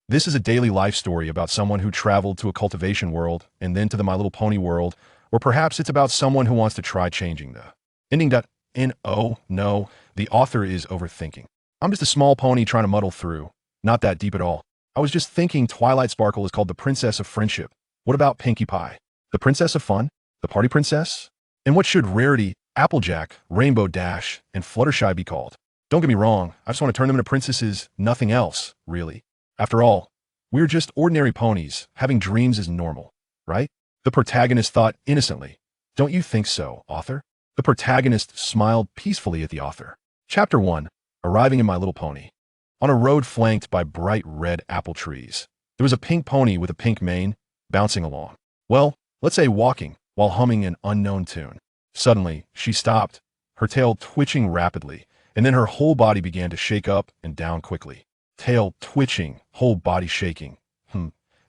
This is a daily life story about someone who traveled to a cultivation world and then to the My Little Pony world, or perhaps it's about someone who wants to try changing the ending. Oh, no, the author is overthinking. I'm just a small pony trying to muddle through. Not that deep at all. I was just thinking Twilight Sparkle is called the Princess of Friendship. What about Pinkie Pie? The Princess of Fun? The Party Princess? And what should Rarity, Applejack, Rainbow Dash, and Fluttershy be called? Don't get me wrong, I just want to turn them into princesses, nothing else, really. After all, we're just ordinary ponies, having dreams is normal, right? The protagonist thought innocently. Don't you think so, author? The protagonist smiled peacefully at the author. Chapter 1. Arriving in My Little Pony. On a road flanked by bright red apple trees, there was a pink pony with a pink mane, bouncing along. Well, let's say walking, while humming an unknown tune. Suddenly, she stopped, her tail twitching rapidly, and then her whole body began to shake up and down quickly. Tail twitching, whole body shaking.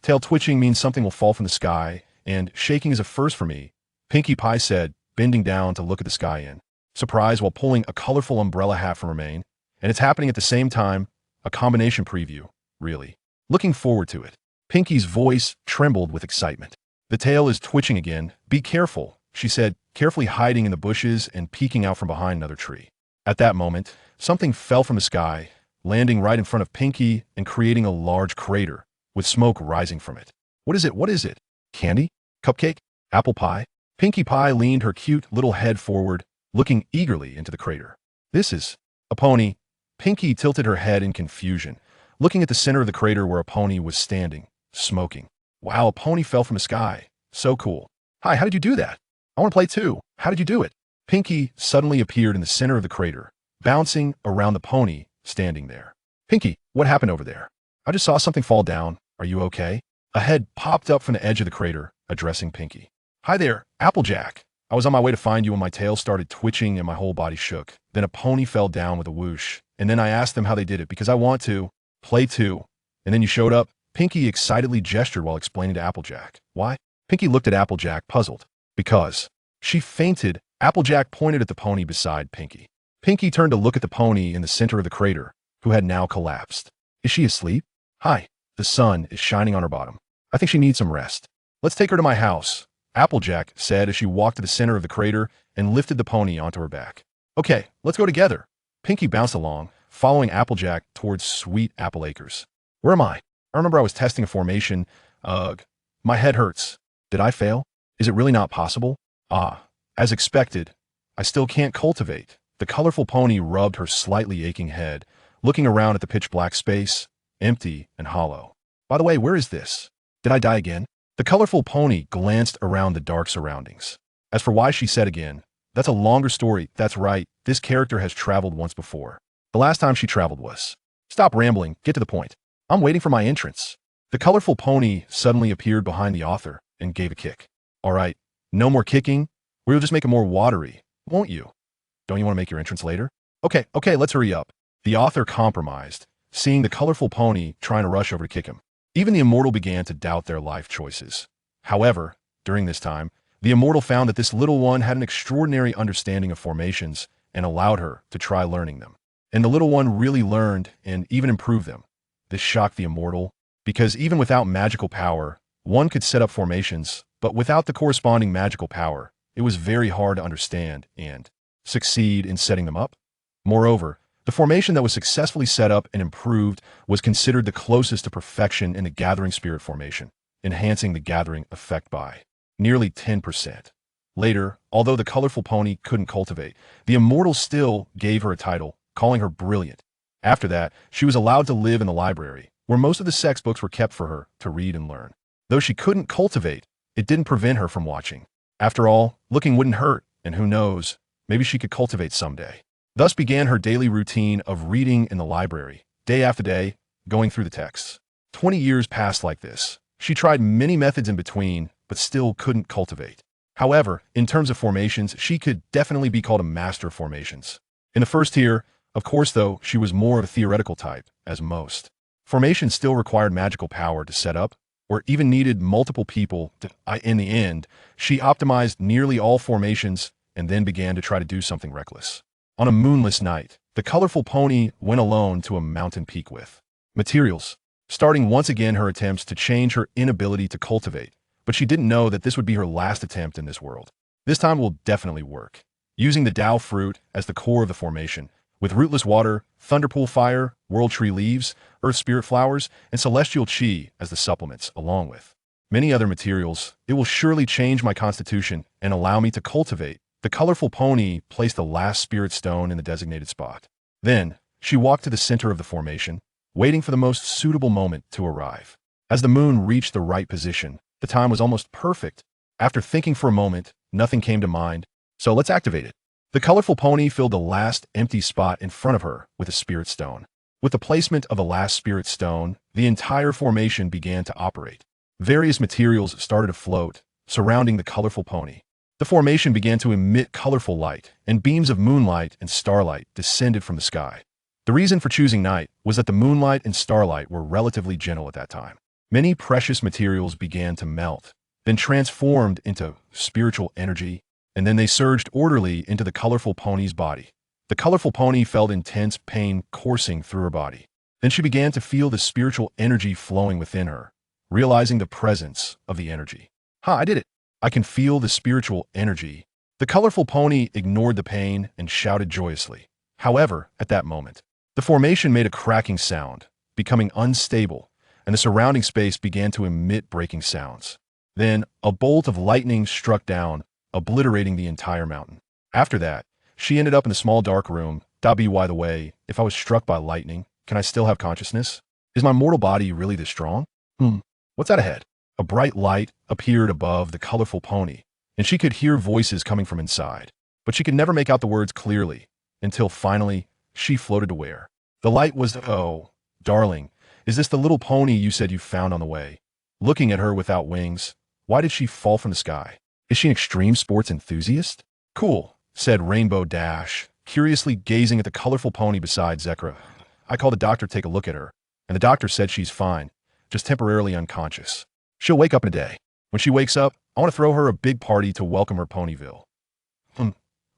Tail twitching means something will fall from the sky, and shaking is a first for me, Pinkie Pie said, bending down to look at the sky in surprise while pulling a colorful umbrella hat from her mane. And it's happening at the same time, a combination preview, really. Looking forward to it. Pinkie's voice trembled with excitement. The tail is twitching again. Be careful, she said, carefully hiding in the bushes and peeking out from behind another tree. At that moment, something fell from the sky, landing right in front of Pinkie and creating a large crater, with smoke rising from it. What is it? What is it? Candy? Cupcake? Apple pie? Pinkie Pie leaned her cute little head forward, looking eagerly into the crater. This is a pony. Pinkie tilted her head in confusion, looking at the center of the crater where a pony was standing, smoking. Wow, a pony fell from the sky. So cool. Hi, how did you do that? I want to play too. How did you do it? Pinkie suddenly appeared in the center of the crater, bouncing around the pony standing there. Pinkie, what happened over there? I just saw something fall down. Are you okay? A head popped up from the edge of the crater, addressing Pinkie. Hi there, Applejack. I was on my way to find you when my tail started twitching and my whole body shook. Then a pony fell down with a whoosh, and then I asked them how they did it because I want to play too. And then you showed up. Pinkie excitedly gestured while explaining to Applejack. Why? Pinkie looked at Applejack, puzzled. Because she fainted. Applejack pointed at the pony beside Pinkie. Pinkie turned to look at the pony in the center of the crater, who had now collapsed. Is she asleep? Hi. The sun is shining on her bottom. I think she needs some rest. Let's take her to my house, Applejack said as she walked to the center of the crater and lifted the pony onto her back. Okay, let's go together. Pinkie bounced along, following Applejack towards Sweet Apple Acres. Where am I? I remember I was testing a formation. Ugh. My head hurts. Did I fail? Is it really not possible? As expected, I still can't cultivate. The colorful pony rubbed her slightly aching head, looking around at the pitch-black space, empty and hollow. By the way, where is this? Did I die again? The colorful pony glanced around the dark surroundings. As for why, she said again, that's a longer story. That's right, this character has traveled once before. The last time she traveled was. Stop rambling, get to the point. I'm waiting for my entrance. The colorful pony suddenly appeared behind the author and gave a kick. All right, no more kicking. We'll just make it more watery, won't you? Don't you want to make your entrance later? Okay, let's hurry up. The author compromised, seeing the colorful pony trying to rush over to kick him. Even the immortal began to doubt their life choices. However, during this time, the immortal found that this little one had an extraordinary understanding of formations and allowed her to try learning them. And the little one really learned and even improved them. This shocked the immortal, because even without magical power, one could set up formations, but without the corresponding magical power, it was very hard to understand and succeed in setting them up. Moreover, the formation that was successfully set up and improved was considered the closest to perfection in the gathering spirit formation, enhancing the gathering effect by nearly 10%. Later, although the colorful pony couldn't cultivate, the immortal still gave her a title, calling her brilliant. After that, she was allowed to live in the library, where most of the sex books were kept for her to read and learn. Though she couldn't cultivate, it didn't prevent her from watching. After all, looking wouldn't hurt, and who knows, maybe she could cultivate someday. Thus began her daily routine of reading in the library, day after day, going through the texts. 20 years passed like this. She tried many methods in between, but still couldn't cultivate. However, in terms of formations, she could definitely be called a master of formations. In the first tier, of course though, she was more of a theoretical type, as most. Formations still required magical power to set up, or even needed multiple people to, in the end, she optimized nearly all formations and then began to try to do something reckless. On a moonless night, the colorful pony went alone to a mountain peak with materials. starting once again her attempts to change her inability to cultivate. But she didn't know that this would be her last attempt in this world. This time will definitely work. Using the Tao fruit as the core of the formation, with rootless water, thunderpool fire, world tree leaves, earth spirit flowers, and celestial chi as the supplements, along with many other materials, it will surely change my constitution and allow me to cultivate. The colorful pony placed the last spirit stone in the designated spot. Then, she walked to the center of the formation, waiting for the most suitable moment to arrive. As the moon reached the right position, the time was almost perfect. After thinking for a moment, nothing came to mind, so let's activate it. The colorful pony filled the last empty spot in front of her with a spirit stone. With the placement of the last spirit stone, the entire formation began to operate. Various materials started to float, surrounding the colorful pony. The formation began to emit colorful light, and beams of moonlight and starlight descended from the sky. The reason for choosing night was that the moonlight and starlight were relatively gentle at that time. Many precious materials began to melt, then transformed into spiritual energy, and then they surged orderly into the colorful pony's body. The colorful pony felt intense pain coursing through her body. Then she began to feel the spiritual energy flowing within her, realizing the presence of the energy. I did it. I can feel the spiritual energy. The colorful pony ignored the pain and shouted joyously. However, at that moment, the formation made a cracking sound, becoming unstable, and the surrounding space began to emit breaking sounds. Then, a bolt of lightning struck down, obliterating the entire mountain. After that, she ended up in a small dark room. By the way, if I was struck by lightning, can I still have consciousness? Is my mortal body really this strong? What's that ahead? A bright light appeared above the colorful pony, and she could hear voices coming from inside. But she could never make out the words clearly, until finally, she floated aware. The light was, "Oh, darling, is this the little pony you said you found on the way?" Looking at her without wings, why did she fall from the sky? Is she an extreme sports enthusiast? Cool, said Rainbow Dash, curiously gazing at the colorful pony beside Zekra. I called the doctor to take a look at her, and the doctor said she's fine, just temporarily unconscious. She'll wake up in a day. When she wakes up, I want to throw her a big party to welcome her Ponyville.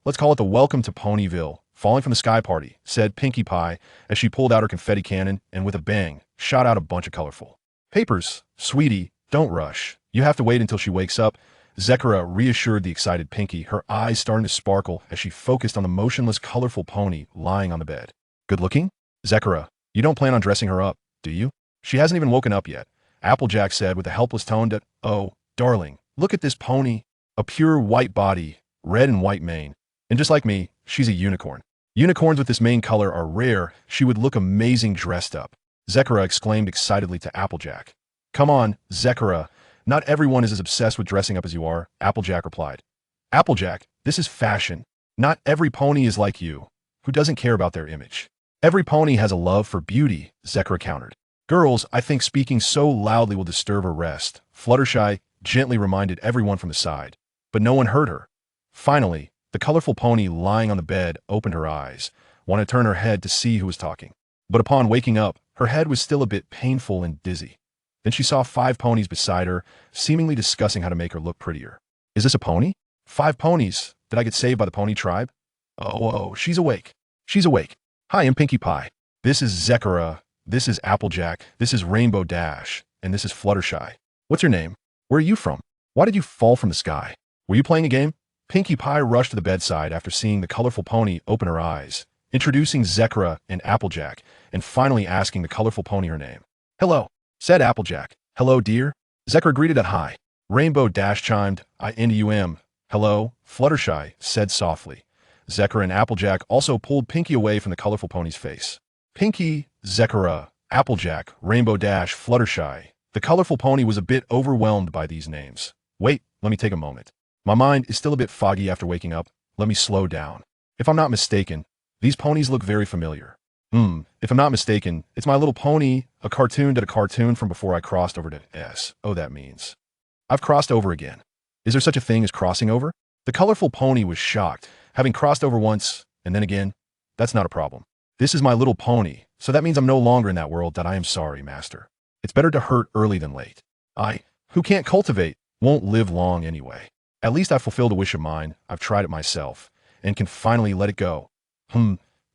Let's call it the Welcome to Ponyville, Falling from the Sky Party, said Pinkie Pie as she pulled out her confetti cannon and with a bang, shot out a bunch of colorful papers. Sweetie, don't rush. You have to wait until she wakes up. Zekra reassured the excited Pinkie, her eyes starting to sparkle as she focused on the motionless, colorful pony lying on the bed. Good looking? Zekra, you don't plan on dressing her up, do you? She hasn't even woken up yet. Applejack said with a helpless tone that, "Oh, darling, look at this pony. A pure white body, red and white mane. And just like me, she's a unicorn. Unicorns with this mane color are rare. She would look amazing dressed up." Zekra exclaimed excitedly to Applejack. Come on, Zekra. Not everyone is as obsessed with dressing up as you are, Applejack replied. Applejack, this is fashion. Not every pony is like you, who doesn't care about their image. Every pony has a love for beauty, Zekra countered. Girls, I think speaking so loudly will disturb her rest, Fluttershy gently reminded everyone from the side. But no one heard her. Finally, the colorful pony lying on the bed opened her eyes, wanted to turn her head to see who was talking. But upon waking up, her head was still a bit painful and dizzy. Then she saw 5 ponies beside her, seemingly discussing how to make her look prettier. Is this a pony? 5 ponies. Did I get saved by the pony tribe? Oh, she's awake. She's awake. Hi, I'm Pinkie Pie. This is Zekra. This is Applejack. This is Rainbow Dash. And this is Fluttershy. What's your name? Where are you from? Why did you fall from the sky? Were you playing a game? Pinkie Pie rushed to the bedside after seeing the colorful pony open her eyes, introducing Zekra and Applejack, and finally asking the colorful pony her name. Hello, said Applejack. Hello, dear. Zekra greeted at hi. Rainbow Dash chimed, I-N-U-M. Hello, Fluttershy said softly. Zekra and Applejack also pulled Pinkie away from the colorful pony's face. Pinkie, Zekra, Applejack, Rainbow Dash, Fluttershy. The colorful pony was a bit overwhelmed by these names. Wait, let me take a moment. My mind is still a bit foggy after waking up. Let me slow down. If I'm not mistaken, these ponies look very familiar. If I'm not mistaken, it's My Little Pony, a cartoon from before I crossed over to S. Oh, that means I've crossed over again. Is there such a thing as crossing over? The colorful pony was shocked, having crossed over once, and then again. That's not a problem. This is My Little Pony, so that means I'm no longer in that world. That I am sorry, master. It's better to hurt early than late. I, who can't cultivate, won't live long anyway. At least I've fulfilled a wish of mine. I've tried it myself, and can finally let it go.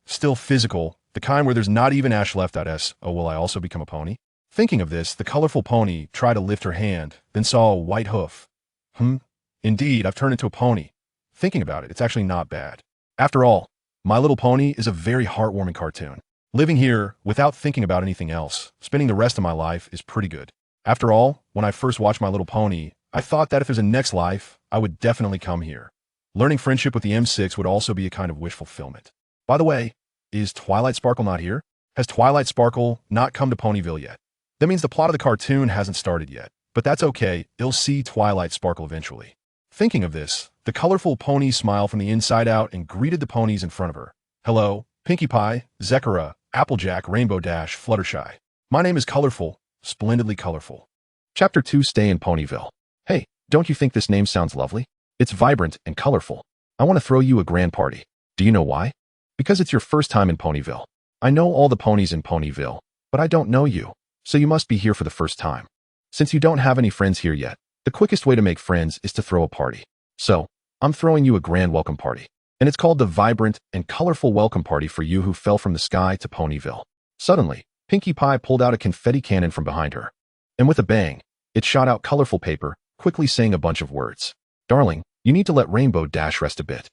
Still physical, the kind where there's not even ash left at S. Oh, will I also become a pony? Thinking of this, the colorful pony tried to lift her hand, then saw a white hoof. Indeed, I've turned into a pony. Thinking about it, it's actually not bad. After all, My Little Pony is a very heartwarming cartoon. Living here, without thinking about anything else, spending the rest of my life is pretty good. After all, when I first watched My Little Pony, I thought that if there's a next life, I would definitely come here. Learning friendship with the M6 would also be a kind of wish fulfillment. By the way, is Twilight Sparkle not here? Has Twilight Sparkle not come to Ponyville yet? That means the plot of the cartoon hasn't started yet. But that's okay, you'll see Twilight Sparkle eventually. Thinking of this, the colorful pony smiled from the inside out and greeted the ponies in front of her. Hello, Pinkie Pie, Zekara, Applejack, Rainbow Dash, Fluttershy. My name is Colorful, splendidly colorful. Chapter 2, Stay in Ponyville. Hey, don't you think this name sounds lovely? It's vibrant and colorful. I want to throw you a grand party. Do you know why? Because it's your first time in Ponyville. I know all the ponies in Ponyville, but I don't know you, so you must be here for the first time. Since you don't have any friends here yet, the quickest way to make friends is to throw a party. So, I'm throwing you a grand welcome party. And it's called the Vibrant and Colorful Welcome Party for you who fell from the sky to Ponyville. Suddenly, Pinkie Pie pulled out a confetti cannon from behind her. And with a bang, it shot out colorful paper, quickly saying a bunch of words. Darling, you need to let Rainbow Dash rest a bit.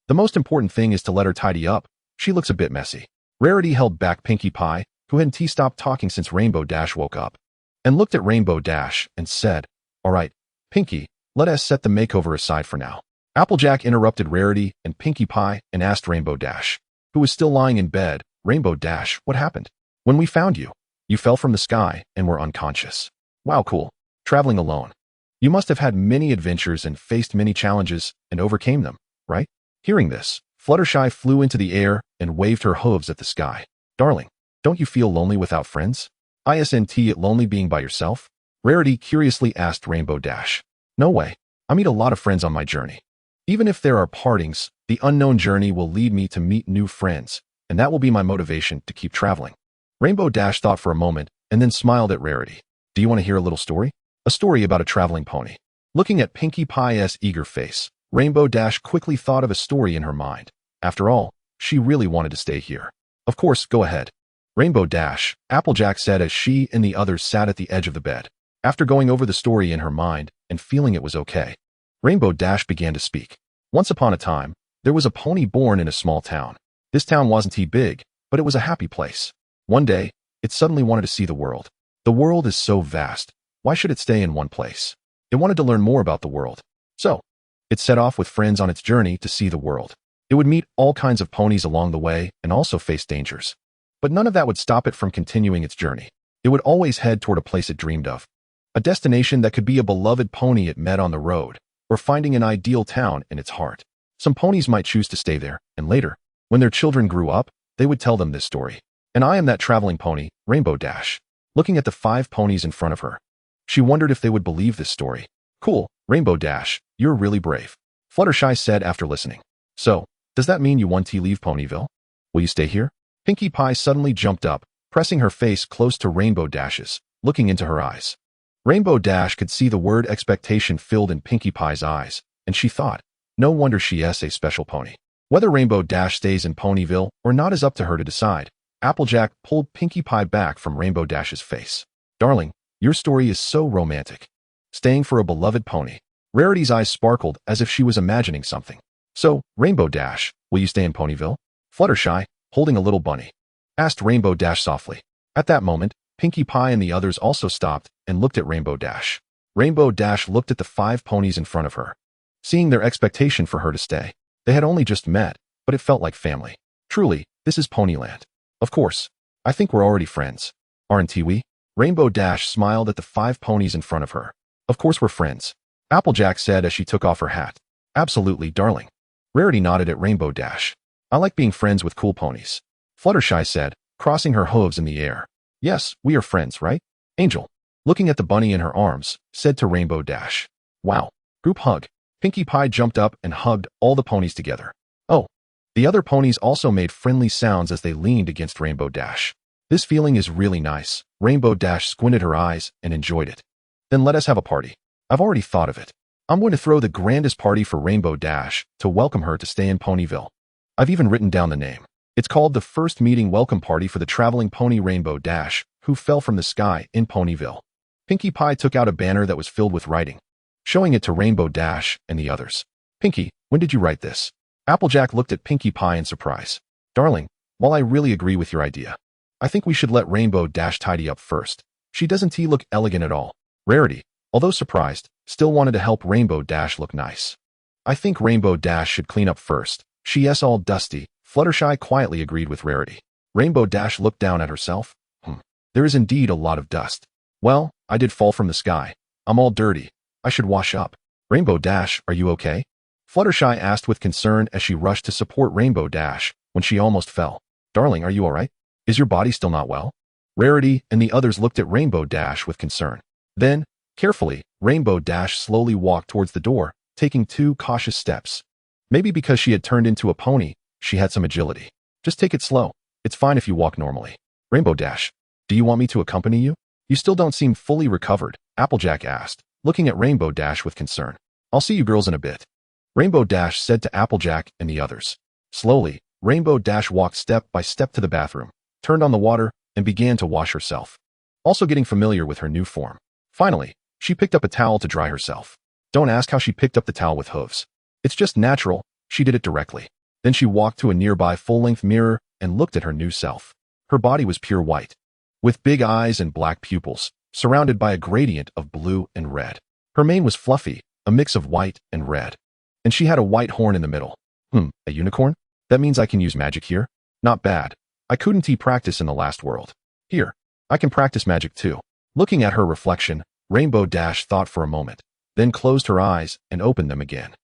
The most important thing is to let her tidy up. She looks a bit messy. Rarity held back Pinkie Pie, who hadn't stopped talking since Rainbow Dash woke up, and looked at Rainbow Dash and said, All right, Pinkie, let us set the makeover aside for now. Applejack interrupted Rarity and Pinkie Pie and asked Rainbow Dash, who was still lying in bed, Rainbow Dash, what happened? When we found you, you fell from the sky and were unconscious. Wow, cool. Traveling alone. You must have had many adventures and faced many challenges and overcame them, right? Hearing this, Fluttershy flew into the air and waved her hooves at the sky. Darling, don't you feel lonely without friends? Isn't it lonely being by yourself? Rarity curiously asked Rainbow Dash. No way. I meet a lot of friends on my journey. Even if there are partings, the unknown journey will lead me to meet new friends, and that will be my motivation to keep traveling. Rainbow Dash thought for a moment and then smiled at Rarity. Do you want to hear a little story? A story about a traveling pony. Looking at Pinkie Pie's eager face, Rainbow Dash quickly thought of a story in her mind. After all, she really wanted to stay here. Of course, go ahead. Rainbow Dash, Applejack said as she and the others sat at the edge of the bed. After going over the story in her mind and feeling it was okay, Rainbow Dash began to speak. Once upon a time, there was a pony born in a small town. This town wasn't big, but it was a happy place. One day, it suddenly wanted to see the world. The world is so vast. Why should it stay in one place? It wanted to learn more about the world. So, it set off with friends on its journey to see the world. It would meet all kinds of ponies along the way and also face dangers. But none of that would stop it from continuing its journey. It would always head toward a place it dreamed of. A destination that could be a beloved pony it met on the road, or finding an ideal town in its heart. Some ponies might choose to stay there, and later, when their children grew up, they would tell them this story. And I am that traveling pony, Rainbow Dash. Looking at the 5 ponies in front of her, she wondered if they would believe this story. Cool, Rainbow Dash, you're really brave. Fluttershy said after listening. So, does that mean you want to leave Ponyville? Will you stay here? Pinkie Pie suddenly jumped up, pressing her face close to Rainbow Dash's, looking into her eyes. Rainbow Dash could see the word expectation filled in Pinkie Pie's eyes, and she thought, no wonder she is a special pony. Whether Rainbow Dash stays in Ponyville or not is up to her to decide. Applejack pulled Pinkie Pie back from Rainbow Dash's face. Darling, your story is so romantic. Staying for a beloved pony. Rarity's eyes sparkled as if she was imagining something. So, Rainbow Dash, will you stay in Ponyville? Fluttershy, holding a little bunny, asked Rainbow Dash softly. At that moment, Pinkie Pie and the others also stopped and looked at Rainbow Dash. Rainbow Dash looked at the 5 ponies in front of her. Seeing their expectation for her to stay, they had only just met, but it felt like family. Truly, this is Ponyland. Of course, I think we're already friends. Aren't we? Rainbow Dash smiled at the 5 ponies in front of her. Of course we're friends. Applejack said as she took off her hat. Absolutely, darling. Rarity nodded at Rainbow Dash. I like being friends with cool ponies. Fluttershy said, crossing her hooves in the air. Yes, we are friends, right? Angel, looking at the bunny in her arms, said to Rainbow Dash. Wow. Group hug. Pinkie Pie jumped up and hugged all the ponies together. Oh. The other ponies also made friendly sounds as they leaned against Rainbow Dash. This feeling is really nice. Rainbow Dash squinted her eyes and enjoyed it. Then let us have a party. I've already thought of it. I'm going to throw the grandest party for Rainbow Dash to welcome her to stay in Ponyville. I've even written down the name. It's called the First Meeting Welcome Party for the Traveling Pony Rainbow Dash, who fell from the sky in Ponyville. Pinkie Pie took out a banner that was filled with writing, showing it to Rainbow Dash and the others. Pinkie, when did you write this? Applejack looked at Pinkie Pie in surprise. Darling, while I really agree with your idea, I think we should let Rainbow Dash tidy up first. She doesn't look elegant at all. Rarity, although surprised, still wanted to help Rainbow Dash look nice. I think Rainbow Dash should clean up first. She's all dusty. Fluttershy quietly agreed with Rarity. Rainbow Dash looked down at herself. There is indeed a lot of dust. Well, I did fall from the sky. I'm all dirty. I should wash up. Rainbow Dash, are you okay? Fluttershy asked with concern as she rushed to support Rainbow Dash when she almost fell. Darling, are you all right? Is your body still not well? Rarity and the others looked at Rainbow Dash with concern. Then, carefully, Rainbow Dash slowly walked towards the door, taking 2 cautious steps. Maybe because she had turned into a pony, she had some agility. Just take it slow. It's fine if you walk normally. Rainbow Dash, do you want me to accompany you? You still don't seem fully recovered, Applejack asked, looking at Rainbow Dash with concern. I'll see you girls in a bit. Rainbow Dash said to Applejack and the others. Slowly, Rainbow Dash walked step by step to the bathroom, turned on the water, and began to wash herself, also getting familiar with her new form. Finally, she picked up a towel to dry herself. Don't ask how she picked up the towel with hooves. It's just natural, she did it directly. Then she walked to a nearby full-length mirror and looked at her new self. Her body was pure white, with big eyes and black pupils, surrounded by a gradient of blue and red. Her mane was fluffy, a mix of white and red, and she had a white horn in the middle. A unicorn? That means I can use magic here? Not bad. I couldn't practice in the last world. Here, I can practice magic too. Looking at her reflection, Rainbow Dash thought for a moment, then closed her eyes and opened them again.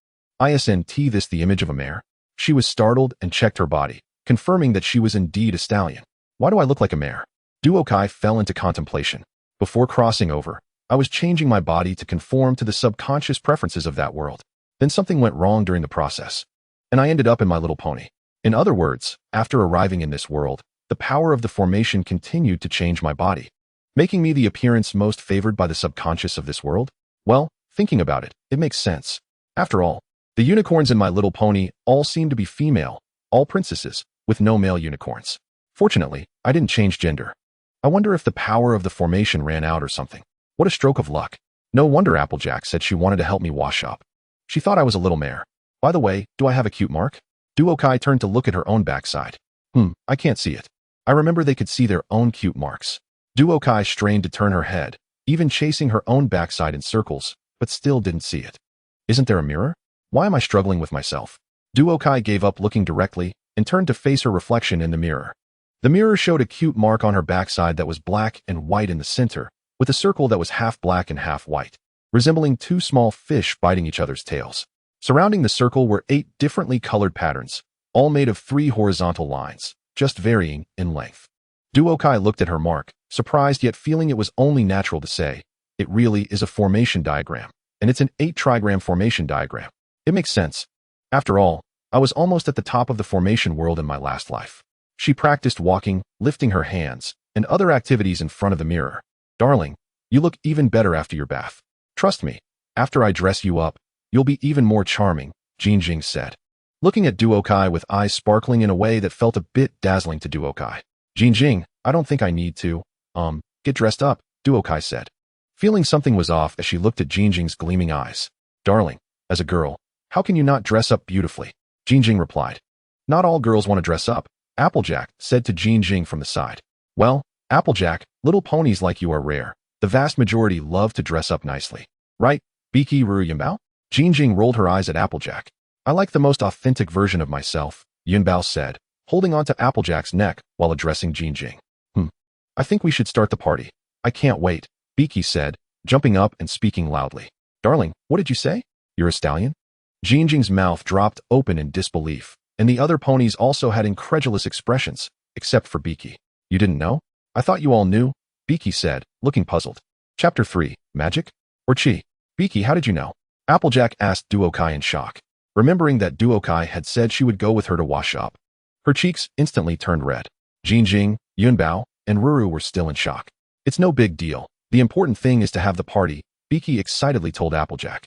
Isn't this the image of a mare? She was startled and checked her body, confirming that she was indeed a stallion. Why do I look like a mare? Duokai fell into contemplation. Before crossing over, I was changing my body to conform to the subconscious preferences of that world. Then something went wrong during the process, and I ended up in My Little Pony. In other words, after arriving in this world, the power of the formation continued to change my body, making me the appearance most favored by the subconscious of this world. Well, thinking about it, it makes sense. After all, the unicorns in My Little Pony all seem to be female, all princesses, with no male unicorns. Fortunately, I didn't change gender. I wonder if the power of the formation ran out or something. What a stroke of luck. No wonder Applejack said she wanted to help me wash up. She thought I was a little mare. By the way, do I have a cute mark? Duokai turned to look at her own backside. I can't see it. I remember they could see their own cute marks. Duokai strained to turn her head, even chasing her own backside in circles, but still didn't see it. Isn't there a mirror? Why am I struggling with myself? Duokai gave up looking directly and turned to face her reflection in the mirror. The mirror showed a cute mark on her backside that was black and white in the center, with a circle that was half black and half white, resembling 2 small fish biting each other's tails. Surrounding the circle were 8 differently colored patterns, all made of 3 horizontal lines, just varying in length. Duokai looked at her mark, surprised yet feeling it was only natural to say, it really is a formation diagram, and it's an 8-trigram formation diagram. It makes sense. After all, I was almost at the top of the formation world in my last life. She practiced walking, lifting her hands, and other activities in front of the mirror. Darling, you look even better after your bath. Trust me, after I dress you up, you'll be even more charming, Jingjing said, looking at Duokai with eyes sparkling in a way that felt a bit dazzling to Duokai. Jingjing, I don't think I need to, get dressed up, Duokai said, feeling something was off as she looked at Jingjing's gleaming eyes. Darling, as a girl, how can you not dress up beautifully? Jingjing replied. Not all girls want to dress up, Applejack said to Jingjing from the side. Well, Applejack, little ponies like you are rare. The vast majority love to dress up nicely. Right, Pinkie Ru Yunbao? Jingjing rolled her eyes at Applejack. I like the most authentic version of myself, Yunbao said, holding onto Applejack's neck while addressing Jingjing. I think we should start the party. I can't wait, Pinkie said, jumping up and speaking loudly. Darling, what did you say? You're a stallion? Jingjing's mouth dropped open in disbelief, and the other ponies also had incredulous expressions, except for Pinkie. You didn't know? I thought you all knew, Pinkie said, looking puzzled. Chapter 3, Magic? Or Chi? Pinkie, how did you know? Applejack asked Duokai in shock, remembering that Duokai had said she would go with her to wash up. Her cheeks instantly turned red. Jingjing, Yunbao, and Ruru were still in shock. It's no big deal. The important thing is to have the party, Pinkie excitedly told Applejack.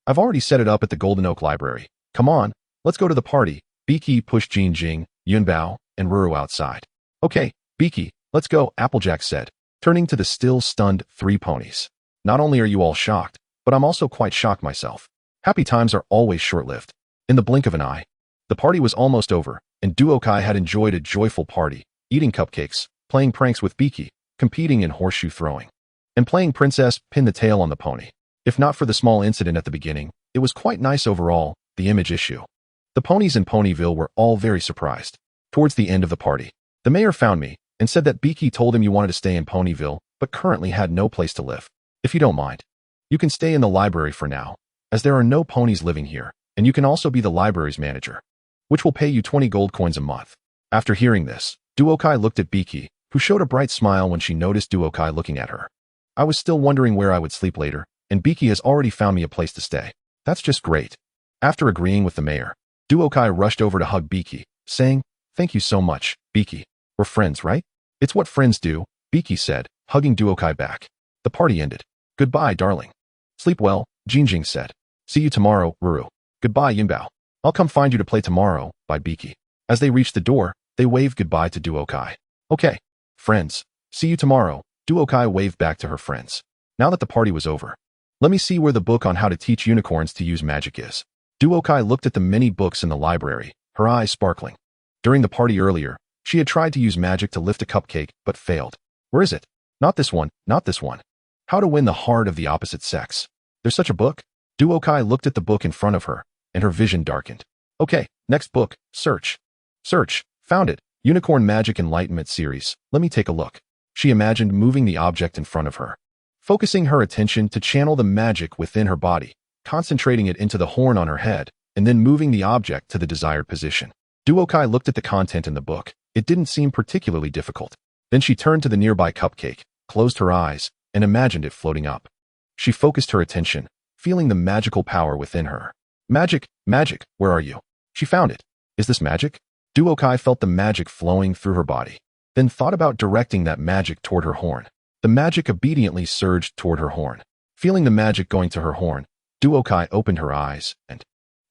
I've already set it up at the Golden Oak Library. Come on, let's go to the party. Pinkie pushed Jingjing, Yunbao, and Ruru outside. Okay, Pinkie, let's go, Applejack said, turning to the still stunned 3 ponies. Not only are you all shocked, but I'm also quite shocked myself. Happy times are always short-lived. In the blink of an eye, the party was almost over, and Duokai had enjoyed a joyful party, eating cupcakes, playing pranks with Pinkie, competing in horseshoe throwing, and playing princess pin the tail on the pony. If not for the small incident at the beginning, it was quite nice overall, the image issue. The ponies in Ponyville were all very surprised. Towards the end of the party, the mayor found me and said that Pinkie told him you wanted to stay in Ponyville, but currently had no place to live. If you don't mind, you can stay in the library for now, as there are no ponies living here, and you can also be the library's manager, which will pay you 20 gold coins a month. After hearing this, Duokai looked at Pinkie, who showed a bright smile when she noticed Duokai looking at her. I was still wondering where I would sleep later, and Pinkie has already found me a place to stay. That's just great. After agreeing with the mayor, Duokai rushed over to hug Pinkie, saying, "Thank you so much, Pinkie. We're friends, right?" "It's what friends do," Pinkie said, hugging Duokai back. The party ended. "Goodbye, darling. Sleep well," Jinjing said. "See you tomorrow, Ruru." "Goodbye, Yinbao. I'll come find you to play tomorrow," bye Pinkie. As they reached the door, they waved goodbye to Duokai. "Okay, friends. See you tomorrow," Duokai waved back to her friends. Now that the party was over, let me see where the book on how to teach unicorns to use magic is. Duokai looked at the many books in the library, her eyes sparkling. During the party earlier, she had tried to use magic to lift a cupcake, but failed. Where is it? Not this one, not this one. How to win the heart of the opposite sex. There's such a book? Duokai looked at the book in front of her, and her vision darkened. Okay, next book, search. Search, found it, Unicorn Magic Enlightenment Series, let me take a look. She imagined moving the object in front of her, focusing her attention to channel the magic within her body, concentrating it into the horn on her head, and then moving the object to the desired position. Duokai looked at the content in the book. It didn't seem particularly difficult. Then she turned to the nearby cupcake, closed her eyes, and imagined it floating up. She focused her attention, feeling the magical power within her. Magic, magic, where are you? She found it. Is this magic? Duokai felt the magic flowing through her body, then thought about directing that magic toward her horn. The magic obediently surged toward her horn. Feeling the magic going to her horn, Duokai opened her eyes and,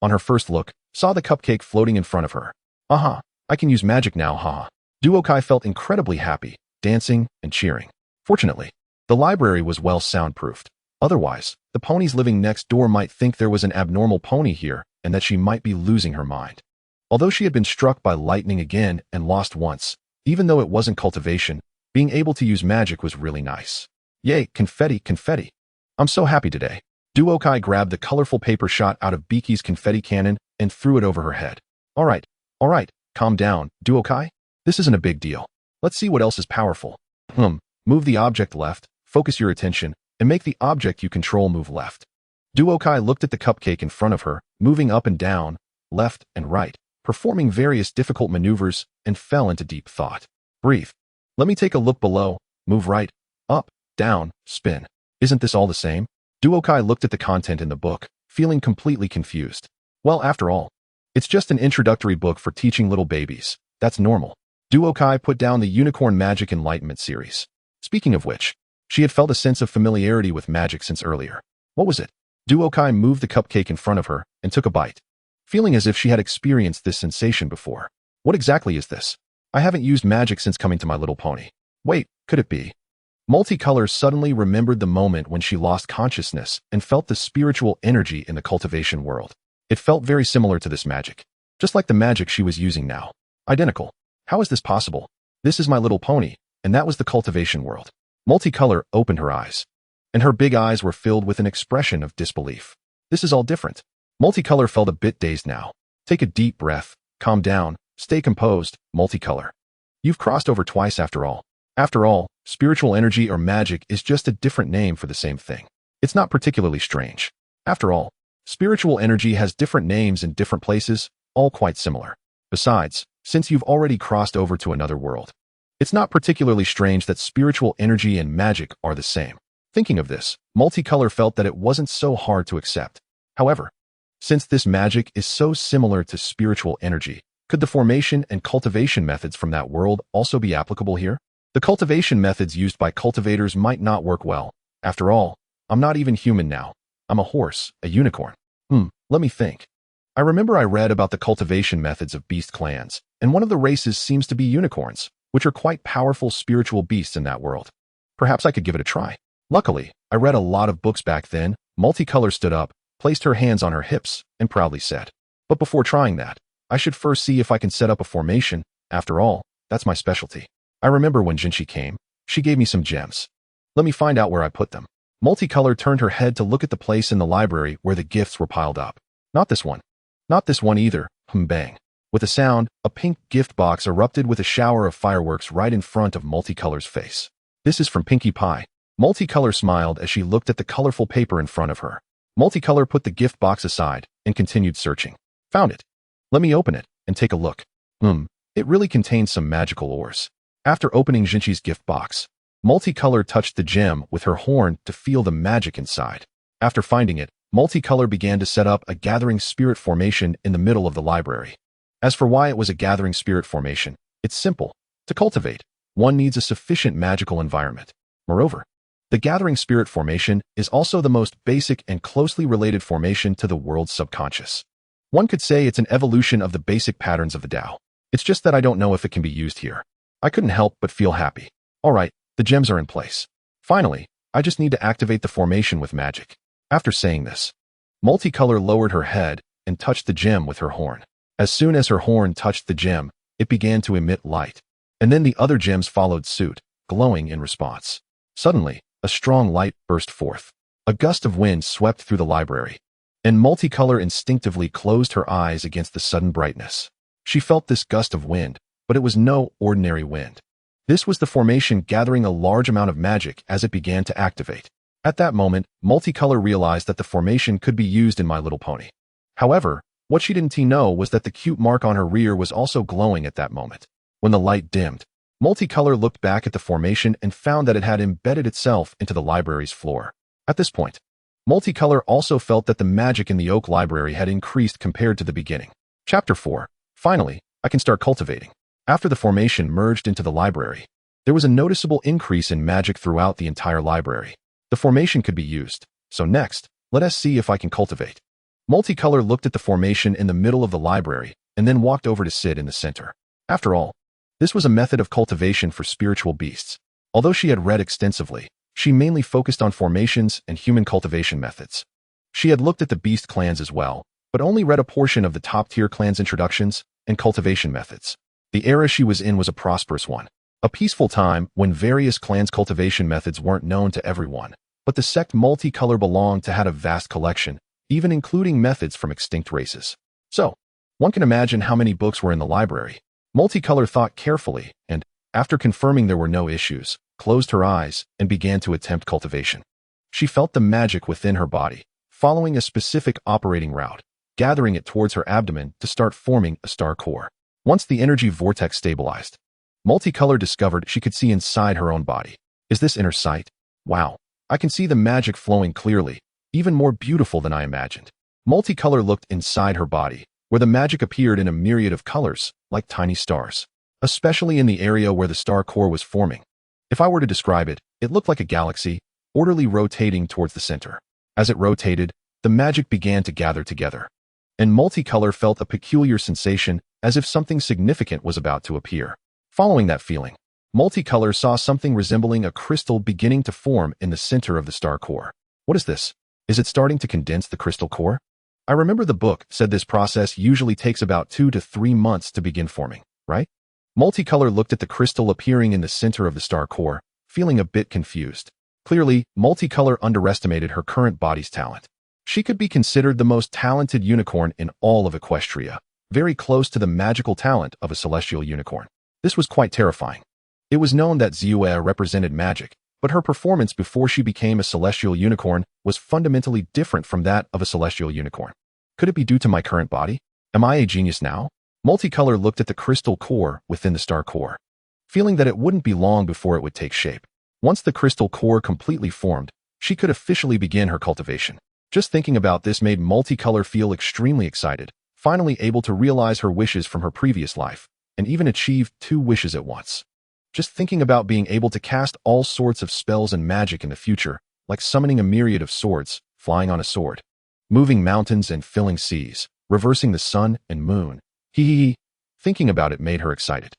on her first look, saw the cupcake floating in front of her. Aha, I can use magic now, haha. Duokai felt incredibly happy, dancing and cheering. Fortunately, the library was well soundproofed. Otherwise, the ponies living next door might think there was an abnormal pony here and that she might be losing her mind. Although she had been struck by lightning again and lost once, even though it wasn't cultivation, being able to use magic was really nice. Yay, confetti, confetti. I'm so happy today. Duokai grabbed the colorful paper shot out of Pinkie's confetti cannon and threw it over her head. All right, calm down, Duokai. This isn't a big deal. Let's see what else is powerful. Move the object left, focus your attention, and make the object you control move left. Duokai looked at the cupcake in front of her, moving up and down, left and right, performing various difficult maneuvers, and fell into deep thought. Breathe. Let me take a look below. Move right, up, down, spin. Isn't this all the same? Duokai looked at the content in the book, feeling completely confused. Well, after all, it's just an introductory book for teaching little babies. That's normal. Duokai put down the Unicorn Magic Enlightenment series. Speaking of which, she had felt a sense of familiarity with magic since earlier. What was it? Duokai moved the cupcake in front of her and took a bite, feeling as if she had experienced this sensation before. What exactly is this? I haven't used magic since coming to My Little Pony. Wait, could it be? Multicolor suddenly remembered the moment when she lost consciousness and felt the spiritual energy in the cultivation world. It felt very similar to this magic, just like the magic she was using now. Identical. How is this possible? This is My Little Pony, and that was the cultivation world. Multicolor opened her eyes, and her big eyes were filled with an expression of disbelief. This is all different. Multicolor felt a bit dazed now. Take a deep breath, calm down, stay composed, Multicolor. You've crossed over twice after all. After all, spiritual energy or magic is just a different name for the same thing. It's not particularly strange. After all, spiritual energy has different names in different places, all quite similar. Besides, since you've already crossed over to another world, it's not particularly strange that spiritual energy and magic are the same. Thinking of this, Multicolor felt that it wasn't so hard to accept. However, since this magic is so similar to spiritual energy, could the formation and cultivation methods from that world also be applicable here? The cultivation methods used by cultivators might not work well. After all, I'm not even human now. I'm a horse, a unicorn. Let me think. I remember I read about the cultivation methods of beast clans, and one of the races seems to be unicorns, which are quite powerful spiritual beasts in that world. Perhaps I could give it a try. Luckily, I read a lot of books back then. Multicolor stood up, placed her hands on her hips, and proudly said, "But before trying that, I should first see if I can set up a formation. After all, that's my specialty." I remember when Jinshi came, she gave me some gems. Let me find out where I put them. Multicolor turned her head to look at the place in the library where the gifts were piled up. Not this one. Not this one either. Bang. With a sound, a pink gift box erupted with a shower of fireworks right in front of Multicolor's face. "This is from Pinkie Pie." Multicolor smiled as she looked at the colorful paper in front of her. Multicolor put the gift box aside and continued searching. "Found it. Let me open it and take a look." It really contains some magical ores. After opening Jinshi's gift box, Multicolor touched the gem with her horn to feel the magic inside. After finding it, Multicolor began to set up a gathering spirit formation in the middle of the library. As for why it was a gathering spirit formation, it's simple. To cultivate, one needs a sufficient magical environment. Moreover, the gathering spirit formation is also the most basic and closely related formation to the world's subconscious. One could say it's an evolution of the basic patterns of the Tao. It's just that I don't know if it can be used here. I couldn't help but feel happy. All right, the gems are in place. Finally, I just need to activate the formation with magic. After saying this, Multicolor lowered her head and touched the gem with her horn. As soon as her horn touched the gem, it began to emit light. And then the other gems followed suit, glowing in response. Suddenly, a strong light burst forth. A gust of wind swept through the library, and Multicolor instinctively closed her eyes against the sudden brightness. She felt this gust of wind, but it was no ordinary wind. This was the formation gathering a large amount of magic as it began to activate. At that moment, Multicolor realized that the formation could be used in My Little Pony. However, what she didn't know was that the cute mark on her rear was also glowing at that moment. When the light dimmed, Multicolor looked back at the formation and found that it had embedded itself into the library's floor. At this point, Multicolor also felt that the magic in the Oak Library had increased compared to the beginning. Chapter 4. Finally, I can start cultivating. After the formation merged into the library, there was a noticeable increase in magic throughout the entire library. The formation could be used, so next, let us see if I can cultivate. Multicolor looked at the formation in the middle of the library and then walked over to sit in the center. After all, this was a method of cultivation for spiritual beasts. Although she had read extensively, she mainly focused on formations and human cultivation methods. She had looked at the beast clans as well, but only read a portion of the top-tier clans' introductions and cultivation methods. The era she was in was a prosperous one, a peaceful time when various clans' cultivation methods weren't known to everyone, but the sect Multicolor belonged to had a vast collection, even including methods from extinct races. So, one can imagine how many books were in the library. Multicolor thought carefully and, after confirming there were no issues, closed her eyes and began to attempt cultivation. She felt the magic within her body, following a specific operating route, gathering it towards her abdomen to start forming a star core. Once the energy vortex stabilized, Multicolor discovered she could see inside her own body. Is this inner sight? Wow, I can see the magic flowing clearly, even more beautiful than I imagined. Multicolor looked inside her body, where the magic appeared in a myriad of colors, like tiny stars, especially in the area where the star core was forming. If I were to describe it, it looked like a galaxy, orderly rotating towards the center. As it rotated, the magic began to gather together, and Multicolor felt a peculiar sensation as if something significant was about to appear. Following that feeling, Multicolor saw something resembling a crystal beginning to form in the center of the star core. What is this? Is it starting to condense the crystal core? I remember the book said this process usually takes about 2 to 3 months to begin forming, right? Multicolor looked at the crystal appearing in the center of the star core, feeling a bit confused. Clearly, Multicolor underestimated her current body's talent. She could be considered the most talented unicorn in all of Equestria, very close to the magical talent of a celestial unicorn. This was quite terrifying. It was known that Zue represented magic, but her performance before she became a celestial unicorn was fundamentally different from that of a celestial unicorn. Could it be due to my current body? Am I a genius now? Multicolor looked at the crystal core within the star core, feeling that it wouldn't be long before it would take shape. Once the crystal core completely formed, she could officially begin her cultivation. Just thinking about this made Multicolor feel extremely excited, finally able to realize her wishes from her previous life, and even achieve 2 wishes at once. Just thinking about being able to cast all sorts of spells and magic in the future, like summoning a myriad of swords, flying on a sword, moving mountains and filling seas, reversing the sun and moon. Thinking about it made her excited.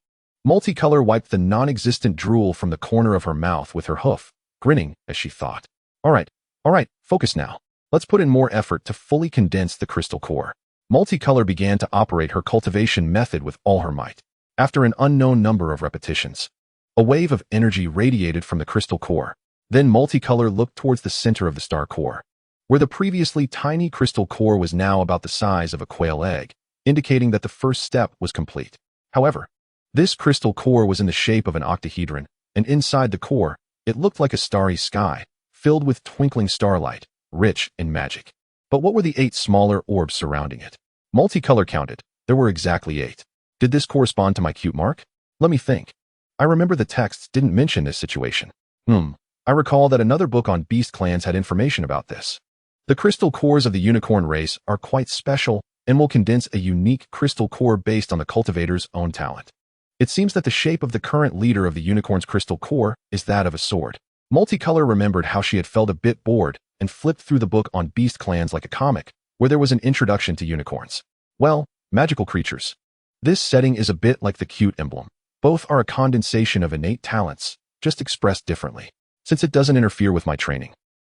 Multicolor wiped the non-existent drool from the corner of her mouth with her hoof, grinning as she thought. All right, focus now. Let's put in more effort to fully condense the crystal core. Multicolor began to operate her cultivation method with all her might. After an unknown number of repetitions, a wave of energy radiated from the crystal core. Then Multicolor looked towards the center of the star core, where the previously tiny crystal core was now about the size of a quail egg, indicating that the first step was complete. However, this crystal core was in the shape of an octahedron, and inside the core, it looked like a starry sky, filled with twinkling starlight, rich in magic. But what were the 8 smaller orbs surrounding it? Multicolor counted. There were exactly 8. Did this correspond to my cute mark? Let me think. I remember the texts didn't mention this situation. I recall that another book on beast clans had information about this. The crystal cores of the unicorn race are quite special and will condense a unique crystal core based on the cultivator's own talent. It seems that the shape of the current leader of the unicorn's crystal core is that of a sword. Multicolor remembered how she had felt a bit bored and flipped through the book on beast clans like a comic, where there was an introduction to unicorns. Well, magical creatures. This setting is a bit like the cute emblem. Both are a condensation of innate talents, just expressed differently. Since it doesn't interfere with my training,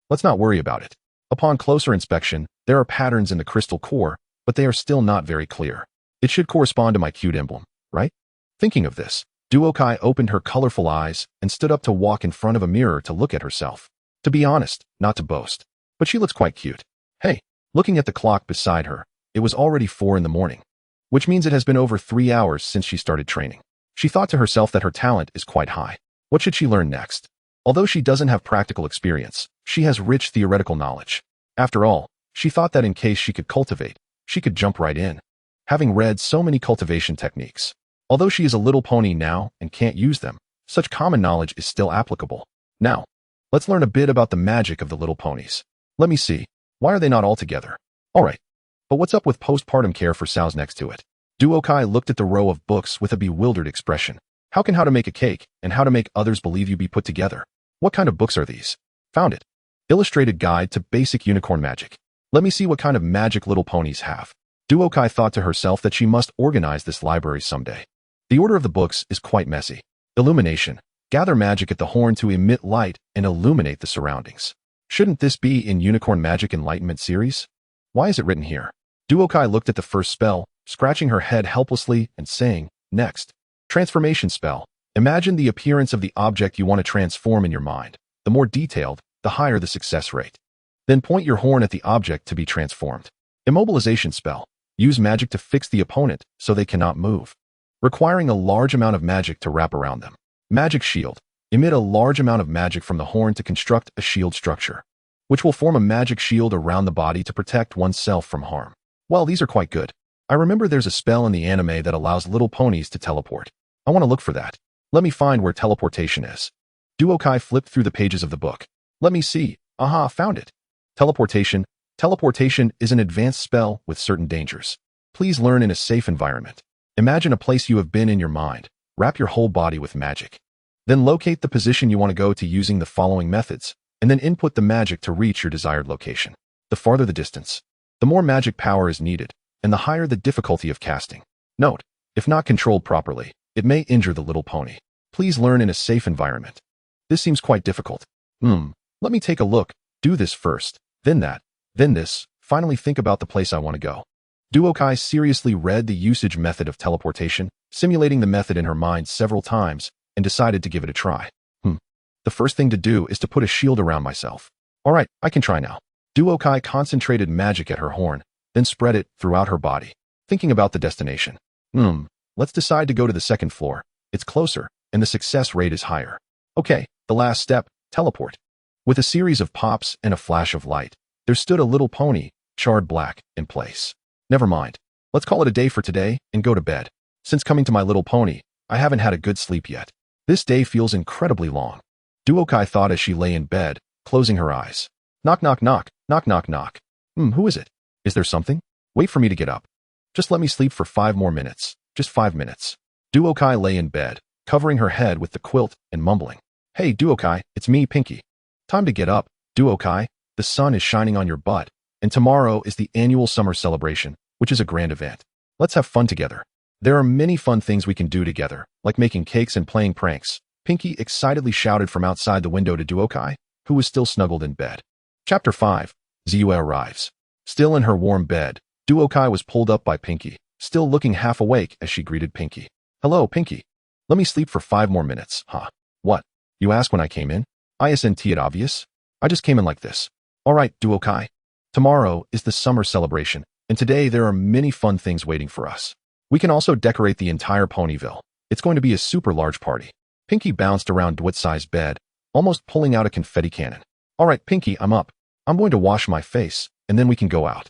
let's not worry about it. Upon closer inspection, there are patterns in the crystal core, but they are still not very clear. It should correspond to my cute emblem, right? Thinking of this, Duokai opened her colorful eyes and stood up to walk in front of a mirror to look at herself. To be honest, not to boast, but she looks quite cute. Hey, looking at the clock beside her, it was already 4 in the morning, which means it has been over 3 hours since she started training. She thought to herself that her talent is quite high. What should she learn next? Although she doesn't have practical experience, she has rich theoretical knowledge. After all, she thought that in case she could cultivate, she could jump right in, having read so many cultivation techniques. Although she is a little pony now and can't use them, such common knowledge is still applicable. Now, let's learn a bit about the magic of the little ponies. Let me see. Why are they not all together? Alright. But what's up with postpartum care for sows next to it? Duokai looked at the row of books with a bewildered expression. How to make a cake and how to make others believe you be put together? What kind of books are these? Found it. Illustrated Guide to Basic Unicorn Magic. Let me see what kind of magic little ponies have. Duokai thought to herself that she must organize this library someday. The order of the books is quite messy. Illumination. Gather magic at the horn to emit light and illuminate the surroundings. Shouldn't this be in Unicorn Magic Enlightenment series? Why is it written here? Duokai looked at the first spell, scratching her head helplessly and saying, next. Transformation spell. Imagine the appearance of the object you want to transform in your mind. The more detailed, the higher the success rate. Then point your horn at the object to be transformed. Immobilization spell. Use magic to fix the opponent so they cannot move, requiring a large amount of magic to wrap around them. Magic shield. Emit a large amount of magic from the horn to construct a shield structure, which will form a magic shield around the body to protect oneself from harm. Well, these are quite good. I remember there's a spell in the anime that allows little ponies to teleport. I want to look for that. Let me find where teleportation is. Duokai flipped through the pages of the book. Let me see. Aha, found it. Teleportation. Teleportation is an advanced spell with certain dangers. Please learn in a safe environment. Imagine a place you have been in your mind. Wrap your whole body with magic. Then locate the position you want to go to using the following methods, and then input the magic to reach your desired location. The farther the distance, the more magic power is needed, and the higher the difficulty of casting. Note, if not controlled properly, it may injure the little pony. Please learn in a safe environment. This seems quite difficult. Let me take a look. Do this first, then that, then this. Finally think about the place I want to go. Duokai seriously read the usage method of teleportation, simulating the method in her mind several times, and decided to give it a try. The first thing to do is to put a shield around myself. Alright, I can try now. Duokai concentrated magic at her horn, then spread it throughout her body, thinking about the destination. Let's decide to go to the second floor. It's closer, and the success rate is higher. Okay, the last step, teleport. With a series of pops and a flash of light, there stood a little pony, charred black, in place. Never mind. Let's call it a day for today and go to bed. Since coming to My Little Pony, I haven't had a good sleep yet. This day feels incredibly long. Duokai thought as she lay in bed, closing her eyes. Knock, knock, knock, knock, knock, knock. Who is it? Is there something? Wait for me to get up. Just let me sleep for 5 more minutes. Just 5 minutes. Duokai lay in bed, covering her head with the quilt and mumbling. Hey, Duokai, it's me, Pinkie. Time to get up, Duokai. The sun is shining on your butt, and tomorrow is the annual summer celebration, which is a grand event. Let's have fun together. There are many fun things we can do together, like making cakes and playing pranks, Pinkie excitedly shouted from outside the window to Duokai, who was still snuggled in bed. Chapter 5. Ziyue arrives. Still in her warm bed, Duokai was pulled up by Pinkie, still looking half awake as she greeted Pinkie. Hello, Pinkie. Let me sleep for 5 more minutes, huh? What? You asked when I came in? Isn't it obvious? I just came in like this. Alright, Duokai. Tomorrow is the summer celebration, and today there are many fun things waiting for us. We can also decorate the entire Ponyville. It's going to be a super large party. Pinkie bounced around Dwit's bed, almost pulling out a confetti cannon. Alright, Pinkie, I'm up. I'm going to wash my face, and then we can go out.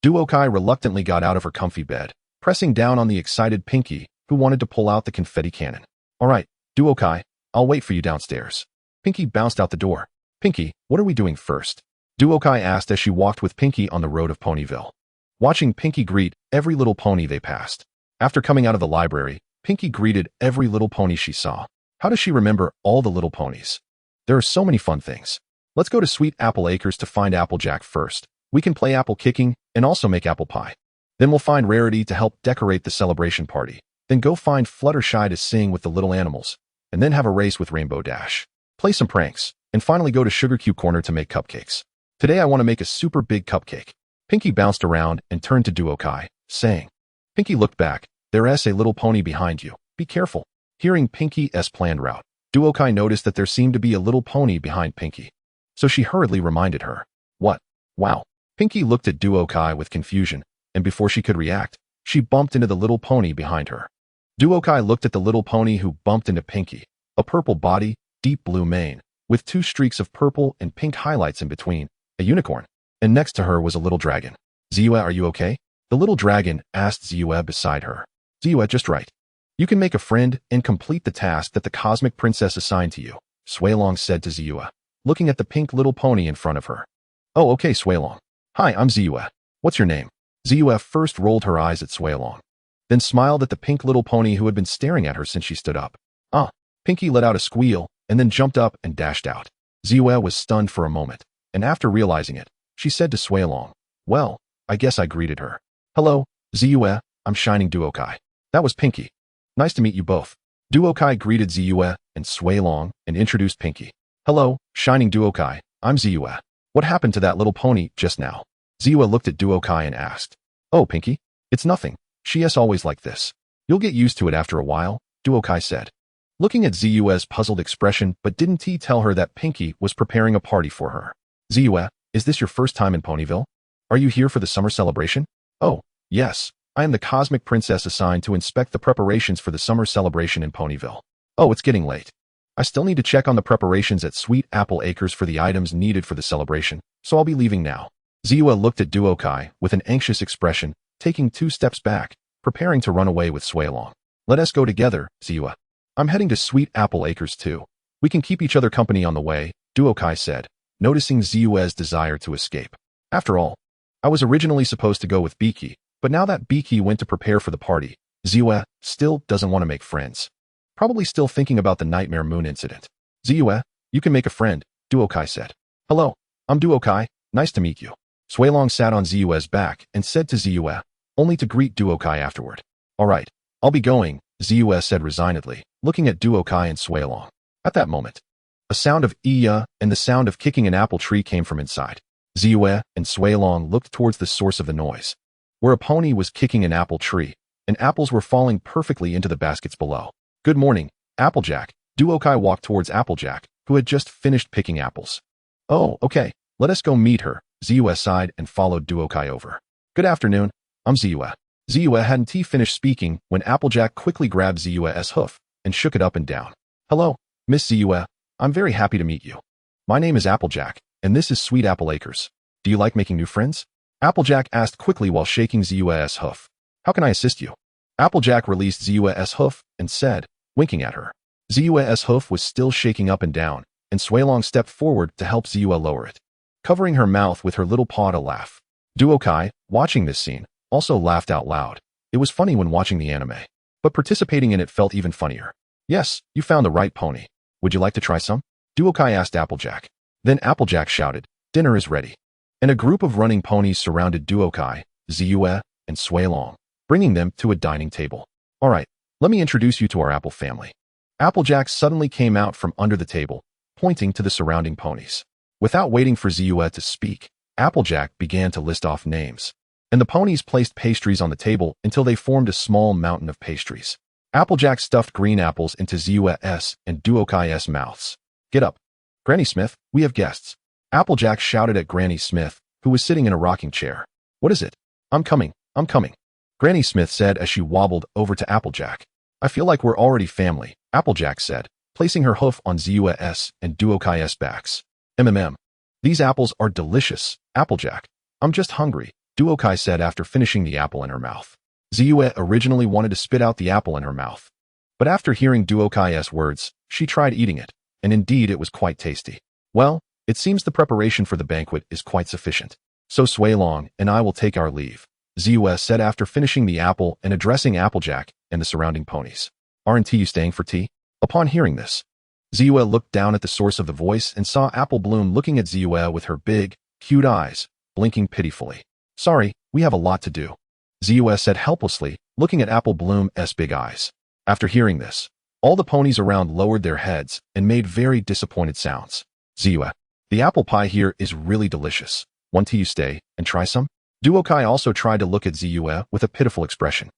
Duokai reluctantly got out of her comfy bed, pressing down on the excited Pinkie, who wanted to pull out the confetti cannon. Alright, Duokai, I'll wait for you downstairs. Pinkie bounced out the door. Pinkie, what are we doing first? Duokai asked as she walked with Pinkie on the road of Ponyville. Watching Pinkie greet every little pony they passed. After coming out of the library, Pinkie greeted every little pony she saw. How does she remember all the little ponies? There are so many fun things. Let's go to Sweet Apple Acres to find Applejack first. We can play apple kicking and also make apple pie. Then we'll find Rarity to help decorate the celebration party. Then go find Fluttershy to sing with the little animals. And then have a race with Rainbow Dash. Play some pranks. And finally go to Sugar Cube Corner to make cupcakes. Today I want to make a super big cupcake. Pinkie bounced around and turned to Duokai, saying. Pinkie looked back. There's a little pony behind you. Be careful. Hearing Pinkie's planned route, Duokai noticed that there seemed to be a little pony behind Pinkie. So she hurriedly reminded her. What? Wow. Pinkie looked at Duokai with confusion, and before she could react, she bumped into the little pony behind her. Duokai looked at the little pony who bumped into Pinkie, a purple body, deep blue mane, with 2 streaks of purple and pink highlights in between, a unicorn, and next to her was a little dragon. Ziyue, are you okay? The little dragon asked Ziyue beside her. Ziyue, just right. You can make a friend and complete the task that the cosmic princess assigned to you, Suelong said to Ziyue, looking at the pink little pony in front of her. Oh, okay, Suelong. Hi, I'm Ziyue. What's your name? Ziyue first rolled her eyes at Suelong, then smiled at the pink little pony who had been staring at her since she stood up. Ah, Pinkie let out a squeal and then jumped up and dashed out. Ziyue was stunned for a moment, and after realizing it, she said to Suelong, well, I guess I greeted her. Hello, Ziyue, I'm Shining Duokai. That was Pinkie. Nice to meet you both. Duokai greeted Ziyue and Suelong and introduced Pinkie. Hello, Shining Duokai, I'm Ziyue. What happened to that little pony just now? Ziyue looked at Duokai and asked. Oh, Pinkie, it's nothing. She is always like this. You'll get used to it after a while, Duokai said. Looking at Ziyue's puzzled expression, but didn't he tell her that Pinkie was preparing a party for her? Ziyue, is this your first time in Ponyville? Are you here for the summer celebration? Oh, yes. I am the cosmic princess assigned to inspect the preparations for the summer celebration in Ponyville. Oh, it's getting late. I still need to check on the preparations at Sweet Apple Acres for the items needed for the celebration, so I'll be leaving now. Ziyue looked at Duokai with an anxious expression, taking 2 steps back, preparing to run away with Suelong. Let us go together, Ziyue. I'm heading to Sweet Apple Acres too. We can keep each other company on the way, Duokai said, noticing Ziyue's desire to escape. After all, I was originally supposed to go with Pinkie, but now that Pinkie went to prepare for the party, Ziyue still doesn't want to make friends. Probably still thinking about the Nightmare Moon incident. Ziyue, you can make a friend, Duokai said. Hello, I'm Duokai, nice to meet you. Suelong sat on Ziyue's back and said to Ziyue, only to greet Duokai afterward. Alright, I'll be going, Ziyue said resignedly, looking at Duokai and Suelong. At that moment, a sound of iya and the sound of kicking an apple tree came from inside. Ziyue and Suelong looked towards the source of the noise, where a pony was kicking an apple tree, and apples were falling perfectly into the baskets below. Good morning, Applejack. Duokai walked towards Applejack, who had just finished picking apples. Oh, okay, let us go meet her, Ziyue sighed and followed Duokai over. Good afternoon, I'm Ziyue. Ziyue hadn't finished speaking when Applejack quickly grabbed Ziyue's hoof and shook it up and down. Hello, Miss Ziyue. I'm very happy to meet you. My name is Applejack, and this is Sweet Apple Acres. Do you like making new friends? Applejack asked quickly while shaking Ziyue's hoof. How can I assist you? Applejack released Ziyue's hoof and said, winking at her. Ziyue's hoof was still shaking up and down, and Suelong stepped forward to help Ziyue lower it, covering her mouth with her little paw to laugh. Duokai, watching this scene, also laughed out loud. It was funny when watching the anime, but participating in it felt even funnier. Yes, you found the right pony. Would you like to try some? Duokai asked Applejack. Then Applejack shouted, dinner is ready. And a group of running ponies surrounded Duokai, Ziyue, and Suelong, bringing them to a dining table. Alright, let me introduce you to our apple family. Applejack suddenly came out from under the table, pointing to the surrounding ponies. Without waiting for Ziyue to speak, Applejack began to list off names. And the ponies placed pastries on the table until they formed a small mountain of pastries. Applejack stuffed green apples into Ziyue's and Duokai's mouths. Get up. Granny Smith, we have guests. Applejack shouted at Granny Smith, who was sitting in a rocking chair. What is it? I'm coming. Granny Smith said as she wobbled over to Applejack. I feel like we're already family, Applejack said, placing her hoof on Ziyue's and Duokai's backs. These apples are delicious, Applejack. I'm just hungry, Duokai said after finishing the apple in her mouth. Ziyue originally wanted to spit out the apple in her mouth. But after hearing Duokai's words, she tried eating it, and indeed it was quite tasty. Well, it seems the preparation for the banquet is quite sufficient. So Suilong and I will take our leave, Ziyue said after finishing the apple and addressing Applejack and the surrounding ponies. Aren't you staying for tea? Upon hearing this, Ziyue looked down at the source of the voice and saw Apple Bloom looking at Ziyue with her big, cute eyes, blinking pitifully. Sorry, we have a lot to do, Ziyue said helplessly, looking at Apple Bloom's big eyes. After hearing this, all the ponies around lowered their heads and made very disappointed sounds. Ziyue, the apple pie here is really delicious. Want you stay and try some? Duokai also tried to look at Ziyue with a pitiful expression.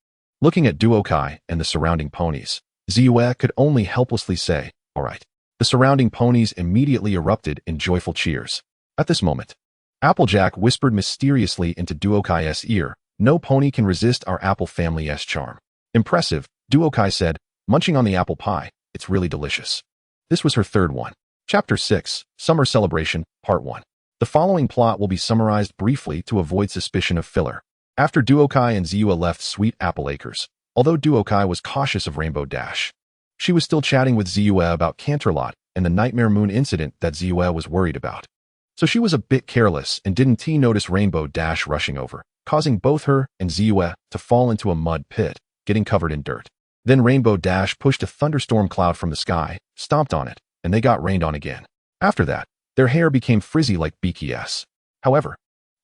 Looking at Duokai and the surrounding ponies, Ziyue could only helplessly say, all right. The surrounding ponies immediately erupted in joyful cheers. At this moment, Applejack whispered mysteriously into Duokai's ear, no pony can resist our apple family's charm. Impressive, Duokai said, munching on the apple pie, it's really delicious. This was her third one. Chapter 6, Summer Celebration, Part 1. The following plot will be summarized briefly to avoid suspicion of filler. After Duokai and Ziyue left Sweet Apple Acres, although Duokai was cautious of Rainbow Dash, she was still chatting with Ziyue about Canterlot and the Nightmare Moon incident that Ziyue was worried about. So she was a bit careless and didn't notice Rainbow Dash rushing over, causing both her and Ziyue to fall into a mud pit, getting covered in dirt. Then Rainbow Dash pushed a thunderstorm cloud from the sky, stomped on it, and they got rained on again. After that, their hair became frizzy like Biki's. However,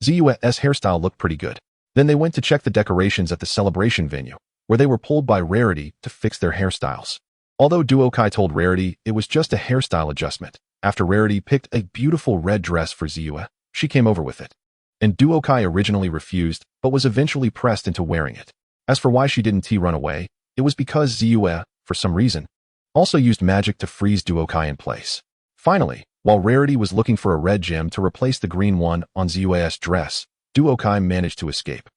Ziyue's hairstyle looked pretty good. Then they went to check the decorations at the celebration venue, where they were pulled by Rarity to fix their hairstyles. Although Duokai told Rarity it was just a hairstyle adjustment, after Rarity picked a beautiful red dress for Ziyue, she came over with it. And Duokai originally refused, but was eventually pressed into wearing it. As for why she didn't run away, it was because Ziyue, for some reason, also used magic to freeze Duokai in place. Finally, while Rarity was looking for a red gem to replace the green one on Ziyue's dress, Duokai managed to escape.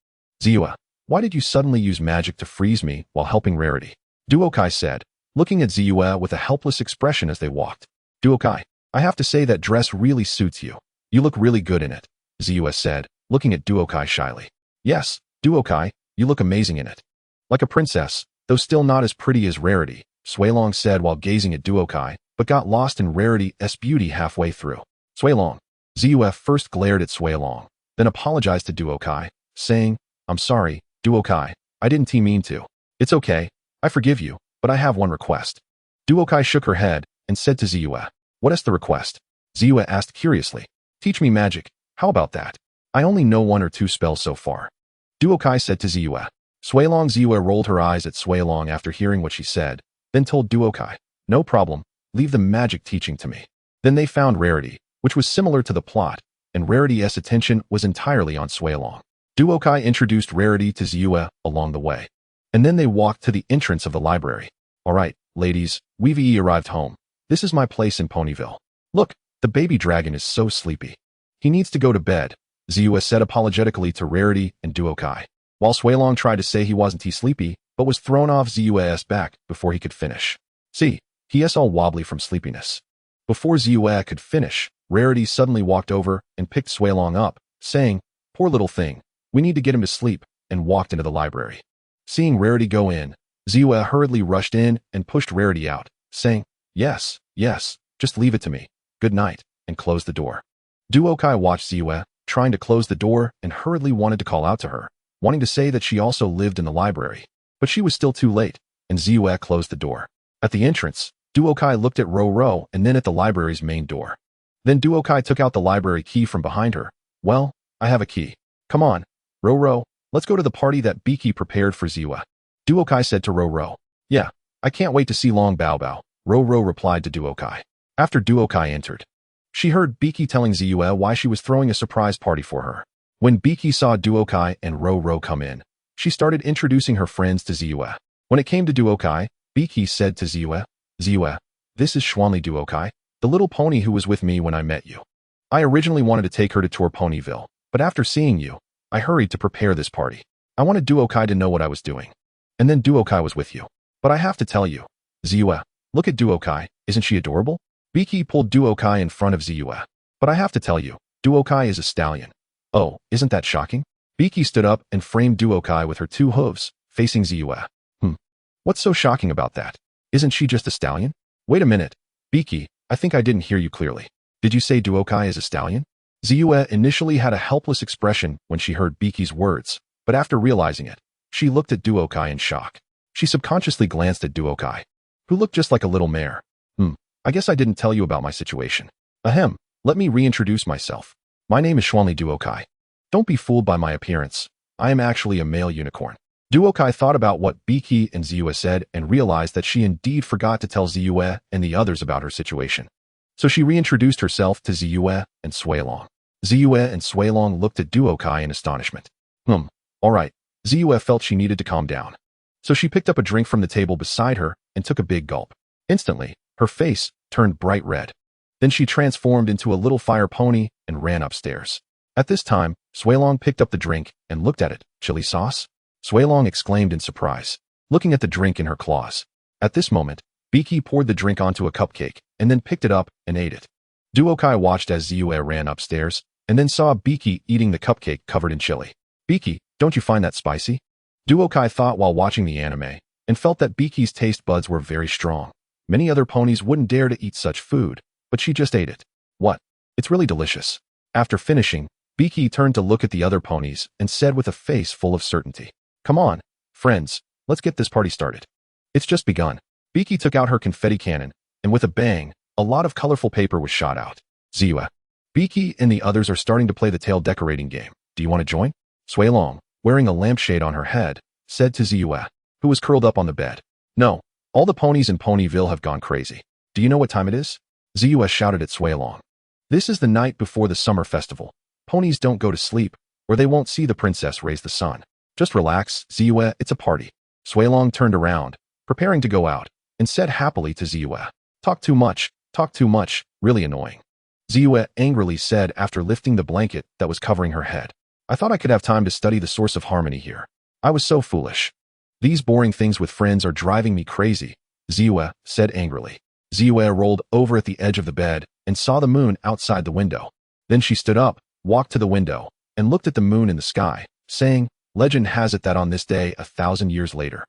Ziyue, why did you suddenly use magic to freeze me while helping Rarity? Duokai said, looking at Ziyue with a helpless expression as they walked. Duokai, I have to say that dress really suits you. You look really good in it, Ziyue said, looking at Duokai shyly. Yes, Duokai, you look amazing in it. Like a princess, though still not as pretty as Rarity, Suilong said while gazing at Duokai, but got lost in Rarity's beauty halfway through. Suilong. Ziyue first glared at Suilong, then apologized to Duokai, saying, I'm sorry, Duokai, I didn't mean to. It's okay, I forgive you, but I have one request. Duokai shook her head and said to Ziyue, what is the request? Ziyue asked curiously. Teach me magic, how about that? I only know 1 or 2 spells so far. Duokai said to Ziyue. Ziyue rolled her eyes at Suilong after hearing what she said, then told Duokai, no problem, leave the magic teaching to me. Then they found Rarity, which was similar to the plot, and Rarity's attention was entirely on Suilong. Duokai introduced Rarity to Ziyue along the way. And then they walked to the entrance of the library. All right, ladies, we've arrived home. This is my place in Ponyville. Look, the baby dragon is so sleepy. He needs to go to bed, Ziyue said apologetically to Rarity and Duokai, while Suilong tried to say he wasn't sleepy, but was thrown off Ziyue's back before he could finish. See, he is all wobbly from sleepiness. Before Ziyue could finish, Rarity suddenly walked over and picked Suilong up, saying, poor little thing, we need to get him to sleep, and walked into the library. Seeing Rarity go in, Ziyue hurriedly rushed in and pushed Rarity out, saying, yes, just leave it to me. Good night, and closed the door. Duokai watched Ziyue, trying to close the door and hurriedly wanted to call out to her, wanting to say that she also lived in the library. But she was still too late, and Ziyue closed the door. At the entrance, Duokai looked at Ro and then at the library's main door. Then Duokai took out the library key from behind her. Well, I have a key. Come on, Ro, let's go to the party that Pinkie prepared for Ziyue. Duokai said to Ro. Yeah, I can't wait to see Long Bao Bao, Ro replied to Duokai. After Duokai entered, she heard Pinkie telling Ziyue why she was throwing a surprise party for her. When Pinkie saw Duokai and Ro come in, she started introducing her friends to Ziyue. When it came to Duokai, Pinkie said to Ziyue, Ziyue, this is Schwanli Duokai, the little pony who was with me when I met you. I originally wanted to take her to tour Ponyville, but after seeing you, I hurried to prepare this party. I wanted Duokai to know what I was doing. And then Duokai was with you. But I have to tell you, Ziyue, look at Duokai, isn't she adorable? Pinkie pulled Duokai in front of Ziyue. But I have to tell you, Duokai is a stallion. Oh, isn't that shocking? Pinkie stood up and framed Duokai with her 2 hooves, facing Ziyue. What's so shocking about that? Isn't she just a stallion? Wait a minute. Pinkie, I think I didn't hear you clearly. Did you say Duokai is a stallion? Ziyue initially had a helpless expression when she heard Pinkie's words, but after realizing it, she looked at Duokai in shock. She subconsciously glanced at Duokai, who looked just like a little mare. I guess I didn't tell you about my situation. Ahem, let me reintroduce myself. My name is Schwanli Duokai. Don't be fooled by my appearance. I am actually a male unicorn. Duokai thought about what Pinkie and Ziyue said and realized that she indeed forgot to tell Ziyue and the others about her situation. So she reintroduced herself to Ziyue and Suilong. Ziyue and Suilong looked at Duokai in astonishment. Alright. Ziyue felt she needed to calm down. So she picked up a drink from the table beside her and took a big gulp. Instantly, her face turned bright red. Then she transformed into a little fire pony and ran upstairs. At this time, Suilong picked up the drink and looked at it. Chili sauce? Suilong exclaimed in surprise, looking at the drink in her claws. At this moment, Pinkie poured the drink onto a cupcake and then picked it up and ate it. Duokai watched as Ziyue ran upstairs and then saw Pinkie eating the cupcake covered in chili. Pinkie, don't you find that spicy? Duokai thought while watching the anime and felt that Pinkie's taste buds were very strong. Many other ponies wouldn't dare to eat such food, but she just ate it. What? It's really delicious. After finishing, Pinkie turned to look at the other ponies and said with a face full of certainty, Come on, friends, let's get this party started. It's just begun. Pinkie took out her confetti cannon, and with a bang, a lot of colorful paper was shot out. Ziyue, Pinkie and the others are starting to play the tail decorating game. Do you want to join? Suilong, wearing a lampshade on her head, said to Ziyue, who was curled up on the bed. No, all the ponies in Ponyville have gone crazy. Do you know what time it is? Ziyue shouted at Suilong. This is the night before the summer festival. Ponies don't go to sleep, or they won't see the princess raise the sun. Just relax, Ziyue, it's a party. Suilong turned around, preparing to go out, and said happily to Ziyue, talk too much, really annoying. Ziyue angrily said after lifting the blanket that was covering her head. I thought I could have time to study the source of harmony here. I was so foolish. These boring things with friends are driving me crazy, Ziyue said angrily. Ziyue rolled over at the edge of the bed and saw the moon outside the window. Then she stood up, walked to the window, and looked at the moon in the sky, saying, Legend has it that on this day 1,000 years later,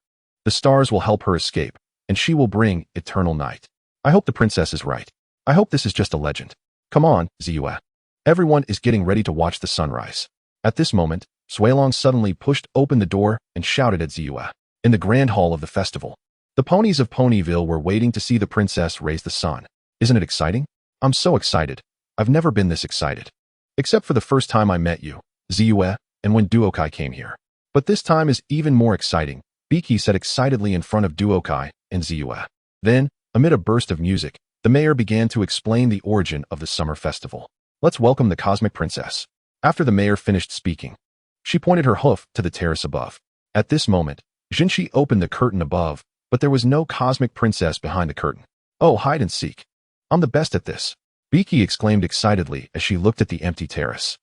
the stars will help her escape, and she will bring eternal night. I hope the princess is right. I hope this is just a legend. Come on, Ziyue. Everyone is getting ready to watch the sunrise. At this moment, Suilong suddenly pushed open the door and shouted at Ziyue. In the grand hall of the festival, the ponies of Ponyville were waiting to see the princess raise the sun. Isn't it exciting? I'm so excited. I've never been this excited. Except for the first time I met you, Ziyue, and when Duokai came here. But this time is even more exciting, Pinkie said excitedly in front of Duokai and Ziyue. Then, amid a burst of music, the mayor began to explain the origin of the summer festival. Let's welcome the cosmic princess. After the mayor finished speaking, she pointed her hoof to the terrace above. At this moment, Jinshi opened the curtain above, but there was no cosmic princess behind the curtain. Oh, hide and seek. I'm the best at this, Pinkie exclaimed excitedly as she looked at the empty terrace.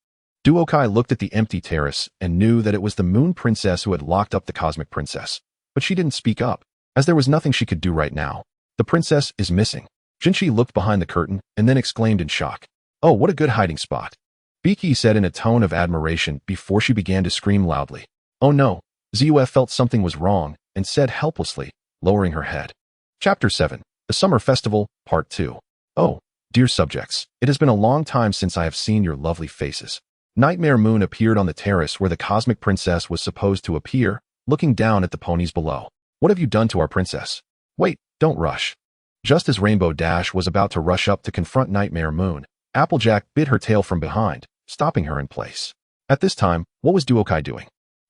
Duokai looked at the empty terrace and knew that it was the moon princess who had locked up the cosmic princess. But she didn't speak up, as there was nothing she could do right now. The princess is missing. Jinshi looked behind the curtain and then exclaimed in shock. Oh, what a good hiding spot. Pinkie said in a tone of admiration before she began to scream loudly. Oh no, Ziyue felt something was wrong and said helplessly, lowering her head. Chapter 7, The Summer Festival, Part 2. Oh, dear subjects, it has been a long time since I have seen your lovely faces. Nightmare Moon appeared on the terrace where the cosmic princess was supposed to appear, looking down at the ponies below. What have you done to our princess? Wait, don't rush. Just as Rainbow Dash was about to rush up to confront Nightmare Moon, Applejack bit her tail from behind, stopping her in place. At this time, what was Duokai doing?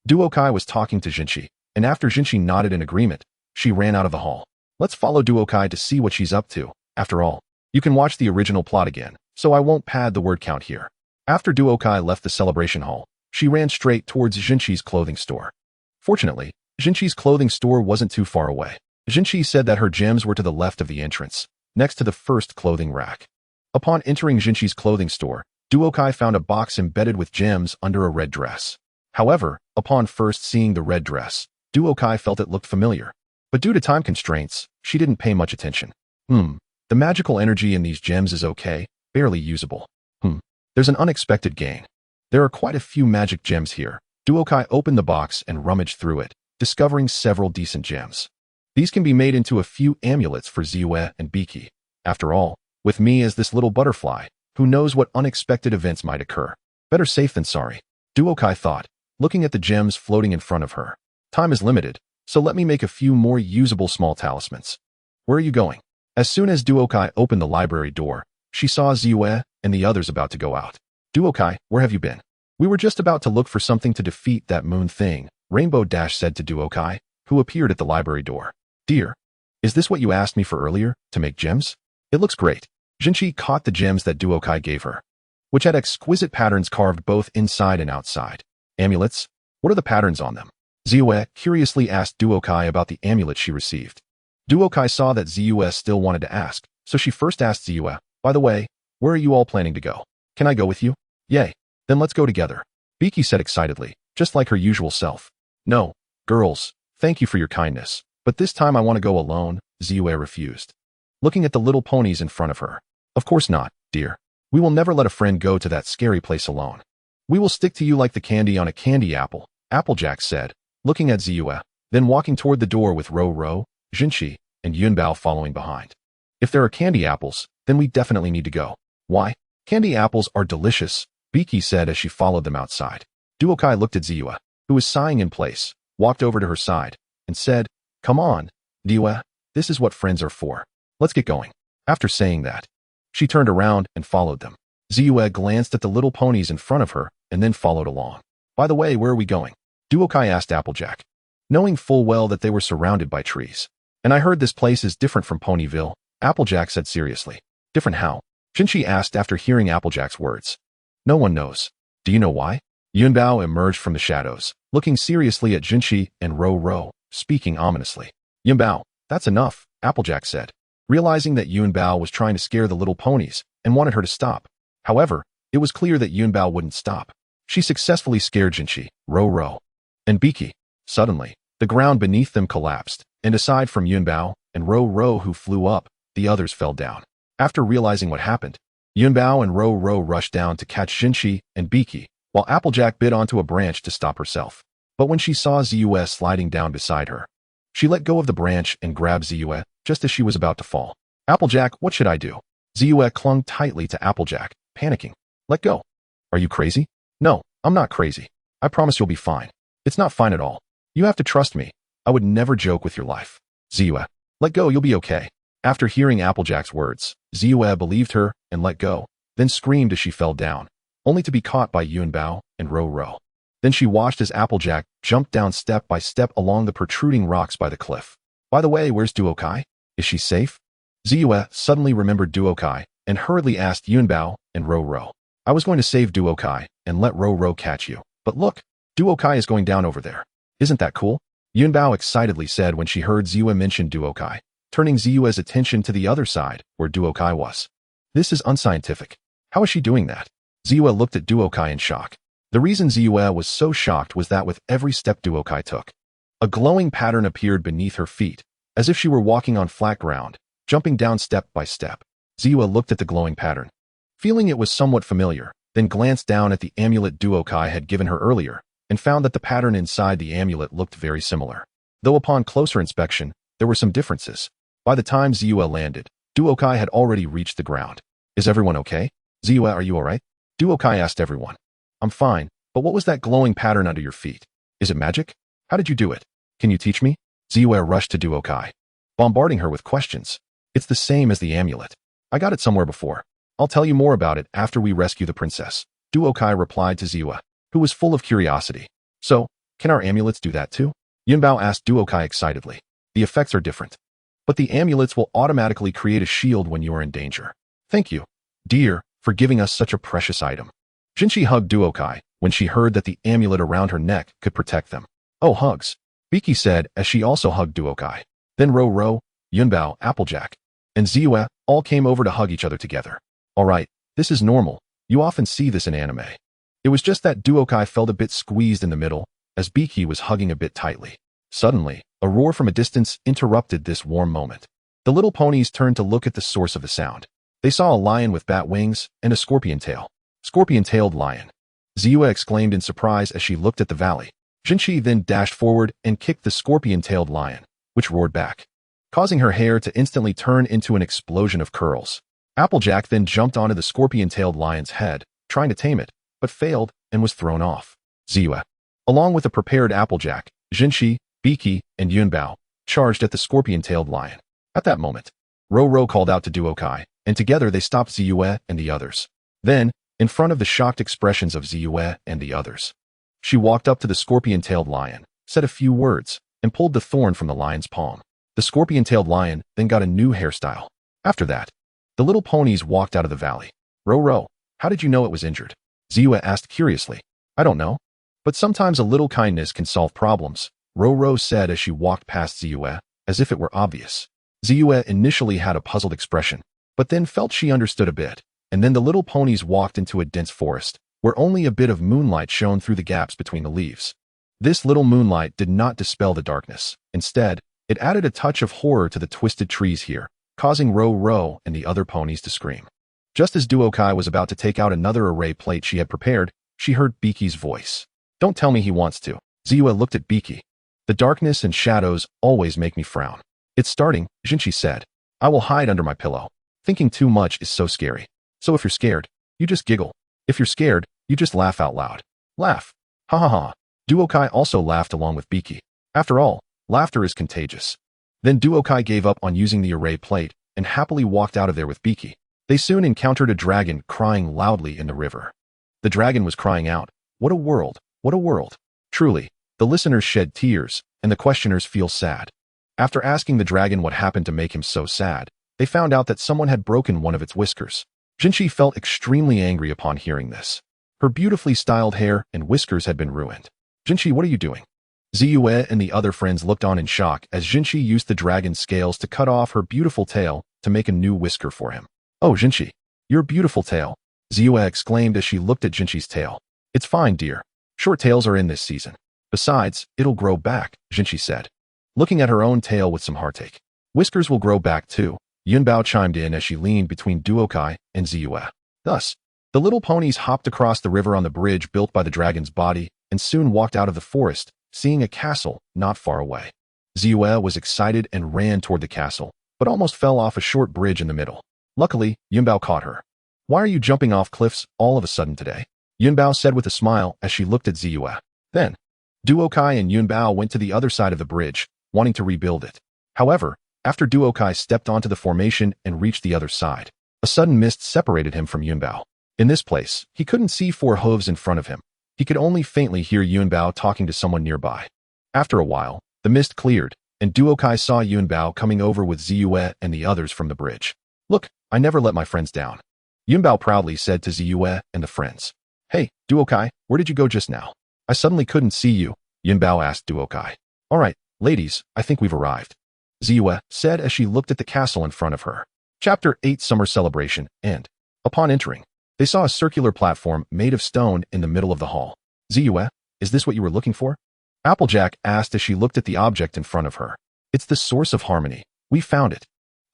Duokai was talking to Jinshi, and after Jinchi nodded in agreement, she ran out of the hall. Let's follow Duokai to see what she's up to. After all, you can watch the original plot again, so I won't pad the word count here. After Duokai left the celebration hall, she ran straight towards Jinchi's clothing store. Fortunately, Jinchi's clothing store wasn't too far away. Jinchi said that her gems were to the left of the entrance, next to the first clothing rack. Upon entering Jinchi's clothing store, Duokai found a box embedded with gems under a red dress. However, upon first seeing the red dress, Duokai felt it looked familiar. But due to time constraints, she didn't pay much attention. The magical energy in these gems is okay, barely usable. There's an unexpected gain. There are quite a few magic gems here. Duokai opened the box and rummaged through it, discovering several decent gems. These can be made into a few amulets for Ziyue and Pinkie. After all, with me as this little butterfly, who knows what unexpected events might occur? Better safe than sorry, Duokai thought, looking at the gems floating in front of her. Time is limited, so let me make a few more usable small talismans. Where are you going? As soon as Duokai opened the library door, she saw Ziyue and the others about to go out. Duokai, where have you been? We were just about to look for something to defeat that moon thing, Rainbow Dash said to Duokai, who appeared at the library door. Dear, is this what you asked me for earlier, to make gems? It looks great. Jinchi caught the gems that Duokai gave her, which had exquisite patterns carved both inside and outside. Amulets? What are the patterns on them? Ziyue curiously asked Duokai about the amulet she received. Duokai saw that Ziyue still wanted to ask, so she first asked Ziyue, by the way, where are you all planning to go? Can I go with you? Yay. Then let's go together. Pinkie said excitedly, just like her usual self. No, girls, thank you for your kindness, but this time I want to go alone, Ziyue refused, looking at the little ponies in front of her. Of course not, dear. We will never let a friend go to that scary place alone. We will stick to you like the candy on a candy apple, Applejack said, looking at Ziyue, then walking toward the door with Ro, Jinchi, and Yunbao following behind. If there are candy apples, then we definitely need to go. Why? Candy apples are delicious, Pinkie said as she followed them outside. Duokai looked at Ziyue, who was sighing in place, walked over to her side, and said, Come on, Ziyue, this is what friends are for. Let's get going. After saying that, she turned around and followed them. Ziyue glanced at the little ponies in front of her and then followed along. By the way, where are we going? Duokai asked Applejack, knowing full well that they were surrounded by trees. And I heard this place is different from Ponyville, Applejack said seriously. Different how? Jinchi asked after hearing Applejack's words. No one knows. Do you know why? Yunbao emerged from the shadows, looking seriously at Jinchi and Ro, speaking ominously. Yunbao, that's enough, Applejack said, realizing that Yunbao was trying to scare the little ponies and wanted her to stop. However, it was clear that Yunbao wouldn't stop. She successfully scared Jinchi, Ro, and Pinkie. Suddenly, the ground beneath them collapsed, and aside from Yunbao and Ro who flew up, the others fell down. After realizing what happened, Yunbao and Ro rushed down to catch Jinchi and Pinkie, while Applejack bit onto a branch to stop herself. But when she saw Ziyue sliding down beside her, she let go of the branch and grabbed Ziyue just as she was about to fall. Applejack, what should I do? Ziyue clung tightly to Applejack, panicking. Let go. Are you crazy? No, I'm not crazy. I promise you'll be fine. It's not fine at all. You have to trust me. I would never joke with your life. Ziyue, let go, you'll be okay. After hearing Applejack's words, Ziyue believed her and let go, then screamed as she fell down, only to be caught by Yunbao and Ro. Then she watched as Applejack jumped down step by step along the protruding rocks by the cliff. By the way, where's Duokai? Is she safe? Ziyue suddenly remembered Duokai and hurriedly asked Yunbao and Ro. I was going to save Duokai and let Ro catch you, but look, Duokai is going down over there. Isn't that cool? Yunbao excitedly said when she heard Ziyue mention Duokai, turning Ziyue's attention to the other side, where Duokai was. This is unscientific. How is she doing that? Ziyue looked at Duokai in shock. The reason Ziyue was so shocked was that with every step Duokai took, a glowing pattern appeared beneath her feet, as if she were walking on flat ground, jumping down step by step. Ziyue looked at the glowing pattern, feeling it was somewhat familiar, then glanced down at the amulet Duokai had given her earlier, and found that the pattern inside the amulet looked very similar. Though upon closer inspection, there were some differences. By the time Ziyue landed, Duokai had already reached the ground. Is everyone okay? Ziyue, are you alright? Duokai asked everyone. I'm fine, but what was that glowing pattern under your feet? Is it magic? How did you do it? Can you teach me? Ziyue rushed to Duokai, bombarding her with questions. It's the same as the amulet. I got it somewhere before. I'll tell you more about it after we rescue the princess. Duokai replied to Ziyue, who was full of curiosity. So, can our amulets do that too? Yunbao asked Duokai excitedly. The effects are different. But the amulets will automatically create a shield when you are in danger. Thank you, dear, for giving us such a precious item. Jinshi hugged Duokai when she heard that the amulet around her neck could protect them. Oh, hugs, Pinkie said as she also hugged Duokai. Then Ro, Yunbao, Applejack, and Ziyue all came over to hug each other together. Alright, this is normal. You often see this in anime. It was just that Duokai felt a bit squeezed in the middle as Pinkie was hugging a bit tightly. Suddenly, a roar from a distance interrupted this warm moment. The little ponies turned to look at the source of the sound. They saw a lion with bat wings and a scorpion tail. Scorpion-tailed lion. Ziyue exclaimed in surprise as she looked at the valley. Jinshi then dashed forward and kicked the scorpion-tailed lion, which roared back, causing her hair to instantly turn into an explosion of curls. Applejack then jumped onto the scorpion-tailed lion's head, trying to tame it, but failed and was thrown off. Ziyue, along with a prepared Applejack, Jinshi, Pinkie, and Yunbao, charged at the scorpion-tailed lion. At that moment, Ro called out to Duokai, and together they stopped Ziyue and the others. Then, in front of the shocked expressions of Ziyue and the others, she walked up to the scorpion-tailed lion, said a few words, and pulled the thorn from the lion's palm. The scorpion-tailed lion then got a new hairstyle. After that, the little ponies walked out of the valley. Ro, how did you know it was injured? Ziyue asked curiously. I don't know. But sometimes a little kindness can solve problems, Ro said as she walked past Ziyue, as if it were obvious. Ziyue initially had a puzzled expression, but then felt she understood a bit, and then the little ponies walked into a dense forest, where only a bit of moonlight shone through the gaps between the leaves. This little moonlight did not dispel the darkness. Instead, it added a touch of horror to the twisted trees here, causing Ro and the other ponies to scream. Just as Duokai was about to take out another array plate she had prepared, she heard Pinkie's voice. Don't tell me he wants to. Ziyue looked at Pinkie. The darkness and shadows always make me frown. It's starting, Jinshi said. I will hide under my pillow. Thinking too much is so scary. So if you're scared, you just giggle. If you're scared, you just laugh out loud. Laugh. Ha ha ha. Duokai also laughed along with Pinkie. After all, laughter is contagious. Then Duokai gave up on using the array plate and happily walked out of there with Pinkie. They soon encountered a dragon crying loudly in the river. The dragon was crying out, "What a world, what a world." Truly, the listeners shed tears, and the questioners feel sad. After asking the dragon what happened to make him so sad, they found out that someone had broken one of its whiskers. Jinshi felt extremely angry upon hearing this. Her beautifully styled hair and whiskers had been ruined. Jinshi, what are you doing? Ziyue and the other friends looked on in shock as Jinshi used the dragon's scales to cut off her beautiful tail to make a new whisker for him. Oh, Jinshi, your beautiful tail, Ziyue exclaimed as she looked at Jinshi's tail. It's fine, dear. Short tails are in this season. Besides, it'll grow back, Jinshi said, looking at her own tail with some heartache. Whiskers will grow back too, Yunbao chimed in as she leaned between Duokai and Ziyue. Thus, the little ponies hopped across the river on the bridge built by the dragon's body and soon walked out of the forest, seeing a castle not far away. Ziyue was excited and ran toward the castle, but almost fell off a short bridge in the middle. Luckily, Yunbao caught her. Why are you jumping off cliffs all of a sudden today? Yunbao said with a smile as she looked at Ziyue. Then, Duokai and Yunbao went to the other side of the bridge, wanting to rebuild it. However, after Duokai stepped onto the formation and reached the other side, a sudden mist separated him from Yunbao. In this place, he couldn't see four hooves in front of him. He could only faintly hear Yunbao talking to someone nearby. After a while, the mist cleared, and Duokai saw Yunbao coming over with Ziyue and the others from the bridge. Look, I never let my friends down, Yunbao proudly said to Ziyue and the friends. Hey, Duokai, where did you go just now? I suddenly couldn't see you, Yunbao asked Duokai. All right, ladies, I think we've arrived, Ziyue said as she looked at the castle in front of her. Chapter 8 Summer Celebration End. Upon entering, they saw a circular platform made of stone in the middle of the hall. Ziyue, is this what you were looking for? Applejack asked as she looked at the object in front of her. It's the source of harmony. We found it,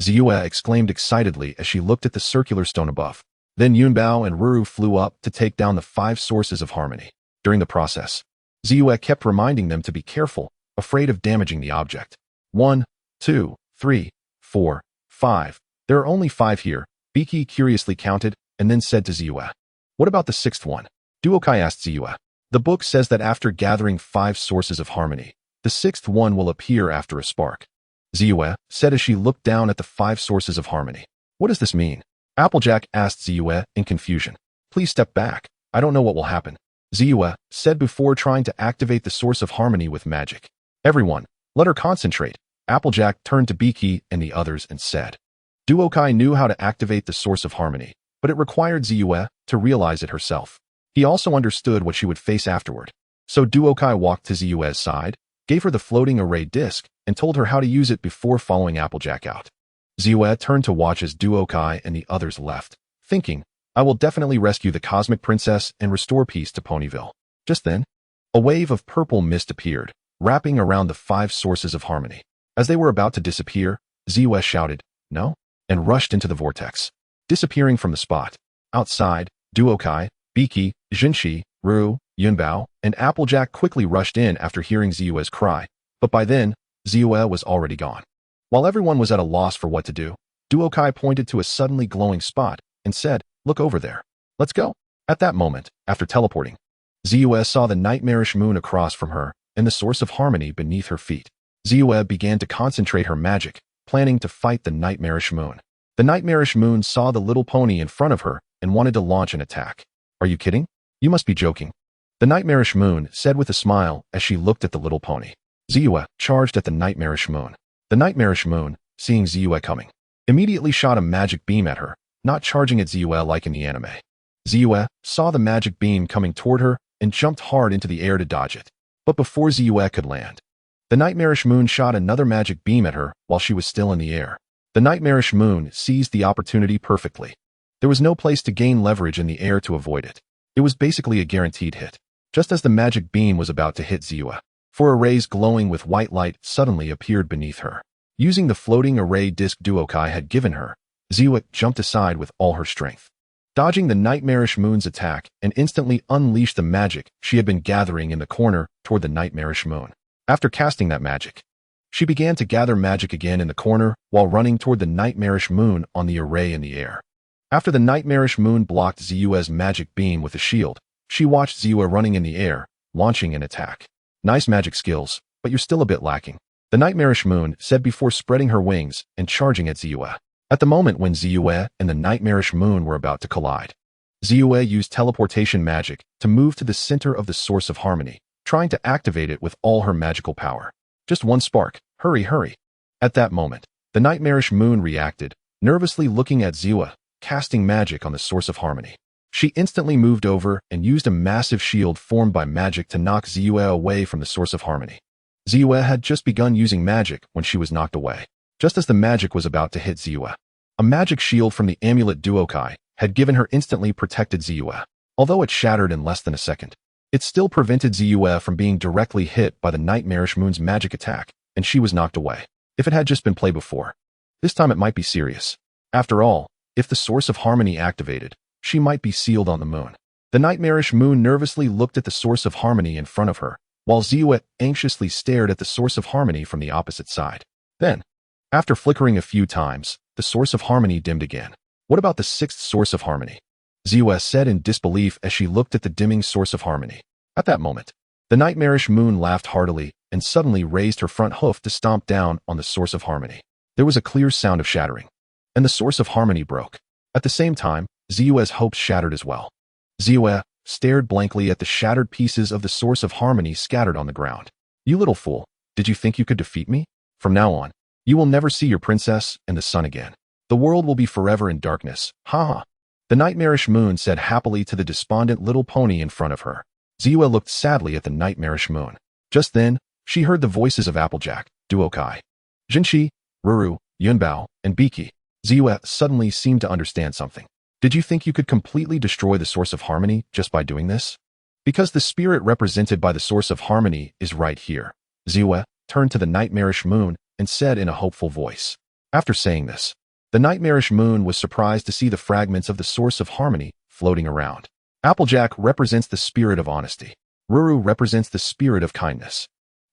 Ziyue exclaimed excitedly as she looked at the circular stone above. Then Yunbao and Ruru flew up to take down the 5 sources of harmony. During the process, Ziyue kept reminding them to be careful, afraid of damaging the object. 1, 2, 3, 4, 5. There are only 5 here, Pinkie curiously counted, and then said to Ziyue. What about the 6th one? Duokai asked Ziyue. The book says that after gathering 5 sources of harmony, the 6th one will appear after a spark, Ziyue said as she looked down at the 5 sources of harmony. What does this mean? Applejack asked Ziyue in confusion. Please step back. I don't know what will happen, Ziyue said before trying to activate the source of harmony with magic. Everyone, let her concentrate. Applejack turned to Pinkie and the others and said. Duokai knew how to activate the source of harmony, but it required Ziyue to realize it herself. He also understood what she would face afterward. So Duokai walked to Ziyue's side, gave her the floating array disc, and told her how to use it before following Applejack out. Ziyue turned to watch as Duokai and the others left, thinking, I will definitely rescue the Cosmic Princess and restore peace to Ponyville. Just then, a wave of purple mist appeared, wrapping around the 5 sources of harmony. As they were about to disappear, Ziyue shouted, No, and rushed into the vortex. Disappearing from the spot. Outside, Duokai, Pinkie, Jinshi, Ru, Yunbao, and Applejack quickly rushed in after hearing Ziyue's cry, but by then, Ziyue was already gone. While everyone was at a loss for what to do, Duokai pointed to a suddenly glowing spot and said, Look over there. Let's go. At that moment, after teleporting, Ziyue saw the nightmarish moon across from her and the source of harmony beneath her feet. Ziyue began to concentrate her magic, planning to fight the nightmarish moon. The nightmarish moon saw the little pony in front of her and wanted to launch an attack. Are you kidding? You must be joking. The nightmarish moon said with a smile as she looked at the little pony. Ziyue charged at the nightmarish moon. The nightmarish moon, seeing Ziyue coming, immediately shot a magic beam at her, not charging at Ziyue like in the anime. Ziyue saw the magic beam coming toward her and jumped hard into the air to dodge it. But before Ziyue could land, the nightmarish moon shot another magic beam at her while she was still in the air. The nightmarish moon seized the opportunity perfectly. There was no place to gain leverage in the air to avoid it. It was basically a guaranteed hit. Just as the magic beam was about to hit Ziyue, 4 arrays glowing with white light suddenly appeared beneath her. Using the floating array disc Duokai had given her, Ziyue jumped aside with all her strength, dodging the nightmarish moon's attack and instantly unleashed the magic she had been gathering in the corner toward the nightmarish moon. After casting that magic, she began to gather magic again in the corner while running toward the nightmarish moon on the array in the air. After the nightmarish moon blocked Ziyue's magic beam with a shield, she watched Ziyue running in the air, launching an attack. Nice magic skills, but you're still a bit lacking, the nightmarish moon said before spreading her wings and charging at Ziyue. At the moment when Ziyue and the nightmarish moon were about to collide, Ziyue used teleportation magic to move to the center of the source of harmony, trying to activate it with all her magical power. Just one spark, hurry, hurry. At that moment, the nightmarish moon reacted, nervously looking at Ziyue, casting magic on the source of harmony. She instantly moved over and used a massive shield formed by magic to knock Ziyue away from the source of harmony. Ziyue had just begun using magic when she was knocked away. Just as the magic was about to hit Ziyue, a magic shield from the amulet Duokai had given her instantly protected Ziyue. Although it shattered in less than a second, it still prevented Ziyue from being directly hit by the nightmarish moon's magic attack, and she was knocked away. If it had just been played before, this time it might be serious. After all, if the source of harmony activated, she might be sealed on the moon. The nightmarish moon nervously looked at the source of harmony in front of her, while Ziyue anxiously stared at the source of harmony from the opposite side. Then, after flickering a few times, the source of harmony dimmed again. What about the 6th source of harmony? Ziyue said in disbelief as she looked at the dimming source of harmony. At that moment, the nightmarish moon laughed heartily and suddenly raised her front hoof to stomp down on the source of harmony. There was a clear sound of shattering, and the source of harmony broke. At the same time, Ziyue's hopes shattered as well. Ziyue stared blankly at the shattered pieces of the source of harmony scattered on the ground. You little fool, did you think you could defeat me? From now on, you will never see your princess and the sun again. The world will be forever in darkness. Ha ha. The nightmarish moon said happily to the despondent little pony in front of her. Ziyue looked sadly at the nightmarish moon. Just then, she heard the voices of Applejack, Duokai, Jinshi, Ruru, Yunbao, and Pinkie. Ziyue suddenly seemed to understand something. Did you think you could completely destroy the source of harmony just by doing this? Because the spirit represented by the source of harmony is right here. Ziyue turned to the nightmarish moon and said in a hopeful voice. After saying this, the nightmarish moon was surprised to see the fragments of the source of harmony floating around. Applejack represents the spirit of honesty. Ruru represents the spirit of kindness.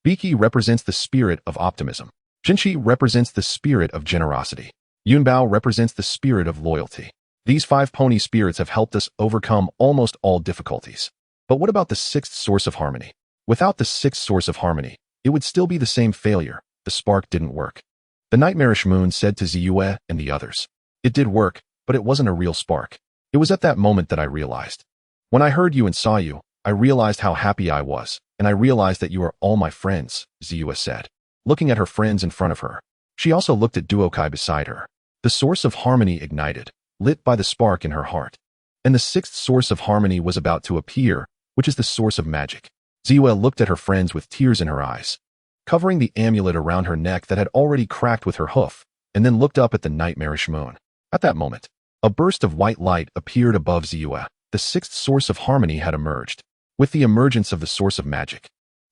Pinkie represents the spirit of optimism. Jinshi represents the spirit of generosity. Yunbao represents the spirit of loyalty. These 5 pony spirits have helped us overcome almost all difficulties. But what about the 6th source of harmony? Without the 6th source of harmony, it would still be the same failure. The spark didn't work. The nightmarish moon said to Ziyue and the others. It did work, but it wasn't a real spark. It was at that moment that I realized. When I heard you and saw you, I realized how happy I was. and I realize that you are all my friends, Ziyue said, looking at her friends in front of her. She also looked at Duokai beside her. The source of harmony ignited, lit by the spark in her heart. And the sixth source of harmony was about to appear, which is the source of magic. Ziyue looked at her friends with tears in her eyes, covering the amulet around her neck that had already cracked with her hoof, and then looked up at the nightmarish moon. At that moment, a burst of white light appeared above Ziyue. The sixth source of harmony had emerged. With the emergence of the source of magic,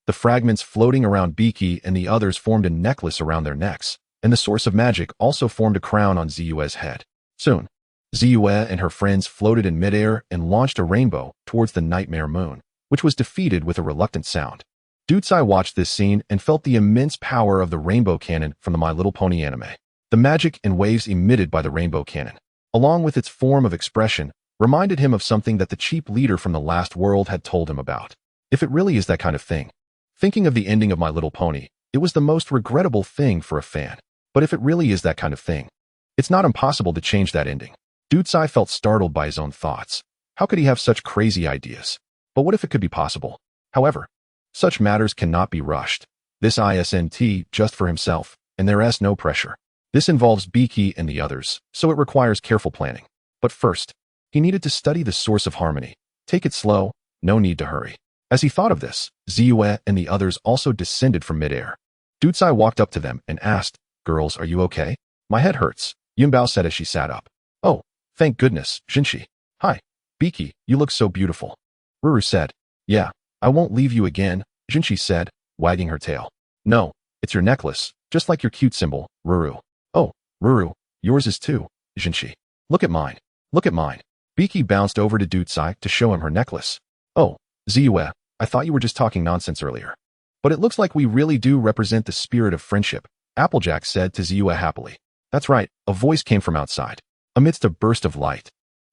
the fragments floating around Pinkie and the others formed a necklace around their necks, and the source of magic also formed a crown on Ziyue's head. Soon, Ziyue and her friends floated in midair and launched a rainbow towards the nightmare moon, which was defeated with a reluctant sound. Dutsai watched this scene and felt the immense power of the rainbow cannon from the My Little Pony anime. The magic and waves emitted by the rainbow cannon, along with its form of expression, reminded him of something that the cheap leader from the last world had told him about. If it really is that kind of thing. Thinking of the ending of My Little Pony, it was the most regrettable thing for a fan. But if it really is that kind of thing, it's not impossible to change that ending. Dutsai felt startled by his own thoughts. How could he have such crazy ideas? But what if it could be possible? However, such matters cannot be rushed. This isn't just for himself, and there is no pressure. This involves Pinkie and the others, so it requires careful planning. But first, he needed to study the source of harmony. Take it slow, no need to hurry. As he thought of this, Ziyue and the others also descended from midair. Dutsai walked up to them and asked, "Girls, are you okay? My head hurts," Yunbao said as she sat up. "Oh, thank goodness, Jinshi. Hi, Pinkie, you look so beautiful." Ruru said. "Yeah, I won't leave you again," Jinshi said, wagging her tail. "No, it's your necklace, just like your cute symbol, Ruru." "Oh, Ruru, yours is too, Jinshi. Look at mine. Look at mine." Pinkie bounced over to Dutsai to show him her necklace. "Oh, Ziyue, I thought you were just talking nonsense earlier. But it looks like we really do represent the spirit of friendship," Applejack said to Ziyue happily. "That's right," a voice came from outside. Amidst a burst of light,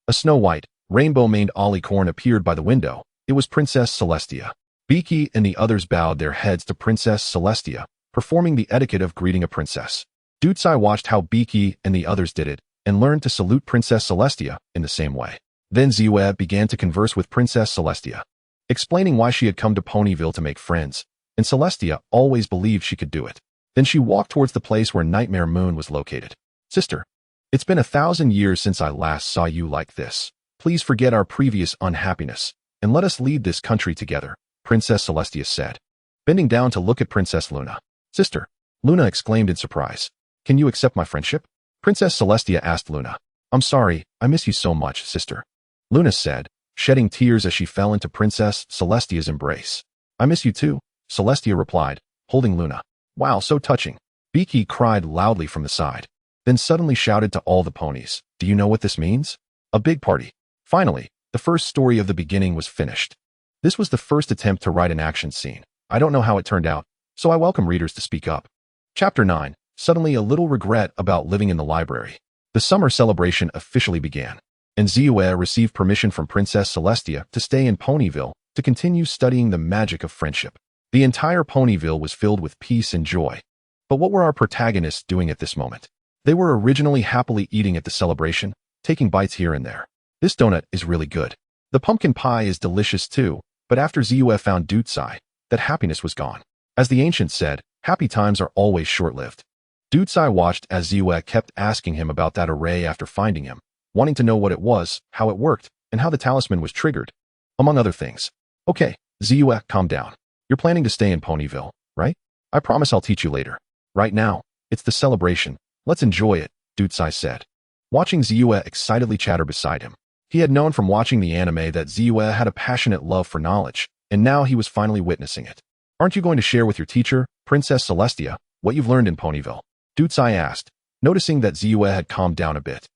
a snow-white, rainbow-maned alicorn appeared by the window. It was Princess Celestia. Pinkie and the others bowed their heads to Princess Celestia, performing the etiquette of greeting a princess. Dutsai watched how Pinkie and the others did it, and learned to salute Princess Celestia in the same way. Then Ziyue began to converse with Princess Celestia, explaining why she had come to Ponyville to make friends, and Celestia always believed she could do it. Then she walked towards the place where Nightmare Moon was located. "Sister, it's been 1,000 years since I last saw you like this. Please forget our previous unhappiness, and let us lead this country together," Princess Celestia said, bending down to look at Princess Luna. "Sister," Luna exclaimed in surprise, "can you accept my friendship?" Princess Celestia asked Luna. "I'm sorry, I miss you so much, sister," Luna said, shedding tears as she fell into Princess Celestia's embrace. "I miss you too," Celestia replied, holding Luna. "Wow, so touching." Pinkie cried loudly from the side, then suddenly shouted to all the ponies, "Do you know what this means? A big party." Finally, the first story of the beginning was finished. This was the first attempt to write an action scene. I don't know how it turned out, so I welcome readers to speak up. Chapter 9. Suddenly a little regret about living in the library. The summer celebration officially began, and Ziyue received permission from Princess Celestia to stay in Ponyville to continue studying the magic of friendship. The entire Ponyville was filled with peace and joy. But what were our protagonists doing at this moment? They were originally happily eating at the celebration, taking bites here and there. "This donut is really good. The pumpkin pie is delicious too," but after Ziyue found Dutsai, that happiness was gone. As the ancients said, happy times are always short-lived. Dutsai watched as Ziyue kept asking him about that array after finding him, wanting to know what it was, how it worked, and how the talisman was triggered, among other things. "Okay, Ziyue, calm down. You're planning to stay in Ponyville, right? I promise I'll teach you later. Right now, it's the celebration. Let's enjoy it," Dutsai said, watching Ziyue excitedly chatter beside him. He had known from watching the anime that Ziyue had a passionate love for knowledge, and now he was finally witnessing it. "Aren't you going to share with your teacher, Princess Celestia, what you've learned in Ponyville?" Dutsai asked, noticing that Ziyue had calmed down a bit.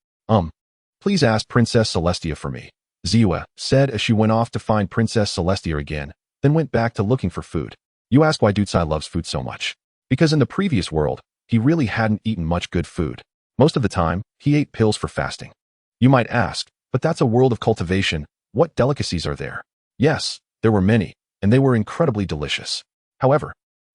Please ask Princess Celestia for me," Ziyue said as she went off to find Princess Celestia again, then went back to looking for food. You ask why Dutsai loves food so much. Because in the previous world, he really hadn't eaten much good food. Most of the time, he ate pills for fasting. You might ask, but that's a world of cultivation. What delicacies are there? Yes, there were many, and they were incredibly delicious. However,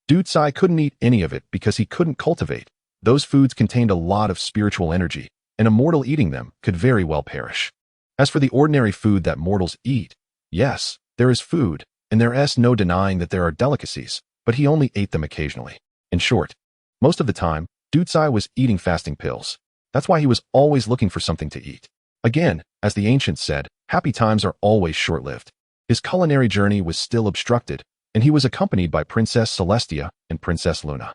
Dutsai couldn't eat any of it because he couldn't cultivate. Those foods contained a lot of spiritual energy, and a mortal eating them could very well perish. As for the ordinary food that mortals eat, yes, there is food, and there's no denying that there are delicacies, but he only ate them occasionally. In short, most of the time, Dutsai was eating fasting pills. That's why he was always looking for something to eat. Again, as the ancients said, happy times are always short-lived. His culinary journey was still obstructed, and he was accompanied by Princess Celestia and Princess Luna.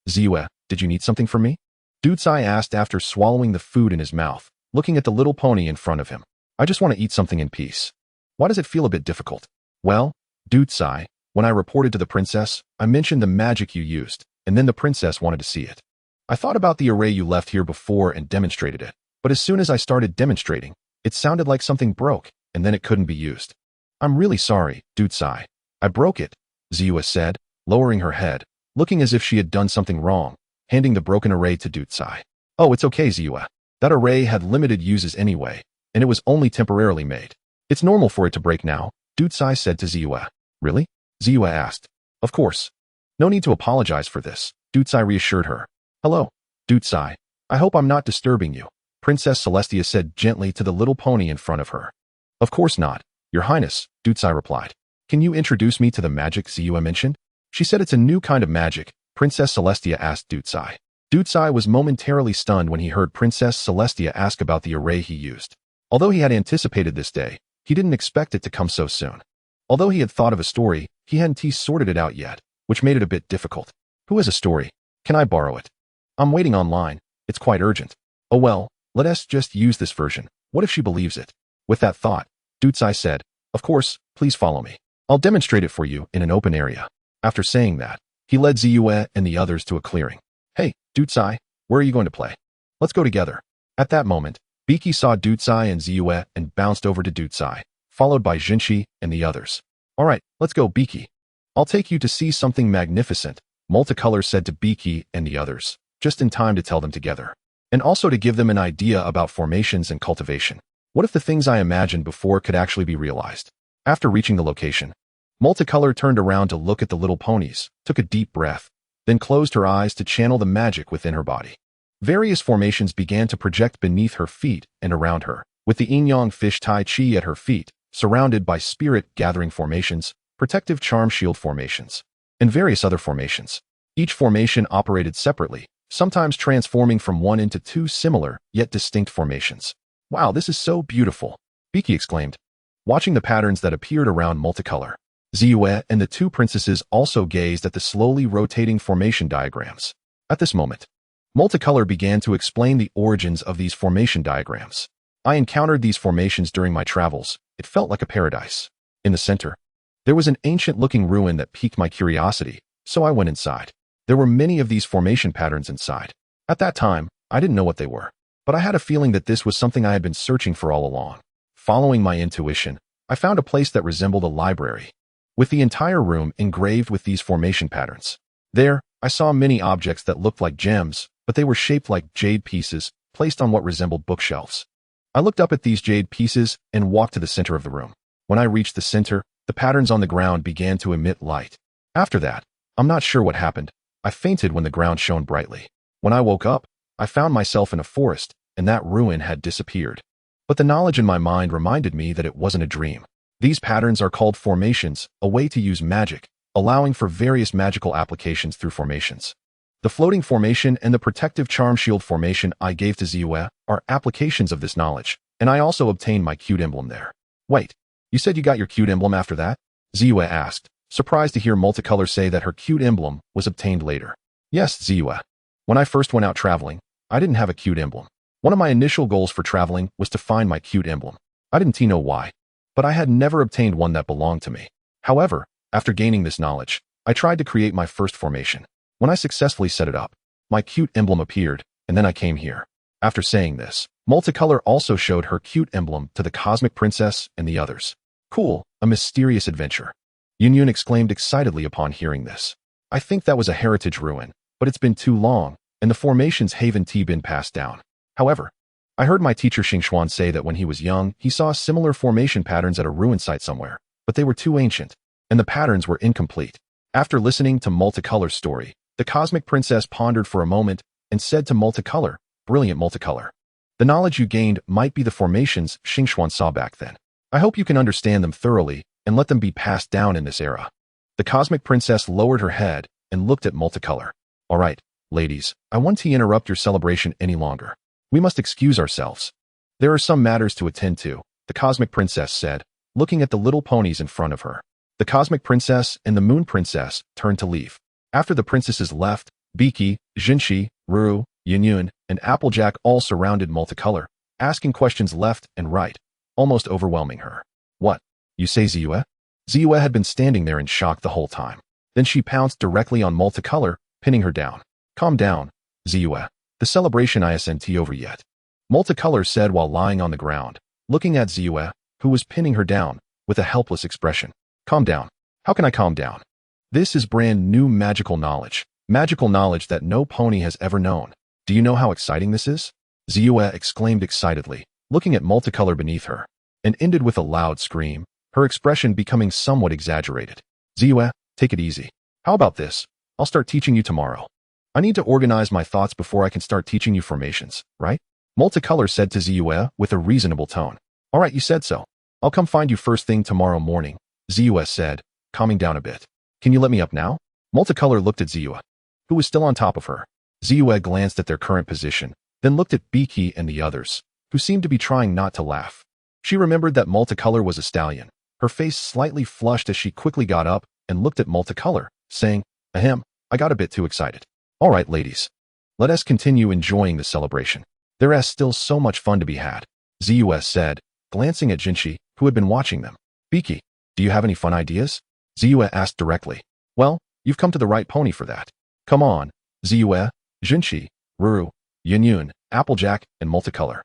Ziwe, did you need something from me? Dutsai asked after swallowing the food in his mouth, looking at the little pony in front of him. I just want to eat something in peace. Why does it feel a bit difficult? Well, Dutsai, when I reported to the princess, I mentioned the magic you used, and then the princess wanted to see it. I thought about the array you left here before and demonstrated it, but as soon as I started demonstrating, it sounded like something broke, and then it couldn't be used. I'm really sorry, Dutsai. I broke it, Ziwe said, lowering her head, looking as if she had done something wrong, handing the broken array to Dutsai. Oh, it's okay, Ziwe. That array had limited uses anyway, and it was only temporarily made. It's normal for it to break now, Dutsai said to Ziwe. Really? Ziwe asked. Of course. No need to apologize for this, Dutsai reassured her. Hello, Dutsai. I hope I'm not disturbing you, Princess Celestia said gently to the little pony in front of her. Of course not, Your Highness, Dutsai replied. Can you introduce me to the magic Ziwe mentioned? She said it's a new kind of magic, Princess Celestia asked Dutsai. Dutsai was momentarily stunned when he heard Princess Celestia ask about the array he used. Although he had anticipated this day, he didn't expect it to come so soon. Although he had thought of a story, he hadn't sorted it out yet, which made it a bit difficult. Who has a story? Can I borrow it? I'm waiting online. It's quite urgent. Oh well, let us just use this version. What if she believes it? With that thought, Dutsai said, Of course, please follow me. I'll demonstrate it for you in an open area. After saying that, he led Ziwe and the others to a clearing. Hey, Dutsai, where are you going to play? Let's go together. At that moment, Pinkie saw Dutsai and Ziwe and bounced over to Dutsai, followed by Jinshi and the others. All right, let's go, Pinkie. I'll take you to see something magnificent, Multicolor said to Pinkie and the others, just in time to tell them together. And also to give them an idea about formations and cultivation. What if the things I imagined before could actually be realized? After reaching the location, Multicolor turned around to look at the little ponies, took a deep breath, then closed her eyes to channel the magic within her body. Various formations began to project beneath her feet and around her, with the yin-yang fish Tai Chi at her feet, surrounded by spirit-gathering formations, protective charm shield formations, and various other formations. Each formation operated separately, sometimes transforming from one into two similar, yet distinct formations. Wow, this is so beautiful, Pinkie exclaimed, watching the patterns that appeared around Multicolor. Ziwe and the two princesses also gazed at the slowly rotating formation diagrams. At this moment, Multicolor began to explain the origins of these formation diagrams. I encountered these formations during my travels. It felt like a paradise. In the center, there was an ancient-looking ruin that piqued my curiosity, so I went inside. There were many of these formation patterns inside. At that time, I didn't know what they were, but I had a feeling that this was something I had been searching for all along. Following my intuition, I found a place that resembled a library, with the entire room engraved with these formation patterns. There, I saw many objects that looked like gems, but they were shaped like jade pieces, placed on what resembled bookshelves. I looked up at these jade pieces and walked to the center of the room. When I reached the center, the patterns on the ground began to emit light. After that, I'm not sure what happened. I fainted when the ground shone brightly. When I woke up, I found myself in a forest, and that ruin had disappeared. But the knowledge in my mind reminded me that it wasn't a dream. These patterns are called formations, a way to use magic, allowing for various magical applications through formations. The floating formation and the protective charm shield formation I gave to Ziwe are applications of this knowledge, and I also obtained my cute emblem there. Wait, you said you got your cute emblem after that? Ziwe asked, surprised to hear Multicolor say that her cute emblem was obtained later. Yes, Ziwe. When I first went out traveling, I didn't have a cute emblem. One of my initial goals for traveling was to find my cute emblem. I didn't know why, but I had never obtained one that belonged to me. However, after gaining this knowledge, I tried to create my first formation. When I successfully set it up, my cute emblem appeared, and then I came here. After saying this, Multicolor also showed her cute emblem to the Cosmic Princess and the others. Cool, a mysterious adventure. Yunyun exclaimed excitedly upon hearing this. I think that was a heritage ruin, but it's been too long, and the formations haven't been passed down. However, I heard my teacher Xingxuan say that when he was young, he saw similar formation patterns at a ruin site somewhere, but they were too ancient, and the patterns were incomplete. After listening to Multicolor's story, the Cosmic Princess pondered for a moment and said to Multicolor, Brilliant Multicolor. The knowledge you gained might be the formations Xingxuan saw back then. I hope you can understand them thoroughly and let them be passed down in this era. The Cosmic Princess lowered her head and looked at Multicolor. All right, ladies, I won't interrupt your celebration any longer. We must excuse ourselves. There are some matters to attend to, the Cosmic Princess said, looking at the little ponies in front of her. The Cosmic Princess and the Moon Princess turned to leave. After the princesses left, Pinkie, Jinshi, Ruru, Yunyun, and Applejack all surrounded Multicolor, asking questions left and right, almost overwhelming her. What? You say Ziyue? Ziyue had been standing there in shock the whole time. Then she pounced directly on Multicolor, pinning her down. Calm down, Ziyue. The celebration isn't over yet. Multicolor said while lying on the ground, looking at Ziyue, who was pinning her down, with a helpless expression. Calm down. How can I calm down? This is brand new magical knowledge that no pony has ever known. Do you know how exciting this is? Ziyue exclaimed excitedly, looking at Multicolor beneath her, and ended with a loud scream, her expression becoming somewhat exaggerated. Ziyue, take it easy. How about this? I'll start teaching you tomorrow. I need to organize my thoughts before I can start teaching you formations, right? Multicolor said to Ziyue with a reasonable tone. All right, you said so. I'll come find you first thing tomorrow morning, Ziyue said, calming down a bit. Can you let me up now? Multicolor looked at Ziyue, who was still on top of her. Ziyue glanced at their current position, then looked at Pinkie and the others, who seemed to be trying not to laugh. She remembered that Multicolor was a stallion. Her face slightly flushed as she quickly got up and looked at Multicolor, saying, Ahem, I got a bit too excited. All right, ladies. Let us continue enjoying the celebration. There is still so much fun to be had, Ziyue said, glancing at Jinshi, who had been watching them. Pinkie, do you have any fun ideas? Ziyue asked directly. Well, you've come to the right pony for that. Come on, Ziyue, Jinshi, Ruru, Yunyun, Applejack, and Multicolor.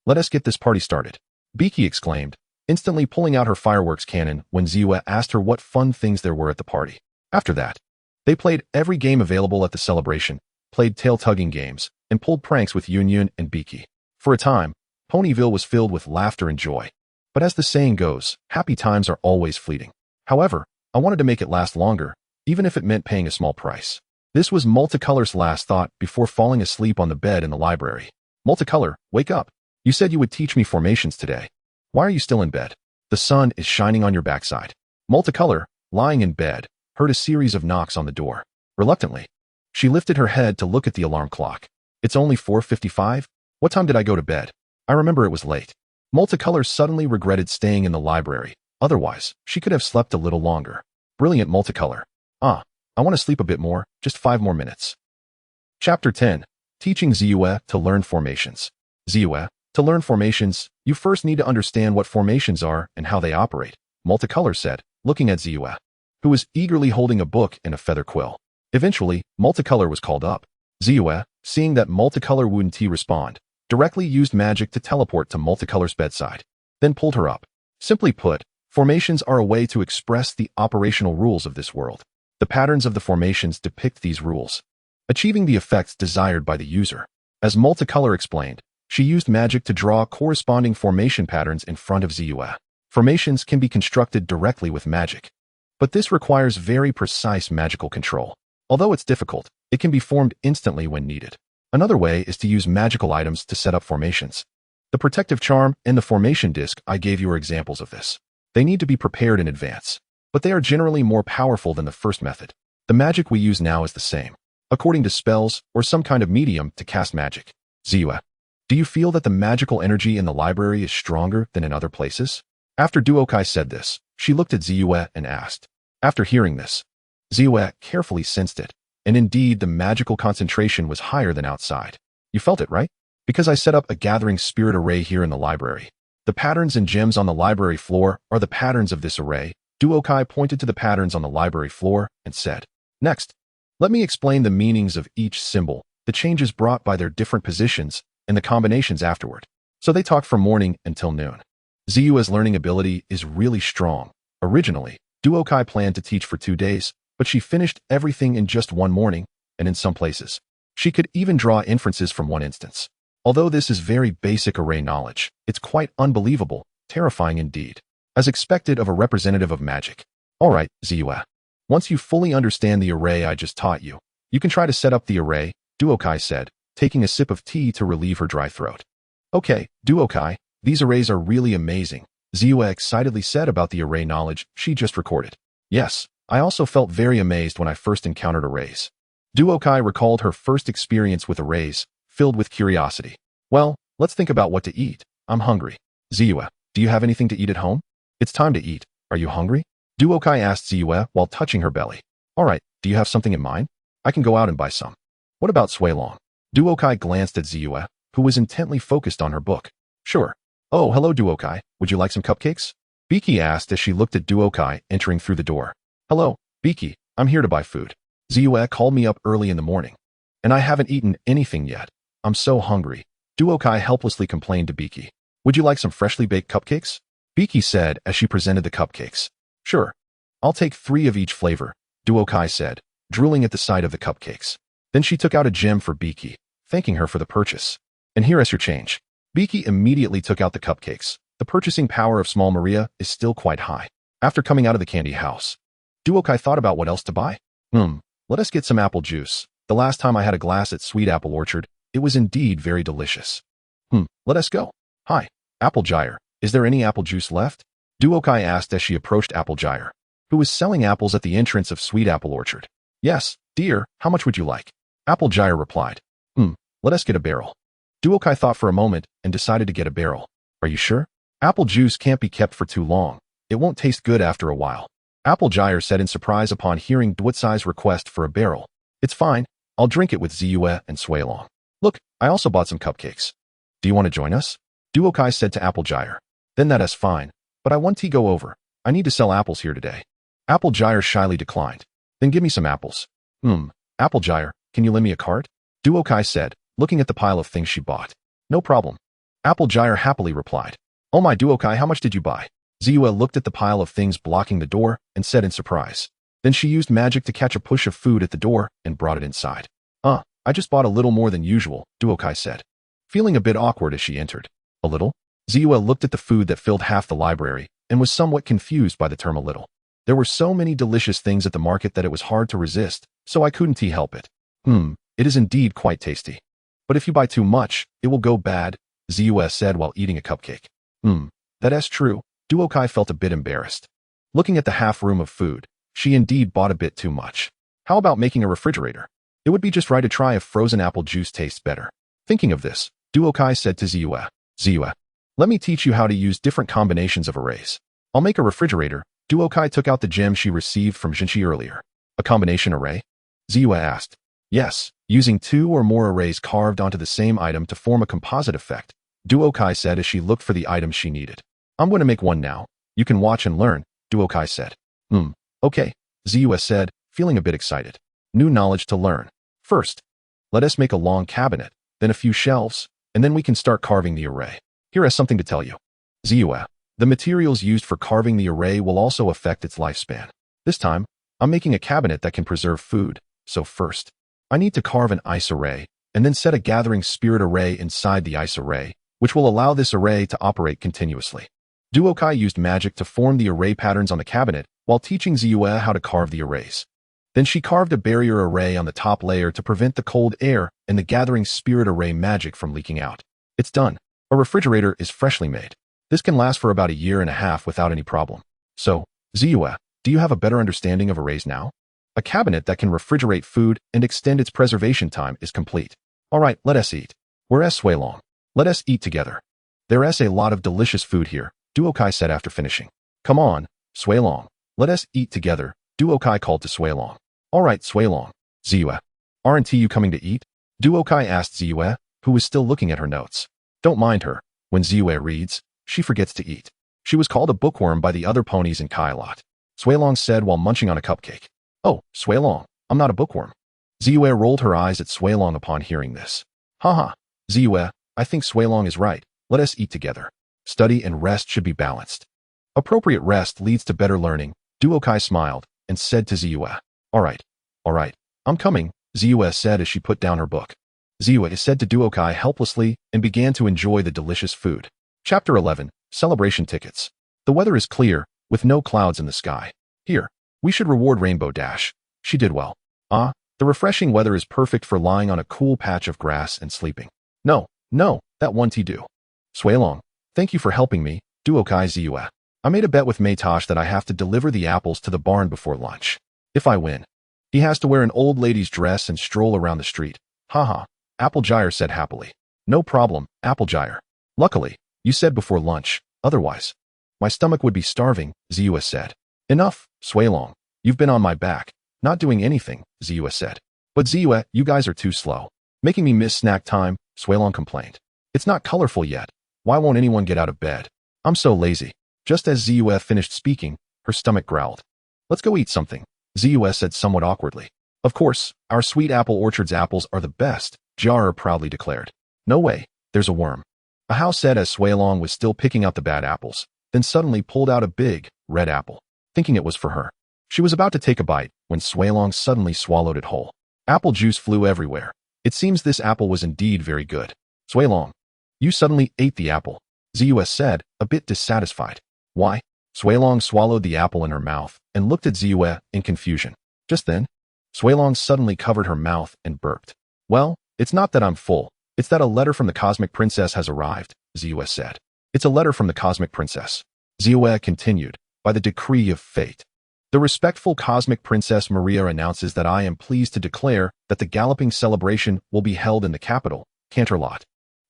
Let us get this party started. Pinkie exclaimed, instantly pulling out her fireworks cannon when Ziyue asked her what fun things there were at the party. After that, they played every game available at the celebration, played tail-tugging games, and pulled pranks with Yunyun and Pinkie. For a time, Ponyville was filled with laughter and joy. But as the saying goes, happy times are always fleeting. However, I wanted to make it last longer, even if it meant paying a small price. This was Multicolor's last thought before falling asleep on the bed in the library. Multicolor, wake up. You said you would teach me formations today. Why are you still in bed? The sun is shining on your backside. Multicolor, lying in bed, heard a series of knocks on the door. Reluctantly, she lifted her head to look at the alarm clock. It's only 4:55? What time did I go to bed? I remember it was late. Multicolor suddenly regretted staying in the library. Otherwise, she could have slept a little longer. Brilliant, Multicolor. I want to sleep a bit more, just 5 more minutes. Chapter 10. Teaching Ziyue to learn formations. Ziyue, to learn formations, you first need to understand what formations are and how they operate, Multicolor said, looking at Ziyue, who was eagerly holding a book and a feather quill. Eventually, Multicolor was called up. Ziyue, seeing that Multicolor wouldn't respond, directly used magic to teleport to Multicolor's bedside, then pulled her up. Simply put, formations are a way to express the operational rules of this world. The patterns of the formations depict these rules, achieving the effects desired by the user. As Multicolor explained, she used magic to draw corresponding formation patterns in front of Ziyue. Formations can be constructed directly with magic, but this requires very precise magical control. Although it's difficult, it can be formed instantly when needed. Another way is to use magical items to set up formations. The protective charm and the formation disc I gave you are examples of this. They need to be prepared in advance, but they are generally more powerful than the first method. The magic we use now is the same, according to spells or some kind of medium to cast magic. Ziyue, do you feel that the magical energy in the library is stronger than in other places? After Duokai said this, she looked at Ziyue and asked. After hearing this, Ziyue carefully sensed it, and indeed the magical concentration was higher than outside. You felt it, right? Because I set up a gathering spirit array here in the library. The patterns and gems on the library floor are the patterns of this array. Duokai pointed to the patterns on the library floor and said, Next, let me explain the meanings of each symbol, the changes brought by their different positions, and the combinations afterward. So they talked from morning until noon. Ziyue's learning ability is really strong. Originally, Duokai planned to teach for 2 days, but she finished everything in just 1 morning, and in some places, she could even draw inferences from 1 instance. Although this is very basic array knowledge, it's quite unbelievable, terrifying indeed, as expected of a representative of magic. Alright, Ziyue. Once you fully understand the array I just taught you, you can try to set up the array, Duokai said, taking a sip of tea to relieve her dry throat. Okay, Duokai, these arrays are really amazing, Ziyue excitedly said about the array knowledge she just recorded. Yes, I also felt very amazed when I first encountered arrays. Duokai recalled her first experience with arrays, filled with curiosity. Well, let's think about what to eat. I'm hungry. Ziyue, do you have anything to eat at home? It's time to eat. Are you hungry? Duokai asked Ziyue while touching her belly. Alright, do you have something in mind? I can go out and buy some. What about Suilong? Duokai glanced at Ziyue, who was intently focused on her book. Sure. Oh, hello Duokai, would you like some cupcakes? Pinkie asked as she looked at Duokai entering through the door. Hello, Pinkie, I'm here to buy food. Ziyue called me up early in the morning, and I haven't eaten anything yet. I'm so hungry. Duokai helplessly complained to Pinkie. Would you like some freshly baked cupcakes? Pinkie said as she presented the cupcakes. Sure. I'll take 3 of each flavor, Duokai said, drooling at the sight of the cupcakes. Then she took out a gem for Pinkie, thanking her for the purchase. And here is your change. Pinkie immediately took out the cupcakes. The purchasing power of small Maria is still quite high. After coming out of the candy house, Duokai thought about what else to buy. Let us get some apple juice. The last time I had a glass at Sweet Apple Orchard, it was indeed very delicious. Let us go. Hi, Applejack, is there any apple juice left? Duokai asked as she approached Applejack, who was selling apples at the entrance of Sweet Apple Orchard. Yes, dear, how much would you like? Applejack replied. Let us get a barrel. Duokai thought for a moment and decided to get a barrel. Are you sure? Apple juice can't be kept for too long. It won't taste good after a while. Applejack said in surprise upon hearing Duotsai's request for a barrel. It's fine. I'll drink it with Ziyue and Suilong. Look, I also bought some cupcakes. Do you want to join us? Duokai said to Applejack. Then that is fine. But I want to go over. I need to sell apples here today. Applejack shyly declined. Then give me some apples. Applejack, can you lend me a cart? Duokai said, looking at the pile of things she bought. No problem. Applejack happily replied. Oh my Duokai, how much did you buy? Ziyue looked at the pile of things blocking the door and said in surprise. Then she used magic to catch a push of food at the door and brought it inside. I just bought a little more than usual, Duokai said, feeling a bit awkward as she entered. A little? Ziyue looked at the food that filled half the library and was somewhat confused by the term a little. There were so many delicious things at the market that it was hard to resist, so I couldn't help it. It is indeed quite tasty. But if you buy too much, it will go bad, Ziyue said while eating a cupcake. That is true. Duokai felt a bit embarrassed. Looking at the half room of food, she indeed bought a bit too much. How about making a refrigerator? It would be just right to try if frozen apple juice tastes better. Thinking of this, Duokai said to Ziyue. Ziyue, let me teach you how to use different combinations of arrays. I'll make a refrigerator. Duokai took out the gem she received from Jinshi earlier. A combination array? Ziyue asked. Yes, using 2 or more arrays carved onto the same item to form a composite effect, Duokai said as she looked for the items she needed. I'm going to make one now. You can watch and learn, Duokai said. Okay, Ziyue said, feeling a bit excited. New knowledge to learn. First, let us make a long cabinet, then a few shelves, and then we can start carving the array. Here is something to tell you. Ziyue, the materials used for carving the array will also affect its lifespan. This time, I'm making a cabinet that can preserve food, so first, I need to carve an ice array, and then set a gathering spirit array inside the ice array, which will allow this array to operate continuously. Duokai used magic to form the array patterns on the cabinet while teaching Ziyue how to carve the arrays. Then she carved a barrier array on the top layer to prevent the cold air and the gathering spirit array magic from leaking out. It's done. A refrigerator is freshly made. This can last for about 1.5 years without any problem. So, Ziyue, do you have a better understanding of arrays now? A cabinet that can refrigerate food and extend its preservation time is complete. Alright, let us eat. Whereas Suilong? Let us eat together. There is a lot of delicious food here, Duokai said after finishing. Come on, Suilong. Let us eat together, Duokai called to Suilong. Alright, Suilong. Ziyue, aren't you coming to eat? Duokai asked Ziyue, who was still looking at her notes. Don't mind her. When Ziyue reads, she forgets to eat. She was called a bookworm by the other ponies in Cailot. Suilong said while munching on a cupcake. Oh, Suilong, I'm not a bookworm. Ziyue rolled her eyes at Suilong upon hearing this. Haha, Ziyue, I think Suilong is right. Let us eat together. Study and rest should be balanced. Appropriate rest leads to better learning, Duokai smiled and said to Ziyue. Alright, I'm coming, Ziyue said as she put down her book. Ziyue said to Duokai helplessly and began to enjoy the delicious food. Chapter 11, Celebration Tickets. The weather is clear, with no clouds in the sky. Here, we should reward Rainbow Dash. She did well. The refreshing weather is perfect for lying on a cool patch of grass and sleeping. No, that won't do. Suilong, thank you for helping me, Duokai Ziyue. I made a bet with Maytosh that I have to deliver the apples to the barn before lunch. If I win, he has to wear an old lady's dress and stroll around the street. Haha, Applejack said happily. No problem, Applejack. Luckily, you said before lunch, otherwise my stomach would be starving, Ziyue said. Enough, Suilong. You've been on my back, not doing anything, Ziyue said. But Ziyue, you guys are too slow. Making me miss snack time, Suilong complained. It's not colorful yet. Why won't anyone get out of bed? I'm so lazy. Just as Ziyue finished speaking, her stomach growled. Let's go eat something, Ziyue said somewhat awkwardly. Of course, our sweet apple orchard's apples are the best, Jar proudly declared. No way, there's a worm. Ahau said as Suilong was still picking out the bad apples, then suddenly pulled out a big, red apple, thinking it was for her. She was about to take a bite when Suilong suddenly swallowed it whole. Apple juice flew everywhere. It seems this apple was indeed very good. Suilong, you suddenly ate the apple, Ziyue said, a bit dissatisfied. Why? Suilong swallowed the apple in her mouth and looked at Ziyue in confusion. Just then, Suilong suddenly covered her mouth and burped. Well, it's not that I'm full. It's that a letter from the Cosmic Princess has arrived, Ziyue said. It's a letter from the Cosmic Princess. Ziyue continued, by the decree of fate. The respectful Cosmic Princess Maria announces that I am pleased to declare that the galloping celebration will be held in the capital, Canterlot,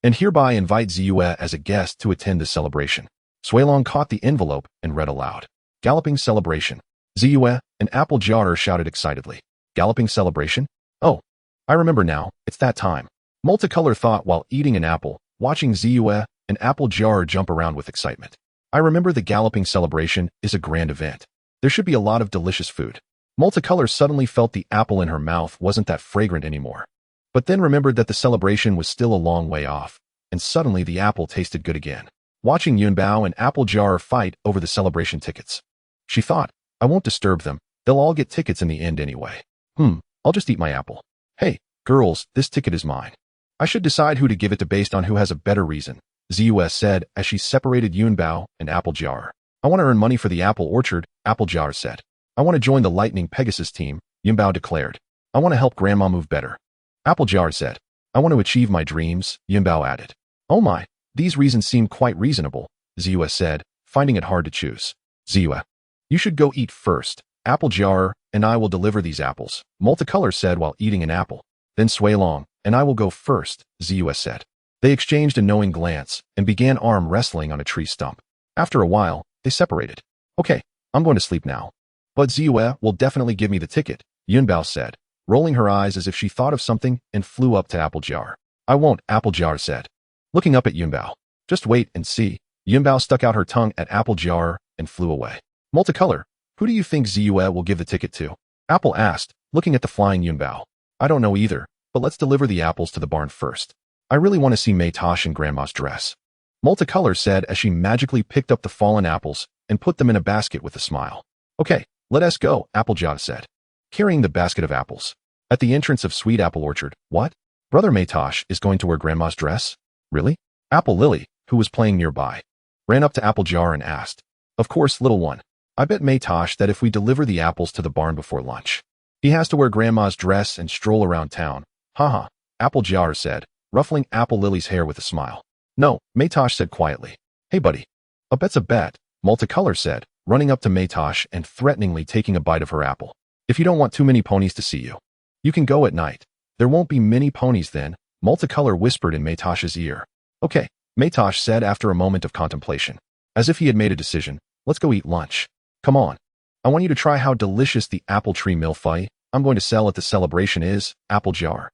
and hereby invite Ziyue as a guest to attend the celebration. Suilong caught the envelope and read aloud. Galloping celebration. Ziyue and Applejack shouted excitedly. Galloping celebration? Oh, I remember now, it's that time. Multicolor thought while eating an apple, watching Ziyue and Applejack jump around with excitement. I remember the galloping celebration is a grand event. There should be a lot of delicious food. Multicolor suddenly felt the apple in her mouth wasn't that fragrant anymore. But then remembered that the celebration was still a long way off, and suddenly the apple tasted good again. Watching Yunbao and Applejack fight over the celebration tickets. She thought, I won't disturb them, they'll all get tickets in the end anyway. I'll just eat my apple. Hey, girls, this ticket is mine. I should decide who to give it to based on who has a better reason, Ziyue said as she separated Yunbao and Applejack. I want to earn money for the apple orchard, Applejack said. I want to join the Lightning Pegasus team, Yunbao declared. I want to help Grandma move better. Applejack said. I want to achieve my dreams, Yunbao added. Oh my, these reasons seem quite reasonable, Ziyue said, finding it hard to choose. Ziyue, you should go eat first. Applejack and I will deliver these apples, Multicolor said while eating an apple. Then Suilong and I will go first, Ziyue said. They exchanged a knowing glance and began arm wrestling on a tree stump. After a while, they separated. Okay, I'm going to sleep now. But Ziyue will definitely give me the ticket, Yunbao said, rolling her eyes as if she thought of something and flew up to Applejack. I won't, Applejack said. Looking up at Yunbao. Just wait and see. Yunbao stuck out her tongue at Applejack and flew away. Multicolor, who do you think Ziyue will give the ticket to? Apple asked, looking at the flying Yunbao. I don't know either, but let's deliver the apples to the barn first. I really want to see Maytosh in Grandma's dress. Multicolor said as she magically picked up the fallen apples and put them in a basket with a smile. Okay, let us go, Applejack said, carrying the basket of apples. At the entrance of Sweet Apple Orchard, what? Brother Maytosh is going to wear Grandma's dress? Really? Apple Lily, who was playing nearby, ran up to Applejack and asked. Of course, little one. I bet Maytosh that if we deliver the apples to the barn before lunch, he has to wear Grandma's dress and stroll around town. Haha, Applejack said, ruffling Apple Lily's hair with a smile. No, Maytosh said quietly. Hey buddy. A bet's a bet, Multicolor said, running up to Maytosh and threateningly taking a bite of her apple. If you don't want too many ponies to see you, you can go at night. There won't be many ponies then, Multicolor whispered in Maytosh's ear. Okay, Maytosh said after a moment of contemplation. As if he had made a decision, let's go eat lunch. Come on. I want you to try how delicious the apple tree millefeuille I'm going to sell at the celebration is, Applejack.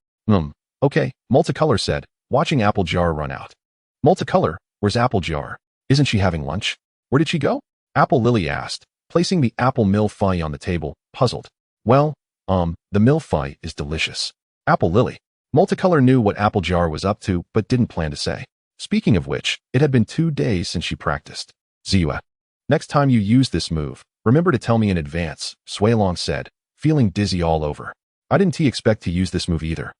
Okay, Multicolor said, watching Applejack run out. Multicolor, where's Applejack? Isn't she having lunch? Where did she go? Apple Lily asked, placing the apple millefeuille on the table, puzzled. Well, the millefeuille is delicious. Apple Lily. Multicolor knew what Applejack was up to but didn't plan to say. Speaking of which, it had been 2 days since she practiced. Ziyue. Next time you use this move, remember to tell me in advance, Suilong said, feeling dizzy all over. I didn't expect to use this move either.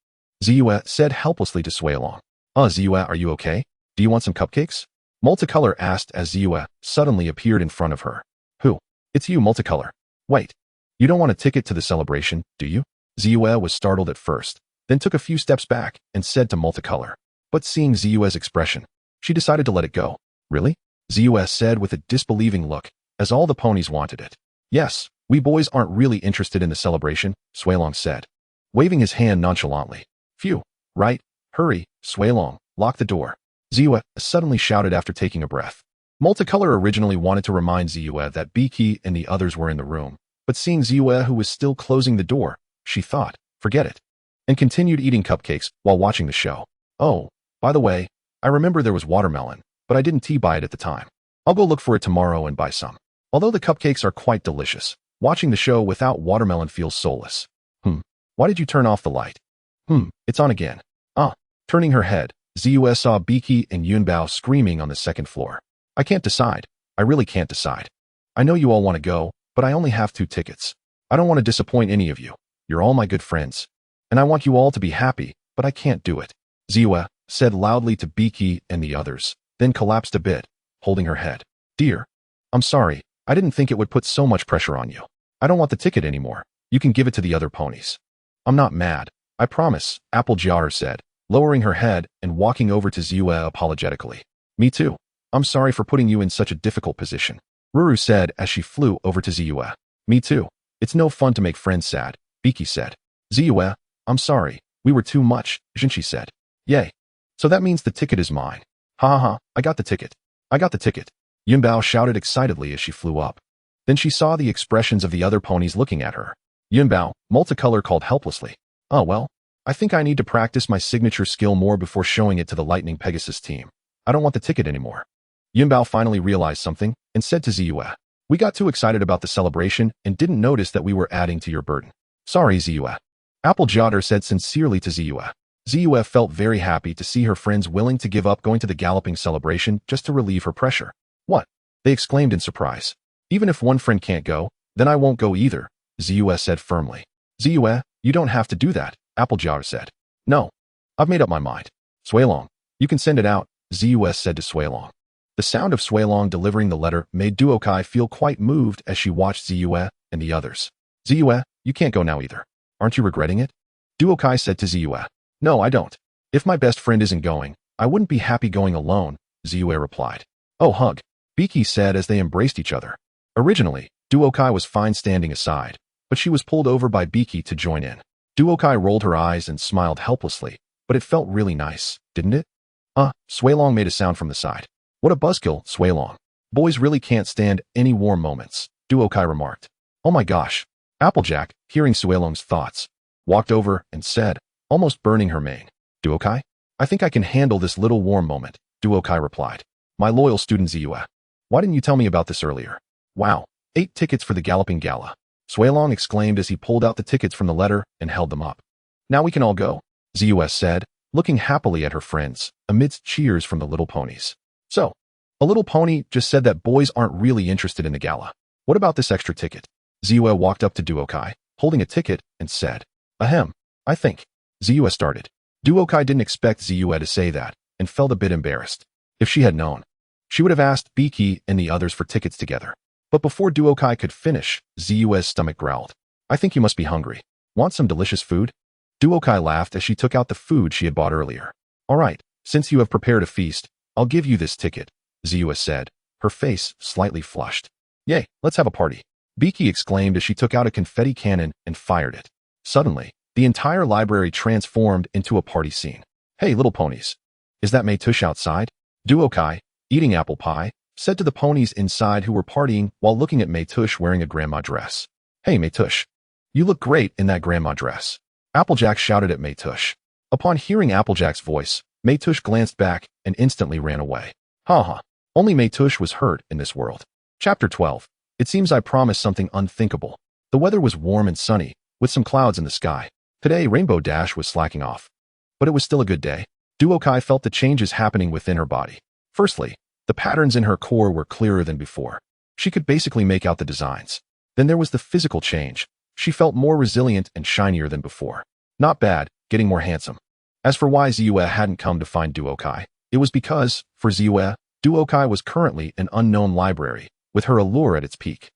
Ziyue said helplessly to Suilong. Ziyue, are you okay? Do you want some cupcakes? Multicolor asked as Ziyue suddenly appeared in front of her. Who? It's you, Multicolor. Wait. You don't want a ticket to the celebration, do you? Ziyue was startled at first, then took a few steps back and said to Multicolor. But seeing Ziyue's expression, she decided to let it go. Really? Ziyue said with a disbelieving look, as all the ponies wanted it. Yes, we boys aren't really interested in the celebration, Suilong said, waving his hand nonchalantly. Phew, right, hurry, Suilong, lock the door. Ziyue suddenly shouted after taking a breath. Multicolor originally wanted to remind Ziyue that Pinkie and the others were in the room, but seeing Ziyue who was still closing the door, she thought, forget it, and continued eating cupcakes while watching the show. Oh, by the way, I remember there was watermelon, but I didn't buy it at the time. I'll go look for it tomorrow and buy some. Although the cupcakes are quite delicious, watching the show without watermelon feels soulless. Why did you turn off the light? It's on again. Turning her head, Ziyue saw Pinkie and Yunbao screaming on the second floor. I can't decide. I really can't decide. I know you all want to go, but I only have 2 tickets. I don't want to disappoint any of you. You're all my good friends. And I want you all to be happy, but I can't do it. Ziyue said loudly to Pinkie and the others, then collapsed a bit, holding her head. Dear, I'm sorry. I didn't think it would put so much pressure on you. I don't want the ticket anymore. You can give it to the other ponies. I'm not mad. I promise, Applejack said, lowering her head and walking over to Ziyue apologetically. Me too. I'm sorry for putting you in such a difficult position, Ruru said as she flew over to Ziyue. Me too. It's no fun to make friends sad, Pinkie said. Ziyue, I'm sorry. We were too much, Jinchi said. Yay. So that means the ticket is mine. Ha ha ha, I got the ticket. I got the ticket. Yunbao shouted excitedly as she flew up. Then she saw the expressions of the other ponies looking at her. Yunbao, Multicolor called helplessly. Oh well, I think I need to practice my signature skill more before showing it to the Lightning Pegasus team. I don't want the ticket anymore. Yunbao finally realized something and said to Ziyue, we got too excited about the celebration and didn't notice that we were adding to your burden. Sorry, Ziyue. Applejack said sincerely to Ziyue. Ziyue felt very happy to see her friends willing to give up going to the galloping celebration just to relieve her pressure. What? They exclaimed in surprise. Even if one friend can't go, then I won't go either, Ziyue said firmly. Ziyue, you don't have to do that, Applejack said. No. I've made up my mind. Suilong, you can send it out, Ziyue said to Suilong. The sound of Suilong delivering the letter made Duokai feel quite moved as she watched Ziyue and the others. Ziyue, you can't go now either. Aren't you regretting it? Duokai said to Ziyue. No, I don't. If my best friend isn't going, I wouldn't be happy going alone, Ziyue replied. Oh, hug, Pinkie said as they embraced each other. Originally, Duokai was fine standing aside, but she was pulled over by Pinkie to join in. Duokai rolled her eyes and smiled helplessly, but it felt really nice, didn't it? Suilong made a sound from the side. What a buzzkill, Suilong. Boys really can't stand any warm moments, Duokai remarked. Oh my gosh. Applejack, hearing Suilong's thoughts, walked over and said, almost burning her mane. Duokai? I think I can handle this little warm moment, Duokai replied. My loyal student Ziyue. Why didn't you tell me about this earlier? Wow, 8 tickets for the Galloping Gala. Suilong exclaimed as he pulled out the tickets from the letter and held them up. Now we can all go, Ziyue said, looking happily at her friends, amidst cheers from the little ponies. So, a little pony just said that boys aren't really interested in the gala. What about this extra ticket? Ziyue walked up to Duokai, holding a ticket, and said, Ahem, I think. Ziyue started. Duokai didn't expect Ziyue to say that, and felt a bit embarrassed. If she had known, she would have asked Pinkie and the others for tickets together. But before Duokai could finish, Ziyue's stomach growled. I think you must be hungry. Want some delicious food? Duokai laughed as she took out the food she had bought earlier. All right, since you have prepared a feast, I'll give you this ticket, Ziyue said, her face slightly flushed. Yay, let's have a party. Pinkie exclaimed as she took out a confetti cannon and fired it. Suddenly, the entire library transformed into a party scene. Hey, little ponies. Is that ManeSix outside? Duokai, eating apple pie, said to the ponies inside who were partying while looking at ManeSix wearing a grandma dress. Hey, ManeSix. You look great in that grandma dress. Applejack shouted at ManeSix. Upon hearing Applejack's voice, ManeSix glanced back and instantly ran away. Ha ha. Only ManeSix was hurt in this world. Chapter 12. It seems I promised something unthinkable. The weather was warm and sunny, with some clouds in the sky. Today, Rainbow Dash was slacking off. But it was still a good day. Duokai felt the changes happening within her body. Firstly, the patterns in her core were clearer than before. She could basically make out the designs. Then there was the physical change. She felt more resilient and shinier than before. Not bad, getting more handsome. As for why Ziyue hadn't come to find Duokai, it was because, for Ziyue, Duokai was currently an unknown library, with her allure at its peak.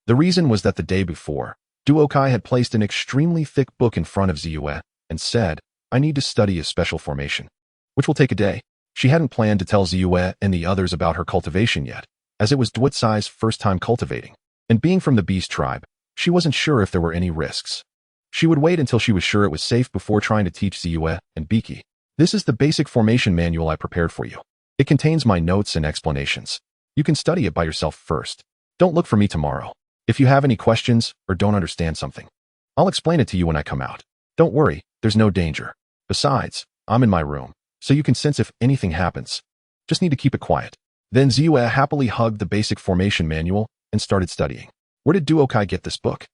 The reason was that the day before, Duokai had placed an extremely thick book in front of Ziyue and said, I need to study a special formation, which will take a day. She hadn't planned to tell Ziyue and the others about her cultivation yet, as it was Dwitsai's first time cultivating, and being from the beast tribe, she wasn't sure if there were any risks. She would wait until she was sure it was safe before trying to teach Ziyue and Pinkie. This is the basic formation manual I prepared for you. It contains my notes and explanations. You can study it by yourself first. Don't look for me tomorrow. If you have any questions or don't understand something, I'll explain it to you when I come out. Don't worry, there's no danger. Besides, I'm in my room, so you can sense if anything happens. Just need to keep it quiet. Then Ziyue happily hugged the basic formation manual and started studying. Where did Duokai get this book?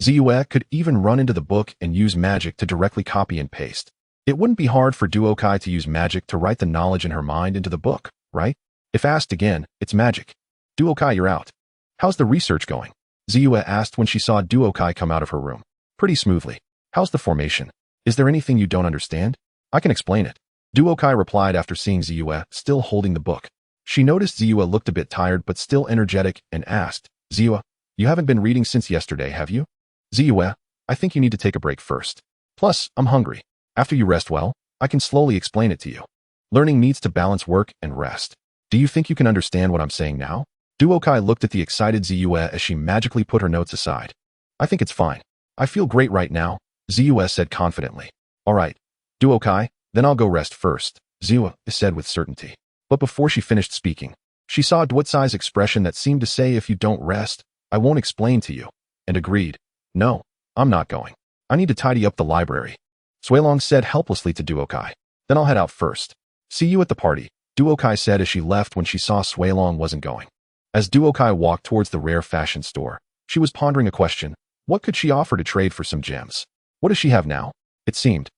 Ziyue could even run into the book and use magic to directly copy and paste. It wouldn't be hard for Duokai to use magic to write the knowledge in her mind into the book, right? If asked again, it's magic. Duokai, you're out. How's the research going? Ziyue asked when she saw Duokai come out of her room. Pretty smoothly. How's the formation? Is there anything you don't understand? I can explain it. Duokai replied after seeing Ziyue still holding the book. She noticed Ziyue looked a bit tired but still energetic and asked, Ziyue, you haven't been reading since yesterday, have you? Ziyue, I think you need to take a break first. Plus, I'm hungry. After you rest well, I can slowly explain it to you. Learning needs to balance work and rest. Do you think you can understand what I'm saying now? Duokai looked at the excited Ziyue as she magically put her notes aside. I think it's fine. I feel great right now, Ziyue said confidently. All right, Duokai, then I'll go rest first, Ziyue said with certainty. But before she finished speaking, she saw Dwitsai's expression that seemed to say if you don't rest, I won't explain to you, and agreed. No, I'm not going. I need to tidy up the library. Suilong said helplessly to Duokai. Then I'll head out first. See you at the party, Duokai said as she left when she saw Suilong wasn't going. As Duokai walked towards the rare fashion store, she was pondering a question. What could she offer to trade for some gems? What does she have now? It seemed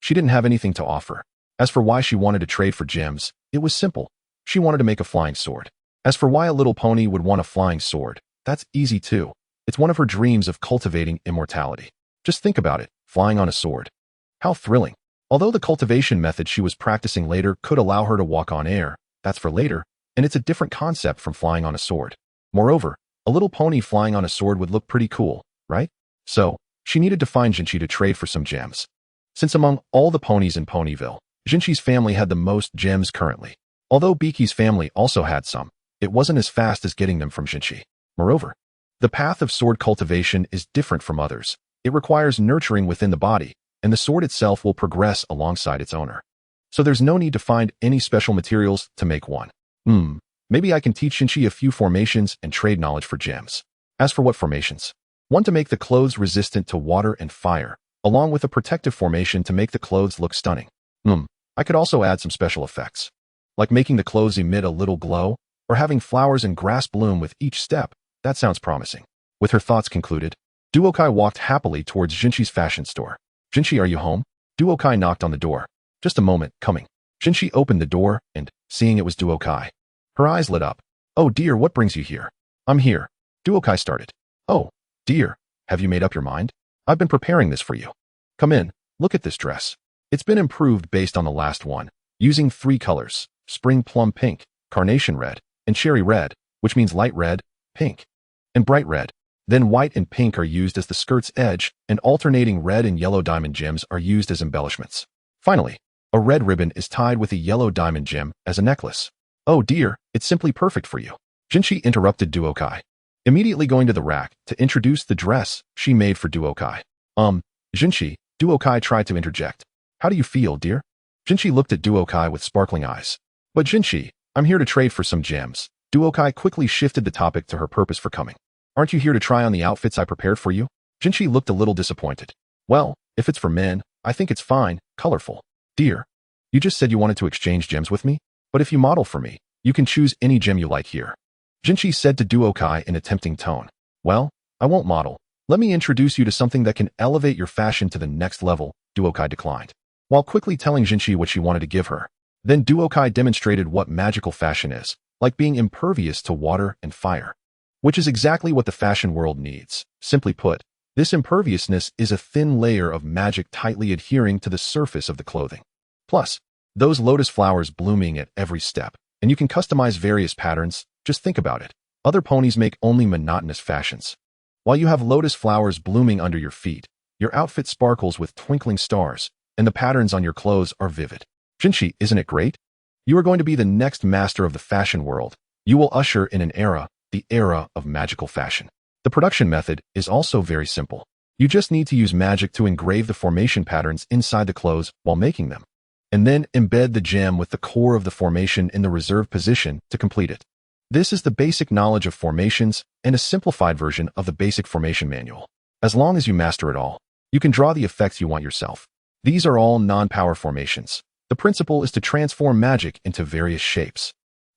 she didn't have anything to offer. As for why she wanted to trade for gems, it was simple. She wanted to make a flying sword. As for why a little pony would want a flying sword, that's easy too. It's one of her dreams of cultivating immortality. Just think about it, flying on a sword. How thrilling. Although the cultivation method she was practicing later could allow her to walk on air, that's for later, and it's a different concept from flying on a sword. Moreover, a little pony flying on a sword would look pretty cool, right? So, she needed to find Jinchi to trade for some gems. Since among all the ponies in Ponyville, Jinchi's family had the most gems currently. Although Biki's family also had some, it wasn't as fast as getting them from Jinchi. Moreover, the path of sword cultivation is different from others. It requires nurturing within the body, and the sword itself will progress alongside its owner. So there's no need to find any special materials to make one. Maybe I can teach Jinchi a few formations and trade knowledge for gems. As for what formations? One to make the clothes resistant to water and fire, along with a protective formation to make the clothes look stunning. I could also add some special effects, like making the clothes emit a little glow, or having flowers and grass bloom with each step. That sounds promising. With her thoughts concluded, Duokai walked happily towards Jinchi's fashion store. Jinchi, are you home? Duokai knocked on the door. Just a moment, coming. Jinchi opened the door and, seeing it was Duokai, her eyes lit up. Oh dear, what brings you here? I'm here. Duokai started. Oh, dear, have you made up your mind? I've been preparing this for you. Come in, look at this dress. It's been improved based on the last one, using 3 colors, spring plum pink, carnation red, and cherry red, which means light red, pink, and bright red. Then white and pink are used as the skirt's edge, and alternating red and yellow diamond gems are used as embellishments. Finally, a red ribbon is tied with a yellow diamond gem as a necklace. Oh dear, it's simply perfect for you. Jinchi interrupted Duokai, immediately going to the rack to introduce the dress she made for Duokai. Jinchi, Duokai tried to interject. How do you feel, dear? Jinchi looked at Duokai with sparkling eyes. But Jinchi, I'm here to trade for some gems. Duokai quickly shifted the topic to her purpose for coming. Aren't you here to try on the outfits I prepared for you? Jinchi looked a little disappointed. Well, if it's for men, I think it's fine, colorful. Dear, you just said you wanted to exchange gems with me? But if you model for me, you can choose any gem you like here. Jinchi said to Duokai in a tempting tone. Well, I won't model. Let me introduce you to something that can elevate your fashion to the next level, Duokai declined, while quickly telling Jinchi what she wanted to give her. Then Duokai demonstrated what magical fashion is, like being impervious to water and fire, which is exactly what the fashion world needs. Simply put, this imperviousness is a thin layer of magic tightly adhering to the surface of the clothing. Plus, those lotus flowers blooming at every step, and you can customize various patterns. Just think about it. Other ponies make only monotonous fashions. While you have lotus flowers blooming under your feet, your outfit sparkles with twinkling stars, and the patterns on your clothes are vivid. Jinchi, isn't it great? You are going to be the next master of the fashion world. You will usher in an era, the era of magical fashion. The production method is also very simple. You just need to use magic to engrave the formation patterns inside the clothes while making them, and then embed the gem with the core of the formation in the reserved position to complete it. This is the basic knowledge of formations and a simplified version of the basic formation manual. As long as you master it all, you can draw the effects you want yourself. These are all non-power formations. The principle is to transform magic into various shapes.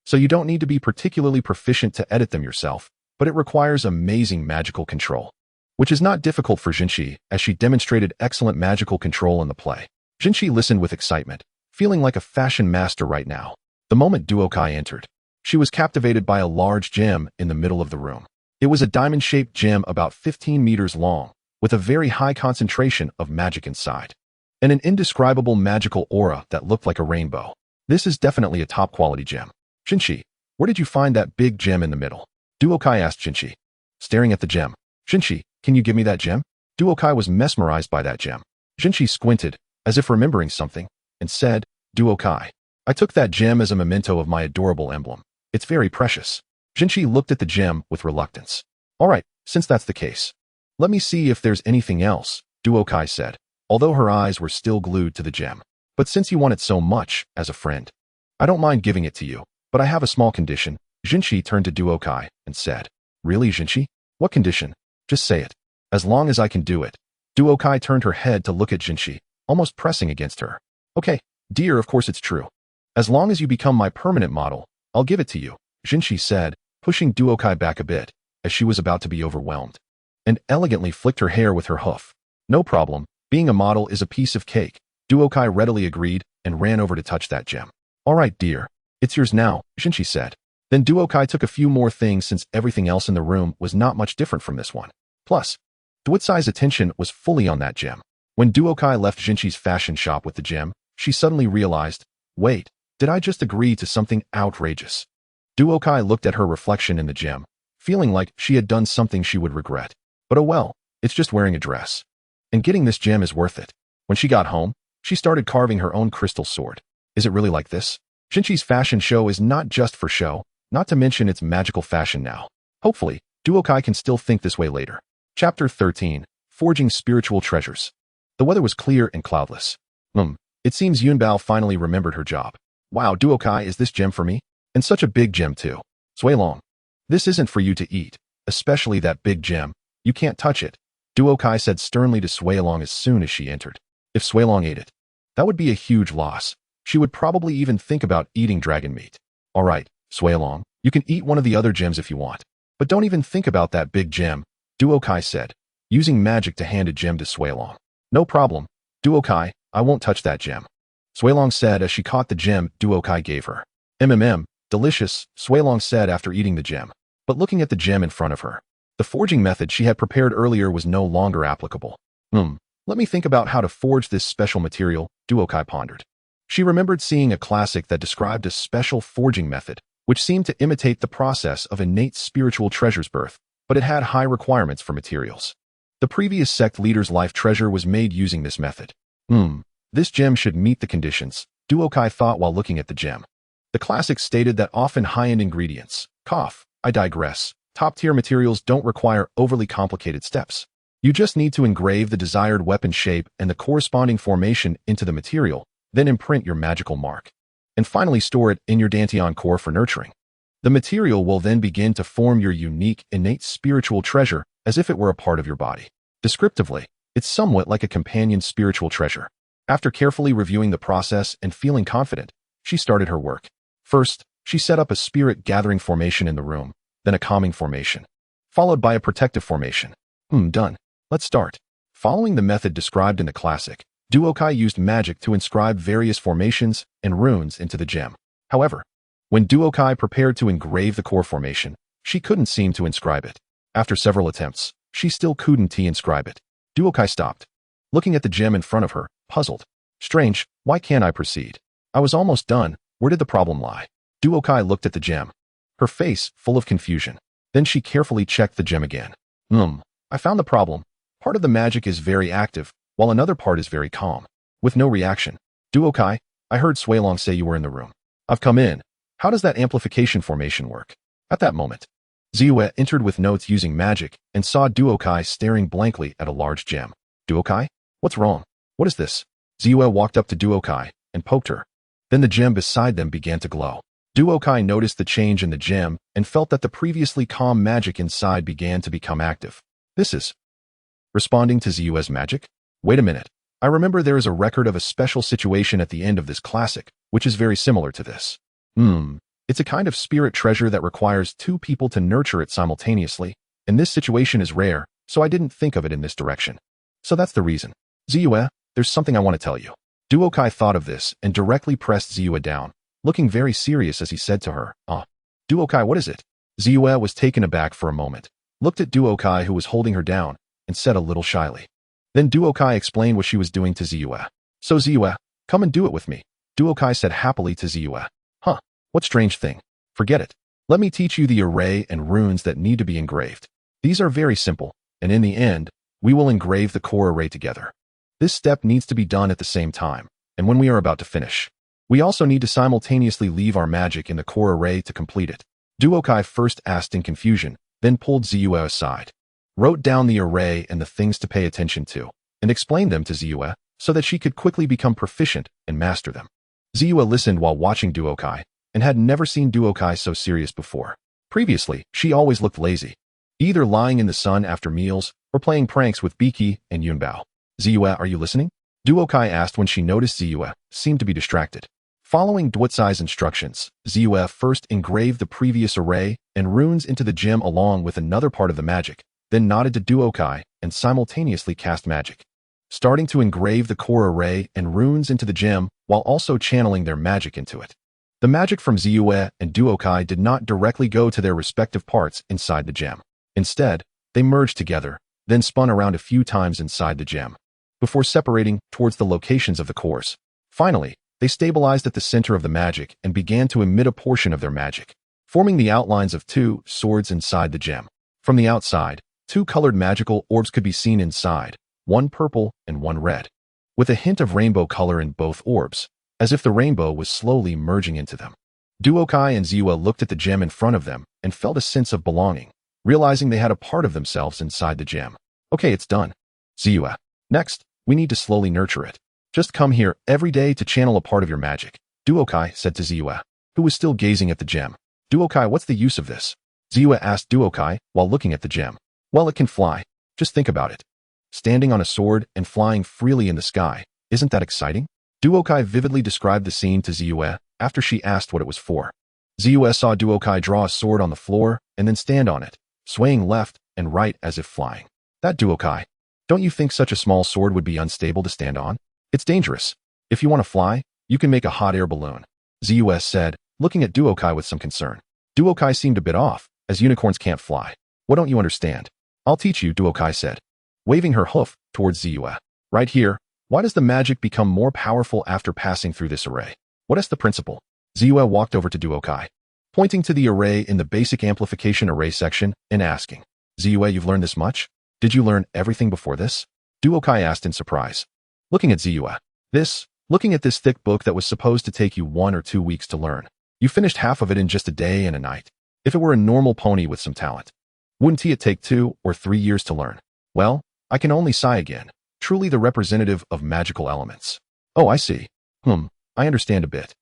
So you don't need to be particularly proficient to edit them yourself, but it requires amazing magical control, which is not difficult for Jinshi, as she demonstrated excellent magical control in the play. Jinshi listened with excitement, feeling like a fashion master right now. The moment Duokai entered, she was captivated by a large gem in the middle of the room. It was a diamond-shaped gem about 15 meters long, with a very high concentration of magic inside, and an indescribable magical aura that looked like a rainbow. This is definitely a top-quality gem. Jinshi, where did you find that big gem in the middle? Duokai asked Jinshi, staring at the gem. Jinshi, can you give me that gem? Duokai was mesmerized by that gem. Jinshi squinted, as if remembering something, and said, Duokai, I took that gem as a memento of my adorable emblem. It's very precious. Jinshi looked at the gem with reluctance. All right, since that's the case, let me see if there's anything else, Duokai said, although her eyes were still glued to the gem. But since you want it so much, as a friend, I don't mind giving it to you, but I have a small condition. Jinshi turned to Duokai and said, Really, Jinshi? What condition? Just say it. As long as I can do it. Duokai turned her head to look at Jinshi, almost pressing against her. Okay, dear, of course it's true. As long as you become my permanent model, I'll give it to you, Jinshi said, pushing Duokai back a bit, as she was about to be overwhelmed, and elegantly flicked her hair with her hoof. No problem, being a model is a piece of cake. Duokai readily agreed and ran over to touch that gem. All right, dear. It's yours now, Jinshi said. Then Duokai took a few more things since everything else in the room was not much different from this one. Plus, Duotsai's attention was fully on that gem. When Duokai left Jinshi's fashion shop with the gem, she suddenly realized, wait, did I just agree to something outrageous? Duokai looked at her reflection in the gem, feeling like she had done something she would regret. But oh well, it's just wearing a dress. And getting this gem is worth it. When she got home, she started carving her own crystal sword. Is it really like this? Jinshi's fashion show is not just for show, not to mention its magical fashion now. Hopefully, Duokai can still think this way later. Chapter 13, Forging Spiritual Treasures. The weather was clear and cloudless. It seems Yunbao finally remembered her job. Wow, Duokai, is this gem for me? And such a big gem too. Suilong, this isn't for you to eat, especially that big gem. You can't touch it, Duokai said sternly to Suilong as soon as she entered. If Suilong ate it, that would be a huge loss. She would probably even think about eating dragon meat. All right, Suilong, you can eat one of the other gems if you want, but don't even think about that big gem, Duokai said, using magic to hand a gem to Suilong. No problem, Duokai, I won't touch that gem, Suilong said as she caught the gem Duokai gave her. Delicious, Suilong said after eating the gem, but looking at the gem in front of her. The forging method she had prepared earlier was no longer applicable. Let me think about how to forge this special material, Duokai pondered. She remembered seeing a classic that described a special forging method, which seemed to imitate the process of innate spiritual treasure's birth, but it had high requirements for materials. The previous sect leader's life treasure was made using this method. This gem should meet the conditions, Duokai thought while looking at the gem. The classic stated that often high-end ingredients, I digress, top-tier materials don't require overly complicated steps. You just need to engrave the desired weapon shape and the corresponding formation into the material, then imprint your magical mark, and finally store it in your Dantian core for nurturing. The material will then begin to form your unique, innate spiritual treasure as if it were a part of your body. Descriptively, it's somewhat like a companion spiritual treasure. After carefully reviewing the process and feeling confident, she started her work. First, she set up a spirit-gathering formation in the room, then a calming formation, followed by a protective formation. Done. Let's start. Following the method described in the classic, Duokai used magic to inscribe various formations and runes into the gem. However, when Duokai prepared to engrave the core formation, she couldn't seem to inscribe it. After several attempts, she still couldn't inscribe it. Duokai stopped, looking at the gem in front of her, puzzled. Strange, why can't I proceed? I was almost done. Where did the problem lie? Duokai looked at the gem, her face full of confusion. Then she carefully checked the gem again. I found the problem. Part of the magic is very active, while another part is very calm, with no reaction. Duokai, I heard Suilong say you were in the room. I've come in. How does that amplification formation work? At that moment, Ziyue entered with notes using magic and saw Duokai staring blankly at a large gem. Duokai? What's wrong? What is this? Ziyue walked up to Duokai and poked her. Then the gem beside them began to glow. Duokai noticed the change in the gem and felt that the previously calm magic inside began to become active. This is responding to Ziyue's magic? Wait a minute. I remember there is a record of a special situation at the end of this classic, which is very similar to this. It's a kind of spirit treasure that requires two people to nurture it simultaneously, and this situation is rare, so I didn't think of it in this direction. So that's the reason. Ziyue, there's something I want to tell you. Duokai thought of this and directly pressed Ziyue down, looking very serious as he said to her, Duokai, what is it? Ziyue was taken aback for a moment, looked at Duokai who was holding her down, and said a little shyly. Then Duokai explained what she was doing to Ziyue. So Ziyue, come and do it with me, Duokai said happily to Ziyue. What strange thing? Forget it. Let me teach you the array and runes that need to be engraved. These are very simple, and in the end, we will engrave the core array together. This step needs to be done at the same time, and when we are about to finish, we also need to simultaneously leave our magic in the core array to complete it. Duokai first asked in confusion, then pulled Ziyue aside, wrote down the array and the things to pay attention to, and explained them to Ziyue so that she could quickly become proficient and master them. Ziyue listened while watching Duokai, and had never seen Duokai so serious before. Previously, she always looked lazy, either lying in the sun after meals or playing pranks with Pinkie and Yunbao. Ziyue, are you listening? Duokai asked when she noticed Ziyue seemed to be distracted. Following Duotsai's instructions, Ziyue first engraved the previous array and runes into the gem along with another part of the magic, then nodded to Duokai and simultaneously cast magic, starting to engrave the core array and runes into the gem while also channeling their magic into it. The magic from Ziyue and Duokai did not directly go to their respective parts inside the gem. Instead, they merged together, then spun around a few times inside the gem, before separating towards the locations of the cores. Finally, they stabilized at the center of the magic and began to emit a portion of their magic, forming the outlines of two swords inside the gem. From the outside, two colored magical orbs could be seen inside, one purple and one red, with a hint of rainbow color in both orbs, as if the rainbow was slowly merging into them. Duokai and Ziyue looked at the gem in front of them and felt a sense of belonging, realizing they had a part of themselves inside the gem. Okay, it's done. Ziyue. Next, we need to slowly nurture it. Just come here every day to channel a part of your magic, Duokai said to Ziyue, who was still gazing at the gem. Duokai, what's the use of this? Ziyue asked Duokai while looking at the gem. Well, it can fly. Just think about it. Standing on a sword and flying freely in the sky. Isn't that exciting? Duokai vividly described the scene to Ziyue after she asked what it was for. Ziyue saw Duokai draw a sword on the floor and then stand on it, swaying left and right as if flying. That Duokai. Don't you think such a small sword would be unstable to stand on? It's dangerous. If you want to fly, you can make a hot air balloon, Ziyue said, looking at Duokai with some concern. Duokai seemed a bit off, as unicorns can't fly. What don't you understand? I'll teach you, Duokai said, waving her hoof towards Ziyue. Right here. Why does the magic become more powerful after passing through this array? What is the principle? Ziyue walked over to Duokai, pointing to the array in the basic amplification array section and asking, Ziyue, you've learned this much? Did you learn everything before this? Duokai asked in surprise. Looking at Ziyue. Looking at this thick book that was supposed to take you 1 or 2 weeks to learn. You finished half of it in just a day and a night. If it were a normal pony with some talent, wouldn't it take 2 or 3 years to learn? Well, I can only sigh again. Truly the representative of magical elements. Oh, I see. I understand a bit,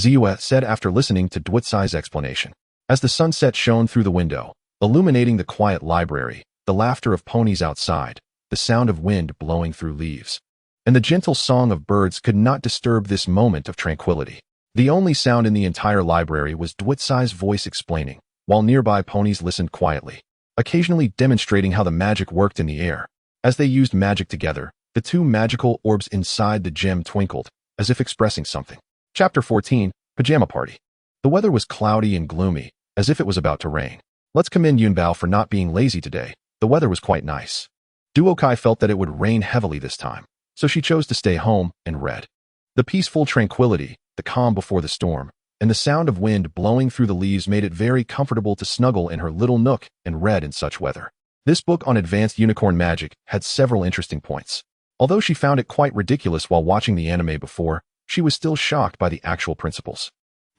Ziyue said after listening to Duotsai's explanation. As the sunset shone through the window, illuminating the quiet library, the laughter of ponies outside, the sound of wind blowing through leaves, and the gentle song of birds could not disturb this moment of tranquility. The only sound in the entire library was Duotsai's voice explaining, while nearby ponies listened quietly, occasionally demonstrating how the magic worked in the air. As they used magic together, the two magical orbs inside the gem twinkled, as if expressing something. Chapter 14, Pajama Party. The weather was cloudy and gloomy, as if it was about to rain. Let's commend Yunbao for not being lazy today. The weather was quite nice. Duokai felt that it would rain heavily this time, so she chose to stay home and read. The peaceful tranquility, the calm before the storm, and the sound of wind blowing through the leaves made it very comfortable to snuggle in her little nook and read in such weather. This book on advanced unicorn magic had several interesting points. Although she found it quite ridiculous while watching the anime before, she was still shocked by the actual principles.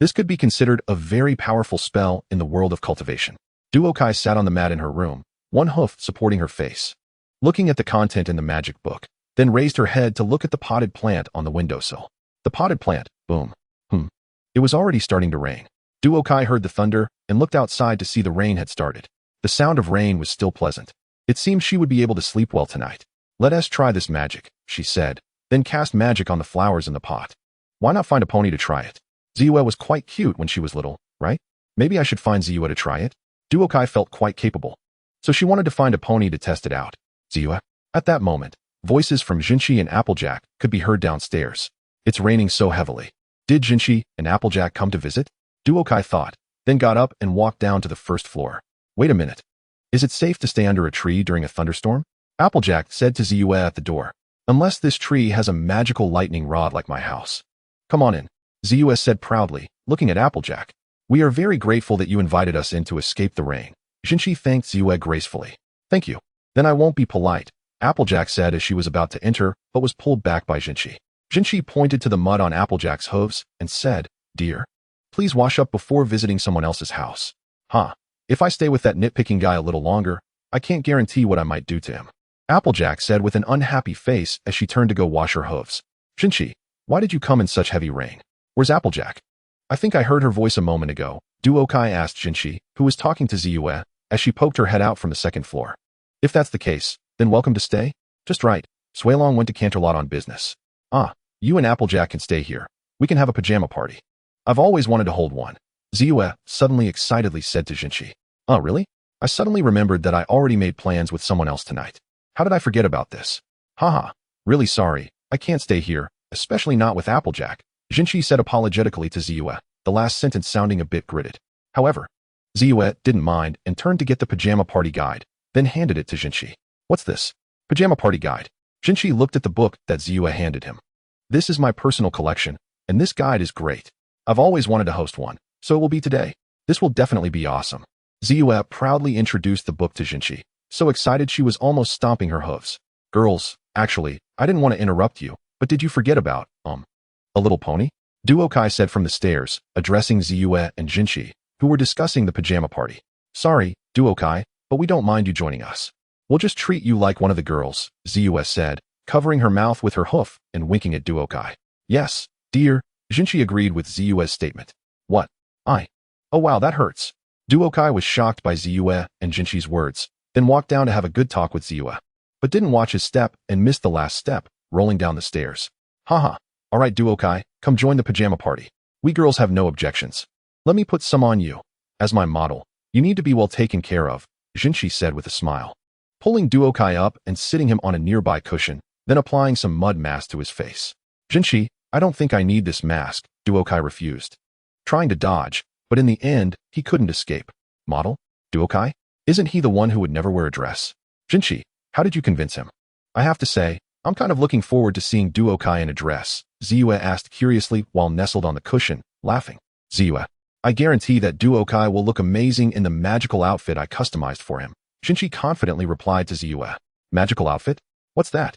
This could be considered a very powerful spell in the world of cultivation. Duokai sat on the mat in her room, one hoof supporting her face, looking at the content in the magic book, then raised her head to look at the potted plant on the windowsill. The potted plant, boom. It was already starting to rain. Duokai heard the thunder and looked outside to see the rain had started. The sound of rain was still pleasant. It seemed she would be able to sleep well tonight. Let us try this magic, she said, then cast magic on the flowers in the pot. Why not find a pony to try it? Ziyue was quite cute when she was little, right? Maybe I should find Ziyue to try it? Duokai felt quite capable, so she wanted to find a pony to test it out. Ziyue? At that moment, voices from Jinshi and Applejack could be heard downstairs. It's raining so heavily. Did Jinshi and Applejack come to visit? Duokai thought, then got up and walked down to the first floor. Wait a minute. Is it safe to stay under a tree during a thunderstorm? Applejack said to Ziyue at the door. Unless this tree has a magical lightning rod like my house. Come on in, Ziyue said proudly, looking at Applejack. We are very grateful that you invited us in to escape the rain. Jinshi thanked Ziyue gracefully. Thank you. Then I won't be polite, Applejack said as she was about to enter, but was pulled back by Jinshi. Jinshi pointed to the mud on Applejack's hooves and said, Dear, please wash up before visiting someone else's house. If I stay with that nitpicking guy a little longer, I can't guarantee what I might do to him. Applejack said with an unhappy face as she turned to go wash her hooves. Jinshi, why did you come in such heavy rain? Where's Applejack? I think I heard her voice a moment ago, Duokai asked Jinshi, who was talking to Ziyue, as she poked her head out from the second floor. If that's the case, then welcome to stay? Just right, Suilong went to Canterlot on business. You and Applejack can stay here. We can have a pajama party. I've always wanted to hold one. Ziyue suddenly excitedly said to Jinshi. Really? I suddenly remembered that I already made plans with someone else tonight. How did I forget about this? Really sorry, I can't stay here, especially not with Applejack, Jinshi said apologetically to Ziyue, the last sentence sounding a bit gritted. However, Ziyue didn't mind and turned to get the pajama party guide, then handed it to Jinshi. What's this? Pajama party guide. Jinshi looked at the book that Ziyue handed him. This is my personal collection, and this guide is great. I've always wanted to host one, so it will be today. This will definitely be awesome. Ziyue proudly introduced the book to Jinshi, so excited she was almost stomping her hooves. Girls, actually, I didn't want to interrupt you, but did you forget about, a little pony? Duokai said from the stairs, addressing Ziyue and Jinshi, who were discussing the pajama party. Sorry, Duokai, but we don't mind you joining us. We'll just treat you like one of the girls, Ziyue said, covering her mouth with her hoof and winking at Duokai. Yes, dear, Jinshi agreed with Ziyue's statement. What? Oh wow, that hurts. Duokai was shocked by Ziyue and Jinshi's words, then walked down to have a good talk with Ziyue, but didn't watch his step and missed the last step, rolling down the stairs. Alright Duokai, come join the pajama party. We girls have no objections. Let me put some on you. As my model, you need to be well taken care of, Jinshi said with a smile, pulling Duokai up and sitting him on a nearby cushion, then applying some mud mask to his face. Jinshi, I don't think I need this mask, Duokai refused, trying to dodge, but in the end, he couldn't escape. Model? Duokai? Isn't he the one who would never wear a dress? Jinshi, how did you convince him? I have to say, I'm kind of looking forward to seeing Duokai in a dress, Ziyue asked curiously while nestled on the cushion, laughing. Ziyue, I guarantee that Duokai will look amazing in the magical outfit I customized for him, Jinshi confidently replied to Ziyue. Magical outfit? What's that?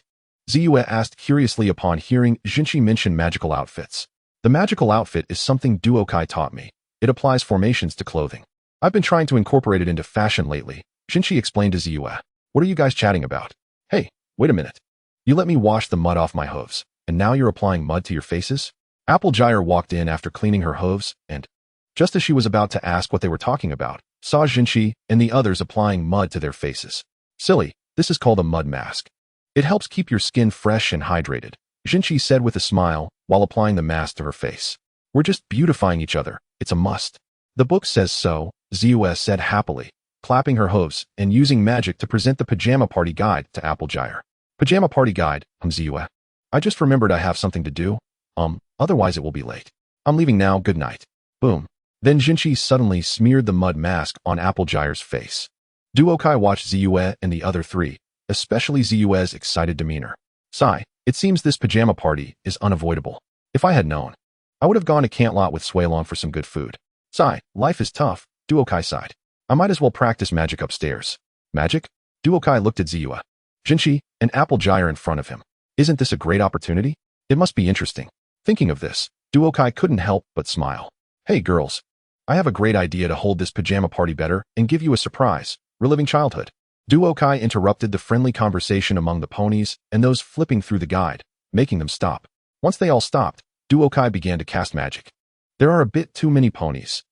Ziyue asked curiously upon hearing Jinshi mention magical outfits. The magical outfit is something Duokai taught me. It applies formations to clothing. I've been trying to incorporate it into fashion lately, Jinshi explained to Ziyue. What are you guys chatting about? Hey, wait a minute. You let me wash the mud off my hooves, and now you're applying mud to your faces? Applejack walked in after cleaning her hooves, and, just as she was about to ask what they were talking about, saw Jinshi and the others applying mud to their faces. Silly, this is called a mud mask. It helps keep your skin fresh and hydrated, Jinshi said with a smile while applying the mask to her face. We're just beautifying each other, it's a must. The book says so, Ziyue said happily, clapping her hooves and using magic to present the pajama party guide to Applejack. Pajama party guide, Ziyue. I just remembered I have something to do. Otherwise it will be late. I'm leaving now, good night. Boom. Then Jinshi suddenly smeared the mud mask on Applejack's face. Duokai watched Ziyue and the other three, especially Ziyue's excited demeanor. Sigh, it seems this pajama party is unavoidable. If I had known, I would have gone to Cantlot with Suilong for some good food. Sigh, life is tough, Duokai sighed. I might as well practice magic upstairs. Magic? Duokai looked at Ziyue, Jinshi, and Applejack in front of him. Isn't this a great opportunity? It must be interesting. Thinking of this, Duokai couldn't help but smile. Hey girls, I have a great idea to hold this pajama party better and give you a surprise, reliving childhood. Duokai interrupted the friendly conversation among the ponies and those flipping through the guide, making them stop. Once they all stopped, Duokai began to cast magic. There are a bit too many ponies.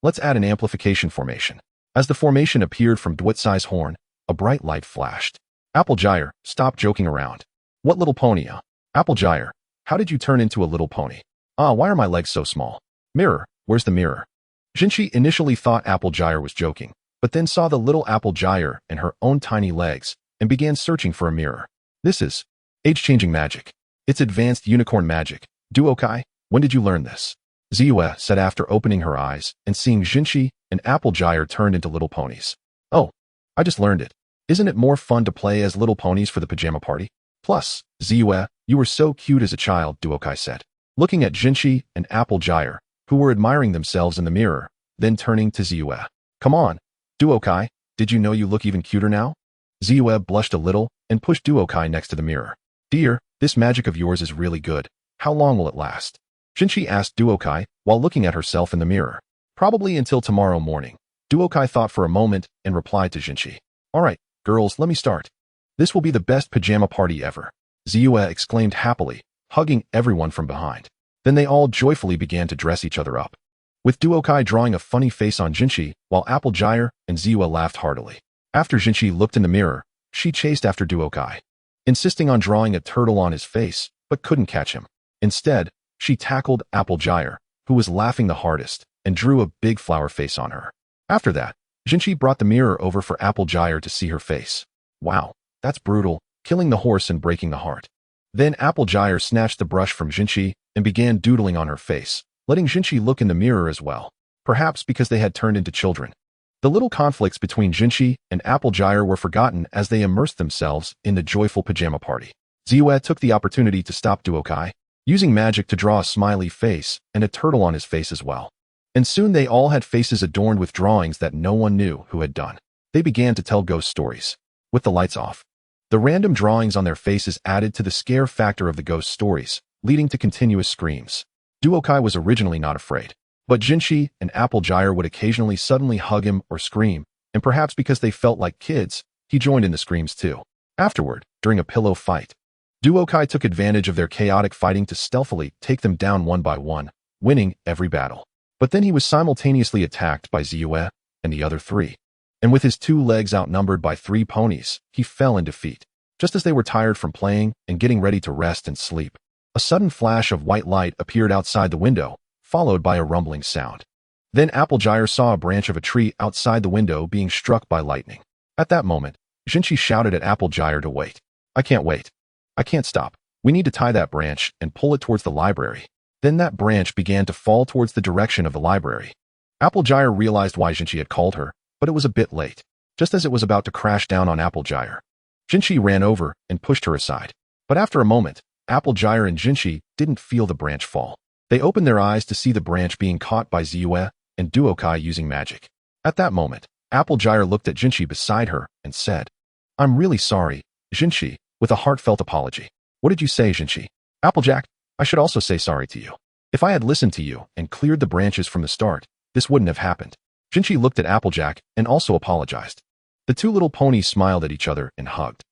Let's add an amplification formation. As the formation appeared from Dwitsai's horn, a bright light flashed. Applejack, stop joking around. What little pony? Applejack, how did you turn into a little pony? Why are my legs so small? Mirror, where's the mirror? Jinchi initially thought Applejack was joking, but then saw the little Applejack and her own tiny legs and began searching for a mirror. This is age-changing magic. It's advanced unicorn magic. Duokai, when did you learn this? Ziyue said after opening her eyes and seeing Jinchi and Applejack turned into little ponies. Oh, I just learned it. Isn't it more fun to play as little ponies for the pajama party? Plus, Ziyue, you were so cute as a child, Duokai said, looking at Jinchi and Applejack, who were admiring themselves in the mirror, then turning to Ziyue. Come on, Duokai, did you know you look even cuter now? Ziyue blushed a little and pushed Duokai next to the mirror. Dear, this magic of yours is really good. How long will it last? Jinchi asked Duokai while looking at herself in the mirror. Probably until tomorrow morning. Duokai thought for a moment and replied to Jinchi. Alright, girls, let me start. This will be the best pajama party ever. Ziyue exclaimed happily, hugging everyone from behind. Then they all joyfully began to dress each other up, with Duokai drawing a funny face on Jinchi while Applejack and Ziyue laughed heartily. After Jinchi looked in the mirror, she chased after Duokai, insisting on drawing a turtle on his face, but couldn't catch him. Instead, she tackled Applejack, who was laughing the hardest, and drew a big flower face on her. After that, Jinchi brought the mirror over for Applejack to see her face. Wow, that's brutal, killing the horse and breaking the heart. Then Applejack snatched the brush from Jinchi and began doodling on her face, letting Jinchi look in the mirror as well, perhaps because they had turned into children. The little conflicts between Jinchi and Applejack were forgotten as they immersed themselves in the joyful pajama party. Ziyue took the opportunity to stop Duokai, using magic to draw a smiley face and a turtle on his face as well. And soon they all had faces adorned with drawings that no one knew who had done. They began to tell ghost stories. With the lights off, the random drawings on their faces added to the scare factor of the ghost stories, leading to continuous screams. Duokai was originally not afraid, but Jinchi and Applejack would occasionally suddenly hug him or scream, and perhaps because they felt like kids, he joined in the screams too. Afterward, during a pillow fight, Duokai took advantage of their chaotic fighting to stealthily take them down one by one, winning every battle. But then he was simultaneously attacked by Ziyue and the other three. And with his 2 legs outnumbered by 3 ponies, he fell in defeat. Just as they were tired from playing and getting ready to rest and sleep, a sudden flash of white light appeared outside the window, followed by a rumbling sound. Then Applejack saw a branch of a tree outside the window being struck by lightning. At that moment, Jinchi shouted at Applejack to wait. I can't wait. I can't stop. We need to tie that branch and pull it towards the library. Then that branch began to fall towards the direction of the library. Applejack realized why Jinchi had called her, but it was a bit late. Just as it was about to crash down on Applejack, Jinchi ran over and pushed her aside. But after a moment, Applejack and Jinchi didn't feel the branch fall. They opened their eyes to see the branch being caught by Ziyue and Duokai using magic. At that moment, Applejack looked at Jinchi beside her and said, I'm really sorry, Jinchi, with a heartfelt apology. What did you say, Jinchi? Applejack, I should also say sorry to you. If I had listened to you and cleared the branches from the start, this wouldn't have happened. Jinchi looked at Applejack and also apologized. The 2 little ponies smiled at each other and hugged.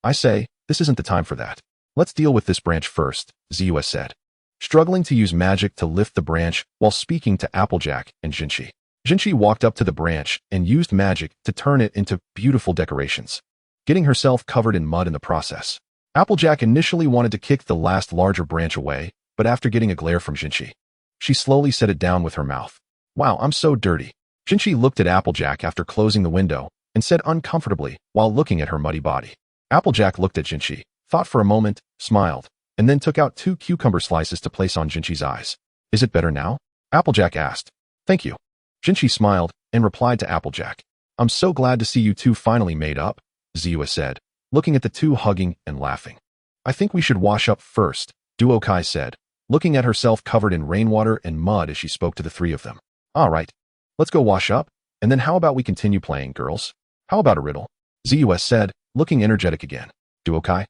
I say, this isn't the time for that. Let's deal with this branch first, Ziyue said, struggling to use magic to lift the branch while speaking to Applejack and Jinchi. Jinchi walked up to the branch and used magic to turn it into beautiful decorations, getting herself covered in mud in the process. Applejack initially wanted to kick the last larger branch away, but after getting a glare from Jinchi, she slowly set it down with her mouth. Wow, I'm so dirty. Jinchi looked at Applejack after closing the window and said uncomfortably while looking at her muddy body. Applejack looked at Jinchi, thought for a moment, smiled, and then took out 2 cucumber slices to place on Jinchi's eyes. Is it better now? Applejack asked. Thank you. Jinchi smiled and replied to Applejack. I'm so glad to see you 2 finally made up, Ziyue said, looking at the 2 hugging and laughing. I think we should wash up first, Duokai said, looking at herself covered in rainwater and mud as she spoke to the 3 of them. All right, let's go wash up, and then how about we continue playing, girls? How about a riddle? Ziyue said, looking energetic again. Duokai?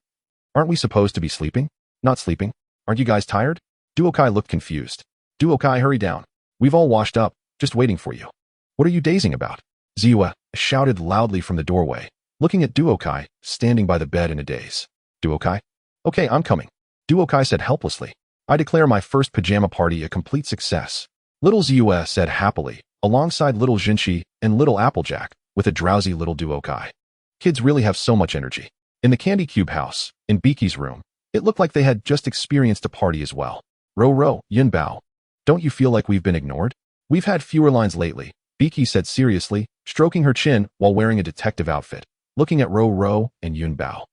Aren't we supposed to be sleeping? Not sleeping? Aren't you guys tired? Duokai looked confused. Duokai, hurry down. We've all washed up, just waiting for you. What are you dazing about? Ziyue shouted loudly from the doorway, looking at Duokai, standing by the bed in a daze. Duokai? Okay, I'm coming. Duokai said helplessly. I declare my first pajama party a complete success. Little Ziyue said happily, alongside little Jinshi and little Applejack, with a drowsy little Duokai. Kids really have so much energy. In the Candy Cube house, in Biki's room, it looked like they had just experienced a party as well. Yunbao. Don't you feel like we've been ignored? We've had fewer lines lately, Biki said seriously, stroking her chin while wearing a detective outfit, looking at Ro and Yunbao.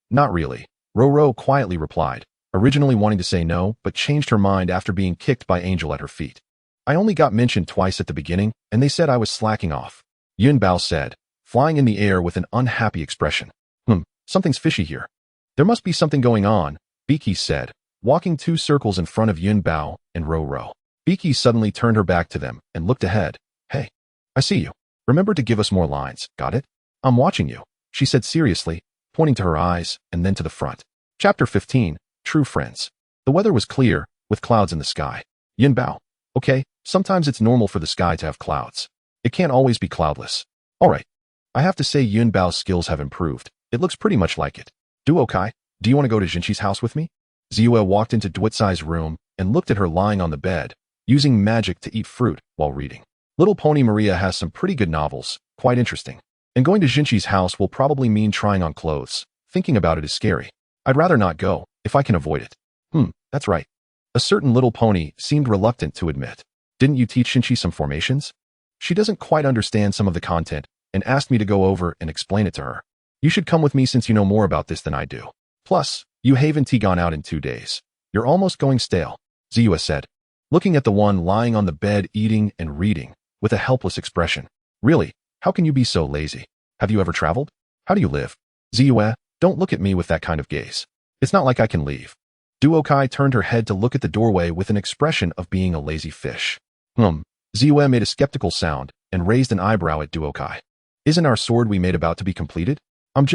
Not really. Ro quietly replied, originally wanting to say no, but changed her mind after being kicked by Angel at her feet. I only got mentioned twice at the beginning, and they said I was slacking off. Yunbao said, flying in the air with an unhappy expression. Something's fishy here. There must be something going on, Biki said, walking 2 circles in front of Yunbao and Ro. Biki suddenly turned her back to them and looked ahead. Hey, I see you. Remember to give us more lines, got it? I'm watching you, she said seriously, pointing to her eyes and then to the front. Chapter 15, True Friends. The weather was clear, with clouds in the sky. Yunbao. Okay, sometimes it's normal for the sky to have clouds. It can't always be cloudless. Alright. I have to say Yunbao's skills have improved. It looks pretty much like it. Duokai, do you want to go to Jinshi's house with me? Ziyue walked into Duotsai's room and looked at her lying on the bed, using magic to eat fruit while reading. Little Pony Maria has some pretty good novels, quite interesting. And going to Jinshi's house will probably mean trying on clothes. Thinking about it is scary. I'd rather not go, if I can avoid it. That's right. A certain little pony seemed reluctant to admit. Didn't you teach Jinshi some formations? She doesn't quite understand some of the content and asked me to go over and explain it to her. You should come with me since you know more about this than I do. Plus, you haven't gone out in 2 days. You're almost going stale, Ziyue said, looking at the one lying on the bed eating and reading, with a helpless expression. Really, how can you be so lazy? Have you ever traveled? How do you live? Ziyue, don't look at me with that kind of gaze. It's not like I can leave. Duokai turned her head to look at the doorway with an expression of being a lazy fish. Ziyue made a skeptical sound and raised an eyebrow at Duokai. Isn't our sword we made about to be completed? I'm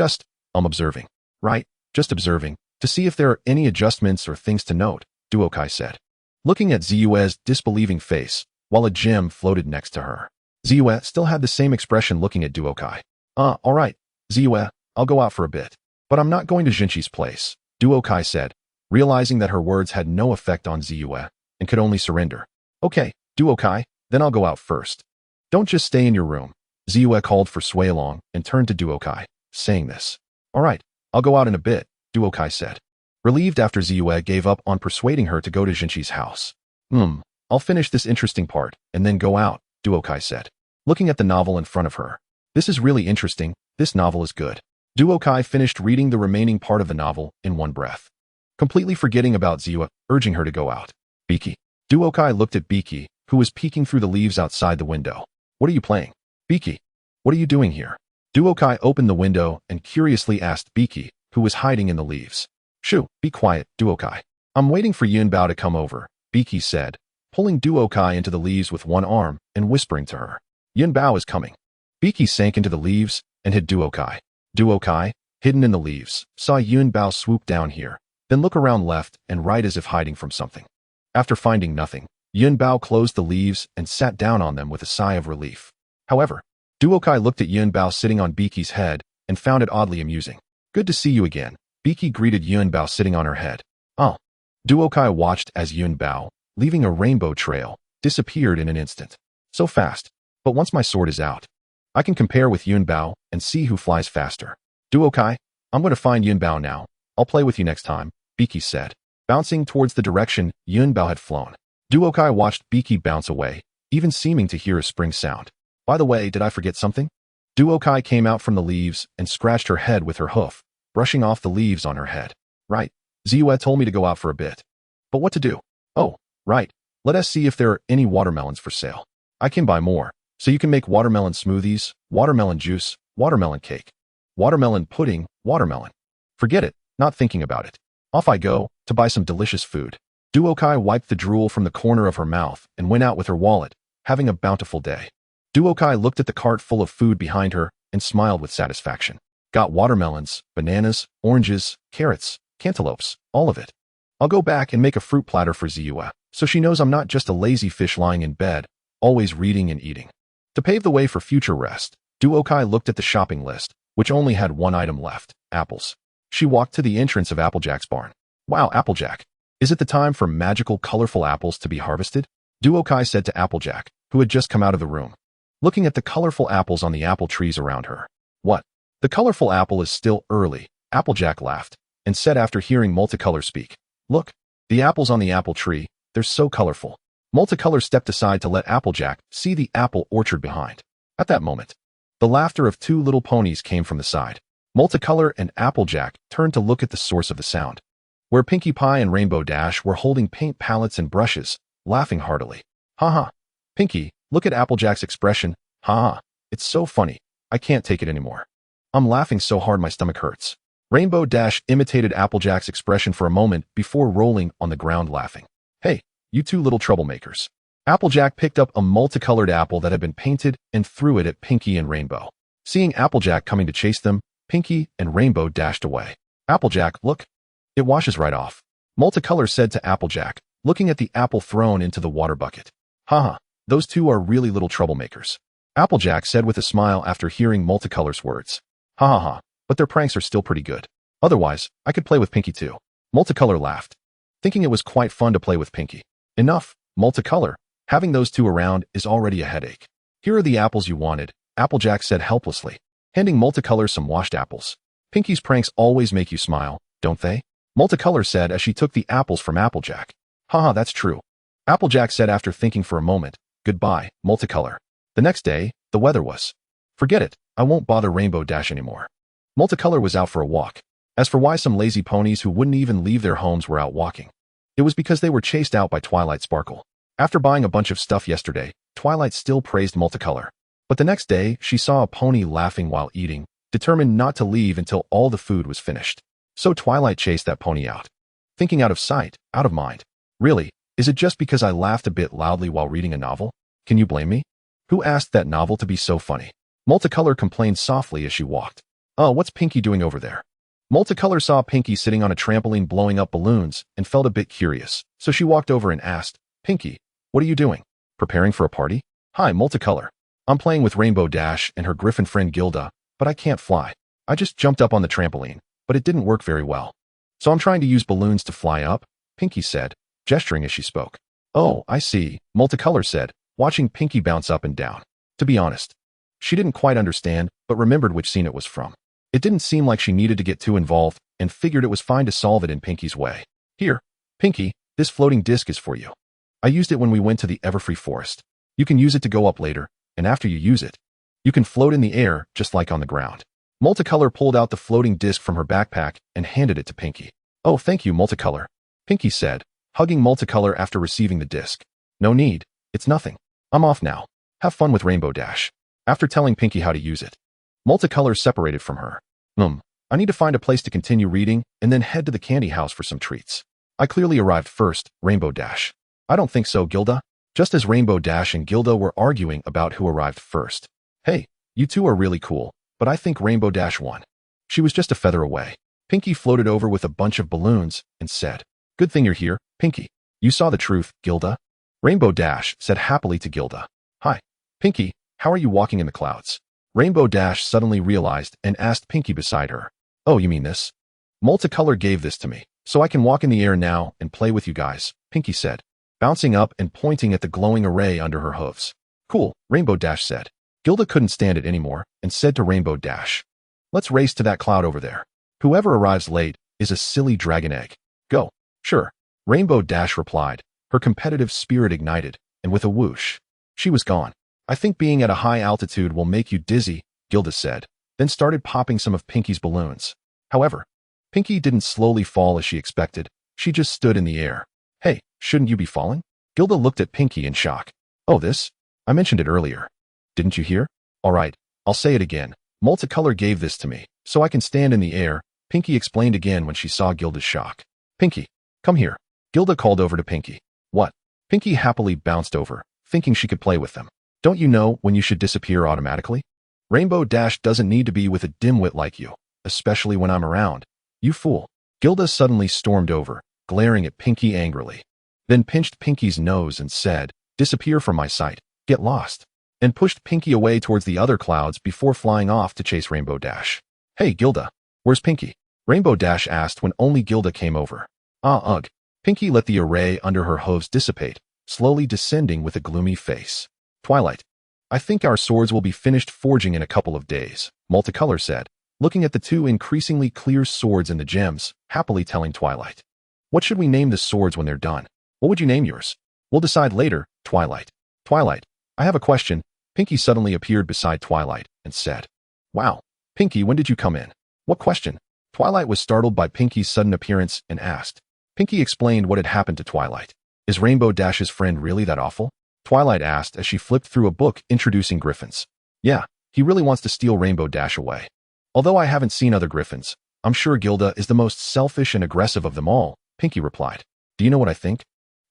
observing. Right, just observing, to see if there are any adjustments or things to note, Duokai said, looking at Ziyue's disbelieving face, while a gem floated next to her. Ziyue still had the same expression looking at Duokai. Alright, Ziyue, I'll go out for a bit. But I'm not going to Jinshi's place, Duokai said, realizing that her words had no effect on Ziyue and could only surrender. Okay, Duokai, then I'll go out first. Don't just stay in your room, Ziyue called for Suilong and turned to Duokai, saying this. Alright, I'll go out in a bit, Duokai said, relieved after Ziyue gave up on persuading her to go to Jinshi's house. I'll finish this interesting part and then go out, Duokai said, looking at the novel in front of her. This is really interesting, this novel is good. Duokai finished reading the remaining part of the novel in one breath, completely forgetting about Ziyue, urging her to go out. Biki. Duokai looked at Biki, who was peeking through the leaves outside the window. What are you playing? Biki. What are you doing here? Duokai opened the window and curiously asked Biki, who was hiding in the leaves. Shoo, be quiet, Duokai. I'm waiting for Yunbao to come over, Biki said, pulling Duokai into the leaves with one arm and whispering to her. Yunbao is coming. Biki sank into the leaves and hid Duokai. Duokai, hidden in the leaves, saw Yunbao swoop down here, then look around left and right as if hiding from something. After finding nothing, Yunbao closed the leaves and sat down on them with a sigh of relief. However, Duokai looked at Yunbao sitting on Biki's head and found it oddly amusing. Good to see you again, Biki greeted Yunbao sitting on her head. Oh. Duokai watched as Yunbao, leaving a rainbow trail, disappeared in an instant. So fast. But once my sword is out, I can compare with Yunbao and see who flies faster. Duokai, I'm going to find Yunbao now. I'll play with you next time, Biki said, bouncing towards the direction Yunbao had flown. Duokai watched Biki bounce away, even seeming to hear a spring sound. By the way, did I forget something? Duokai came out from the leaves and scratched her head with her hoof, brushing off the leaves on her head. Right. Ziyue told me to go out for a bit. But what to do? Oh, right. Let us see if there are any watermelons for sale. I can buy more, so you can make watermelon smoothies, watermelon juice, watermelon cake, watermelon pudding, watermelon. Forget it, not thinking about it. Off I go, to buy some delicious food. Duokai wiped the drool from the corner of her mouth and went out with her wallet, having a bountiful day. Duokai looked at the cart full of food behind her and smiled with satisfaction. Got watermelons, bananas, oranges, carrots, cantaloupes, all of it. I'll go back and make a fruit platter for Ziyue. so she knows I'm not just a lazy fish lying in bed, always reading and eating. To pave the way for future rest, Duokai looked at the shopping list, which only had one item left, apples. She walked to the entrance of Applejack's barn. Wow, Applejack. Is it the time for magical, colorful apples to be harvested? Duokai said to Applejack, who had just come out of the room, looking at the colorful apples on the apple trees around her. What? The colorful apple is still early, Applejack laughed, and said after hearing Multicolor speak. Look, the apples on the apple tree, they're so colorful. Multicolor stepped aside to let Applejack see the apple orchard behind. At that moment, the laughter of two little ponies came from the side. Multicolor and Applejack turned to look at the source of the sound, where Pinkie Pie and Rainbow Dash were holding paint palettes and brushes, laughing heartily. Haha. Pinkie, look at Applejack's expression. Haha. It's so funny. I can't take it anymore. I'm laughing so hard my stomach hurts. Rainbow Dash imitated Applejack's expression for a moment before rolling on the ground laughing. Hey, you two little troublemakers. Applejack picked up a multicolored apple that had been painted and threw it at Pinkie and Rainbow. Seeing Applejack coming to chase them, Pinkie and Rainbow dashed away. Applejack, look. It washes right off. Multicolor said to Applejack, looking at the apple thrown into the water bucket. Haha, those two are really little troublemakers. Applejack said with a smile after hearing Multicolor's words. Ha ha ha, but their pranks are still pretty good. Otherwise, I could play with Pinkie too. Multicolor laughed, thinking it was quite fun to play with Pinkie. Enough, Multicolor. Having those two around is already a headache. Here are the apples you wanted, Applejack said helplessly, handing Multicolor some washed apples. Pinkie's pranks always make you smile, don't they? Multicolor said as she took the apples from Applejack. Haha, that's true. Applejack said after thinking for a moment. Goodbye, Multicolor. The next day, the weather was. Forget it, I won't bother Rainbow Dash anymore. Multicolor was out for a walk. As for why some lazy ponies who wouldn't even leave their homes were out walking, it was because they were chased out by Twilight Sparkle. After buying a bunch of stuff yesterday, Twilight still praised Multicolor. But the next day, she saw a pony laughing while eating, determined not to leave until all the food was finished. So Twilight chased that pony out. Thinking out of sight, out of mind. Really, is it just because I laughed a bit loudly while reading a novel? Can you blame me? Who asked that novel to be so funny? Multicolor complained softly as she walked. Oh, what's Pinkie doing over there? Multicolor saw Pinkie sitting on a trampoline blowing up balloons and felt a bit curious, so she walked over and asked, Pinkie, what are you doing? Preparing for a party? Hi, Multicolor. I'm playing with Rainbow Dash and her griffin friend Gilda, but I can't fly. I just jumped up on the trampoline, but it didn't work very well. So I'm trying to use balloons to fly up, Pinkie said, gesturing as she spoke. Oh, I see, Multicolor said, watching Pinkie bounce up and down. To be honest, she didn't quite understand, but remembered which scene it was from. It didn't seem like she needed to get too involved, and figured it was fine to solve it in Pinkie's way. Here, Pinkie, this floating disc is for you. I used it when we went to the Everfree Forest. You can use it to go up later, and after you use it, you can float in the air just like on the ground. Multicolor pulled out the floating disc from her backpack and handed it to Pinkie. Oh, thank you, Multicolor, Pinkie said, hugging Multicolor after receiving the disc. No need, it's nothing. I'm off now. Have fun with Rainbow Dash. After telling Pinkie how to use it, Multicolor separated from her. I need to find a place to continue reading and then head to the candy house for some treats. I clearly arrived first, Rainbow Dash. I don't think so, Gilda. Just as Rainbow Dash and Gilda were arguing about who arrived first. Hey, you two are really cool, but I think Rainbow Dash won. She was just a feather away. Pinkie floated over with a bunch of balloons and said, Good thing you're here, Pinkie. You saw the truth, Gilda. Rainbow Dash said happily to Gilda. Hi, Pinkie, how are you walking in the clouds? Rainbow Dash suddenly realized and asked Pinkie beside her. Oh, you mean this? Multicolor gave this to me, so I can walk in the air now and play with you guys, Pinkie said, bouncing up and pointing at the glowing array under her hooves. Cool, Rainbow Dash said. Gilda couldn't stand it anymore and said to Rainbow Dash, Let's race to that cloud over there. Whoever arrives late is a silly dragon egg. Go. Sure. Rainbow Dash replied, her competitive spirit ignited, and with a whoosh, she was gone. I think being at a high altitude will make you dizzy, Gilda said, then started popping some of Pinkie's balloons. However, Pinkie didn't slowly fall as she expected. She just stood in the air. Hey, shouldn't you be falling? Gilda looked at Pinkie in shock. Oh, this? I mentioned it earlier. Didn't you hear? All right, I'll say it again. Multicolor gave this to me, so I can stand in the air, Pinkie explained again when she saw Gilda's shock. Pinkie, come here. Gilda called over to Pinkie. What? Pinkie happily bounced over, thinking she could play with them. Don't you know when you should disappear automatically? Rainbow Dash doesn't need to be with a dimwit like you, especially when I'm around. You fool. Gilda suddenly stormed over, glaring at Pinkie angrily. then pinched Pinkie's nose and said, "Disappear from my sight, get lost," and pushed Pinkie away towards the other clouds before flying off to chase Rainbow Dash. "Hey, Gilda, where's Pinkie?" Rainbow Dash asked when only Gilda came over. Ugh. Pinkie let the array under her hooves dissipate, slowly descending with a gloomy face. "Twilight, I think our swords will be finished forging in a couple of days," Multicolor said, looking at the two increasingly clear swords and the gems, happily telling Twilight. "What should we name the swords when they're done? What would you name yours?" "We'll decide later, Twilight." "Twilight, I have a question." Pinkie suddenly appeared beside Twilight and said, "Wow, Pinkie, when did you come in?" "What question?" Twilight was startled by Pinkie's sudden appearance and asked. Pinkie explained what had happened to Twilight. "Is Rainbow Dash's friend really that awful?" Twilight asked as she flipped through a book introducing griffins. "Yeah, he really wants to steal Rainbow Dash away. Although I haven't seen other griffins, I'm sure Gilda is the most selfish and aggressive of them all," Pinkie replied. "Do you know what I think?"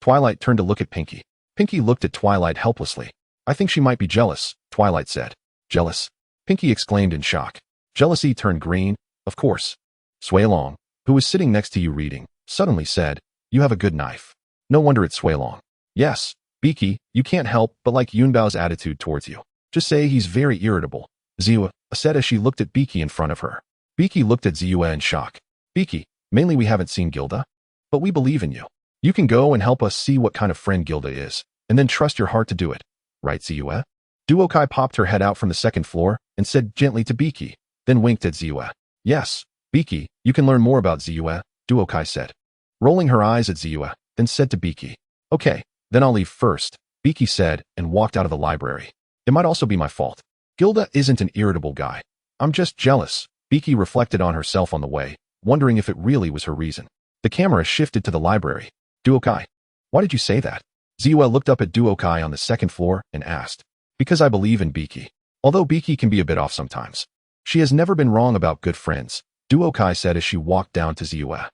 Twilight turned to look at Pinkie. Pinkie looked at Twilight helplessly. "I think she might be jealous," Twilight said. "Jealous?" Pinkie exclaimed in shock. Jealousy turned green, of course. Swaylong, who was sitting next to you reading, suddenly said, "You have a good knife." "No wonder it's Swaylong." "Yes, Pinkie, you can't help but like Yunbao's attitude towards you. Just say he's very irritable," Ziwa said as she looked at Pinkie in front of her. Pinkie looked at Ziwa in shock. "Pinkie, mainly we haven't seen Gilda, but we believe in you. You can go and help us see what kind of friend Gilda is, and then trust your heart to do it. Right, Ziwa?" Duokai popped her head out from the second floor and said gently to Pinkie, then winked at Ziwa. "Yes, Pinkie, you can learn more about Ziwa," Duokai said. Rolling her eyes at Ziwa, then said to Pinkie, "Okay, then I'll leave first," Pinkie said and walked out of the library. "It might also be my fault. Gilda isn't an irritable guy. I'm just jealous," Pinkie reflected on herself on the way, wondering if it really was her reason. The camera shifted to the library. "Duokai, why did you say that?" Ziwa looked up at Duokai on the second floor and asked. "Because I believe in Pinkie. Although Pinkie can be a bit off sometimes. She has never been wrong about good friends," Duokai said as she walked down to Ziwa.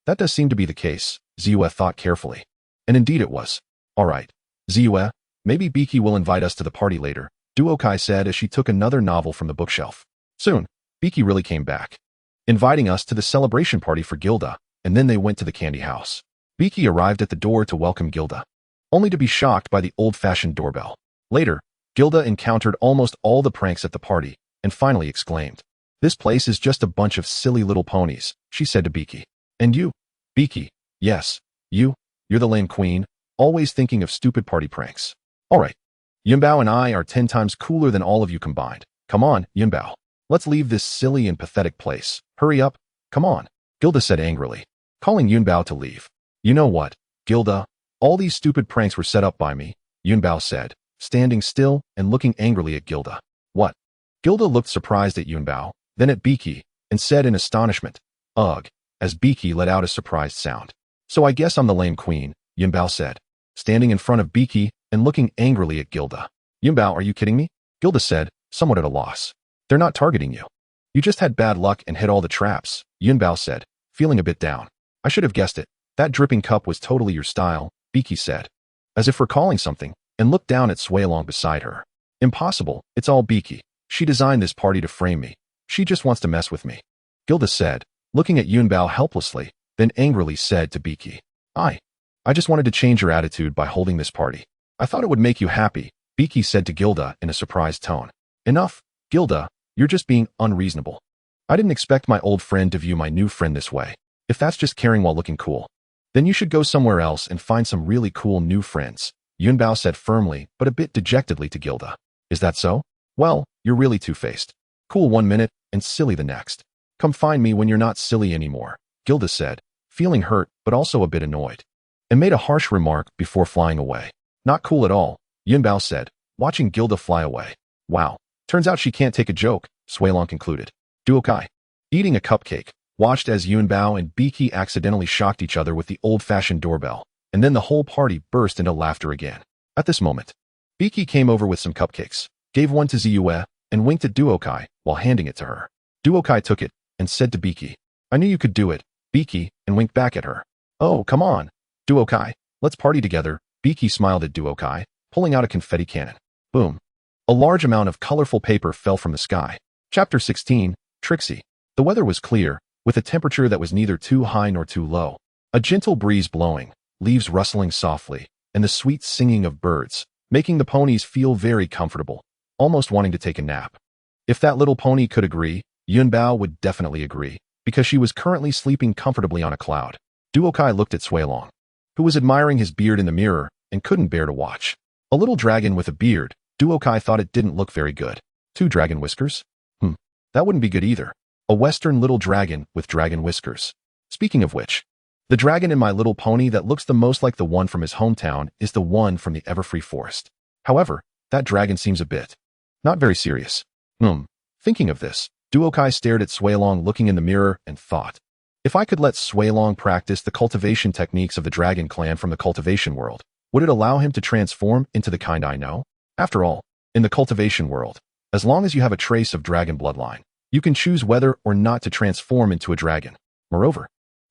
That does seem to be the case," Ziwa thought carefully. And indeed it was. "All right, Ziwa, maybe Pinkie will invite us to the party later," Duokai said as she took another novel from the bookshelf. Soon, Pinkie really came back, inviting us to the celebration party for Gilda, and then they went to the candy house. Pinkie arrived at the door to welcome Gilda, only to be shocked by the old-fashioned doorbell. Later, Gilda encountered almost all the pranks at the party, and finally exclaimed, "This place is just a bunch of silly little ponies," she said to Pinkie. "And you?" Pinkie, "Yes, you're the lame queen, always thinking of stupid party pranks. All right, Yunbao and I are 10 times cooler than all of you combined. Come on, Yunbao. Let's leave this silly and pathetic place. Hurry up, come on," Gilda said angrily, calling Yunbao to leave. "You know what, Gilda? All these stupid pranks were set up by me," Yunbao said, standing still and looking angrily at Gilda. "What?" Gilda looked surprised at Yunbao, then at Pinkie, and said in astonishment, "Ugh," as Pinkie let out a surprised sound. "So I guess I'm the lame queen," Yunbao said, standing in front of Pinkie and looking angrily at Gilda. "Yunbao, are you kidding me?" Gilda said, somewhat at a loss. "They're not targeting you. You just had bad luck and hit all the traps," Yunbao said, feeling a bit down. "I should have guessed it. That dripping cup was totally your style," Pinkie said, as if recalling something, and looked down at Swaylong beside her. "Impossible, it's all Pinkie. She designed this party to frame me. She just wants to mess with me," Gilda said, looking at Yunbao helplessly, then angrily said to Pinkie, I just wanted to change your attitude by holding this party. I thought it would make you happy," Pinkie said to Gilda in a surprised tone. "Enough, Gilda, you're just being unreasonable. I didn't expect my old friend to view my new friend this way. If that's just caring while looking cool, then you should go somewhere else and find some really cool new friends," Yunbao said firmly but a bit dejectedly to Gilda. "Is that so? Well, you're really two-faced. Cool one minute and silly the next. Come find me when you're not silly anymore," Gilda said, feeling hurt but also a bit annoyed, and made a harsh remark before flying away. "Not cool at all," Yunbao said, watching Gilda fly away. "Wow, turns out she can't take a joke," Swaylong concluded. Duokai, eating a cupcake, watched as Yunbao and Pinkie accidentally shocked each other with the old-fashioned doorbell, and then the whole party burst into laughter again. At this moment, Pinkie came over with some cupcakes, gave one to Ziyue, and winked at Duokai while handing it to her. Duokai took it and said to Pinkie, "I knew you could do it," Pinkie, and winked back at her. "Oh, come on, Duokai, let's party together," Pinkie smiled at Duokai, pulling out a confetti cannon. Boom. A large amount of colorful paper fell from the sky. Chapter 16, Trixie. The weather was clear, with a temperature that was neither too high nor too low. A gentle breeze blowing, leaves rustling softly, and the sweet singing of birds, making the ponies feel very comfortable, almost wanting to take a nap. If that little pony could agree, Yunbao would definitely agree, because she was currently sleeping comfortably on a cloud. Duokai looked at Suilong, who was admiring his beard in the mirror and couldn't bear to watch. A little dragon with a beard, Duokai thought it didn't look very good. 2 dragon whiskers? That wouldn't be good either. A western little dragon with dragon whiskers. Speaking of which, the dragon in My Little Pony that looks the most like the one from his hometown is the one from the Everfree Forest. However, that dragon seems a bit not very serious. Thinking of this, Duokai stared at Suilong looking in the mirror and thought, if I could let Suilong practice the cultivation techniques of the dragon clan from the cultivation world, would it allow him to transform into the kind I know? After all, in the cultivation world, as long as you have a trace of dragon bloodline, you can choose whether or not to transform into a dragon. Moreover,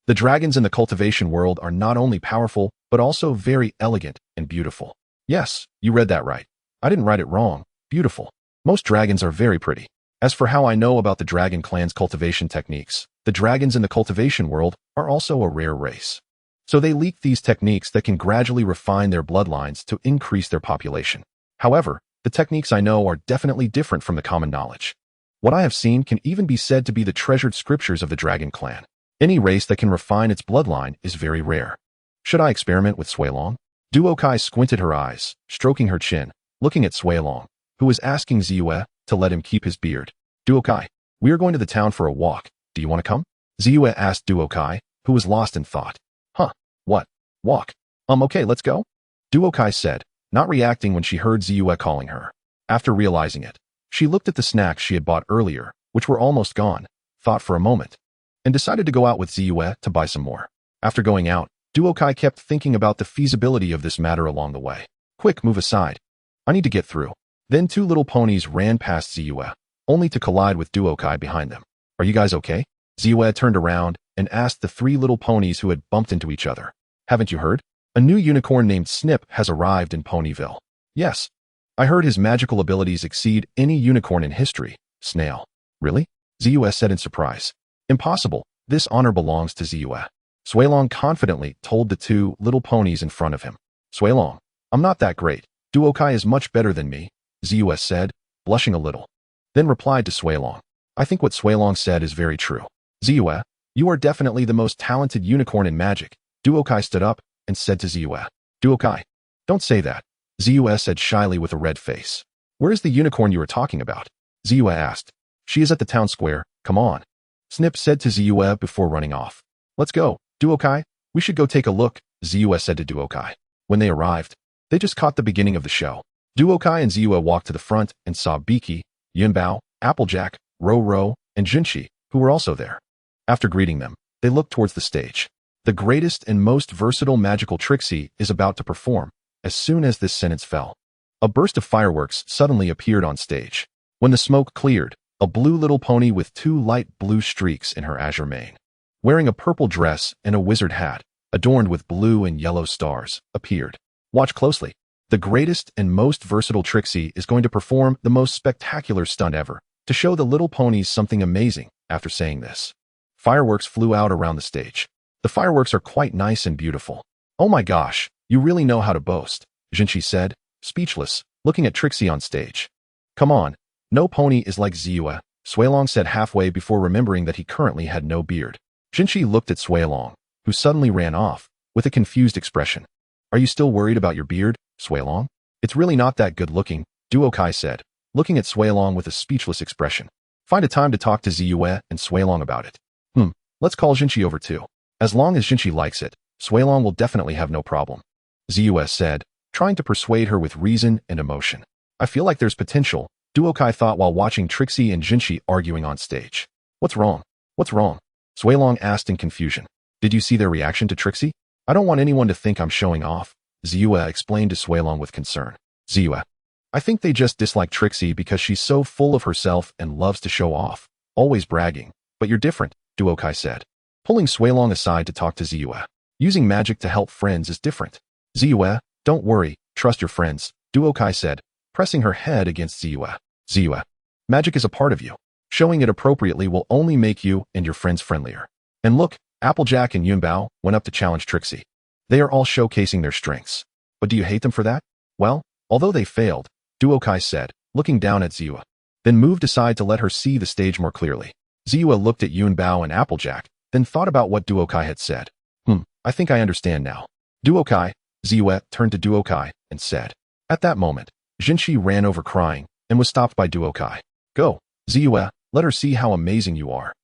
the dragons in the cultivation world are not only powerful, but also very elegant and beautiful. Yes, you read that right. I didn't write it wrong. Beautiful. Most dragons are very pretty. As for how I know about the dragon clan's cultivation techniques, the dragons in the cultivation world are also a rare race. So they leak these techniques that can gradually refine their bloodlines to increase their population. However, the techniques I know are definitely different from the common knowledge. What I have seen can even be said to be the treasured scriptures of the dragon clan. Any race that can refine its bloodline is very rare. Should I experiment with Suilong? Duokai squinted her eyes, stroking her chin, looking at Suilong, who was asking Ziyue to let him keep his beard. Duokai, we are going to the town for a walk. Do you want to come? Ziyue asked Duokai, who was lost in thought. What? Walk? Okay, let's go. Duokai said, not reacting when she heard Ziyue calling her. After realizing it, she looked at the snacks she had bought earlier, which were almost gone, thought for a moment, and decided to go out with Ziyue to buy some more. After going out, Duokai kept thinking about the feasibility of this matter along the way. Quick, move aside. I need to get through. Then 2 little ponies ran past Ziyue, only to collide with Duokai behind them. Are you guys okay? Ziyue turned around and asked the 3 little ponies who had bumped into each other. Haven't you heard? A new unicorn named Snip has arrived in Ponyville. Yes. I heard his magical abilities exceed any unicorn in history. Snail. Really? Ziyue said in surprise. Impossible. This honor belongs to Ziyue. Suilong confidently told the 2 little ponies in front of him. Suilong, I'm not that great. Duokai is much better than me, Ziyue said, blushing a little. Then replied to Suilong. I think what Suilong said is very true. Ziyue, you are definitely the most talented unicorn in magic. Duokai stood up and said to Ziyue. Duokai, don't say that. Ziyue said shyly with a red face. Where is the unicorn you are talking about? Ziyue asked. She is at the town square. Come on. Snip said to Ziyue before running off. Let's go, Duokai. We should go take a look, Ziyue said to Duokai. When they arrived, they just caught the beginning of the show. Duokai and Ziyue walked to the front and saw Pinkie, Yunbao, Applejack, Ro, and Junshi, who were also there. After greeting them, they looked towards the stage. The greatest and most versatile magical Trixie is about to perform. As soon as this sentence fell, a burst of fireworks suddenly appeared on stage. When the smoke cleared, a blue little pony with 2 light blue streaks in her azure mane, wearing a purple dress and a wizard hat, adorned with blue and yellow stars, appeared. Watch closely. The greatest and most versatile Trixie is going to perform the most spectacular stunt ever, to show the little ponies something amazing. After saying this, fireworks flew out around the stage. The fireworks are quite nice and beautiful. Oh my gosh, you really know how to boast, Junshi said, speechless, looking at Trixie on stage. Come on, no pony is like Ziyue, Suilong said halfway before remembering that he currently had no beard. Junshi looked at Suilong, who suddenly ran off, with a confused expression. Are you still worried about your beard, Suilong? It's really not that good looking, Duokai said, looking at Suilong with a speechless expression. Find a time to talk to Ziyue and Suilong about it. Let's call Junshi over too. As long as Junshi likes it, Suilong will definitely have no problem, Ziyue said, trying to persuade her with reason and emotion. I feel like there's potential, Duokai thought while watching Trixie and Junshi arguing on stage. What's wrong? What's wrong? Suilong asked in confusion. Did you see their reaction to Trixie? I don't want anyone to think I'm showing off, Ziyue explained to Suilong with concern. Ziyue, I think they just dislike Trixie because she's so full of herself and loves to show off, always bragging. But you're different, Duokai said, pulling Suilong aside to talk to Ziyue. Using magic to help friends is different. Ziyue, don't worry, trust your friends, Duokai said, pressing her head against Ziyue. Ziyue, magic is a part of you. Showing it appropriately will only make you and your friends friendlier. And look, Applejack and Yunbao went up to challenge Trixie. They are all showcasing their strengths. But do you hate them for that? Well, although they failed, Duokai said, looking down at Ziua, then moved aside to let her see the stage more clearly. Ziua looked at Yunbao and Applejack, then thought about what Duokai had said. I think I understand now. Duokai, Ziua turned to Duokai and said. At that moment, Jinshi ran over crying and was stopped by Duokai. Go, Ziua, let her see how amazing you are.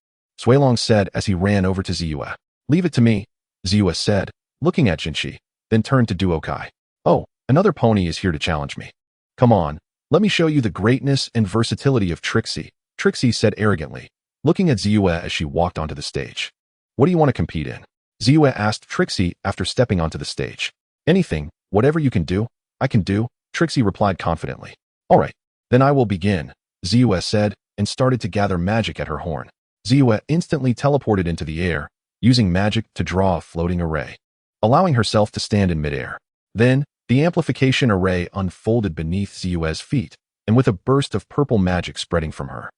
Suilong said as he ran over to Ziua. Leave it to me, Ziua said, looking at Jinshi, then turned to Duokai. Oh, another pony is here to challenge me. Come on, let me show you the greatness and versatility of Trixie, Trixie said arrogantly, looking at Ziua as she walked onto the stage. What do you want to compete in? Ziua asked Trixie after stepping onto the stage. Anything, whatever you can do, I can do, Trixie replied confidently. All right, then I will begin, Ziua said, and started to gather magic at her horn. Ziua instantly teleported into the air, using magic to draw a floating array, allowing herself to stand in midair. Then, the amplification array unfolded beneath Ziua's feet, and with a burst of purple magic spreading from her,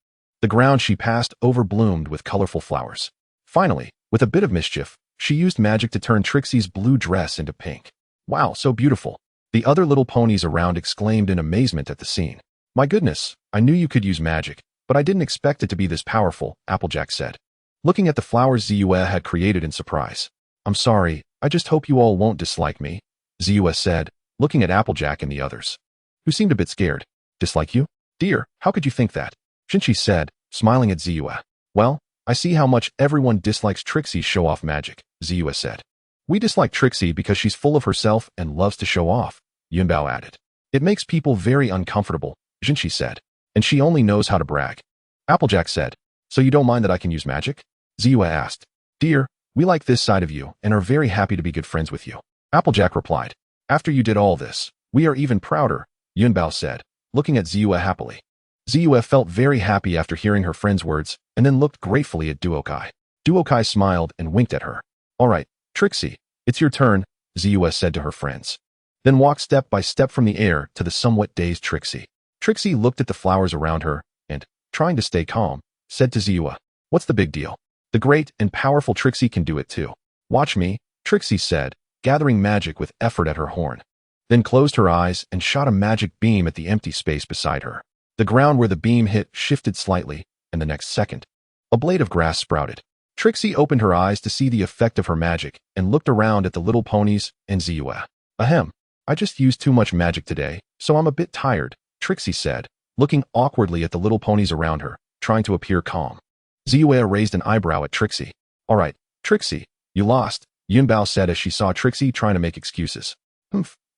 the ground she passed overbloomed with colorful flowers. Finally, with a bit of mischief, she used magic to turn Trixie's blue dress into pink. Wow, so beautiful. The other little ponies around exclaimed in amazement at the scene. My goodness, I knew you could use magic, but I didn't expect it to be this powerful, Applejack said, looking at the flowers Ziua had created in surprise. I'm sorry, I just hope you all won't dislike me, Ziua said, looking at Applejack and the others, who seemed a bit scared. Dislike you? Dear, how could you think that? Jinshi said, smiling at Ziua. Well, I see how much everyone dislikes Trixie's show-off magic, Ziua said. We dislike Trixie because she's full of herself and loves to show off, Yunbao added. It makes people very uncomfortable, Jinshi said, and she only knows how to brag. Applejack said, so you don't mind that I can use magic? Ziua asked. Dear, we like this side of you and are very happy to be good friends with you. Applejack replied. After you did all this, we are even prouder, Yunbao said, looking at Ziua happily. Ziua felt very happy after hearing her friend's words and then looked gratefully at Duokai. Duokai smiled and winked at her. All right, Trixie, it's your turn, Ziua said to her friends. Then walked step by step from the air to the somewhat dazed Trixie. Trixie looked at the flowers around her and, trying to stay calm, said to Ziua, what's the big deal? The great and powerful Trixie can do it too. Watch me, Trixie said, gathering magic with effort at her horn. Then closed her eyes and shot a magic beam at the empty space beside her. The ground where the beam hit shifted slightly, and the next second, a blade of grass sprouted. Trixie opened her eyes to see the effect of her magic and looked around at the little ponies and Ziua. Ahem, I just used too much magic today, so I'm a bit tired, Trixie said, looking awkwardly at the little ponies around her, trying to appear calm. Ziua raised an eyebrow at Trixie. All right, Trixie, you lost, Yunbao said as she saw Trixie trying to make excuses.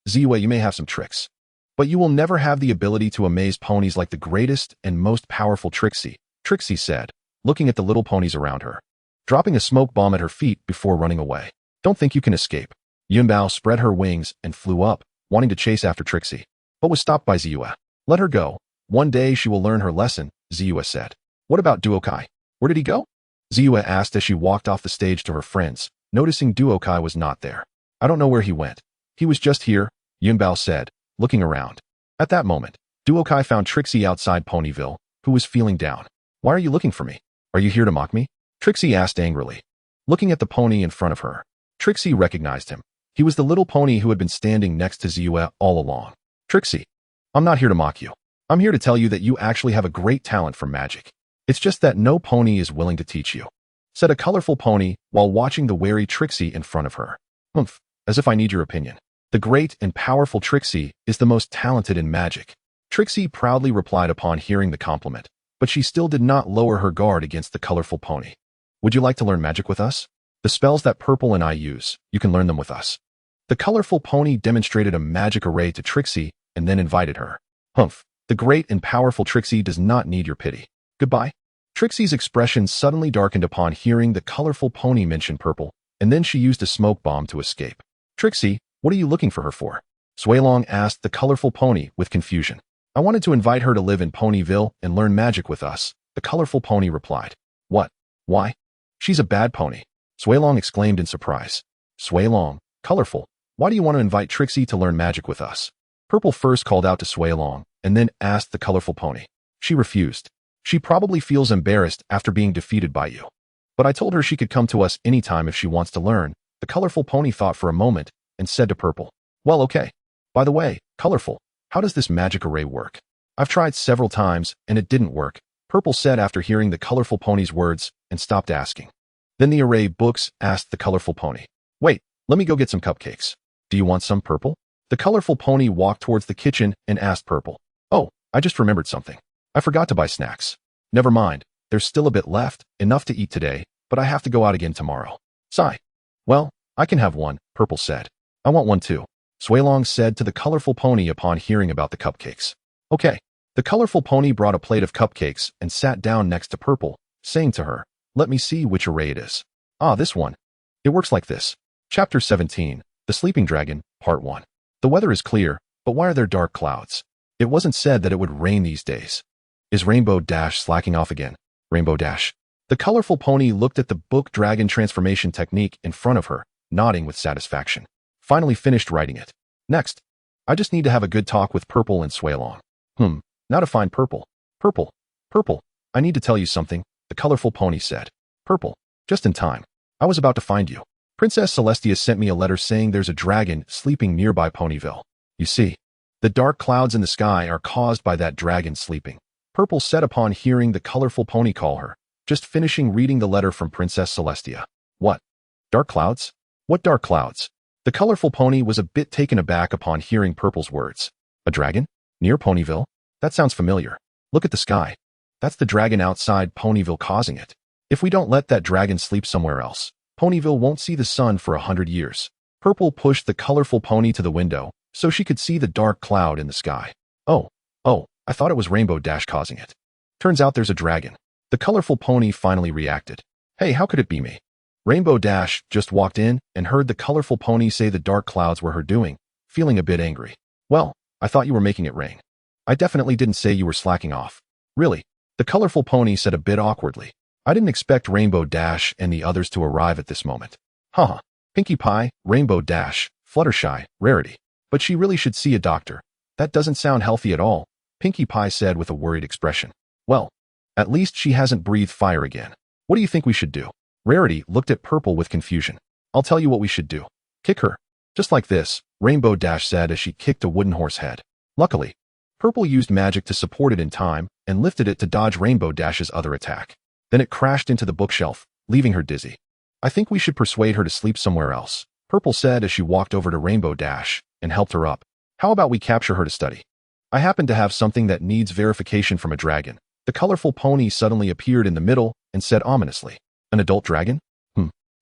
Ziua, you may have some tricks, but you will never have the ability to amaze ponies like the greatest and most powerful Trixie, Trixie said, looking at the little ponies around her, dropping a smoke bomb at her feet before running away. Don't think you can escape. Yunbao spread her wings and flew up, wanting to chase after Trixie, but was stopped by Ziua. Let her go. One day she will learn her lesson, Ziua said. What about Duokai? Where did he go? Ziua asked as she walked off the stage to her friends, noticing Duokai was not there. I don't know where he went. He was just here, Yunbao said, looking around. At that moment, Duokai found Trixie outside Ponyville, who was feeling down. Why are you looking for me? Are you here to mock me? Trixie asked angrily. Looking at the pony in front of her, Trixie recognized him. He was the little pony who had been standing next to Ziua all along. Trixie, I'm not here to mock you. I'm here to tell you that you actually have a great talent for magic. It's just that no pony is willing to teach you, said a colorful pony while watching the wary Trixie in front of her. As if I need your opinion. The great and powerful Trixie is the most talented in magic. Trixie proudly replied upon hearing the compliment, but she still did not lower her guard against the colorful pony. Would you like to learn magic with us? The spells that Purple and I use, you can learn them with us. The colorful pony demonstrated a magic array to Trixie and then invited her. The great and powerful Trixie does not need your pity. Goodbye. Trixie's expression suddenly darkened upon hearing the colorful pony mention Purple, and then she used a smoke bomb to escape. Trixie, what are you looking for her for? Suilong asked the colorful pony with confusion. I wanted to invite her to live in Ponyville and learn magic with us, the colorful pony replied. What? Why? She's a bad pony, Suilong exclaimed in surprise. Suilong, colorful, why do you want to invite Trixie to learn magic with us? Purple first called out to Suilong and then asked the colorful pony. She refused. She probably feels embarrassed after being defeated by you. But I told her she could come to us anytime if she wants to learn. The colorful pony thought for a moment and said to Purple, "Well, okay. By the way, Colorful, how does this magic array work?" "I've tried several times, and it didn't work," Purple said after hearing the Colorful Pony's words, and stopped asking. Then the array books asked the Colorful Pony, "Wait, let me go get some cupcakes. Do you want some, Purple?" The Colorful Pony walked towards the kitchen and asked Purple, "Oh, I just remembered something. I forgot to buy snacks." "Never mind, there's still a bit left, enough to eat today, but I have to go out again tomorrow." Sigh. "Well, I can have one," Purple said. "I want one too," Swaylong said to the Colorful Pony upon hearing about the cupcakes. "Okay." The Colorful Pony brought a plate of cupcakes and sat down next to Purple, saying to her, "Let me see which array it is." "Ah, this one. It works like this." Chapter 17, The Sleeping Dragon, Part 1. The weather is clear, but why are there dark clouds? It wasn't said that it would rain these days. Is Rainbow Dash slacking off again? Rainbow Dash. The Colorful Pony looked at the book Dragon Transformation Technique in front of her, nodding with satisfaction. Finally finished writing it. Next, I just need to have a good talk with Purple and Swaylong. Now to find Purple. Purple. Purple. I need to tell you something, the Colorful Pony said. Purple. Just in time. I was about to find you. Princess Celestia sent me a letter saying there's a dragon sleeping nearby Ponyville. You see, the dark clouds in the sky are caused by that dragon sleeping. Purple said upon hearing the Colorful Pony call her, just finishing reading the letter from Princess Celestia. What? Dark clouds? What dark clouds? The Colorful Pony was a bit taken aback upon hearing Purple's words. A dragon? Near Ponyville? That sounds familiar. Look at the sky. That's the dragon outside Ponyville causing it. If we don't let that dragon sleep somewhere else, Ponyville won't see the sun for 100 years. Purple pushed the Colorful Pony to the window so she could see the dark cloud in the sky. Oh, I thought it was Rainbow Dash causing it. Turns out there's a dragon. The Colorful Pony finally reacted. Hey, how could it be me? Rainbow Dash just walked in and heard the Colorful Pony say the dark clouds were her doing, feeling a bit angry. Well, I thought you were making it rain. I definitely didn't say you were slacking off. Really? The Colorful Pony said a bit awkwardly. I didn't expect Rainbow Dash and the others to arrive at this moment. Haha. Pinkie Pie, Rainbow Dash, Fluttershy, Rarity. But she really should see a doctor. That doesn't sound healthy at all, Pinkie Pie said with a worried expression. Well, at least she hasn't breathed fire again. What do you think we should do? Rarity looked at Purple with confusion. I'll tell you what we should do. Kick her. Just like this, Rainbow Dash said as she kicked a wooden horse head. Luckily, Purple used magic to support it in time and lifted it to dodge Rainbow Dash's other attack. Then it crashed into the bookshelf, leaving her dizzy. I think we should persuade her to sleep somewhere else, Purple said as she walked over to Rainbow Dash and helped her up. How about we capture her to study? I happen to have something that needs verification from a dragon. The Colorful Pony suddenly appeared in the middle and said ominously, An adult dragon?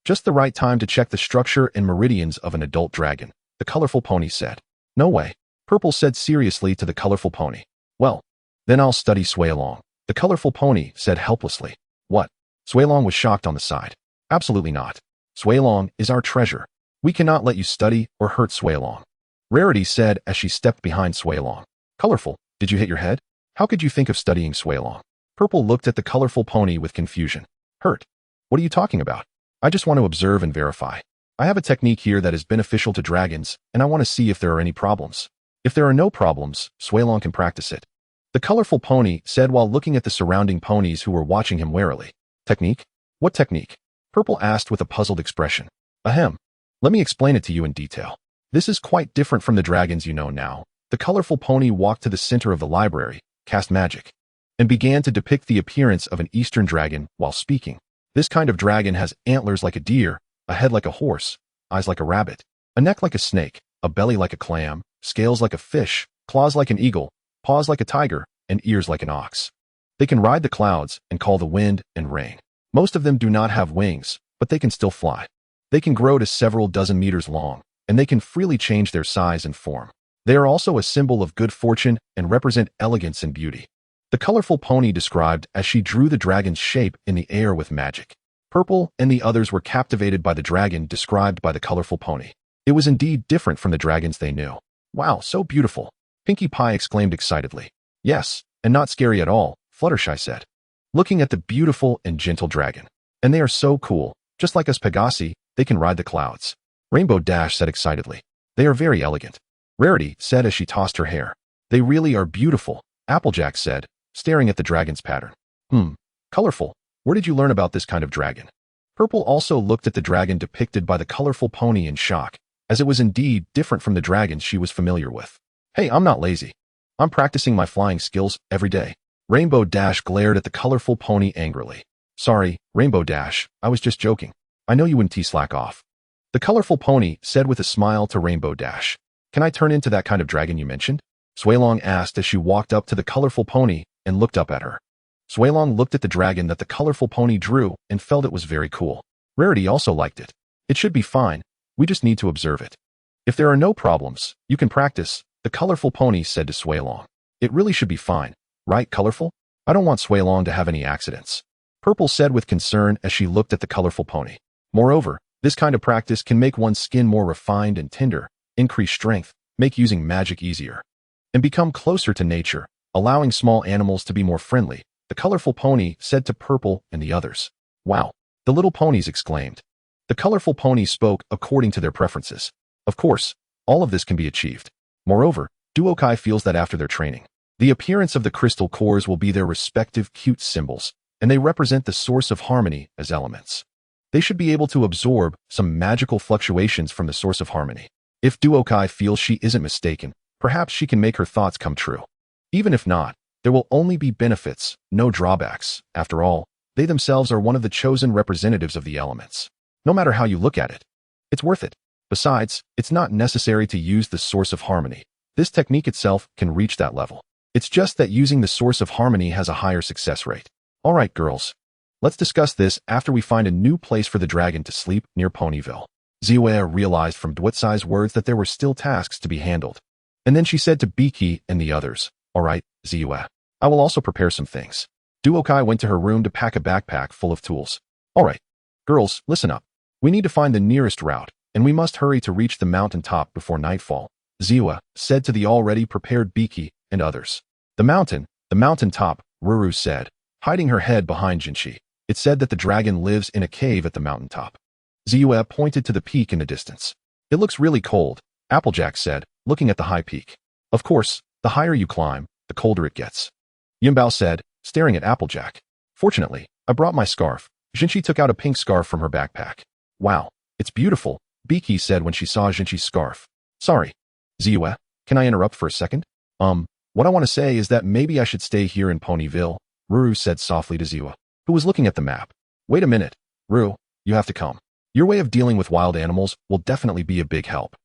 Just the right time to check the structure and meridians of an adult dragon, the Colorful Pony said. No way, Purple said seriously to the Colorful Pony. Well, then I'll study Swaylong, the Colorful Pony said helplessly. What? Swaylong was shocked on the side. Absolutely not. Swaylong is our treasure. We cannot let you study or hurt Swaylong. Rarity said as she stepped behind Swaylong. Colorful, did you hit your head? How could you think of studying Swaylong? Purple looked at the Colorful Pony with confusion. Hurt? What are you talking about? I just want to observe and verify. I have a technique here that is beneficial to dragons, and I want to see if there are any problems. If there are no problems, Swaylong can practice it. The Colorful Pony said while looking at the surrounding ponies who were watching him warily. Technique? What technique? Purple asked with a puzzled expression. Ahem. Let me explain it to you in detail. This is quite different from the dragons you know now. The Colorful Pony walked to the center of the library, cast magic, and began to depict the appearance of an Eastern dragon while speaking. This kind of dragon has antlers like a deer, a head like a horse, eyes like a rabbit, a neck like a snake, a belly like a clam, scales like a fish, claws like an eagle, paws like a tiger, and ears like an ox. They can ride the clouds and call the wind and rain. Most of them do not have wings, but they can still fly. They can grow to several dozen meters long, and they can freely change their size and form. They are also a symbol of good fortune and represent elegance and beauty. The Colorful Pony described as she drew the dragon's shape in the air with magic. Purple and the others were captivated by the dragon described by the Colorful Pony. It was indeed different from the dragons they knew. Wow, so beautiful, Pinkie Pie exclaimed excitedly. Yes, and not scary at all, Fluttershy said, looking at the beautiful and gentle dragon. And they are so cool, just like us Pegasi, they can ride the clouds. Rainbow Dash said excitedly. They are very elegant. Rarity said as she tossed her hair. They really are beautiful, Applejack said, staring at the dragon's pattern. Colorful, where did you learn about this kind of dragon? Purple also looked at the dragon depicted by the Colorful Pony in shock, as it was indeed different from the dragons she was familiar with. Hey, I'm not lazy. I'm practicing my flying skills every day. Rainbow Dash glared at the colorful pony angrily. Sorry, Rainbow Dash, I was just joking. I know you wouldn't slack off. The colorful pony said with a smile to Rainbow Dash. Can I turn into that kind of dragon you mentioned? Swailong asked as she walked up to the colorful pony and looked up at her. Swailong looked at the dragon that the colorful pony drew and felt it was very cool. Rarity also liked it. It should be fine. We just need to observe it. If there are no problems, you can practice, the colorful pony said to Swailong. It really should be fine, right, Colorful? I don't want Swailong to have any accidents. Purple said with concern as she looked at the colorful pony. Moreover, this kind of practice can make one's skin more refined and tender, increase strength, make using magic easier, and become closer to nature, allowing small animals to be more friendly, the colorful pony said to Purple and the others. Wow! The little ponies exclaimed. The colorful ponies spoke according to their preferences. Of course, all of this can be achieved. Moreover, Duokai feels that after their training, the appearance of the crystal cores will be their respective cute symbols, and they represent the source of harmony as elements. They should be able to absorb some magical fluctuations from the source of harmony. If Duokai feels she isn't mistaken, perhaps she can make her thoughts come true. Even if not, there will only be benefits, no drawbacks. After all, they themselves are one of the chosen representatives of the elements. No matter how you look at it, it's worth it. Besides, it's not necessary to use the source of harmony. This technique itself can reach that level. It's just that using the source of harmony has a higher success rate. Alright, girls. Let's discuss this after we find a new place for the dragon to sleep near Ponyville. Ziwea realized from Dwitsai's words that there were still tasks to be handled. And then she said to Pinkie and the others, Alright, Ziwea. I will also prepare some things. Duokai went to her room to pack a backpack full of tools. Alright. Girls, listen up. We need to find the nearest route, and we must hurry to reach the mountain top before nightfall, Ziwea said to the already prepared Pinkie and others. The mountain top, Ruru said, hiding her head behind Jinchi. It said that the dragon lives in a cave at the mountain top. Ziwea pointed to the peak in the distance. It looks really cold, Applejack said, looking at the high peak. Of course, the higher you climb, the colder it gets. Yunbao said, staring at Applejack. Fortunately, I brought my scarf. Jinchi took out a pink scarf from her backpack. Wow, it's beautiful, Pinkie said when she saw Jinchi's scarf. Sorry. Ziwea, can I interrupt for a second? What I want to say is that maybe I should stay here in Ponyville, Ruru said softly to Ziwea, who was looking at the map. Wait a minute, Ruru, you have to come. Your way of dealing with wild animals will definitely be a big help.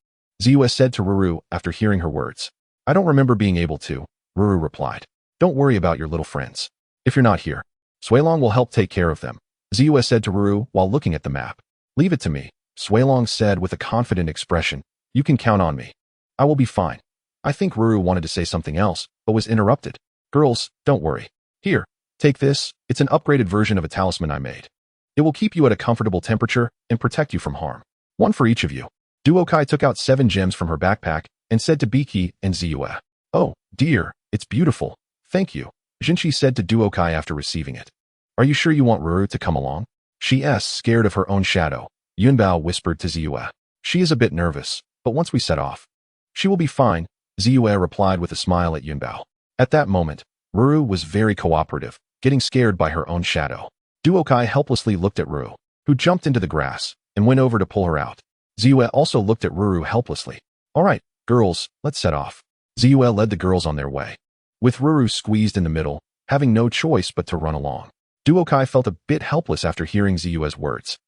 Ziwea said to Ruru after hearing her words. I don't remember being able to, Ruru replied. Don't worry about your little friends. If you're not here, Swailong will help take care of them, Ziwea said to Ruru while looking at the map. Leave it to me, Swailong said with a confident expression. You can count on me. I will be fine. I think Ruru wanted to say something else, but was interrupted. Girls, don't worry. Here, take this. It's an upgraded version of a talisman I made. It will keep you at a comfortable temperature and protect you from harm. One for each of you. Duokai took out 7 gems from her backpack and said to Pinkie and Ziwea. Oh, dear, it's beautiful. Thank you, Jinchi said to Duokai after receiving it. Are you sure you want Ruru to come along? She's scared of her own shadow, Yunbao whispered to Ziwea. She is a bit nervous, but once we set off, she will be fine, Ziwea replied with a smile at Yunbao. At that moment, Ruru was very cooperative, getting scared by her own shadow. Duokai helplessly looked at Ruru, who jumped into the grass and went over to pull her out. Ziwea also looked at Ruru helplessly. Alright, girls, let's set off. Ziwea led the girls on their way, with Ruru squeezed in the middle, having no choice but to run along. Duokai felt a bit helpless after hearing Ziwea's words.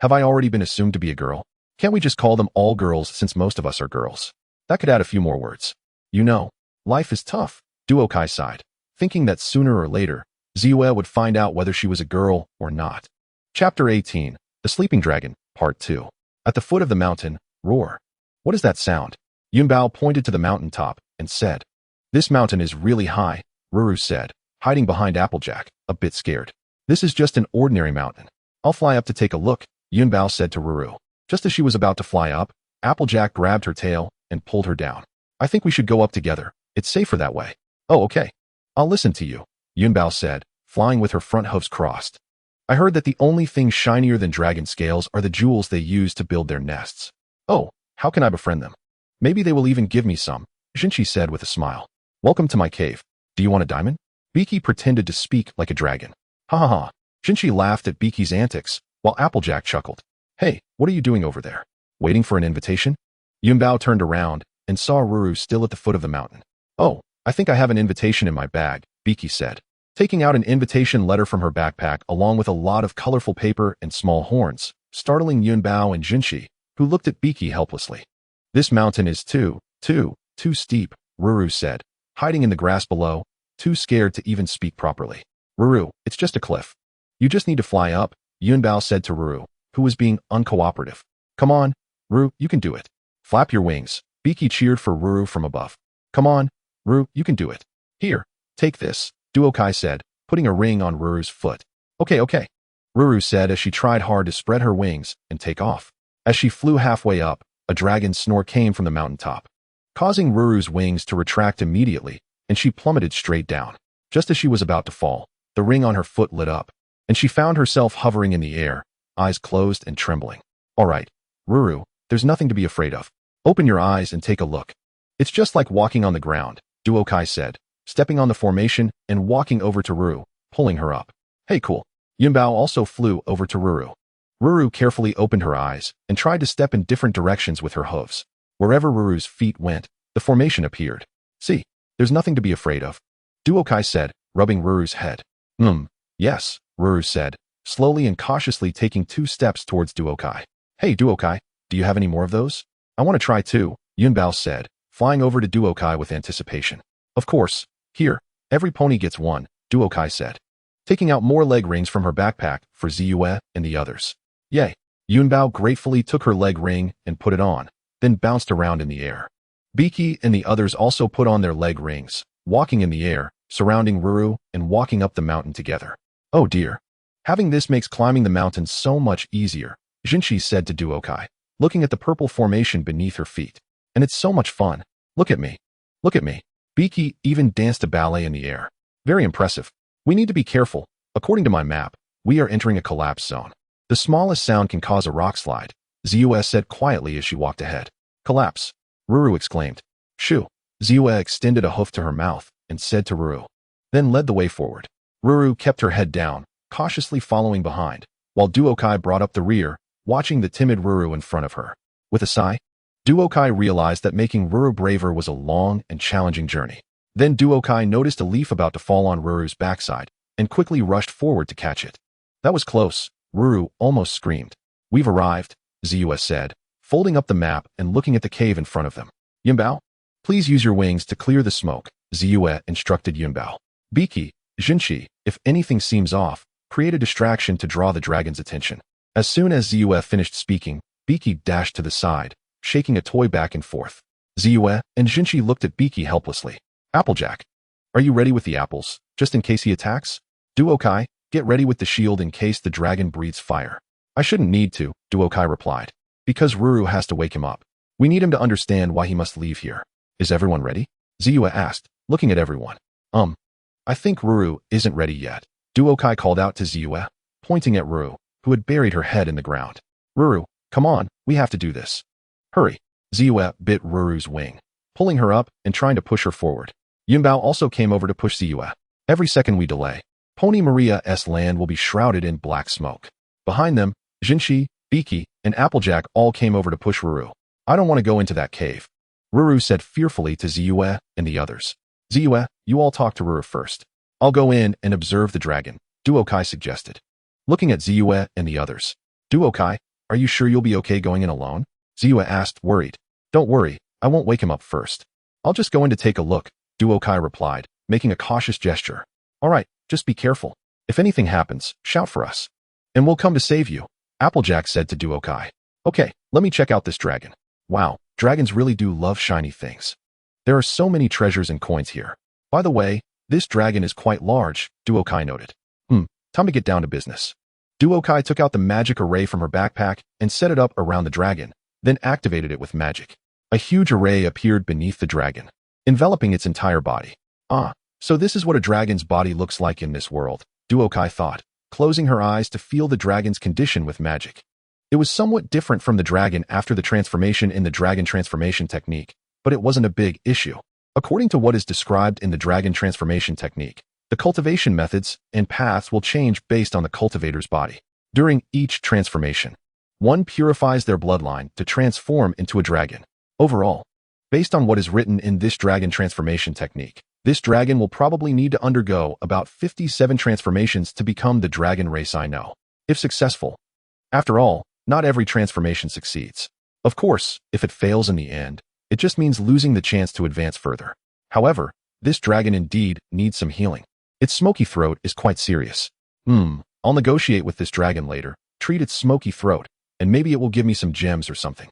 Have I already been assumed to be a girl? Can't we just call them all girls since most of us are girls? That could add a few more words. You know, life is tough, Duokai sighed, thinking that sooner or later, Ziwea would find out whether she was a girl or not. Chapter 18, The Sleeping Dragon, Part 2. At the foot of the mountain, roar. What is that sound? Yunbao pointed to the mountain top and said. This mountain is really high, Ruru said, hiding behind Applejack, a bit scared. This is just an ordinary mountain. I'll fly up to take a look, Yunbao said to Ruru. Just as she was about to fly up, Applejack grabbed her tail and pulled her down. I think we should go up together. It's safer that way. Oh, okay. I'll listen to you, Yunbao said, flying with her front hooves crossed. I heard that the only thing shinier than dragon scales are the jewels they use to build their nests. Oh, how can I befriend them? Maybe they will even give me some, Jinchi said with a smile. Welcome to my cave. Do you want a diamond? Pinkie pretended to speak like a dragon. Ha ha ha. Jinchi laughed at Pinkie's antics, while Applejack chuckled. Hey, what are you doing over there? Waiting for an invitation? Yunbao turned around and saw Ruru still at the foot of the mountain. "Oh, I think I have an invitation in my bag," Pinkie said, taking out an invitation letter from her backpack along with a lot of colorful paper and small horns, startling Yunbao and Jinshi, who looked at Pinkie helplessly. "This mountain is too steep," Ruru said, hiding in the grass below, too scared to even speak properly. "Ruru, it's just a cliff. You just need to fly up," Yunbao said to Ruru, who was being uncooperative. "Come on, Ruru, you can do it. Flap your wings," Pinkie cheered for Ruru from above. "Come on, Ruru, you can do it. Here, take this," Duokai said, putting a ring on Ruru's foot. Okay, Ruru said as she tried hard to spread her wings and take off. As she flew halfway up, a dragon's snore came from the mountaintop, causing Ruru's wings to retract immediately, and she plummeted straight down. Just as she was about to fall, the ring on her foot lit up, and she found herself hovering in the air, eyes closed and trembling. "All right, Ruru, there's nothing to be afraid of. Open your eyes and take a look. It's just like walking on the ground," Duokai said, stepping on the formation and walking over to Ruru, pulling her up. "Hey, cool." Yunbao also flew over to Ruru. Ruru carefully opened her eyes and tried to step in different directions with her hooves. Wherever Ruru's feet went, the formation appeared. "See, there's nothing to be afraid of," Duokai said, rubbing Ruru's head. Yes," Ruru said, slowly and cautiously taking 2 steps towards Duokai. "Hey, Duokai, do you have any more of those? I want to try too," Yunbao said, flying over to Duokai with anticipation. "Of course, here, every pony gets one," Duokai said, taking out more leg rings from her backpack for Ziyue and the others. "Yay." Yunbao gratefully took her leg ring and put it on, then bounced around in the air. Pinkie and the others also put on their leg rings, walking in the air, surrounding Ruru and walking up the mountain together. "Oh dear. Having this makes climbing the mountain so much easier," Jinshi said to Duokai, looking at the purple formation beneath her feet. "And it's so much fun. Look at me. Look at me." Pinkie even danced a ballet in the air. "Very impressive. We need to be careful. According to my map, we are entering a collapse zone. The smallest sound can cause a rock slide," Ziyue said quietly as she walked ahead. "Collapse," Ruru exclaimed. "Shoo." Ziyue extended a hoof to her mouth and said to Ruru, then led the way forward. Ruru kept her head down, cautiously following behind, while Duokai brought up the rear, watching the timid Ruru in front of her. With a sigh, Duokai realized that making Ruru braver was a long and challenging journey. Then Duokai noticed a leaf about to fall on Ruru's backside and quickly rushed forward to catch it. "That was close," Ruru almost screamed. "We've arrived," Ziyue said, folding up the map and looking at the cave in front of them. "Yunbao, please use your wings to clear the smoke," Ziyue instructed Yunbao. "Pinkie, Jinshi, if anything seems off, create a distraction to draw the dragon's attention." As soon as Ziyue finished speaking, Pinkie dashed to the side, shaking a toy back and forth. Ziyue and Jinshi looked at Pinkie helplessly. "Applejack, are you ready with the apples, just in case he attacks?" "Duokai, get ready with the shield in case the dragon breathes fire." "I shouldn't need to," Duokai replied, "because Ruru has to wake him up. We need him to understand why he must leave here." "Is everyone ready?" Ziyue asked, looking at everyone. I think Ruru isn't ready yet," Duokai called out to Ziyue, pointing at Ruru, who had buried her head in the ground. "Ruru, come on, we have to do this." "Hurry." Ziyue bit Ruru's wing, pulling her up and trying to push her forward. Yunbao also came over to push Ziyue. "Every second we delay, Pony Maria's land will be shrouded in black smoke." Behind them, Jinshi, Pinkie, and Applejack all came over to push Ruru. "I don't want to go into that cave," Ruru said fearfully to Ziyue and the others. "Ziyue, you all talk to Ruru first. I'll go in and observe the dragon," Duokai suggested. Looking at Ziyue and the others. "Duokai, are you sure you'll be okay going in alone?" Ziyue asked, worried. "Don't worry, I won't wake him up first. I'll just go in to take a look," Duokai replied, making a cautious gesture. "All right, just be careful. If anything happens, shout for us, and we'll come to save you," Applejack said to Duokai. "Okay, let me check out this dragon. Wow, dragons really do love shiny things. There are so many treasures and coins here. By the way, this dragon is quite large," Duokai noted. Time to get down to business." Duokai took out the magic array from her backpack and set it up around the dragon, then activated it with magic. A huge array appeared beneath the dragon, enveloping its entire body. So this is what a dragon's body looks like in this world, Duokai thought, closing her eyes to feel the dragon's condition with magic. It was somewhat different from the dragon after the transformation in the dragon transformation technique, but it wasn't a big issue. According to what is described in the dragon transformation technique, the cultivation methods and paths will change based on the cultivator's body. During each transformation, one purifies their bloodline to transform into a dragon. Overall, based on what is written in this dragon transformation technique, this dragon will probably need to undergo about 57 transformations to become the dragon race I know, if successful. After all, not every transformation succeeds. Of course, if it fails in the end, it just means losing the chance to advance further. However, this dragon indeed needs some healing. Its smoky throat is quite serious. I'll negotiate with this dragon later, treat its smoky throat, and maybe it will give me some gems or something.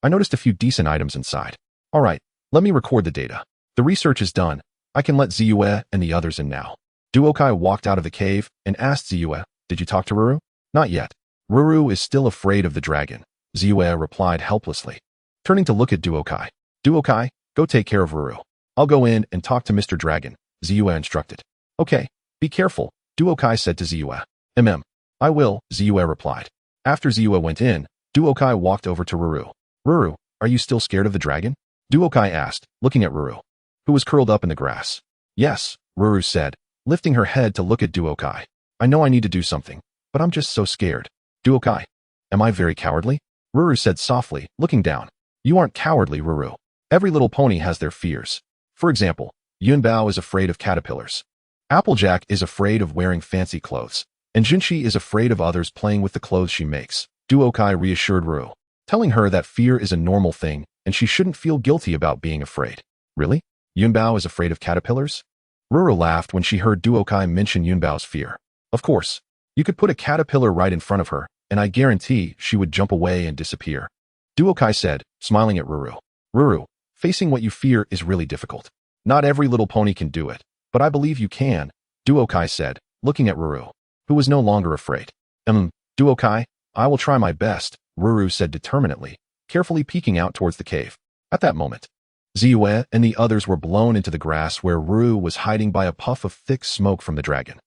I noticed a few decent items inside. Alright, let me record the data. The research is done. I can let Ziyue and the others in now. Duokai walked out of the cave and asked Ziyue, "Did you talk to Ruru?" "Not yet. Ruru is still afraid of the dragon," Ziyue replied helplessly. Turning to look at Duokai. "Duokai, go take care of Ruru. I'll go in and talk to Mr. Dragon," Ziyue instructed. "Okay, be careful," Duokai said to Ziyue. I will," Ziyue replied. After Ziyue went in, Duokai walked over to Ruru. "Ruru, are you still scared of the dragon?" Duokai asked, looking at Ruru, who was curled up in the grass. "Yes," Ruru said, lifting her head to look at Duokai. "I know I need to do something, but I'm just so scared." "Duokai, am I very cowardly?" Ruru said softly, looking down. "You aren't cowardly, Ruru. Every little pony has their fears. For example, Yunbao is afraid of caterpillars. Applejack is afraid of wearing fancy clothes, and Jinshi is afraid of others playing with the clothes she makes." Duokai reassured Ruru, telling her that fear is a normal thing and she shouldn't feel guilty about being afraid. "Really? Yunbao is afraid of caterpillars?" Ruru laughed when she heard Duokai mention Yunbao's fear. "Of course. You could put a caterpillar right in front of her, and I guarantee she would jump away and disappear," Duokai said, smiling at Ruru. "Ruru, facing what you fear is really difficult. Not every little pony can do it, but I believe you can," Duokai said, looking at Ruru, who was no longer afraid. Duokai, I will try my best," Ruru said determinedly, carefully peeking out towards the cave. At that moment, Ziyue and the others were blown into the grass where Ruru was hiding by a puff of thick smoke from the dragon.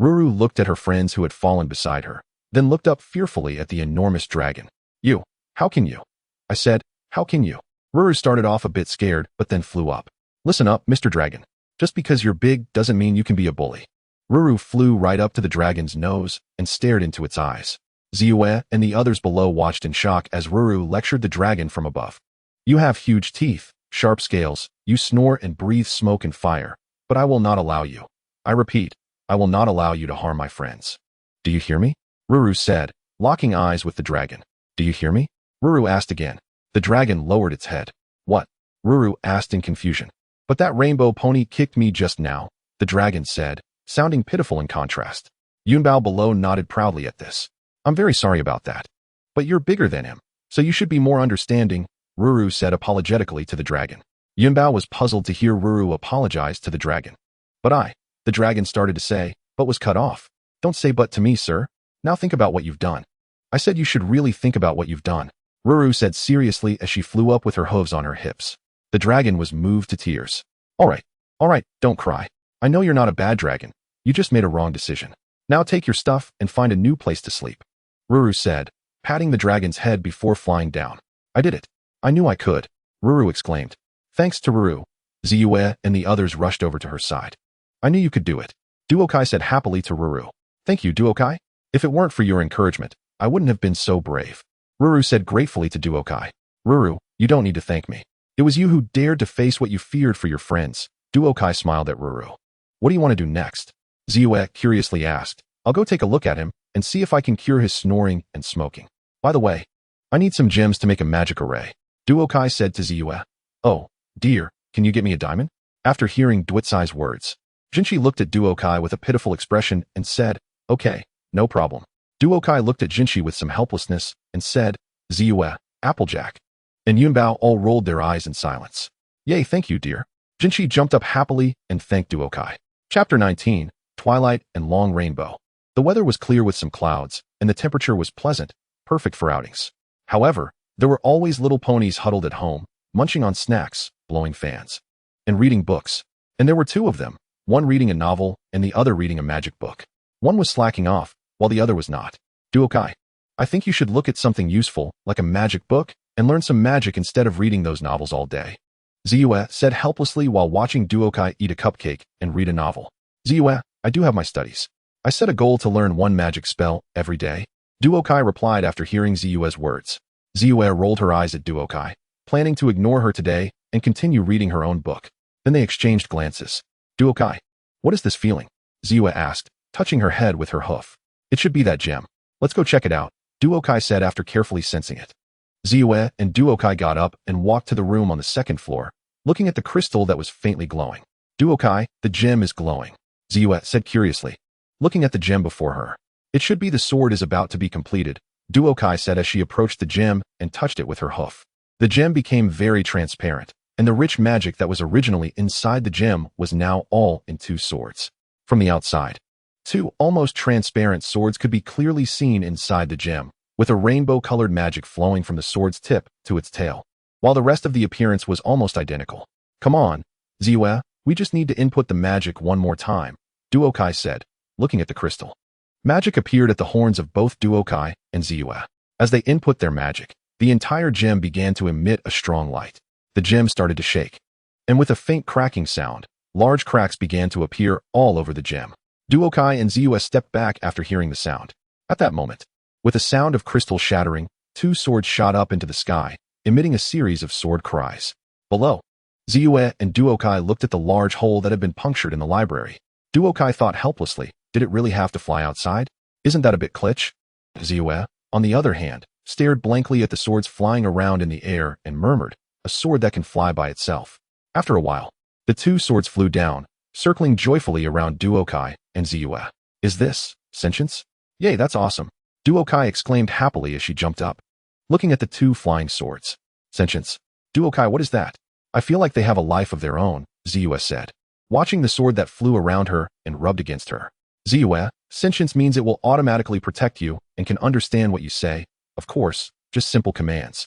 Ruru looked at her friends who had fallen beside her, then looked up fearfully at the enormous dragon. "You, how can you?" I said, "How can you?" Ruru started off a bit scared, but then flew up. "Listen up, Mr. Dragon. Just because you're big doesn't mean you can be a bully." Ruru flew right up to the dragon's nose and stared into its eyes. Ziyue and the others below watched in shock as Ruru lectured the dragon from above. "You have huge teeth, sharp scales, you snore and breathe smoke and fire, but I will not allow you. I repeat, I will not allow you to harm my friends. Do you hear me?" Ruru said, locking eyes with the dragon. "Do you hear me?" Ruru asked again. The dragon lowered its head. "What?" Ruru asked in confusion. "But that rainbow pony kicked me just now," the dragon said, sounding pitiful in contrast. Yunbao below nodded proudly at this. "I'm very sorry about that. But you're bigger than him, so you should be more understanding," Ruru said apologetically to the dragon. Yunbao was puzzled to hear Ruru apologize to the dragon. "But the dragon started to say, but was cut off. "Don't say but to me, sir. Now think about what you've done." "I said you should really think about what you've done," Ruru said seriously as she flew up with her hooves on her hips. The dragon was moved to tears. All right, don't cry. I know you're not a bad dragon. You just made a wrong decision. Now take your stuff and find a new place to sleep," Ruru said, patting the dragon's head before flying down. "I did it. I knew I could," Ruru exclaimed. Thanks to Ruru, Ziyue and the others rushed over to her side. "I knew you could do it," Duokai said happily to Ruru. "Thank you, Duokai. If it weren't for your encouragement, I wouldn't have been so brave," Ruru said gratefully to Duokai. "Ruru, you don't need to thank me. It was you who dared to face what you feared for your friends," Duokai smiled at Ruru. "What do you want to do next?" Ziyue curiously asked. "I'll go take a look at him and see if I can cure his snoring and smoking. By the way, I need some gems to make a magic array," Duokai said to Ziyue. "Oh, dear, can you get me a diamond?" After hearing Duotsai's words, Jinshi looked at Duokai with a pitiful expression and said, "Okay, no problem." Duokai looked at Jinshi with some helplessness and said, "Ziyue, Applejack." And Yunbao all rolled their eyes in silence. "Yay, thank you, dear." Jinshi jumped up happily and thanked Duokai. Chapter 19, Twilight and Long Rainbow. The weather was clear with some clouds, and the temperature was pleasant, perfect for outings. However, there were always little ponies huddled at home, munching on snacks, blowing fans, and reading books. And there were two of them, one reading a novel and the other reading a magic book. One was slacking off, while the other was not. "Duokai, I think you should look at something useful, like a magic book, and learn some magic instead of reading those novels all day," Ziyue said helplessly while watching Duokai eat a cupcake and read a novel. "Ziyue, I do have my studies. I set a goal to learn one magic spell every day," Duokai replied after hearing Ziyue's words. Ziyue rolled her eyes at Duokai, planning to ignore her today and continue reading her own book. Then they exchanged glances. Duokai, what is this feeling? Ziyue asked, touching her head with her hoof. It should be that gem. Let's go check it out, Duokai said after carefully sensing it. Ziyue and Duokai got up and walked to the room on the second floor, looking at the crystal that was faintly glowing. Duokai, the gem is glowing, Ziyue said curiously, looking at the gem before her. It should be the sword is about to be completed, Duokai said as she approached the gem and touched it with her hoof. The gem became very transparent, and the rich magic that was originally inside the gem was now all in two swords. From the outside, two almost transparent swords could be clearly seen inside the gem, with a rainbow-colored magic flowing from the sword's tip to its tail, while the rest of the appearance was almost identical. Come on, Ziyue, we just need to input the magic one more time, Duokai said, looking at the crystal. Magic appeared at the horns of both Duokai and Ziyue. As they input their magic, the entire gem began to emit a strong light. The gem started to shake, and with a faint cracking sound, large cracks began to appear all over the gem. Duokai and Ziyue stepped back after hearing the sound. At that moment, with a sound of crystal shattering, two swords shot up into the sky, emitting a series of sword cries. Below, Ziyue and Duokai looked at the large hole that had been punctured in the library. Duokai thought helplessly, did it really have to fly outside? Isn't that a bit glitch? Ziyue, on the other hand, stared blankly at the swords flying around in the air and murmured, a sword that can fly by itself. After a while, the two swords flew down, circling joyfully around Duokai and Ziyue. Is this sentience? Yay, that's awesome, Duokai exclaimed happily as she jumped up, looking at the two flying swords. Sentience. Duokai, what is that? I feel like they have a life of their own, Ziyue said, watching the sword that flew around her and rubbed against her. Ziyue, sentience means it will automatically protect you and can understand what you say. Of course, just simple commands.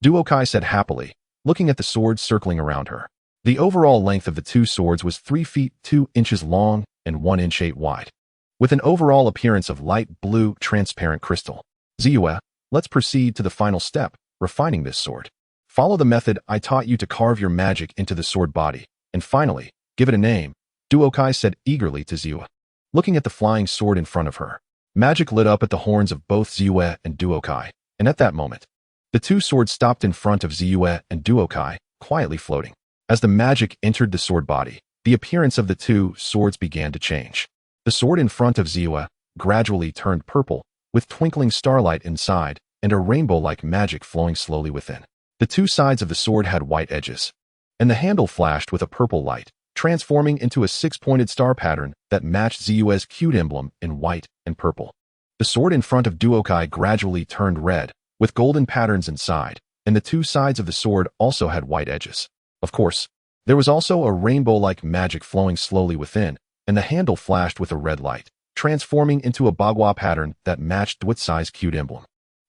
Duokai said happily, looking at the swords circling around her. The overall length of the two swords was 3 feet 2 inches long and 1 inch 8 wide, with an overall appearance of light blue transparent crystal. Ziyue, let's proceed to the final step, refining this sword. Follow the method I taught you to carve your magic into the sword body, and finally, give it a name, Duokai said eagerly to Ziyue. Looking at the flying sword in front of her, magic lit up at the horns of both Ziyue and Duokai, and at that moment, the two swords stopped in front of Ziyue and Duokai, quietly floating. As the magic entered the sword body, the appearance of the two swords began to change. The sword in front of Ziyue gradually turned purple, with twinkling starlight inside and a rainbow-like magic flowing slowly within. The two sides of the sword had white edges, and the handle flashed with a purple light, transforming into a 6-pointed star pattern that matched Ziyue's cute emblem in white and purple. The sword in front of Duokai gradually turned red, with golden patterns inside, and the two sides of the sword also had white edges. Of course, there was also a rainbow-like magic flowing slowly within, and the handle flashed with a red light, transforming into a bagua pattern that matched Duotsai's cute emblem.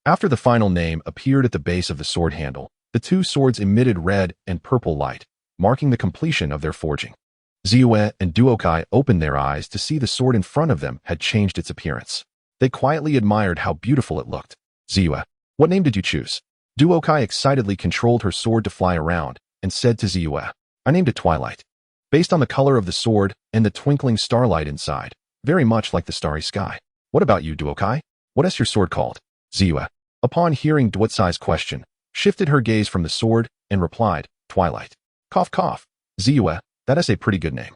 After the final name appeared at the base of the sword handle, the two swords emitted red and purple light, marking the completion of their forging. Ziyue and Duokai opened their eyes to see the sword in front of them had changed its appearance. They quietly admired how beautiful it looked. Ziyue, what name did you choose? Duokai excitedly controlled her sword to fly around and said to Ziyue, I named it Twilight, based on the color of the sword and the twinkling starlight inside, very much like the starry sky. What about you, Duokai? What is your sword called? Ziyue, upon hearing Duotsai's question, shifted her gaze from the sword and replied, Twilight. Cough cough. Ziyue, that is a pretty good name.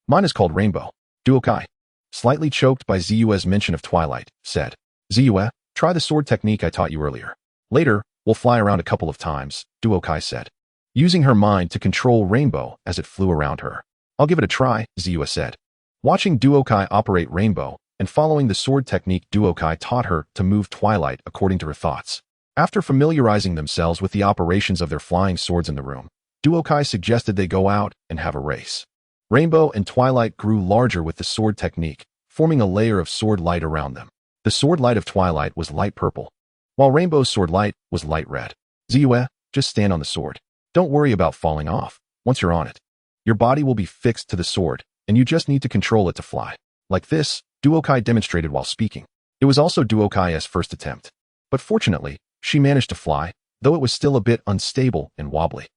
Mine is called Rainbow. Duokai, slightly choked by Ziyue's mention of Twilight, said, Ziyue, try the sword technique I taught you earlier. Later, we'll fly around a couple of times, Duokai said, using her mind to control Rainbow as it flew around her. I'll give it a try, Ziyue said. Watching Duokai operate Rainbow and following the sword technique Duokai taught her to move Twilight according to her thoughts. After familiarizing themselves with the operations of their flying swords in the room, Duokai suggested they go out and have a race. Rainbow and Twilight grew larger with the sword technique, forming a layer of sword light around them. The sword light of Twilight was light purple, while Rainbow's sword light was light red. Ziyue, just stand on the sword. Don't worry about falling off. Once you're on it, your body will be fixed to the sword, and you just need to control it to fly. Like this, Duokai demonstrated while speaking. It was also Duokai's first attempt. But fortunately, she managed to fly, though it was still a bit unstable and wobbly.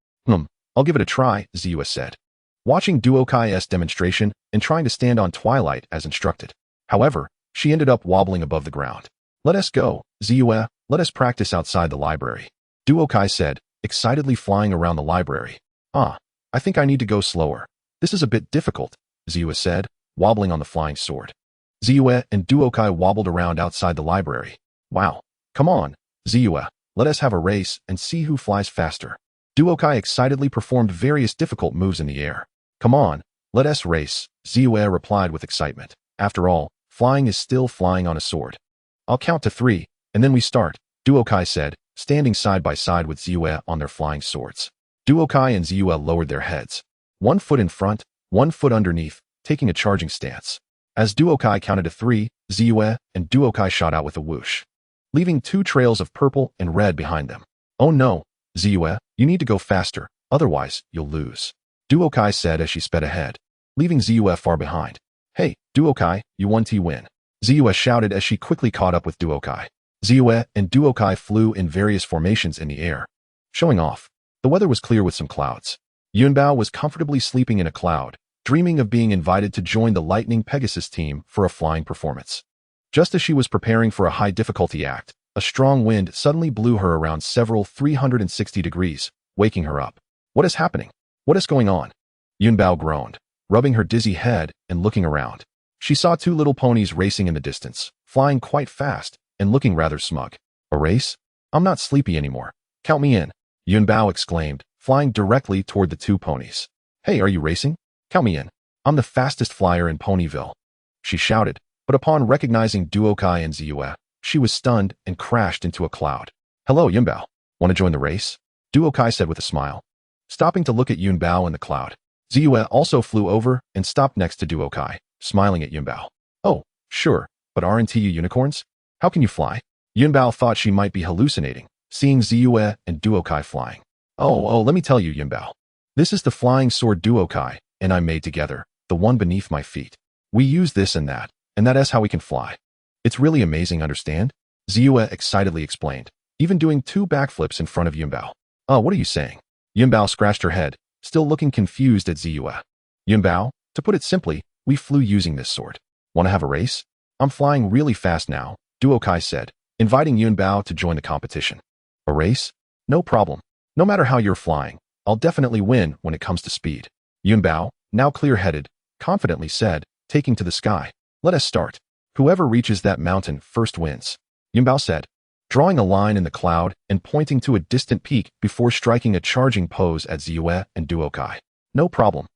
I'll give it a try, Ziyue said, watching Duokai's demonstration and trying to stand on Twilight as instructed. However, she ended up wobbling above the ground. Let us go, Ziyue, let us practice outside the library, Duokai said, excitedly flying around the library. Ah, I think I need to go slower. This is a bit difficult, Ziyue said, wobbling on the flying sword. Ziyue and Duokai wobbled around outside the library. Wow. Come on, Ziyue, let us have a race and see who flies faster. Duokai excitedly performed various difficult moves in the air. Come on, let us race, Ziyue replied with excitement. After all, flying is still flying on a sword. I'll count to 3, and then we start, Duokai said, standing side by side with Ziyue on their flying swords. Duokai and Ziyue lowered their heads. 1 foot in front, 1 foot underneath, taking a charging stance. As Duokai counted to 3, Ziyue and Duokai shot out with a whoosh, leaving 2 trails of purple and red behind them. Oh no, Ziyue, you need to go faster, otherwise you'll lose, Duokai said as she sped ahead, leaving Ziyue far behind. Hey, Duokai, you win. Ziyue shouted as she quickly caught up with Duokai. Ziyue and Duokai flew in various formations in the air, showing off. The weather was clear with some clouds. Yunbao was comfortably sleeping in a cloud, dreaming of being invited to join the Lightning Pegasus team for a flying performance. Just as she was preparing for a high-difficulty act, a strong wind suddenly blew her around several 360 degrees, waking her up. What is happening? What is going on? Yunbao groaned, rubbing her dizzy head and looking around. She saw 2 little ponies racing in the distance, flying quite fast and looking rather smug. A race? I'm not sleepy anymore. Count me in, Yunbao exclaimed, flying directly toward the 2 ponies. Hey, are you racing? Count me in. I'm the fastest flyer in Ponyville, she shouted, but upon recognizing Duokai and Ziyue, she was stunned and crashed into a cloud. Hello, Yunbao. Want to join the race? Duokai said with a smile, stopping to look at Yunbao in the cloud. Ziyue also flew over and stopped next to Duokai, smiling at Yunbao. Oh, sure, but aren't you unicorns? How can you fly? Yunbao thought she might be hallucinating, seeing Ziyue and Duokai flying. Oh, let me tell you, Yunbao. This is the flying sword Duokai and I made together, the one beneath my feet. We use this and that is how we can fly. It's really amazing, understand? Ziyue excitedly explained, even doing 2 backflips in front of Yunbao. Oh, what are you saying? Yunbao scratched her head, still looking confused at Ziyue. Yunbao, to put it simply, we flew using this sword. Want to have a race? I'm flying really fast now, Duokai said, inviting Yunbao to join the competition. A race? No problem. No matter how you're flying, I'll definitely win when it comes to speed. Yunbao, now clear-headed, confidently said, taking to the sky. Let us start. Whoever reaches that mountain first wins, Yunbao said, drawing a line in the cloud and pointing to a distant peak before striking a charging pose at Ziyue and Duokai. No problem,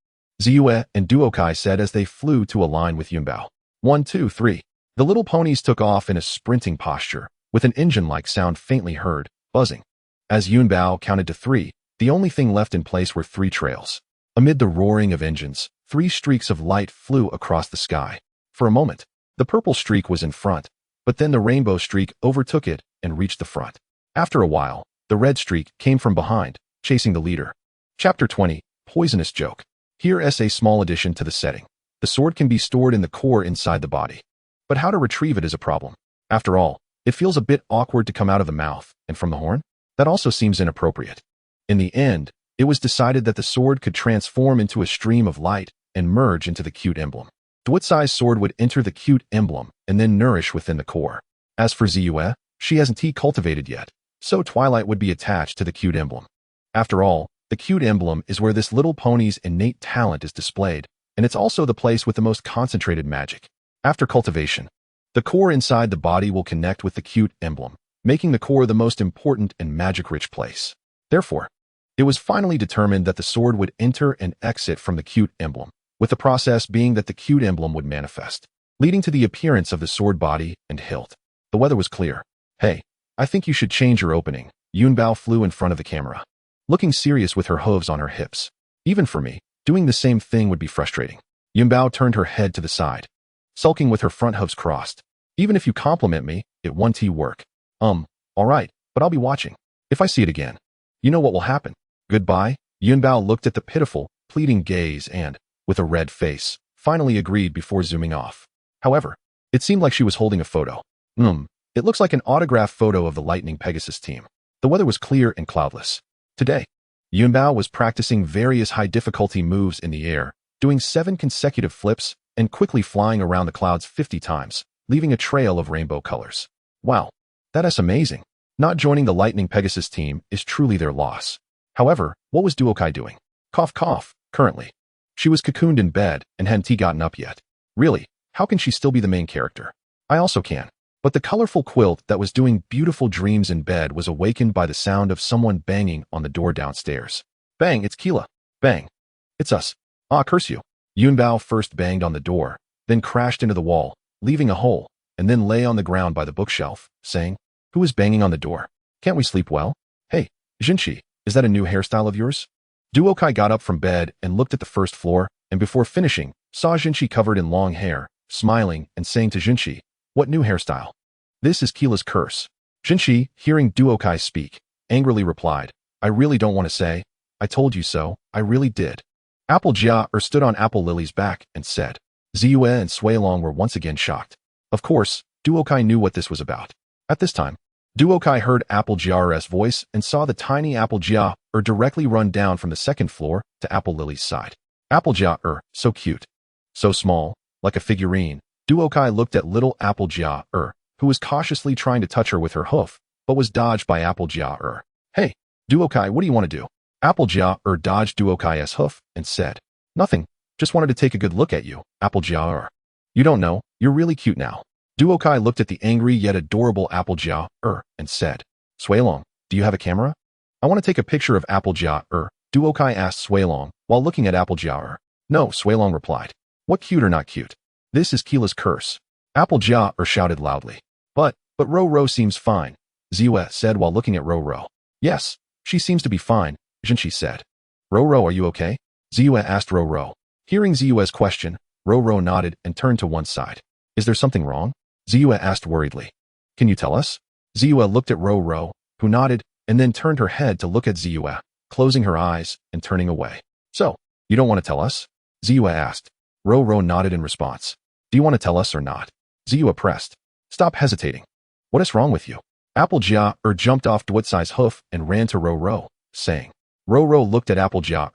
Ziyue and Duokai said as they flew to align with Yunbao. 1, 2, 3. The little ponies took off in a sprinting posture, with an engine-like sound faintly heard, buzzing. As Yunbao counted to 3, the only thing left in place were 3 trails. Amid the roaring of engines, 3 streaks of light flew across the sky. For a moment, the purple streak was in front, but then the rainbow streak overtook it and reached the front. After a while, the red streak came from behind, chasing the leader. Chapter 20, Poisonous Joke. Here is a small addition to the setting. The sword can be stored in the core inside the body. But how to retrieve it is a problem. After all, it feels a bit awkward to come out of the mouth and from the horn. That also seems inappropriate. In the end, it was decided that the sword could transform into a stream of light and merge into the cute emblem. Duotsai's sword would enter the cute emblem and then nourish within the core. As for Ziyue, she hasn't cultivated yet, so Twilight would be attached to the cute emblem. After all, the cute emblem is where this little pony's innate talent is displayed, and it's also the place with the most concentrated magic. After cultivation, the core inside the body will connect with the cute emblem, making the core the most important and magic-rich place. Therefore, it was finally determined that the sword would enter and exit from the cute emblem, with the process being that the cute emblem would manifest, leading to the appearance of the sword body and hilt. The weather was clear. Hey, I think you should change your opening. Yunbao flew in front of the camera, looking serious with her hooves on her hips. Even for me, doing the same thing would be frustrating. Yunbao turned her head to the side, sulking with her front hooves crossed. Even if you compliment me, it won't work. Alright, but I'll be watching. If I see it again, you know what will happen. Goodbye. Yunbao looked at the pitiful, pleading gaze and, with a red face, finally agreed before zooming off. However, it seemed like she was holding a photo. It looks like an autographed photo of the Lightning Pegasus team. The weather was clear and cloudless. Today, Yunbao was practicing various high-difficulty moves in the air, doing 7 consecutive flips and quickly flying around the clouds 50 times, leaving a trail of rainbow colors. Wow, that is amazing. Not joining the Lightning Pegasus team is truly their loss. However, what was Duokai doing? Cough cough, currently. She was cocooned in bed and hadn't gotten up yet. Really, how can she still be the main character? I also can. But the colorful quilt that was doing beautiful dreams in bed was awakened by the sound of someone banging on the door downstairs. Bang, it's Keela. Bang. It's us. Ah, curse you. Yunbao first banged on the door, then crashed into the wall, leaving a hole, and then lay on the ground by the bookshelf, saying, "Who is banging on the door? Can't we sleep well? Hey, Jinshi, is that a new hairstyle of yours?" Duokai got up from bed and looked at the first floor, and before finishing, saw Jinshi covered in long hair, smiling and saying to Jinshi, "What new hairstyle?" "This is Keela's curse." Jinshi, hearing Duokai speak, angrily replied, "I really don't want to say. I told you so, I really did." Applejack stood on Apple Lily's back and said. Ziyue and Suilong were once again shocked. Of course, Duokai knew what this was about. At this time, Duokai heard Applejack's voice and saw the tiny Applejack directly run down from the second floor to Apple Lily's side. Applejack, so cute. So small, like a figurine. Duokai looked at little Applejack, who was cautiously trying to touch her with her hoof, but was dodged by Applejack. "Hey, Duokai, what do you want to do?" Applejack dodged Duokai's hoof and said, "Nothing, just wanted to take a good look at you, Applejack. You don't know, you're really cute now." Duokai looked at the angry yet adorable Applejack and said, "Suilong, do you have a camera? I want to take a picture of Applejack." Duokai asked Suilong while looking at Applejack. "No," Suilong replied. "What cute or not cute? This is Keela's curse." Applejack shouted loudly. But Ro seems fine," Ziyue said while looking at Ro. "Yes, she seems to be fine," Jinshi said. Ro, are you okay?" Ziyue asked Ro. Hearing Ziyue's question, Ro nodded and turned to one side. "Is there something wrong?" Ziyue asked worriedly. "Can you tell us?" Ziyue looked at Ro, who nodded, and then turned her head to look at Ziyue, closing her eyes and turning away. "So, you don't want to tell us?" Ziyue asked. Ro nodded in response. "Do you want to tell us or not?" Ziyue pressed. "Stop hesitating. What is wrong with you?" Applejack jumped off Duotsai's hoof and ran to Ro, saying. Ro looked at Applejack,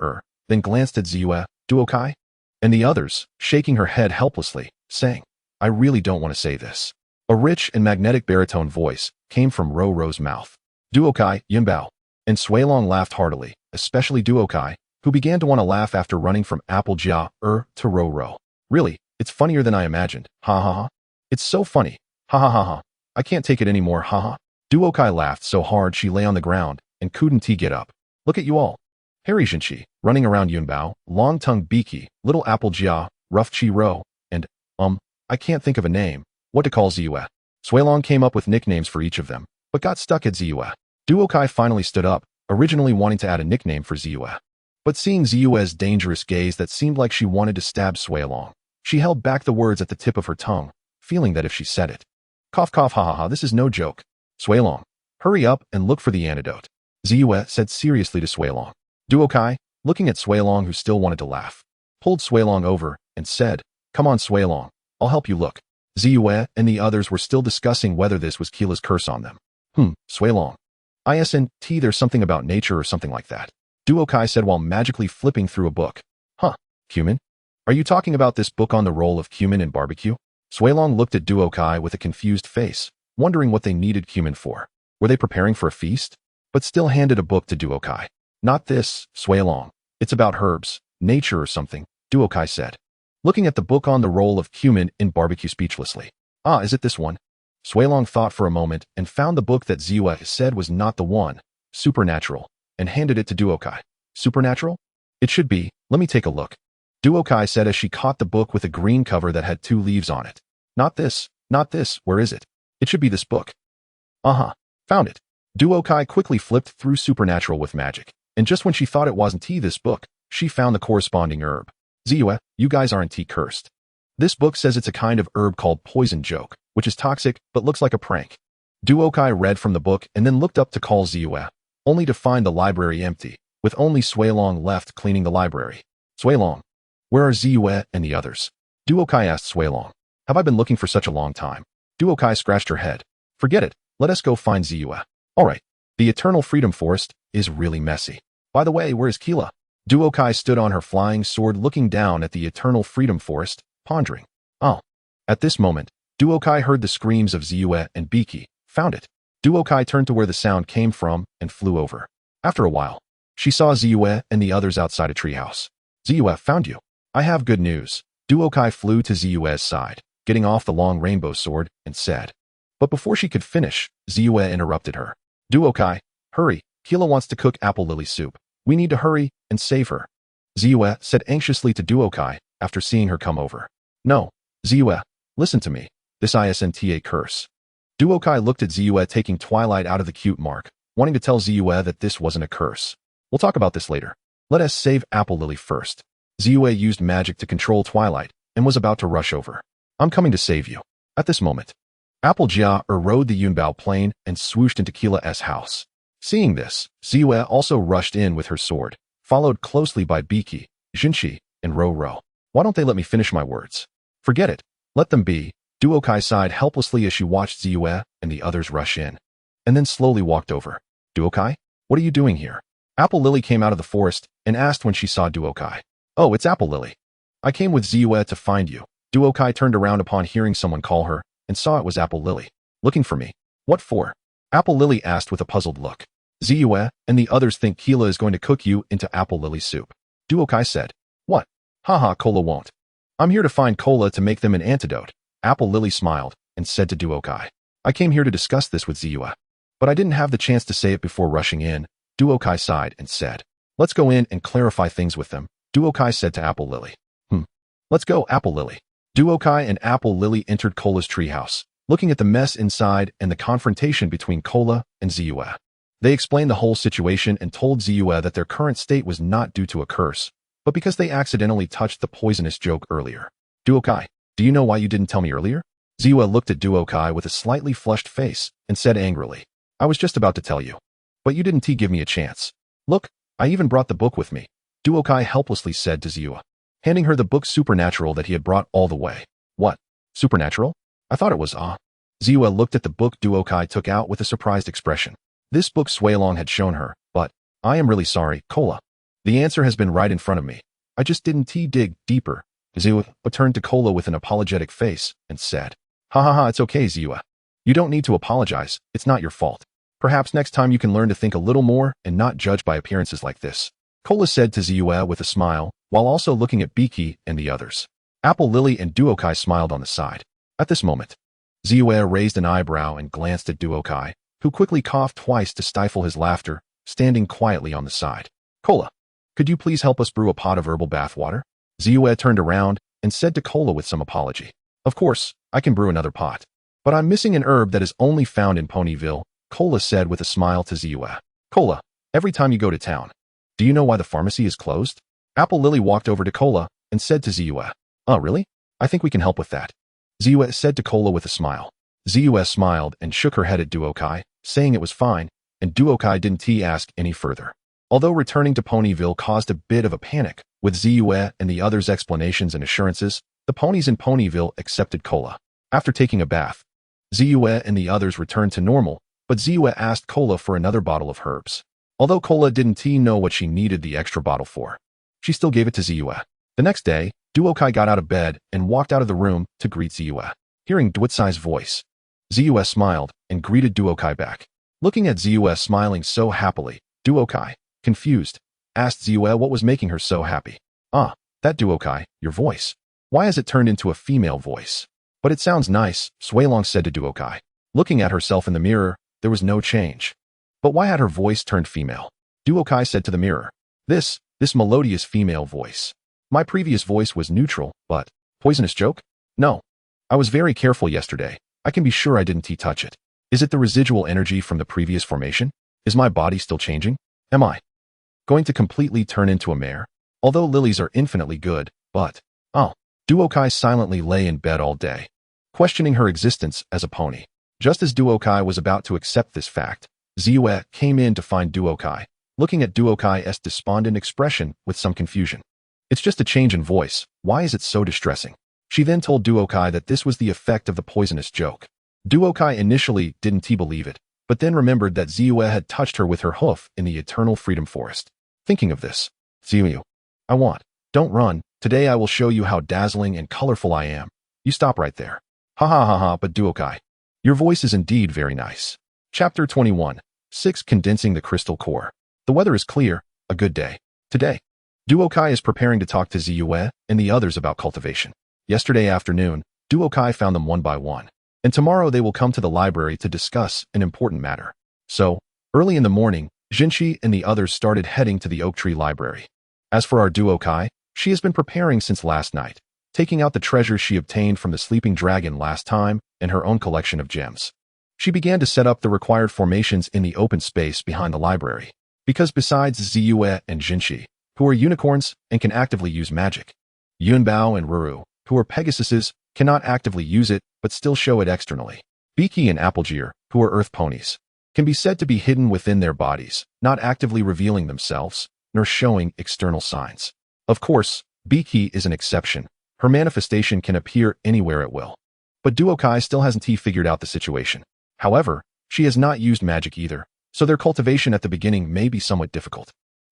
then glanced at Ziyue, Duokai, and the others, shaking her head helplessly, saying, "I really don't want to say this." A rich and magnetic baritone voice came from Ro's mouth. Duokai, Yunbao, and Suilong laughed heartily, especially Duokai, who began to want to laugh after running from Applejack to Ro. "Really, it's funnier than I imagined, ha ha ha. It's so funny, ha ha ha ha. I can't take it anymore, ha ha." Duokai laughed so hard she lay on the ground and couldn't get up. "Look at you all. Hairy Jinshi, running around Yunbao, long-tongued Beaky, little Applejack, rough Chi Ro, and, I can't think of a name, what to call Ziyue." Suilong came up with nicknames for each of them, but got stuck at Ziyue. Duokai finally stood up, originally wanting to add a nickname for Ziyue. But seeing Ziyue's dangerous gaze that seemed like she wanted to stab Suilong, she held back the words at the tip of her tongue, feeling that if she said it. "Cough cough ha ha ha, this is no joke. Suilong, hurry up and look for the antidote," Ziyue said seriously to Suilong. Duokai, looking at Suilong who still wanted to laugh, pulled Suilong over and said, "Come on Suilong, I'll help you look." Ziyue and the others were still discussing whether this was Keela's curse on them. Suilong. ISNT there's something about nature or something like that," Duokai said while magically flipping through a book. "Huh, cumin? Are you talking about this book on the role of cumin in barbecue?" Suilong looked at Duokai with a confused face, wondering what they needed cumin for. Were they preparing for a feast? But still handed a book to Duokai. "Not this, Suilong. It's about herbs, nature or something," Duokai said, looking at the book on the role of cumin in barbecue speechlessly. "Ah, is it this one?" Suilong thought for a moment and found the book that Ziyue said was not the one, Supernatural, and handed it to Duokai. "Supernatural? It should be, let me take a look," Duokai said as she caught the book with a green cover that had 2 leaves on it. Not this, where is it? It should be this book." Found it." Duokai quickly flipped through Supernatural with magic, and just when she thought it wasn't this book, she found the corresponding herb. "Ziyue, you guys aren't cursed. This book says it's a kind of herb called Poison Joke, which is toxic but looks like a prank." Duokai read from the book and then looked up to call Ziyue, only to find the library empty, with only Suilong left cleaning the library. "Suilong, where are Ziyue and the others?" Duokai asked Suilong. "Have I been looking for such a long time?" Duokai scratched her head. "Forget it, let us go find Ziyue." "Alright, the Eternal Freedom Forest is really messy. By the way, where is Keela?" Duokai stood on her flying sword looking down at the Eternal Freedom Forest, pondering. "Oh." At this moment, Duokai heard the screams of Ziyue and Beaky. "Found it." Duokai turned to where the sound came from and flew over. After a while, she saw Ziyue and the others outside a treehouse. Ziyue, found you. I have good news. Duokai flew to Ziyue's side, getting off the long rainbow sword, and said. But before she could finish, Ziyue interrupted her. Duokai, hurry, Kila wants to cook apple lily soup. We need to hurry and save her. Ziyue said anxiously to Duokai after seeing her come over. No, Ziyue, listen to me. This isn't a curse. Duokai looked at Ziyue taking Twilight out of the cute mark, wanting to tell Ziyue that this wasn't a curse. We'll talk about this later. Let us save Apple Lily first. Ziyue used magic to control Twilight and was about to rush over. I'm coming to save you. At this moment, Applejack rode the Yunbao plane and swooshed into Kila's house. Seeing this, Ziyue also rushed in with her sword, followed closely by Pinkie, Jinshi, and Roro. Why don't they let me finish my words? Forget it. Let them be. Duokai sighed helplessly as she watched Ziyue and the others rush in, and then slowly walked over. Duokai, what are you doing here? Apple Lily came out of the forest and asked when she saw Duokai. Oh, it's Apple Lily. I came with Ziyue to find you. Duokai turned around upon hearing someone call her and saw it was Apple Lily. Looking for me? What for? Apple Lily asked with a puzzled look. Ziyue and the others think Kila is going to cook you into Apple Lily soup. Duokai said. What? Haha, Cola won't. I'm here to find Cola to make them an antidote. Apple Lily smiled and said to Duokai. I came here to discuss this with Ziyue, but I didn't have the chance to say it before rushing in. Duokai sighed and said. Let's go in and clarify things with them. Duokai said to Apple Lily. Let's go, Apple Lily. Duokai and Apple Lily entered Cola's treehouse, looking at the mess inside and the confrontation between Cola and Ziyue. They explained the whole situation and told Ziyue that their current state was not due to a curse, but because they accidentally touched the poisonous joke earlier. Duokai, do you know why you didn't tell me earlier? Ziyue looked at Duokai with a slightly flushed face and said angrily. I was just about to tell you. But you didn't give me a chance. Look, I even brought the book with me. Duokai helplessly said to Ziyue, handing her the book Supernatural that he had brought all the way. What? Supernatural? I thought it was Ziyue looked at the book Duokai took out with a surprised expression. This book Swailong had shown her, but, I am really sorry, Cola. The answer has been right in front of me. I just didn't dig deeper. Ziyue turned to Cola with an apologetic face and said, Ha ha ha, it's okay, Ziyue. You don't need to apologize, it's not your fault. Perhaps next time you can learn to think a little more and not judge by appearances like this. Cola said to Ziyue with a smile, while also looking at Pinkie and the others. Apple Lily and Duokai smiled on the side. At this moment, Ziyue raised an eyebrow and glanced at Duokai, who quickly coughed twice to stifle his laughter, standing quietly on the side. Cola, could you please help us brew a pot of herbal bath water? Ziyue turned around and said to Cola with some apology. Of course, I can brew another pot. But I'm missing an herb that is only found in Ponyville, Cola said with a smile to Ziyue. Cola, every time you go to town, do you know why the pharmacy is closed? Apple Lily walked over to Cola and said to Ziyue. Oh, really? I think we can help with that. Ziyue said to Cola with a smile. Ziyue smiled and shook her head at Duokai, saying it was fine, and Duokai didn't ask any further. Although returning to Ponyville caused a bit of a panic, with Ziyue and the others' explanations and assurances, the ponies in Ponyville accepted Cola. After taking a bath, Ziyue and the others returned to normal, but Ziyue asked Cola for another bottle of herbs. Although Cola didn't know what she needed the extra bottle for, she still gave it to Ziyue. The next day, Duokai got out of bed and walked out of the room to greet Ziyue. Hearing Duotsai's voice, Ziyue smiled and greeted Duokai back. Looking at Ziyue smiling so happily, Duokai, confused, asked Ziyue what was making her so happy. Ah, that Duokai, your voice. Why has it turned into a female voice? But it sounds nice, Swailong said to Duokai. Looking at herself in the mirror, there was no change. But why had her voice turned female? Duokai said to the mirror. This melodious female voice. My previous voice was neutral, but, poisonous joke? No. I was very careful yesterday. I can be sure I didn't touch it. Is it the residual energy from the previous formation? Is my body still changing? Am I going to completely turn into a mare? Although lilies are infinitely good, but, Duokai silently lay in bed all day, questioning her existence as a pony. Just as Duokai was about to accept this fact, Ziyue came in to find Duokai, looking at Duokai's despondent expression with some confusion. It's just a change in voice. Why is it so distressing? She then told Duokai that this was the effect of the poisonous joke. Duokai initially didn't believe it, but then remembered that Ziyue had touched her with her hoof in the Eternal Freedom Forest. Thinking of this, Ziyue, don't run. Today I will show you how dazzling and colorful I am. You stop right there. Ha ha ha ha, but Duokai, your voice is indeed very nice. Chapter 21. 6. Condensing the Crystal Core. The weather is clear, a good day. Today, Duokai is preparing to talk to Ziyue and the others about cultivation. Yesterday afternoon, Duokai found them one by one, and tomorrow they will come to the library to discuss an important matter. So, early in the morning, Jinshi and the others started heading to the Oak Tree Library. As for our Duokai, she has been preparing since last night, taking out the treasures she obtained from the sleeping dragon last time and her own collection of gems. She began to set up the required formations in the open space behind the library, because besides Ziyue and Jinshi, who are unicorns and can actively use magic, Yunbao and Ruru, who are Pegasuses, cannot actively use it but still show it externally. Pinkie and Applejack, who are earth ponies, can be said to be hidden within their bodies, not actively revealing themselves, nor showing external signs. Of course, Pinkie is an exception. Her manifestation can appear anywhere at will. But Duokai still hasn't figured out the situation. However, she has not used magic either, so their cultivation at the beginning may be somewhat difficult.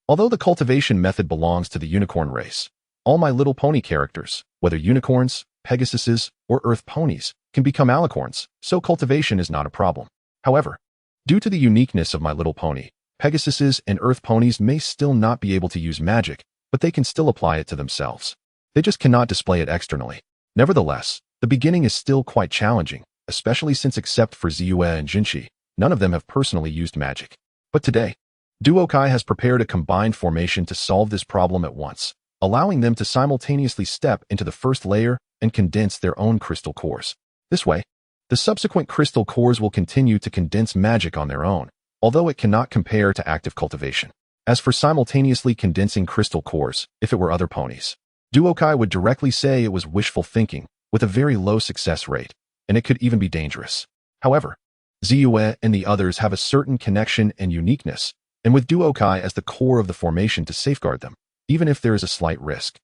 Although the cultivation method belongs to the unicorn race, all My Little Pony characters, whether unicorns, Pegasuses, or earth ponies, can become alicorns, so cultivation is not a problem. However, due to the uniqueness of My Little Pony, Pegasuses and earth ponies may still not be able to use magic, but they can still apply it to themselves. They just cannot display it externally. Nevertheless, the beginning is still quite challenging, especially since except for Ziyue and Jinshi, none of them have personally used magic. But today, Duokai has prepared a combined formation to solve this problem at once, allowing them to simultaneously step into the first layer and condense their own crystal cores. This way, the subsequent crystal cores will continue to condense magic on their own, although it cannot compare to active cultivation. As for simultaneously condensing crystal cores, if it were other ponies, Duokai would directly say it was wishful thinking, with a very low success rate, and it could even be dangerous. However, Ziyue and the others have a certain connection and uniqueness, and with Duokai as the core of the formation to safeguard them, even if there is a slight risk.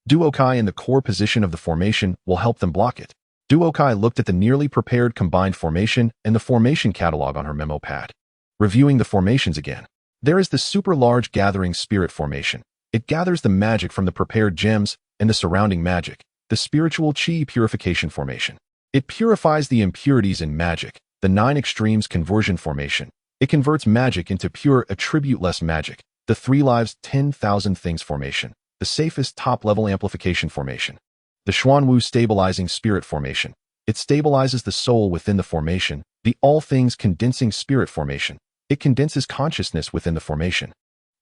Duokai in the core position of the formation will help them block it. Duokai looked at the nearly prepared combined formation and the formation catalog on her memo pad. Reviewing the formations again, there is the super large gathering spirit formation. It gathers the magic from the prepared gems and the surrounding magic, the spiritual chi purification formation. It purifies the impurities in magic, the 9 extremes conversion formation. It converts magic into pure attribute-less magic, the 3 lives 10,000 things formation, the safest top-level amplification formation. The Xuanwu stabilizing spirit formation. It stabilizes the soul within the formation, the all things condensing spirit formation. It condenses consciousness within the formation.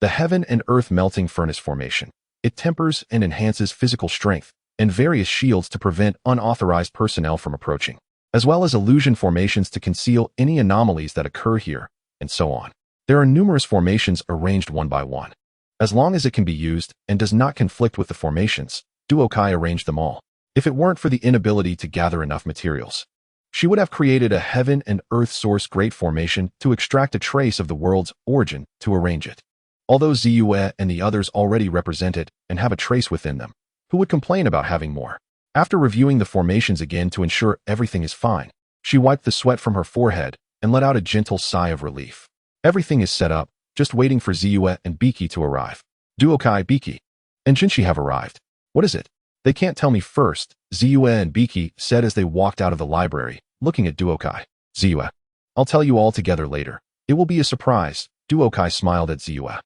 The heaven and earth melting furnace formation. It tempers and enhances physical strength, and various shields to prevent unauthorized personnel from approaching, as well as illusion formations to conceal any anomalies that occur here, and so on. There are numerous formations arranged one by one. As long as it can be used and does not conflict with the formations, Duokai arranged them all. If it weren't for the inability to gather enough materials, she would have created a heaven and earth source great formation to extract a trace of the world's origin to arrange it. Although Ziyue and the others already represent it and have a trace within them, who would complain about having more? After reviewing the formations again to ensure everything is fine, she wiped the sweat from her forehead and let out a gentle sigh of relief. Everything is set up, just waiting for Ziyue and Pinkie to arrive. Duokai, Pinkie, and Jinshi have arrived. What is it? They can't tell me first, Ziyue and Pinkie said as they walked out of the library, looking at Duokai. Ziyue, I'll tell you all together later. It will be a surprise. Duokai smiled at Ziyue.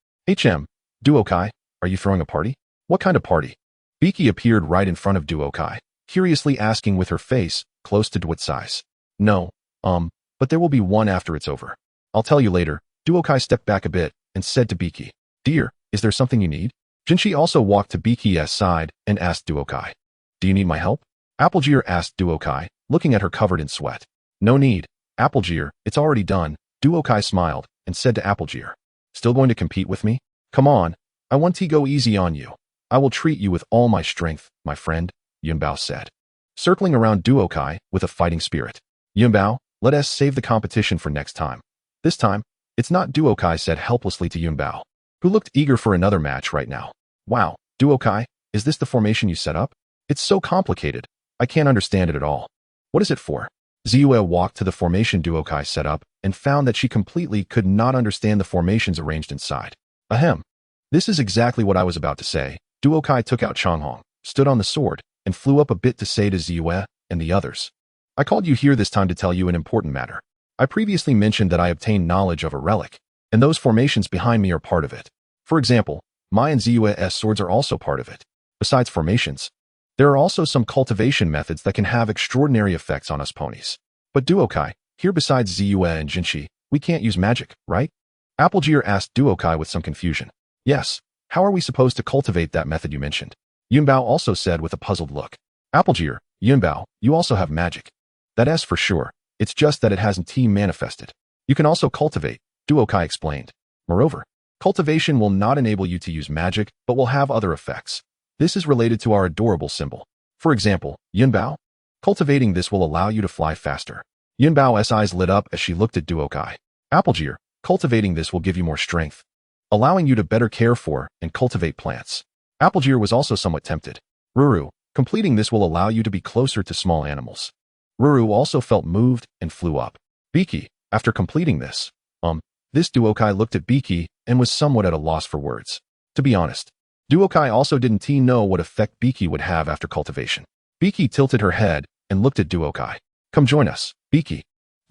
Duokai, are you throwing a party? What kind of party? Pinkie appeared right in front of Duokai, curiously asking with her face close to Dwit's size. No, but there will be one after it's over. I'll tell you later. Duokai stepped back a bit and said to Pinkie, Dear, is there something you need? Jinshi also walked to Pinkie's side and asked Duokai, Do you need my help? Applejack asked Duokai, looking at her covered in sweat. No need, Applejack, it's already done. Duokai smiled and said to Applejack, Still going to compete with me? Come on, I want to go easy on you. I will treat you with all my strength, my friend, Yunbao said, circling around Duokai with a fighting spirit. Yunbao, let us save the competition for next time. This time, it's not, Duokai said helplessly to Yunbao, who looked eager for another match right now. Wow, Duokai, is this the formation you set up? It's so complicated. I can't understand it at all. What is it for? Ziyue walked to the formation Duokai set up and found that she completely could not understand the formations arranged inside. Ahem. This is exactly what I was about to say. Duokai took out Changhong, stood on the sword, and flew up a bit to say to Ziyue and the others. I called you here this time to tell you an important matter. I previously mentioned that I obtained knowledge of a relic, and those formations behind me are part of it. For example, my and Zua's swords are also part of it. Besides formations, there are also some cultivation methods that can have extraordinary effects on us ponies. But Duokai, here besides Zua and Jinshi, we can't use magic, right? Applejack asked Duokai with some confusion. Yes, how are we supposed to cultivate that method you mentioned? Yunbao also said with a puzzled look. Applejack, Yunbao, you also have magic. That's for sure, it's just that it hasn't manifested. You can also cultivate, Duokai explained. Moreover, cultivation will not enable you to use magic, but will have other effects. This is related to our adorable symbol. For example, Yunbao, cultivating this will allow you to fly faster. Yunbao's eyes lit up as she looked at Duokai. Applejack, cultivating this will give you more strength, allowing you to better care for and cultivate plants. Applejack was also somewhat tempted. Ruru, completing this will allow you to be closer to small animals. Ruru also felt moved and flew up. Pinkie, after completing this, this Duokai looked at Pinkie and was somewhat at a loss for words. To be honest, Duokai also didn't know what effect Pinkie would have after cultivation. Pinkie tilted her head and looked at Duokai. Come join us, Pinkie.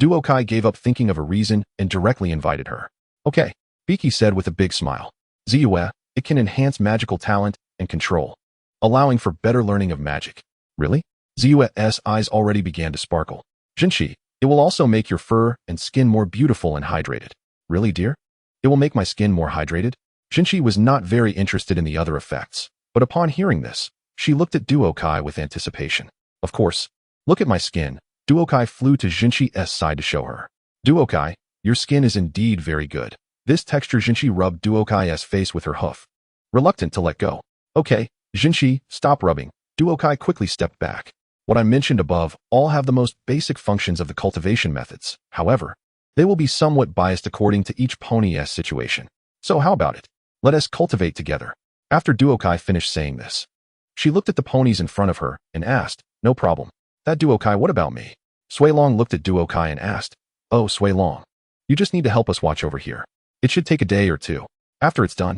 Duokai gave up thinking of a reason and directly invited her. Okay, Pinkie said with a big smile. Zua, it can enhance magical talent and control, allowing for better learning of magic. Really? Zua's eyes already began to sparkle. Jinshi, it will also make your fur and skin more beautiful and hydrated. Really, dear? It will make my skin more hydrated? Jinshi was not very interested in the other effects, but upon hearing this, she looked at Duokai with anticipation. Of course, look at my skin. Duokai flew to Jinshi's side to show her. Duokai, your skin is indeed very good. This texture. Jinshi rubbed Duokai's face with her hoof, reluctant to let go. Okay, Jinshi, stop rubbing. Duokai quickly stepped back. What I mentioned above all have the most basic functions of the cultivation methods. However, they will be somewhat biased according to each pony's situation. So how about it? Let us cultivate together. After Duokai finished saying this, she looked at the ponies in front of her and asked, no problem. That Duokai, what about me? Suilong looked at Duokai and asked, oh, Suilong, you just need to help us watch over here. It should take a day or two. After it's done,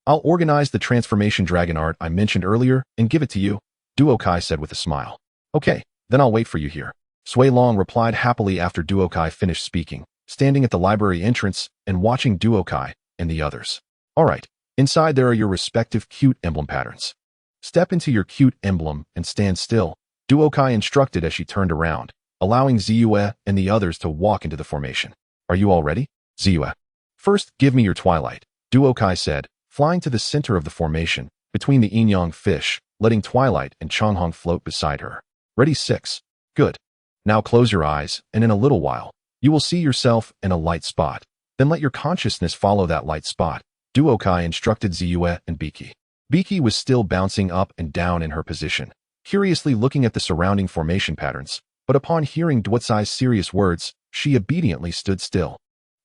I'll organize the transformation dragon art I mentioned earlier and give it to you, Duokai said with a smile. Okay, then I'll wait for you here. Suilong replied happily after Duokai finished speaking, standing at the library entrance and watching Duokai and the others. Alright, inside there are your respective cute emblem patterns. Step into your cute emblem and stand still, Duokai instructed as she turned around, allowing Zua and the others to walk into the formation. Are you all ready? Zua. First, give me your Twilight, Duokai said, flying to the center of the formation, between the Inyang fish, letting Twilight and Changhong float beside her. Ready 6. Good. Now close your eyes, and in a little while, you will see yourself in a light spot. Then let your consciousness follow that light spot, Duokai instructed Zua and Pinkie. Pinkie was still bouncing up and down in her position, curiously looking at the surrounding formation patterns, but upon hearing Duotsai's serious words, she obediently stood still,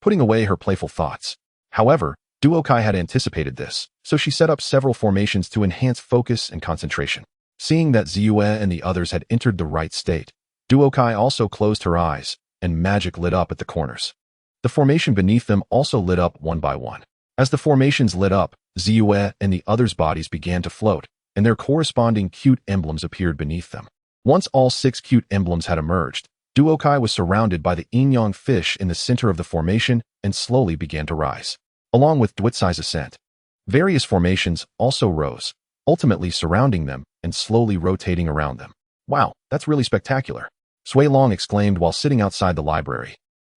putting away her playful thoughts. However, Duokai had anticipated this, so she set up several formations to enhance focus and concentration. Seeing that Zua and the others had entered the right state, Duokai also closed her eyes, and magic lit up at the corners. The formation beneath them also lit up one by one. As the formations lit up, Zua and the others' bodies began to float, and their corresponding cute emblems appeared beneath them. Once all 6 cute emblems had emerged, Duokai was surrounded by the Inyang fish in the center of the formation and slowly began to rise. Along with Duotsai's ascent, various formations also rose, ultimately surrounding them and slowly rotating around them. Wow, that's really spectacular, Suilong exclaimed while sitting outside the library,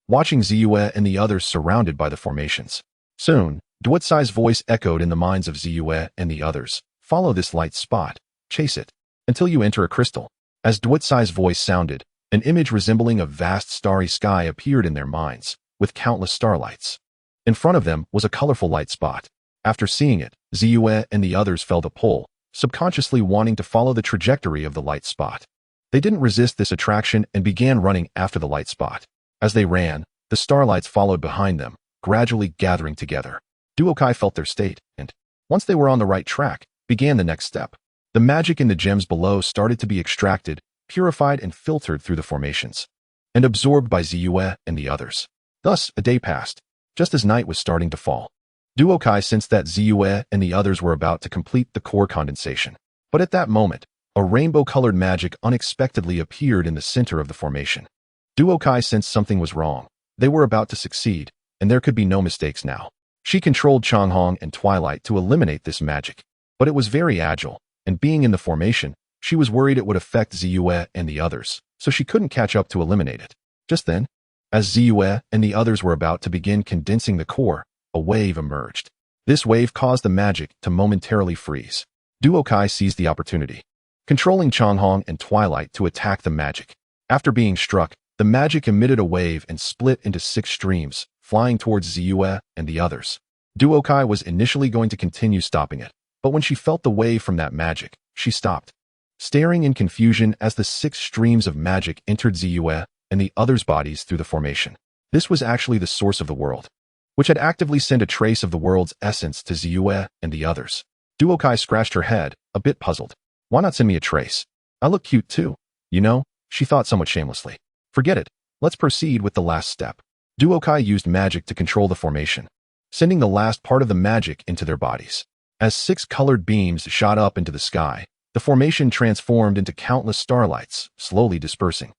watching Zua and the others surrounded by the formations. Soon, Duotsai's voice echoed in the minds of Zua and the others. Follow this light spot, chase it, until you enter a crystal. As Duotsai's voice sounded, an image resembling a vast starry sky appeared in their minds, with countless starlights. In front of them was a colorful light spot. After seeing it, Zua and the others felt a pull, subconsciously wanting to follow the trajectory of the light spot. They didn't resist this attraction and began running after the light spot. As they ran, the starlights followed behind them, gradually gathering together. Duokai felt their state, and, once they were on the right track, began the next step. The magic in the gems below started to be extracted, purified and filtered through the formations, and absorbed by Zua and the others. Thus, a day passed, just as night was starting to fall. Duokai sensed that Zua and the others were about to complete the core condensation. But at that moment, a rainbow-colored magic unexpectedly appeared in the center of the formation. Duokai sensed something was wrong. They were about to succeed, and there could be no mistakes now. She controlled Changhong and Twilight to eliminate this magic, but it was very agile, and being in the formation, she was worried it would affect Ziyue and the others, so she couldn't catch up to eliminate it. Just then, as Ziyue and the others were about to begin condensing the core, a wave emerged. This wave caused the magic to momentarily freeze. Duokai seized the opportunity, controlling Changhong and Twilight to attack the magic. After being struck, the magic emitted a wave and split into 6 streams, flying towards Ziyue and the others. Duokai was initially going to continue stopping it, but when she felt the wave from that magic, she stopped, staring in confusion as the 6 streams of magic entered Ziyue and the others' bodies through the formation. This was actually the source of the world, which had actively sent a trace of the world's essence to Ziyue and the others. Duokai scratched her head, a bit puzzled. Why not send me a trace? I look cute too. You know, she thought somewhat shamelessly. Forget it. Let's proceed with the last step. Duokai used magic to control the formation, sending the last part of the magic into their bodies. As 6 colored beams shot up into the sky, the formation transformed into countless starlights, slowly dispersing,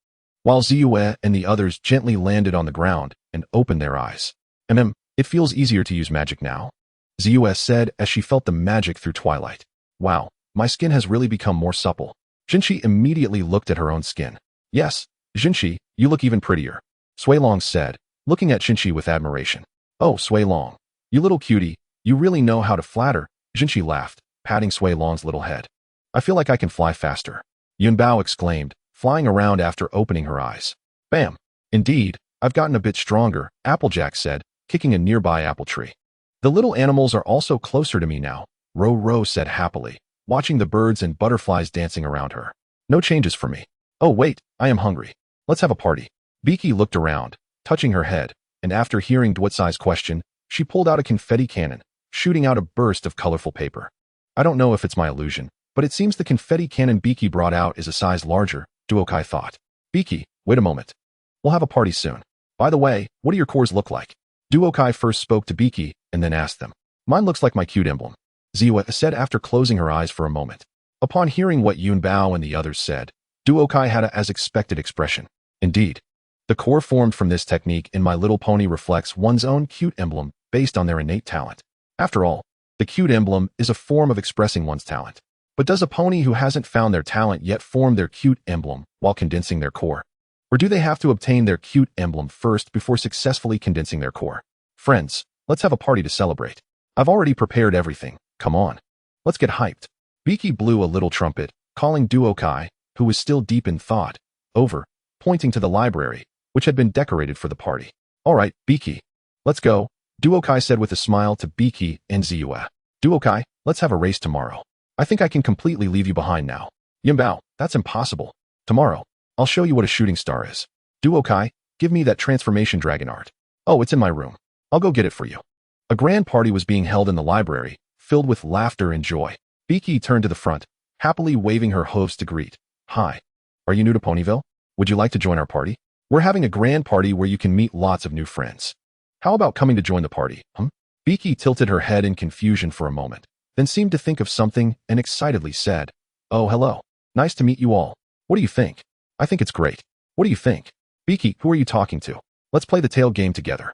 while Ziyue and the others gently landed on the ground and opened their eyes. It feels easier to use magic now, Ziyue said as she felt the magic through Twilight. Wow, my skin has really become more supple. Jinshi immediately looked at her own skin. Yes, Jinshi, you look even prettier, Suilong said, looking at Jinshi with admiration. Oh, Suilong, you little cutie, you really know how to flatter, Jinshi laughed, patting Suilong's little head. I feel like I can fly faster, Yunbao exclaimed, flying around after opening her eyes. Bam! Indeed, I've gotten a bit stronger, Applejack said, kicking a nearby apple tree. The little animals are also closer to me now, Ro said happily, watching the birds and butterflies dancing around her. No changes for me. Oh wait, I am hungry. Let's have a party. Pinkie looked around, touching her head, and after hearing Duotsai's question, she pulled out a confetti cannon, shooting out a burst of colorful paper. I don't know if it's my illusion, but it seems the confetti cannon Pinkie brought out is a size larger, Duokai thought. Pinkie, wait a moment. We'll have a party soon. By the way, what do your cores look like? Duokai first spoke to Pinkie and then asked them. Mine looks like my cute emblem, Ziyue said after closing her eyes for a moment. Upon hearing what Yunbao and the others said, Duokai had a as expected expression. Indeed, the core formed from this technique in My Little Pony reflects one's own cute emblem based on their innate talent. After all, the cute emblem is a form of expressing one's talent. But does a pony who hasn't found their talent yet form their cute emblem while condensing their core? Or do they have to obtain their cute emblem first before successfully condensing their core? Friends, let's have a party to celebrate. I've already prepared everything. Come on. Let's get hyped. Pinkie blew a little trumpet, calling Duokai, who was still deep in thought, over, pointing to the library, which had been decorated for the party. All right, Pinkie. Let's go, Duokai said with a smile to Pinkie and Ziyue. Duokai, let's have a race tomorrow. I think I can completely leave you behind now. Yunbao, that's impossible. Tomorrow, I'll show you what a shooting star is. Duokai, give me that transformation dragon art. Oh, it's in my room. I'll go get it for you. A grand party was being held in the library, filled with laughter and joy. Pinkie turned to the front, happily waving her hooves to greet. Hi. Are you new to Ponyville? Would you like to join our party? We're having a grand party where you can meet lots of new friends. How about coming to join the party, Pinkie tilted her head in confusion for a moment, then seemed to think of something and excitedly said, Oh, hello. Nice to meet you all. What do you think? I think it's great. What do you think? Pinkie, who are you talking to? Let's play the tail game together.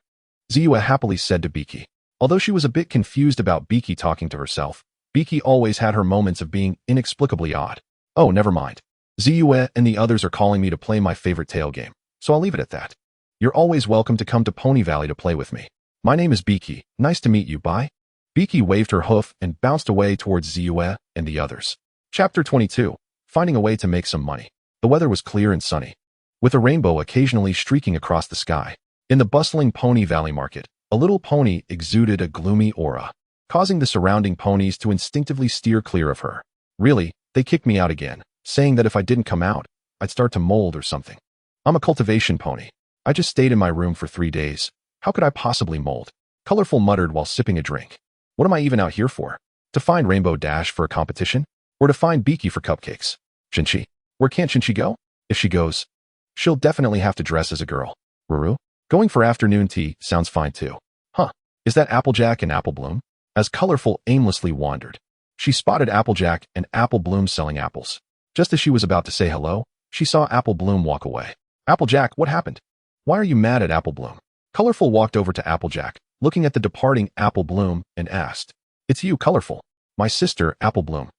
Ziyue happily said to Pinkie. Although she was a bit confused about Pinkie talking to herself, Pinkie always had her moments of being inexplicably odd. Oh, never mind. Ziyue and the others are calling me to play my favorite tail game, so I'll leave it at that. You're always welcome to come to Pony Valley to play with me. My name is Pinkie. Nice to meet you, bye. Pinkie waved her hoof and bounced away towards Ziyue and the others. Chapter 22. Finding a way to make some money. The weather was clear and sunny, with a rainbow occasionally streaking across the sky. In the bustling Pony Valley market, a little pony exuded a gloomy aura, causing the surrounding ponies to instinctively steer clear of her. Really, they kicked me out again, saying that if I didn't come out, I'd start to mold or something. I'm a cultivation pony. I just stayed in my room for 3 days. How could I possibly mold? Colorful muttered while sipping a drink. What am I even out here for? To find Rainbow Dash for a competition? Or to find Pinkie for cupcakes? Jinshi. Where can't Jinshi go? If she goes, she'll definitely have to dress as a girl. Ruru? Going for afternoon tea sounds fine too. Huh. Is that Applejack and Apple Bloom? As Colorful aimlessly wandered, she spotted Applejack and Apple Bloom selling apples. Just as she was about to say hello, she saw Apple Bloom walk away. Applejack, what happened? Why are you mad at Apple Bloom? Colorful walked over to Applejack, looking at the departing Apple Bloom, and asked, "It's you, Colorful. My sister, Apple Bloom,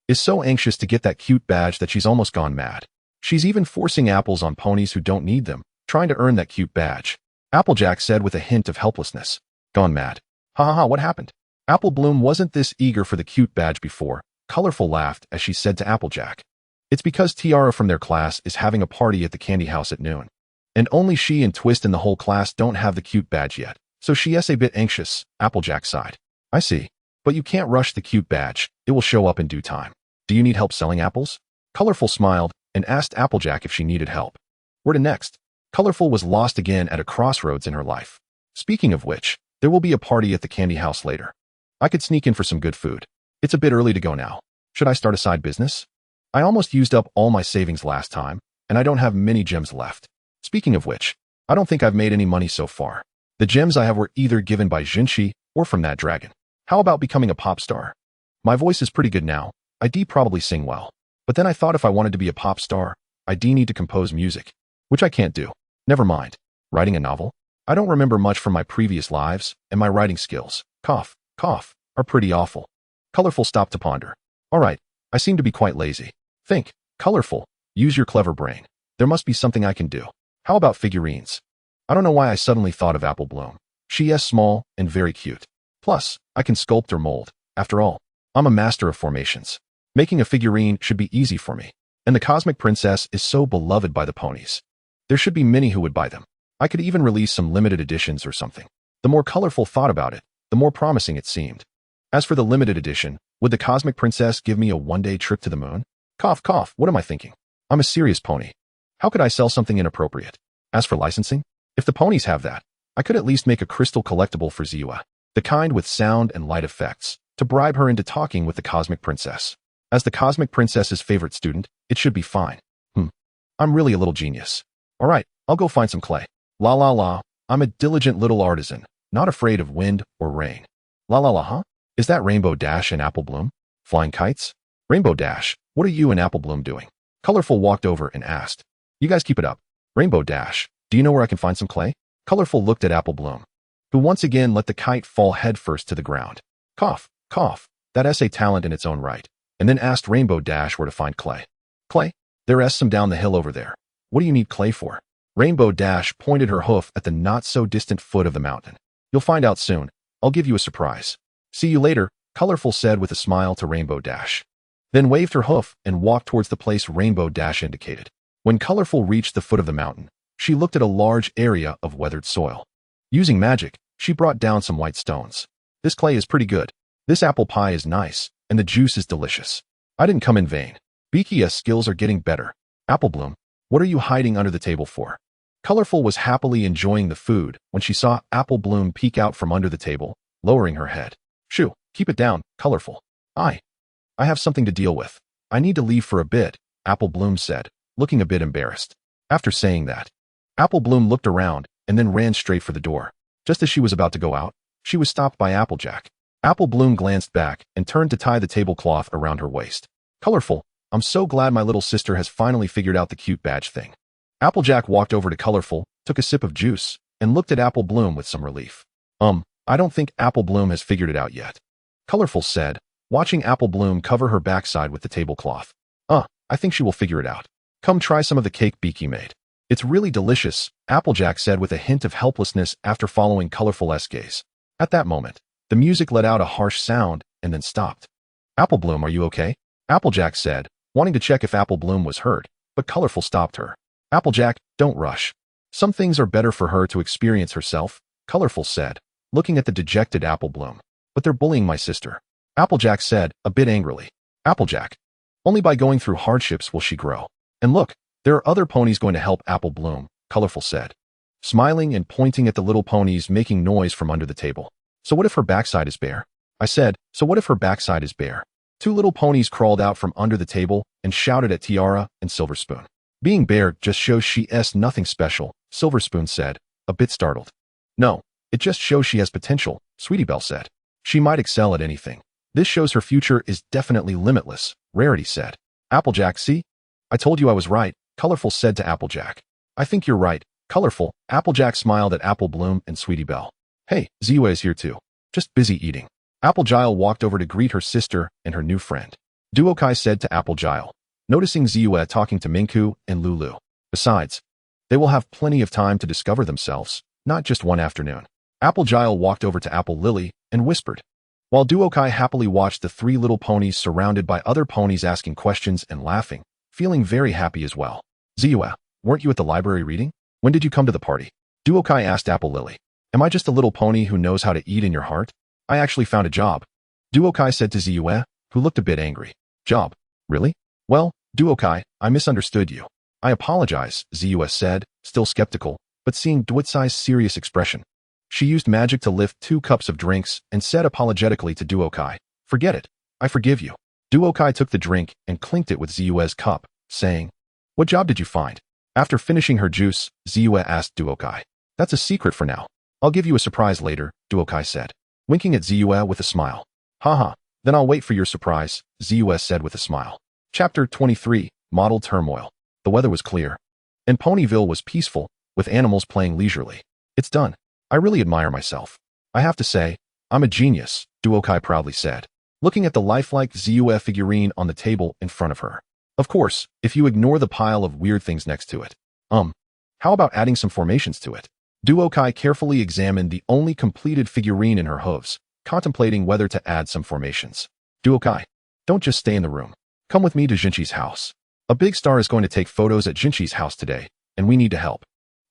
is so anxious to get that cute badge that she's almost gone mad. She's even forcing apples on ponies who don't need them, trying to earn that cute badge," Applejack said with a hint of helplessness. Gone mad. Ha ha ha, what happened? Apple Bloom wasn't this eager for the cute badge before. Colorful laughed as she said to Applejack, "It's because Tiara from their class is having a party at the candy house at noon. And only she and Twist in the whole class don't have the cute badge yet, so she is a bit anxious," Applejack sighed. "I see. But you can't rush the cute badge. It will show up in due time. Do you need help selling apples?" Colorful smiled and asked Applejack if she needed help. Where to next? Colorful was lost again at a crossroads in her life. Speaking of which, there will be a party at the candy house later. I could sneak in for some good food. It's a bit early to go now. Should I start a side business? I almost used up all my savings last time, and I don't have many gems left. Speaking of which, I don't think I've made any money so far. The gems I have were either given by Junshi or from that dragon. How about becoming a pop star? My voice is pretty good now. I do probably sing well. But then I thought if I wanted to be a pop star, I do need to compose music, which I can't do. Never mind. Writing a novel? I don't remember much from my previous lives, and my writing skills, cough, are pretty awful. Colorful stopped to ponder. All right, I seem to be quite lazy. Think, Colorful, use your clever brain. There must be something I can do. How about figurines? I don't know why I suddenly thought of Apple Bloom. She is small and very cute. Plus, I can sculpt or mold. After all, I'm a master of formations. Making a figurine should be easy for me. And the Cosmic Princess is so beloved by the ponies. There should be many who would buy them. I could even release some limited editions or something. The more Colorful thought about it, the more promising it seemed. As for the limited edition, would the Cosmic Princess give me a one-day trip to the moon? Cough, what am I thinking? I'm a serious pony. How could I sell something inappropriate? As for licensing, if the ponies have that, I could at least make a crystal collectible for Ziwa, the kind with sound and light effects, to bribe her into talking with the Cosmic Princess. As the Cosmic Princess's favorite student, it should be fine. I'm really a little genius. All right, I'll go find some clay. La la la, I'm a diligent little artisan, not afraid of wind or rain. La la la, huh? Is that Rainbow Dash and Apple Bloom? Flying kites? Rainbow Dash, what are you and Apple Bloom doing? Colorful walked over and asked. You guys keep it up. Rainbow Dash, do you know where I can find some clay? Colorful looked at Apple Bloom, who once again let the kite fall headfirst to the ground. Cough, that is a talent in its own right. And then asked Rainbow Dash where to find clay. Clay? There is some down the hill over there. What do you need clay for? Rainbow Dash pointed her hoof at the not-so-distant foot of the mountain. You'll find out soon. I'll give you a surprise. See you later, Colorful said with a smile to Rainbow Dash. Then waved her hoof and walked towards the place Rainbow Dash indicated. When Colorful reached the foot of the mountain, she looked at a large area of weathered soil. Using magic, she brought down some white stones. This clay is pretty good. This apple pie is nice, and the juice is delicious. I didn't come in vain. Pinkie's skills are getting better. Apple Bloom, what are you hiding under the table for? Colorful was happily enjoying the food when she saw Apple Bloom peek out from under the table, lowering her head. Shoo, keep it down, Colorful. I have something to deal with. I need to leave for a bit, Apple Bloom said, looking a bit embarrassed. After saying that, Apple Bloom looked around and then ran straight for the door. Just as she was about to go out, she was stopped by Applejack. Apple Bloom glanced back and turned to tie the tablecloth around her waist. Colorful, I'm so glad my little sister has finally figured out the cute badge thing. Applejack walked over to Colorful, took a sip of juice, and looked at Apple Bloom with some relief. I don't think Apple Bloom has figured it out yet. Colorful said, watching Apple Bloom cover her backside with the tablecloth. I think she will figure it out. Come try some of the cake Pinkie made. It's really delicious, Applejack said with a hint of helplessness after following Colorful's gaze. At that moment, the music let out a harsh sound and then stopped. Apple Bloom, are you okay? Applejack said, wanting to check if Apple Bloom was hurt, but Colorful stopped her. Applejack, don't rush. Some things are better for her to experience herself, Colorful said, looking at the dejected Apple Bloom. But they're bullying my sister. Applejack said, a bit angrily. Applejack, only by going through hardships will she grow. And look, there are other ponies going to help Apple Bloom, Colorful said, smiling and pointing at the little ponies making noise from under the table. So what if her backside is bare? I said, so what if her backside is bare? Two little ponies crawled out from under the table and shouted at Tiara and Silver Spoon. Being bare just shows she is nothing special, Silver Spoon said, a bit startled. No, it just shows she has potential, Sweetie Belle said. She might excel at anything. This shows her future is definitely limitless, Rarity said. Applejack, see? I told you I was right, Colorful said to Applejack. I think you're right, Colorful, Applejack smiled at Apple Bloom and Sweetie Belle. Hey, Ziyue is here too. Just busy eating. Applejack walked over to greet her sister and her new friend. Duokai said to Applejack, noticing Ziyue talking to Minku and Lulu. Besides, they will have plenty of time to discover themselves, not just one afternoon. Applejack walked over to Apple Lily and whispered, while Duokai happily watched the three little ponies surrounded by other ponies asking questions and laughing, feeling very happy as well. Ziyue, weren't you at the library reading? When did you come to the party? Duokai asked Apple Lily. Am I just a little pony who knows how to eat in your heart? I actually found a job. Duokai said to Ziyue, who looked a bit angry. Job? Really? Well, Duokai, I misunderstood you. I apologize, Ziyue said, still skeptical, but seeing Duotsai's serious expression. She used magic to lift 2 cups of drinks and said apologetically to Duokai, forget it, I forgive you. Duokai took the drink and clinked it with Ziyue's cup, saying, what job did you find? After finishing her juice, Ziyue asked Duokai. That's a secret for now. I'll give you a surprise later, Duokai said, winking at Ziyue with a smile. Haha, then I'll wait for your surprise, Ziyue said with a smile. Chapter 23, Model Turmoil. The weather was clear, and Ponyville was peaceful, with animals playing leisurely. It's done. I really admire myself. I have to say, I'm a genius, Duokai proudly said, looking at the lifelike Ziyue figurine on the table in front of her. Of course, if you ignore the pile of weird things next to it. How about adding some formations to it? Duokai carefully examined the only completed figurine in her hooves, contemplating whether to add some formations. Duokai, don't just stay in the room. Come with me to Jinchi's house. A big star is going to take photos at Jinchi's house today, and we need to help.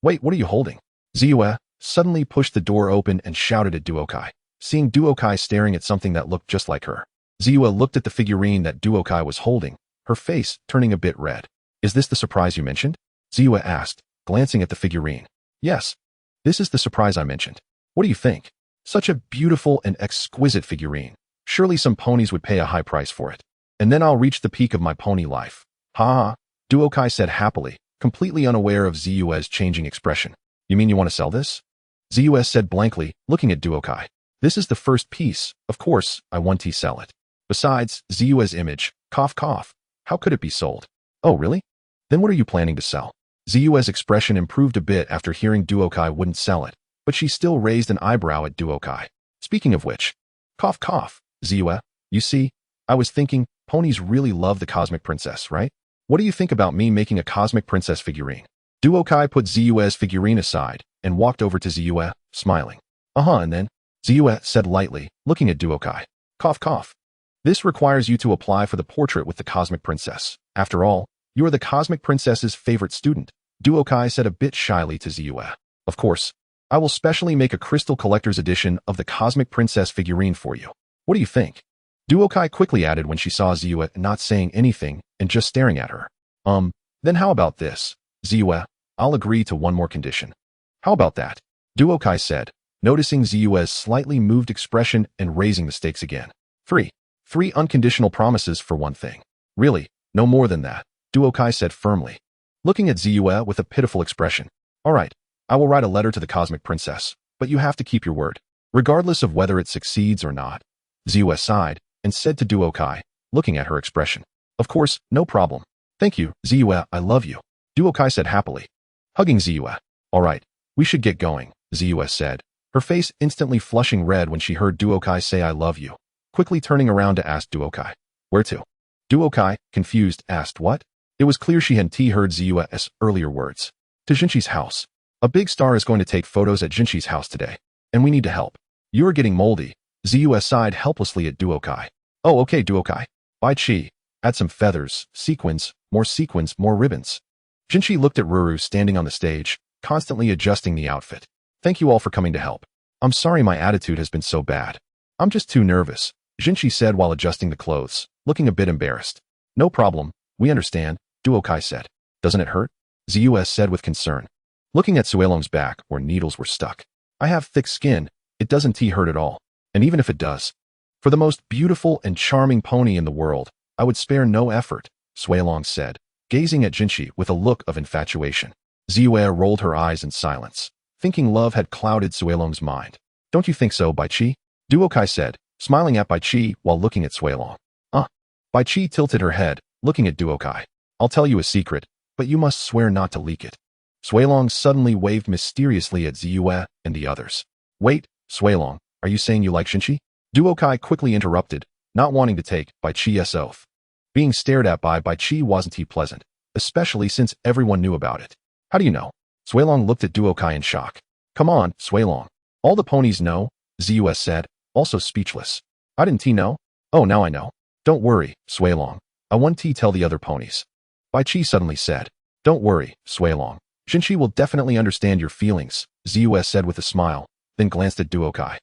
Wait, what are you holding? Ziyue suddenly pushed the door open and shouted at Duokai, seeing Duokai staring at something that looked just like her. Ziyue looked at the figurine that Duokai was holding, her face turning a bit red. Is this the surprise you mentioned? Ziyue asked, glancing at the figurine. Yes. This is the surprise I mentioned. What do you think? Such a beautiful and exquisite figurine. Surely some ponies would pay a high price for it. And then I'll reach the peak of my pony life. Ha ha, Duokai said happily, completely unaware of Ziyue's changing expression. You mean you want to sell this? Ziyue said blankly, looking at Duokai. This is the first piece. Of course, I want to sell it. Besides, Ziyue's image, cough cough. How could it be sold? Oh, really? Then what are you planning to sell? Ziyue's expression improved a bit after hearing Duokai wouldn't sell it, but she still raised an eyebrow at Duokai. Speaking of which, cough cough, Ziyue, you see, I was thinking, ponies really love the Cosmic Princess, right? What do you think about me making a Cosmic Princess figurine? Duokai put Ziyue's figurine aside and walked over to Ziyue, smiling. And then, Ziyue said lightly, looking at Duokai. Cough cough. This requires you to apply for the portrait with the Cosmic Princess. After all, you are the Cosmic Princess's favorite student, Duokai said a bit shyly to Ziyue. Of course, I will specially make a crystal collector's edition of the Cosmic Princess figurine for you. What do you think? Duokai quickly added when she saw Ziyue not saying anything and just staring at her. Then how about this? Ziyue, I'll agree to one more condition. How about that? Duokai said, noticing Ziyue's slightly moved expression and raising the stakes again. 3 unconditional promises for one thing. Really, no more than that, Duokai said firmly, looking at Ziyue with a pitiful expression. All right, I will write a letter to the Cosmic Princess, but you have to keep your word, regardless of whether it succeeds or not. Ziyue sighed and said to Duokai, looking at her expression. Of course, no problem. Thank you, Ziyue, I love you. Duokai said happily, hugging Ziyue. All right, we should get going, Ziyue said, her face instantly flushing red when she heard Duokai say I love you, quickly turning around to ask Duokai, where to? Duokai, confused, asked what? It was clear she hadn't heard Ziyue's earlier words. To Jinchi's house. A big star is going to take photos at Jinchi's house today, and we need to help. You are getting moldy. Ziyue sighed helplessly at Duokai. Oh, okay, Duokai. Bai Chi. Add some feathers, sequins, more ribbons. Jinchi looked at Ruru standing on the stage, constantly adjusting the outfit. Thank you all for coming to help. I'm sorry my attitude has been so bad. I'm just too nervous, Jinchi said while adjusting the clothes, looking a bit embarrassed. No problem, we understand, Duokai said. Doesn't it hurt? Ziyue said with concern, looking at Suelong's back where needles were stuck. I have thick skin, it doesn't hurt at all, and even if it does, for the most beautiful and charming pony in the world, I would spare no effort, Suelong said, gazing at Jinchi with a look of infatuation. Ziyue rolled her eyes in silence, thinking love had clouded Suelong's mind. Don't you think so, Bai Chi? Duokai said, smiling at Bai Chi while looking at Suelong. Bai Chi tilted her head, looking at Duokai. I'll tell you a secret, but you must swear not to leak it. Suilong suddenly waved mysteriously at Ziyue and the others. Wait, Suilong, are you saying you like Xinchi? Duokai quickly interrupted, not wanting to take Bai Chi's oath. Being stared at by Bai Chi wasn't pleasant, especially since everyone knew about it. How do you know? Suilong looked at Duokai in shock. Come on, Suilong. All the ponies know, Ziyue said, also speechless. I didn't know? Oh, now I know. Don't worry, Suilong. I want to tell the other ponies. Bai Chi suddenly said. Don't worry, Suilong. Xinchi will definitely understand your feelings, Ziyue said with a smile, then glanced at Duokai,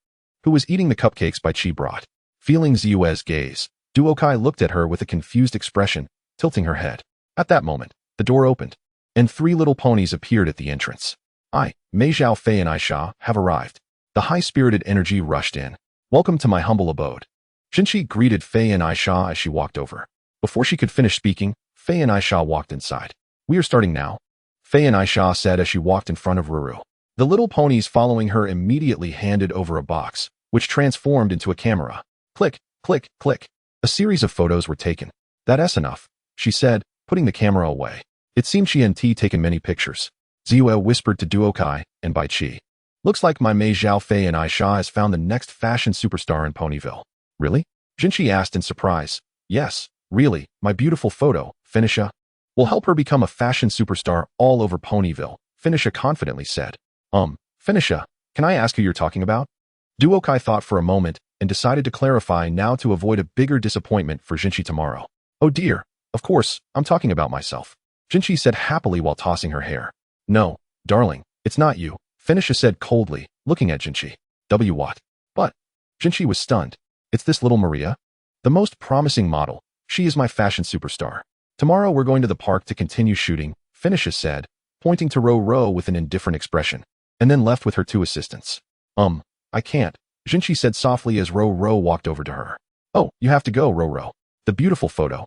who was eating the cupcakes Bai Chi brought. Feeling Ziyue's gaze, Duokai looked at her with a confused expression, tilting her head. At that moment, the door opened, and 3 little ponies appeared at the entrance. Mei Zhao Fei and Aisha have arrived. The high-spirited energy rushed in. Welcome to my humble abode. Xinchi greeted Fei and Aisha as she walked over. Before she could finish speaking, Fei and Aisha walked inside. We are starting now, Fei and Aisha said as she walked in front of Ruru. The little ponies following her immediately handed over a box, which transformed into a camera. Click, click, click. A series of photos were taken. That's enough, she said, putting the camera away. It seemed she had taken many pictures. Ziyue whispered to Duokai and Bai Chi. Looks like my Mei Zhao Fei and Aisha has found the next fashion superstar in Ponyville. Really? Xinchi asked in surprise. Yes, really, my beautiful photo, Finisha, will help her become a fashion superstar all over Ponyville, Finisha confidently said. Finisha, can I ask who you're talking about? Duokai thought for a moment and decided to clarify now to avoid a bigger disappointment for Xinchi tomorrow. Oh dear, of course, I'm talking about myself, Xinchi said happily while tossing her hair. No, darling, it's not you, Finisha said coldly, looking at Xinchi. What? But, Xinchi was stunned. It's this little Maria? The most promising model. She is my fashion superstar. Tomorrow we're going to the park to continue shooting, Finisha said, pointing to Ro with an indifferent expression, and then left with her 2 assistants. I can't, Xinchi said softly as Ro walked over to her. Oh, you have to go, Ro. The beautiful photo.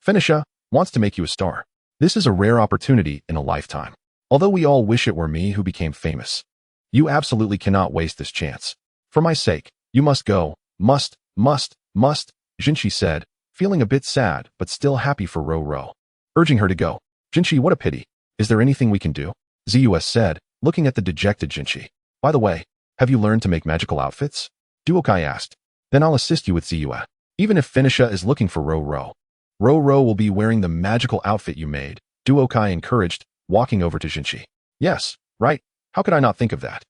Finisha wants to make you a star. This is a rare opportunity in a lifetime. Although we all wish it were me who became famous. You absolutely cannot waste this chance. For my sake, you must go. Must, Xinchi said, feeling a bit sad but still happy for Ro. Urging her to go. Xinchi, what a pity. Is there anything we can do? Ziyue said, looking at the dejected Xinchi. By the way, have you learned to make magical outfits? Duokai asked. Then I'll assist you with Ziyue. Even if Finisha is looking for Ro will be wearing the magical outfit you made, Duokai encouraged, walking over to Xinchi. Yes, right, how could I not think of that?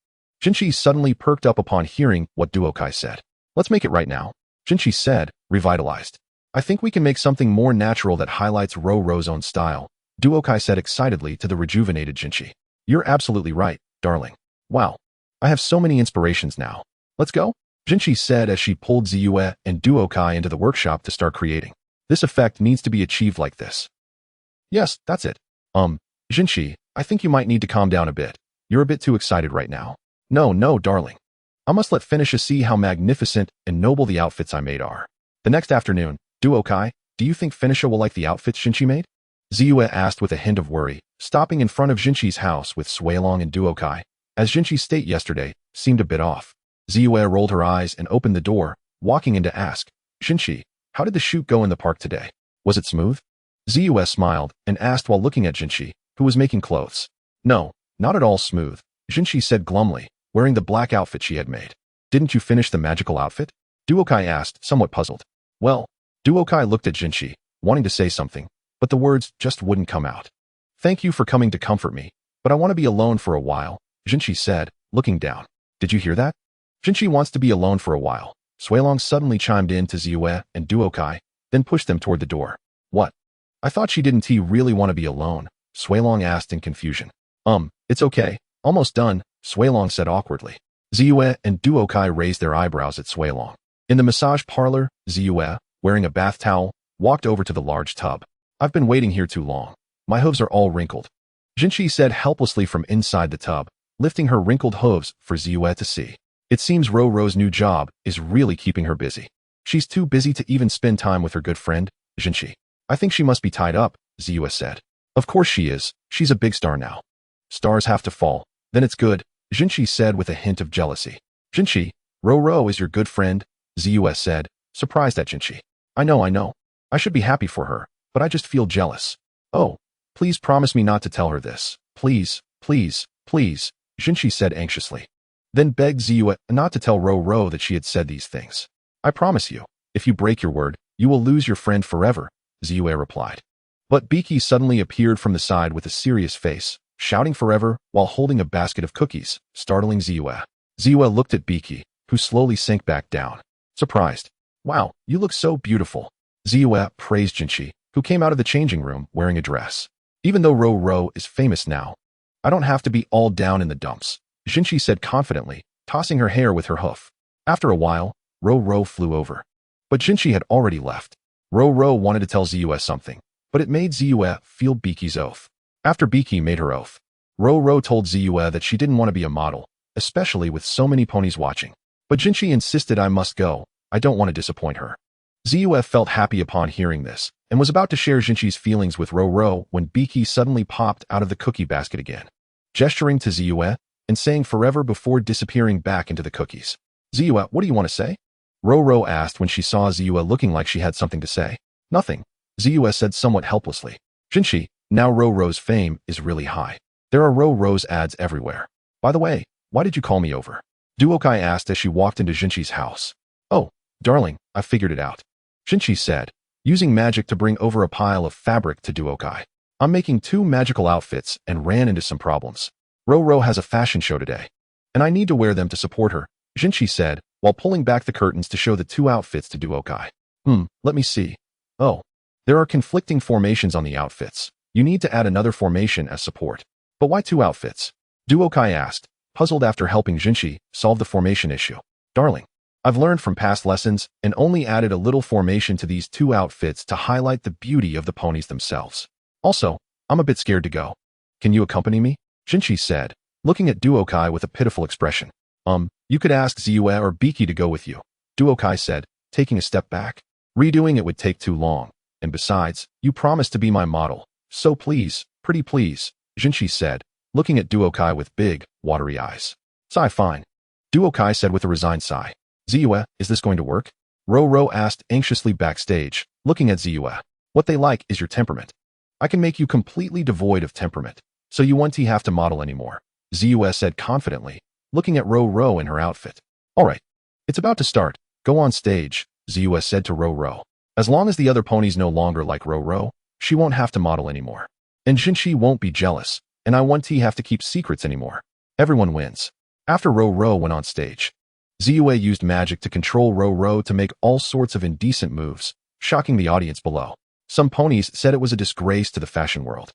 Xinchi suddenly perked up upon hearing what Duokai said. Let's make it right now, Xinchi said, revitalized. I think we can make something more natural that highlights Ro's own style, Duokai said excitedly to the rejuvenated Xinchi. You're absolutely right, darling. Wow, I have so many inspirations now. Let's go? Xinchi said as she pulled Ziyue and Duokai into the workshop to start creating. This effect needs to be achieved like this. Yes, that's it. Xinchi, I think you might need to calm down a bit. You're a bit too excited right now. No, darling. I must let Finisha see how magnificent and noble the outfits I made are. The next afternoon, Duokai, do you think Finisha will like the outfits Xinchi made? Ziyue asked with a hint of worry, stopping in front of Xinchi's house with Suilong and Duokai, as Xinchi's state yesterday seemed a bit off. Ziyue rolled her eyes and opened the door, walking in to ask, Xinchi, how did the shoot go in the park today? Was it smooth? Ziyue smiled and asked while looking at Xinchi, who was making clothes. No, not at all smooth, Xinchi said glumly, wearing the black outfit she had made. Didn't you finish the magical outfit? Duokai asked, somewhat puzzled. Well, Duokai looked at Xinchi, wanting to say something, but the words just wouldn't come out. Thank you for coming to comfort me, but I want to be alone for a while, Xinchi said, looking down. Did you hear that? Xinchi wants to be alone for a while. Suilong suddenly chimed in to Ziyue and Duokai, then pushed them toward the door. What? I thought she didn't really want to be alone, Suilong asked in confusion. It's okay. Almost done, Suilong said awkwardly. Ziyue and Duokai raised their eyebrows at Suilong. In the massage parlor, Ziyue, wearing a bath towel, walked over to the large tub. I've been waiting here too long. My hooves are all wrinkled, Xinchi said helplessly from inside the tub, lifting her wrinkled hooves for Ziyue to see. It seems Ro's new job is really keeping her busy. She's too busy to even spend time with her good friend, Xinchi. I think she must be tied up, Ziyue said. Of course she is. She's a big star now. Stars have to fall. Then it's good, Xinchi said with a hint of jealousy. Xinchi, Ro is your good friend, Ziyue said, surprised at Xinchi. I know. I should be happy for her, but I just feel jealous. Oh, please promise me not to tell her this. Please, Please, please, Jinchi said anxiously. Then begged Ziyue not to tell Ro that she had said these things. I promise you, if you break your word, you will lose your friend forever, Ziyue replied. But Pinkie suddenly appeared from the side with a serious face, shouting forever while holding a basket of cookies, startling Ziyue. Ziyue looked at Pinkie, who slowly sank back down. Surprised. Wow, you look so beautiful. Ziyue praised Jinchi, who came out of the changing room wearing a dress. Even though Ro is famous now, I don't have to be all down in the dumps, Jinchi said confidently, tossing her hair with her hoof. After a while, Ro flew over. But Jinchi had already left. Ro wanted to tell Ziyue something, but it made Ziyue feel Pinkie's oath. After Pinkie made her oath, Ro told Ziyue that she didn't want to be a model, especially with so many ponies watching. But Jinchi insisted I must go, I don't want to disappoint her. Ziyue felt happy upon hearing this, and was about to share Jinchi's feelings with Ro when Pinkie suddenly popped out of the cookie basket again, gesturing to Ziyue and saying forever before disappearing back into the cookies. Ziyue, what do you want to say? Ro asked when she saw Ziyue looking like she had something to say. Nothing, Ziyue said somewhat helplessly. Jinchi, now Ro's fame is really high. There are Ro's ads everywhere. By the way, why did you call me over? Duokai asked as she walked into Jinchi's house. Oh, darling, I figured it out. Jinchi said, using magic to bring over a pile of fabric to Duokai. I'm making 2 magical outfits and ran into some problems. Ro has a fashion show today, and I need to wear them to support her, Jinchi said, while pulling back the curtains to show the 2 outfits to Duokai. Let me see. Oh, there are conflicting formations on the outfits. You need to add another formation as support. But why 2 outfits? Duokai asked, puzzled after helping Jinchi solve the formation issue. Darling, I've learned from past lessons and only added a little formation to these 2 outfits to highlight the beauty of the ponies themselves. Also, I'm a bit scared to go. Can you accompany me? Jinchi said, looking at Duokai with a pitiful expression. You could ask Ziyue or Pinkie to go with you, Duokai said, taking a step back. Redoing it would take too long, and besides, you promised to be my model, so please, pretty please, Jinchi said, looking at Duokai with big, watery eyes. Sigh fine, Duokai said with a resigned sigh. Ziyue, is this going to work? Ro asked anxiously backstage, looking at Ziyue. What they like is your temperament. I can make you completely devoid of temperament, so you won't have to model anymore, Ziyue said confidently, looking at Ro in her outfit. Alright, it's about to start, go on stage, Ziyue said to Ro. As long as the other ponies no longer like Ro, she won't have to model anymore. And Jinchi won't be jealous, and I won't have to keep secrets anymore. Everyone wins. After Ro went on stage, Ziyue used magic to control Ro to make all sorts of indecent moves, shocking the audience below. Some ponies said it was a disgrace to the fashion world.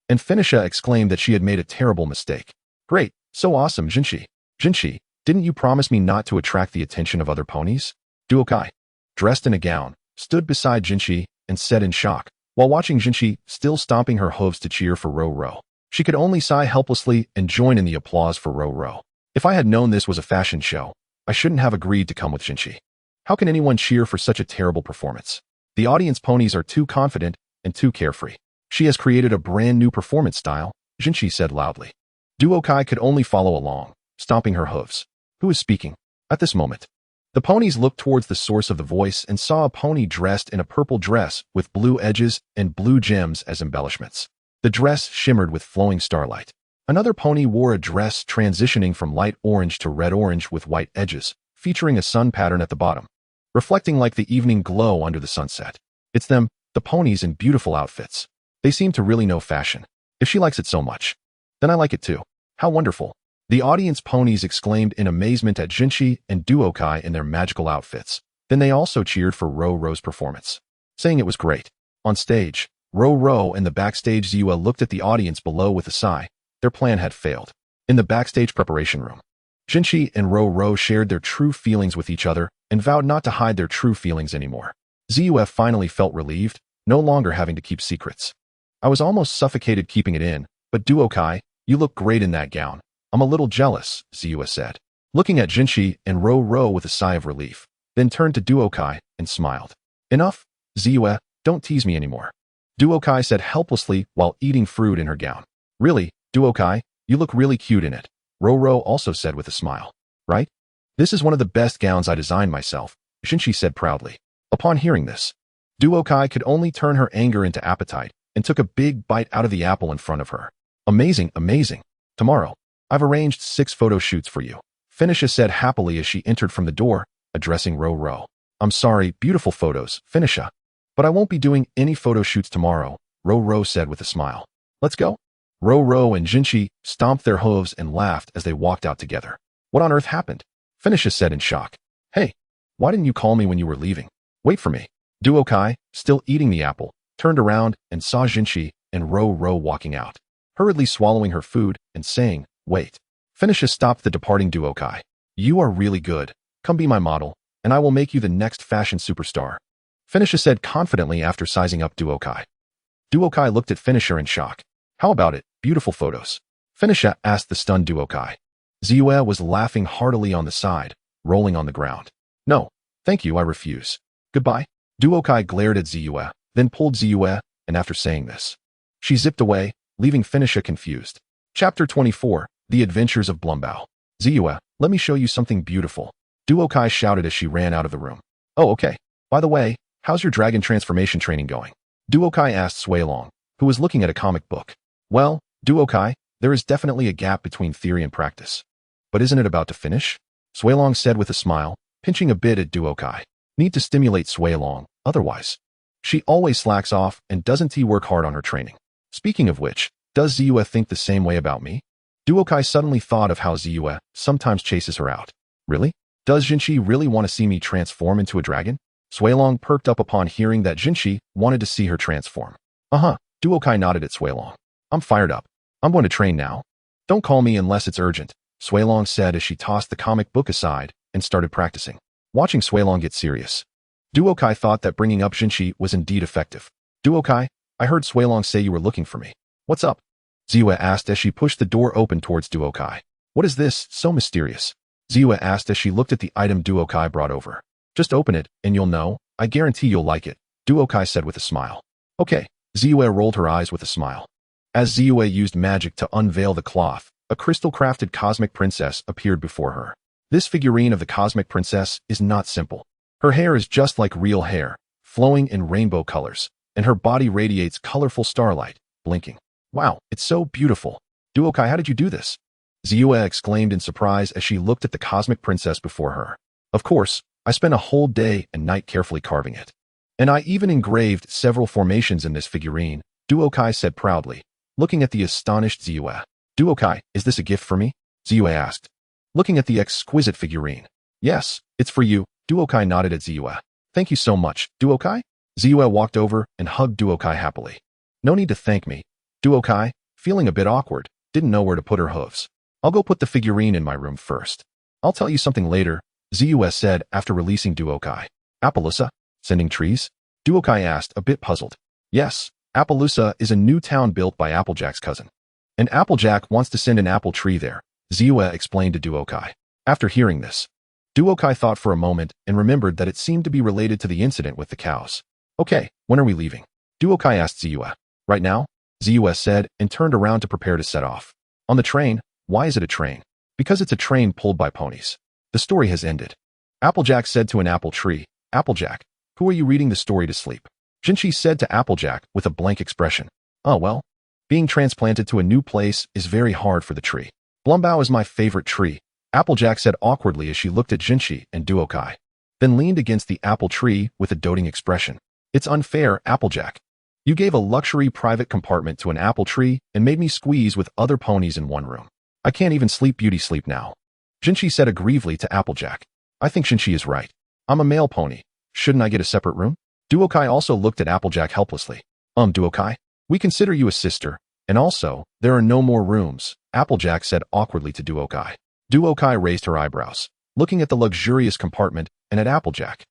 And Finisha exclaimed that she had made a terrible mistake. Great, so awesome, Jinchi. Jinchi, didn't you promise me not to attract the attention of other ponies? Duokai, dressed in a gown, stood beside Jinchi and said in shock, while watching Jinchi still stomping her hooves to cheer for Ro. She could only sigh helplessly and join in the applause for Ro. If I had known this was a fashion show, I shouldn't have agreed to come with Jinchi. How can anyone cheer for such a terrible performance? The audience ponies are too confident and too carefree. She has created a brand new performance style, Jinchi said loudly. Duokai could only follow along, stomping her hooves. Who is speaking? At this moment, the ponies looked towards the source of the voice and saw a pony dressed in a purple dress with blue edges and blue gems as embellishments. The dress shimmered with flowing starlight. Another pony wore a dress transitioning from light orange to red orange with white edges, featuring a sun pattern at the bottom, reflecting like the evening glow under the sunset. It's them, the ponies in beautiful outfits. They seem to really know fashion. If she likes it so much, then I like it too. How wonderful. The audience ponies exclaimed in amazement at Jinchi and Duokai in their magical outfits. Then they also cheered for Ro's performance, saying it was great. On stage, Ro and the backstage Ziyue looked at the audience below with a sigh. Their plan had failed. In the backstage preparation room, Jinchi and Ro shared their true feelings with each other and vowed not to hide their true feelings anymore. Ziyue finally felt relieved, no longer having to keep secrets. I was almost suffocated keeping it in, but Duokai, you look great in that gown. I'm a little jealous, Ziyue said, looking at Jinchi and Ro with a sigh of relief, then turned to Duokai and smiled. Enough, Ziyue, don't tease me anymore, Duokai said helplessly while eating fruit in her gown. Really, Duokai, you look really cute in it, Ro also said with a smile. Right? This is one of the best gowns I designed myself, Jinchi said proudly. Upon hearing this, Duokai could only turn her anger into appetite and took a big bite out of the apple in front of her. Amazing, amazing. Tomorrow. I've arranged 6 photo shoots for you. Finisha said happily as she entered from the door, addressing Ro. I'm sorry, beautiful photos, Finisha. But I won't be doing any photo shoots tomorrow, Ro said with a smile. Let's go. Ro and Jinchi stomped their hooves and laughed as they walked out together. What on earth happened? Finisha said in shock. Hey, why didn't you call me when you were leaving? Wait for me. Duokai, still eating the apple, turned around and saw Jinchi and Ro walking out, hurriedly swallowing her food and saying, wait. Finisha stopped the departing Duokai. You are really good. Come be my model, and I will make you the next fashion superstar. Finisha said confidently after sizing up Duokai. Duokai looked at Finisha in shock. How about it, beautiful photos? Finisha asked the stunned Duokai. Ziyue was laughing heartily on the side, rolling on the ground. No, thank you, I refuse. Goodbye. Duokai glared at Ziyue, then pulled Ziyue, and after saying this, she zipped away, leaving Finisha confused. Chapter 24, The Adventures of Blumbao. Ziyue, let me show you something beautiful. Duokai shouted as she ran out of the room. Oh, okay. By the way, how's your dragon transformation training going? Duokai asked Suilong, who was looking at a comic book. Well, Duokai, there is definitely a gap between theory and practice. But isn't it about to finish? Suilong said with a smile, pinching a bit at Duokai. Need to stimulate Suilong, otherwise. She always slacks off and doesn't work hard on her training. Speaking of which, does Ziyue think the same way about me? Duokai suddenly thought of how Ziyue sometimes chases her out. Really? Does Jinchi really want to see me transform into a dragon? Suilong perked up upon hearing that Jinchi wanted to see her transform. Duokai nodded at Suilong. I'm fired up. I'm going to train now. Don't call me unless it's urgent, Suilong said as she tossed the comic book aside and started practicing. Watching Suilong get serious, Duokai thought that bringing up Jinchi was indeed effective. Duokai, I heard Suilong say you were looking for me. What's up? Ziyue asked as she pushed the door open towards Duokai. What is this, so mysterious? Ziyue asked as she looked at the item Duokai brought over. Just open it, and you'll know. I guarantee you'll like it, Duokai said with a smile. Okay, Ziyue rolled her eyes with a smile. As Ziyue used magic to unveil the cloth, a crystal-crafted cosmic princess appeared before her. This figurine of the cosmic princess is not simple. Her hair is just like real hair, flowing in rainbow colors, and her body radiates colorful starlight, blinking. Wow, it's so beautiful. Duokai, how did you do this? Ziyue exclaimed in surprise as she looked at the cosmic princess before her. Of course, I spent a whole day and night carefully carving it. And I even engraved several formations in this figurine, Duokai said proudly, looking at the astonished Ziyue. Duokai, is this a gift for me? Ziyue asked, looking at the exquisite figurine. Yes, it's for you, Duokai nodded at Ziyue. Thank you so much, Duokai? Ziyue walked over and hugged Duokai happily. No need to thank me. Duokai, feeling a bit awkward, didn't know where to put her hooves. I'll go put the figurine in my room first. I'll tell you something later, Ziyue said after releasing Duokai. Appaloosa? Sending trees? Duokai asked, a bit puzzled. Yes, Appaloosa is a new town built by Applejack's cousin. And Applejack wants to send an apple tree there, Ziyue explained to Duokai. After hearing this, Duokai thought for a moment and remembered that it seemed to be related to the incident with the cows. Okay, when are we leaving? Duokai asked Ziyue. Right now? Ziyue said and turned around to prepare to set off. On the train? Why is it a train? Because it's a train pulled by ponies. The story has ended. Applejack said to an apple tree, Applejack, who are you reading the story to sleep? Jinchi said to Applejack with a blank expression. Oh well. Being transplanted to a new place is very hard for the tree. Blumbao is my favorite tree, Applejack said awkwardly as she looked at Jinchi and Duokai, then leaned against the apple tree with a doting expression. It's unfair, Applejack. You gave a luxury private compartment to an apple tree and made me squeeze with other ponies in one room. I can't even sleep beauty sleep now. Jinchi said aggrievedly to Applejack. I think Jinchi is right. I'm a male pony. Shouldn't I get a separate room? Duokai also looked at Applejack helplessly. Duokai, we consider you a sister, and also, there are no more rooms, Applejack said awkwardly to Duokai. Duokai raised her eyebrows, looking at the luxurious compartment and at Applejack.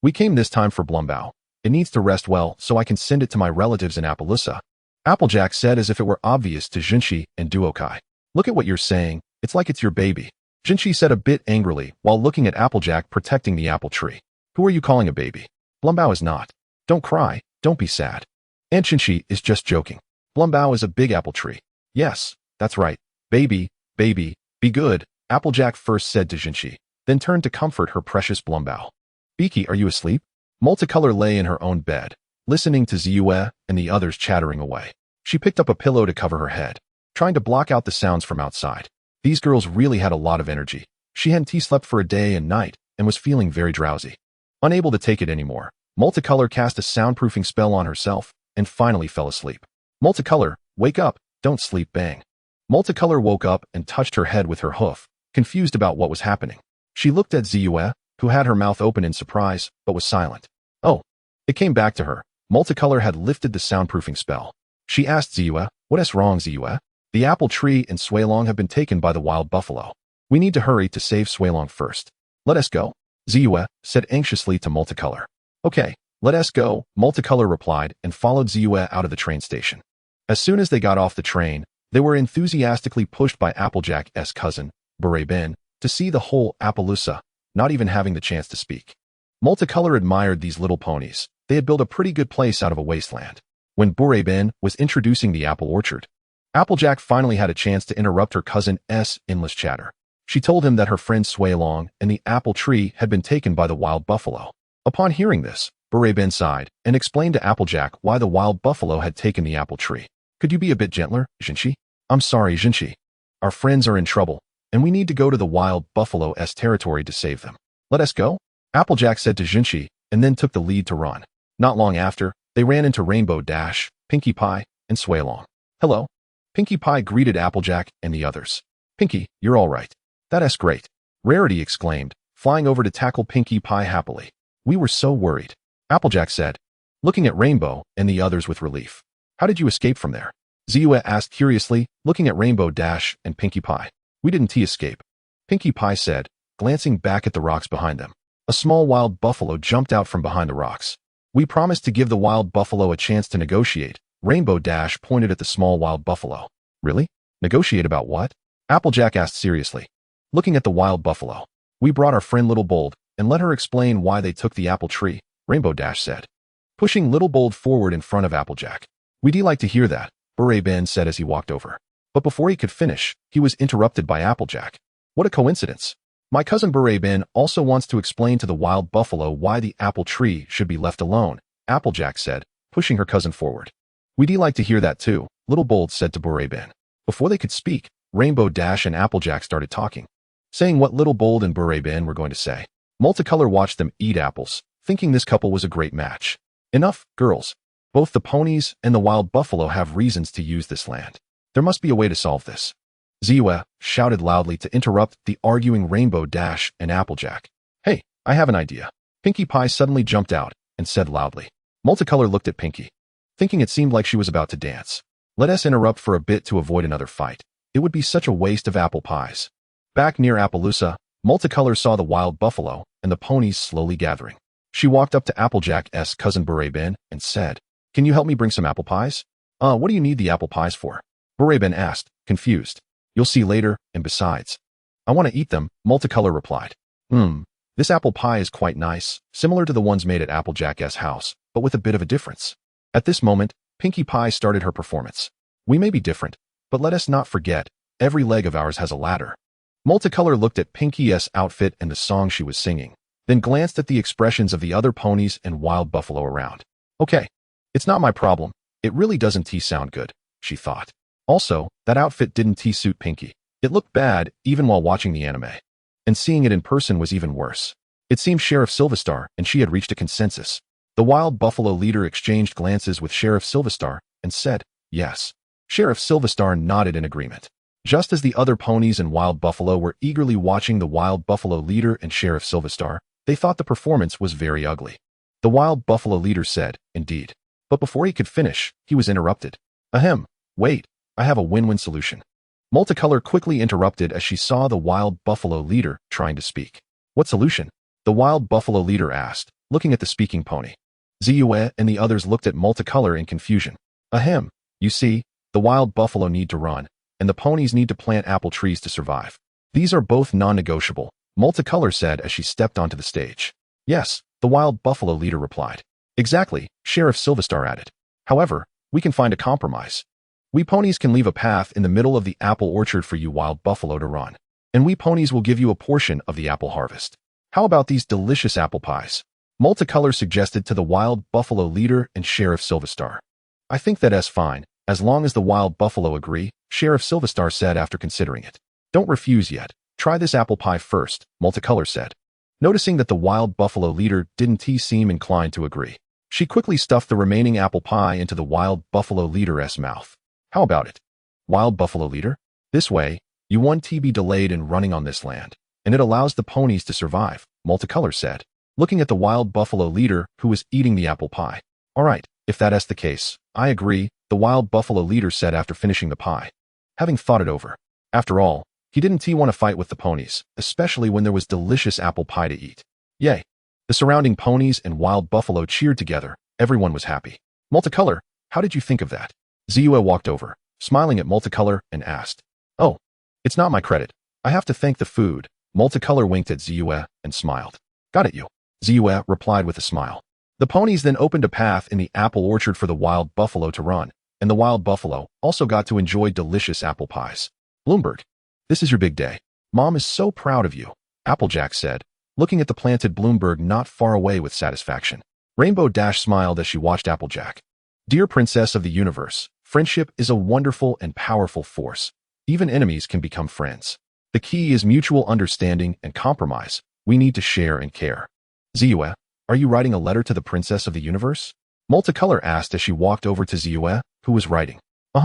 We came this time for Blumbao. It needs to rest well so I can send it to my relatives in Appaloosa. Applejack said as if it were obvious to Jinchi and Duokai. Look at what you're saying, it's like it's your baby. Jinchi said a bit angrily while looking at Applejack protecting the apple tree. Who are you calling a baby? Blumbao is not. Don't cry, don't be sad. And Jinchi is just joking. Blumbao is a big apple tree. Yes, that's right. Baby, be good, Applejack first said to Jinchi, then turned to comfort her precious Blumbao. Pinkie, are you asleep? Multicolor lay in her own bed, listening to Ziyue and the others chattering away. She picked up a pillow to cover her head. trying to block out the sounds from outside. These girls really had a lot of energy. She hadn't slept for a day and night and was feeling very drowsy. Unable to take it anymore, Multicolor cast a soundproofing spell on herself and finally fell asleep. Multicolor, wake up, don't sleep, bang. Multicolor woke up and touched her head with her hoof, confused about what was happening. She looked at Ziyue, who had her mouth open in surprise, but was silent. Oh. It came back to her. Multicolor had lifted the soundproofing spell. She asked Ziyue, "What's wrong, Ziyue? The apple tree and Suilong have been taken by the wild buffalo. We need to hurry to save Suilong first. Let us go," Ziyue said anxiously to Multicolor. "Okay, let us go," Multicolor replied and followed Ziyue out of the train station. As soon as they got off the train, they were enthusiastically pushed by Applejack's cousin, Burabin, to see the whole Appaloosa, not even having the chance to speak. Multicolor admired these little ponies. They had built a pretty good place out of a wasteland. When Burabin was introducing the apple orchard, Applejack finally had a chance to interrupt her cousin's endless chatter. She told him that her friend Suilong and the apple tree had been taken by the wild buffalo. Upon hearing this, Burabin sighed and explained to Applejack why the wild buffalo had taken the apple tree. "Could you be a bit gentler, Jinshi? I'm sorry, Jinshi. Our friends are in trouble, and we need to go to the wild buffalo's territory to save them. Let us go," Applejack said to Jinshi, and then took the lead to run. Not long after, they ran into Rainbow Dash, Pinkie Pie, and Suilong. "Hello." Pinkie Pie greeted Applejack and the others. "Pinkie, you're all right. That's great," Rarity exclaimed, flying over to tackle Pinkie Pie happily. "We were so worried," Applejack said, looking at Rainbow and the others with relief. "How did you escape from there?" Ziyue asked curiously, looking at Rainbow Dash and Pinkie Pie. "We didn't escape," Pinkie Pie said, glancing back at the rocks behind them. A small wild buffalo jumped out from behind the rocks. "We promised to give the wild buffalo a chance to negotiate," Rainbow Dash pointed at the small wild buffalo. "Really? Negotiate about what?" Applejack asked seriously, looking at the wild buffalo. "We brought our friend Little Bold and let her explain why they took the apple tree," Rainbow Dash said, pushing Little Bold forward in front of Applejack. "We'd like to hear that," Burabin said as he walked over. But before he could finish, he was interrupted by Applejack. "What a coincidence. My cousin Burabin also wants to explain to the wild buffalo why the apple tree should be left alone," Applejack said, pushing her cousin forward. "We'd like to hear that too," Little Bold said to Burabin. Before they could speak, Rainbow Dash and Applejack started talking, saying what Little Bold and Burabin were going to say. Multicolor watched them eat apples, thinking this couple was a great match. "Enough, girls. Both the ponies and the wild buffalo have reasons to use this land. There must be a way to solve this." Ziyue shouted loudly to interrupt the arguing Rainbow Dash and Applejack. "Hey, I have an idea." Pinkie Pie suddenly jumped out and said loudly. Multicolor looked at Pinkie, thinking it seemed like she was about to dance. "Let us interrupt for a bit to avoid another fight. It would be such a waste of apple pies." Back near Appaloosa, Multicolor saw the wild buffalo and the ponies slowly gathering. She walked up to Applejack's cousin Burabin and said, "Can you help me bring some apple pies?" What do you need the apple pies for?" Burabin asked, confused. "You'll see later, and besides, I want to eat them," Multicolor replied. This apple pie is quite nice, similar to the ones made at Applejack's house, but with a bit of a difference." At this moment, Pinkie Pie started her performance. "We may be different, but let us not forget, every leg of ours has a ladder." Multicolor looked at Pinkie's outfit and the song she was singing, then glanced at the expressions of the other ponies and wild buffalo around. "Okay, it's not my problem. It really doesn't sound good," she thought. Also, that outfit didn't suit Pinkie. It looked bad even while watching the anime. And seeing it in person was even worse. It seemed Sheriff Silverstar and she had reached a consensus. The wild buffalo leader exchanged glances with Sheriff Silverstar and said, "Yes." Sheriff Silverstar nodded in agreement. Just as the other ponies and wild buffalo were eagerly watching the wild buffalo leader and Sheriff Silverstar, they thought the performance was very ugly. The wild buffalo leader said, "Indeed." But before he could finish, he was interrupted. "Ahem, wait. I have a win-win solution." Multicolor quickly interrupted as she saw the wild buffalo leader trying to speak. "What solution?" the wild buffalo leader asked, looking at the speaking pony. Ziyue and the others looked at Multicolor in confusion. "Ahem, you see, the wild buffalo need to run, and the ponies need to plant apple trees to survive. These are both non-negotiable," Multicolor said as she stepped onto the stage. "Yes," the wild buffalo leader replied. "Exactly," Sheriff Silverstar added. "However, we can find a compromise. We ponies can leave a path in the middle of the apple orchard for you wild buffalo to run, and we ponies will give you a portion of the apple harvest. How about these delicious apple pies?" Multicolor suggested to the wild buffalo leader and Sheriff Silverstar. "I think that's fine, as long as the wild buffalo agree," Sheriff Sylvestar said after considering it. Don't refuse yet. Try this apple pie first, Multicolor said. Noticing that the wild buffalo leader didn't seem inclined to agree, she quickly stuffed the remaining apple pie into the wild buffalo leader's mouth. How about it? Wild buffalo leader? This way, you won't be delayed in running on this land, and it allows the ponies to survive, Multicolor said, looking at the wild buffalo leader who was eating the apple pie. All right, if that's the case, I agree, the wild buffalo leader said after finishing the pie. Having thought it over. After all, he didn't want to fight with the ponies, especially when there was delicious apple pie to eat. Yay! The surrounding ponies and wild buffalo cheered together. Everyone was happy. Multicolor, how did you think of that? Ziyue walked over, smiling at Multicolor, and asked. Oh, it's not my credit. I have to thank the food. Multicolor winked at Ziyue and smiled. Got it, you. Ziyue replied with a smile. The ponies then opened a path in the apple orchard for the wild buffalo to run, and the wild buffalo also got to enjoy delicious apple pies. Bloomberg. This is your big day. Mom is so proud of you, Applejack said, looking at the planted Bloomberg not far away with satisfaction. Rainbow Dash smiled as she watched Applejack. Dear Princess of the Universe, friendship is a wonderful and powerful force. Even enemies can become friends. The key is mutual understanding and compromise. We need to share and care. Ziyue, are you writing a letter to the Princess of the Universe? Multicolor asked as she walked over to Ziyue, who was writing.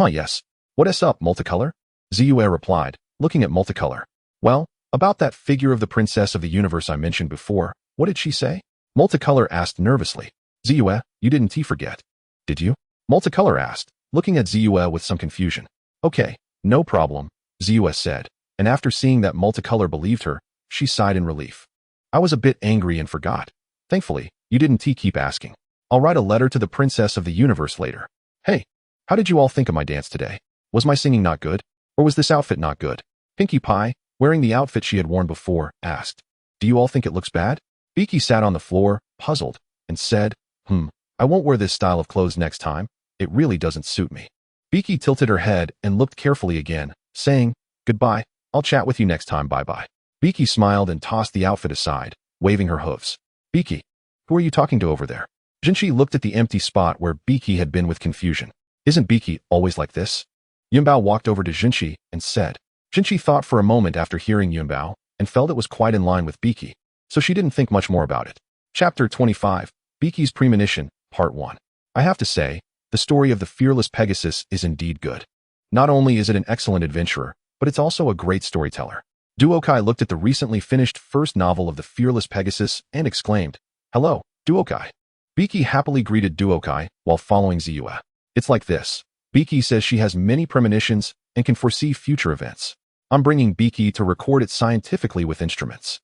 Yes. What's up, Multicolor? Ziyue replied, looking at Multicolor. Well, about that figure of the Princess of the Universe I mentioned before, what did she say? Multicolor asked nervously. Ziyue, you didn't forget. Did you? Multicolor asked, looking at Ziyue with some confusion. Okay, no problem, Ziyue said, and after seeing that Multicolor believed her, she sighed in relief. I was a bit angry and forgot. Thankfully, you didn't keep asking. I'll write a letter to the Princess of the Universe later. Hey, how did you all think of my dance today? Was my singing not good? Or was this outfit not good? Pinkie Pie, wearing the outfit she had worn before, asked. Do you all think it looks bad? Pinkie sat on the floor, puzzled, and said, I won't wear this style of clothes next time. It really doesn't suit me. Pinkie tilted her head and looked carefully again, saying, Goodbye, I'll chat with you next time, bye-bye. Pinkie smiled and tossed the outfit aside, waving her hooves. Pinkie, who are you talking to over there? Jinchi looked at the empty spot where Pinkie had been with confusion. Isn't Pinkie always like this? Yunbao walked over to Jinchi and said. Jinchi thought for a moment after hearing Yunbao and felt it was quite in line with Pinkie, so she didn't think much more about it. Chapter 25, Pinkie's Premonition, Part 1. I have to say, the story of the fearless Pegasus is indeed good. Not only is it an excellent adventurer, but it's also a great storyteller. Duokai looked at the recently finished first novel of the fearless Pegasus and exclaimed, Hello, Duokai. Pinkie happily greeted Duokai while following Ziyue. It's like this. Pinkie says she has many premonitions and can foresee future events. I'm bringing Pinkie to record it scientifically with instruments.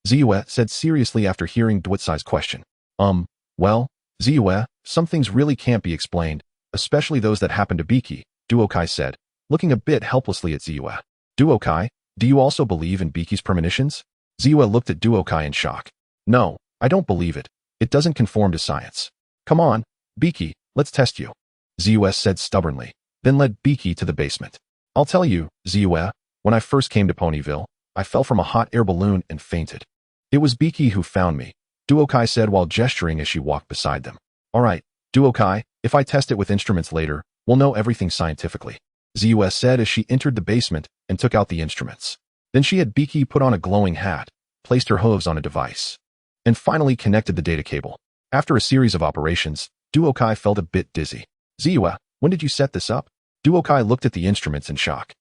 Ziyue said seriously after hearing Duotsai's question. Well, Ziyue, some things really can't be explained, especially those that happen to Pinkie, Duokai said, looking a bit helplessly at Ziyue. Duokai, do you also believe in Pinkie's premonitions? Ziyue looked at Duokai in shock. No, I don't believe it. It doesn't conform to science. Come on, Pinkie, let's test you. Ziyue said stubbornly, then led Pinkie to the basement. I'll tell you, Ziyue, when I first came to Ponyville, I fell from a hot air balloon and fainted. It was Pinkie who found me, Duokai said while gesturing as she walked beside them. All right, Duokai, if I test it with instruments later, we'll know everything scientifically. Ziyue said as she entered the basement and took out the instruments. Then she had Pinkie put on a glowing hat, placed her hooves on a device, and finally connected the data cable. After a series of operations, Duokai felt a bit dizzy. Ziyue, when did you set this up? Duokai looked at the instruments in shock.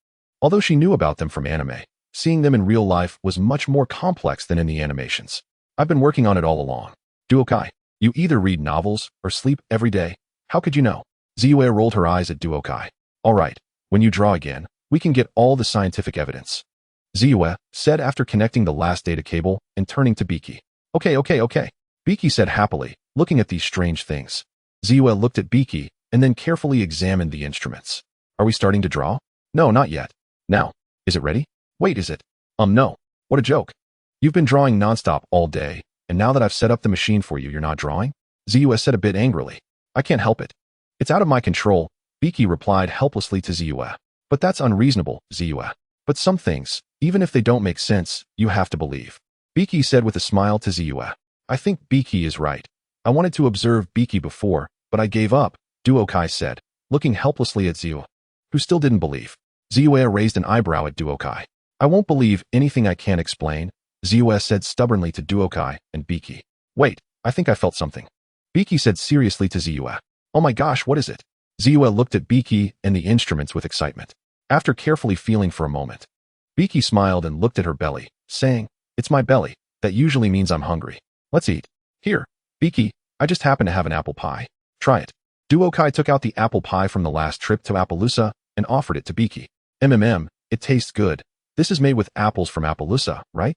Although she knew about them from anime, seeing them in real life was much more complex than in the animations. I've been working on it all along. Duokai, you either read novels or sleep every day. How could you know? Ziyue rolled her eyes at Duokai. All right, when you draw again, we can get all the scientific evidence. Ziyue said after connecting the last data cable and turning to Pinkie. Okay. Pinkie said happily, looking at these strange things. Ziyue looked at Pinkie and then carefully examined the instruments. Are we starting to draw? No, not yet. Now, is it ready? Wait, is it? No. What a joke. You've been drawing nonstop all day, and now that I've set up the machine for you, you're not drawing? Ziyue said a bit angrily. I can't help it. It's out of my control, Pinkie replied helplessly to Ziyue. But that's unreasonable, Ziyue. But some things, even if they don't make sense, you have to believe. Pinkie said with a smile to Ziyue. I think Pinkie is right. I wanted to observe Pinkie before, but I gave up, Duokai said, looking helplessly at Ziyue, who still didn't believe. Ziyue raised an eyebrow at Duokai. I won't believe anything I can't explain, Ziyue said stubbornly to Duokai and Pinkie. Wait, I think I felt something. Pinkie said seriously to Ziyue. Oh my gosh, what is it? Ziyue looked at Pinkie and the instruments with excitement. After carefully feeling for a moment, Pinkie smiled and looked at her belly, saying, It's my belly. That usually means I'm hungry. Let's eat. Here, Pinkie, I just happen to have an apple pie. Try it. Duokai took out the apple pie from the last trip to Appaloosa and offered it to Pinkie. It tastes good. This is made with apples from Appaloosa, right?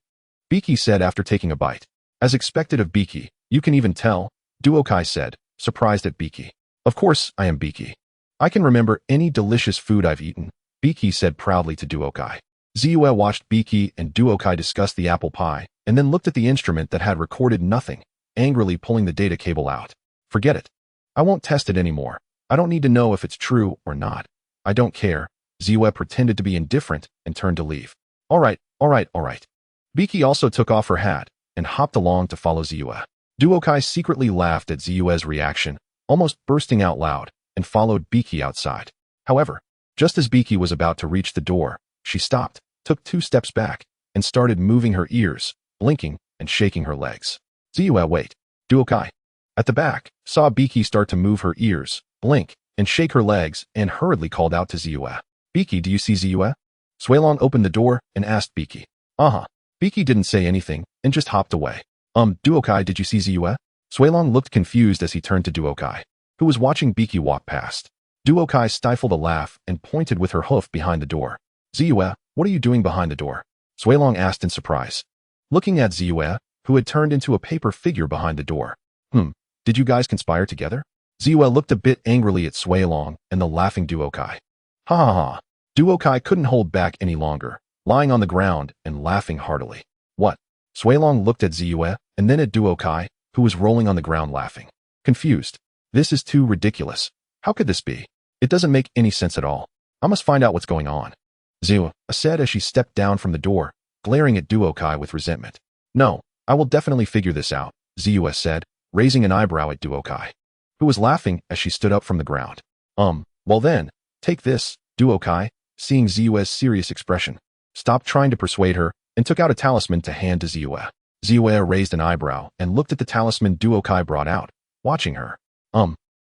Pinkie said after taking a bite. As expected of Pinkie, you can even tell, Duokai said, surprised at Pinkie. Of course I am Pinkie. I can remember any delicious food I've eaten, Pinkie said proudly to Duokai. Ziyue watched Pinkie and Duokai discuss the apple pie, and then looked at the instrument that had recorded nothing, angrily pulling the data cable out. Forget it. I won't test it anymore. I don't need to know if it's true or not. I don't care. Ziyue pretended to be indifferent and turned to leave. All right. Pinkie also took off her hat and hopped along to follow Ziyue. Duokai secretly laughed at Ziyue's reaction, almost bursting out loud, and followed Pinkie outside. However, just as Pinkie was about to reach the door, she stopped, took 2 steps back, and started moving her ears, blinking and shaking her legs. Ziyue, wait. Duokai, at the back, saw Pinkie start to move her ears, blink, and shake her legs, and hurriedly called out to Ziyue. Pinkie, do you see Ziyue? Suilong opened the door and asked Pinkie. Pinkie didn't say anything and just hopped away. Duokai, did you see Ziyue? Suilong looked confused as he turned to Duokai, who was watching Pinkie walk past. Duokai stifled a laugh and pointed with her hoof behind the door. Ziyue, what are you doing behind the door? Suilong asked in surprise, looking at Ziyue, who had turned into a paper figure behind the door. Did you guys conspire together? Ziyue looked a bit angrily at Suilong and the laughing Duokai. Ha. Duokai couldn't hold back any longer, lying on the ground and laughing heartily. What? Suilong looked at Ziyue and then at Duokai, who was rolling on the ground laughing. Confused. This is too ridiculous. How could this be? It doesn't make any sense at all. I must find out what's going on. Ziyue said as she stepped down from the door, glaring at Duokai with resentment. No, I will definitely figure this out, Ziyue said, raising an eyebrow at Duokai, who was laughing as she stood up from the ground. Well then, take this, Duokai, seeing Ziyue's serious expression, stopped trying to persuade her and took out a talisman to hand to Ziyue. Ziyue raised an eyebrow and looked at the talisman Duokai brought out, watching her.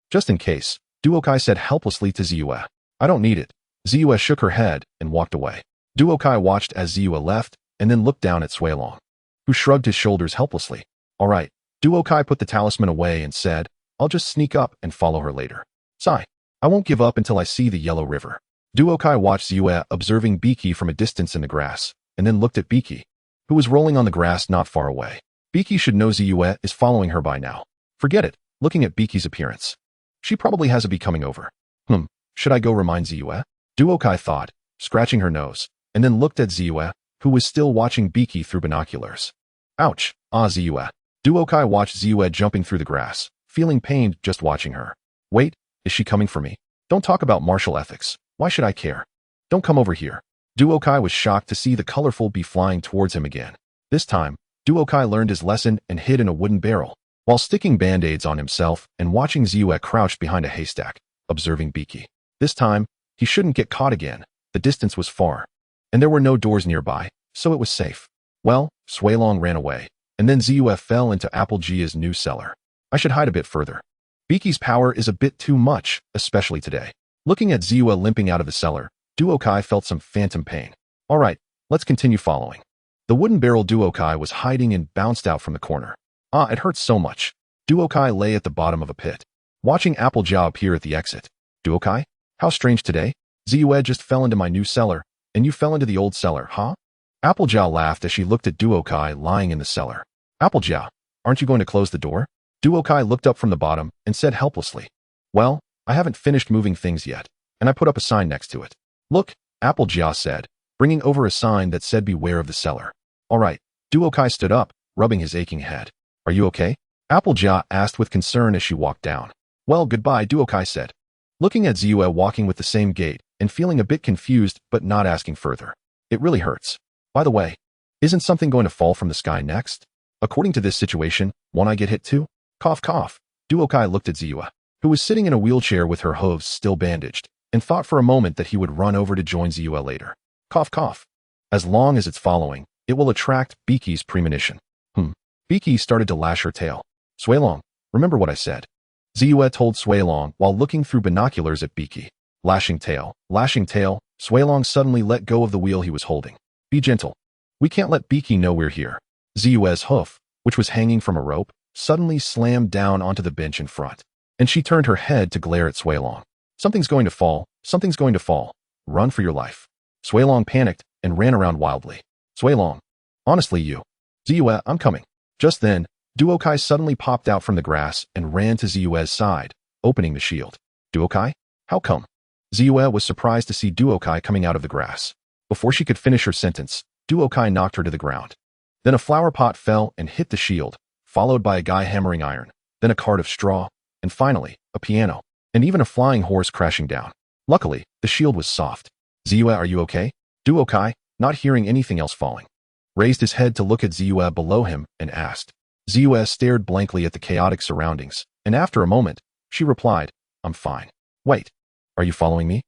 Just in case, Duokai said helplessly to Ziyue. I don't need it. Ziyue shook her head and walked away. Duokai watched as Ziyue left and then looked down at Suilong, who shrugged his shoulders helplessly. All right. Duokai put the talisman away and said, I'll just sneak up and follow her later. Sigh. I won't give up until I see the Yellow River. Duokai watched Ziyue observing Pinkie from a distance in the grass, and then looked at Pinkie, who was rolling on the grass not far away. Pinkie should know Ziyue is following her by now. Forget it, looking at Pinkie's appearance. She probably has a bee coming over. Should I go remind Ziyue? Duokai thought, scratching her nose, and then looked at Ziyue, who was still watching Pinkie through binoculars. Ouch, Ziyue. Duokai watched Ziyue jumping through the grass, feeling pained just watching her. Wait, is she coming for me? Don't talk about martial ethics. Why should I care? Don't come over here. Duokai was shocked to see the colorful bee flying towards him again. This time, Duokai learned his lesson and hid in a wooden barrel, while sticking band-aids on himself and watching Ziyue crouched behind a haystack, observing Pinkie. This time, he shouldn't get caught again. The distance was far, and there were no doors nearby, so it was safe. Well, Suilong ran away, and then Ziyue fell into Applejack's new cellar. I should hide a bit further. Pinkie's power is a bit too much, especially today. Looking at Ziyue limping out of the cellar, Duokai felt some phantom pain. All right, let's continue following. The wooden barrel Duokai was hiding and bounced out from the corner. It hurts so much. Duokai lay at the bottom of a pit, watching Applejack appear at the exit. Duokai? How strange today. Ziyue just fell into my new cellar, and you fell into the old cellar, huh? Applejack laughed as she looked at Duokai lying in the cellar. Applejack, aren't you going to close the door? Duokai looked up from the bottom and said helplessly. Well, I haven't finished moving things yet, and I put up a sign next to it. Look, Applejack said, bringing over a sign that said beware of the cellar. All right. Duokai stood up, rubbing his aching head. Are you okay? Applejack asked with concern as she walked down. Well, goodbye, Duokai said, looking at Ziyue walking with the same gait and feeling a bit confused but not asking further. It really hurts. By the way, isn't something going to fall from the sky next? According to this situation, won't I get hit too? Cough, cough. Duokai looked at Ziyue, who was sitting in a wheelchair with her hooves still bandaged, and thought for a moment that he would run over to join Ziyue later. Cough cough. As long as it's following, it will attract Biki's premonition. Biki started to lash her tail. Suilong, remember what I said. Ziyue told Suilong while looking through binoculars at Biki. Lashing tail, Suilong suddenly let go of the wheel he was holding. Be gentle. We can't let Biki know we're here. Ziyue's hoof, which was hanging from a rope, suddenly slammed down onto the bench in front, and she turned her head to glare at Suilong. Something's going to fall. Run for your life. Suilong panicked and ran around wildly. Suilong, honestly Ziyue, I'm coming. Just then, Duokai suddenly popped out from the grass and ran to Ziyue's side, opening the shield. Duokai? How come? Ziyue was surprised to see Duokai coming out of the grass. Before she could finish her sentence, Duokai knocked her to the ground. Then a flower pot fell and hit the shield, followed by a guy hammering iron, then a cart of straw, and finally, a piano, and even a flying horse crashing down. Luckily, the shield was soft. Ziyue, are you okay? Duokai, not hearing anything else falling, raised his head to look at Ziyue below him and asked. Ziyue stared blankly at the chaotic surroundings, and after a moment, she replied, I'm fine. Wait, are you following me?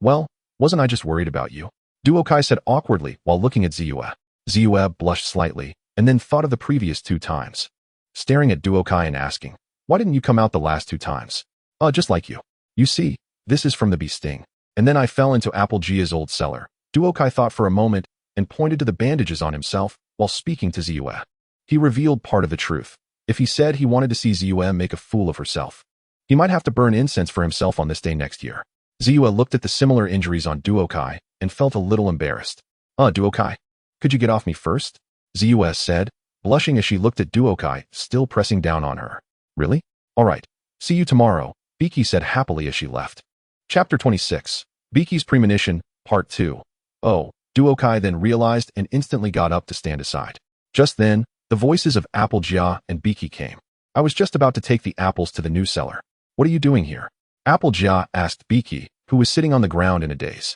Well, wasn't I just worried about you? Duokai said awkwardly while looking at Ziyue. Ziyue blushed slightly, and then thought of the previous 2 times. Staring at Duokai and asking, why didn't you come out the last 2 times? Just like you. You see, this is from the bee sting. And then I fell into Applejack's old cellar. Duokai thought for a moment and pointed to the bandages on himself while speaking to Ziyue. He revealed part of the truth. If he said he wanted to see Ziyue make a fool of herself, he might have to burn incense for himself on this day next year. Ziyue looked at the similar injuries on Duokai and felt a little embarrassed. Duokai, could you get off me first? Ziyue said, blushing as she looked at Duokai, still pressing down on her. Really? All right. See you tomorrow, Biki said happily as she left. Chapter 26. Biki's Premonition, Part 2. Duokai then realized and instantly got up to stand aside. Just then, the voices of Applejack and Biki came. I was just about to take the apples to the new cellar. What are you doing here? Applejack asked Biki, who was sitting on the ground in a daze.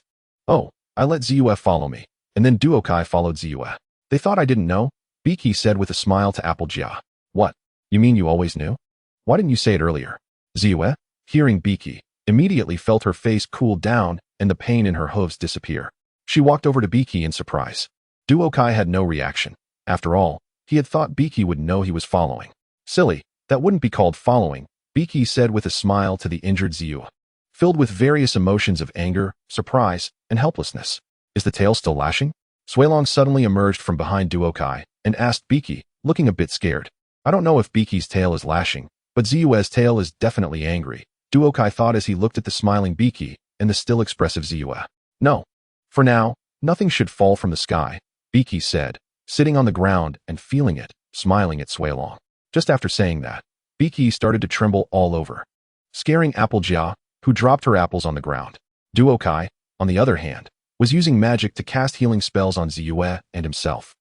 I let Ziyue follow me, and then Duokai followed Ziyue. They thought I didn't know, Biki said with a smile to Applejack. What? You mean you always knew? Why didn't you say it earlier? Ziyue, hearing Biki, immediately felt her face cool down and the pain in her hooves disappear. She walked over to Biki in surprise. Duokai had no reaction. After all, he had thought Biki would know he was following. Silly, that wouldn't be called following, Biki said with a smile to the injured Ziyue, filled with various emotions of anger, surprise, and helplessness. Is the tail still lashing? Suilong suddenly emerged from behind Duokai and asked Biki, looking a bit scared. I don't know if Biki's tail is lashing, but Ziyue's tail is definitely angry, Duokai thought as he looked at the smiling Biki and the still expressive Ziyue. No. For now, nothing should fall from the sky, Biki said, sitting on the ground and feeling it, smiling at Suilong. Just after saying that, Biki started to tremble all over, scaring Applejack, who dropped her apples on the ground. Duokai, on the other hand, was using magic to cast healing spells on Ziyue and himself.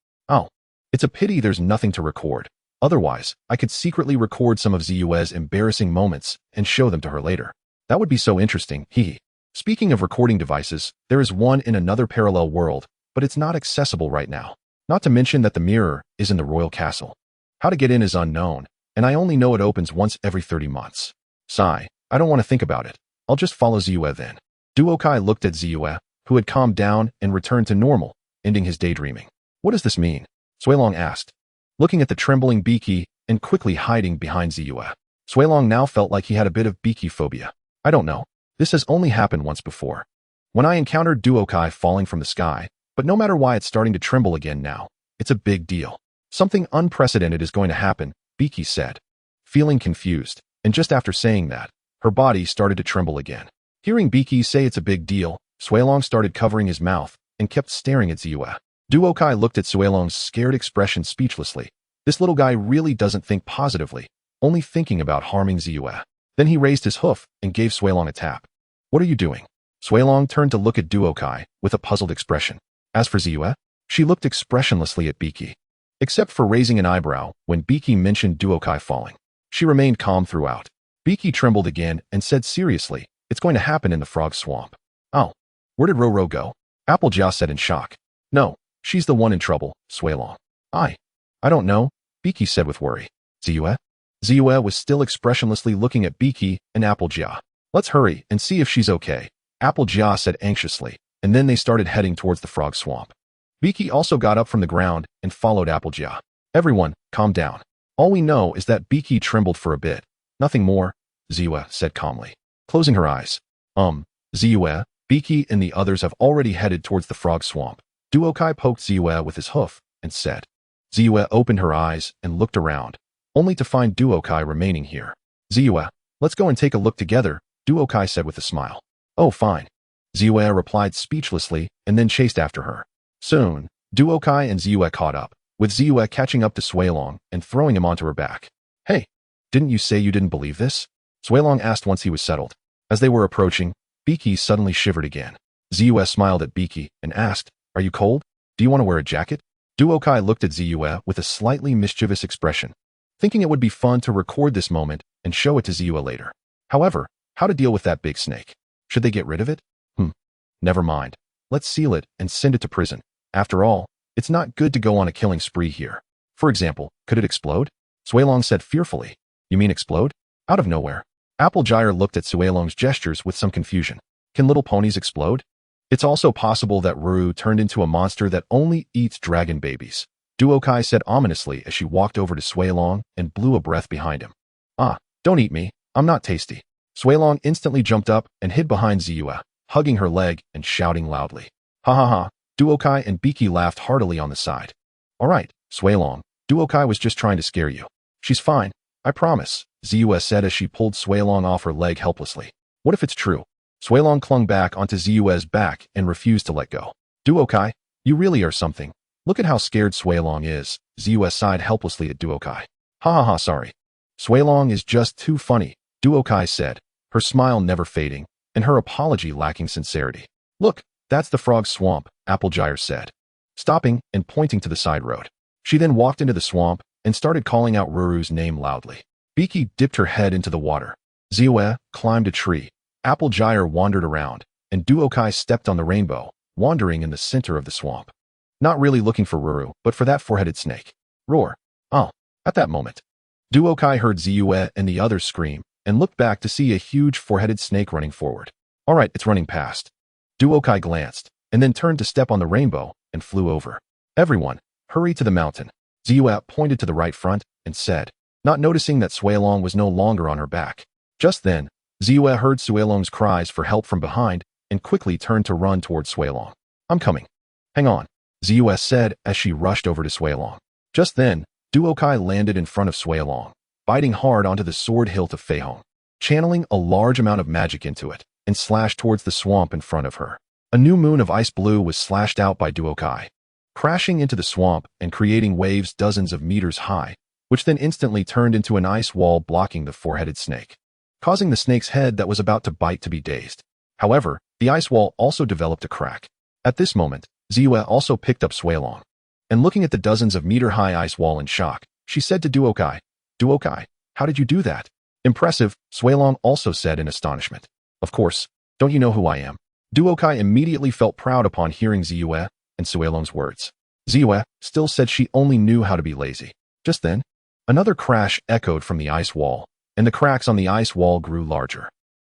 It's a pity there's nothing to record. Otherwise, I could secretly record some of Ziyue's embarrassing moments and show them to her later. That would be so interesting, hehe. Speaking of recording devices, there is one in another parallel world, but it's not accessible right now. Not to mention that the mirror is in the royal castle. How to get in is unknown, and I only know it opens once every 30 months. Sigh, I don't want to think about it. I'll just follow Ziyue then. Duokai looked at Ziyue, who had calmed down and returned to normal, ending his daydreaming. What does this mean? Suilong asked, looking at the trembling Biki and quickly hiding behind Ziyue. Suilong now felt like he had a bit of Biki phobia. I don't know. This has only happened once before, when I encountered Duokai falling from the sky, but no matter why it's starting to tremble again now, it's a big deal. Something unprecedented is going to happen, Biki said, feeling confused, and just after saying that, her body started to tremble again. Hearing Biki say it's a big deal, Suilong started covering his mouth and kept staring at Ziyue. Duokai looked at Suilong's scared expression speechlessly. This little guy really doesn't think positively, only thinking about harming Ziyue. Then he raised his hoof and gave Suilong a tap. What are you doing? Suilong turned to look at Duokai with a puzzled expression. As for Ziyue, she looked expressionlessly at Biki. Except for raising an eyebrow when Biki mentioned Duokai falling. She remained calm throughout. Biki trembled again and said seriously, it's going to happen in the frog swamp. Where did Roro go? Applejack said in shock. No, she's the one in trouble, Suilong. I don't know, Biki said with worry. Ziyue? Ziyue was still expressionlessly looking at Biki and Applejack. Let's hurry and see if she's okay, Applejack said anxiously, and then they started heading towards the frog swamp. Pinkie also got up from the ground and followed Applejack. Everyone, calm down. All we know is that Pinkie trembled for a bit. Nothing more, Ziwa said calmly, closing her eyes. Ziwa, Pinkie and the others have already headed towards the frog swamp. Duokai poked Ziwa with his hoof and said. Ziwa opened her eyes and looked around, only to find Duokai remaining here. Ziwa, let's go and take a look together, Duokai said with a smile. Oh, fine. Ziwa replied speechlessly and then chased after her. Soon, Duokai and Ziwa caught up, with Ziwa catching up to Suelong and throwing him onto her back. Hey, didn't you say you didn't believe this? Suelong asked once he was settled. As they were approaching, Pinkie suddenly shivered again. Ziwa smiled at Pinkie and asked, Are you cold? Do you want to wear a jacket? Duokai looked at Ziwa with a slightly mischievous expression, thinking it would be fun to record this moment and show it to Ziwa later. However, how to deal with that big snake? Should they get rid of it? Never mind. Let's seal it and send it to prison. After all, it's not good to go on a killing spree here. For example, could it explode? Suelong said fearfully. You mean explode? Out of nowhere. Applejack looked at Suelong's gestures with some confusion. Can little ponies explode? It's also possible that Ruru turned into a monster that only eats dragon babies. Duokai said ominously as she walked over to Suelong and blew a breath behind him. Ah, don't eat me. I'm not tasty. Suelong instantly jumped up and hid behind Ziwa, hugging her leg and shouting loudly. Ha ha ha. Duokai and Pinkie laughed heartily on the side. All right, Suelong. Duokai was just trying to scare you. She's fine, I promise, Ziwa said as she pulled Suelong off her leg helplessly. What if it's true? Suelong clung back onto Ziwa's back and refused to let go. Duokai, you really are something. Look at how scared Suelong is, Ziwa sighed helplessly at Duokai. Ha ha ha, sorry. Suelong is just too funny, Duokai said, her smile never fading, and her apology lacking sincerity. Look, that's the frog swamp, Applejack said, stopping and pointing to the side road. She then walked into the swamp and started calling out Ruru's name loudly. Pinkie dipped her head into the water. Ziwa climbed a tree. Applejack wandered around, and Duokai stepped on the rainbow, wandering in the center of the swamp. Not really looking for Ruru, but for that four-headed snake. Roar. Oh, at that moment, Duokai heard Ziwa and the others scream, and looked back to see a huge four-headed snake running forward. All right, it's running past. Duokai glanced, and then turned to step on the rainbow, and flew over. Everyone, hurry to the mountain. Ziwa pointed to the right front, and said, not noticing that Suelong was no longer on her back. Just then, Ziwa heard Suelong's cries for help from behind, and quickly turned to run towards Suelong. I'm coming. Hang on, Ziwa said as she rushed over to Suelong. Just then, Duokai landed in front of Suelong, biting hard onto the sword hilt of Feihong, channeling a large amount of magic into it, and slashed towards the swamp in front of her. A new moon of ice blue was slashed out by Duokai, crashing into the swamp and creating waves dozens of meters high, which then instantly turned into an ice wall blocking the four-headed snake, causing the snake's head that was about to bite to be dazed. However, the ice wall also developed a crack. At this moment, Ziwa also picked up Suelong, and looking at the dozens of meter-high ice wall in shock, she said to Duokai, Duokai, how did you do that? Impressive, Suelong also said in astonishment. Of course, don't you know who I am? Duokai immediately felt proud upon hearing Ziwa and Suelong's words. Ziwa still said she only knew how to be lazy. Just then, another crash echoed from the ice wall, and the cracks on the ice wall grew larger.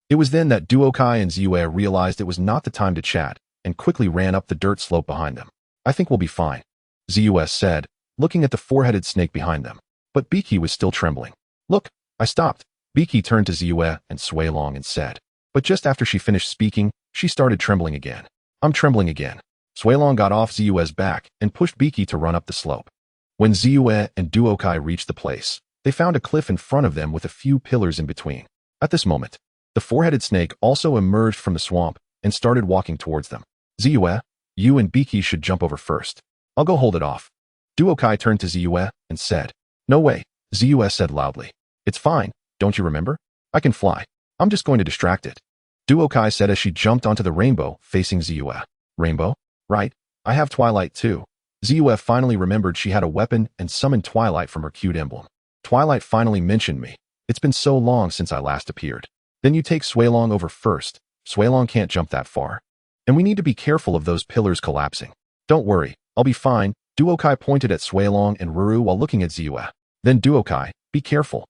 It was then that Duokai and Ziwa realized it was not the time to chat, and quickly ran up the dirt slope behind them. I think we'll be fine, Ziwa said, looking at the four-headed snake behind them. But Pinkie was still trembling. Look, I stopped. Pinkie turned to Ziwa and Suelong and said. But just after she finished speaking, she started trembling again. I'm trembling again. Suelong got off Ziwa's back and pushed Pinkie to run up the slope. When Ziwa and Duokai reached the place, they found a cliff in front of them with a few pillars in between. At this moment, the four-headed snake also emerged from the swamp and started walking towards them. Ziwa, you and Pinkie should jump over first. I'll go hold it off. Duokai turned to Ziwa and said. No way, Ziwa said loudly. It's fine, don't you remember? I can fly. I'm just going to distract it. Duokai said as she jumped onto the rainbow facing Ziwa. Rainbow? Right, I have Twilight too. Ziwa finally remembered she had a weapon and summoned Twilight from her cute emblem. Twilight finally mentioned me. It's been so long since I last appeared. Then you take Suelong over first. Suelong can't jump that far. And we need to be careful of those pillars collapsing. Don't worry, I'll be fine. Duokai pointed at Suelong and Ruru while looking at Ziwa. Then Duokai, be careful.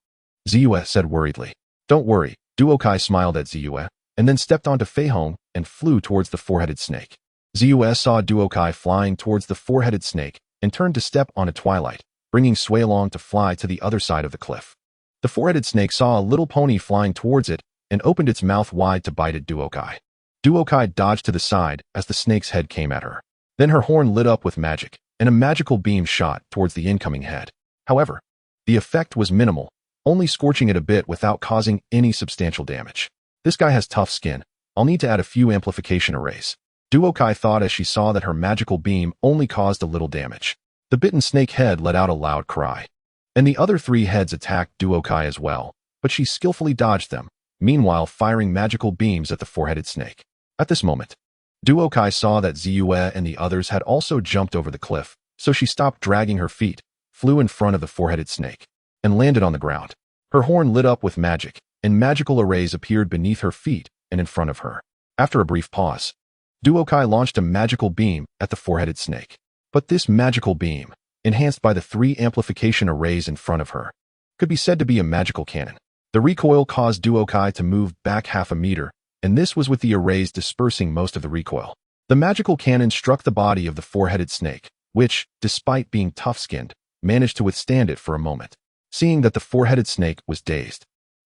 Ziwa said worriedly. Don't worry, Duokai smiled at Ziwa, and then stepped onto Feihong and flew towards the four-headed snake. Ziyue saw Duokai flying towards the four-headed snake and turned to step on a Twilight, bringing Suilong to fly to the other side of the cliff. The four-headed snake saw a little pony flying towards it and opened its mouth wide to bite at Duokai. Duokai dodged to the side as the snake's head came at her. Then her horn lit up with magic, and a magical beam shot towards the incoming head. However, the effect was minimal, only scorching it a bit without causing any substantial damage. This guy has tough skin. I'll need to add a few amplification arrays. Duokai thought as she saw that her magical beam only caused a little damage. The bitten snake head let out a loud cry. And the other three heads attacked Duokai as well, but she skillfully dodged them, meanwhile firing magical beams at the four-headed snake. At this moment, Duokai saw that Ziyue and the others had also jumped over the cliff, so she stopped dragging her feet, flew in front of the four-headed snake, and landed on the ground. Her horn lit up with magic, and magical arrays appeared beneath her feet and in front of her. After a brief pause, Duokai launched a magical beam at the four-headed snake. But this magical beam, enhanced by the three amplification arrays in front of her, could be said to be a magical cannon. The recoil caused Duokai to move back half a meter, and this was with the arrays dispersing most of the recoil. The magical cannon struck the body of the four-headed snake, which, despite being tough-skinned, managed to withstand it for a moment. Seeing that the four-headed snake was dazed,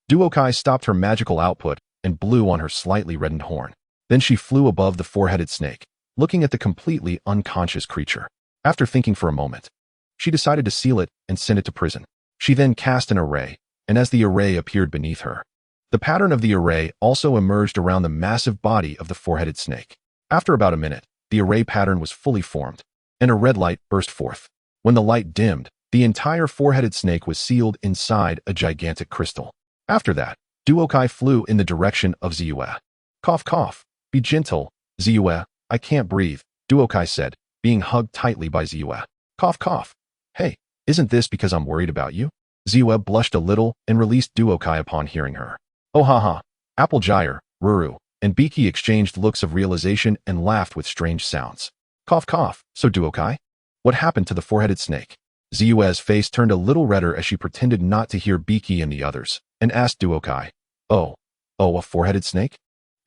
Duokai stopped her magical output and blew on her slightly reddened horn. Then she flew above the four-headed snake, looking at the completely unconscious creature. After thinking for a moment, she decided to seal it and send it to prison. She then cast an array, and as the array appeared beneath her, the pattern of the array also emerged around the massive body of the four-headed snake. After about a minute, the array pattern was fully formed, and a red light burst forth. When the light dimmed, the entire four-headed snake was sealed inside a gigantic crystal. After that, Duokai flew in the direction of Ziyue. Cough, cough. Be gentle, Ziyue. I can't breathe, Duokai said, being hugged tightly by Ziyue. Cough, cough. Hey, isn't this because I'm worried about you? Ziyue blushed a little and released Duokai upon hearing her. Oh haha. Applejack, Ruru, and Pinkie exchanged looks of realization and laughed with strange sounds. Cough, cough. So Duokai? What happened to the four-headed snake? Ziyue's face turned a little redder as she pretended not to hear Pinkie and the others, and asked Duokai. Oh, a four-headed snake?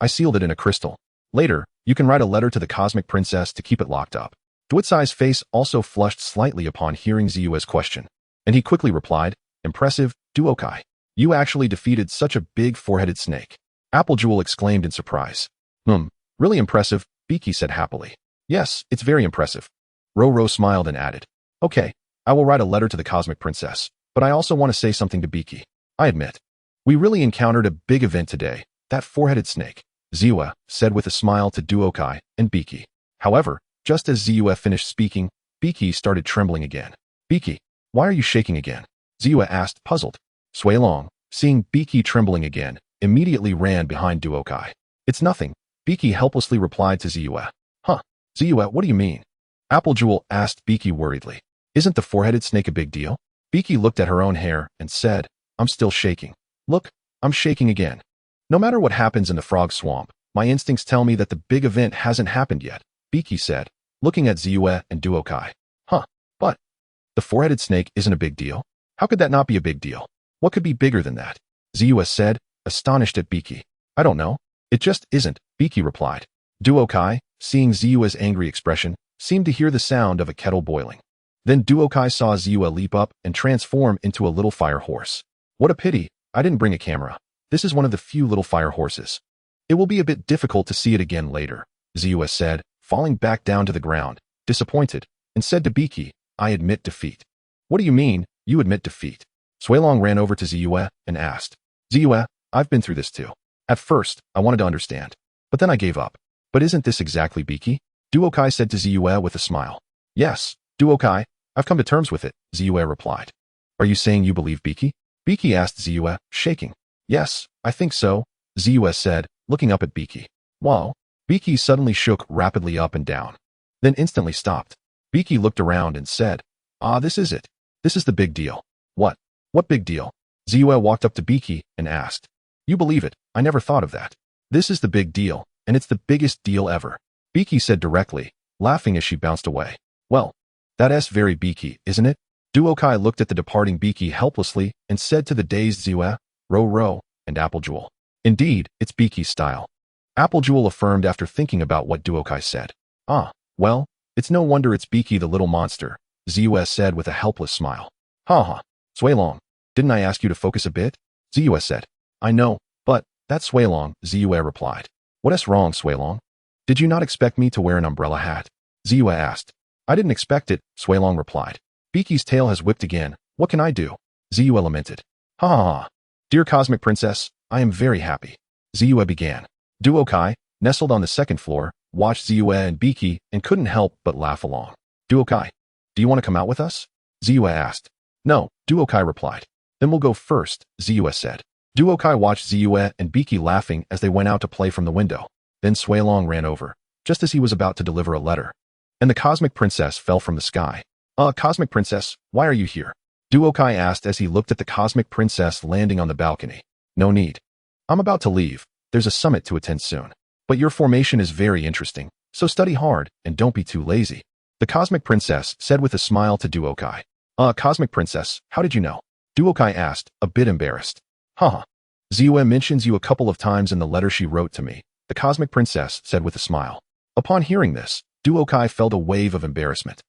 I sealed it in a crystal. Later, you can write a letter to the Cosmic Princess to keep it locked up. Duotsai's face also flushed slightly upon hearing Ziyue's question, and he quickly replied, Impressive, Duokai. You actually defeated such a big four-headed snake. Applejewel exclaimed in surprise. Really impressive, Pinkie said happily. Yes, it's very impressive. Roro smiled and added, Okay, I will write a letter to the Cosmic Princess, but I also want to say something to Pinkie. I admit, we really encountered a big event today, that four-headed snake, Ziyue said with a smile to Duokai and Pinkie. However, just as Ziyue finished speaking, Pinkie started trembling again. Pinkie, why are you shaking again? Ziyue asked, puzzled. Suilong, seeing Pinkie trembling again, immediately ran behind Duokai. It's nothing, Pinkie helplessly replied to Ziyue. Huh, Ziyue, what do you mean? Applejewel asked Pinkie worriedly. Isn't the four-headed snake a big deal? Pinkie looked at her own hair and said, I'm still shaking. Look, I'm shaking again. No matter what happens in the frog swamp, my instincts tell me that the big event hasn't happened yet, Pinkie said, looking at Ziyue and Duokai. Huh, but the four-headed snake isn't a big deal? How could that not be a big deal? What could be bigger than that? Ziyue said, astonished at Pinkie. I don't know. It just isn't, Pinkie replied. Duokai, seeing Ziyue's angry expression, seemed to hear the sound of a kettle boiling. Then Duokai saw Ziyue leap up and transform into a little fire horse. What a pity, I didn't bring a camera. This is one of the few little fire horses. It will be a bit difficult to see it again later, Ziyue said, falling back down to the ground, disappointed, and said to Pinkie, I admit defeat. What do you mean, you admit defeat? Suilong ran over to Ziyue and asked. Ziyue, I've been through this too. At first, I wanted to understand, but then I gave up. But isn't this exactly Pinkie? Duokai said to Ziyue with a smile. Yes, Duokai, I've come to terms with it, Ziyue replied. Are you saying you believe Pinkie? Pinkie asked Ziyue, shaking. Yes, I think so, Ziyue said, looking up at Pinkie. Wow. Pinkie suddenly shook rapidly up and down, then instantly stopped. Pinkie looked around and said, this is it. This is the big deal. What? What big deal? Ziyue walked up to Pinkie and asked. You believe it, I never thought of that. This is the big deal, and it's the biggest deal ever. Pinkie said directly, laughing as she bounced away. Well, that's very Pinkie, isn't it? Duokai looked at the departing Pinkie helplessly and said to the dazed Ziyue, Ro, and Applejewel. Indeed, it's Pinkie style. Applejewel affirmed after thinking about what Duokai said. Ah, well, it's no wonder it's Pinkie the little monster, Ziyue said with a helpless smile. Ha ha, Suilong, didn't I ask you to focus a bit? Ziyue said. I know, but that's Suilong, Ziyue replied. What's wrong, Suilong? Did you not expect me to wear an umbrella hat? Ziyue asked. I didn't expect it, Suilong replied. Pinkie's tail has whipped again. What can I do? Ziyue lamented. Ha ha ha. Dear Cosmic Princess, I am very happy. Ziyue began. Duokai, nestled on the second floor, watched Ziyue and Pinkie and couldn't help but laugh along. Duokai, do you want to come out with us? Ziyue asked. No, Duokai replied. Then we'll go first, Ziyue said. Duokai watched Ziyue and Pinkie laughing as they went out to play from the window. Then Suilong ran over, just as he was about to deliver a letter. And the Cosmic Princess fell from the sky. Cosmic Princess, why are you here? Duokai asked as he looked at the Cosmic Princess landing on the balcony. No need. I'm about to leave. There's a summit to attend soon. But your formation is very interesting, so study hard and don't be too lazy. The Cosmic Princess said with a smile to Duokai. Cosmic Princess, how did you know? Duokai asked, a bit embarrassed. Haha. Ziyue mentions you a couple of times in the letter she wrote to me, the Cosmic Princess said with a smile. Upon hearing this, Duokai felt a wave of embarrassment.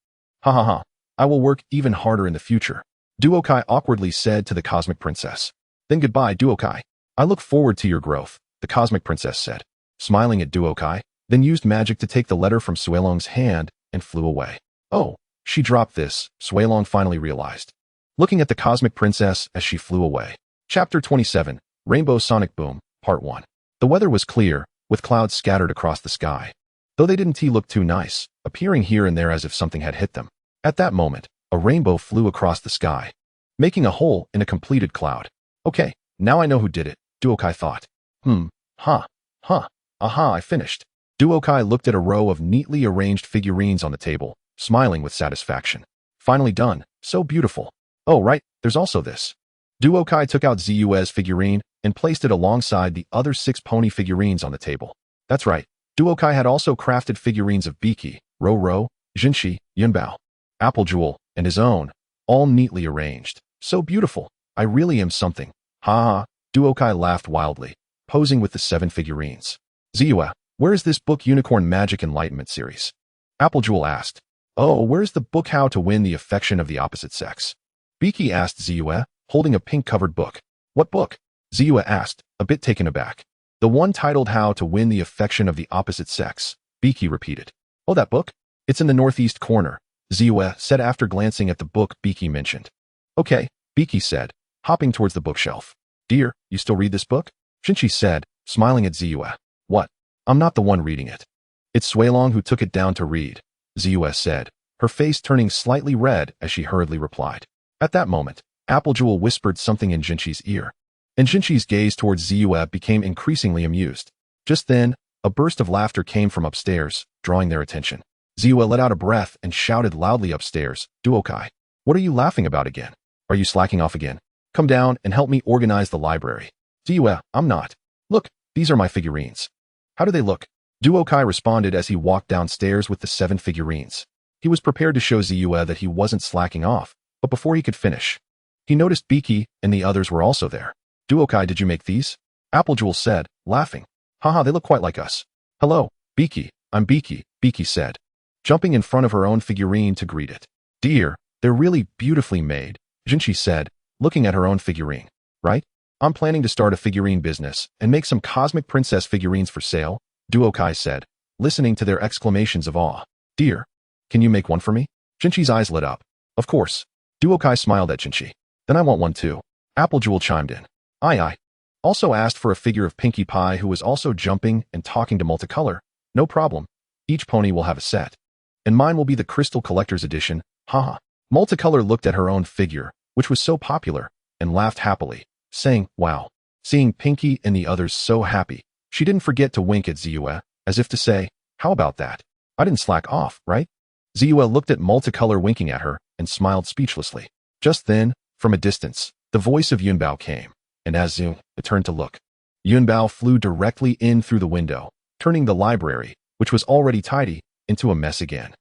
Ha ha ha. I will work even harder in the future, Duokai awkwardly said to the Cosmic Princess. Then goodbye, Duokai. I look forward to your growth, the Cosmic Princess said, smiling at Duokai, then used magic to take the letter from Suilong's hand and flew away. Oh, she dropped this, Suilong finally realized, looking at the Cosmic Princess as she flew away. Chapter 27, Rainbow Sonic Boom, Part 1. The weather was clear, with clouds scattered across the sky. Though they didn't look too nice, appearing here and there as if something had hit them. At that moment, a rainbow flew across the sky, making a hole in a completed cloud. Okay, now I know who did it, Duokai thought. Aha, I finished. Duokai looked at a row of neatly arranged figurines on the table, smiling with satisfaction. Finally done, so beautiful. Oh right, there's also this. Duokai took out Ziyue's figurine and placed it alongside the other 6 pony figurines on the table. That's right, Duokai had also crafted figurines of Pinkie, Roro, Jinshi, Yunbao, Applejewel, and his own, all neatly arranged. So beautiful, I really am something. Ha ha, Duokai laughed wildly, posing with the 7 figurines. Ziyue, where is this book Unicorn Magic Enlightenment series? Applejewel asked. Oh, where's the book How to Win the Affection of the Opposite Sex? Pinkie asked Ziyue, holding a pink-covered book. What book? Ziyue asked, a bit taken aback. The one titled How to Win the Affection of the Opposite Sex, Pinkie repeated. Oh, that book? It's in the northeast corner, Ziyue said after glancing at the book Pinkie mentioned. Okay, Pinkie said, hopping towards the bookshelf. Dear, you still read this book? Jinshi said, smiling at Ziyue. What? I'm not the one reading it. It's Suilong who took it down to read, Ziyue said, her face turning slightly red as she hurriedly replied. At that moment, Applejewel whispered something in Jinshi's ear, and Jinshi's gaze towards Ziyue became increasingly amused. Just then, a burst of laughter came from upstairs, drawing their attention. Ziyue let out a breath and shouted loudly upstairs, Duokai, what are you laughing about again? Are you slacking off again? Come down and help me organize the library. Ziyue, I'm not. Look, these are my figurines. How do they look? Duokai responded as he walked downstairs with the 7 figurines. He was prepared to show Ziyue that he wasn't slacking off, but before he could finish, he noticed Pinkie and the others were also there. Duokai, did you make these? Applejewel said, laughing. Haha, they look quite like us. Hello, Pinkie, I'm Pinkie, Pinkie said, jumping in front of her own figurine to greet it. Dear, they're really beautifully made, Jinshi said, looking at her own figurine. Right? I'm planning to start a figurine business and make some Cosmic Princess figurines for sale, Duokai said, listening to their exclamations of awe. Dear, can you make one for me? Jinshi's eyes lit up. Of course. Duokai smiled at Jinshi. Then I want one too. Applejewel chimed in. I also asked for a figure of Pinkie Pie who was also jumping and talking to Multicolor. No problem. Each pony will have a set. And mine will be the Crystal Collector's Edition. Haha. Multicolor looked at her own figure, which was so popular, and laughed happily, saying, wow. Seeing Pinkie and the others so happy, she didn't forget to wink at Ziyue, as if to say, how about that? I didn't slack off, right? Ziyue looked at Multicolor winking at her and smiled speechlessly. Just then, from a distance, the voice of Yunbao came, and as Ziyue turned to look, Yunbao flew directly in through the window, turning the library, which was already tidy, into a mess again.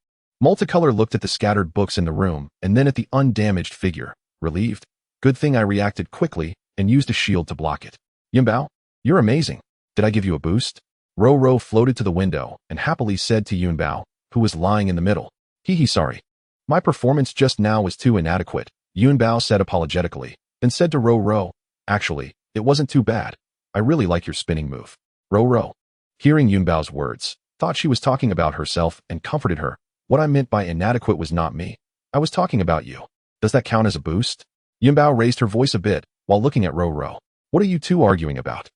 Multicolor looked at the scattered books in the room and then at the undamaged figure, relieved. Good thing I reacted quickly and used a shield to block it. Yunbao? You're amazing. Did I give you a boost? Ro floated to the window and happily said to Yunbao, who was lying in the middle. Hee sorry. My performance just now was too inadequate, Yunbao said apologetically, then said to Ro, actually, it wasn't too bad. I really like your spinning move. Ro, hearing Yunbao's words, thought she was talking about herself and comforted her. What I meant by inadequate was not me. I was talking about you. Does that count as a boost? Yunbao raised her voice a bit while looking at Ro. What are you two arguing about?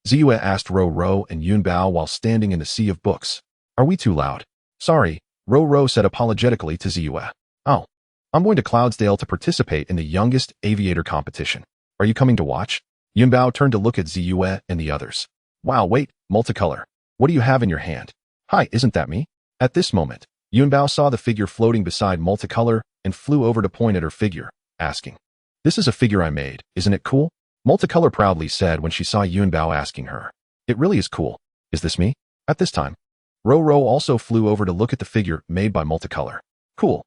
Ziyue asked Ro and Yunbao while standing in the sea of books. Are we too loud? Sorry, Ro said apologetically to Ziyue. Oh, I'm going to Cloudsdale to participate in the youngest aviator competition. Are you coming to watch? Yunbao turned to look at Ziyue and the others. Wow, wait, multicolor. What do you have in your hand? Hi, isn't that me? At this moment, Yunbao saw the figure floating beside multicolor and flew over to point at her figure, asking, This is a figure I made, isn't it cool? Multicolor proudly said when she saw Yunbao asking her. It really is cool. Is this me? At this time, Ro also flew over to look at the figure made by Multicolor. Cool.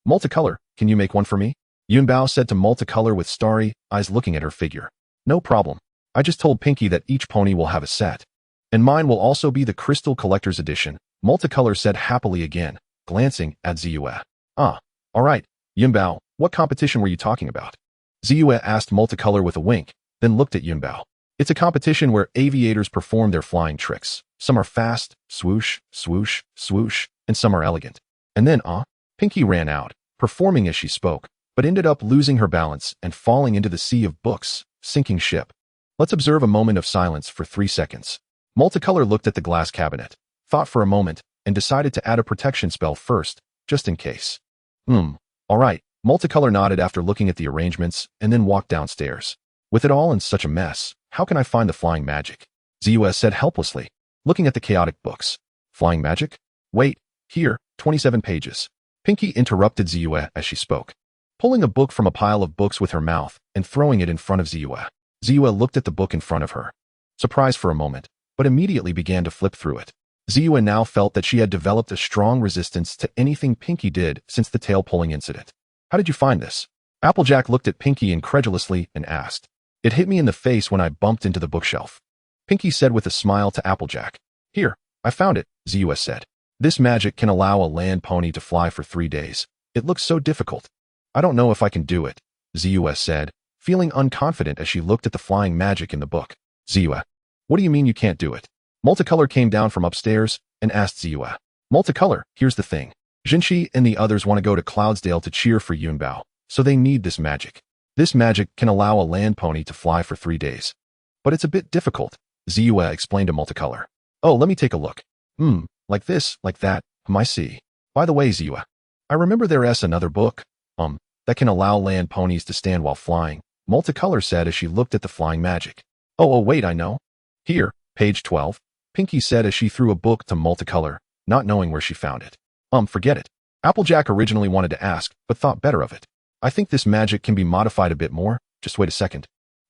Multicolor, can you make one for me? Yunbao said to Multicolor with starry eyes looking at her figure. No problem. I just told Pinkie that each pony will have a set. And mine will also be the Crystal Collector's Edition, Multicolor said happily again, glancing at Ziyue. Ah, alright, Yunbao, what competition were you talking about? Ziyue asked Multicolor with a wink, then looked at Yunbao. It's a competition where aviators perform their flying tricks. Some are fast, swoosh, swoosh, swoosh, and some are elegant. And then, Pinkie ran out, performing as she spoke, but ended up losing her balance and falling into the sea of books, sinking ship. Let's observe a moment of silence for 3 seconds. Multicolor looked at the glass cabinet, thought for a moment, and decided to add a protection spell first, just in case. Alright, Multicolor nodded after looking at the arrangements and then walked downstairs. With it all in such a mess, how can I find the flying magic? Ziyue said helplessly, looking at the chaotic books. Flying magic? Wait, here, 27 pages. Pinkie interrupted Ziyue as she spoke, pulling a book from a pile of books with her mouth and throwing it in front of Ziyue. Ziyue looked at the book in front of her, surprised for a moment, but immediately began to flip through it. Ziyue now felt that she had developed a strong resistance to anything Pinkie did since the tail-pulling incident. How did you find this? Applejack looked at Pinkie incredulously and asked. It hit me in the face when I bumped into the bookshelf. Pinkie said with a smile to Applejack. Here, I found it, Ziyue said. This magic can allow a land pony to fly for 3 days. It looks so difficult. I don't know if I can do it, Ziyue said, feeling unconfident as she looked at the flying magic in the book. Ziyue, what do you mean you can't do it? Multicolor came down from upstairs and asked Ziyue. Multicolor, here's the thing. Jinshi and the others want to go to Cloudsdale to cheer for Yunbao, so they need this magic. This magic can allow a land pony to fly for 3 days. But it's a bit difficult, Ziyue explained to Multicolor. Oh, let me take a look. Like this, like that, I see. By the way, Ziyue, I remember there's another book, that can allow land ponies to stand while flying, Multicolor said as she looked at the flying magic. Oh, wait, I know. Here, page 12, Pinkie said as she threw a book to Multicolor, not knowing where she found it. Forget it. Applejack originally wanted to ask, but thought better of it. I think this magic can be modified a bit more, just wait a second.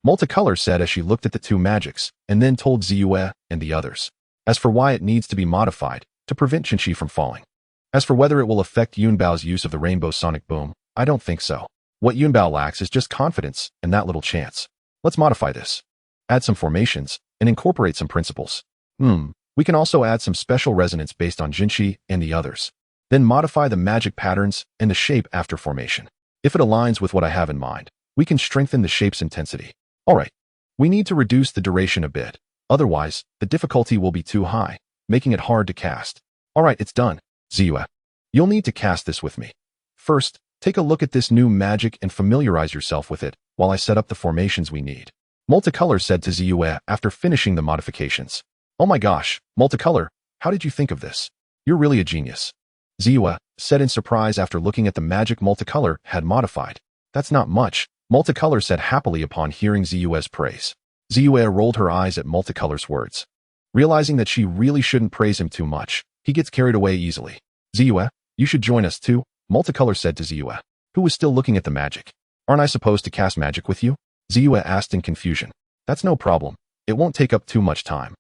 Multicolor said as she looked at the 2 magics, and then told Ziyue and the others. As for why it needs to be modified, to prevent Jinshi from falling. As for whether it will affect Yunbao's use of the Rainbow Sonic Boom, I don't think so. What Yunbao lacks is just confidence and that little chance. Let's modify this. Add some formations, and incorporate some principles. We can also add some special resonance based on Jinshi and the others. Then modify the magic patterns and the shape after formation. If it aligns with what I have in mind, we can strengthen the shape's intensity. Alright, we need to reduce the duration a bit. Otherwise, the difficulty will be too high, making it hard to cast. Alright, it's done. Ziyue, you'll need to cast this with me. First, take a look at this new magic and familiarize yourself with it while I set up the formations we need. Multicolor said to Ziyue after finishing the modifications. Oh my gosh, Multicolor, how did you think of this? You're really a genius. Ziyue said in surprise after looking at the magic Multicolor had modified. That's not much, Multicolor said happily upon hearing Ziyue's praise. Ziyue rolled her eyes at Multicolor's words. Realizing that she really shouldn't praise him too much, he gets carried away easily. Ziyue, you should join us too, Multicolor said to Ziyue, who was still looking at the magic. Aren't I supposed to cast magic with you? Ziyue asked in confusion. That's no problem. It won't take up too much time.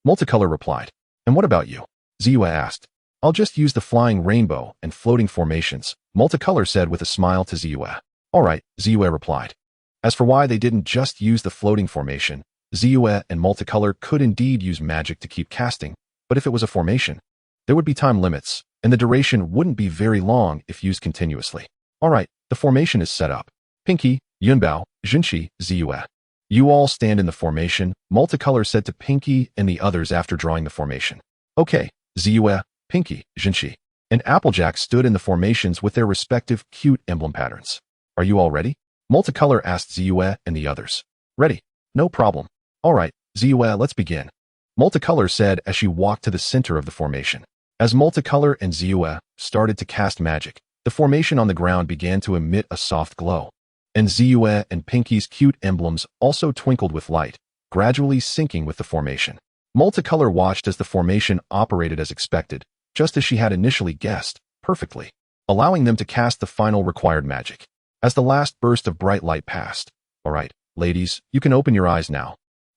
Multicolor replied. And what about you? Ziyue asked. I'll just use the flying rainbow and floating formations, Multicolor said with a smile to Ziyue. Alright, Ziyue replied. As for why they didn't just use the floating formation, Ziyue and Multicolor could indeed use magic to keep casting, but if it was a formation, there would be time limits, and the duration wouldn't be very long if used continuously. Alright, the formation is set up. Pinkie, Yunbao, Junshi, Ziyue. You all stand in the formation, Multicolor said to Pinkie and the others after drawing the formation. Okay, Ziyue, Pinkie, Junshi, and Applejack stood in the formations with their respective cute emblem patterns. Are you all ready? Multicolor asked Ziyue and the others. Ready. No problem. Alright, Ziyue, let's begin. Multicolor said as she walked to the center of the formation. As Multicolor and Ziyue started to cast magic, the formation on the ground began to emit a soft glow. And Ziyue and Pinkie's cute emblems also twinkled with light, gradually syncing with the formation. Multicolor watched as the formation operated as expected, just as she had initially guessed, perfectly, allowing them to cast the final required magic. As the last burst of bright light passed, alright, ladies, you can open your eyes now.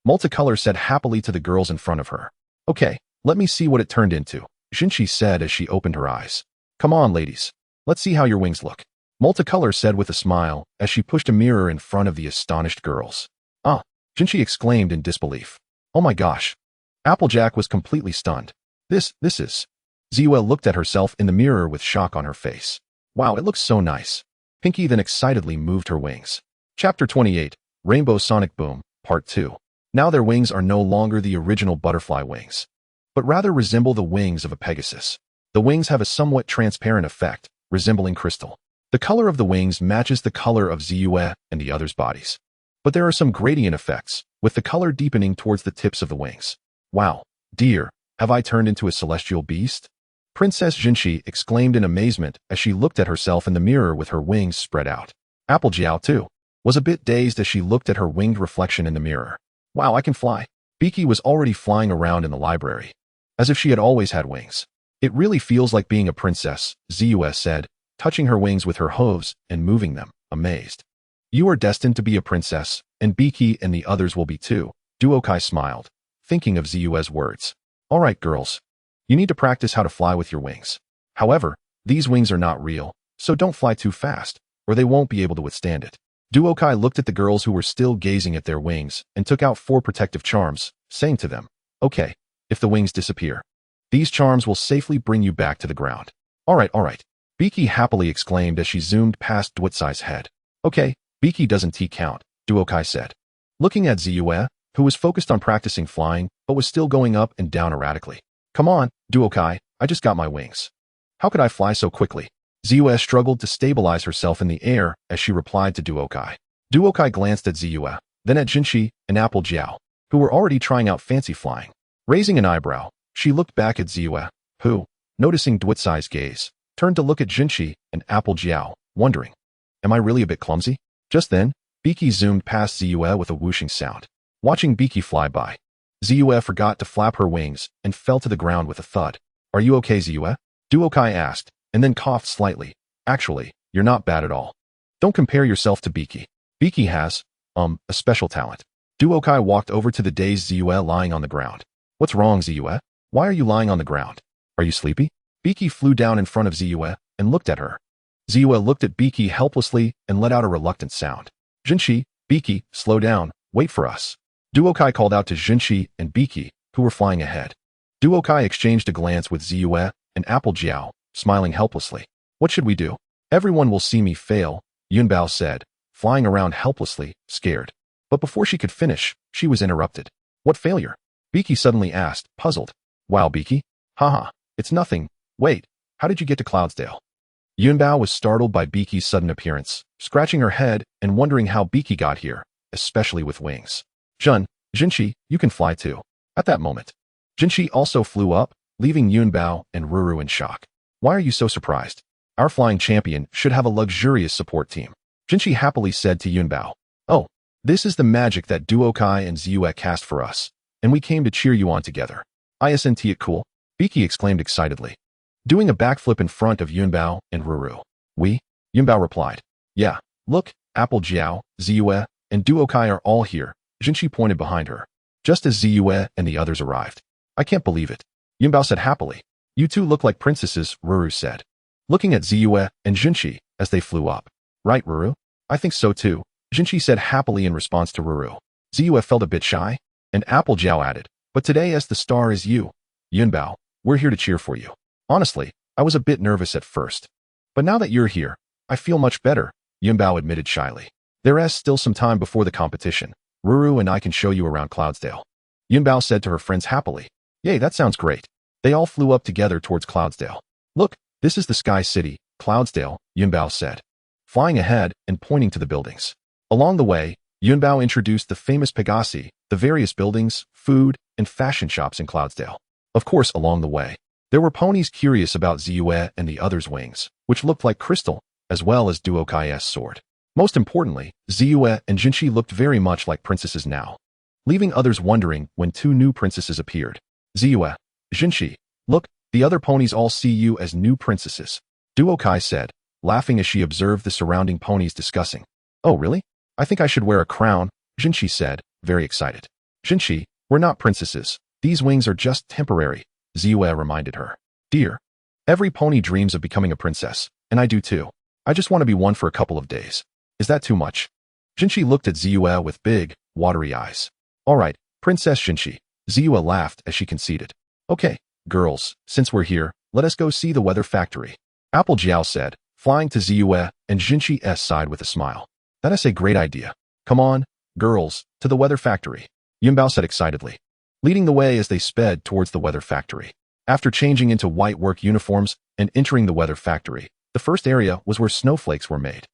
Multicolor said happily to the girls in front of her. Okay, let me see what it turned into, Junshi said as she opened her eyes. Come on, ladies. Let's see how your wings look. Multicolor said with a smile as she pushed a mirror in front of the astonished girls. Ah, Junshi exclaimed in disbelief. Oh my gosh. Applejack was completely stunned. This is... Ziyue looked at herself in the mirror with shock on her face. Wow, it looks so nice. Pinkie then excitedly moved her wings. Chapter 28, Rainbow Sonic Boom, Part 2. Now their wings are no longer the original butterfly wings, but rather resemble the wings of a Pegasus. The wings have a somewhat transparent effect, resembling crystal. The color of the wings matches the color of Ziyue and the others' bodies. But there are some gradient effects, with the color deepening towards the tips of the wings. Wow, dear, have I turned into a celestial beast? Princess Junshi exclaimed in amazement as she looked at herself in the mirror with her wings spread out. Applejack, too, was a bit dazed as she looked at her winged reflection in the mirror. Wow, I can fly. Pinkie was already flying around in the library, as if she had always had wings. It really feels like being a princess, Ziyue said, touching her wings with her hooves and moving them, amazed. You are destined to be a princess, and Pinkie and the others will be too, Duokai smiled, thinking of Ziyue's words. Alright, girls. You need to practice how to fly with your wings. However, these wings are not real, so don't fly too fast, or they won't be able to withstand it. Duokai looked at the girls who were still gazing at their wings and took out 4 protective charms, saying to them, okay, if the wings disappear, these charms will safely bring you back to the ground. Alright. Pinkie happily exclaimed as she zoomed past Duotsai's head. Okay, Pinkie doesn't count, Duokai said. Looking at Ziyue, who was focused on practicing flying, but was still going up and down erratically. Come on, Duokai, I just got my wings. How could I fly so quickly? Ziyue struggled to stabilize herself in the air as she replied to Duokai. Duokai glanced at Ziyue, then at Junshi and Applejack, who were already trying out fancy flying. Raising an eyebrow, she looked back at Ziyue, who, noticing Duotsai's gaze, turned to look at Junshi and Applejack, wondering, am I really a bit clumsy? Just then, Pinkie zoomed past Ziyue with a whooshing sound. Watching Pinkie fly by, Ziyue forgot to flap her wings and fell to the ground with a thud. Are you okay, Ziyue? Duokai asked, and then coughed slightly. Actually, you're not bad at all. Don't compare yourself to Pinkie. Pinkie has, a special talent. Duokai walked over to the dazed Ziyue lying on the ground. What's wrong, Ziyue? Why are you lying on the ground? Are you sleepy? Pinkie flew down in front of Ziyue and looked at her. Ziyue looked at Pinkie helplessly and let out a reluctant sound. Junshi, Pinkie, slow down, wait for us. Duokai called out to Junshi and Pinkie, who were flying ahead. Duokai exchanged a glance with Ziyue and Applejack, smiling helplessly. What should we do? Everyone will see me fail, Yunbao said, flying around helplessly, scared. But before she could finish, she was interrupted. What failure? Pinkie suddenly asked, puzzled. Wow, Pinkie? Haha, it's nothing. Wait, how did you get to Cloudsdale? Yunbao was startled by Pinkie's sudden appearance, scratching her head and wondering how Pinkie got here, especially with wings. Junshi, you can fly too. At that moment, Junshi also flew up, leaving Yunbao and Ruru in shock. Why are you so surprised? Our flying champion should have a luxurious support team. Junshi happily said to Yunbao. Oh, this is the magic that Duokai and Ziyue cast for us, and we came to cheer you on together. Isn't it cool? Pinkie exclaimed excitedly, doing a backflip in front of Yunbao and Ruru. We? Yunbao replied. Yeah, look, Applejack, Ziyue, and Duokai are all here. Junshi pointed behind her, just as Ziyue and the others arrived. I can't believe it. Yunbao said happily. You two look like princesses, Ruru said, looking at Ziyue and Junshi as they flew up. Right, Ruru? I think so too, Junshi said happily in response to Ruru. Ziyue felt a bit shy, and Applejack added, but today as the star is you. Yunbao, we're here to cheer for you. Honestly, I was a bit nervous at first. But now that you're here, I feel much better, Yunbao admitted shyly. There is still some time before the competition. Ruru and I can show you around Cloudsdale. Yunbao said to her friends happily. Yay, that sounds great. They all flew up together towards Cloudsdale. Look, this is the Sky City, Cloudsdale, Yunbao said, flying ahead and pointing to the buildings. Along the way, Yunbao introduced the famous Pegasi, the various buildings, food, and fashion shops in Cloudsdale. Of course, along the way, there were ponies curious about Ziyue and the others' wings, which looked like crystal, as well as Duokai's sword. Most importantly, Ziyue and Jinshi looked very much like princesses now, leaving others wondering when two new princesses appeared. Ziyue, Jinshi, look, the other ponies all see you as new princesses, Duokai said, laughing as she observed the surrounding ponies discussing. Oh really? I think I should wear a crown, Jinshi said, very excited. Jinshi, we're not princesses. These wings are just temporary, Ziyue reminded her. Dear, every pony dreams of becoming a princess, and I do too. I just want to be one for a couple of days. Is that too much? Jinshi looked at Ziyue with big, watery eyes. All right, Princess Jinshi, Ziyue laughed as she conceded. Okay, girls, since we're here, let us go see the weather factory. Applejack said, flying to Ziyue and Jinshi's side with a smile. That is a great idea. Come on, girls, to the weather factory, Yunbao said excitedly, leading the way as they sped towards the weather factory. After changing into white work uniforms and entering the weather factory, the first area was where snowflakes were made.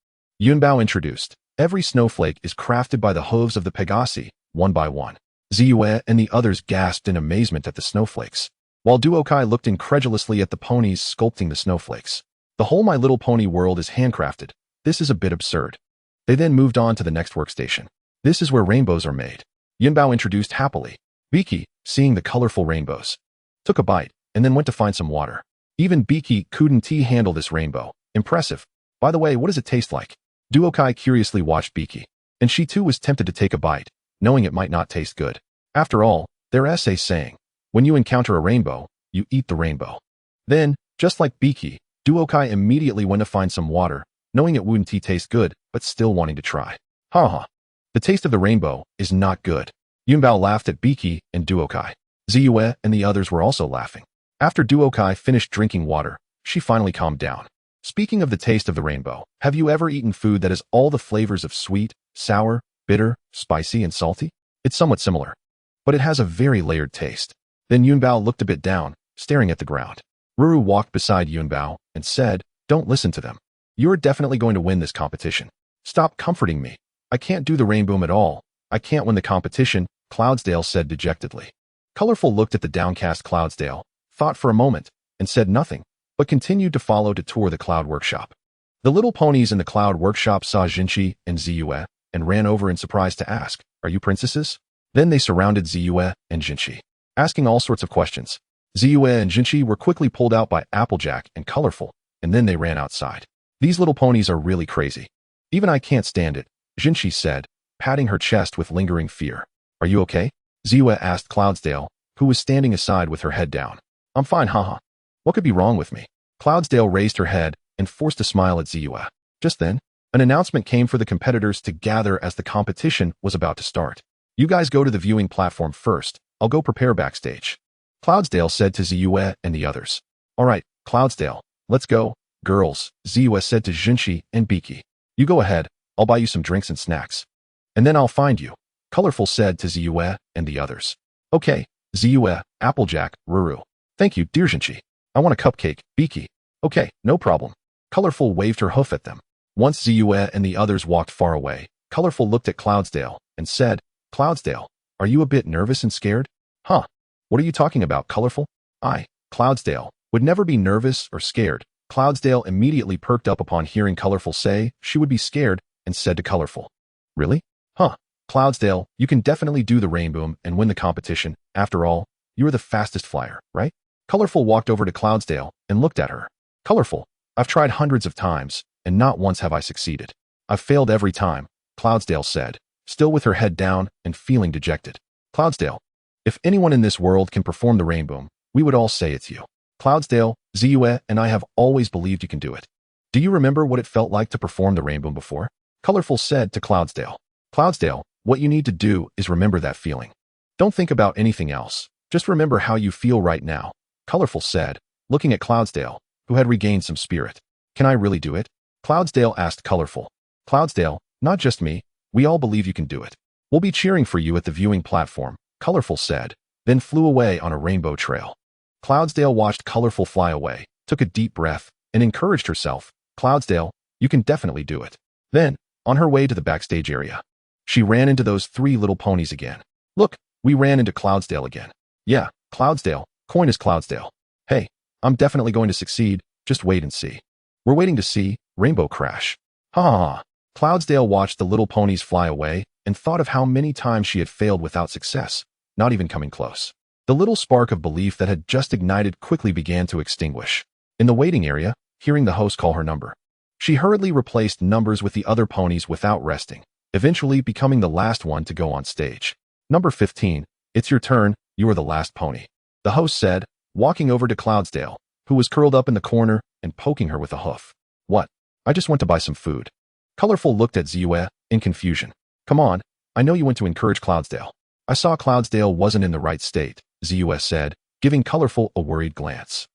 Yunbao introduced, every snowflake is crafted by the hooves of the Pegasi, one by one. Ziyue and the others gasped in amazement at the snowflakes, while Duokai looked incredulously at the ponies sculpting the snowflakes. The whole My Little Pony world is handcrafted. This is a bit absurd. They then moved on to the next workstation. This is where rainbows are made. Yunbao introduced happily. Pinkie, seeing the colorful rainbows, took a bite and then went to find some water. Even Pinkie couldn't handle this rainbow. Impressive. By the way, what does it taste like? Duokai curiously watched Pinkie, and she too was tempted to take a bite, knowing it might not taste good. After all, there is a saying, when you encounter a rainbow, you eat the rainbow. Then, just like Pinkie, Duokai immediately went to find some water, knowing it wouldn't taste good, but still wanting to try. Haha. The taste of the rainbow is not good. Yunbao laughed at Pinkie and Duokai. Ziyue and the others were also laughing. After Duokai finished drinking water, she finally calmed down. Speaking of the taste of the rainbow, have you ever eaten food that has all the flavors of sweet, sour, bitter, spicy, and salty? It's somewhat similar, but it has a very layered taste. Then Yunbao looked a bit down, staring at the ground. Ruru walked beside Yunbao and said, don't listen to them. You're definitely going to win this competition. Stop comforting me. I can't do the rainbow at all. I can't win the competition, Cloudsdale said dejectedly. Colorful looked at the downcast Cloudsdale, thought for a moment, and said nothing, but continued to follow to tour the Cloud Workshop. The little ponies in the Cloud Workshop saw Jinshi and Ziyue and ran over in surprise to ask, are you princesses? Then they surrounded Ziyue and Jinshi, asking all sorts of questions. Ziyue and Jinshi were quickly pulled out by Applejack and Colorful, and then they ran outside. These little ponies are really crazy. Even I can't stand it, Jinshi said, patting her chest with lingering fear. Are you okay? Ziyue asked Cloudsdale, who was standing aside with her head down. I'm fine, haha. What could be wrong with me? Cloudsdale raised her head and forced a smile at Ziyue. Just then, an announcement came for the competitors to gather as the competition was about to start. You guys go to the viewing platform first. I'll go prepare backstage, Cloudsdale said to Ziyue and the others. All right, Cloudsdale, let's go. Girls, Ziyue said to Jinshi and Pinkie. You go ahead, I'll buy you some drinks and snacks. And then I'll find you, Colorful said to Ziyue and the others. Okay, Ziyue, Applejack, Ruru. Thank you, dear Jinshi. I want a cupcake, Pinkie. Okay, no problem. Colorful waved her hoof at them. Once Ziyue and the others walked far away, Colorful looked at Cloudsdale and said, Cloudsdale, are you a bit nervous and scared? Huh? What are you talking about, Colorful? I, Cloudsdale, would never be nervous or scared. Cloudsdale immediately perked up upon hearing Colorful say she would be scared and said to Colorful, really? Huh? Cloudsdale, you can definitely do the rainbow and win the competition. After all, you're the fastest flyer, right? Colorful walked over to Cloudsdale and looked at her. Colorful, I've tried hundreds of times, and not once have I succeeded. I've failed every time, Cloudsdale said, still with her head down and feeling dejected. Cloudsdale, if anyone in this world can perform the rainbow, we would all say it's you. Cloudsdale, Ziyue and I have always believed you can do it. Do you remember what it felt like to perform the rainbow before? Colorful said to Cloudsdale. Cloudsdale, What you need to do is remember that feeling. Don't think about anything else. Just remember how you feel right now, Colorful said, looking at Cloudsdale, who had regained some spirit. Can I really do it? Cloudsdale asked Colorful. Cloudsdale, not just me, we all believe you can do it. We'll be cheering for you at the viewing platform, Colorful said, then flew away on a rainbow trail. Cloudsdale watched Colorful fly away, took a deep breath, and encouraged herself. Cloudsdale, you can definitely do it. Then, on her way to the backstage area, she ran into those 3 little ponies again. Look, we ran into Cloudsdale again. Yeah, Cloudsdale, coin is Cloudsdale. Hey, I'm definitely going to succeed, just wait and see. We're waiting to see, Rainbow Crash. Ha ha ha. Cloudsdale watched the little ponies fly away and thought of how many times she had failed without success, not even coming close. The little spark of belief that had just ignited quickly began to extinguish. In the waiting area, hearing the host call her number, she hurriedly replaced numbers with the other ponies without resting, eventually becoming the last one to go on stage. Number 15, it's your turn, you are the last pony. The host said, walking over to Cloudsdale, who was curled up in the corner and poking her with a hoof. What? I just went to buy some food. Colorful looked at Ziyue in confusion. Come on, I know you went to encourage Cloudsdale. I saw Cloudsdale wasn't in the right state, Ziyue said, giving Colorful a worried glance.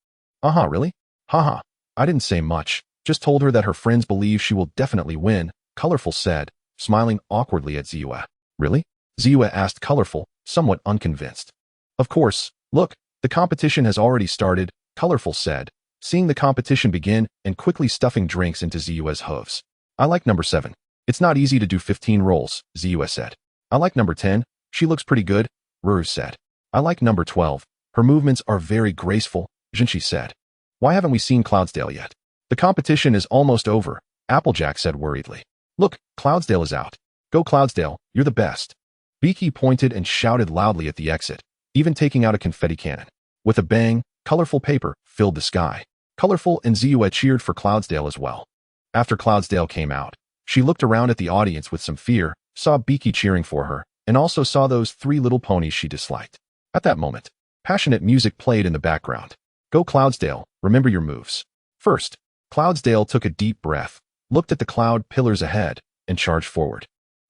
Really? Haha, I didn't say much, just told her that her friends believe she will definitely win, Colorful said, smiling awkwardly at Ziyue. Really? Ziyue asked Colorful, somewhat unconvinced. Of course, look, the competition has already started, Colorful said, seeing the competition begin and quickly stuffing drinks into Ziyue's hooves. I like number 7. It's not easy to do 15 rolls, Ziyue said. I like number 10. She looks pretty good, Ruru said. I like number 12. Her movements are very graceful, Jinshi said. Why haven't we seen Cloudsdale yet? The competition is almost over, Applejack said worriedly. Look, Cloudsdale is out. Go Cloudsdale, you're the best. Pinkie pointed and shouted loudly at the exit, even taking out a confetti cannon. With a bang, colorful paper filled the sky. Colorful and Ziyue cheered for Cloudsdale as well. After Cloudsdale came out, she looked around at the audience with some fear, saw Pinkie cheering for her, and also saw those 3 little ponies she disliked. At that moment, passionate music played in the background. Go Cloudsdale, remember your moves. First, Cloudsdale took a deep breath, looked at the cloud pillars ahead, and charged forward.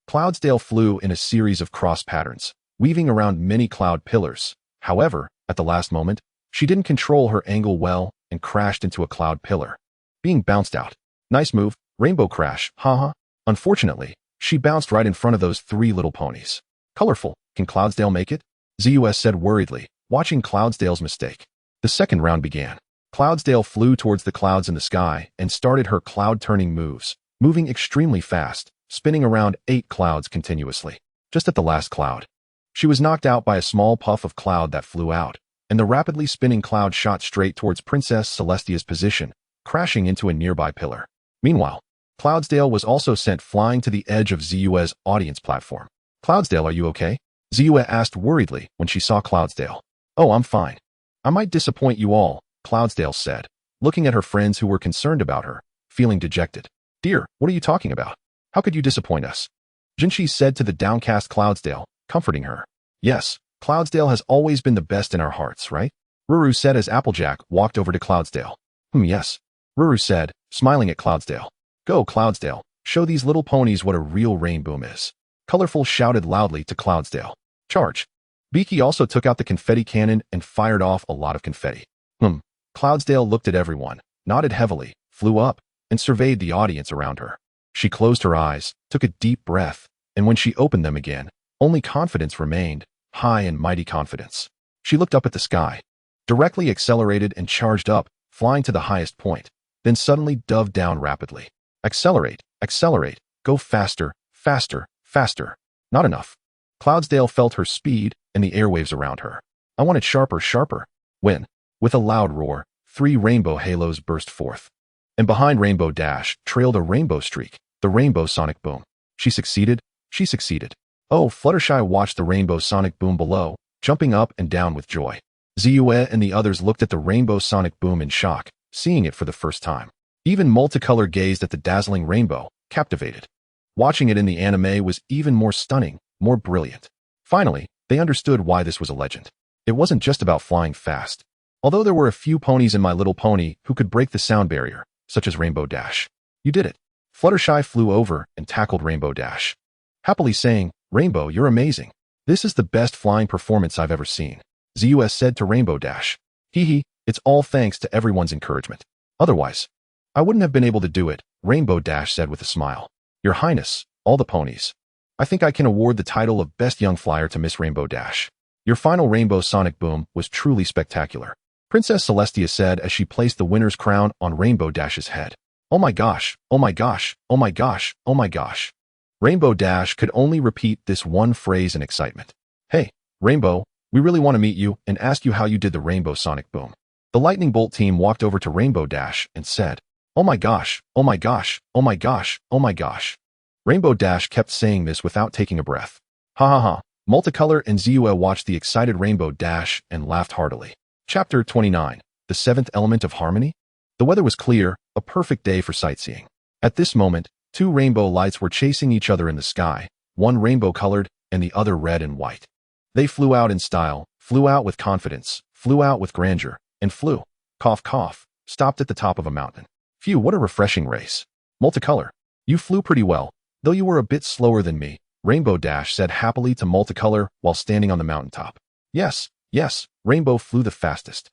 Cloudsdale flew in a series of cross patterns, weaving around many cloud pillars. However, at the last moment, she didn't control her angle well and crashed into a cloud pillar, being bounced out. Nice move, Rainbow Crash, haha. Unfortunately, she bounced right in front of those 3 little ponies. Colorful, can Cloudsdale make it? Ziyue said worriedly, watching Cloudsdale's mistake. The second round began. Cloudsdale flew towards the clouds in the sky and started her cloud-turning moves, moving extremely fast, spinning around 8 clouds continuously. Just at the last cloud, she was knocked out by a small puff of cloud that flew out, and the rapidly spinning cloud shot straight towards Princess Celestia's position, crashing into a nearby pillar. Meanwhile, Cloudsdale was also sent flying to the edge of Ziyue's audience platform. Cloudsdale, are you okay? Ziyue asked worriedly when she saw Cloudsdale. Oh, I'm fine. I might disappoint you all, Cloudsdale said, looking at her friends who were concerned about her, feeling dejected. Dear, what are you talking about? How could you disappoint us? Jinshi said to the downcast Cloudsdale, comforting her. Yes, Cloudsdale has always been the best in our hearts, right? Ruru said as Applejack walked over to Cloudsdale. Yes. Ruru said, smiling at Cloudsdale. Go, Cloudsdale, show these little ponies what a real rainbow is. Colorful shouted loudly to Cloudsdale. Charge. Pinkie also took out the confetti cannon and fired off a lot of confetti. Cloudsdale looked at everyone, nodded heavily, flew up, and surveyed the audience around her. She closed her eyes, took a deep breath, and when she opened them again, only confidence remained, high and mighty confidence. She looked up at the sky, directly accelerated and charged up, flying to the highest point, then suddenly dove down rapidly. Accelerate, accelerate, go faster, faster, faster. Not enough. Cloudsdale felt her speed and the airwaves around her. I want it sharper, sharper. When, with a loud roar, 3 rainbow halos burst forth. And behind Rainbow Dash trailed a rainbow streak, the rainbow sonic boom. She succeeded, she succeeded. Oh, Fluttershy watched the rainbow sonic boom below, jumping up and down with joy. Ziyue and the others looked at the rainbow sonic boom in shock, seeing it for the first time. Even Multicolor gazed at the dazzling rainbow, captivated. Watching it in the anime was even more stunning, more brilliant. Finally, they understood why this was a legend. It wasn't just about flying fast. Although there were a few ponies in My Little Pony who could break the sound barrier, such as Rainbow Dash. You did it. Fluttershy flew over and tackled Rainbow Dash, happily saying, Rainbow, you're amazing. This is the best flying performance I've ever seen, Zeus said to Rainbow Dash. Hee hee, it's all thanks to everyone's encouragement. Otherwise, I wouldn't have been able to do it, Rainbow Dash said with a smile. Your Highness, all the ponies. I think I can award the title of Best Young Flyer to Miss Rainbow Dash. Your final rainbow sonic boom was truly spectacular, Princess Celestia said as she placed the winner's crown on Rainbow Dash's head. Oh my gosh, oh my gosh, oh my gosh, oh my gosh. Rainbow Dash could only repeat this one phrase in excitement. Hey, Rainbow, we really want to meet you and ask you how you did the rainbow sonic boom. The Lightning Bolt team walked over to Rainbow Dash and said, oh my gosh, oh my gosh, oh my gosh, oh my gosh. Rainbow Dash kept saying this without taking a breath. Ha ha ha. Multicolor and Zeus watched the excited Rainbow Dash and laughed heartily. Chapter 29. The Seventh Element of Harmony? The weather was clear, a perfect day for sightseeing. At this moment, two rainbow lights were chasing each other in the sky, one rainbow-colored and the other red and white. They flew out in style, flew out with confidence, flew out with grandeur, and flew, cough cough, stopped at the top of a mountain. Phew, what a refreshing race. Multicolor, you flew pretty well, though you were a bit slower than me, Rainbow Dash said happily to Multicolor while standing on the mountaintop. Yes, yes, Rainbow flew the fastest,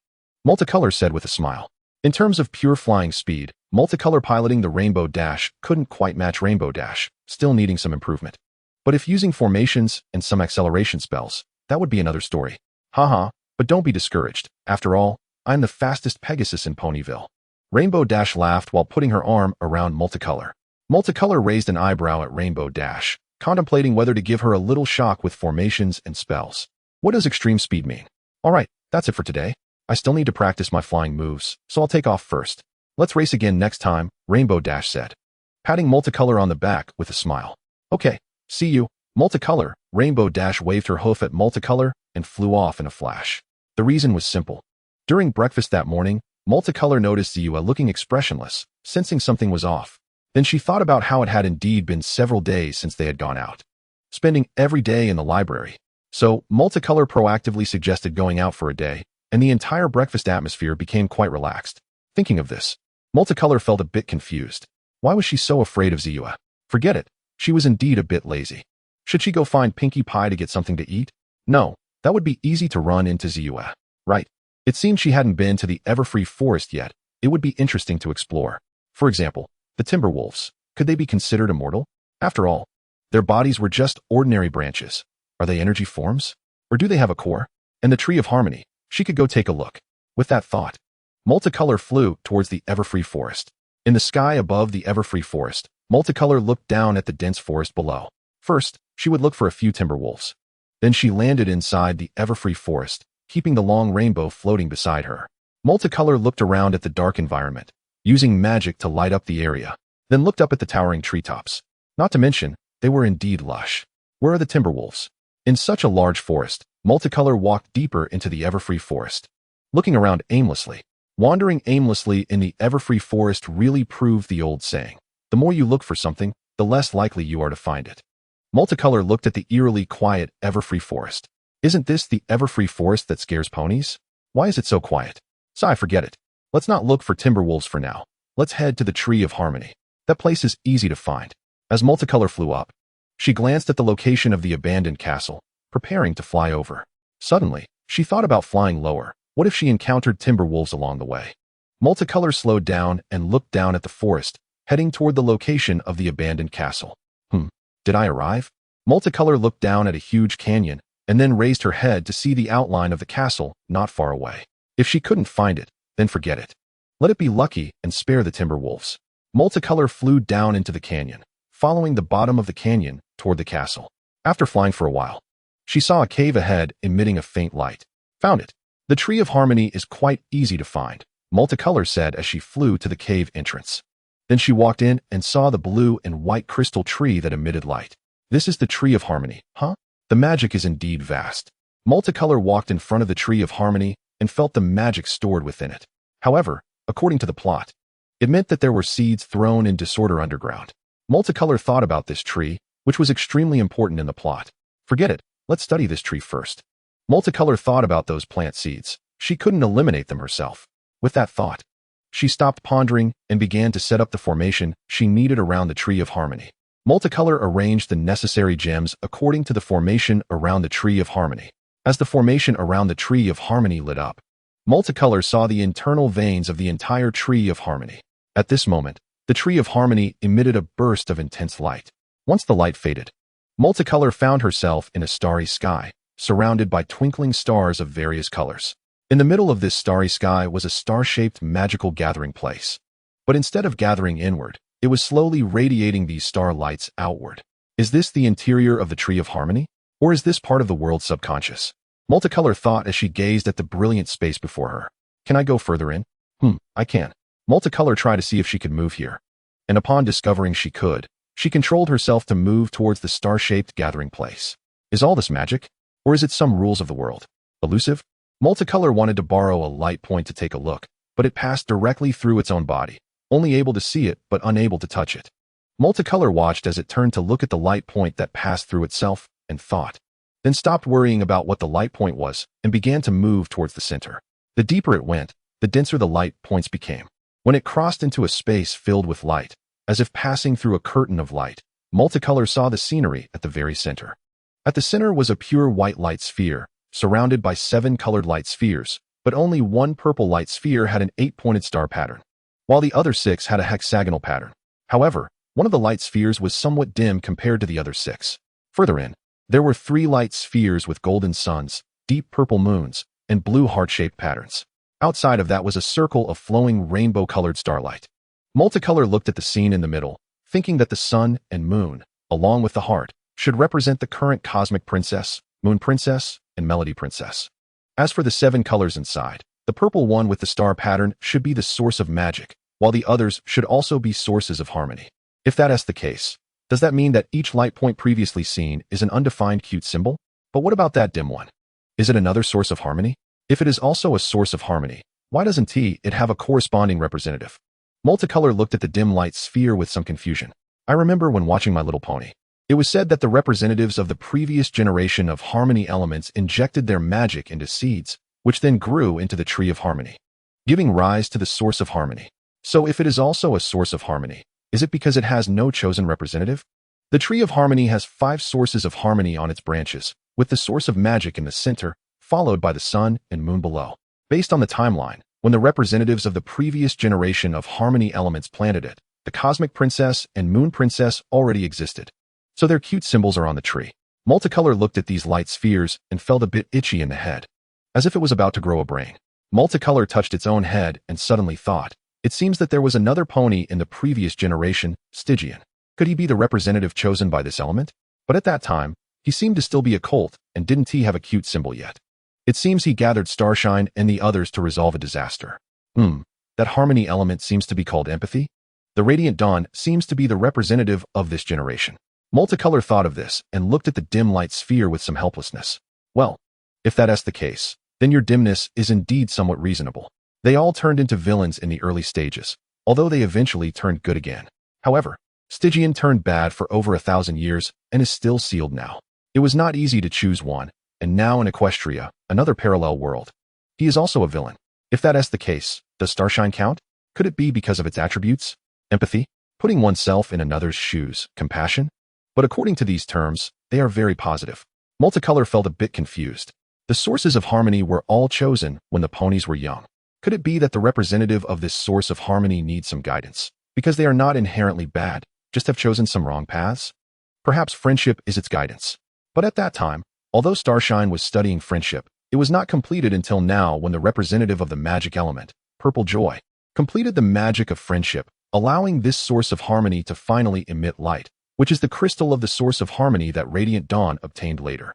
Multicolor said with a smile. In terms of pure flying speed, Multicolor piloting the Rainbow Dash couldn't quite match Rainbow Dash, still needing some improvement. But if using formations and some acceleration spells, that would be another story. Haha, but don't be discouraged. After all, I'm the fastest Pegasus in Ponyville. Rainbow Dash laughed while putting her arm around Multicolor. Multicolor raised an eyebrow at Rainbow Dash, contemplating whether to give her a little shock with formations and spells. What does extreme speed mean? Alright, that's it for today. I still need to practice my flying moves, so I'll take off first. Let's race again next time, Rainbow Dash said, patting Multicolor on the back with a smile. Okay, see you, Multicolor. Rainbow Dash waved her hoof at Multicolor and flew off in a flash. The reason was simple. During breakfast that morning, Multicolor noticed Zeus looking expressionless, sensing something was off. Then she thought about how it had indeed been several days since they had gone out, spending every day in the library. So, Multicolor proactively suggested going out for a day, and the entire breakfast atmosphere became quite relaxed. Thinking of this, Multicolor felt a bit confused. Why was she so afraid of Zeus? Forget it, she was indeed a bit lazy. Should she go find Pinkie Pie to get something to eat? No, that would be easy to run into Zeus. Right. It seemed she hadn't been to the Everfree Forest yet. It would be interesting to explore. For example, the Timberwolves. Could they be considered immortal? After all, their bodies were just ordinary branches. Are they energy forms? Or do they have a core? And the Tree of Harmony. She could go take a look. With that thought, Multicolor flew towards the Everfree Forest. In the sky above the Everfree Forest, Multicolor looked down at the dense forest below. First, she would look for a few Timberwolves. Then she landed inside the Everfree Forest, keeping the long rainbow floating beside her. Multicolor looked around at the dark environment, using magic to light up the area, then looked up at the towering treetops. Not to mention, they were indeed lush. Where are the Timberwolves? In such a large forest, Multicolor walked deeper into the Everfree Forest, looking around aimlessly. Wandering aimlessly in the Everfree Forest really proved the old saying. The more you look for something, the less likely you are to find it. Multicolor looked at the eerily quiet Everfree Forest. Isn't this the Everfree Forest that scares ponies? Why is it so quiet? Sigh, forget it. Let's not look for Timberwolves for now. Let's head to the Tree of Harmony. That place is easy to find. As Multicolor flew up, she glanced at the location of the abandoned castle, preparing to fly over. Suddenly, she thought about flying lower. What if she encountered Timberwolves along the way? Multicolor slowed down and looked down at the forest, heading toward the location of the abandoned castle. Did I arrive? Multicolor looked down at a huge canyon and then raised her head to see the outline of the castle not far away. If she couldn't find it, then forget it. Let it be lucky and spare the Timberwolves. Multicolor flew down into the canyon, following the bottom of the canyon toward the castle. After flying for a while, she saw a cave ahead emitting a faint light. Found it. The Tree of Harmony is quite easy to find, Multicolor said as she flew to the cave entrance. Then she walked in and saw the blue and white crystal tree that emitted light. This is the Tree of Harmony, huh? The magic is indeed vast. Multicolor walked in front of the Tree of Harmony and felt the magic stored within it. However, according to the plot, it meant that there were seeds thrown in disorder underground. Multicolor thought about this tree, which was extremely important in the plot. Forget it, let's study this tree first. Multicolor thought about those plant seeds. She couldn't eliminate them herself. With that thought, she stopped pondering and began to set up the formation she needed around the Tree of Harmony. Multicolor arranged the necessary gems according to the formation around the Tree of Harmony. As the formation around the Tree of Harmony lit up, Multicolor saw the internal veins of the entire Tree of Harmony. At this moment, the Tree of Harmony emitted a burst of intense light. Once the light faded, Multicolor found herself in a starry sky, surrounded by twinkling stars of various colors. In the middle of this starry sky was a star-shaped magical gathering place. But instead of gathering inward, it was slowly radiating these star lights outward. Is this the interior of the Tree of Harmony? Or is this part of the world's subconscious? Multicolor thought as she gazed at the brilliant space before her. Can I go further in? I can. Multicolor tried to see if she could move here. And upon discovering she could, she controlled herself to move towards the star-shaped gathering place. Is all this magic? Or is it some rules of the world? Elusive? Multicolor wanted to borrow a light point to take a look, but it passed directly through its own body, only able to see it but unable to touch it. Multicolor watched as it turned to look at the light point that passed through itself, and thought. Then stopped worrying about what the light point was, and began to move towards the center. The deeper it went, the denser the light points became. When it crossed into a space filled with light, as if passing through a curtain of light, Multicolor saw the scenery at the very center. At the center was a pure white light sphere, surrounded by 7 colored light spheres, but only one purple light sphere had an 8-pointed star pattern, while the other 6 had a hexagonal pattern. However, one of the light spheres was somewhat dim compared to the other 6. Further in, there were 3 light spheres with golden suns, deep purple moons, and blue heart-shaped patterns. Outside of that was a circle of flowing rainbow-colored starlight. Multicolor looked at the scene in the middle, thinking that the sun and moon, along with the heart, should represent the current cosmic princess, moon princess, and melody princess. As for the 7 colors inside, the purple one with the star pattern should be the source of magic, while the others should also be sources of harmony. If that is the case, does that mean that each light point previously seen is an undefined cute symbol? But what about that dim one? Is it another source of harmony? If it is also a source of harmony, why doesn't it have a corresponding representative? Multicolor looked at the dim light sphere with some confusion. I remember when watching My Little Pony. It was said that the representatives of the previous generation of harmony elements injected their magic into seeds, which then grew into the Tree of Harmony, giving rise to the source of harmony. So if it is also a source of harmony, is it because it has no chosen representative? The Tree of Harmony has 5 sources of harmony on its branches, with the source of magic in the center, followed by the sun and moon below. Based on the timeline, when the representatives of the previous generation of harmony elements planted it, the Cosmic Princess and Moon Princess already existed. So their cute symbols are on the tree. Multicolor looked at these light spheres and felt a bit itchy in the head, as if it was about to grow a brain. Multicolor touched its own head and suddenly thought, it seems that there was another pony in the previous generation, Stygian. Could he be the representative chosen by this element? But at that time, he seemed to still be a colt, and didn't he have a cute symbol yet? It seems he gathered Starshine and the others to resolve a disaster. That harmony element seems to be called empathy? The Radiant Dawn seems to be the representative of this generation. Multicolor thought of this and looked at the dim light sphere with some helplessness. Well, if that is the case, then your dimness is indeed somewhat reasonable. They all turned into villains in the early stages, although they eventually turned good again. However, Stygian turned bad for over 1,000 years and is still sealed now. It was not easy to choose one, and now in Equestria, another parallel world, he is also a villain. If that is the case, does Starshine count? Could it be because of its attributes? Empathy? Putting oneself in another's shoes? Compassion? But according to these terms, they are very positive. Multicolor felt a bit confused. The sources of harmony were all chosen when the ponies were young. Could it be that the representative of this source of harmony needs some guidance? Because they are not inherently bad, just have chosen some wrong paths? Perhaps friendship is its guidance. But at that time, although Starshine was studying friendship, it was not completed until now when the representative of the magic element, Purple Joy, completed the magic of friendship, allowing this source of harmony to finally emit light, which is the crystal of the source of harmony that Radiant Dawn obtained later.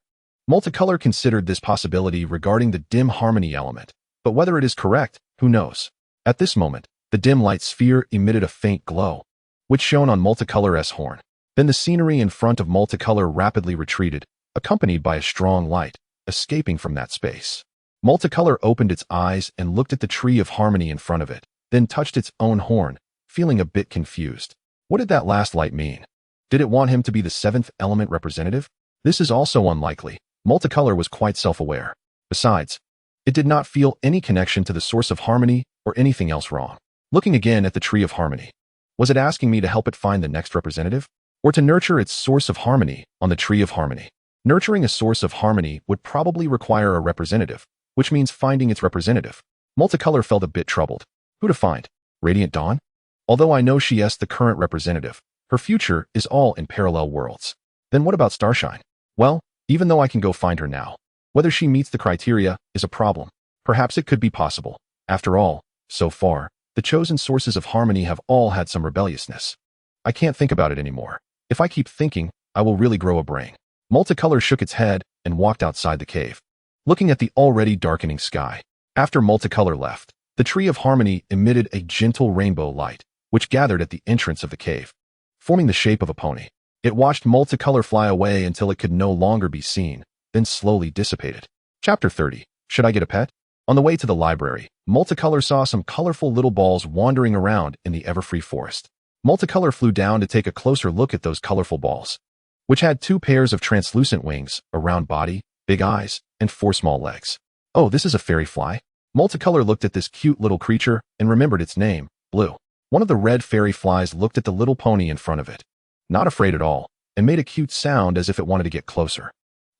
Multicolor considered this possibility regarding the dim harmony element, but whether it is correct, who knows? At this moment, the dim light sphere emitted a faint glow, which shone on Multicolor's horn. Then the scenery in front of Multicolor rapidly retreated, accompanied by a strong light, escaping from that space. Multicolor opened its eyes and looked at the Tree of Harmony in front of it, then touched its own horn, feeling a bit confused. What did that last light mean? Did it want him to be the 7th element representative? This is also unlikely. Multicolor was quite self-aware. Besides, it did not feel any connection to the source of harmony or anything else wrong. Looking again at the Tree of Harmony, was it asking me to help it find the next representative? or to nurture its source of harmony on the tree of harmony. Nurturing a source of harmony would probably require a representative, which means finding its representative. Multicolor felt a bit troubled. Who to find? Radiant Dawn? Although I know she is the current representative, her future is all in parallel worlds. Then what about Starshine? Well, even though I can go find her now, whether she meets the criteria is a problem. Perhaps it could be possible. After all, so far, the chosen sources of harmony have all had some rebelliousness. I can't think about it anymore. If I keep thinking, I will really grow a brain. Multicolor shook its head and walked outside the cave, looking at the already darkening sky. After Multicolor left, the tree of harmony emitted a gentle rainbow light, which gathered at the entrance of the cave, forming the shape of a pony. It watched Multicolor fly away until it could no longer be seen, then slowly dissipated. Chapter 30. Should I get a pet? On the way to the library, Multicolor saw some colorful little balls wandering around in the everfree forest. Multicolor flew down to take a closer look at those colorful balls, which had 2 pairs of translucent wings, a round body, big eyes, and 4 small legs. Oh, this is a fairy fly? Multicolor looked at this cute little creature and remembered its name, Blue. One of the red fairy flies looked at the little pony in front of it, not afraid at all, and made a cute sound as if it wanted to get closer.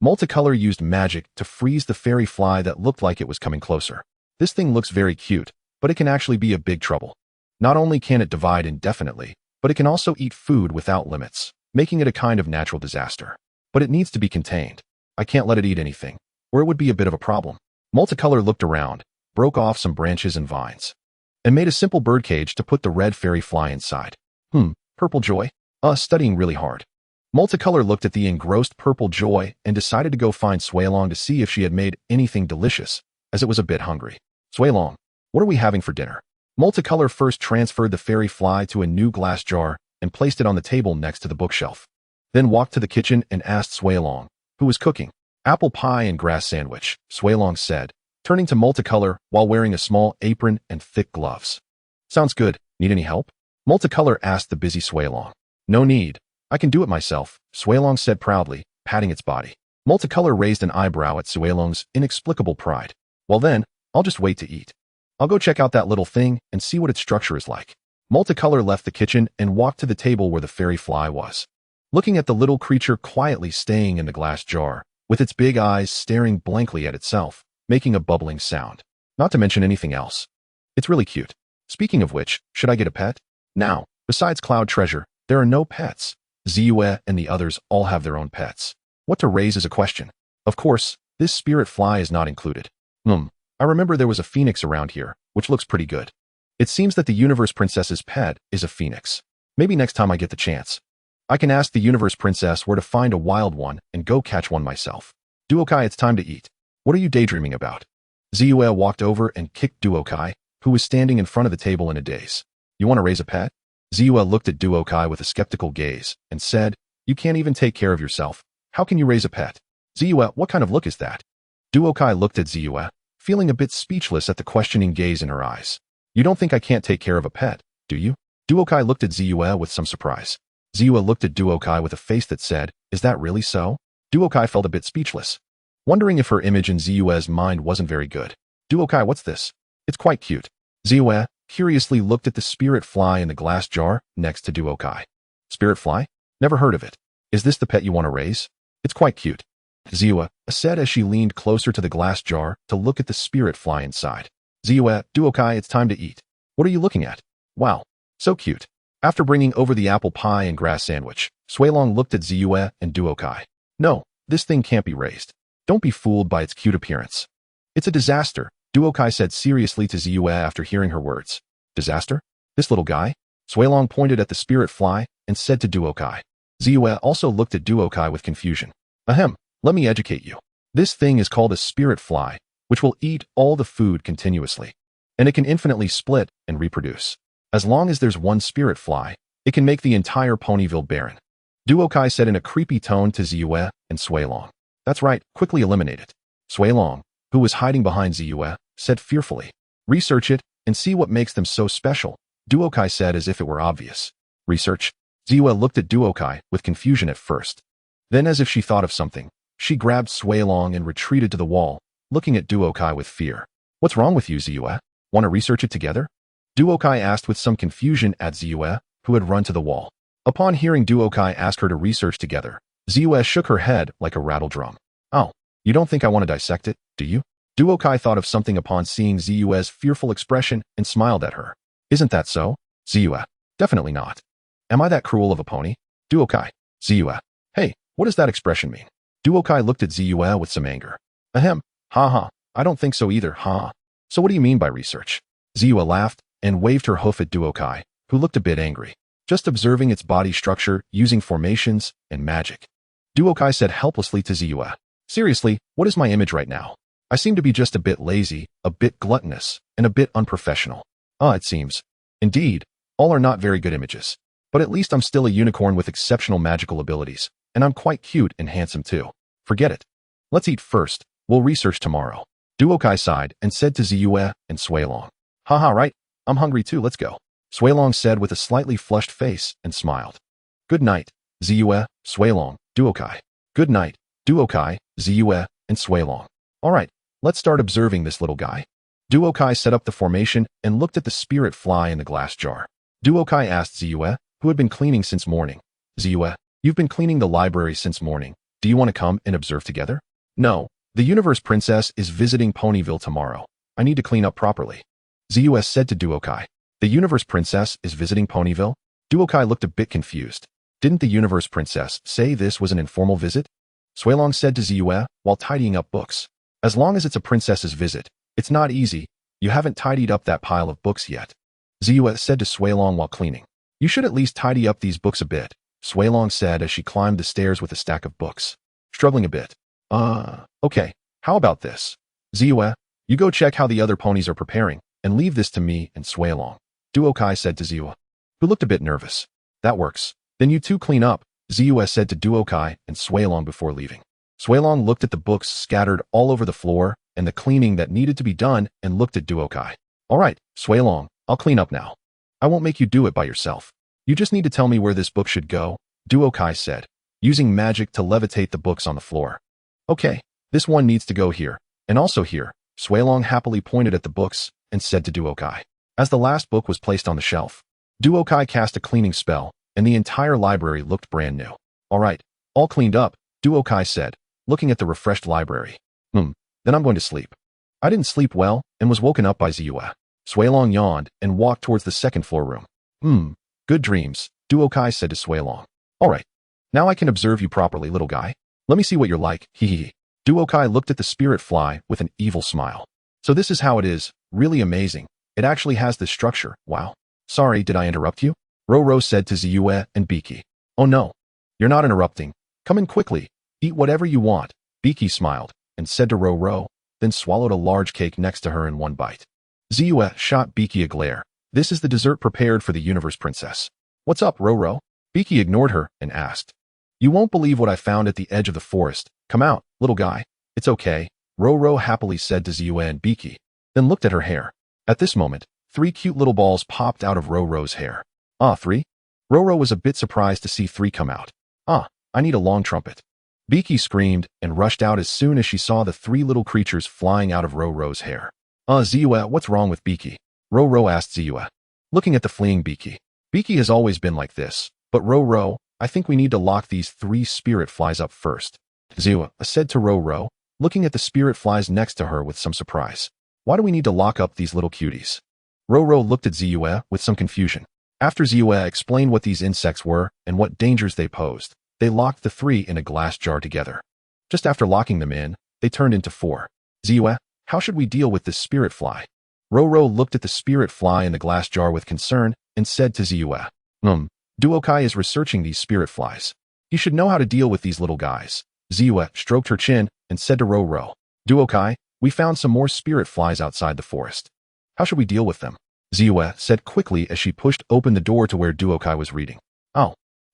Multicolor used magic to freeze the fairy fly that looked like it was coming closer. This thing looks very cute, but it can actually be a big trouble. Not only can it divide indefinitely, but it can also eat food without limits, making it a kind of natural disaster. But it needs to be contained. I can't let it eat anything, or it would be a bit of a problem. Multicolor looked around, broke off some branches and vines, and made a simple birdcage to put the red fairy fly inside. Purple Joy? Studying really hard. Multicolor looked at the engrossed Purple Joy and decided to go find Swaylong to see if she had made anything delicious, as it was a bit hungry. Swaylong, what are we having for dinner? Multicolor first transferred the fairy fly to a new glass jar and placed it on the table next to the bookshelf. Then walked to the kitchen and asked Swaylong, who was cooking. Apple pie and grass sandwich, Swaylong said, turning to Multicolor while wearing a small apron and thick gloves. Sounds good. Need any help? Multicolor asked the busy Swaylong. No need. I can do it myself, Swaylong said proudly, patting its body. Multicolor raised an eyebrow at Swaylong's inexplicable pride. Well then, I'll just wait to eat. I'll go check out that little thing and see what its structure is like. Multicolor left the kitchen and walked to the table where the fairy fly was, looking at the little creature quietly staying in the glass jar, with its big eyes staring blankly at itself, making a bubbling sound. Not to mention anything else. It's really cute. Speaking of which, should I get a pet? Now, besides Cloud Treasure, there are no pets. Ziyue and the others all have their own pets. What to raise is a question. Of course, this spirit fly is not included. I remember there was a phoenix around here, which looks pretty good. It seems that the Universe Princess's pet is a phoenix. Maybe next time I get the chance, I can ask the Universe Princess where to find a wild one and go catch one myself. Duokai, it's time to eat. What are you daydreaming about? Ziyue walked over and kicked Duokai, who was standing in front of the table in a daze. You want to raise a pet? Ziyue looked at Duokai with a skeptical gaze and said, you can't even take care of yourself. How can you raise a pet? Ziyue, what kind of look is that? Duokai looked at Ziyue, feeling a bit speechless at the questioning gaze in her eyes. You don't think I can't take care of a pet, do you? Duokai looked at Ziyue with some surprise. Ziyue looked at Duokai with a face that said, is that really so? Duokai felt a bit speechless, wondering if her image in Ziyue's mind wasn't very good. Duokai, what's this? It's quite cute. Ziyue curiously looked at the spirit fly in the glass jar next to Duokai. Spirit fly? Never heard of it. Is this the pet you want to raise? It's quite cute, Ziyue said as she leaned closer to the glass jar to look at the spirit fly inside. Ziyue, Duokai, it's time to eat. What are you looking at? Wow, so cute. After bringing over the apple pie and grass sandwich, Swaylong looked at Ziyue and Duokai. No, this thing can't be raised. Don't be fooled by its cute appearance. It's a disaster, Duokai said seriously to Ziyue after hearing her words. Disaster? This little guy? Swaylong pointed at the spirit fly and said to Duokai. Ziyue also looked at Duokai with confusion. Ahem, let me educate you. This thing is called a spirit fly, which will eat all the food continuously, and it can infinitely split and reproduce. As long as there's one spirit fly, it can make the entire Ponyville barren. Duokai said in a creepy tone to Ziyue and Swaylong. That's right, quickly eliminate it. Swaylong, who was hiding behind Ziyue, said fearfully. Research it and see what makes them so special, Duokai said as if it were obvious. Research? Ziyue looked at Duokai with confusion at first. Then as if she thought of something, she grabbed Swaylong and retreated to the wall, looking at Duokai with fear. What's wrong with you, Ziyue? Want to research it together? Duokai asked with some confusion at Ziyue, who had run to the wall. Upon hearing Duokai ask her to research together, Ziyue shook her head like a rattle drum. Oh, you don't think I want to dissect it, do you? Duokai thought of something upon seeing Ziyue's fearful expression and smiled at her. Isn't that so? Ziyue. Definitely not. Am I that cruel of a pony? Duokai. Ziyue. Hey, what does that expression mean? Duokai looked at Ziyue with some anger. Ahem. Ha. I don't think so either, ha. So what do you mean by research? Ziyue laughed and waved her hoof at Duokai, who looked a bit angry. Just observing its body structure using formations and magic. Duokai said helplessly to Ziyue. Seriously, what is my image right now? I seem to be just a bit lazy, a bit gluttonous, and a bit unprofessional. It seems. Indeed, all are not very good images. But at least I'm still a unicorn with exceptional magical abilities, and I'm quite cute and handsome too. Forget it. Let's eat first. We'll research tomorrow. Duokai sighed and said to Ziyue and Suilong. Haha, right? I'm hungry too, let's go. Suilong said with a slightly flushed face and smiled. Good night, Ziyue, Suilong, Duokai. Good night, Duokai, Ziyue, and Suilong. Alright, let's start observing this little guy. Duokai set up the formation and looked at the spirit fly in the glass jar. Duokai asked Ziyue, who had been cleaning since morning. Ziyue, you've been cleaning the library since morning. Do you want to come and observe together? No, the Universe Princess is visiting Ponyville tomorrow. I need to clean up properly. Ziyue said to Duokai. The Universe Princess is visiting Ponyville? Duokai looked a bit confused. Didn't the Universe Princess say this was an informal visit? Suilong said to Ziyue while tidying up books. As long as it's a princess's visit, it's not easy. You haven't tidied up that pile of books yet. Ziyue said to Suilong while cleaning. You should at least tidy up these books a bit, Suilong said as she climbed the stairs with a stack of books. Struggling a bit. Okay, how about this? Ziyue, you go check how the other ponies are preparing, and leave this to me and Suilong. Duokai said to Ziyue, who looked a bit nervous. That works. Then you two clean up, Ziyue said to Duokai and Suilong before leaving. Suilong looked at the books scattered all over the floor and the cleaning that needed to be done and looked at Duokai. Alright, Suilong, I'll clean up now. I won't make you do it by yourself. You just need to tell me where this book should go, Duokai said, using magic to levitate the books on the floor. Okay, this one needs to go here, and also here, Suilong happily pointed at the books and said to Duokai. As the last book was placed on the shelf, Duokai cast a cleaning spell, and the entire library looked brand new. Alright, all cleaned up, Duokai said, looking at the refreshed library. Then I'm going to sleep. I didn't sleep well and was woken up by Ziyue. Suilong yawned and walked towards the second floor room. Good dreams, Duokai said to Suilong. Alright, now I can observe you properly, little guy. Let me see what you're like, hee. Duokai looked at the spirit fly with an evil smile. So this is how it is, really amazing. It actually has this structure, wow. Sorry, did I interrupt you? Roro said to Ziyue and Pinkie. Oh no, you're not interrupting. Come in quickly, eat whatever you want. Pinkie smiled and said to Roro, then swallowed a large cake next to her in one bite. Ziyue shot Pinkie a glare. This is the dessert prepared for the Universe Princess. What's up, Roro? Pinkie ignored her and asked. You won't believe what I found at the edge of the forest. Come out, little guy. It's okay, Roro happily said to Ziyue and Pinkie, then looked at her hair. At this moment, 3 cute little balls popped out of Roro's hair. 3? Roro was a bit surprised to see 3 come out. I need a long trumpet. Pinkie screamed and rushed out as soon as she saw the 3 little creatures flying out of Roro's hair. Ziyue, what's wrong with Pinkie? Roro asked Ziyue, looking at the fleeing Pinkie. Pinkie has always been like this, but Roro, I think we need to lock these 3 spirit flies up first. Ziyue said to Roro, looking at the spirit flies next to her with some surprise. Why do we need to lock up these little cuties? Roro looked at Ziyue with some confusion. After Ziyue explained what these insects were and what dangers they posed, they locked the 3 in a glass jar together. Just after locking them in, they turned into 4. Ziyue, how should we deal with this spirit fly? Roro looked at the spirit fly in the glass jar with concern and said to Ziyue, Duokai is researching these spirit flies. He should know how to deal with these little guys. Ziyue stroked her chin and said to Roro, Duokai, we found some more spirit flies outside the forest. How should we deal with them? Ziyue said quickly as she pushed open the door to where Duokai was reading.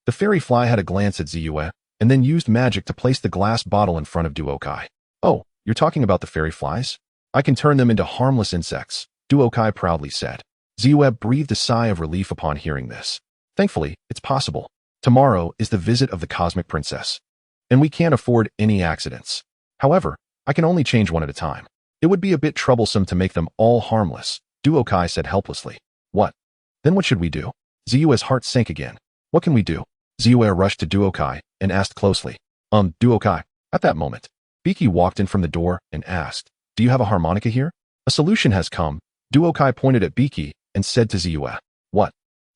The fairy fly had a glance at Ziyue and then used magic to place the glass bottle in front of Duokai. Oh, you're talking about the fairy flies? I can turn them into harmless insects, Duokai proudly said. Ziyue breathed a sigh of relief upon hearing this. Thankfully, it's possible. Tomorrow is the visit of the Cosmic Princess, and we can't afford any accidents. However, I can only change one at a time. It would be a bit troublesome to make them all harmless, Duokai said helplessly. What? Then what should we do? Ziyue's heart sank again. What can we do? Ziyue rushed to Duokai and asked closely. Duokai. At that moment, Pinkie walked in from the door and asked, do you have a harmonica here? A solution has come. Duokai pointed at Pinkie and said to Ziyue. What?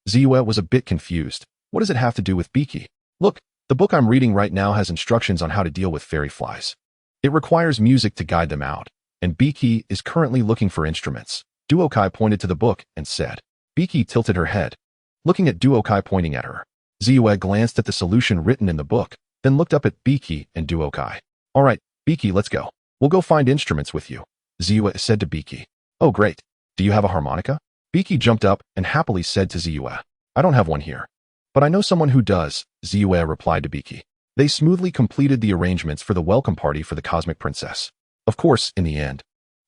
Ziyue was a bit confused. What does it have to do with Pinkie? Look, the book I'm reading right now has instructions on how to deal with fairy flies. It requires music to guide them out, and Pinkie is currently looking for instruments. Duokai pointed to the book and said. Pinkie tilted her head, looking at Duokai pointing at her. Ziyue glanced at the solution written in the book, then looked up at Pinkie and Duokai. All right, Pinkie, let's go. We'll go find instruments with you, Ziyue said to Pinkie. Oh, great. Do you have a harmonica? Pinkie jumped up and happily said to Ziyue. I don't have one here. But I know someone who does, Ziyue replied to Pinkie. They smoothly completed the arrangements for the welcome party for the Cosmic Princess. Of course, in the end,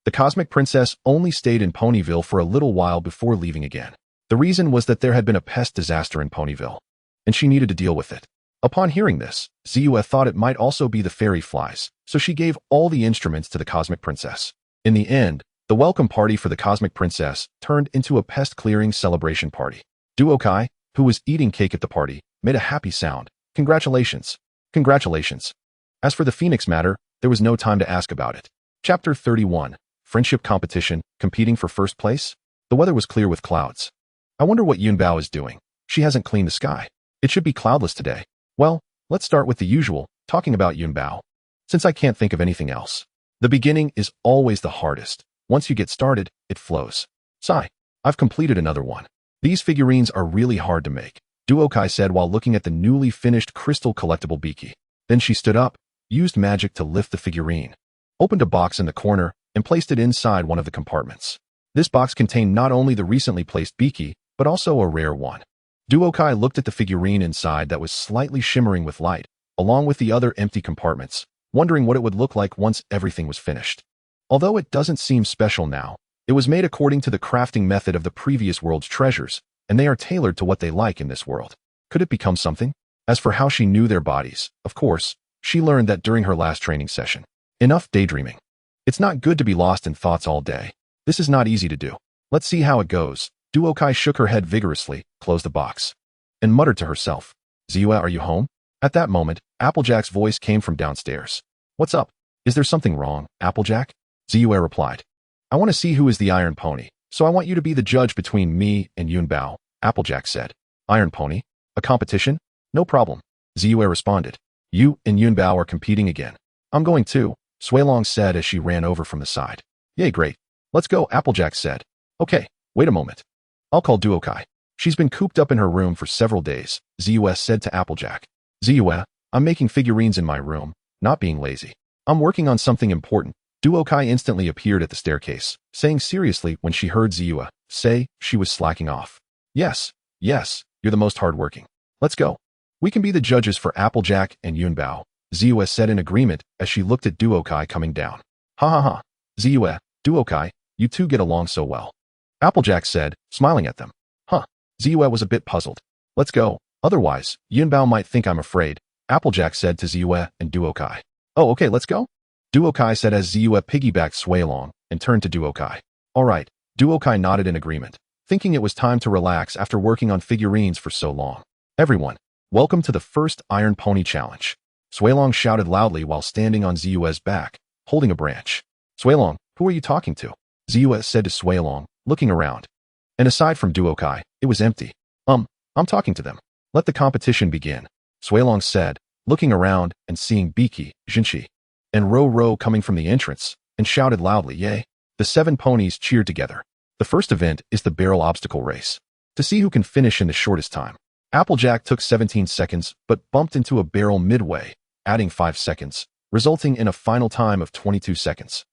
the Cosmic Princess only stayed in Ponyville for a little while before leaving again. The reason was that there had been a pest disaster in Ponyville, and she needed to deal with it. Upon hearing this, Ziyue thought it might also be the fairy flies, so she gave all the instruments to the Cosmic Princess. In the end, the welcome party for the Cosmic Princess turned into a pest-clearing celebration party. Duokai, who was eating cake at the party, made a happy sound. Congratulations. Congratulations. As for the Phoenix matter, there was no time to ask about it. Chapter 31. Friendship Competition, Competing for First Place? The weather was clear with clouds. I wonder what Yunbao is doing. She hasn't cleaned the sky. It should be cloudless today. Well, let's start with the usual, talking about Yunbao, since I can't think of anything else. The beginning is always the hardest. Once you get started, it flows. Sigh. I've completed another one. These figurines are really hard to make, Duokai said while looking at the newly finished crystal collectible Pinkie. Then she stood up, used magic to lift the figurine, opened a box in the corner, and placed it inside one of the compartments. This box contained not only the recently placed Pinkie, but also a rare one. Duokai looked at the figurine inside that was slightly shimmering with light, along with the other empty compartments, wondering what it would look like once everything was finished. Although it doesn't seem special now, it was made according to the crafting method of the previous world's treasures, and they are tailored to what they like in this world. Could it become something? As for how she knew their bodies, of course, she learned that during her last training session. Enough daydreaming. It's not good to be lost in thoughts all day. This is not easy to do. Let's see how it goes. Duokai shook her head vigorously, closed the box, and muttered to herself. Ziyue, are you home? At that moment, Applejack's voice came from downstairs. What's up? Is there something wrong, Applejack? Ziyue replied. I want to see who is the Iron Pony, so I want you to be the judge between me and Yunbao, Applejack said. Iron Pony? A competition? No problem, Ziyue responded. You and Yunbao are competing again. I'm going too, Suilong said as she ran over from the side. Yay, great. Let's go, Applejack said. Okay, wait a moment. I'll call Duokai. She's been cooped up in her room for several days, Ziyue said to Applejack. Ziyue, I'm making figurines in my room, not being lazy. I'm working on something important. Duokai instantly appeared at the staircase, saying seriously when she heard Ziyue say she was slacking off. Yes, you're the most hardworking. Let's go. We can be the judges for Applejack and Yunbao, Ziyue said in agreement as she looked at Duokai coming down. Ha ha ha. Ziyue, Duokai, you two get along so well, Applejack said, smiling at them. Huh. Ziyue was a bit puzzled. Let's go. Otherwise, Yunbao might think I'm afraid, Applejack said to Ziyue and Duokai. Oh, okay, let's go. Duokai said as Ziyue piggybacked Suilong and turned to Duokai. All right. Duokai nodded in agreement, thinking it was time to relax after working on figurines for so long. Everyone, welcome to the first Iron Pony Challenge. Suilong shouted loudly while standing on Ziyue's back, holding a branch. Suilong, who are you talking to? Ziyue said to Suilong, looking around. And aside from Duokai, it was empty. I'm talking to them. Let the competition begin, Suilong said, looking around and seeing Pinkie, Jinchi, and Ro coming from the entrance, and shouted loudly, yay. The 7 ponies cheered together. The first event is the barrel obstacle race, to see who can finish in the shortest time. Applejack took 17 seconds, but bumped into a barrel midway, adding 5 seconds, resulting in a final time of 22 seconds.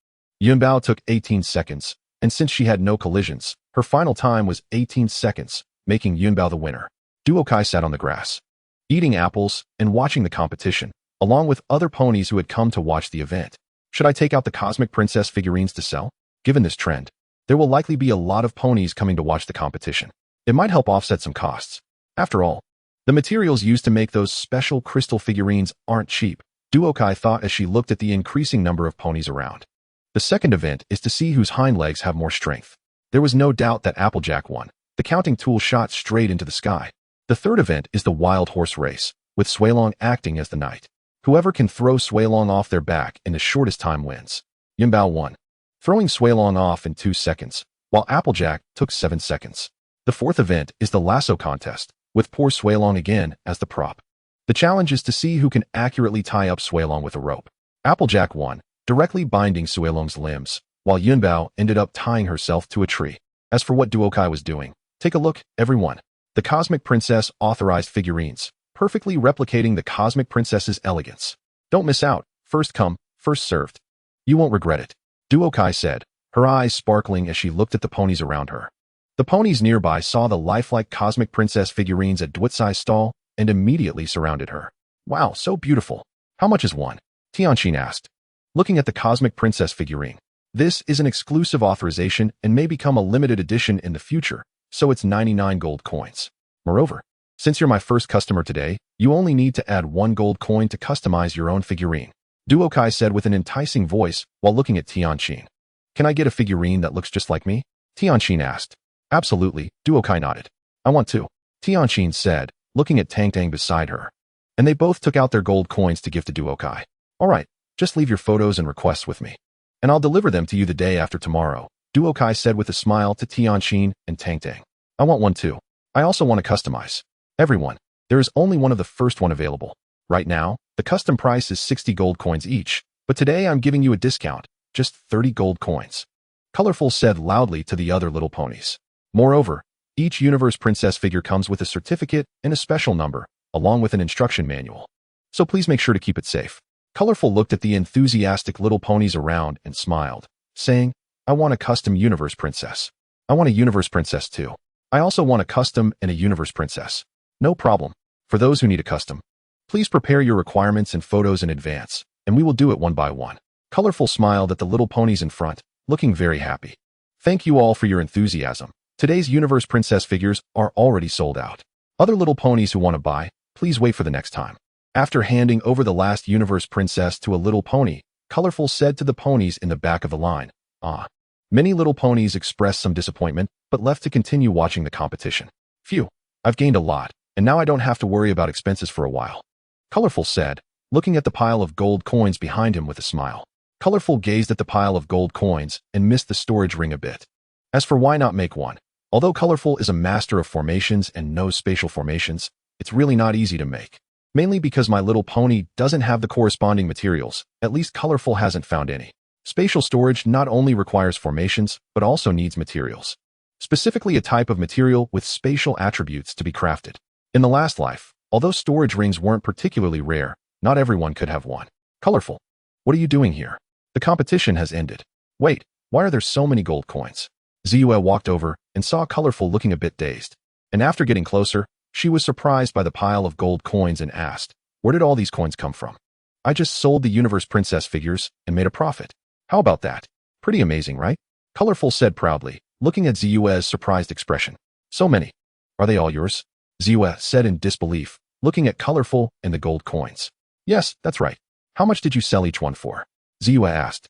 Yunbao took 18 seconds, and since she had no collisions, her final time was 18 seconds, making Yunbao the winner. Duokai sat on the grass, eating apples and watching the competition, along with other ponies who had come to watch the event. Should I take out the Cosmic Princess figurines to sell? Given this trend, there will likely be a lot of ponies coming to watch the competition. It might help offset some costs. After all, the materials used to make those special crystal figurines aren't cheap, Duokai thought as she looked at the increasing number of ponies around. The second event is to see whose hind legs have more strength. There was no doubt that Applejack won. The counting tool shot straight into the sky. The third event is the wild horse race, with Suelong acting as the knight. Whoever can throw Suelong off their back in the shortest time wins. Yunbao won, throwing Suelong off in 2 seconds, while Applejack took 7 seconds. The fourth event is the lasso contest, with poor Suelong again as the prop. The challenge is to see who can accurately tie up Suelong with a rope. Applejack won, directly binding Suelong's limbs, while Yunbao ended up tying herself to a tree. As for what Duokai was doing, take a look, everyone. The Cosmic Princess authorized figurines, perfectly replicating the Cosmic Princess's elegance. Don't miss out, first come, first served. You won't regret it, Duokai said, her eyes sparkling as she looked at the ponies around her. The ponies nearby saw the lifelike Cosmic Princess figurines at Duotsai's stall and immediately surrounded her. Wow, so beautiful. How much is one? Tianqin asked, looking at the Cosmic Princess figurine. This is an exclusive authorization and may become a limited edition in the future, so it's 99 gold coins. Moreover, since you're my first customer today, you only need to add 1 gold coin to customize your own figurine, Duokai said with an enticing voice while looking at Tianqin. Can I get a figurine that looks just like me? Tianqin asked. Absolutely, Duokai nodded. I want to, Tianqin said, looking at Tang Tang beside her. And they both took out their gold coins to give to Duokai. All right, just leave your photos and requests with me, and I'll deliver them to you the day after tomorrow, Duokai said with a smile to Tianqin and Tang Tang. I want one too. I also want to customize. Everyone, there is only one of the first one available. Right now, the custom price is 60 gold coins each, but today I'm giving you a discount, just 30 gold coins. Colorful said loudly to the other little ponies. Moreover, each Universe Princess figure comes with a certificate and a special number, along with an instruction manual. So please make sure to keep it safe. Colorful looked at the enthusiastic little ponies around and smiled, saying, I want a custom Universe Princess. I want a Universe Princess too. I also want a custom and a Universe Princess. No problem. For those who need a custom, please prepare your requirements and photos in advance, and we will do it one by one. Colorful smiled at the little ponies in front, looking very happy. Thank you all for your enthusiasm. Today's Universe Princess figures are already sold out. Other little ponies who want to buy, please wait for the next time. After handing over the last Universe Princess to a little pony, Colorful said to the ponies in the back of the line, Ah. Many little ponies expressed some disappointment, but left to continue watching the competition. Phew, I've gained a lot, and now I don't have to worry about expenses for a while, Colorful said, looking at the pile of gold coins behind him with a smile. Colorful gazed at the pile of gold coins and missed the storage ring a bit. As for why not make one? Although Colorful is a master of formations and knows spatial formations, it's really not easy to make. Mainly because My Little Pony doesn't have the corresponding materials, at least Colorful hasn't found any. Spatial storage not only requires formations, but also needs materials. Specifically a type of material with spatial attributes to be crafted. In the last life, although storage rings weren't particularly rare, not everyone could have one. Colorful, what are you doing here? The competition has ended. Wait, why are there so many gold coins? Ziyue walked over and saw Colorful looking a bit dazed. And after getting closer, she was surprised by the pile of gold coins and asked, where did all these coins come from? I just sold the Universe Princess figures and made a profit. How about that? Pretty amazing, right? Colorful said proudly, looking at Ziyue's surprised expression. So many. Are they all yours? Ziyue said in disbelief, looking at Colorful and the gold coins. Yes, that's right. How much did you sell each one for? Ziyue asked.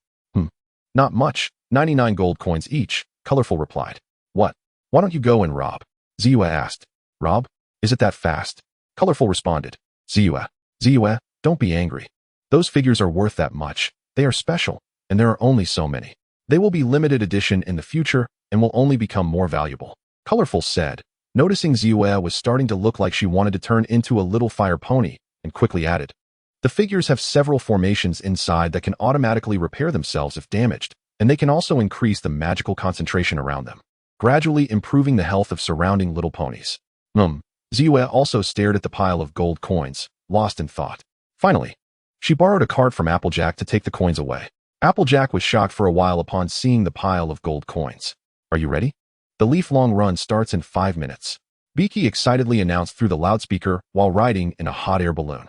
Not much, 99 gold coins each, Colorful replied. What? Why don't you go and rob? Ziyue asked. Rob? Is it that fast? Colorful responded. Ziyue, don't be angry. Those figures are worth that much. They are special, and there are only so many. They will be limited edition in the future and will only become more valuable. Colorful said, noticing Ziyue was starting to look like she wanted to turn into a little fire pony, and quickly added. The figures have several formations inside that can automatically repair themselves if damaged, and they can also increase the magical concentration around them, gradually improving the health of surrounding little ponies. Ziyue also stared at the pile of gold coins, lost in thought. Finally, she borrowed a cart from Applejack to take the coins away. Applejack was shocked for a while upon seeing the pile of gold coins. Are you ready? The leaf-long run starts in 5 minutes. Pinkie excitedly announced through the loudspeaker while riding in a hot air balloon.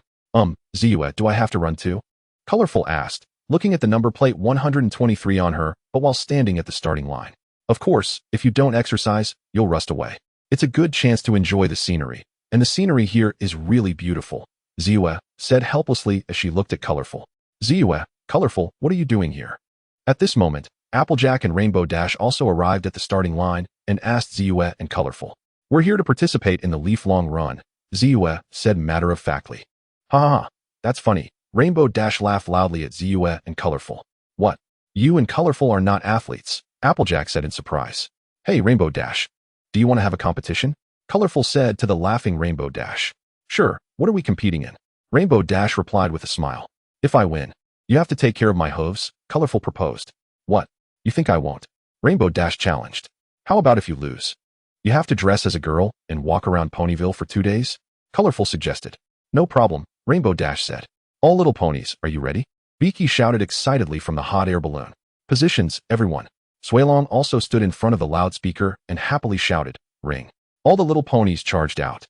Ziyue, do I have to run too? Colorful asked, looking at the number plate 123 on her, but while standing at the starting line. Of course, if you don't exercise, you'll rust away. It's a good chance to enjoy the scenery, and the scenery here is really beautiful, Ziyue said helplessly as she looked at Colorful. Ziyue, Colorful, what are you doing here? At this moment, Applejack and Rainbow Dash also arrived at the starting line and asked Ziyue and Colorful, We're here to participate in the leaf-long run, Ziyue said matter-of-factly. Ha ha ha, that's funny. Rainbow Dash laughed loudly at Ziyue and Colorful. What? You and Colorful are not athletes, Applejack said in surprise. Hey, Rainbow Dash. Do you want to have a competition? Colorful said to the laughing Rainbow Dash. Sure, what are we competing in? Rainbow Dash replied with a smile. If I win, you have to take care of my hooves, Colorful proposed. What? You think I won't? Rainbow Dash challenged. How about if you lose? You have to dress as a girl and walk around Ponyville for 2 days? Colorful suggested. No problem, Rainbow Dash said. All little ponies, are you ready? Pinkie shouted excitedly from the hot air balloon. Positions, everyone. Swailong also stood in front of the loudspeaker and happily shouted, ring. All the little ponies charged out,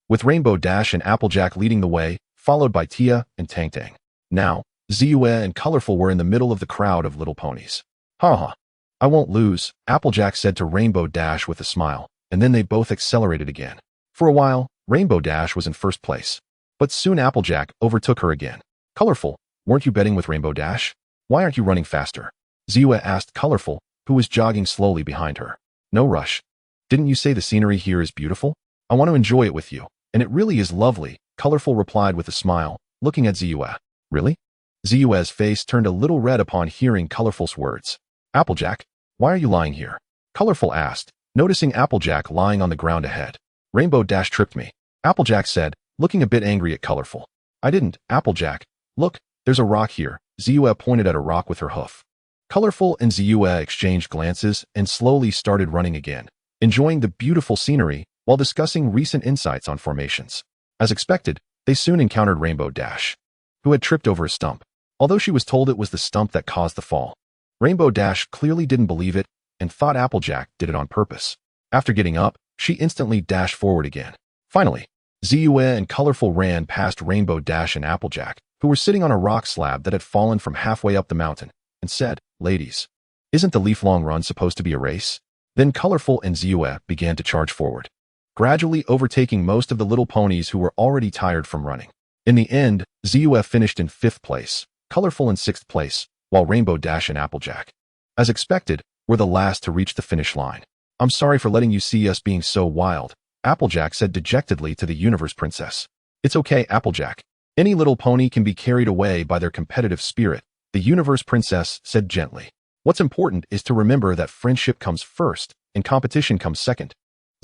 with Rainbow Dash and Applejack leading the way, followed by Tia and Tang Tang. Now, Ziyue and Colorful were in the middle of the crowd of little ponies. Ha ha. I won't lose, Applejack said to Rainbow Dash with a smile, and then they both accelerated again. For a while, Rainbow Dash was in first place, but soon Applejack overtook her again. Colorful, weren't you betting with Rainbow Dash? Why aren't you running faster? Ziyue asked Colorful, who was jogging slowly behind her. No rush. Didn't you say the scenery here is beautiful? I want to enjoy it with you, and it really is lovely, Colorful replied with a smile, looking at Ziyue. Really? Ziyue's face turned a little red upon hearing Colorful's words. Applejack, why are you lying here? Colorful asked, noticing Applejack lying on the ground ahead. Rainbow Dash tripped me, Applejack said, looking a bit angry at Colorful. I didn't, Applejack. Look, there's a rock here, Ziyue pointed at a rock with her hoof. Colorful and Ziyue exchanged glances and slowly started running again, enjoying the beautiful scenery while discussing recent insights on formations. As expected, they soon encountered Rainbow Dash, who had tripped over a stump, although she was told it was the stump that caused the fall. Rainbow Dash clearly didn't believe it and thought Applejack did it on purpose. After getting up, she instantly dashed forward again. Finally, Ziyue and Colorful ran past Rainbow Dash and Applejack, who were sitting on a rock slab that had fallen from halfway up the mountain, and said, Ladies, isn't the leaf-long run supposed to be a race? Then Colorful and Ziyue began to charge forward, gradually overtaking most of the little ponies who were already tired from running. In the end, Ziyue finished in 5th place, Colorful in 6th place, while Rainbow Dash and Applejack, as expected, were the last to reach the finish line. I'm sorry for letting you see us being so wild, Applejack said dejectedly to the Universe Princess. It's okay, Applejack. Any little pony can be carried away by their competitive spirit, the Universe Princess said gently. What's important is to remember that friendship comes first and competition comes second,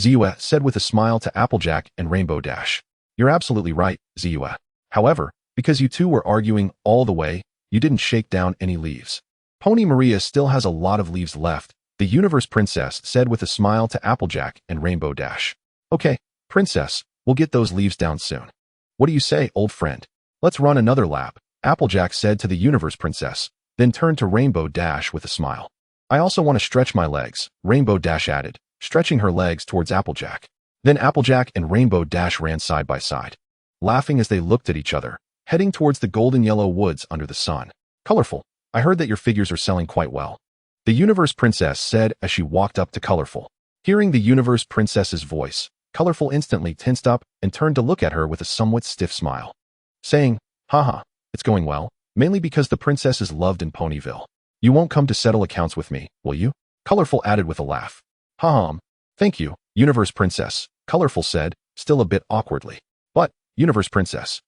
Ziyue said with a smile to Applejack and Rainbow Dash. You're absolutely right, Ziyue. However, because you two were arguing all the way, you didn't shake down any leaves. Pony Maria still has a lot of leaves left, the Universe Princess said with a smile to Applejack and Rainbow Dash. Okay, Princess, we'll get those leaves down soon. What do you say, old friend? Let's run another lap, Applejack said to the Universe Princess, then turned to Rainbow Dash with a smile. I also want to stretch my legs, Rainbow Dash added, stretching her legs towards Applejack. Then Applejack and Rainbow Dash ran side by side, laughing as they looked at each other, heading towards the golden yellow woods under the sun. Colorful, I heard that your figures are selling quite well, the Universe Princess said as she walked up to Colorful. Hearing the Universe Princess's voice, Colorful instantly tensed up and turned to look at her with a somewhat stiff smile, saying, Haha, it's going well, mainly because the princess is loved in Ponyville. You won't come to settle accounts with me, will you? Colorful added with a laugh. Ha-hum. Thank you, Universe Princess, Colorful said, still a bit awkwardly. But, Universe Princess,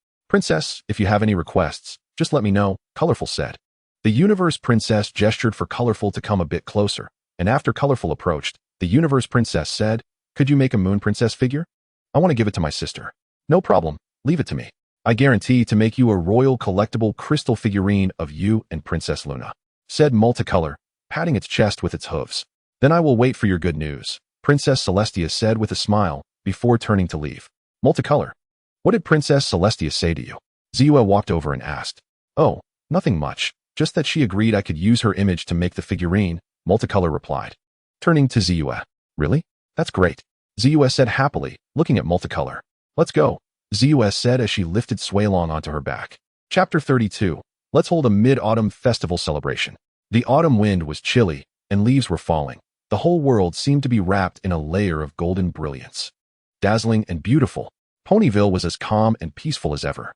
if you have any requests, just let me know, Colorful said. The Universe Princess gestured for Colorful to come a bit closer, and after Colorful approached, the Universe Princess said, Could you make a Moon Princess figure? I want to give it to my sister. No problem, leave it to me. I guarantee to make you a royal collectible crystal figurine of you and Princess Luna, said Multicolor, patting its chest with its hooves. Then I will wait for your good news, Princess Celestia said with a smile, before turning to leave. Multicolor, what did Princess Celestia say to you? Ziyue walked over and asked. Oh, nothing much, just that she agreed I could use her image to make the figurine, Multicolor replied. Turning to Ziyue. Really? That's great, Ziyue said happily, looking at Multicolor. Let's go, Ziyue said as she lifted Swailong onto her back. Chapter 32. Let's hold a mid-autumn festival celebration. The autumn wind was chilly, and leaves were falling. The whole world seemed to be wrapped in a layer of golden brilliance. Dazzling and beautiful, Ponyville was as calm and peaceful as ever.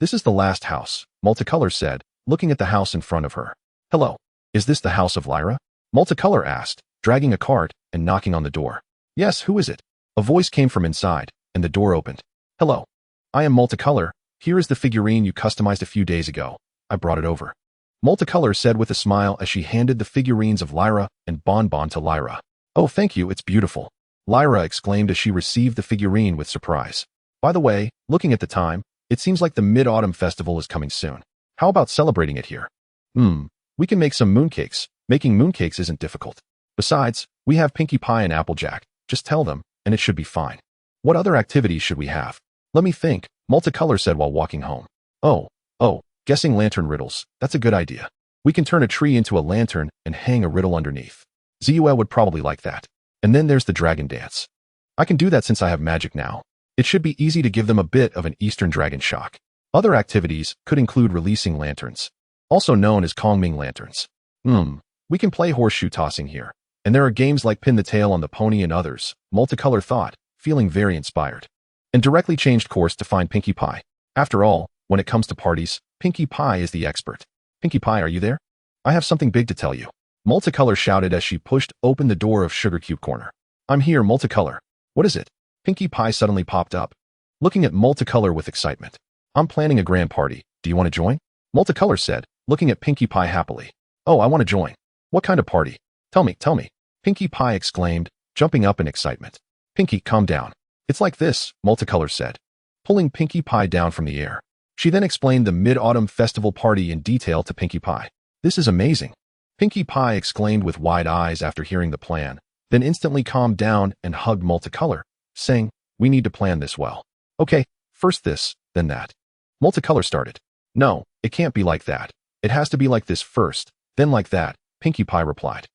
This is the last house, Multicolor said, looking at the house in front of her. Hello, is this the house of Lyra? Multicolor asked, dragging a cart and knocking on the door. Yes, who is it? A voice came from inside, and the door opened. Hello. I am Multicolor. Here is the figurine you customized a few days ago. I brought it over. Multicolor said with a smile as she handed the figurines of Lyra and Bonbon to Lyra. Oh, thank you, it's beautiful. Lyra exclaimed as she received the figurine with surprise. By the way, looking at the time, it seems like the Mid-Autumn Festival is coming soon. How about celebrating it here? We can make some mooncakes. Making mooncakes isn't difficult. Besides, we have Pinkie Pie and Applejack. Just tell them, and it should be fine. What other activities should we have? Let me think, Multicolor said while walking home. Oh, guessing lantern riddles. That's a good idea. We can turn a tree into a lantern and hang a riddle underneath. Ziyue would probably like that. And then there's the dragon dance. I can do that since I have magic now. It should be easy to give them a bit of an Eastern dragon shock. Other activities could include releasing lanterns, also known as Kongming lanterns. We can play horseshoe tossing here. And there are games like Pin the Tail on the Pony and others, Multicolor thought, feeling very inspired. And directly changed course to find Pinkie Pie. After all, when it comes to parties, Pinkie Pie is the expert. Pinkie Pie, are you there? I have something big to tell you. Multicolor shouted as she pushed open the door of Sugar Cube Corner. I'm here, Multicolor. What is it? Pinkie Pie suddenly popped up, looking at Multicolor with excitement. I'm planning a grand party. Do you want to join? Multicolor said, looking at Pinkie Pie happily. Oh, I want to join. What kind of party? Tell me. Pinkie Pie exclaimed, jumping up in excitement. Pinkie, calm down. It's like this, Multicolor said, pulling Pinkie Pie down from the air. She then explained the Mid-Autumn Festival party in detail to Pinkie Pie. This is amazing. Pinkie Pie exclaimed with wide eyes after hearing the plan, then instantly calmed down and hugged Multicolor, saying, we need to plan this well. Okay, first this, then that. Multicolor started. No, it can't be like that. It has to be like this first, then like that, Pinkie Pie replied.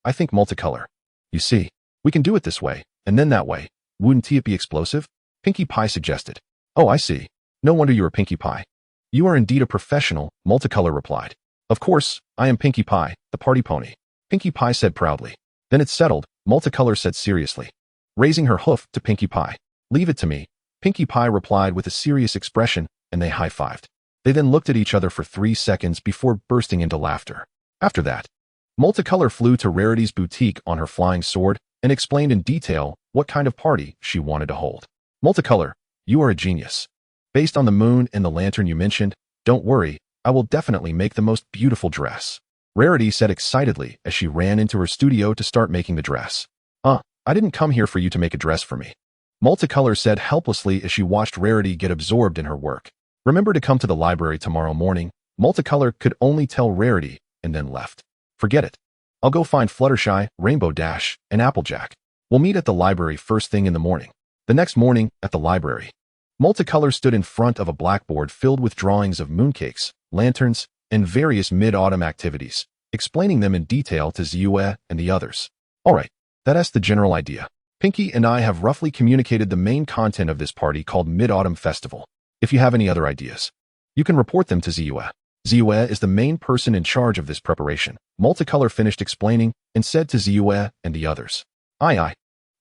I think Multicolor. You see, we can do it this way, and then that way. Wouldn't it be explosive? Pinkie Pie suggested. Oh, I see. No wonder you are Pinkie Pie. You are indeed a professional, Multicolor replied. Of course, I am Pinkie Pie, the party pony. Pinkie Pie said proudly. Then it's settled, Multicolor said seriously, raising her hoof to Pinkie Pie. Leave it to me, Pinkie Pie replied with a serious expression, and they high-fived. They then looked at each other for 3 seconds before bursting into laughter. After that, Multicolor flew to Rarity's boutique on her flying sword and explained in detail what kind of party she wanted to hold. Multicolor, you are a genius. Based on the moon and the lantern you mentioned, don't worry, I will definitely make the most beautiful dress. Rarity said excitedly as she ran into her studio to start making the dress. I didn't come here for you to make a dress for me. Multicolor said helplessly as she watched Rarity get absorbed in her work. Remember to come to the library tomorrow morning. Multicolor could only tell Rarity and then left. Forget it. I'll go find Fluttershy, Rainbow Dash, and Applejack. We'll meet at the library first thing in the morning. The next morning, at the library, Multicolor stood in front of a blackboard filled with drawings of mooncakes, lanterns, and various mid-autumn activities, explaining them in detail to Ziyue and the others. Alright, that's the general idea. Pinkie and I have roughly communicated the main content of this party called Mid-Autumn Festival. If you have any other ideas, you can report them to Ziyue. Ziyue is the main person in charge of this preparation. Multicolor finished explaining and said to Ziyue and the others. I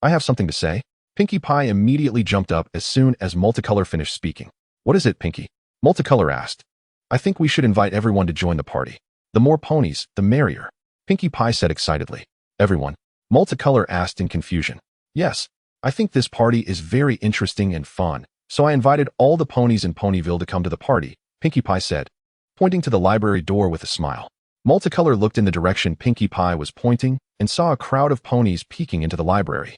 have something to say. Pinkie Pie immediately jumped up as soon as Multicolor finished speaking. What is it, Pinkie? Multicolor asked. I think we should invite everyone to join the party. The more ponies, the merrier. Pinkie Pie said excitedly. Everyone? Multicolor asked in confusion. Yes, I think this party is very interesting and fun, so I invited all the ponies in Ponyville to come to the party, Pinkie Pie said, pointing to the library door with a smile. Multicolor looked in the direction Pinkie Pie was pointing and saw a crowd of ponies peeking into the library.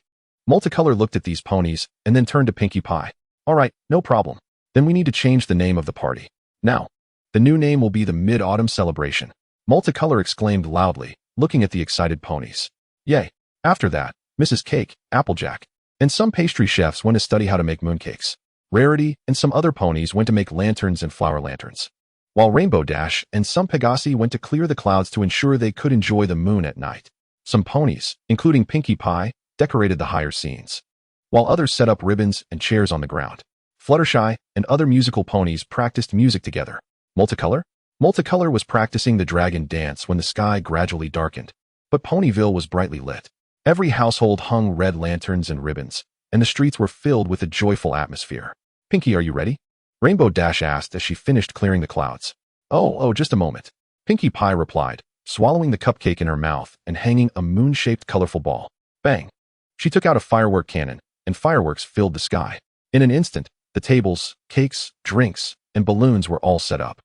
Multicolor looked at these ponies and then turned to Pinkie Pie. Alright, no problem. Then we need to change the name of the party. Now, the new name will be the Mid-Autumn Celebration. Multicolor exclaimed loudly, looking at the excited ponies. Yay! After that, Mrs. Cake, Applejack, and some pastry chefs went to study how to make mooncakes. Rarity and some other ponies went to make lanterns and flower lanterns, while Rainbow Dash and some Pegasi went to clear the clouds to ensure they could enjoy the moon at night. Some ponies, including Pinkie Pie, decorated the higher scenes, while others set up ribbons and chairs on the ground. Fluttershy and other musical ponies practiced music together. Multicolor? Multicolor was practicing the dragon dance when the sky gradually darkened, but Ponyville was brightly lit. Every household hung red lanterns and ribbons, and the streets were filled with a joyful atmosphere. Pinkie, are you ready? Rainbow Dash asked as she finished clearing the clouds. Oh, just a moment. Pinkie Pie replied, swallowing the cupcake in her mouth and hanging a moon-shaped colorful ball. Bang! She took out a firework cannon, and fireworks filled the sky. In an instant, the tables, cakes, drinks, and balloons were all set up.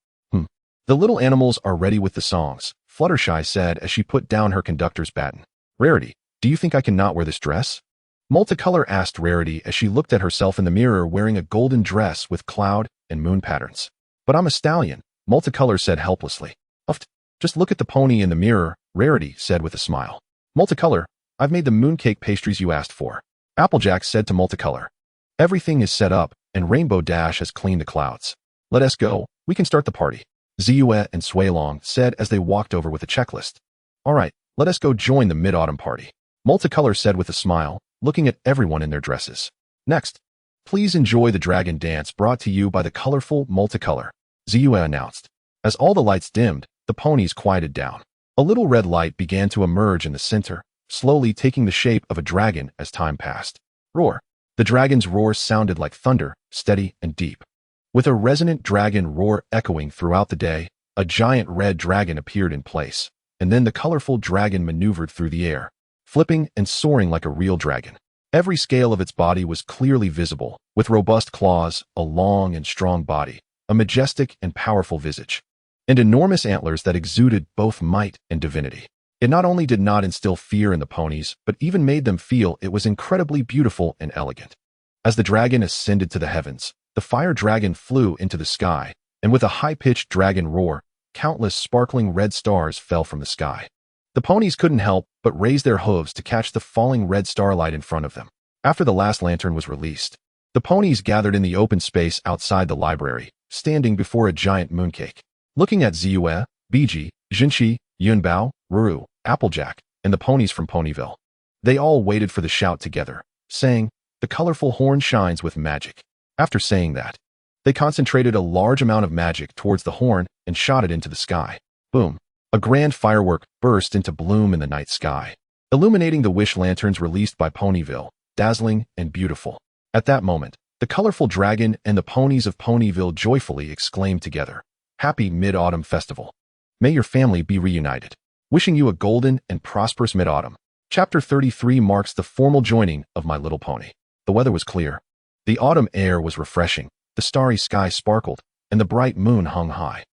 The little animals are ready with the songs, Fluttershy said as she put down her conductor's baton. Rarity, do you think I can not wear this dress? Multicolor asked Rarity as she looked at herself in the mirror wearing a golden dress with cloud and moon patterns. But I'm a stallion, Multicolor said helplessly. Just look at the pony in the mirror, Rarity said with a smile. Multicolor, I've made the mooncake pastries you asked for. Applejack said to Multicolor. Everything is set up, and Rainbow Dash has cleaned the clouds. Let us go, we can start the party. Ziyue and Swailong said as they walked over with a checklist. All right, let us go join the mid-autumn party. Multicolor said with a smile, looking at everyone in their dresses. Next, please enjoy the dragon dance brought to you by the colorful Multicolor, Ziyue announced. As all the lights dimmed, the ponies quieted down. A little red light began to emerge in the center, slowly taking the shape of a dragon as time passed. Roar. The dragon's roar sounded like thunder, steady and deep. With a resonant dragon roar echoing throughout the day, a giant red dragon appeared in place, and then the colorful dragon maneuvered through the air, flipping and soaring like a real dragon. Every scale of its body was clearly visible, with robust claws, a long and strong body, a majestic and powerful visage, and enormous antlers that exuded both might and divinity. It not only did not instill fear in the ponies, but even made them feel it was incredibly beautiful and elegant. As the dragon ascended to the heavens, the fire dragon flew into the sky, and with a high-pitched dragon roar, countless sparkling red stars fell from the sky. The ponies couldn't help but raise their hooves to catch the falling red starlight in front of them. After the last lantern was released, the ponies gathered in the open space outside the library, standing before a giant mooncake. Looking at Ziyue, Biji, Jinshi, Yunbao, Ruru, Applejack, and the ponies from Ponyville. They all waited for the shout together, saying, "The colorful horn shines with magic." After saying that, they concentrated a large amount of magic towards the horn and shot it into the sky. Boom! A grand firework burst into bloom in the night sky, illuminating the wish lanterns released by Ponyville, dazzling and beautiful. At that moment, the colorful dragon and the ponies of Ponyville joyfully exclaimed together, "Happy Mid-Autumn Festival! May your family be reunited. Wishing you a golden and prosperous mid-autumn." Chapter 33 marks the formal joining of My Little Pony. The weather was clear. The autumn air was refreshing, the starry sky sparkled, and the bright moon hung high.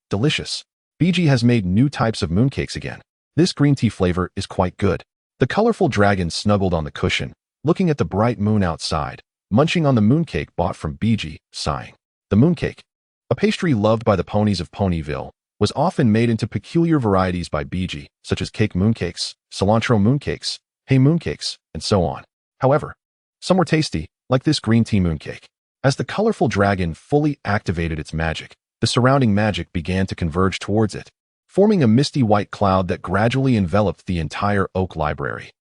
Delicious. BG has made new types of mooncakes again. This green tea flavor is quite good. The colorful dragon snuggled on the cushion, looking at the bright moon outside, munching on the mooncake bought from BG, sighing. The mooncake, a pastry loved by the ponies of Ponyville, was often made into peculiar varieties by BG, such as cake mooncakes, cilantro mooncakes, hay mooncakes, and so on. However, some were tasty, like this green tea mooncake. As the colorful dragon fully activated its magic, the surrounding magic began to converge towards it, forming a misty white cloud that gradually enveloped the entire oak library.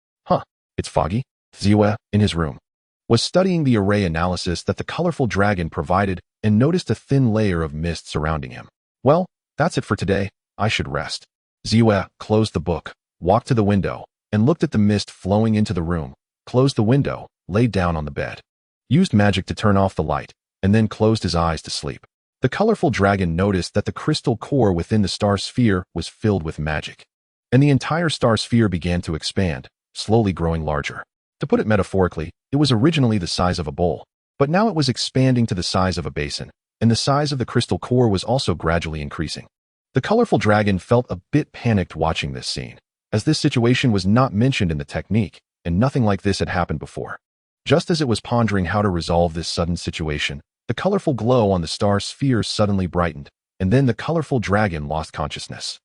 It's foggy. Ziyue, in his room, was studying the array analysis that the colorful dragon provided and noticed a thin layer of mist surrounding him. Well, that's it for today. I should rest. Ziyue closed the book, walked to the window, and looked at the mist flowing into the room, closed the window, laid down on the bed, used magic to turn off the light, and then closed his eyes to sleep. The colorful dragon noticed that the crystal core within the star sphere was filled with magic, and the entire star sphere began to expand, slowly growing larger. To put it metaphorically, it was originally the size of a bowl, but now it was expanding to the size of a basin, and the size of the crystal core was also gradually increasing. The colorful dragon felt a bit panicked watching this scene, as this situation was not mentioned in the technique, and nothing like this had happened before. Just as it was pondering how to resolve this sudden situation, the colorful glow on the star sphere suddenly brightened, and then the colorful dragon lost consciousness.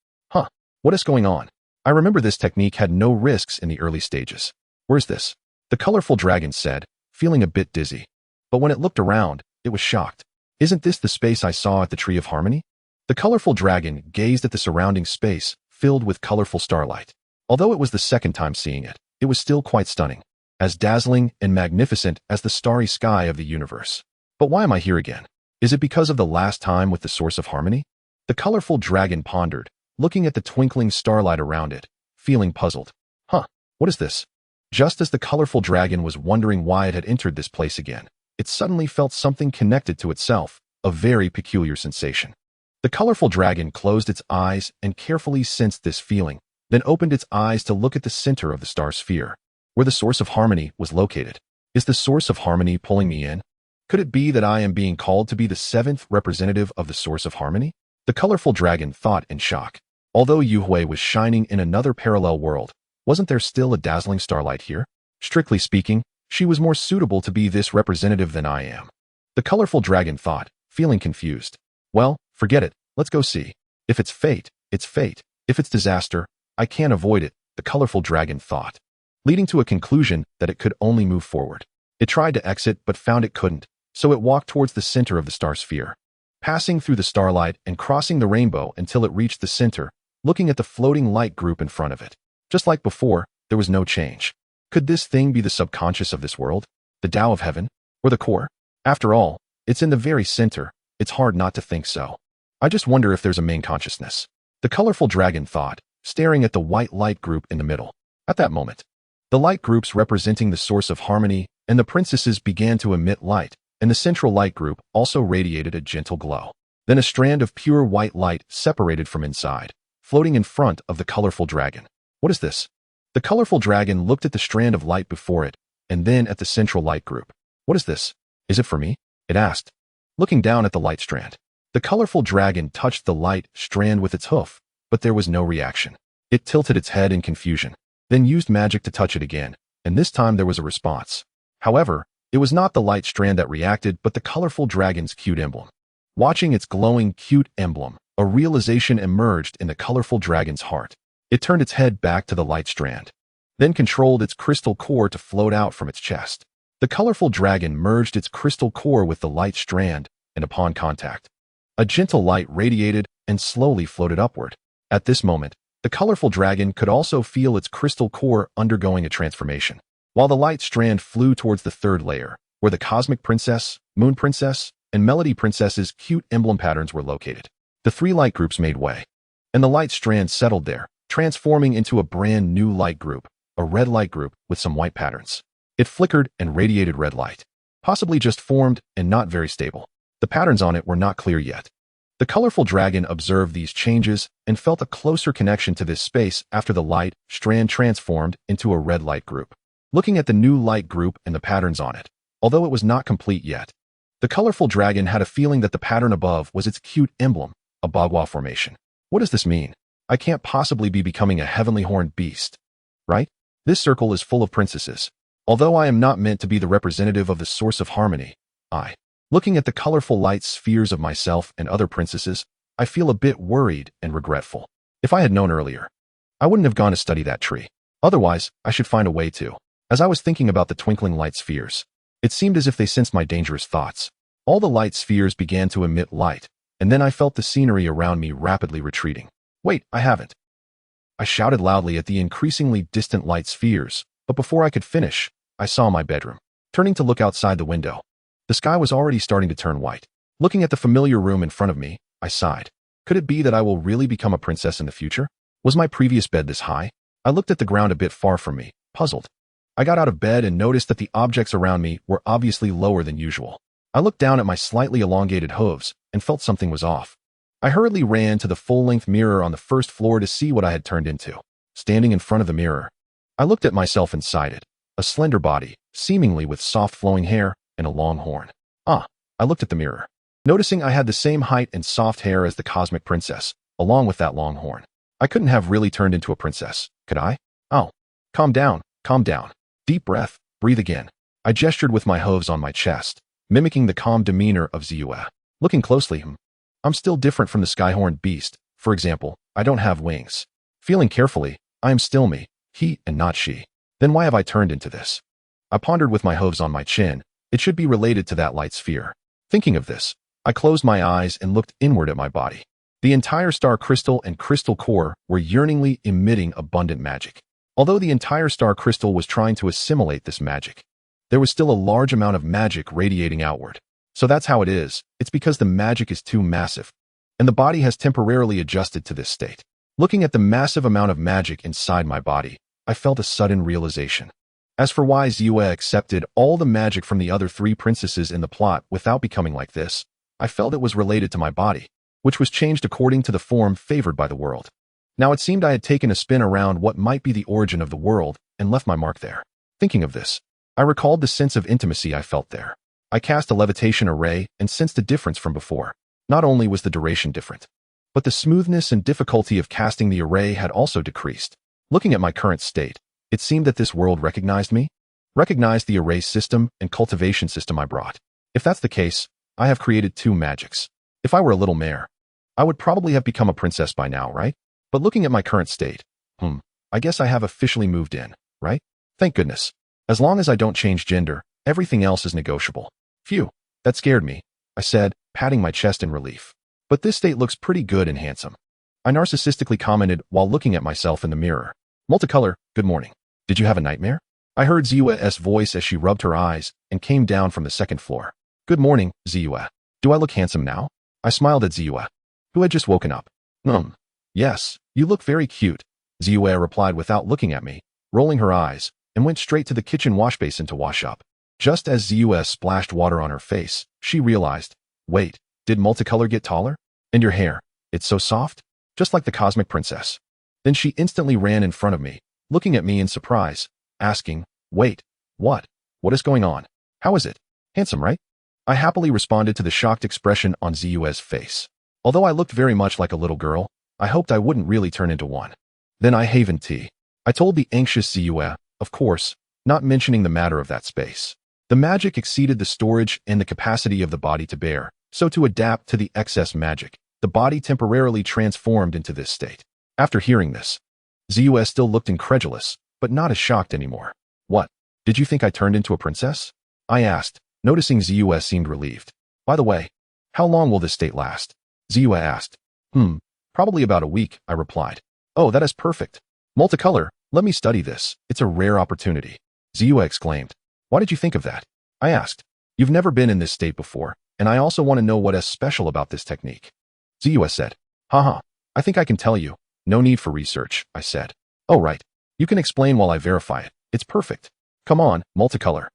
What is going on? I remember this technique had no risks in the early stages. Where's this? The colorful dragon said, feeling a bit dizzy. But when it looked around, it was shocked. Isn't this the space I saw at the Tree of Harmony? The colorful dragon gazed at the surrounding space, filled with colorful starlight. Although it was the second time seeing it, it was still quite stunning, as dazzling and magnificent as the starry sky of the universe. But why am I here again? Is it because of the last time with the source of harmony? The colorful dragon pondered, looking at the twinkling starlight around it, feeling puzzled. What is this? Just as the colorful dragon was wondering why it had entered this place again, it suddenly felt something connected to itself, a very peculiar sensation. The colorful dragon closed its eyes and carefully sensed this feeling, then opened its eyes to look at the center of the star sphere, where the source of harmony was located. Is the source of harmony pulling me in? Could it be that I am being called to be the seventh representative of the source of harmony? The colorful dragon thought in shock. Although Yuhui was shining in another parallel world, wasn't there still a dazzling starlight here? Strictly speaking, she was more suitable to be this representative than I am. The colorful dragon thought, feeling confused. Well, forget it, let's go see. If it's fate, it's fate. If it's disaster, I can't avoid it, the colorful dragon thought, leading to a conclusion that it could only move forward. It tried to exit but found it couldn't, so it walked towards the center of the star sphere, passing through the starlight and crossing the rainbow until it reached the center, looking at the floating light group in front of it. Just like before, there was no change. Could this thing be the subconscious of this world? The Tao of Heaven? Or the core? After all, it's in the very center. It's hard not to think so. I just wonder if there's a main consciousness. The colorful dragon thought, staring at the white light group in the middle. At that moment, the light groups representing the source of harmony and the princesses began to emit light, and the central light group also radiated a gentle glow. Then a strand of pure white light separated from inside, floating in front of the colorful dragon. What is this? The colorful dragon looked at the strand of light before it, and then at the central light group. What is this? Is it for me? It asked, looking down at the light strand. The colorful dragon touched the light strand with its hoof, but there was no reaction. It tilted its head in confusion, then used magic to touch it again, and this time there was a response. However, it was not the light strand that reacted, but the colorful dragon's cute emblem. Watching its glowing, cute emblem, a realization emerged in the colorful dragon's heart. It turned its head back to the light strand, then controlled its crystal core to float out from its chest. The colorful dragon merged its crystal core with the light strand, and upon contact, a gentle light radiated and slowly floated upward. At this moment, the colorful dragon could also feel its crystal core undergoing a transformation, while the light strand flew towards the third layer, where the Cosmic Princess, Moon Princess, and Melody Princess's cute emblem patterns were located. The three light groups made way, and the light strand settled there, transforming into a brand new light group, a red light group with some white patterns. It flickered and radiated red light, possibly just formed and not very stable. The patterns on it were not clear yet. The colorful dragon observed these changes and felt a closer connection to this space after the light strand transformed into a red light group. Looking at the new light group and the patterns on it, although it was not complete yet, the colorful dragon had a feeling that the pattern above was its cute emblem, a bagua formation. What does this mean? I can't possibly be becoming a heavenly horned beast, right? This circle is full of princesses. Although I am not meant to be the representative of the source of harmony, looking at the colorful light spheres of myself and other princesses, I feel a bit worried and regretful. If I had known earlier, I wouldn't have gone to study that tree. Otherwise, I should find a way to. As I was thinking about the twinkling light spheres, it seemed as if they sensed my dangerous thoughts. All the light spheres began to emit light, and then I felt the scenery around me rapidly retreating. Wait, I haven't. I shouted loudly at the increasingly distant light spheres, but before I could finish, I saw my bedroom. Turning to look outside the window, the sky was already starting to turn white. Looking at the familiar room in front of me, I sighed. Could it be that I will really become a princess in the future? Was my previous bed this high? I looked at the ground a bit far from me, puzzled. I got out of bed and noticed that the objects around me were obviously lower than usual. I looked down at my slightly elongated hooves and felt something was off. I hurriedly ran to the full-length mirror on the first floor to see what I had turned into. Standing in front of the mirror, I looked at myself and sighed it. A slender body, seemingly with soft flowing hair and a long horn. I looked at the mirror, noticing I had the same height and soft hair as the Cosmic Princess, along with that long horn. I couldn't have really turned into a princess, could I? Oh, calm down, calm down. Deep breath, breathe again. I gestured with my hooves on my chest, mimicking the calm demeanor of Ziyue. Looking closely, I'm still different from the skyhorned beast. For example, I don't have wings. Feeling carefully, I am still me, he and not she. Then why have I turned into this? I pondered with my hooves on my chin. It should be related to that light sphere. Thinking of this, I closed my eyes and looked inward at my body. The entire star crystal and crystal core were yearningly emitting abundant magic. Although the entire star crystal was trying to assimilate this magic, there was still a large amount of magic radiating outward. So that's how it is. It's because the magic is too massive, and the body has temporarily adjusted to this state. Looking at the massive amount of magic inside my body, I felt a sudden realization. As for why Ziyue accepted all the magic from the other three princesses in the plot without becoming like this, I felt it was related to my body, which was changed according to the form favored by the world. Now it seemed I had taken a spin around what might be the origin of the world and left my mark there. Thinking of this, I recalled the sense of intimacy I felt there. I cast a levitation array and sensed a difference from before. Not only was the duration different, but the smoothness and difficulty of casting the array had also decreased. Looking at my current state, it seemed that this world recognized me, recognized the array system and cultivation system I brought. If that's the case, I have created 2 magics. If I were a little mare, I would probably have become a princess by now, right? But looking at my current state, I guess I have officially moved in, right? Thank goodness. As long as I don't change gender, everything else is negotiable. Phew, that scared me, I said, patting my chest in relief. But this state looks pretty good and handsome, I narcissistically commented while looking at myself in the mirror. Multicolor, good morning. Did you have a nightmare? I heard Ziyue's voice as she rubbed her eyes and came down from the 2nd floor. Good morning, Ziyue. Do I look handsome now? I smiled at Ziyue, who had just woken up. Yes, you look very cute, Ziyue replied without looking at me, rolling her eyes, and went straight to the kitchen wash basin to wash up. Just as Ziyue splashed water on her face, she realized, wait, did Multicolor get taller? And your hair, it's so soft? Just like the cosmic princess. Then she instantly ran in front of me, looking at me in surprise, asking, wait, what? What is going on? How is it? Handsome, right? I happily responded to the shocked expression on Ziyue's face. Although I looked very much like a little girl, I hoped I wouldn't really turn into one. Then I haven't tea. I told the anxious Ziyue, of course, not mentioning the matter of that space. The magic exceeded the storage and the capacity of the body to bear, so to adapt to the excess magic, the body temporarily transformed into this state. After hearing this, Ziyue still looked incredulous, but not as shocked anymore. What? Did you think I turned into a princess? I asked, noticing Ziyue seemed relieved. By the way, how long will this state last? Ziyue asked. Probably about a week, I replied. Oh, that is perfect. Multicolor, let me study this. It's a rare opportunity. Ziyue exclaimed. Why did you think of that? I asked. You've never been in this state before, and I also want to know what is special about this technique. Ziyue said. Haha, I think I can tell you. No need for research, I said. Oh, right. You can explain while I verify it. It's perfect. Come on, Multicolor.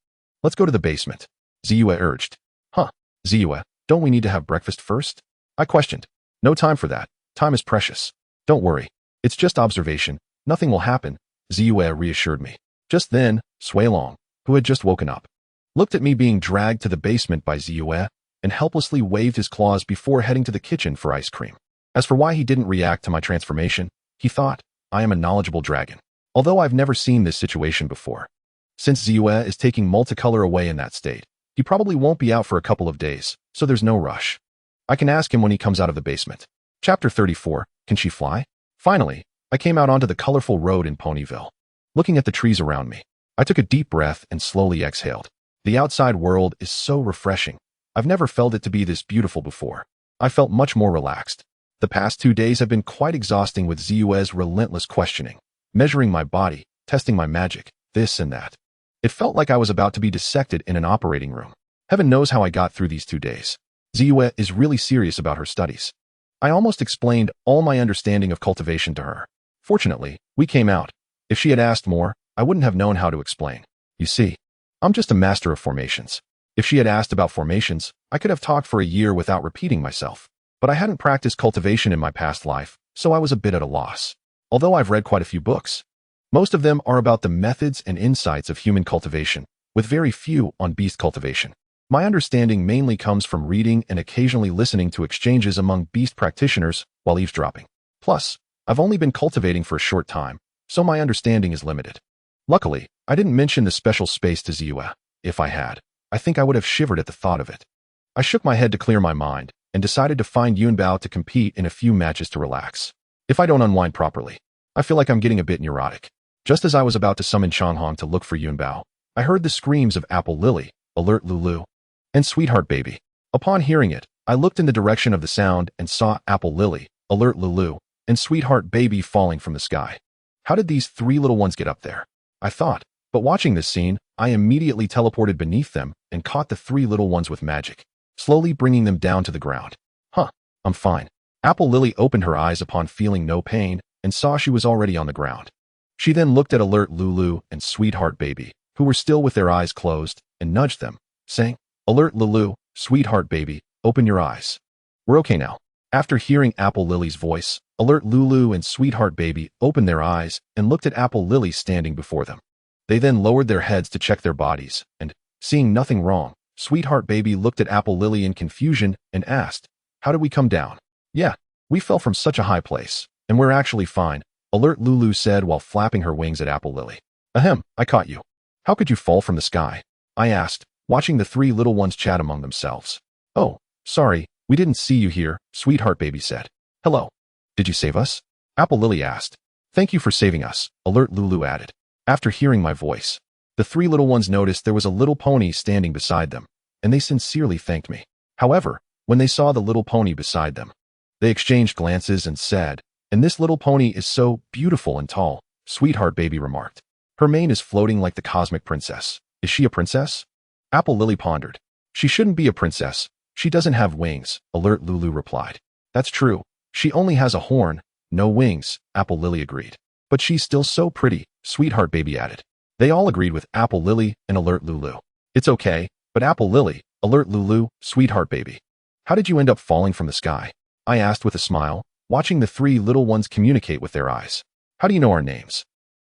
Let's go to the basement. Ziyue urged. Ziyue, don't we need to have breakfast first? I questioned. No time for that. Time is precious. Don't worry. It's just observation. Nothing will happen, Ziyue reassured me. Just then, Suilong, who had just woken up, looked at me being dragged to the basement by Ziyue and helplessly waved his claws before heading to the kitchen for ice cream. As for why he didn't react to my transformation, he thought, I am a knowledgeable dragon. Although I've never seen this situation before. Since Ziyue is taking Multicolor away in that state, he probably won't be out for a couple of days, so there's no rush. I can ask him when he comes out of the basement. Chapter 34, Can She Fly? Finally, I came out onto the colorful road in Ponyville. Looking at the trees around me, I took a deep breath and slowly exhaled. The outside world is so refreshing. I've never felt it to be this beautiful before. I felt much more relaxed. The past 2 days have been quite exhausting with Ziyue's relentless questioning, measuring my body, testing my magic, this and that. It felt like I was about to be dissected in an operating room. Heaven knows how I got through these 2 days. Ziyue is really serious about her studies. I almost explained all my understanding of cultivation to her. Fortunately, we came out. If she had asked more, I wouldn't have known how to explain. You see, I'm just a master of formations. If she had asked about formations, I could have talked for a year without repeating myself. But I hadn't practiced cultivation in my past life, so I was a bit at a loss. Although I've read quite a few books, most of them are about the methods and insights of human cultivation, with very few on beast cultivation. My understanding mainly comes from reading and occasionally listening to exchanges among beast practitioners while eavesdropping. Plus, I've only been cultivating for a short time, so my understanding is limited. Luckily, I didn't mention the special space to Ziyue. If I had, I think I would have shivered at the thought of it. I shook my head to clear my mind and decided to find Yunbao to compete in a few matches to relax. If I don't unwind properly, I feel like I'm getting a bit neurotic. Just as I was about to summon Changhong to look for Yunbao, I heard the screams of Apple Lily, Alert Lulu, and Sweetheart Baby. Upon hearing it, I looked in the direction of the sound and saw Apple Lily, Alert Lulu, and Sweetheart Baby falling from the sky. How did these 3 little ones get up there? I thought, but watching this scene, I immediately teleported beneath them and caught the 3 little ones with magic, slowly bringing them down to the ground. I'm fine. Apple Lily opened her eyes upon feeling no pain and saw she was already on the ground. She then looked at Alert Lulu and Sweetheart Baby, who were still with their eyes closed, and nudged them, saying, Alert Lulu, Sweetheart Baby, open your eyes. We're okay now. After hearing Apple Lily's voice, Alert Lulu and Sweetheart Baby opened their eyes and looked at Apple Lily standing before them. They then lowered their heads to check their bodies, and, seeing nothing wrong, Sweetheart Baby looked at Apple Lily in confusion and asked, "How did we come down?" "Yeah, we fell from such a high place, and we're actually fine," Alert Lulu said while flapping her wings at Apple Lily. "Ahem, I caught you. How could you fall from the sky?" I asked, watching the three little ones chat among themselves. "Oh, sorry, we didn't see you here," Sweetheart Baby said. "Hello. Did you save us?" Apple Lily asked. "Thank you for saving us," Alert Lulu added. After hearing my voice, the three little ones noticed there was a little pony standing beside them, and they sincerely thanked me. However, when they saw the little pony beside them, they exchanged glances and said, "And this little pony is so beautiful and tall," Sweetheart Baby remarked. "Her mane is floating like the cosmic princess. Is she a princess?" Apple Lily pondered. "She shouldn't be a princess. She doesn't have wings," Alert Lulu replied. "That's true. She only has a horn, no wings," Apple Lily agreed. "But she's still so pretty," Sweetheart Baby added. They all agreed with Apple Lily and Alert Lulu. "It's okay, but Apple Lily, Alert Lulu, Sweetheart Baby, how did you end up falling from the sky?" I asked with a smile, watching the three little ones communicate with their eyes. "How do you know our names?"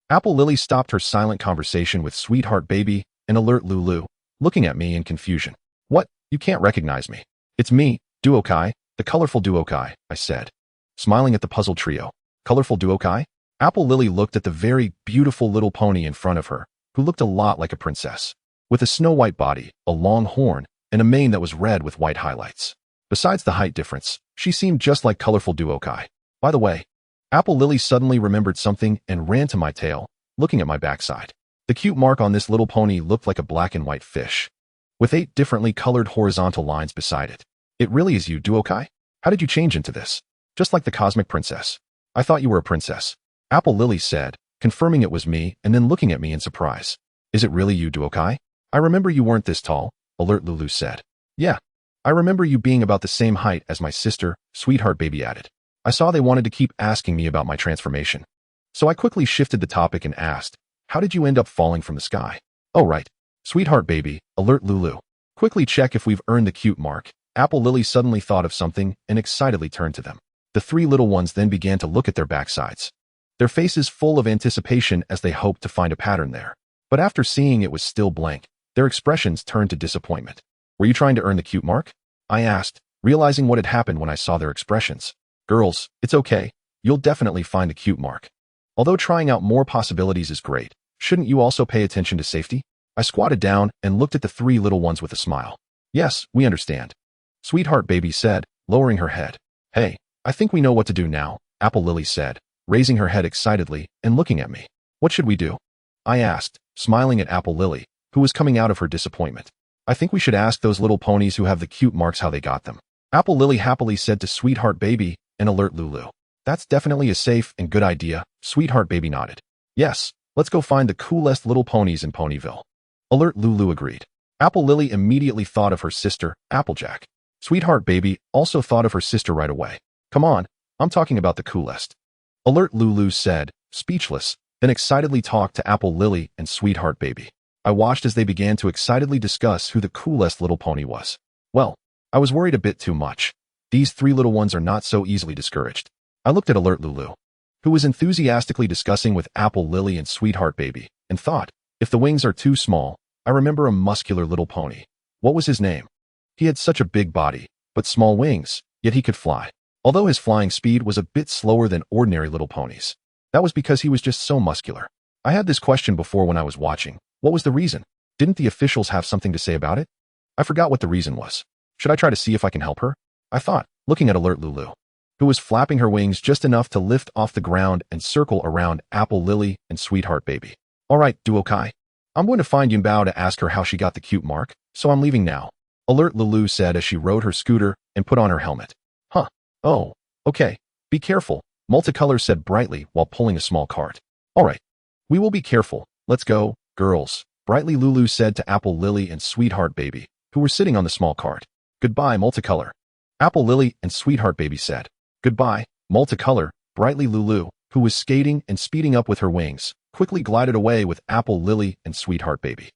Apple Lily stopped her silent conversation with Sweetheart Baby and Alert Lulu, looking at me in confusion. "What? You can't recognize me." "It's me, Duokai, the colorful Duokai," I said, smiling at the puzzled trio. "Colorful Duokai?" Apple Lily looked at the very beautiful little pony in front of her, who looked a lot like a princess, with a snow-white body, a long horn, and a mane that was red with white highlights. Besides the height difference, she seemed just like colorful Duokai. By the way, Apple Lily suddenly remembered something and ran to my tail, looking at my backside. The cute mark on this little pony looked like a black and white fish, with 8 differently colored horizontal lines beside it. "It really is you, Duokai? How did you change into this? Just like the cosmic princess. I thought you were a princess," Apple Lily said, confirming it was me and then looking at me in surprise. "Is it really you, Duokai? I remember you weren't this tall," Alert Lulu said. "Yeah, I remember you being about the same height as my sister," Sweetheart Baby added. I saw they wanted to keep asking me about my transformation, so I quickly shifted the topic and asked, "How did you end up falling from the sky?" "Oh right, Sweetheart Baby, Alert Lulu. Quickly check if we've earned the cute mark." Apple Lily suddenly thought of something and excitedly turned to them. The three little ones then began to look at their backsides, their faces full of anticipation as they hoped to find a pattern there. But after seeing it was still blank, their expressions turned to disappointment. "Were you trying to earn the cute mark?" I asked, realizing what had happened when I saw their expressions. "Girls, it's okay. You'll definitely find the cute mark. Although trying out more possibilities is great, shouldn't you also pay attention to safety?" I squatted down and looked at the three little ones with a smile. "Yes, we understand," Sweetheart Baby said, lowering her head. "Hey, I think we know what to do now," Apple Lily said, raising her head excitedly and looking at me. "What should we do?" I asked, smiling at Apple Lily, who was coming out of her disappointment. "I think we should ask those little ponies who have the cute marks how they got them," Apple Lily happily said to Sweetheart Baby and Alert Lulu. "That's definitely a safe and good idea," Sweetheart Baby nodded. "Yes, let's go find the coolest little ponies in Ponyville," Alert Lulu agreed. Apple Lily immediately thought of her sister, Applejack. Sweetheart Baby also thought of her sister right away. "Come on, I'm talking about the coolest," Alert Lulu said, speechless, then excitedly talked to Apple Lily and Sweetheart Baby. I watched as they began to excitedly discuss who the coolest little pony was. Well, I was worried a bit too much. These three little ones are not so easily discouraged. I looked at Alert Lulu, who was enthusiastically discussing with Apple Lily and Sweetheart Baby, and thought, if the wings are too small, I remember a muscular little pony. What was his name? He had such a big body, but small wings, yet he could fly. Although his flying speed was a bit slower than ordinary little ponies. That was because he was just so muscular. I had this question before when I was watching. What was the reason? Didn't the officials have something to say about it? I forgot what the reason was. Should I try to see if I can help her? I thought, looking at Alert Lulu, who was flapping her wings just enough to lift off the ground and circle around Apple Lily and Sweetheart Baby. "All right, Duokai. I'm going to find Yunbao to ask her how she got the cute mark, so I'm leaving now," Alert Lulu said as she rode her scooter and put on her helmet. "Huh. Oh, okay. Be careful," Multicolor said brightly while pulling a small cart. "All right. We will be careful. Let's go, girls," Brightly Lulu said to Apple Lily and Sweetheart Baby, who were sitting on the small cart. "Goodbye, Multicolor," Apple Lily and Sweetheart Baby said. "Goodbye, Multicolor," Brightly Lulu, who was skating and speeding up with her wings, quickly glided away with Apple Lily and Sweetheart Baby.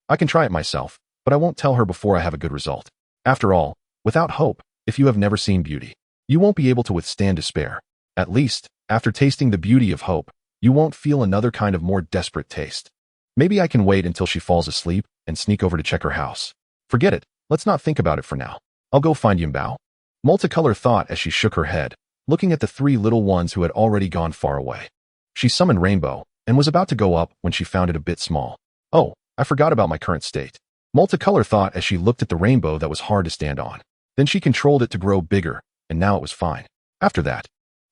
I can try it myself, but I won't tell her before I have a good result. After all, without hope, if you have never seen beauty, you won't be able to withstand despair. At least, after tasting the beauty of hope, you won't feel another kind of more desperate taste. Maybe I can wait until she falls asleep and sneak over to check her house. Forget it. Let's not think about it for now. I'll go find Yunbao. Multicolor thought as she shook her head, looking at the three little ones who had already gone far away. She summoned Rainbow and was about to go up when she found it a bit small. Oh, I forgot about my current state. Multicolor thought as she looked at the rainbow that was hard to stand on. Then she controlled it to grow bigger, and now it was fine. After that,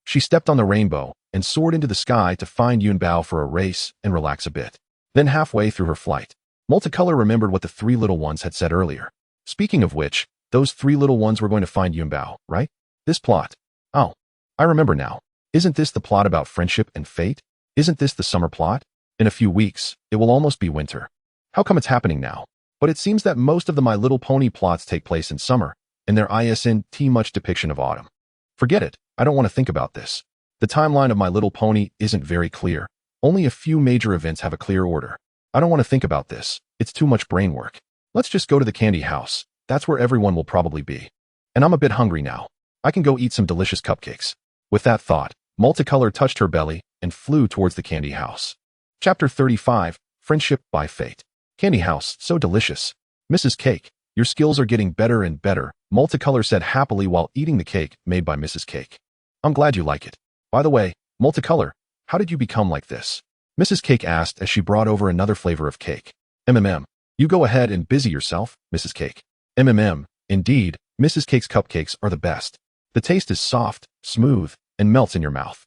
she stepped on the rainbow and soared into the sky to find Yunbao for a race and relax a bit. Then halfway through her flight, Multicolor remembered what the three little ones had said earlier. Speaking of which, those three little ones were going to find Yunbao, right? This plot. Oh, I remember now. Isn't this the plot about friendship and fate? Isn't this the summer plot? In a few weeks, it will almost be winter. How come it's happening now? But it seems that most of the My Little Pony plots take place in summer, and there isn't much depiction of autumn. Forget it, I don't want to think about this. The timeline of My Little Pony isn't very clear. Only a few major events have a clear order. I don't want to think about this. It's too much brain work. Let's just go to the candy house. That's where everyone will probably be. And I'm a bit hungry now. I can go eat some delicious cupcakes. With that thought, Multicolor touched her belly and flew towards the candy house. Chapter 35, Friendship by Fate. Candy house, so delicious. Mrs. Cake, your skills are getting better and better, Multicolor said happily while eating the cake made by Mrs. Cake. I'm glad you like it. By the way, Multicolor, how did you become like this? Mrs. Cake asked as she brought over another flavor of cake. You go ahead and busy yourself, Mrs. Cake. Indeed, Mrs. Cake's cupcakes are the best. The taste is soft, smooth, and melts in your mouth.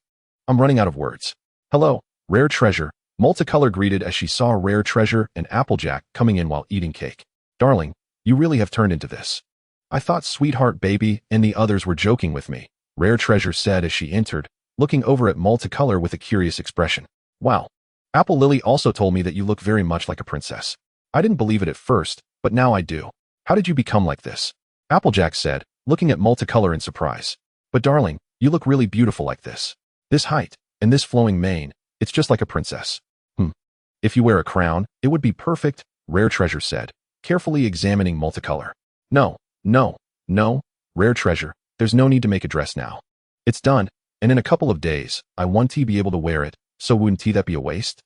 I'm running out of words. Hello, Rare Treasure, Multicolor greeted as she saw Rare Treasure and Applejack coming in while eating cake. Darling, you really have turned into this. I thought Sweetheart Baby and the others were joking with me, Rare Treasure said as she entered, looking over at Multicolor with a curious expression. Wow. Apple Lily also told me that you look very much like a princess. I didn't believe it at first, but now I do. How did you become like this? Applejack said, looking at Multicolor in surprise. But darling, you look really beautiful like this. This height, and this flowing mane, it's just like a princess. If you wear a crown, it would be perfect, Rare Treasure said, carefully examining Multicolor. No, Rare Treasure, there's no need to make a dress now. It's done, and in a couple of days, I want to be able to wear it, so wouldn't that be a waste?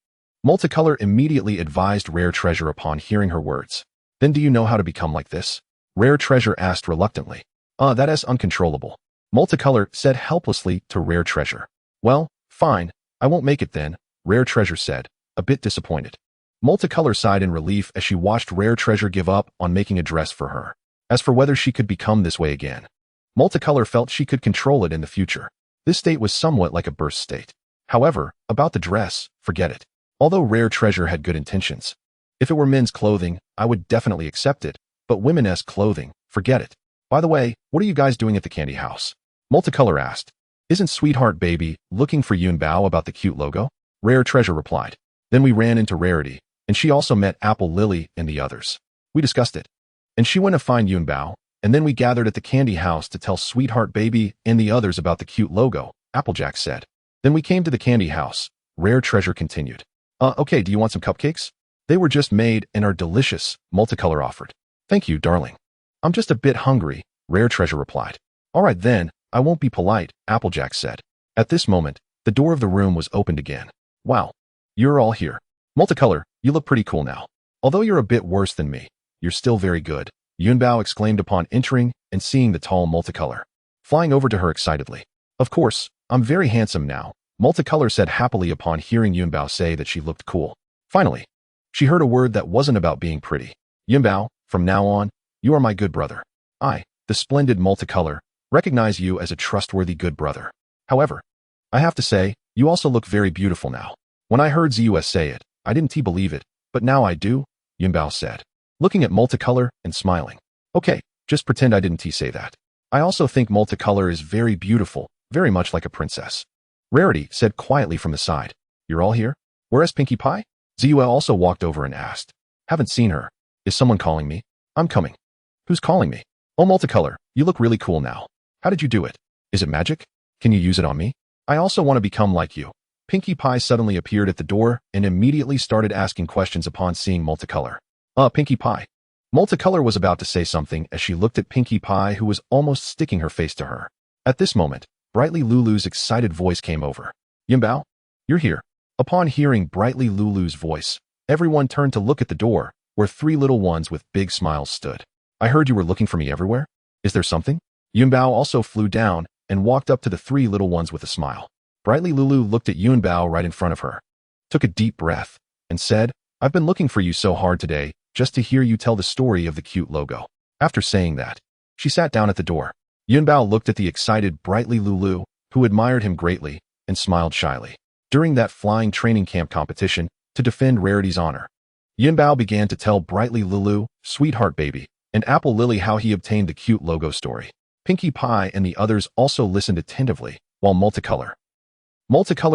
Multicolor immediately advised Rare Treasure upon hearing her words. Then do you know how to become like this? Rare Treasure asked reluctantly. That is uncontrollable. Multicolor said helplessly to Rare Treasure. Well, fine, I won't make it then, Rare Treasure said, a bit disappointed. Multicolor sighed in relief as she watched Rare Treasure give up on making a dress for her. As for whether she could become this way again, Multicolor felt she could control it in the future. This state was somewhat like a burst state. However, about the dress, forget it. Although Rare Treasure had good intentions. If it were men's clothing, I would definitely accept it, but women's clothing, forget it. By the way, what are you guys doing at the candy house? Multicolor asked. Isn't Sweetheart Baby looking for Yunbao about the cute logo? Rare Treasure replied. Then we ran into Rarity, and she also met Apple Lily and the others. We discussed it. And she went to find Yunbao, and then we gathered at the candy house to tell Sweetheart Baby and the others about the cute logo, Applejack said. Then we came to the candy house, Rare Treasure continued. Okay, do you want some cupcakes? They were just made and are delicious, Multicolor offered. Thank you, darling. I'm just a bit hungry, Rare Treasure replied. All right then, I won't be polite, Applejack said. At this moment, the door of the room was opened again. Wow. You're all here. Multicolor, you look pretty cool now. Although you're a bit worse than me, you're still very good, Yunbao exclaimed upon entering and seeing the tall Multicolor. Flying over to her excitedly. Of course, I'm very handsome now, Multicolor said happily upon hearing Yunbao say that she looked cool. Finally, she heard a word that wasn't about being pretty. Yunbao, from now on, you are my good brother. I, the splendid Multicolor, recognize you as a trustworthy good brother. However, I have to say, you also look very beautiful now. When I heard Zeus say it, I didn't believe it, but now I do, Yunbao said, looking at Multicolor and smiling. Okay, just pretend I didn't say that. I also think Multicolor is very beautiful, very much like a princess. Rarity said quietly from the side. You're all here? Where's Pinkie Pie? Zeus also walked over and asked. Haven't seen her. Is someone calling me? I'm coming. Who's calling me? Oh, Multicolor, you look really cool now. How did you do it? Is it magic? Can you use it on me? I also want to become like you. Pinkie Pie suddenly appeared at the door and immediately started asking questions upon seeing Multicolor. Pinkie Pie. Multicolor was about to say something as she looked at Pinkie Pie, who was almost sticking her face to her. At this moment, Brightly Lulu's excited voice came over. Yunbao, you're here. Upon hearing Brightly Lulu's voice, Everyone turned to look at the door, where three little ones with big smiles stood. I heard you were looking for me everywhere. Is there something? Yunbao also flew down and walked up to the three little ones with a smile. Brightly Lulu looked at Yunbao right in front of her, took a deep breath, and said, I've been looking for you so hard today, just to hear you tell the story of the cute logo. After saying that, she sat down at the door. Yunbao looked at the excited Brightly Lulu, who admired him greatly, and smiled shyly. During that flying training camp competition, to defend Rarity's honor, Yunbao began to tell Brightly Lulu, Sweetheart Baby, and Apple Lily how he obtained the cute logo story. Pinkie Pie and the others also listened attentively, while Multicolor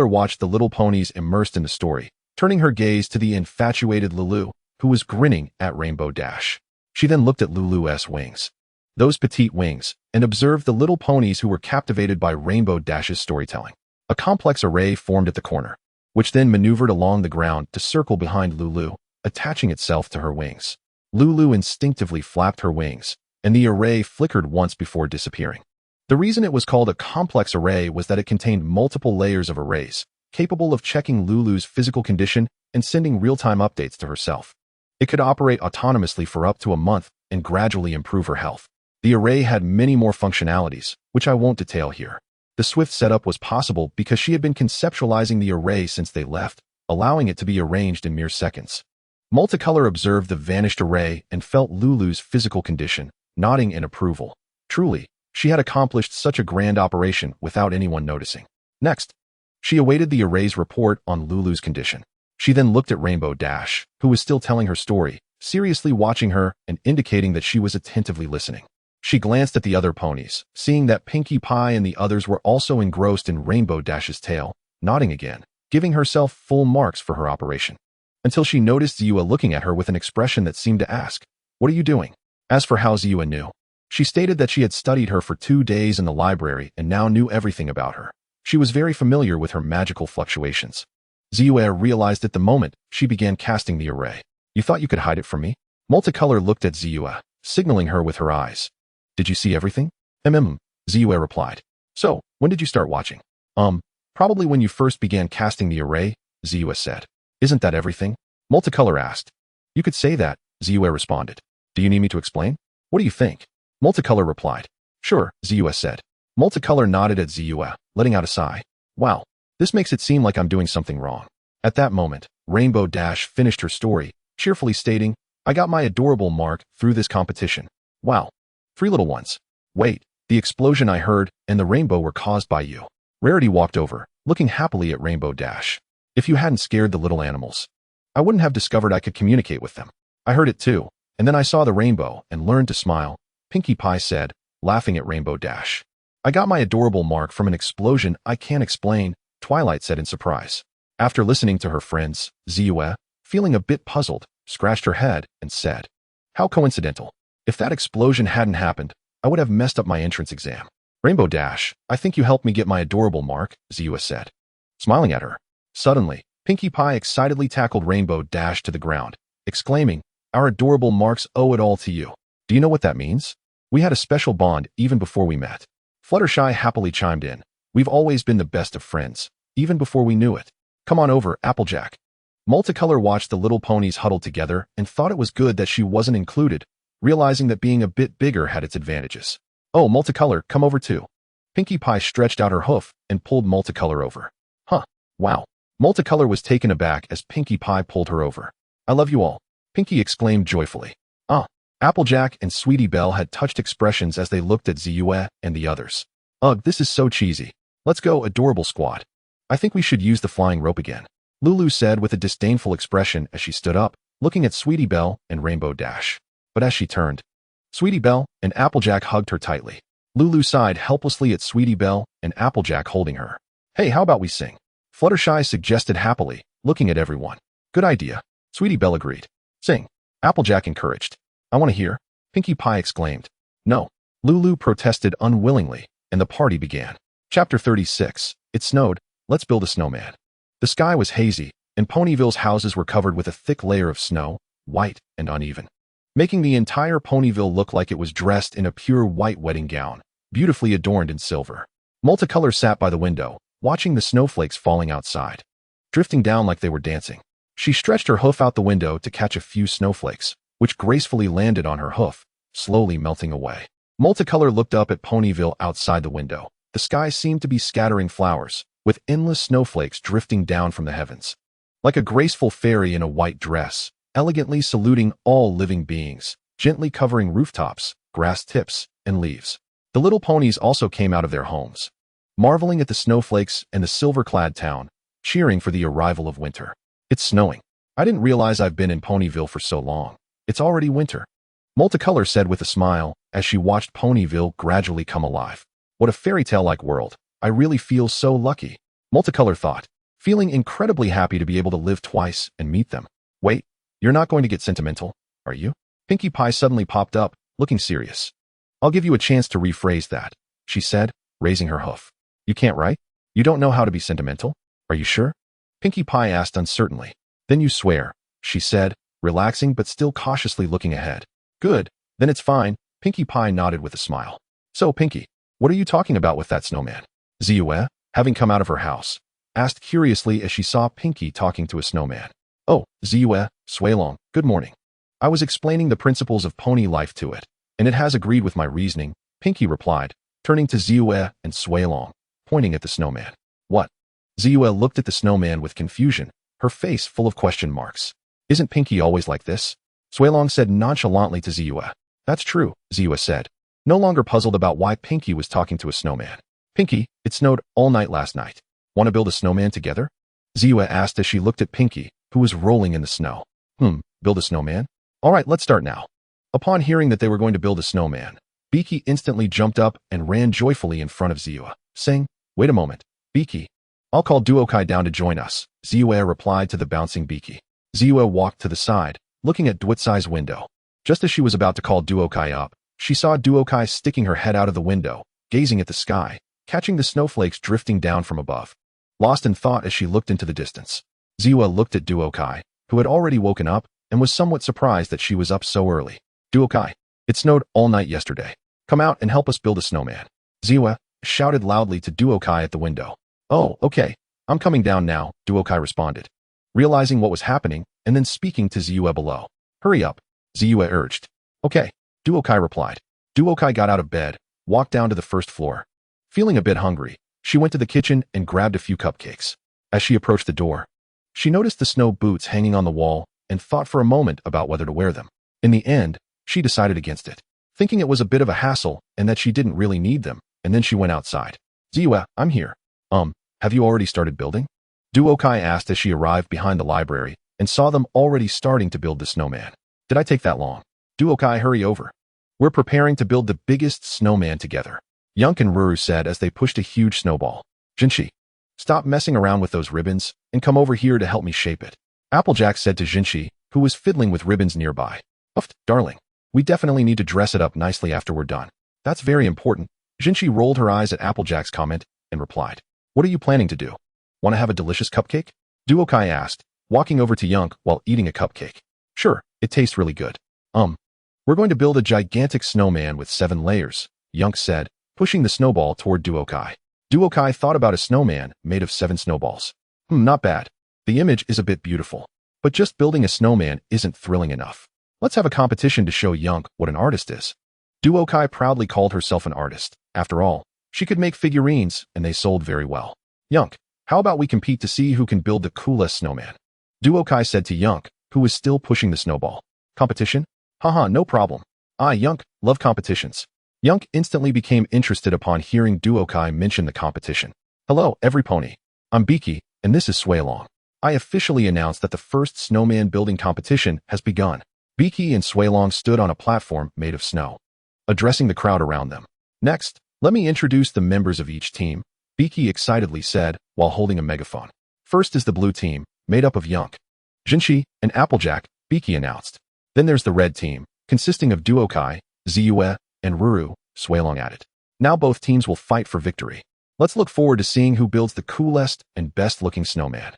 watched the little ponies immersed in the story, turning her gaze to the infatuated Lulu, who was grinning at Rainbow Dash. She then looked at Lulu's wings, those petite wings, and observed the little ponies who were captivated by Rainbow Dash's storytelling. A complex array formed at the corner, which then maneuvered along the ground to circle behind Lulu, attaching itself to her wings. Lulu instinctively flapped her wings, and the array flickered once before disappearing. The reason it was called a complex array was that it contained multiple layers of arrays, capable of checking Lulu's physical condition and sending real-time updates to herself. It could operate autonomously for up to a month and gradually improve her health. The array had many more functionalities, which I won't detail here. The swift setup was possible because she had been conceptualizing the array since they left, allowing it to be arranged in mere seconds. Multicolor observed the vanished array and felt Lulu's physical condition, nodding in approval. Truly, she had accomplished such a grand operation without anyone noticing. Next, she awaited the array's report on Lulu's condition. She then looked at Rainbow Dash, who was still telling her story, seriously watching her and indicating that she was attentively listening. She glanced at the other ponies, seeing that Pinkie Pie and the others were also engrossed in Rainbow Dash's tail, nodding again, giving herself full marks for her operation. Until she noticed Ziyue looking at her with an expression that seemed to ask, What are you doing? As for how Ziyue knew, she stated that she had studied her for 2 days in the library and now knew everything about her. She was very familiar with her magical fluctuations. Ziyue realized at the moment she began casting the array. You thought you could hide it from me? Multicolor looked at Ziyue, signaling her with her eyes. Did you see everything? Ziyue replied. So, when did you start watching? Probably when you first began casting the array, Ziyue said. Isn't that everything? Multicolor asked. You could say that, Ziyue responded. Do you need me to explain? What do you think? Multicolor replied. Sure, Ziyue said. Multicolor nodded at Ziyue, letting out a sigh. Wow, this makes it seem like I'm doing something wrong. At that moment, Rainbow Dash finished her story, cheerfully stating, I got my adorable mark through this competition. Wow. 3 little ones. Wait, the explosion I heard and the rainbow were caused by you. Rarity walked over, looking happily at Rainbow Dash. If you hadn't scared the little animals, I wouldn't have discovered I could communicate with them. I heard it too, and then I saw the rainbow and learned to smile, Pinkie Pie said, laughing at Rainbow Dash. I got my adorable mark from an explosion I can't explain, Twilight said in surprise. After listening to her friends, Ziyue, feeling a bit puzzled, scratched her head and said, How coincidental. If that explosion hadn't happened, I would have messed up my entrance exam. Rainbow Dash, I think you helped me get my adorable mark, Ziyue said, smiling at her. Suddenly, Pinkie Pie excitedly tackled Rainbow Dash to the ground, exclaiming, Our adorable marks owe it all to you. Do you know what that means? We had a special bond even before we met. Fluttershy happily chimed in. We've always been the best of friends, even before we knew it. Come on over, Applejack. Multicolor watched the little ponies huddled together and thought it was good that she wasn't included, realizing that being a bit bigger had its advantages. Oh, Multicolor, come over too. Pinkie Pie stretched out her hoof and pulled Multicolor over. Huh, wow. Multicolor was taken aback as Pinkie Pie pulled her over. I love you all, Pinkie exclaimed joyfully. Applejack and Sweetie Belle had touched expressions as they looked at Ziyue and the others. Ugh, this is so cheesy. Let's go, adorable squad. I think we should use the flying rope again, Lulu said with a disdainful expression as she stood up, looking at Sweetie Belle and Rainbow Dash. But as she turned, Sweetie Belle and Applejack hugged her tightly. Lulu sighed helplessly at Sweetie Belle and Applejack holding her. Hey, how about we sing? Fluttershy suggested happily, looking at everyone. Good idea, Sweetie Belle agreed. Sing, Applejack encouraged. I want to hear, Pinkie Pie exclaimed. No, Lulu protested unwillingly, and the party began. Chapter 36. It snowed. Let's build a snowman. The sky was hazy, and Ponyville's houses were covered with a thick layer of snow, white and uneven, making the entire Ponyville look like it was dressed in a pure white wedding gown, beautifully adorned in silver. Multicolor sat by the window, watching the snowflakes falling outside, drifting down like they were dancing. She stretched her hoof out the window to catch a few snowflakes, which gracefully landed on her hoof, slowly melting away. Multicolor looked up at Ponyville outside the window. The sky seemed to be scattering flowers, with endless snowflakes drifting down from the heavens. Like a graceful fairy in a white dress, elegantly saluting all living beings, gently covering rooftops, grass tips, and leaves. The little ponies also came out of their homes, marveling at the snowflakes and the silver-clad town, cheering for the arrival of winter. It's snowing. I didn't realize I've been in Ponyville for so long. It's already winter. Multicolor said with a smile as she watched Ponyville gradually come alive. What a fairy tale-like world. I really feel so lucky. Multicolor thought, feeling incredibly happy to be able to live twice and meet them. Wait, you're not going to get sentimental, are you? Pinkie Pie suddenly popped up, looking serious. I'll give you a chance to rephrase that, she said, raising her hoof. You can't, right? You don't know how to be sentimental? Are you sure? Pinkie Pie asked uncertainly. Then you swear, she said, relaxing but still cautiously looking ahead. Good, then it's fine. Pinkie Pie nodded with a smile. So, Pinkie, what are you talking about with that snowman? Ziyue, having come out of her house, asked curiously as she saw Pinkie talking to a snowman. Oh, Ziyue, Suilong, good morning. I was explaining the principles of pony life to it, and it has agreed with my reasoning, Pinkie replied, turning to Ziyue and Suilong, pointing at the snowman. What? Ziyue looked at the snowman with confusion, her face full of question marks. Isn't Pinkie always like this? Suilong said nonchalantly to Ziyue. That's true, Ziyue said, no longer puzzled about why Pinkie was talking to a snowman. Pinkie, it snowed all night last night. Want to build a snowman together? Ziyue asked as she looked at Pinkie, who was rolling in the snow. Build a snowman? All right, let's start now. Upon hearing that they were going to build a snowman, Pinkie instantly jumped up and ran joyfully in front of Ziyue, saying, Wait a moment, Pinkie. I'll call Duokai down to join us, Ziyue replied to the bouncing Pinkie. Ziyue walked to the side, looking at Duotsai's window. Just as she was about to call Duokai up, she saw Duokai sticking her head out of the window, gazing at the sky, catching the snowflakes drifting down from above. Lost in thought as she looked into the distance, Ziyue looked at Duokai, who had already woken up, and was somewhat surprised that she was up so early. Duokai, it snowed all night yesterday. Come out and help us build a snowman. Ziyue shouted loudly to Duokai at the window. Oh, okay. I'm coming down now, Duokai responded, realizing what was happening, and then speaking to Ziyue below. Hurry up, Ziyue urged. Okay, Duokai replied. Duokai got out of bed, walked down to the first floor. Feeling a bit hungry, she went to the kitchen and grabbed a few cupcakes. As she approached the door, she noticed the snow boots hanging on the wall and thought for a moment about whether to wear them. In the end, she decided against it, thinking it was a bit of a hassle and that she didn't really need them, and then she went outside. Ziyue, I'm here. Have you already started building? Duokai asked as she arrived behind the library and saw them already starting to build the snowman. Did I take that long? Duokai, hurry over. We're preparing to build the biggest snowman together, Yunk and Ruru said as they pushed a huge snowball. Jinshi, stop messing around with those ribbons and come over here to help me shape it, Applejack said to Jinshi, who was fiddling with ribbons nearby. Darling, we definitely need to dress it up nicely after we're done. That's very important. Jinshi rolled her eyes at Applejack's comment and replied. What are you planning to do? Want to have a delicious cupcake? Duokai asked, walking over to Yunk while eating a cupcake. Sure, it tastes really good. We're going to build a gigantic snowman with 7 layers, Yunk said, pushing the snowball toward Duokai. Duokai thought about a snowman made of 7 snowballs. Not bad. The image is a bit beautiful, but just building a snowman isn't thrilling enough. Let's have a competition to show Yunk what an artist is. Duokai proudly called herself an artist. After all, she could make figurines, and they sold very well. Yunk, how about we compete to see who can build the coolest snowman? Duokai said to Yunk, who was still pushing the snowball. Competition? Haha, no problem. Yunk, love competitions. Yunk instantly became interested upon hearing Duokai mention the competition. Hello, every pony. I'm Pinkie, and this is Suilong. I officially announced that the first snowman building competition has begun. Pinkie and Suilong stood on a platform made of snow, addressing the crowd around them. Next, let me introduce the members of each team, Pinkie excitedly said while holding a megaphone. First is the blue team, made up of Yunk, Jinshi, and Applejack, Pinkie announced. Then there's the red team, consisting of Duokai, Ziyue, and Ruru, Suilong added. Now both teams will fight for victory. Let's look forward to seeing who builds the coolest and best-looking snowman.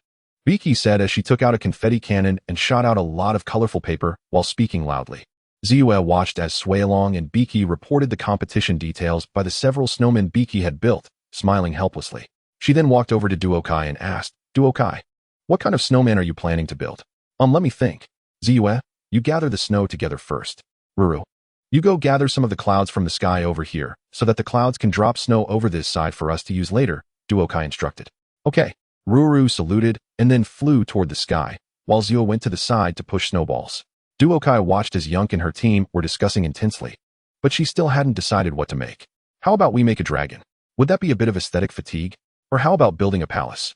Pinkie said as she took out a confetti cannon and shot out a lot of colorful paper while speaking loudly. Ziyue watched as Suilong and Pinkie reported the competition details by the several snowmen Pinkie had built, smiling helplessly. She then walked over to Duokai and asked, Duokai, What kind of snowman are you planning to build? Let me think. Ziyue, you gather the snow together first. Ruru, you go gather some of the clouds from the sky over here, so that the clouds can drop snow over this side for us to use later, Duokai instructed. Okay. Ruru saluted and then flew toward the sky, while Ziyue went to the side to push snowballs. Duokai watched as Yunk and her team were discussing intensely, but she still hadn't decided what to make. How about we make a dragon? Would that be a bit of aesthetic fatigue? Or how about building a palace?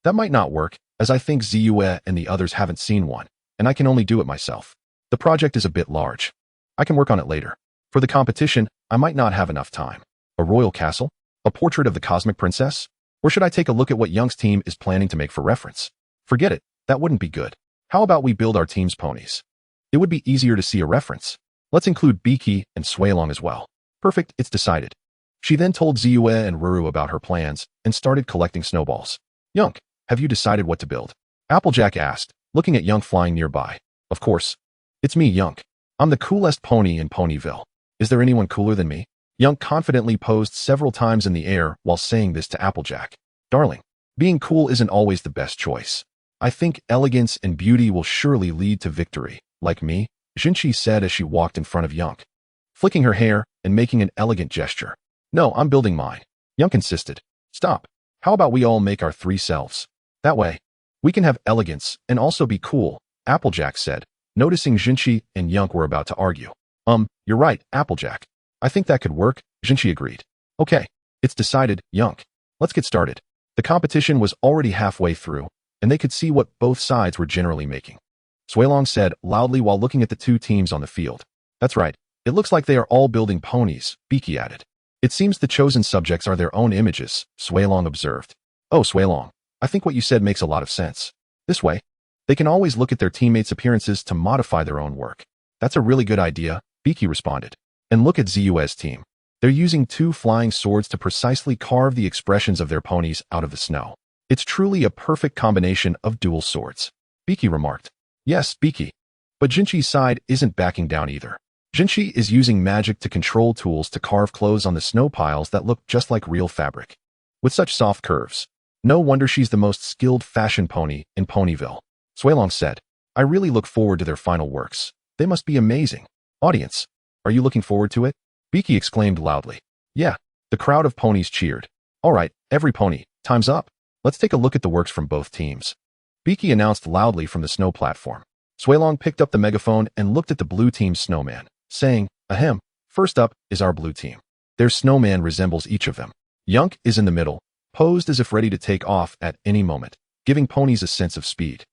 That might not work, as I think Ziyue and the others haven't seen one, and I can only do it myself. The project is a bit large. I can work on it later. For the competition, I might not have enough time. A royal castle? A portrait of the cosmic princess? Or should I take a look at what Young's team is planning to make for reference? Forget it, that wouldn't be good. How about we build our team's ponies? It would be easier to see a reference. Let's include Pinkie and Suilong as well. Perfect, it's decided. She then told Ziyue and Ruru about her plans and started collecting snowballs. Yunk, have you decided what to build? Applejack asked, looking at Yunk flying nearby. Of course. It's me, Yunk. I'm the coolest pony in Ponyville. Is there anyone cooler than me? Yunk confidently posed several times in the air while saying this to Applejack. Darling, being cool isn't always the best choice. I think elegance and beauty will surely lead to victory. Like me, Jinchi said as she walked in front of Yunk, flicking her hair and making an elegant gesture. No, I'm building mine. Yunk insisted. Stop. How about we all make our 3 selves? That way, we can have elegance and also be cool, Applejack said, noticing Jinchi and Yunk were about to argue. You're right, Applejack. I think that could work, Jinchi agreed. Okay, it's decided, Yunk. Let's get started. The competition was already halfway through, and they could see what both sides were generally making. Suilong said loudly while looking at the 2 teams on the field. That's right. It looks like they are all building ponies, Pinkie added. It seems the chosen subjects are their own images, Suilong observed. Oh, Suilong, I think what you said makes a lot of sense. This way, they can always look at their teammates' appearances to modify their own work. That's a really good idea, Pinkie responded. And look at Ziyue's team. They're using 2 flying swords to precisely carve the expressions of their ponies out of the snow. It's truly a perfect combination of dual swords. Pinkie remarked. Yes, Pinkie. But Jinchi's side isn't backing down either. Jinchi is using magic to control tools to carve clothes on the snow piles that look just like real fabric. With such soft curves. No wonder she's the most skilled fashion pony in Ponyville. Suilong said. I really look forward to their final works. They must be amazing. Audience, are you looking forward to it? Pinkie exclaimed loudly. Yeah, the crowd of ponies cheered. All right, every pony, time's up. Let's take a look at the works from both teams. Pinkie announced loudly from the snow platform. Suilong picked up the megaphone and looked at the blue team's snowman, saying, Ahem, first up is our blue team. Their snowman resembles each of them. Yunk is in the middle, posed as if ready to take off at any moment, giving ponies a sense of speed.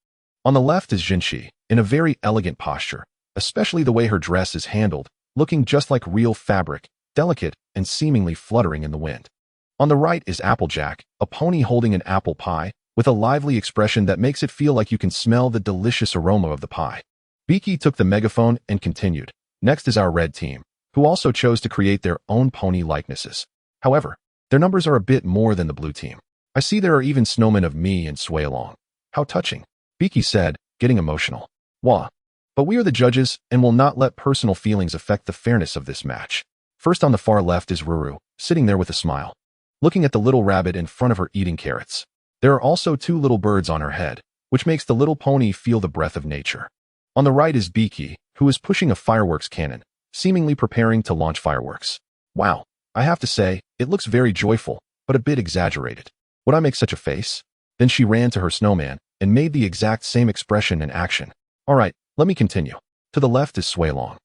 On the left is Jinchi, in a very elegant posture, especially the way her dress is handled, looking just like real fabric, delicate and seemingly fluttering in the wind. On the right is Applejack, a pony holding an apple pie, with a lively expression that makes it feel like you can smell the delicious aroma of the pie. Pinkie took the megaphone and continued. Next is our red team, who also chose to create their own pony likenesses. However, their numbers are a bit more than the blue team. I see there are even snowmen of me and Suilong. How touching, Pinkie said, getting emotional. Wah. But we are the judges and will not let personal feelings affect the fairness of this match. First on the far left is Ruru, sitting there with a smile, looking at the little rabbit in front of her eating carrots. There are also 2 little birds on her head, which makes the little pony feel the breath of nature. On the right is Pinkie, who is pushing a fireworks cannon, seemingly preparing to launch fireworks. Wow, I have to say, it looks very joyful, but a bit exaggerated. Would I make such a face? Then she ran to her snowman and made the exact same expression and action. All right, let me continue. To the left is Suilong,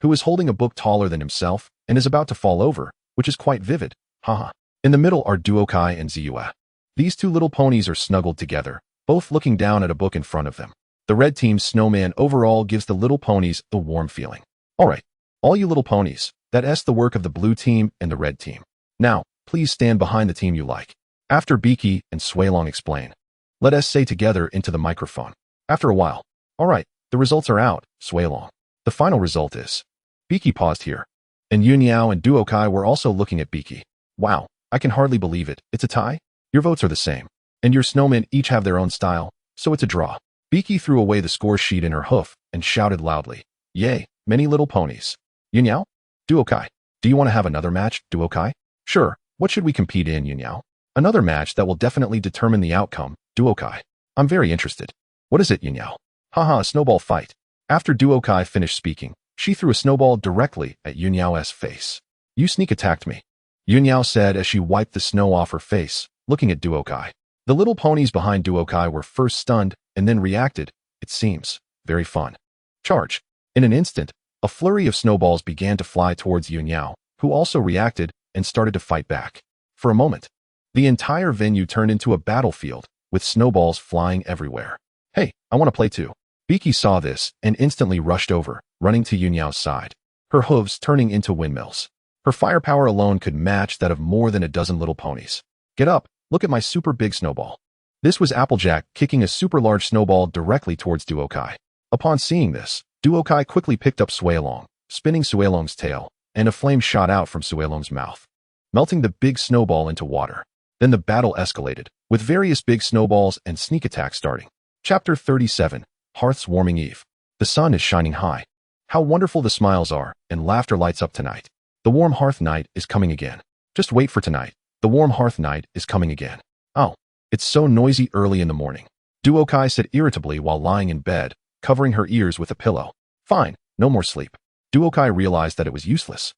who is holding a book taller than himself and is about to fall over, which is quite vivid. Haha. In the middle are Duokai and Ziyue. These 2 little ponies are snuggled together, both looking down at a book in front of them. The red team's snowman overall gives the little ponies a warm feeling. All right, all you little ponies, that's the work of the blue team and the red team. Now, please stand behind the team you like. After Pinkie and Suilong explain, let us say together into the microphone. After a while, all right, the results are out, Suilong. The final result is. Pinkie paused here, and Yunyao and Duokai were also looking at Pinkie. Wow, I can hardly believe it. It's a tie? Your votes are the same, and your snowmen each have their own style, so it's a draw. Pinkie threw away the score sheet in her hoof and shouted loudly, Yay, many little ponies. Yunyao? Duokai, do you want to have another match, Duokai? Sure, what should we compete in, Yunyao? Another match that will definitely determine the outcome, Duokai. I'm very interested. What is it, Yunyao? Haha, a snowball fight. After Duokai finished speaking, she threw a snowball directly at Yunyao's face. You sneak attacked me, Yunyao said as she wiped the snow off her face, looking at Duokai. The little ponies behind Duokai were first stunned and then reacted. It seems very fun. Charge. In an instant, a flurry of snowballs began to fly towards Yunyao, who also reacted and started to fight back. For a moment, the entire venue turned into a battlefield, with snowballs flying everywhere. Hey, I want to play too. Pinkie saw this and instantly rushed over, running to Yunyao's side, her hooves turning into windmills. Her firepower alone could match that of more than a dozen little ponies. Get up, look at my super big snowball. This was Applejack kicking a super large snowball directly towards Duokai. Upon seeing this, Duokai quickly picked up Suelong, spinning Suelong's tail, and a flame shot out from Suelong's mouth, melting the big snowball into water. Then the battle escalated, with various big snowballs and sneak attacks starting. Chapter 37, Hearth's Warming Eve. The sun is shining high. How wonderful the smiles are, and laughter lights up tonight. The warm hearth night is coming again. Just wait for tonight. The warm hearth night is coming again. Oh, it's so noisy early in the morning, Duokai said irritably while lying in bed, covering her ears with a pillow. Fine, no more sleep. Duokai realized that it was useless.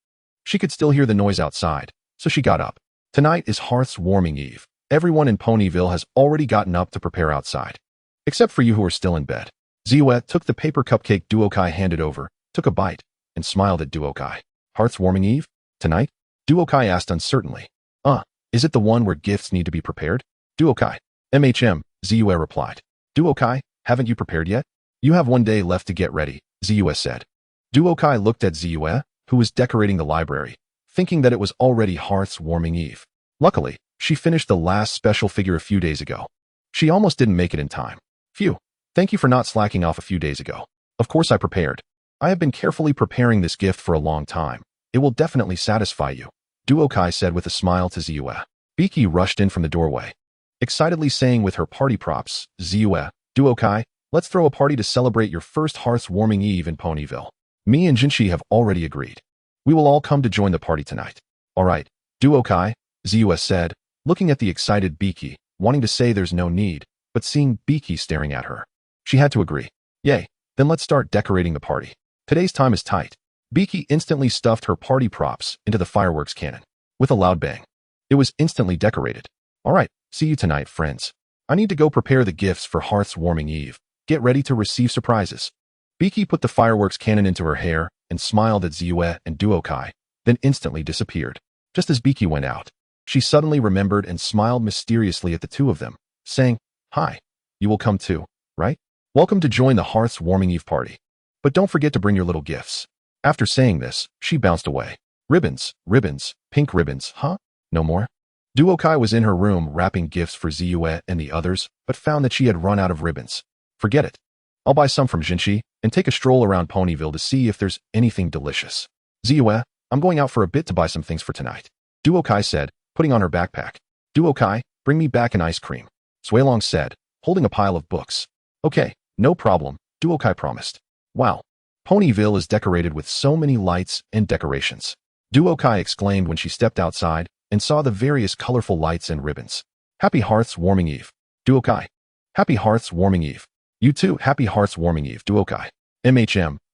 She could still hear the noise outside, so she got up. Tonight is Hearth's Warming Eve. Everyone in Ponyville has already gotten up to prepare outside, except for you who are still in bed. Ziwe took the paper cupcake Duokai handed over, took a bite, and smiled at Duokai. Hearth's Warming Eve? Tonight? Duokai asked uncertainly. Is it the one where gifts need to be prepared? Duokai. Ziwe replied. Duokai, haven't you prepared yet? You have 1 day left to get ready, Ziwe said. Duokai looked at Ziwe, who was decorating the library, thinking that it was already Hearth's Warming Eve. Luckily, she finished the last special figure a few days ago. She almost didn't make it in time. Phew. Thank you for not slacking off a few days ago. Of course I prepared. I have been carefully preparing this gift for a long time. It will definitely satisfy you, Duokai said with a smile to Ziwe. Pinkie rushed in from the doorway, excitedly saying with her party props, Ziwe, Duokai, let's throw a party to celebrate your first Hearth's Warming Eve in Ponyville. Me and Jinshi have already agreed. We will all come to join the party tonight. All right, Duokai, Ziwe said, looking at the excited Pinkie, wanting to say there's no need, but seeing Pinkie staring at her. She had to agree. Yay, then let's start decorating the party. Today's time is tight. Pinkie instantly stuffed her party props into the fireworks cannon. With a loud bang, it was instantly decorated. All right, see you tonight, friends. I need to go prepare the gifts for Hearth's Warming Eve. Get ready to receive surprises. Pinkie put the fireworks cannon into her hair and smiled at Ziwe and Duokai, then instantly disappeared. Just as Pinkie went out, she suddenly remembered and smiled mysteriously at the two of them, saying, Hi, you will come too, right? Welcome to join the Hearth's Warming Eve party. But don't forget to bring your little gifts. After saying this, she bounced away. Ribbons, pink ribbons, huh? No more? Duokai was in her room wrapping gifts for Ziwe and the others, but found that she had run out of ribbons. Forget it. I'll buy some from Jinshi and take a stroll around Ponyville to see if there's anything delicious. Ziwe, I'm going out for a bit to buy some things for tonight, Duokai said, putting on her backpack. Duokai, bring me back an ice cream, Suelong said, holding a pile of books. Okay, no problem, Duokai promised. Wow. Ponyville is decorated with so many lights and decorations, Duokai exclaimed when she stepped outside and saw the various colorful lights and ribbons. Happy Hearth's Warming Eve, Duokai. Happy Hearth's Warming Eve. You too, happy Hearth's Warming Eve, Duokai.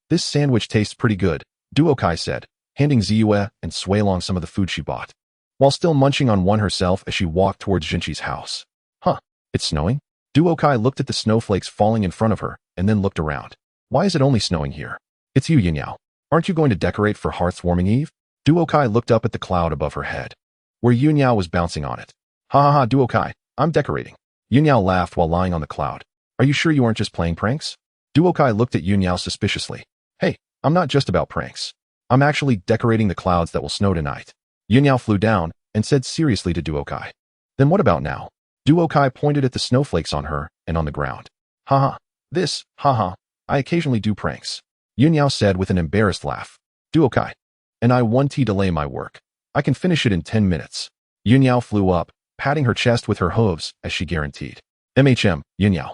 This sandwich tastes pretty good, Duokai said, handing Ziwe and Suelong some of the food she bought, while still munching on one herself as she walked towards Jinshi's house. Huh, it's snowing? Duokai looked at the snowflakes falling in front of her and then looked around. Why is it only snowing here? It's you, Yunyao. Aren't you going to decorate for Hearth's Warming Eve? Duokai looked up at the cloud above her head, where Yunyao was bouncing on it. Ha ha ha, Duokai, I'm decorating. Yunyao laughed while lying on the cloud. Are you sure you aren't just playing pranks? Duokai looked at Yunyao suspiciously. Hey, I'm not just about pranks. I'm actually decorating the clouds that will snow tonight. Yunyao flew down and said seriously to Duokai. Then what about now? Duokai pointed at the snowflakes on her and on the ground. Haha, I occasionally do pranks, Yunyao said with an embarrassed laugh. Duokai. And I 1T delay my work. I can finish it in 10 minutes. Yunyao flew up, patting her chest with her hooves as she guaranteed. Yunyao.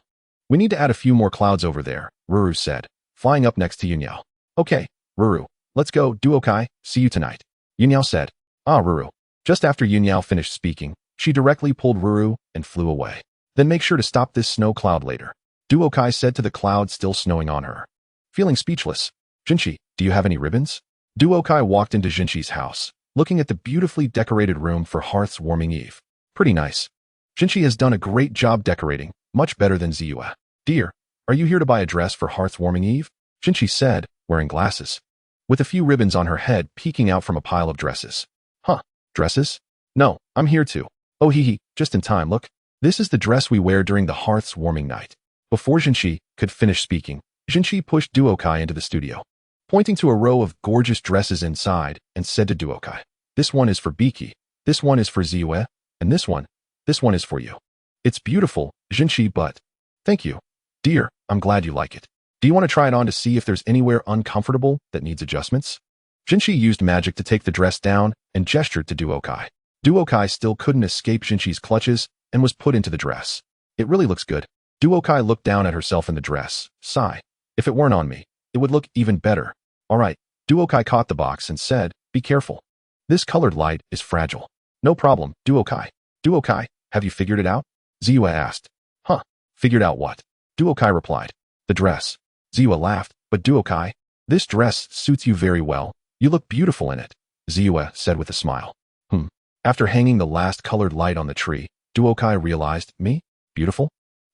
We need to add a few more clouds over there, Ruru said, flying up next to Yunyao. Okay, Ruru, let's go, Duokai, see you tonight, Yunyao said. Ruru. Just after Yunyao finished speaking, she directly pulled Ruru and flew away. Then make sure to stop this snow cloud later, Duokai said to the cloud still snowing on her. Feeling speechless, Jinchi, do you have any ribbons? Duokai walked into Jinchi's house, looking at the beautifully decorated room for Hearth's warming eve. Pretty nice. Jinchi has done a great job decorating, much better than Ziyue. Dear, are you here to buy a dress for Hearth's warming eve? Jinchi said, wearing glasses, with a few ribbons on her head peeking out from a pile of dresses. Huh, dresses? No, I'm here to. Oh hee, just in time, look. This is the dress we wear during the Hearth's warming night. Before Jinchi could finish speaking, Jinchi pushed Duokai into the studio, pointing to a row of gorgeous dresses inside, and said to Duokai, this one is for Pinkie, this one is for Ziyue, and this one is for you. It's beautiful, Jinchi, but... Thank you. Dear, I'm glad you like it. Do you want to try it on to see if there's anywhere uncomfortable that needs adjustments? Jinchi used magic to take the dress down and gestured to Duokai. Duokai still couldn't escape Jinchi's clutches and was put into the dress. It really looks good. Duokai looked down at herself in the dress. Sigh. If it weren't on me, it would look even better. All right. Duokai caught the box and said, be careful. This colored light is fragile. No problem, Duokai. Duokai, have you figured it out? Ziyue asked. Huh. Figured out what? Duokai replied. The dress. Ziyue laughed, but Duokai, this dress suits you very well. You look beautiful in it, Ziyue said with a smile. After hanging the last colored light on the tree, Duokai realized, me? Beautiful?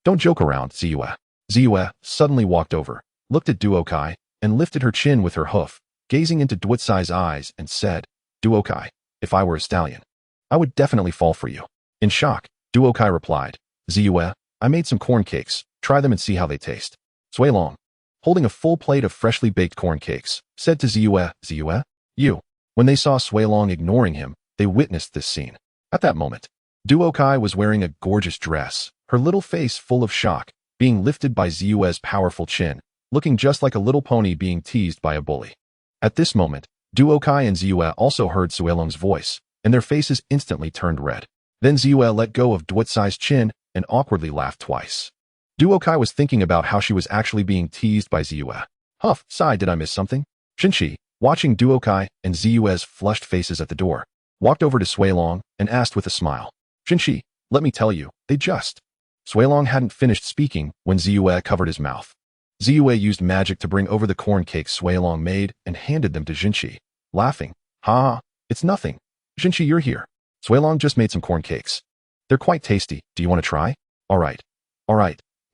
Don't joke around, Ziyue. Ziyue suddenly walked over, looked at Duokai, and lifted her chin with her hoof, gazing into Duotsai's eyes and said, Duokai, if I were a stallion, I would definitely fall for you. In shock, Duokai replied, Ziyue, I made some corn cakes, try them and see how they taste. Suilong, holding a full plate of freshly baked corn cakes, said to Ziyue, Ziyue, you. When they saw Suilong ignoring him, they witnessed this scene. At that moment, Duokai was wearing a gorgeous dress, her little face full of shock, being lifted by Ziyue's powerful chin, looking just like a little pony being teased by a bully. At this moment, Duokai and Ziyue also heard Suilong's voice, and their faces instantly turned red. Then Ziyue let go of Duotsai's chin and awkwardly laughed twice. Duokai was thinking about how she was actually being teased by Ziyue. Huff, sigh, did I miss something? Jinchi, watching Duokai and Ziyue's flushed faces at the door, walked over to Suilong and asked with a smile. Jinchi, let me tell you, they just... Suilong hadn't finished speaking when Ziyue covered his mouth. Ziyue used magic to bring over the corn cakes Suilong made and handed them to Jinchi, laughing. Ha, it's nothing. Jinchi, you're here. Suilong just made some corn cakes. They're quite tasty. Do you want to try? All right.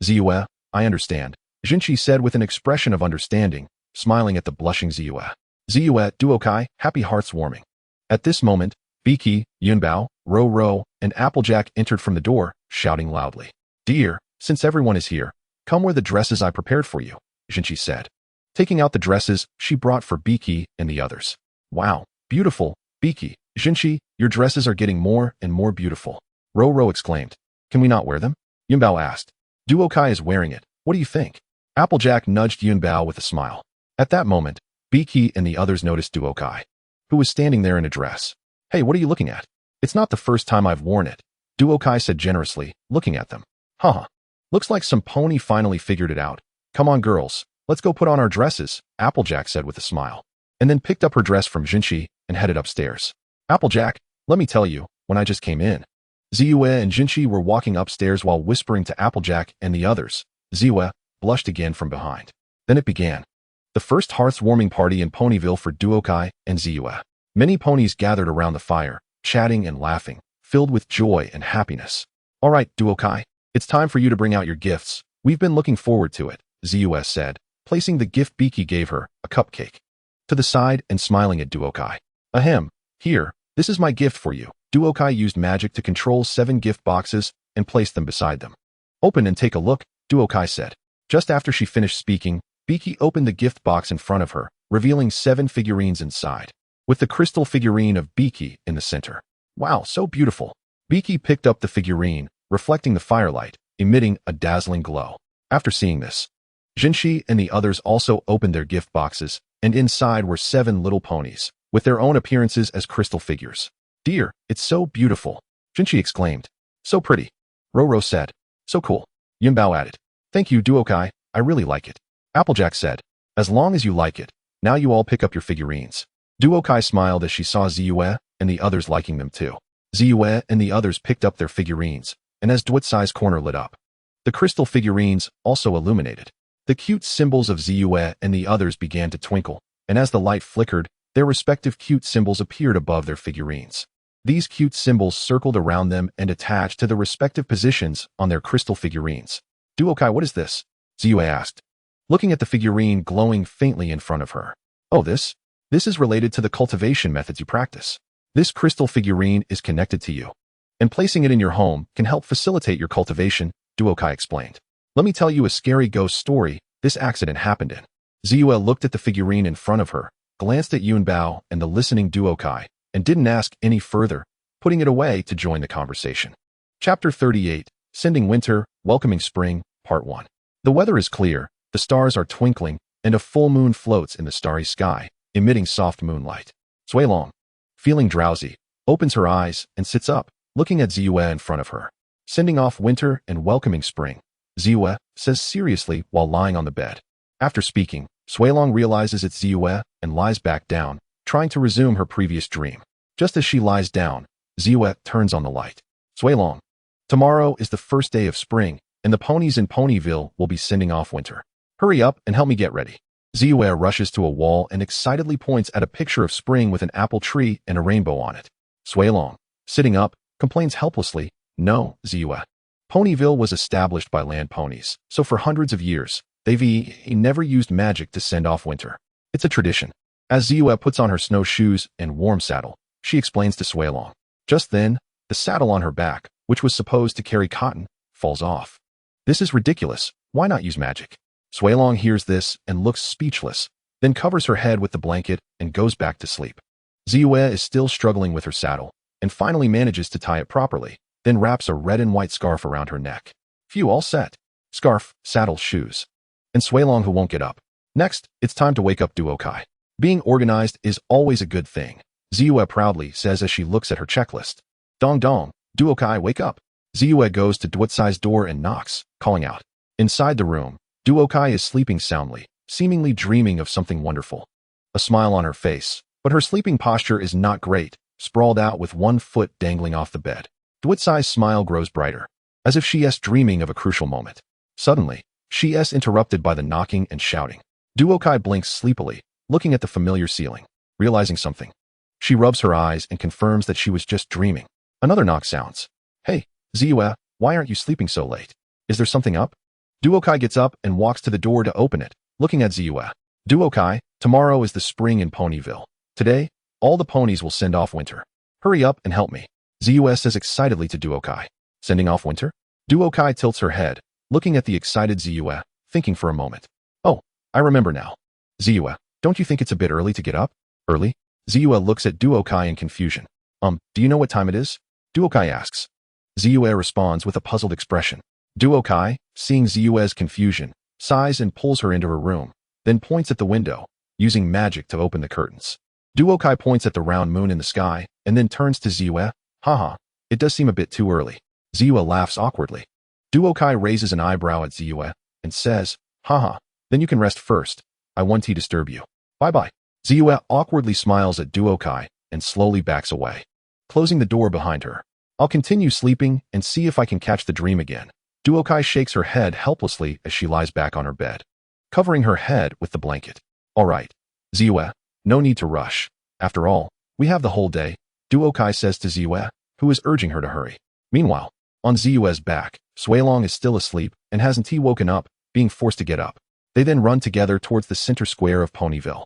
Ziyue, I understand, Jinchi said with an expression of understanding, smiling at the blushing Ziyue. Ziyue, Duokai, happy hearts warming. At this moment, Pinkie, Yunbao, Ro, and Applejack entered from the door, shouting loudly. Dear, since everyone is here, come wear the dresses I prepared for you, Jinchi said. Taking out the dresses she brought for Pinkie and the others. Wow, beautiful, Pinkie, Jinchi, your dresses are getting more and more beautiful. Ro exclaimed. Can we not wear them? Yunbao asked. Duokai is wearing it. What do you think? Applejack nudged Yunbao with a smile. At that moment, Pinkie and the others noticed Duokai, who was standing there in a dress. Hey, what are you looking at? It's not the first time I've worn it, Duokai said generously, looking at them. Haha. Looks like some pony finally figured it out. Come on, girls. Let's go put on our dresses, Applejack said with a smile, and then picked up her dress from Jinchi and headed upstairs. Applejack, let me tell you, when I just came in, Ziyue and Jinchi were walking upstairs while whispering to Applejack and the others. Ziyue blushed again from behind. Then it began. The first hearth's warming party in Ponyville for Duokai and Ziyue. Many ponies gathered around the fire, chatting and laughing, filled with joy and happiness. All right, Duokai, it's time for you to bring out your gifts. We've been looking forward to it, Ziyue said, placing the gift Pinkie gave her, a cupcake, to the side and smiling at Duokai. Ahem, here, this is my gift for you. Duokai used magic to control 7 gift boxes and placed them beside them. Open and take a look, Duokai said. Just after she finished speaking, Pinkie opened the gift box in front of her, revealing 7 figurines inside, with the crystal figurine of Pinkie in the center. Wow, so beautiful. Pinkie picked up the figurine, reflecting the firelight, emitting a dazzling glow. After seeing this, Jinchi and the others also opened their gift boxes, and inside were 7 little ponies, with their own appearances as crystal figures. Dear, it's so beautiful, Jinchi exclaimed. So pretty, Ro said. So cool, Yunbao added. Thank you, Duokai, I really like it. Applejack said. As long as you like it, now you all pick up your figurines. Duokai smiled as she saw Ziyue and the others liking them too. Ziyue and the others picked up their figurines, and as Dwitsai's corner lit up, the crystal figurines also illuminated. The cute symbols of Ziyue and the others began to twinkle, and as the light flickered, their respective cute symbols appeared above their figurines. These cute symbols circled around them and attached to the respective positions on their crystal figurines. Duokai, what is this? Ziyue asked, looking at the figurine glowing faintly in front of her. Oh, this is related to the cultivation methods you practice. This crystal figurine is connected to you, and placing it in your home can help facilitate your cultivation, Duokai explained. Let me tell you a scary ghost story this accident happened in. Ziyue looked at the figurine in front of her, glanced at Yunbao and the listening Duokai, and didn't ask any further, putting it away to join the conversation. Chapter 38, Sending Winter, Welcoming Spring, Part 1. The weather is clear, the stars are twinkling, and a full moon floats in the starry sky, emitting soft moonlight. Suilong, feeling drowsy, opens her eyes and sits up, looking at Ziyue in front of her. Sending off winter and welcoming spring, Ziyue says seriously while lying on the bed. After speaking, Suilong realizes it's Ziyue and lies back down, trying to resume her previous dream. Just as she lies down, Ziyue turns on the light. Suilong, tomorrow is the first day of spring, and the ponies in Ponyville will be sending off winter. Hurry up and help me get ready. Ziyue rushes to a wall and excitedly points at a picture of spring with an apple tree and a rainbow on it. Suilong, sitting up, complains helplessly, No, Ziyue. Ponyville was established by land ponies, so for hundreds of years, they've never used magic to send off winter. It's a tradition. As Ziyue puts on her snowshoes and warm saddle, she explains to Suilong. Just then, the saddle on her back, which was supposed to carry cotton, falls off. This is ridiculous. Why not use magic? Suilong hears this and looks speechless, then covers her head with the blanket and goes back to sleep. Ziyue is still struggling with her saddle, and finally manages to tie it properly, then wraps a red and white scarf around her neck. Phew, all set. Scarf, saddle, shoes. And Suilong who won't get up. Next, it's time to wake up Duokai. Being organized is always a good thing, Ziyue proudly says as she looks at her checklist. Dong dong, Duokai, wake up. Ziyue goes to Dwitsai's door and knocks, calling out. Inside the room, Duokai is sleeping soundly, seemingly dreaming of something wonderful. A smile on her face, but her sleeping posture is not great, sprawled out with one foot dangling off the bed. Dwitsai's smile grows brighter, as if she is dreaming of a crucial moment. Suddenly, she is interrupted by the knocking and shouting. Duokai blinks sleepily, looking at the familiar ceiling, realizing something. She rubs her eyes and confirms that she was just dreaming. Another knock sounds. Hey, Ziyue, why aren't you sleeping so late? Is there something up? Duokai gets up and walks to the door to open it, looking at Ziyue. Duokai, tomorrow is the spring in Ponyville. Today, all the ponies will send off winter. Hurry up and help me. Ziyue says excitedly to Duokai. Sending off winter? Duokai tilts her head, looking at the excited Ziyue, thinking for a moment. Oh, I remember now. Ziyue, don't you think it's a bit early to get up? Early? Ziyue looks at Duokai in confusion. Do you know what time it is? Duokai asks. Ziyue responds with a puzzled expression. Duokai, seeing Ziyue's confusion, sighs and pulls her into her room, then points at the window, using magic to open the curtains. Duokai points at the round moon in the sky, and then turns to Ziyue. Haha, it does seem a bit too early. Ziyue laughs awkwardly. Duokai raises an eyebrow at Ziyue, and says, Haha, then you can rest first. I won't disturb you. Bye-bye. Ziyue awkwardly smiles at Duokai, and slowly backs away, closing the door behind her. I'll continue sleeping and see if I can catch the dream again. Duokai shakes her head helplessly as she lies back on her bed, covering her head with the blanket. All right, Ziyue, no need to rush. After all, we have the whole day, Duokai says to Ziyue, who is urging her to hurry. Meanwhile, on Ziyue's back, Suilong is still asleep and hasn't woken up, being forced to get up. They then run together towards the center square of Ponyville.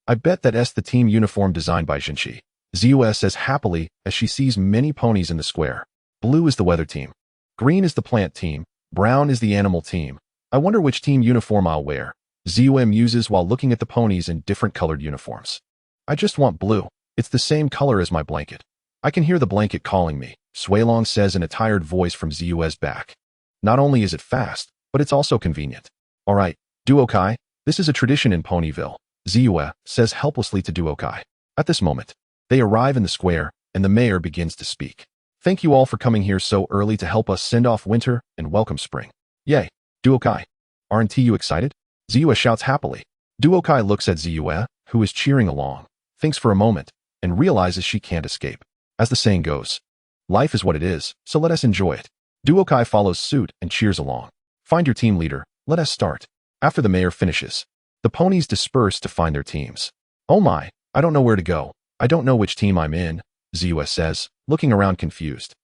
I bet that's the team uniform designed by Jinshi, Ziyue says happily as she sees many ponies in the square. Blue is the weather team. Green is the plant team. Brown is the animal team. I wonder which team uniform I'll wear, Ziyue muses while looking at the ponies in different colored uniforms. I just want blue. It's the same color as my blanket. I can hear the blanket calling me, Suilong says in a tired voice from Ziyue's back. Not only is it fast, but it's also convenient. All right, Duokai, this is a tradition in Ponyville, Ziyue says helplessly to Duokai. At this moment, they arrive in the square, and the mayor begins to speak. Thank you all for coming here so early to help us send off winter and welcome spring. Yay, Duokai. Aren't you excited? Ziyue shouts happily. Duokai looks at Ziyue, who is cheering along, thinks for a moment, and realizes she can't escape. As the saying goes, life is what it is, so let us enjoy it. Duokai follows suit and cheers along. Find your team leader. Let us start. After the mayor finishes, the ponies disperse to find their teams. Oh my, I don't know where to go. I don't know which team I'm in, Ziyue says, looking around confused.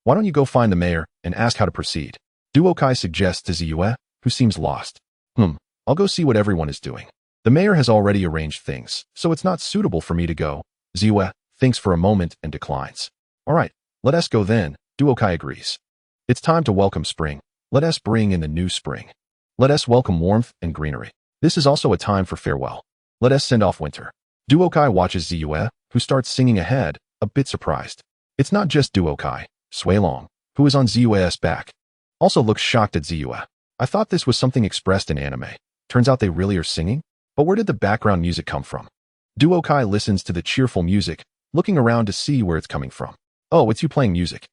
Why don't you go find the mayor and ask how to proceed? Duokai suggests to Ziyue, who seems lost. I'll go see what everyone is doing. The mayor has already arranged things, so it's not suitable for me to go. Ziyue thinks for a moment and declines. All right, let us go then, Duokai agrees. It's time to welcome spring. Let us bring in the new spring. Let us welcome warmth and greenery. This is also a time for farewell. Let us send off winter. Duokai watches Ziyue, who starts singing ahead, a bit surprised. It's not just Duokai. Suilong, who is on Ziyue's back, also looks shocked at Ziyue. I thought this was something expressed in anime. Turns out they really are singing? But where did the background music come from? Duokai listens to the cheerful music, looking around to see where it's coming from. Oh, it's you playing music.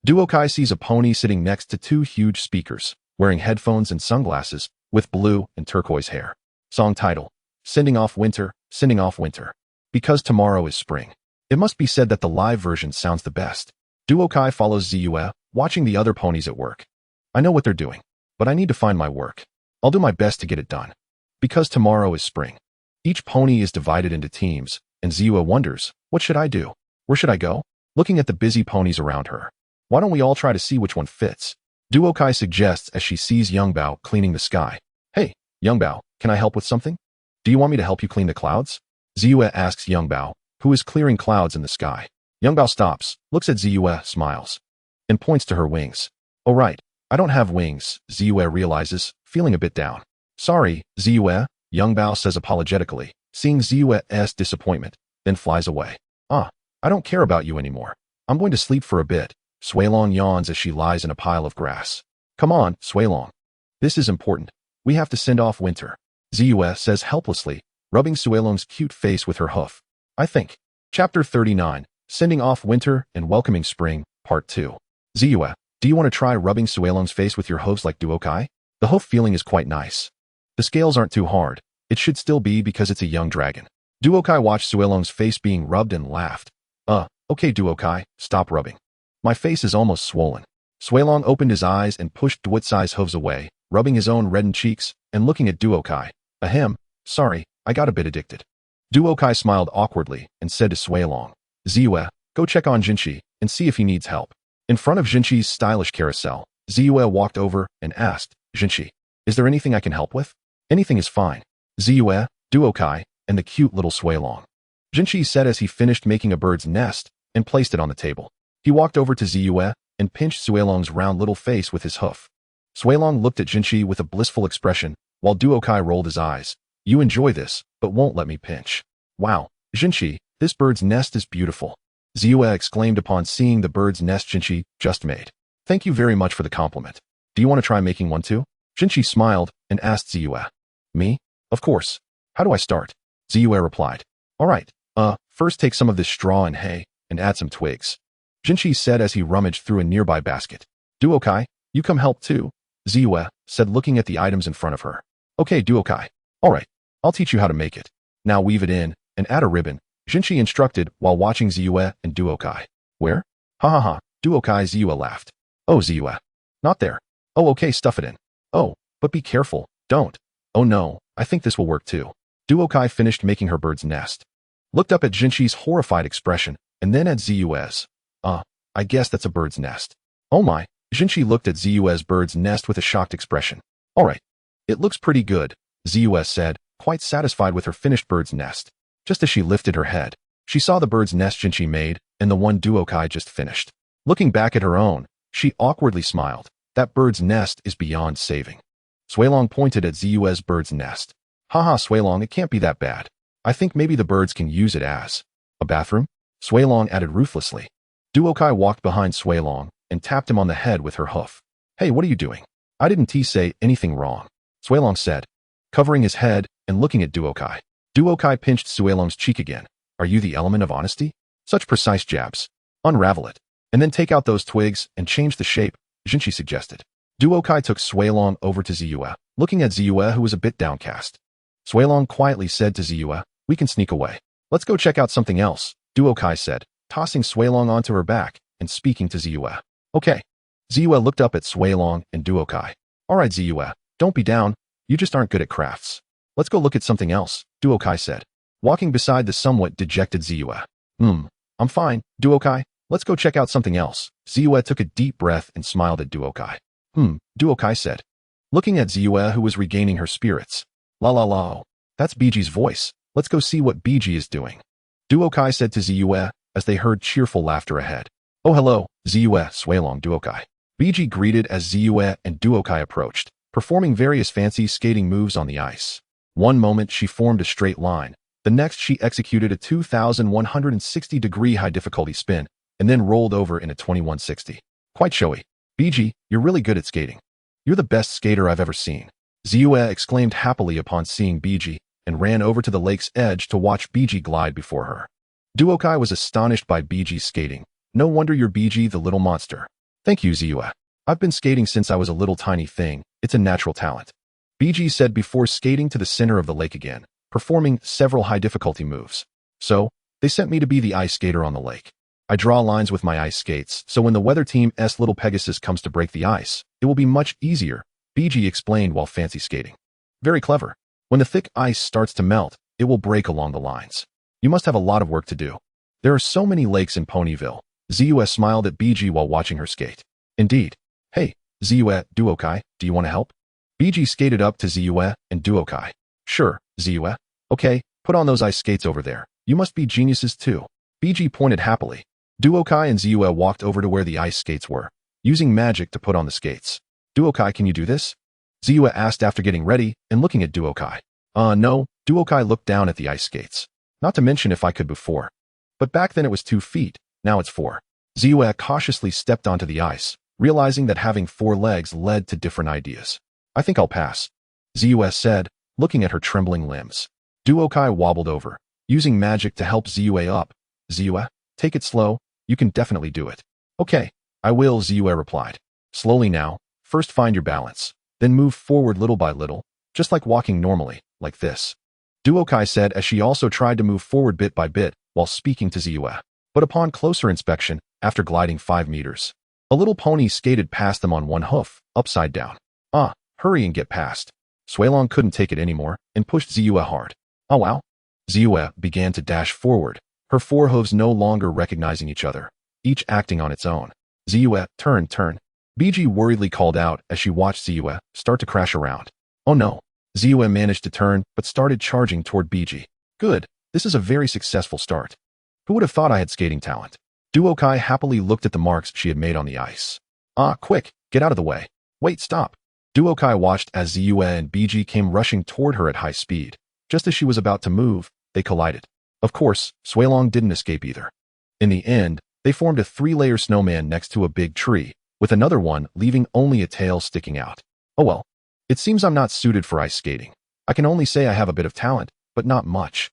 Duokai sees a pony sitting next to two huge speakers, wearing headphones and sunglasses, with blue and turquoise hair. Song title: Sending Off Winter, Sending Off Winter. Because tomorrow is spring. It must be said that the live version sounds the best. Duokai follows Ziyue, watching the other ponies at work. I know what they're doing, but I need to find my work. I'll do my best to get it done. Because tomorrow is spring. Each pony is divided into teams, and Ziyue wonders, what should I do? Where should I go? Looking at the busy ponies around her. Why don't we all try to see which one fits? Duokai suggests as she sees Yongbao cleaning the sky. Hey, Yongbao, can I help with something? Do you want me to help you clean the clouds? Ziyue asks Yongbao, who is clearing clouds in the sky. Yongbao stops, looks at Ziyue, smiles, and points to her wings. Oh right, I don't have wings, Ziyue realizes, feeling a bit down. Sorry, Ziyue, Yongbao says apologetically, seeing Ziyue's disappointment, then flies away. I don't care about you anymore. I'm going to sleep for a bit. Suilong yawns as she lies in a pile of grass. Come on, Suilong. This is important. We have to send off winter. Ziyue says helplessly, rubbing Suilong's cute face with her hoof. I think. Chapter 39, Sending Off Winter and Welcoming Spring, Part 2. Ziyue, do you want to try rubbing Suilong's face with your hooves like Duokai? The hoof feeling is quite nice. The scales aren't too hard. It should still be because it's a young dragon. Duokai watched Suilong's face being rubbed and laughed. Okay Duokai, stop rubbing. My face is almost swollen. Suilong opened his eyes and pushed Duotsai's hooves away, rubbing his own reddened cheeks and looking at Duokai. Ahem, sorry, I got a bit addicted. Duokai smiled awkwardly and said to Suilong, Ziyue, go check on Jinshi and see if he needs help. In front of Jinshi's stylish carousel, Ziyue walked over and asked, Jinshi, is there anything I can help with? Anything is fine. Ziyue, Duokai, and the cute little Suilong. Jinshi said as he finished making a bird's nest and placed it on the table. He walked over to Ziyue and pinched Suilong's round little face with his hoof. Suilong looked at Jinshi with a blissful expression, while Duokai rolled his eyes. You enjoy this, but won't let me pinch. Wow, Jinshi, this bird's nest is beautiful. Ziyue exclaimed upon seeing the bird's nest Jinshi just made. Thank you very much for the compliment. Do you want to try making one too? Jinshi smiled and asked Ziyue. Me? Of course. How do I start? Ziyue replied. All right, first take some of this straw and hay and add some twigs. Jinshi said as he rummaged through a nearby basket. Duokai, you come help too, Ziyue said looking at the items in front of her. Okay Duokai. All right, I'll teach you how to make it. Now weave it in and add a ribbon, Jinshi instructed while watching Ziyue and Duokai. Where? Ha ha ha, Duokai. Ziyue laughed. Oh Ziyue. Not there. Oh okay, stuff it in. Oh, but be careful, don't. Oh no, I think this will work too. Duokai finished making her bird's nest. Looked up at Jinshi's horrified expression, and then at Ziyue's. I guess that's a bird's nest. Oh my, Jinshi looked at Ziyue's bird's nest with a shocked expression. Alright. It looks pretty good, Ziyue said, quite satisfied with her finished bird's nest. Just as she lifted her head, she saw the bird's nest Jinshi made, and the one Duokai just finished. Looking back at her own, she awkwardly smiled. That bird's nest is beyond saving. Suilong pointed at Ziyue's bird's nest. Haha Suilong, it can't be that bad. I think maybe the birds can use it as a bathroom? Suilong added ruthlessly. Duokai walked behind Suilong and tapped him on the head with her hoof. Hey, what are you doing? I didn't say anything wrong, Suilong said, covering his head and looking at Duokai. Duokai pinched Suilong's cheek again. Are you the element of honesty? Such precise jabs. Unravel it. And then take out those twigs and change the shape, Jinshi suggested. Duokai took Suilong over to Ziyue, looking at Ziyue who was a bit downcast. Suilong quietly said to Ziyue, we can sneak away. Let's go check out something else, Duokai said, tossing Suilong onto her back and speaking to Ziyue. Okay. Ziyue looked up at Suilong and Duokai. Alright Ziyue, don't be down, you just aren't good at crafts. Let's go look at something else, Duokai said, walking beside the somewhat dejected Ziyue. I'm fine, Duokai, let's go check out something else. Ziyue took a deep breath and smiled at Duokai. Duokai said, looking at Ziyue who was regaining her spirits. La la la, that's Biji's voice, let's go see what Biji is doing. Duokai said to Ziyue as they heard cheerful laughter ahead. Oh hello, Ziyue, Suilong, Duokai. Biji greeted as Ziyue and Duokai approached, performing various fancy skating moves on the ice. One moment she formed a straight line, the next she executed a 2,160-degree high difficulty spin, and then rolled over in a 2160. Quite showy. Biji, you're really good at skating. You're the best skater I've ever seen. Ziyue exclaimed happily upon seeing Biji, and ran over to the lake's edge to watch Biji glide before her. Duokai was astonished by Biji's skating. No wonder you're Biji the little monster. Thank you, Ziyue. I've been skating since I was a little tiny thing. It's a natural talent. Biji said before skating to the center of the lake again, performing several high-difficulty moves. So, they sent me to be the ice skater on the lake. I draw lines with my ice skates, so when the weather team's little Pegasus comes to break the ice, it will be much easier, Biji explained while fancy skating. Very clever. When the thick ice starts to melt, it will break along the lines. You must have a lot of work to do. There are so many lakes in Ponyville. Ziyue smiled at Biji while watching her skate. Indeed. Hey, Ziyue, Duokai, do you want to help? Biji skated up to Ziyue and Duokai. Sure, Ziyue. Okay, put on those ice skates over there. You must be geniuses too. Biji pointed happily. Duokai and Ziyue walked over to where the ice skates were, using magic to put on the skates. Duokai, can you do this? Ziyue asked after getting ready and looking at Duokai. No, Duokai looked down at the ice skates. Not to mention if I could before. But back then it was 2 feet, now it's 4. Ziyue cautiously stepped onto the ice, realizing that having 4 legs led to different ideas. I think I'll pass, Ziyue said, looking at her trembling limbs. Duokai wobbled over, using magic to help Ziyue up. Ziyue, take it slow, you can definitely do it. Okay, I will, Ziyue replied. Slowly now, first find your balance, then move forward little by little, just like walking normally, like this. Duokai said as she also tried to move forward bit by bit while speaking to Ziyue. But upon closer inspection, after gliding 5 meters, a little pony skated past them on one hoof, upside down. Hurry and get past. Suilong couldn't take it anymore and pushed Ziyue hard. Oh wow. Ziyue began to dash forward, her 4 hooves no longer recognizing each other, each acting on its own. Ziyue, turn. Biji worriedly called out as she watched Ziyue start to crash around. Oh no. Ziyue managed to turn but started charging toward Biji. Good, this is a very successful start. Who would have thought I had skating talent? Duokai happily looked at the marks she had made on the ice. Quick, get out of the way. Wait, stop. Duokai watched as Ziyue and Biji came rushing toward her at high speed. Just as she was about to move, they collided. Of course, Suilong didn't escape either. In the end, they formed a 3-layer snowman next to a big tree, with another one leaving only a tail sticking out. Oh well. It seems I'm not suited for ice skating. I can only say I have a bit of talent, but not much.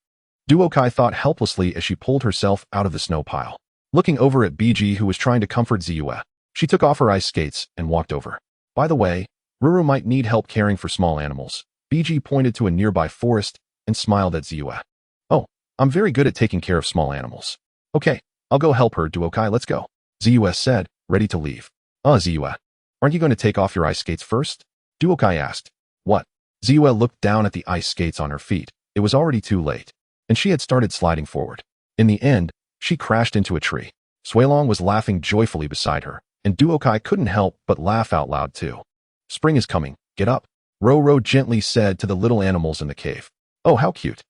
Duokai thought helplessly as she pulled herself out of the snow pile. Looking over at Biji who was trying to comfort Ziyue, she took off her ice skates and walked over. By the way, Ruru might need help caring for small animals. Biji pointed to a nearby forest and smiled at Ziyue. Oh, I'm very good at taking care of small animals. Okay, I'll go help her, Duokai, let's go. Ziyue said, ready to leave. Ziyue, aren't you going to take off your ice skates first? Duokai asked. What? Ziyue looked down at the ice skates on her feet. It was already too late, and she had started sliding forward. In the end, she crashed into a tree. Suilong was laughing joyfully beside her, and Duokai couldn't help but laugh out loud too. Spring is coming, get up, Ro gently said to the little animals in the cave. Oh, how cute.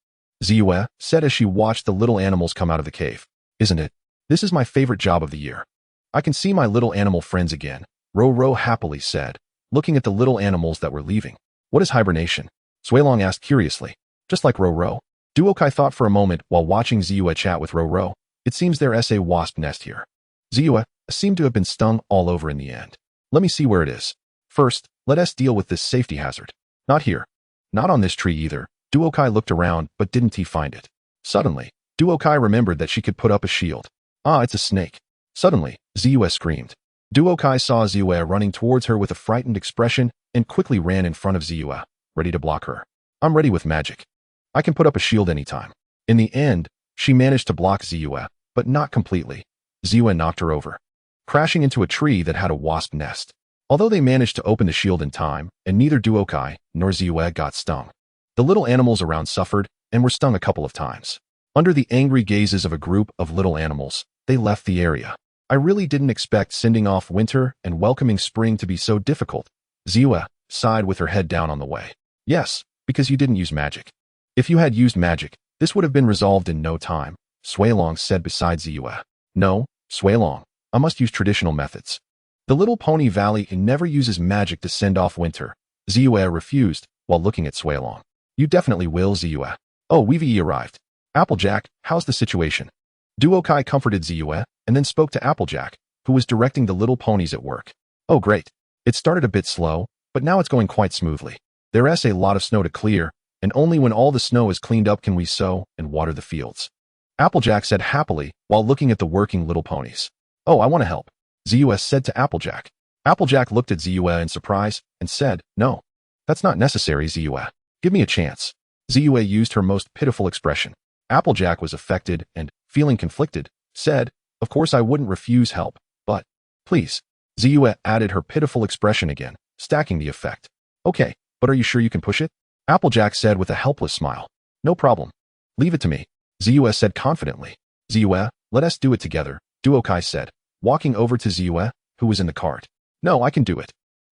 Ziyue said as she watched the little animals come out of the cave. Isn't it? This is my favorite job of the year. I can see my little animal friends again, Ro happily said, looking at the little animals that were leaving. What is hibernation? Suilong asked curiously. Just like Ro. Duokai thought for a moment while watching Ziyue chat with Ro. It seems there's a wasp nest here. Ziyue seemed to have been stung all over in the end. Let me see where it is. First, let us deal with this safety hazard. Not here. Not on this tree either. Duokai looked around, but didn't he find it? Suddenly, Duokai remembered that she could put up a shield. It's a snake. Suddenly, Ziyue screamed. Duokai saw Ziyue running towards her with a frightened expression and quickly ran in front of Ziyue, ready to block her. I'm ready with magic. I can put up a shield anytime. In the end, she managed to block Ziyue, but not completely. Ziyue knocked her over. crashing into a tree that had a wasp nest. Although they managed to open the shield in time, and neither Duokai nor Ziyue got stung. The little animals around suffered and were stung a couple of times. Under the angry gazes of a group of little animals, they left the area. I really didn't expect sending off winter and welcoming spring to be so difficult. Ziyue sighed with her head down on the way. Yes, because you didn't use magic. If you had used magic, this would have been resolved in no time, Suilong said beside Ziyue. No, Suilong, I must use traditional methods. The Little Pony Valley never uses magic to send off winter. Ziyue refused, while looking at Suilong. You definitely will, Ziyue. Oh, we've arrived. Applejack, how's the situation? Duokai comforted Ziyue, and then spoke to Applejack, who was directing the little ponies at work. Oh great. It started a bit slow, but now it's going quite smoothly. There's a lot of snow to clear, and only when all the snow is cleaned up can we sow and water the fields. Applejack said happily, while looking at the working little ponies. Oh, I want to help, Ziyue said to Applejack. Applejack looked at Ziyue in surprise, and said, No. That's not necessary, Ziyue. Give me a chance. Ziyue used her most pitiful expression. Applejack was affected and, feeling conflicted, said, Of course I wouldn't refuse help, but, please. Ziyue added her pitiful expression again, stacking the effect. Okay, but are you sure you can push it? Applejack said with a helpless smile. No problem. Leave it to me, Ziyue said confidently. Ziyue, let us do it together, Duokai said, walking over to Ziyue, who was in the cart. No, I can do it.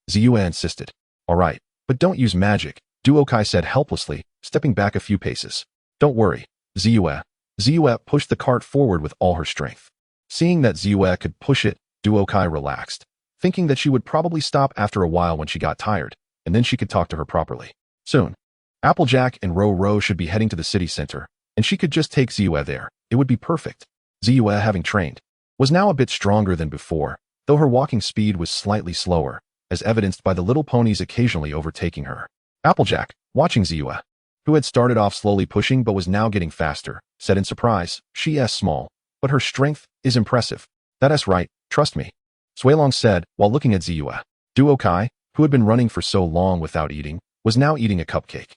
Ziyue insisted. All right, but don't use magic, Duokai said helplessly, stepping back a few paces. Don't worry, Ziyue. Ziyue pushed the cart forward with all her strength. Seeing that Ziyue could push it, Duokai relaxed, thinking that she would probably stop after a while when she got tired, and then she could talk to her properly. Soon, Applejack and Ro should be heading to the city center, and she could just take Ziyue there. It would be perfect. Ziyue, having trained, was now a bit stronger than before, though her walking speed was slightly slower, as evidenced by the little ponies occasionally overtaking her. Applejack, watching Ziyue, who had started off slowly pushing but was now getting faster, said in surprise, She is small, but her strength is impressive. That's right, trust me. Suilong said, while looking at Ziyue. Duokai, who had been running for so long without eating, was now eating a cupcake.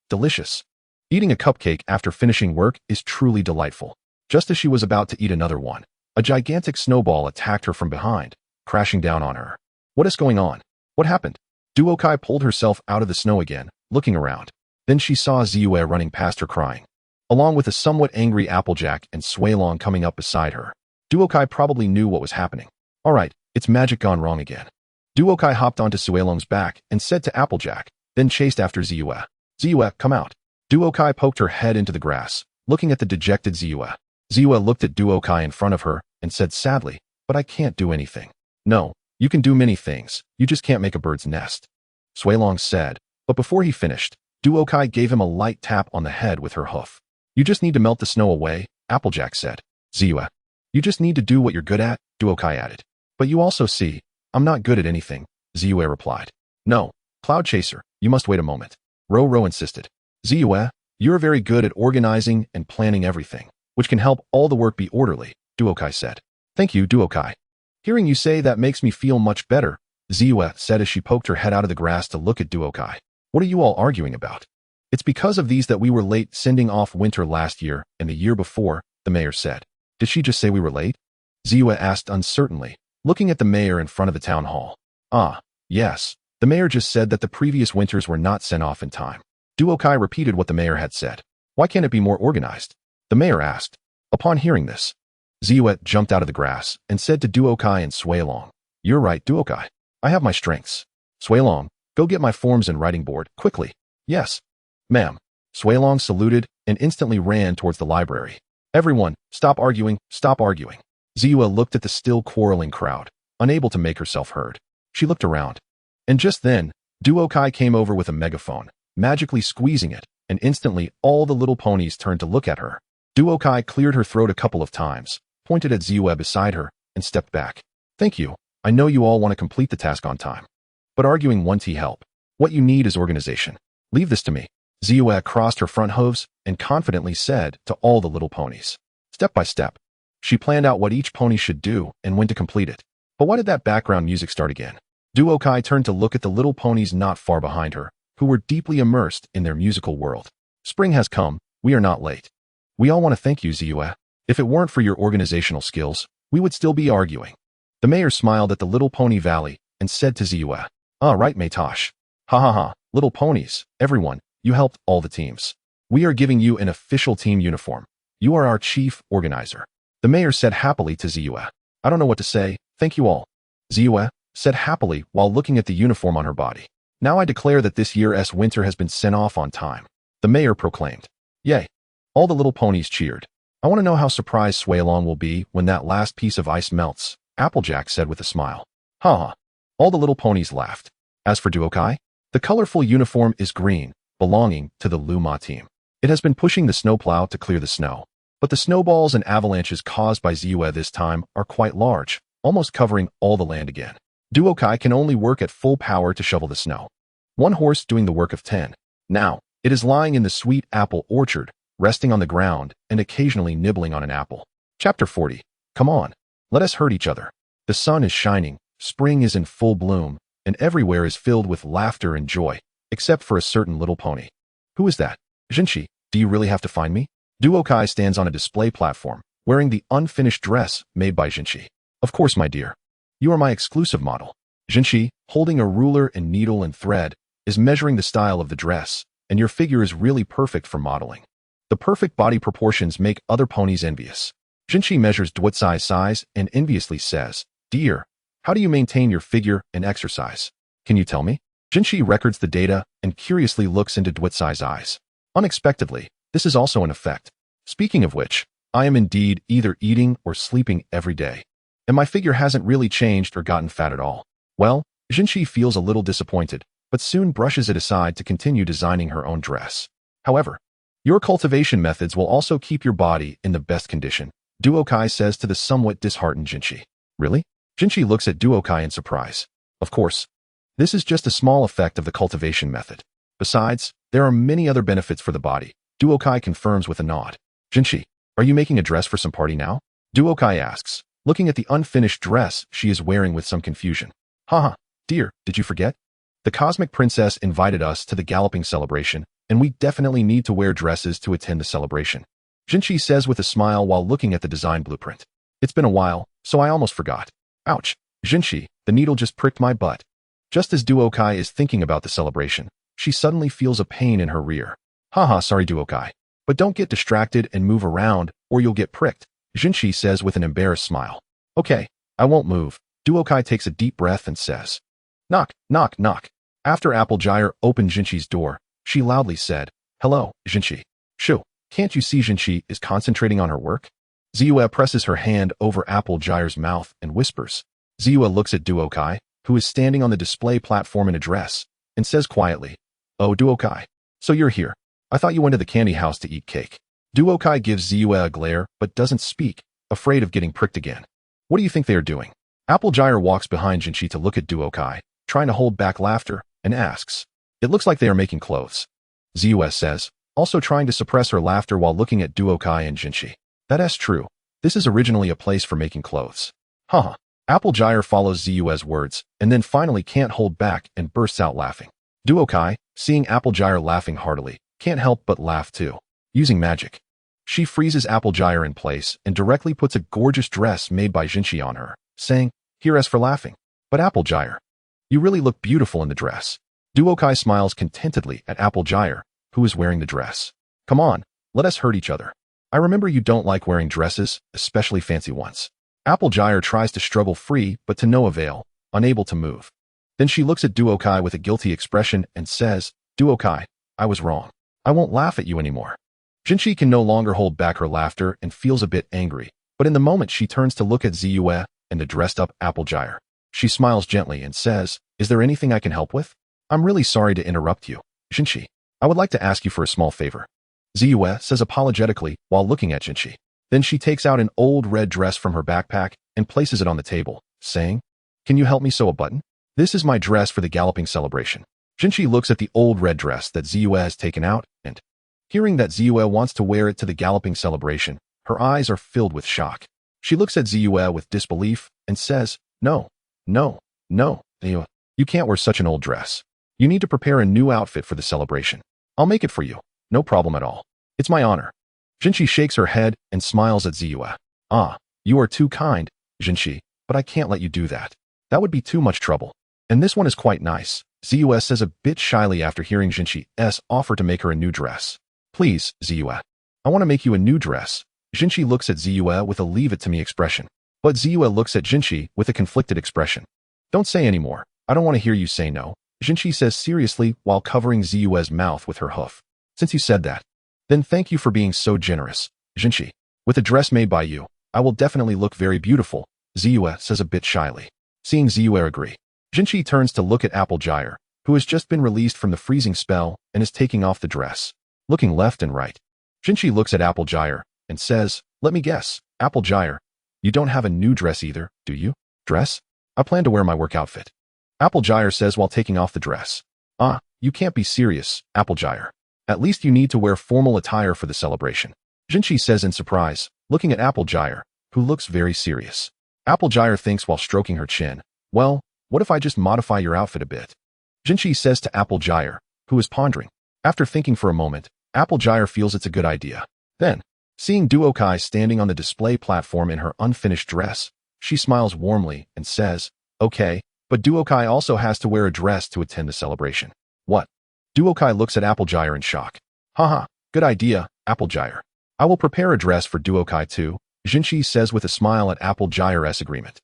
Delicious. Eating a cupcake after finishing work is truly delightful. Just as she was about to eat another one, a gigantic snowball attacked her from behind, crashing down on her. What is going on? What happened? Duokai pulled herself out of the snow again, looking around. Then she saw Ziyue running past her crying, along with a somewhat angry Applejack and Suilong coming up beside her. Duokai probably knew what was happening. All right, it's magic gone wrong again. Duokai hopped onto Suilong's back and said to Applejack, then chased after Ziyue. Ziyue, come out. Duokai poked her head into the grass, looking at the dejected Ziyue. Ziyue looked at Duokai in front of her and said sadly, But I can't do anything. No, you can do many things, you just can't make a bird's nest. Suilong said, but before he finished, Duokai gave him a light tap on the head with her hoof. You just need to melt the snow away, Applejack said. Ziyue, you just need to do what you're good at, Duokai added. But you also see, I'm not good at anything, Ziyue replied. No, Cloud Chaser, you must wait a moment. Ro insisted. Ziyue, you're very good at organizing and planning everything, which can help all the work be orderly, Duokai said. Thank you, Duokai. Hearing you say that makes me feel much better, Ziyue said as she poked her head out of the grass to look at Duokai. What are you all arguing about? It's because of these that we were late sending off winter last year and the year before, the mayor said. Did she just say we were late? Ziyue asked uncertainly, looking at the mayor in front of the town hall. Ah, yes. The mayor just said that the previous winters were not sent off in time. Duokai repeated what the mayor had said. Why can't it be more organized? The mayor asked. Upon hearing this, Ziyue jumped out of the grass and said to Duokai and Suilong, You're right, Duokai. I have my strengths. Suilong, go get my forms and writing board, quickly. Yes. Ma'am. Suilong saluted and instantly ran towards the library. Everyone, stop arguing, stop arguing. Ziyue looked at the still quarreling crowd, unable to make herself heard. She looked around. And just then, Duokai came over with a megaphone, magically squeezing it, and instantly all the little ponies turned to look at her. Duokai cleared her throat a couple of times, pointed at Ziyue beside her, and stepped back. Thank you. I know you all want to complete the task on time. But arguing won't help. What you need is organization. Leave this to me. Ziyue crossed her front hooves and confidently said to all the little ponies. Step by step, she planned out what each pony should do and when to complete it. But why did that background music start again? Duokai turned to look at the little ponies not far behind her, who were deeply immersed in their musical world. Spring has come, we are not late. We all want to thank you, Ziyue. If it weren't for your organizational skills, we would still be arguing. The mayor smiled at the Little Pony Valley and said to Ziyue, "Ah, right, Maytosh. Ha ha ha, little ponies, everyone, you helped all the teams. We are giving you an official team uniform. You are our chief organizer." The mayor said happily to Ziyue, "I don't know what to say, thank you all." Ziyue said happily while looking at the uniform on her body. "Now I declare that this year's winter has been sent off on time," the mayor proclaimed. Yay! All the little ponies cheered. "I want to know how surprised Sway-along will be when that last piece of ice melts," Applejack said with a smile. Ha ha! All the little ponies laughed. As for Duokai, the colorful uniform is green, belonging to the Luma team. It has been pushing the snowplow to clear the snow. But the snowballs and avalanches caused by Ziyue this time are quite large, almost covering all the land again. Duokai can only work at full power to shovel the snow. One horse doing the work of 10. Now, it is lying in the sweet apple orchard, resting on the ground and occasionally nibbling on an apple. Chapter 40. Come on, let us hurt each other. The sun is shining, spring is in full bloom, and everywhere is filled with laughter and joy, except for a certain little pony. Who is that? Jinshi, do you really have to find me? Duokai stands on a display platform, wearing the unfinished dress made by Jinshi. Of course, my dear. You are my exclusive model. Jinshi, holding a ruler and needle and thread, is measuring the style of the dress, and your figure is really perfect for modeling. The perfect body proportions make other ponies envious. Jinshi measures Duotsai's size and enviously says, "Dear, how do you maintain your figure and exercise? Can you tell me?" Jinshi records the data and curiously looks into Duotsai's eyes. Unexpectedly, this is also an effect. Speaking of which, I am indeed either eating or sleeping every day, and my figure hasn't really changed or gotten fat at all. Well, Jinshi feels a little disappointed, but soon brushes it aside to continue designing her own dress. However, your cultivation methods will also keep your body in the best condition, Duokai says to the somewhat disheartened Jinshi. Really? Jinshi looks at Duokai in surprise. Of course. This is just a small effect of the cultivation method. Besides, there are many other benefits for the body, Duokai confirms with a nod. Jinshi, are you making a dress for some party now? Duokai asks, looking at the unfinished dress she is wearing with some confusion. Haha, dear, did you forget? The Cosmic Princess invited us to the galloping celebration, and we definitely need to wear dresses to attend the celebration. Jinshi says with a smile while looking at the design blueprint. It's been a while, so I almost forgot. Ouch, Jinshi, the needle just pricked my butt. Just as Duokai is thinking about the celebration, she suddenly feels a pain in her rear. Haha, sorry Duokai. But don't get distracted and move around, or you'll get pricked, Jinshi says with an embarrassed smile. Okay, I won't move. Duokai takes a deep breath and says, "Knock, knock, knock." After Applejack opened Jinshi's door, she loudly said, "Hello, Jinshi." "Shoo, can't you see Jinshi is concentrating on her work?" Ziyue presses her hand over Applejack's mouth and whispers. Ziyue looks at Duokai, who is standing on the display platform in a dress, and says quietly, "Oh, Duokai, so you're here. I thought you went to the candy house to eat cake." Duokai gives Ziyue a glare but doesn't speak, afraid of getting pricked again. What do you think they are doing? Applejack walks behind Jinshi to look at Duokai, trying to hold back laughter, and asks, "It looks like they are making clothes." Ziyue says, also trying to suppress her laughter while looking at Duokai and Jinshi. "That's true. This is originally a place for making clothes." Haha. Applejack follows Ziyue's words, and then finally can't hold back and bursts out laughing. Duokai, seeing Applejack laughing heartily, can't help but laugh too. Using magic, she freezes Applejack in place and directly puts a gorgeous dress made by Jinshi on her, saying, "Here as for laughing. But Applejack, you really look beautiful in the dress." Duokai smiles contentedly at Applejack, who is wearing the dress. "Come on, let us hurt each other. I remember you don't like wearing dresses, especially fancy ones." Applejack tries to struggle free, but to no avail, unable to move. Then she looks at Duokai with a guilty expression and says, "Duokai, I was wrong. I won't laugh at you anymore." Jinshi can no longer hold back her laughter and feels a bit angry, but in the moment she turns to look at Ziyue and the dressed-up Applejack. She smiles gently and says, "Is there anything I can help with? I'm really sorry to interrupt you, Jinshi. I would like to ask you for a small favor." Ziyue says apologetically while looking at Jinshi. Then she takes out an old red dress from her backpack and places it on the table, saying, "Can you help me sew a button? This is my dress for the galloping celebration." Jinshi looks at the old red dress that Ziyue has taken out, and, hearing that Ziyue wants to wear it to the galloping celebration, her eyes are filled with shock. She looks at Ziyue with disbelief and says, "No, no, no, you can't wear such an old dress. You need to prepare a new outfit for the celebration. I'll make it for you. No problem at all. It's my honor." Jinshi shakes her head and smiles at Ziyue. "Ah, you are too kind, Jinshi," but I can't let you do that. That would be too much trouble. And this one is quite nice, Ziyue says a bit shyly after hearing Jinxi's offer to make her a new dress. Please, Ziyue. I want to make you a new dress. Jinxi looks at Ziyue with a leave-it-to-me expression. But Ziyue looks at Jinxi with a conflicted expression. Don't say any more. I don't want to hear you say no, Jinxi says seriously while covering Ziyue's mouth with her hoof. Since you said that, then thank you for being so generous, Jinxi. With a dress made by you, I will definitely look very beautiful, Ziyue says a bit shyly. Seeing Ziyue agree, Jinxi turns to look at Applejack, who has just been released from the freezing spell and is taking off the dress. Looking left and right, Jinxi looks at Applejack and says, let me guess, Applejack, you don't have a new dress either, do you? Dress? I plan to wear my work outfit. Applejack says while taking off the dress. Ah, you can't be serious, Applejack. At least you need to wear formal attire for the celebration, Jinxi says in surprise, looking at Applejack, who looks very serious. Applejack thinks while stroking her chin, well, what if I just modify your outfit a bit? Jinxi says to Applejack, who is pondering. After thinking for a moment, Applejack feels it's a good idea. Then, seeing Duokai standing on the display platform in her unfinished dress, she smiles warmly and says, okay, but Duokai also has to wear a dress to attend the celebration. What? Duokai looks at Applejack in shock. Haha, good idea, Applejack. I will prepare a dress for Duokai too, Jinxi says with a smile at Applejack's agreement.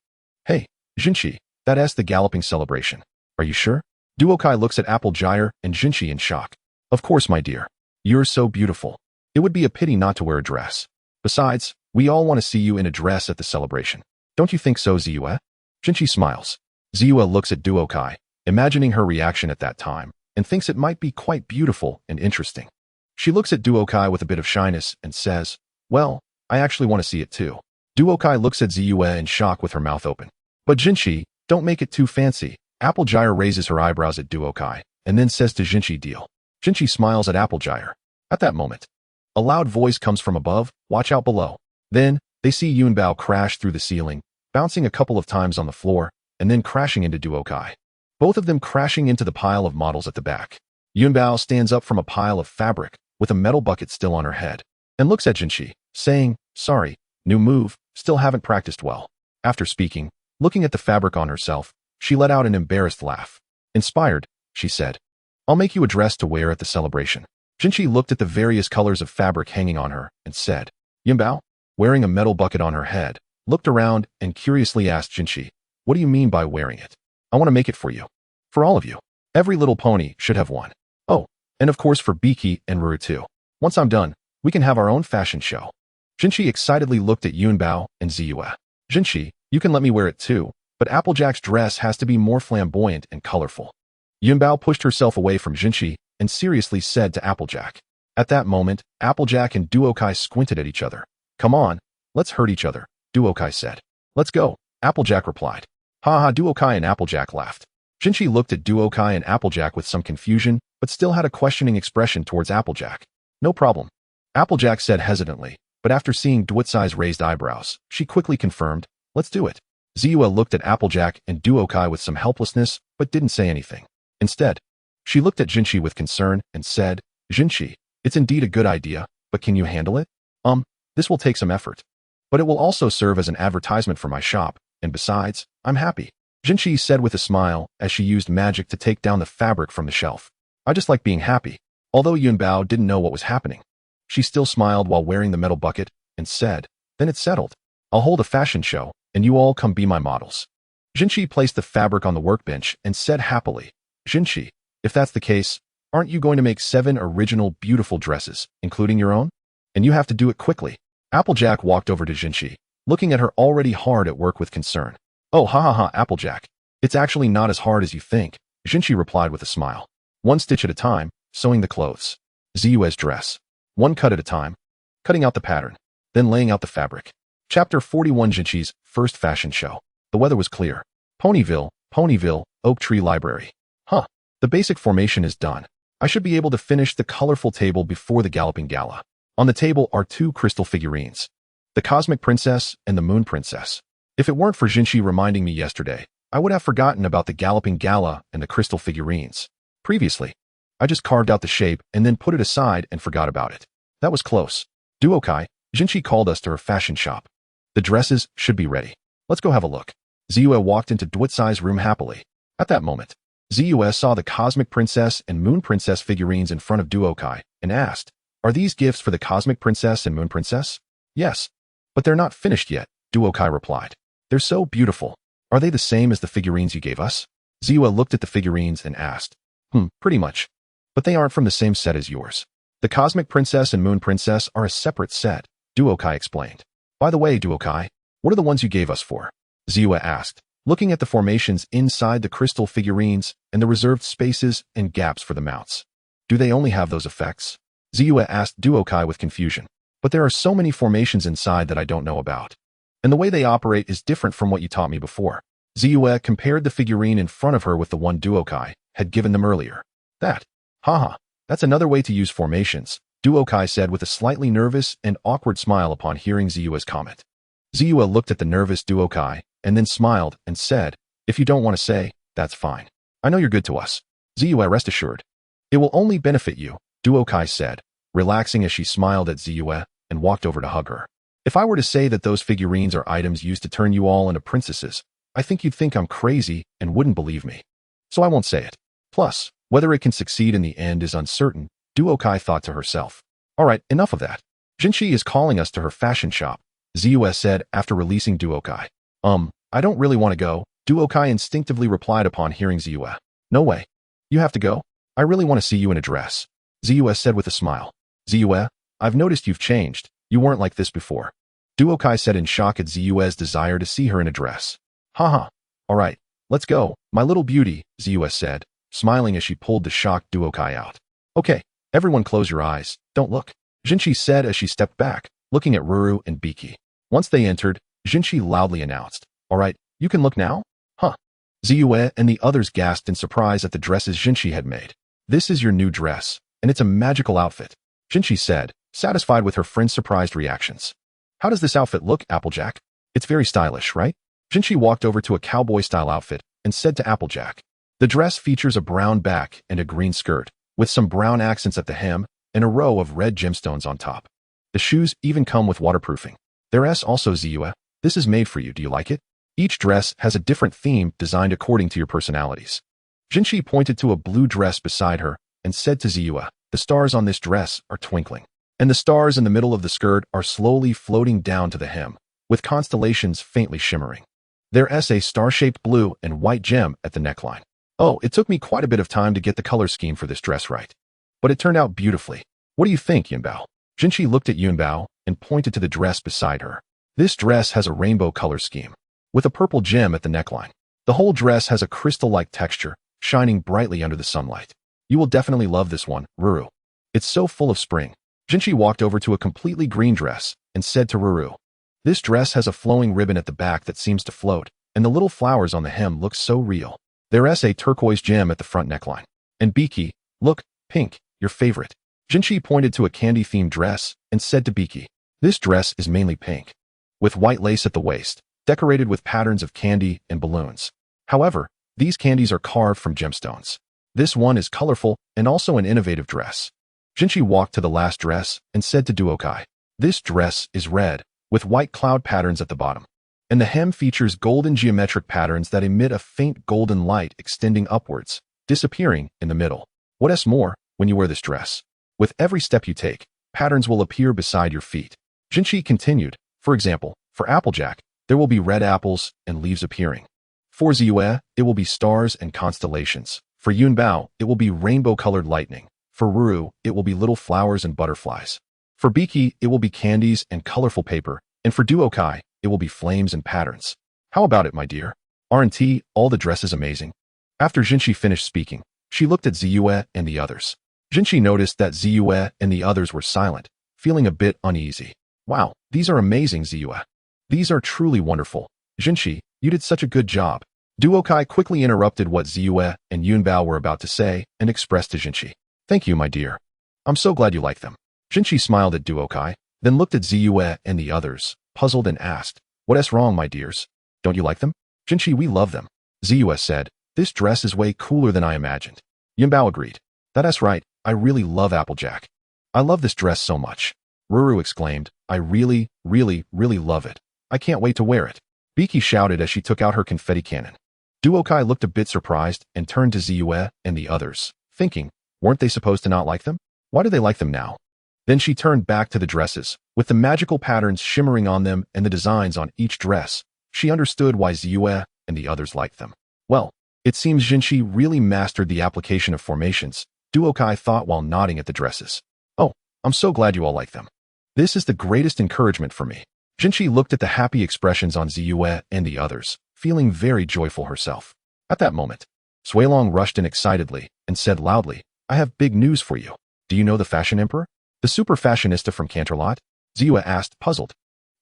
Hey, Jinxi, that's the galloping celebration. Are you sure? Duokai looks at Applejack and Jinxi in shock. Of course, my dear. You're so beautiful. It would be a pity not to wear a dress. Besides, we all want to see you in a dress at the celebration. Don't you think so, Ziyue? Jinxi smiles. Ziyue looks at Duokai, imagining her reaction at that time, and thinks it might be quite beautiful and interesting. She looks at Duokai with a bit of shyness and says, well, I actually want to see it too. Duokai looks at Ziyue in shock with her mouth open. But Jinxi, don't make it too fancy. Applejack raises her eyebrows at Duokai, and then says to Jinxi deal. Jinxi smiles at Applejack. At that moment, a loud voice comes from above, watch out below. Then, they see Yunbao crash through the ceiling, bouncing a couple of times on the floor, and then crashing into Duokai. Both of them crashing into the pile of models at the back. Yunbao stands up from a pile of fabric, with a metal bucket still on her head, and looks at Jinxi, saying, sorry, new move, still haven't practiced well. After speaking, looking at the fabric on herself, she let out an embarrassed laugh. Inspired, she said, I'll make you a dress to wear at the celebration. Jinxi looked at the various colors of fabric hanging on her and said, Yunbao, wearing a metal bucket on her head, looked around and curiously asked Jinxi, what do you mean by wearing it? I want to make it for you. For all of you. Every little pony should have one. Oh, and of course for Pinkie and Rarity too. Once I'm done, we can have our own fashion show. Jinxi excitedly looked at Yunbao and Ziyue. Jinxi, you can let me wear it too, but Applejack's dress has to be more flamboyant and colorful. Yunbao pushed herself away from Jinxi and seriously said to Applejack. At that moment, Applejack and Duokai squinted at each other. Come on, let's hurt each other, Duokai said. Let's go, Applejack replied. Haha, Duokai and Applejack laughed. Jinxi looked at Duokai and Applejack with some confusion, but still had a questioning expression towards Applejack. No problem, Applejack said hesitantly, but after seeing Duotsai's raised eyebrows, she quickly confirmed, let's do it. Ziyue looked at Applejack and Duokai with some helplessness, but didn't say anything. Instead, she looked at Jinxi with concern and said, Jinxi, it's indeed a good idea, but can you handle it? This will take some effort. But it will also serve as an advertisement for my shop, and besides, I'm happy. Jinxi said with a smile as she used magic to take down the fabric from the shelf. I just like being happy. Although Yunbao didn't know what was happening, she still smiled while wearing the metal bucket and said, then it's settled. I'll hold a fashion show, and you all come be my models. Jinxi placed the fabric on the workbench and said happily, Jinxi, if that's the case, aren't you going to make 7 original beautiful dresses, including your own? And you have to do it quickly. Applejack walked over to Jinxi, looking at her already hard at work with concern. Oh ha, Applejack. It's actually not as hard as you think, Jinxi replied with a smile. 1 stitch at a time, sewing the clothes. Ziyue's dress. 1 cut at a time, cutting out the pattern, then laying out the fabric. Chapter 41 Jinxi's first fashion show. The weather was clear. Ponyville, Oak Tree Library. The basic formation is done. I should be able to finish the colorful table before the galloping gala. On the table are 2 crystal figurines. The Cosmic Princess and the Moon Princess. If it weren't for Jinxi reminding me yesterday, I would have forgotten about the galloping gala and the crystal figurines. Previously, I just carved out the shape and then put it aside and forgot about it. That was close. Duokai, Jinxi called us to her fashion shop. The dresses should be ready. Let's go have a look. Ziyue walked into Dwitzai's room happily. At that moment, Ziyue saw the Cosmic Princess and Moon Princess figurines in front of Duokai and asked, "Are these gifts for the Cosmic Princess and Moon Princess?" "Yes, but they're not finished yet," Duokai replied. "They're so beautiful. Are they the same as the figurines you gave us?" Ziyue looked at the figurines and asked, Pretty much. But they aren't from the same set as yours. The Cosmic Princess and Moon Princess are a separate set," Duokai explained. "By the way, Duokai, what are the ones you gave us for?" Ziyue asked, looking at the formations inside the crystal figurines and the reserved spaces and gaps for the mounts. "Do they only have those effects?" Ziyue asked Duokai with confusion. "But there are so many formations inside that I don't know about. And the way they operate is different from what you taught me before." Ziyue compared the figurine in front of her with the one Duokai had given them earlier. That's another way to use formations," Duokai said with a slightly nervous and awkward smile upon hearing Ziyue's comment. Ziyue looked at the nervous Duokai and then smiled and said, "If you don't want to say, that's fine. I know you're good to us. Ziyue, rest assured. It will only benefit you," Duokai said, relaxing as she smiled at Ziyue and walked over to hug her. "If I were to say that those figurines are items used to turn you all into princesses, I think you'd think I'm crazy and wouldn't believe me. So I won't say it. Plus, whether it can succeed in the end is uncertain," Duokai thought to herself. "All right, enough of that. Jinshi is calling us to her fashion shop," Ziyue said after releasing Duokai. I don't really want to go," Duokai instinctively replied upon hearing Ziyue. "No way. You have to go? I really want to see you in a dress," Ziyue said with a smile. "Ziyue, I've noticed you've changed. You weren't like this before," Duokai said in shock at Ziyue's desire to see her in a dress. All right, let's go, my little beauty," Ziyue said, smiling as she pulled the shocked Duokai out. "Okay, everyone close your eyes, don't look," Jinshi said as she stepped back, looking at Ruru and Pinkie. Once they entered, Jinshi loudly announced, "All right, you can look now?" Ziyue and the others gasped in surprise at the dresses Jinshi had made. "This is your new dress, and it's a magical outfit," Jinshi said, satisfied with her friend's surprised reactions. "How does this outfit look, Applejack? It's very stylish, right?" Jinshi walked over to a cowboy-style outfit and said to Applejack. The dress features a brown back and a green skirt, with some brown accents at the hem and a row of red gemstones on top. The shoes even come with waterproofing. "There's also Ziyue. This is made for you. Do you like it?" Each dress has a different theme designed according to your personalities. Jinshi pointed to a blue dress beside her and said to Ziyue, "The stars on this dress are twinkling, and the stars in the middle of the skirt are slowly floating down to the hem, with constellations faintly shimmering. There's a star-shaped blue and white gem at the neckline. Oh, it took me quite a bit of time to get the color scheme for this dress right. But it turned out beautifully. What do you think, Yunbao?" Jinshi looked at Yunbao and pointed to the dress beside her. This dress has a rainbow color scheme, with a purple gem at the neckline. The whole dress has a crystal-like texture, shining brightly under the sunlight. "You will definitely love this one, Ruru. It's so full of spring." Jinshi walked over to a completely green dress and said to Ruru, "This dress has a flowing ribbon at the back that seems to float, and the little flowers on the hem look so real. There's a turquoise gem at the front neckline. And Pinkie, look, pink, your favorite." Jinshi pointed to a candy-themed dress and said to Pinkie, "This dress is mainly pink, with white lace at the waist, decorated with patterns of candy and balloons. However, these candies are carved from gemstones. This one is colorful and also an innovative dress." Jinshi walked to the last dress and said to Duokai, "This dress is red, with white cloud patterns at the bottom, and the hem features golden geometric patterns that emit a faint golden light extending upwards, disappearing in the middle. What's more, when you wear this dress, with every step you take, patterns will appear beside your feet." Jinshi continued, "For example, for Applejack, there will be red apples and leaves appearing. For Ziyue, it will be stars and constellations. For Yunbao, it will be rainbow-colored lightning. For Ruru, it will be little flowers and butterflies. For Pinkie, it will be candies and colorful paper, and for Duokai, it will be flames and patterns. How about it, my dear? Aren't all the dresses amazing?" After Jinshi finished speaking, she looked at Ziyue and the others. Jinshi noticed that Ziyue and the others were silent, feeling a bit uneasy. "Wow, these are amazing, Ziyue. These are truly wonderful. Jinshi, you did such a good job." Duokai quickly interrupted what Ziyue and Yunbao were about to say and expressed to Jinshi, "Thank you, my dear. I'm so glad you like them." Jinshi smiled at Duokai, then looked at Ziyue and the others, puzzled, and asked, "What's wrong, my dears? Don't you like them?" "Jinshi, we love them," Ziyue said. "This dress is way cooler than I imagined." Yunbao agreed. "That's right, I really love Applejack. I love this dress so much." Ruru exclaimed, "I really, really, really love it. I can't wait to wear it." Pinkie shouted as she took out her confetti cannon. Duokai looked a bit surprised and turned to Ziyue and the others, thinking, weren't they supposed to not like them? Why do they like them now? Then she turned back to the dresses, with the magical patterns shimmering on them and the designs on each dress. She understood why Ziyue and the others liked them. Well, it seems Jinshi really mastered the application of formations, Duokai thought while nodding at the dresses. Oh, I'm so glad you all like them. This is the greatest encouragement for me. Jinshi looked at the happy expressions on Ziyue and the others, feeling very joyful herself. At that moment, Suilong rushed in excitedly and said loudly, I have big news for you. Do you know the Fashion Emperor? The super fashionista from Canterlot? Ziyue asked, puzzled.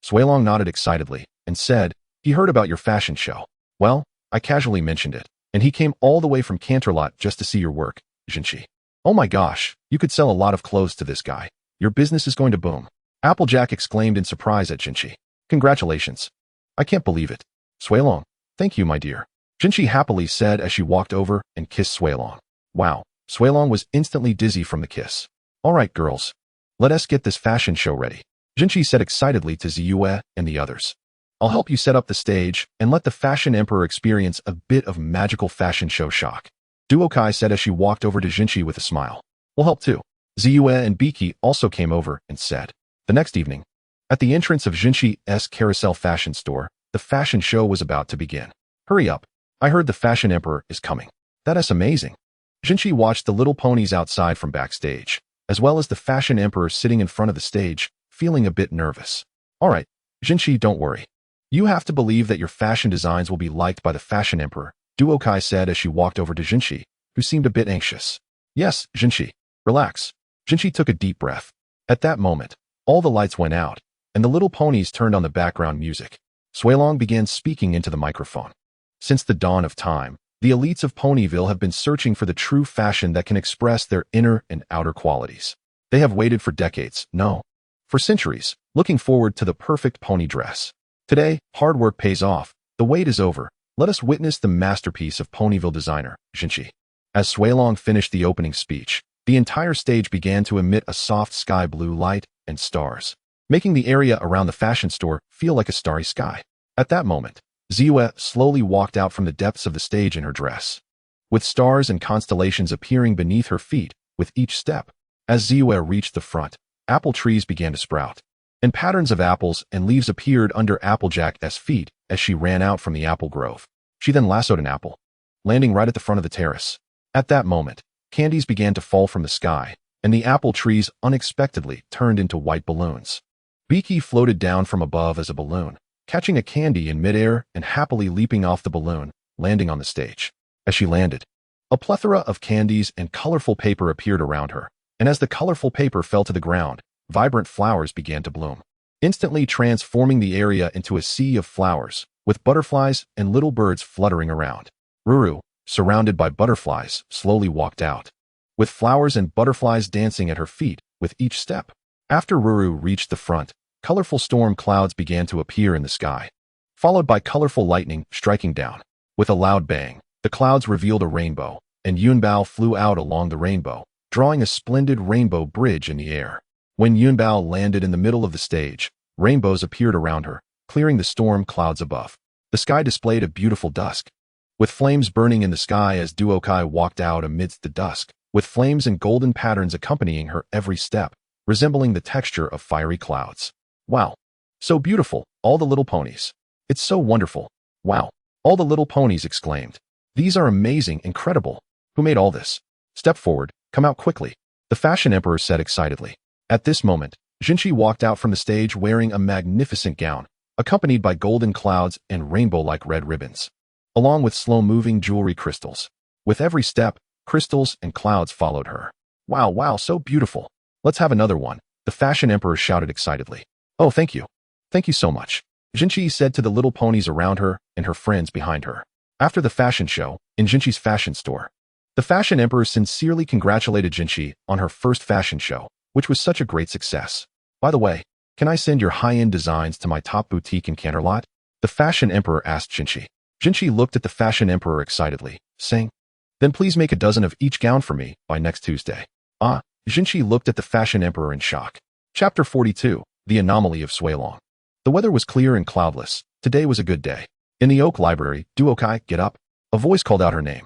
Suilong nodded excitedly and said, he heard about your fashion show. Well, I casually mentioned it, and he came all the way from Canterlot just to see your work, Jinshi. Oh my gosh, you could sell a lot of clothes to this guy. Your business is going to boom. Applejack exclaimed in surprise at Jinshi. Congratulations. I can't believe it. Suilong, thank you, my dear. Jinshi happily said as she walked over and kissed Suilong. Wow, Suilong was instantly dizzy from the kiss. All right, girls. Let us get this fashion show ready. Jinshi said excitedly to Ziyue and the others. I'll help you set up the stage and let the Fashion Emperor experience a bit of magical fashion show shock. Duokai said as she walked over to Jinshi with a smile. We'll help too. Ziyue and Pinkie also came over and said. The next evening, at the entrance of Jinshi's carousel fashion store, the fashion show was about to begin. Hurry up. I heard the Fashion Emperor is coming. That is amazing. Jinshi watched the little ponies outside from backstage, as well as the Fashion Emperor sitting in front of the stage, feeling a bit nervous. All right, Jinshi, don't worry. You have to believe that your fashion designs will be liked by the Fashion Emperor, Duokai said as she walked over to Jinshi, who seemed a bit anxious. Yes, Jinshi. Relax. Jinshi took a deep breath. At that moment, all the lights went out, and the little ponies turned on the background music. Suilong began speaking into the microphone. Since the dawn of time, the elites of Ponyville have been searching for the true fashion that can express their inner and outer qualities. They have waited for decades, no, for centuries, looking forward to the perfect pony dress. Today, hard work pays off. The wait is over. Let us witness the masterpiece of Ponyville designer, Jinshi. As Suilong finished the opening speech, the entire stage began to emit a soft sky blue light and stars, making the area around the fashion store feel like a starry sky. At that moment, Ziyue slowly walked out from the depths of the stage in her dress, with stars and constellations appearing beneath her feet with each step. As Ziyue reached the front, apple trees began to sprout, and patterns of apples and leaves appeared under Applejack's feet as she ran out from the apple grove. She then lassoed an apple, landing right at the front of the terrace. At that moment, candies began to fall from the sky, and the apple trees unexpectedly turned into white balloons. Pinkie floated down from above as a balloon, catching a candy in midair and happily leaping off the balloon, landing on the stage. As she landed, a plethora of candies and colorful paper appeared around her, and as the colorful paper fell to the ground, vibrant flowers began to bloom, instantly transforming the area into a sea of flowers, with butterflies and little birds fluttering around. Ruru, surrounded by butterflies, slowly walked out, with flowers and butterflies dancing at her feet with each step. After Ruru reached the front, colorful storm clouds began to appear in the sky, followed by colorful lightning striking down. With a loud bang, the clouds revealed a rainbow, and Yunbao flew out along the rainbow, drawing a splendid rainbow bridge in the air. When Yunbao landed in the middle of the stage, rainbows appeared around her, clearing the storm clouds above. The sky displayed a beautiful dusk, with flames burning in the sky as Duokai walked out amidst the dusk, with flames and golden patterns accompanying her every step, resembling the texture of fiery clouds. Wow. So beautiful, all the little ponies. It's so wonderful. Wow. All the little ponies exclaimed. These are amazing, incredible. Who made all this? Step forward, come out quickly. The Fashion Emperor said excitedly. At this moment, Jinshi walked out from the stage wearing a magnificent gown, accompanied by golden clouds and rainbow-like red ribbons, along with slow-moving jewelry crystals. With every step, crystals and clouds followed her. Wow, wow, so beautiful. Let's have another one, the Fashion Emperor shouted excitedly. Oh, thank you. Thank you so much, Jinshi said to the little ponies around her and her friends behind her. After the fashion show, in Jinshi's fashion store, the Fashion Emperor sincerely congratulated Jinshi on her first fashion show, which was such a great success. By the way, can I send your high-end designs to my top boutique in Canterlot? The Fashion Emperor asked Jinshi. Jinshi looked at the Fashion Emperor excitedly, saying, Then please make a dozen of each gown for me by next Tuesday. Ah, Jinshi looked at the Fashion Emperor in shock. Chapter 42. The Anomaly of Suilong. The weather was clear and cloudless. Today was a good day. In the Oak Library, Duokai, get up. A voice called out her name.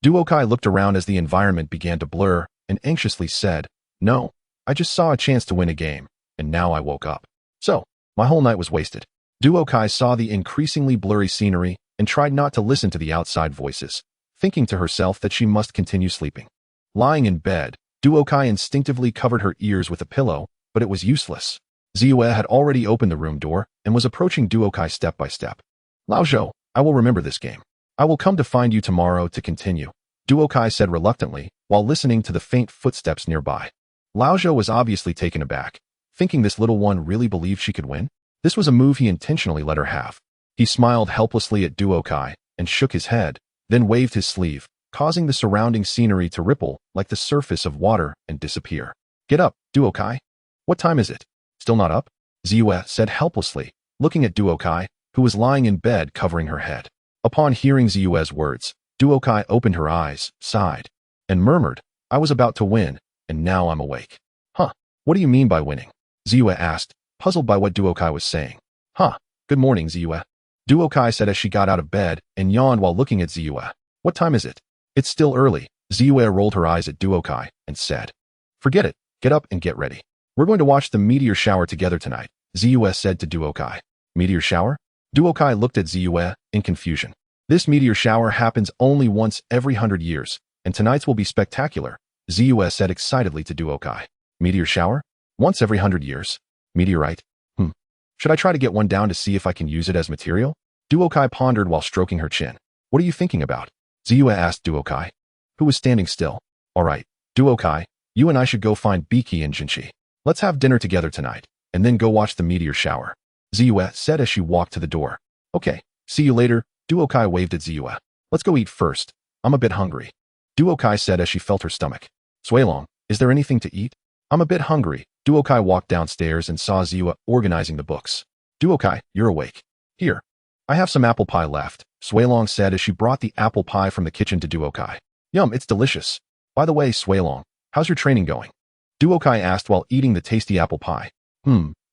Duokai looked around as the environment began to blur and anxiously said, "No, I just saw a chance to win a game, and now I woke up. So, my whole night was wasted." Duokai saw the increasingly blurry scenery and tried not to listen to the outside voices, thinking to herself that she must continue sleeping. Lying in bed, Duokai instinctively covered her ears with a pillow, but it was useless. Ziyue had already opened the room door and was approaching Duokai step by step. "Lao Zhou, I will remember this game. I will come to find you tomorrow to continue," Duokai said reluctantly while listening to the faint footsteps nearby. Lao Zhou was obviously taken aback, thinking this little one really believed she could win. This was a move he intentionally let her have. He smiled helplessly at Duokai and shook his head, then waved his sleeve, causing the surrounding scenery to ripple like the surface of water and disappear. "Get up, Duokai. What time is it? Still not up?" Ziyue said helplessly, looking at Duokai, who was lying in bed covering her head. Upon hearing Ziyue's words, Duokai opened her eyes, sighed, and murmured, "I was about to win, and now I'm awake." "Huh, what do you mean by winning?" Ziyue asked, puzzled by what Duokai was saying. "Huh, good morning, Ziyue," Duokai said as she got out of bed and yawned while looking at Ziyue. "What time is it?" "It's still early." Ziyue rolled her eyes at Duokai and said, "Forget it, get up and get ready. We're going to watch the meteor shower together tonight," Ziyue said to Duokai. "Meteor shower?" Duokai looked at Ziyue in confusion. "This meteor shower happens only once every 100 years, and tonight's will be spectacular," Ziyue said excitedly to Duokai. "Meteor shower? Once every 100 years? Meteorite? Should I try to get one down to see if I can use it as material?" Duokai pondered while stroking her chin. "What are you thinking about?" Ziyue asked Duokai, who was standing still. "All right, Duokai, you and I should go find Pinkie and Jinchi. Let's have dinner together tonight, and then go watch the meteor shower," Ziyue said as she walked to the door. "Okay, see you later," Duokai waved at Ziyue. "Let's go eat first. I'm a bit hungry," Duokai said as she felt her stomach. "Suilong, is there anything to eat?" "I'm a bit hungry." Duokai walked downstairs and saw Ziyue organizing the books. "Duokai, you're awake. Here, I have some apple pie left," Suilong said as she brought the apple pie from the kitchen to Duokai. "Yum, it's delicious. By the way, Suilong, how's your training going?" Duokai asked while eating the tasty apple pie.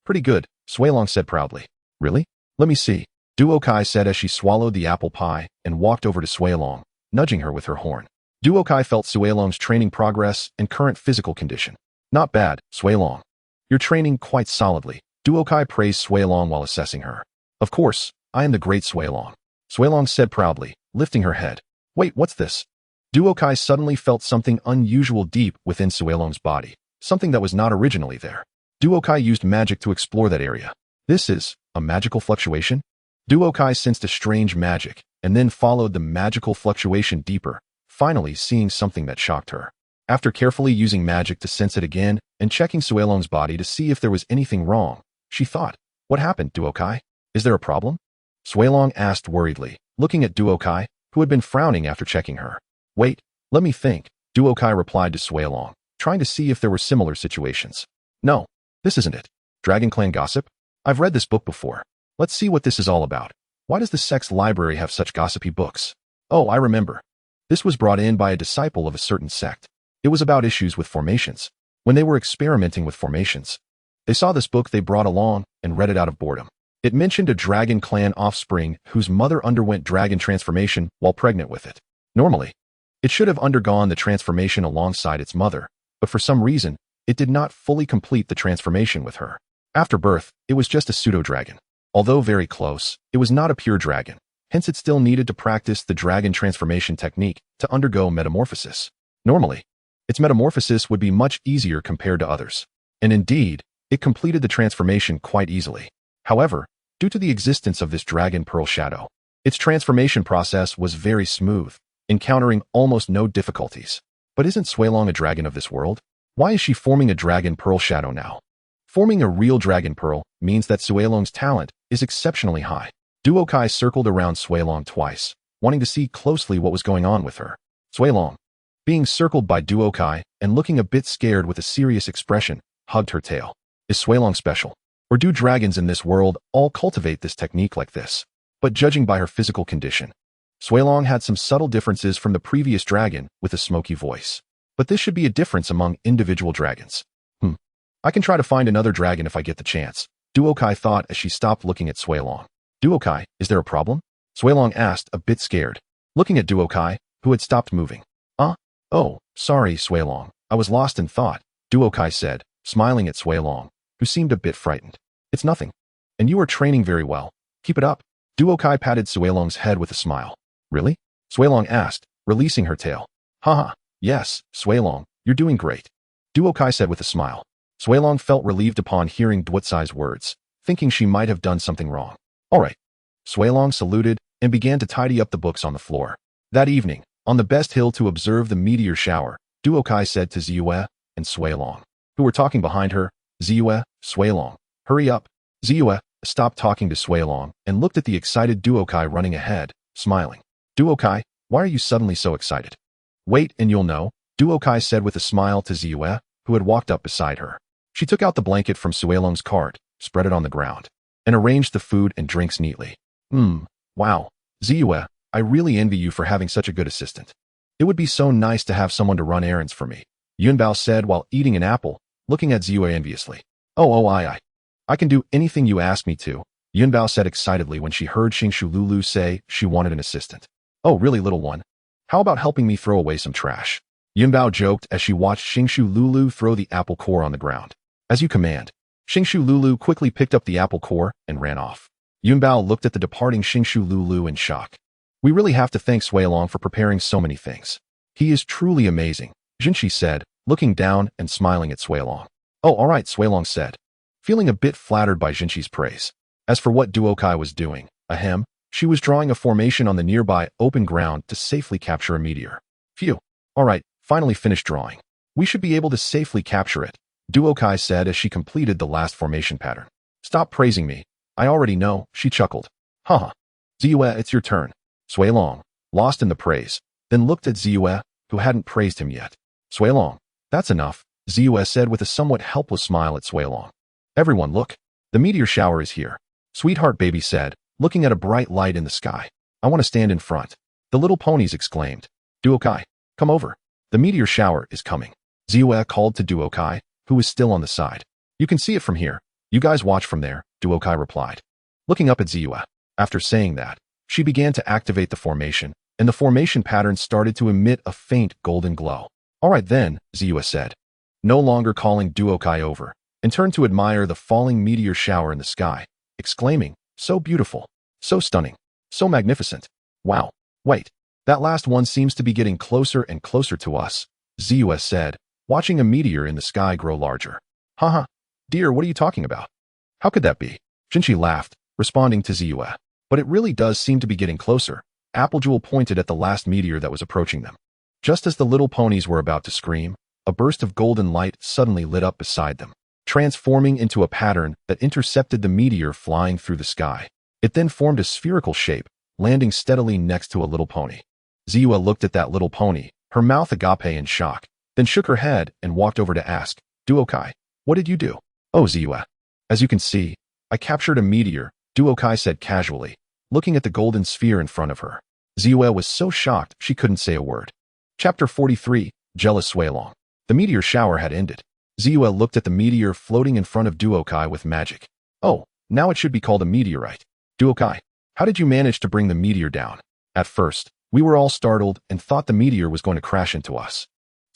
Pretty good," Suilong said proudly. "Really? Let me see," Duokai said as she swallowed the apple pie and walked over to Suilong, nudging her with her horn. Duokai felt Suilong's training progress and current physical condition. "Not bad, Suilong. You're training quite solidly," Duokai praised Suilong while assessing her. "Of course, I am the great Suilong," Suilong said proudly, lifting her head. "Wait, what's this?" Duokai suddenly felt something unusual deep within Suilong's body, something that was not originally there. Duokai used magic to explore that area. "This is a magical fluctuation?" Duokai sensed a strange magic, and then followed the magical fluctuation deeper, finally seeing something that shocked her. After carefully using magic to sense it again and checking Suilong's body to see if there was anything wrong, she thought, "What happened, Duokai? Is there a problem?" Suilong asked worriedly, looking at Duokai, who had been frowning after checking her. "Wait, let me think," Duokai replied to Suilong, trying to see if there were similar situations. "No, this isn't it. Dragon Clan gossip? I've read this book before. Let's see what this is all about. Why does the Sex Library have such gossipy books? Oh, I remember. This was brought in by a disciple of a certain sect. It was about issues with formations. When they were experimenting with formations, they saw this book they brought along and read it out of boredom. It mentioned a dragon clan offspring whose mother underwent dragon transformation while pregnant with it. Normally, it should have undergone the transformation alongside its mother, but for some reason, it did not fully complete the transformation with her. After birth, it was just a pseudo-dragon. Although very close, it was not a pure dragon. Hence it still needed to practice the dragon transformation technique to undergo metamorphosis. Normally, its metamorphosis would be much easier compared to others. And indeed, it completed the transformation quite easily. However, due to the existence of this dragon pearl shadow, its transformation process was very smooth, encountering almost no difficulties. But isn't Suilong a dragon of this world? Why is she forming a dragon pearl shadow now? Forming a real dragon pearl means that Suilong's talent is exceptionally high. Duokai circled around Suilong twice, wanting to see closely what was going on with her. Suilong, being circled by Duokai and looking a bit scared with a serious expression, hugged her tail. "Is Suilong special? Or do dragons in this world all cultivate this technique like this?" But judging by her physical condition, Suilong had some subtle differences from the previous dragon with a smoky voice. But this should be a difference among individual dragons. I can try to find another dragon if I get the chance, Duokai thought as she stopped looking at Suilong. Duokai, is there a problem? Suelong asked, a bit scared, looking at Duokai, who had stopped moving. Oh, sorry, Suelong. I was lost in thought, Duokai said, smiling at Suelong, who seemed a bit frightened. It's nothing. And you are training very well. Keep it up. Duokai patted Suelong's head with a smile. Really? Suelong asked, releasing her tail. Haha, yes, Suelong, you're doing great. Duokai said with a smile. Suelong felt relieved upon hearing Duotsai's words, thinking she might have done something wrong. All right. Suelong saluted and began to tidy up the books on the floor. That evening, on the best hill to observe the meteor shower, Duokai said to Ziyue and Suelong, who were talking behind her, Ziyue, Suelong, hurry up. Ziyue stopped talking to Suelong and looked at the excited Duokai running ahead, smiling. Duokai, why are you suddenly so excited? Wait and you'll know, Duokai said with a smile to Ziyue, who had walked up beside her. She took out the blanket from Suelong's cart, spread it on the ground, and arranged the food and drinks neatly. Wow. Ziyue, I really envy you for having such a good assistant. It would be so nice to have someone to run errands for me, Yunbao said while eating an apple, looking at Ziyue enviously. I can do anything you ask me to, Yunbao said excitedly when she heard Xingshu Lulu say she wanted an assistant. Oh, really, little one? How about helping me throw away some trash? Yunbao joked as she watched Xingshu Lulu throw the apple core on the ground. As you command. Xingshu Lulu quickly picked up the apple core and ran off. Yunbao looked at the departing Xingshu Lulu in shock. We really have to thank Suelong for preparing so many things. He is truly amazing, Jinshi said, looking down and smiling at Suelong. Oh, all right, Suelong said, feeling a bit flattered by Jinshi's praise. As for what Duokai was doing, she was drawing a formation on the nearby open ground to safely capture a meteor. Phew. All right, finally finished drawing. We should be able to safely capture it, Duokai said as she completed the last formation pattern. Stop praising me. I already know, she chuckled. Haha. Ziyue, it's your turn. Suelong, lost in the praise, then looked at Ziyue, who hadn't praised him yet. Suelong, that's enough, Ziyue said with a somewhat helpless smile at Suelong. Everyone look. The meteor shower is here. Sweetheart baby said, looking at a bright light in the sky. I want to stand in front. The little ponies exclaimed. Duokai, come over. The meteor shower is coming. Ziyue called to Duokai, who was still on the side. You can see it from here. You guys watch from there, Duokai replied. Looking up at Ziyue. After saying that, she began to activate the formation, and the formation pattern started to emit a faint golden glow. All right then, Ziyue said, no longer calling Duokai over, and turned to admire the falling meteor shower in the sky, exclaiming, so beautiful, so stunning, so magnificent. Wow, wait, that last one seems to be getting closer and closer to us, Ziyue said, watching a meteor in the sky grow larger. Haha, dear, what are you talking about? How could that be? Jinshi laughed, responding to Ziyue. But it really does seem to be getting closer. Applejewel pointed at the last meteor that was approaching them. Just as the little ponies were about to scream, a burst of golden light suddenly lit up beside them, transforming into a pattern that intercepted the meteor flying through the sky. It then formed a spherical shape, landing steadily next to a little pony. Ziyue looked at that little pony, her mouth agape in shock, then shook her head and walked over to ask, Duokai, what did you do? Oh, Ziyue. As you can see, I captured a meteor, Duokai said casually, looking at the golden sphere in front of her. Ziyue was so shocked she couldn't say a word. Chapter 43, Jealous Suelong. The meteor shower had ended. Ziyue looked at the meteor floating in front of Duokai with magic. Oh, now it should be called a meteorite. Duokai, how did you manage to bring the meteor down? At first, we were all startled and thought the meteor was going to crash into us.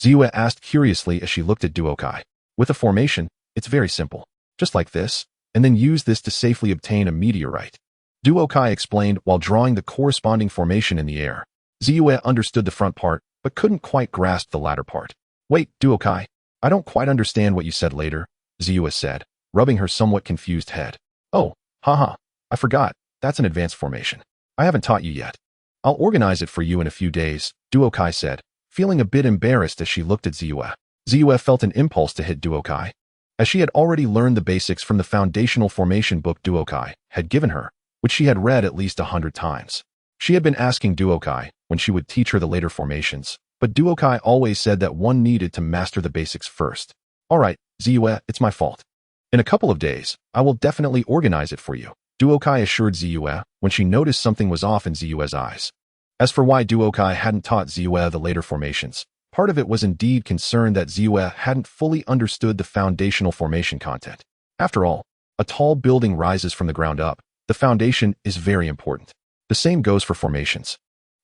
Ziyue asked curiously as she looked at Duokai. With a formation, it's very simple. Just like this, and then use this to safely obtain a meteorite. Duokai explained while drawing the corresponding formation in the air. Ziyue understood the front part, but couldn't quite grasp the latter part. Wait, Duokai, I don't quite understand what you said later, Ziyue said, rubbing her somewhat confused head. Oh, haha, I forgot, that's an advanced formation. I haven't taught you yet. I'll organize it for you in a few days, Duokai said, feeling a bit embarrassed as she looked at Ziyue. Ziyue felt an impulse to hit Duokai, as she had already learned the basics from the foundational formation book Duokai had given her, which she had read at least 100 times. She had been asking Duokai when she would teach her the later formations, but Duokai always said that one needed to master the basics first. All right, Ziyue, it's my fault. In a couple of days, I will definitely organize it for you, Duokai assured Ziyue when she noticed something was off in Ziyue's eyes. As for why Duokai hadn't taught Ziyue the later formations, part of it was indeed concern that Ziyue hadn't fully understood the foundational formation content. After all, a tall building rises from the ground up, The foundation is very important. The same goes for formations,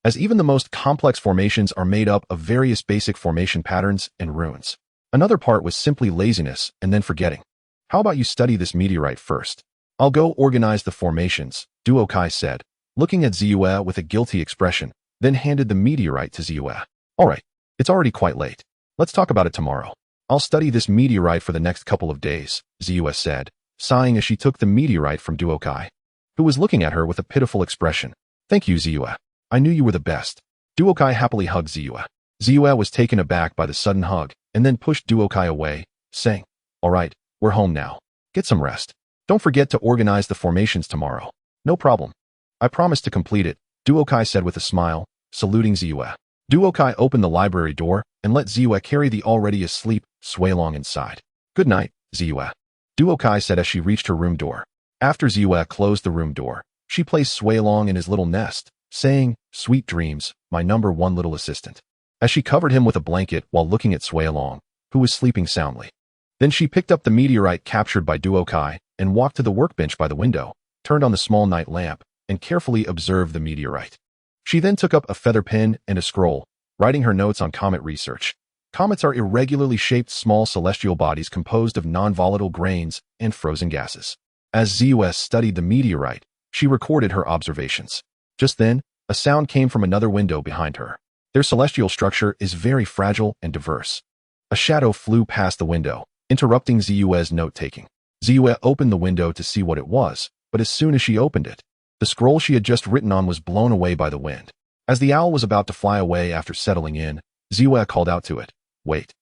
as even the most complex formations are made up of various basic formation patterns and runes. Another part was simply laziness and then forgetting. How about you study this meteorite first? I'll go organize the formations, Duokai said, looking at Ziyue with a guilty expression, then handed the meteorite to Ziyue. All right, it's already quite late. Let's talk about it tomorrow. I'll study this meteorite for the next couple of days, Ziyue said, sighing as she took the meteorite from Duokai, who was looking at her with a pitiful expression. Thank you, Ziyue. I knew you were the best. Duokai happily hugged Ziyue. Ziyue was taken aback by the sudden hug and then pushed Duokai away, saying, All right, we're home now. Get some rest. Don't forget to organize the formations tomorrow. No problem. I promise to complete it, Duokai said with a smile, saluting Ziyue. Duokai opened the library door and let Ziyue carry the already asleep Suilong inside. Good night, Ziyue, Duokai said as she reached her room door. After Ziyue closed the room door, she placed Suilong in his little nest, saying, Sweet dreams, my number one little assistant, as she covered him with a blanket while looking at Suilong, who was sleeping soundly. Then she picked up the meteorite captured by Duokai and walked to the workbench by the window, turned on the small night lamp, and carefully observed the meteorite. She then took up a feather pen and a scroll, writing her notes on comet research. Comets are irregularly shaped small celestial bodies composed of non-volatile grains and frozen gases. As Ziyue studied the meteorite, she recorded her observations. Just then, a sound came from another window behind her. Their celestial structure is very fragile and diverse. A shadow flew past the window, interrupting Ziyue's note-taking. Ziyue opened the window to see what it was, but as soon as she opened it, the scroll she had just written on was blown away by the wind. As the owl was about to fly away after settling in, Ziyue called out to it, Wait.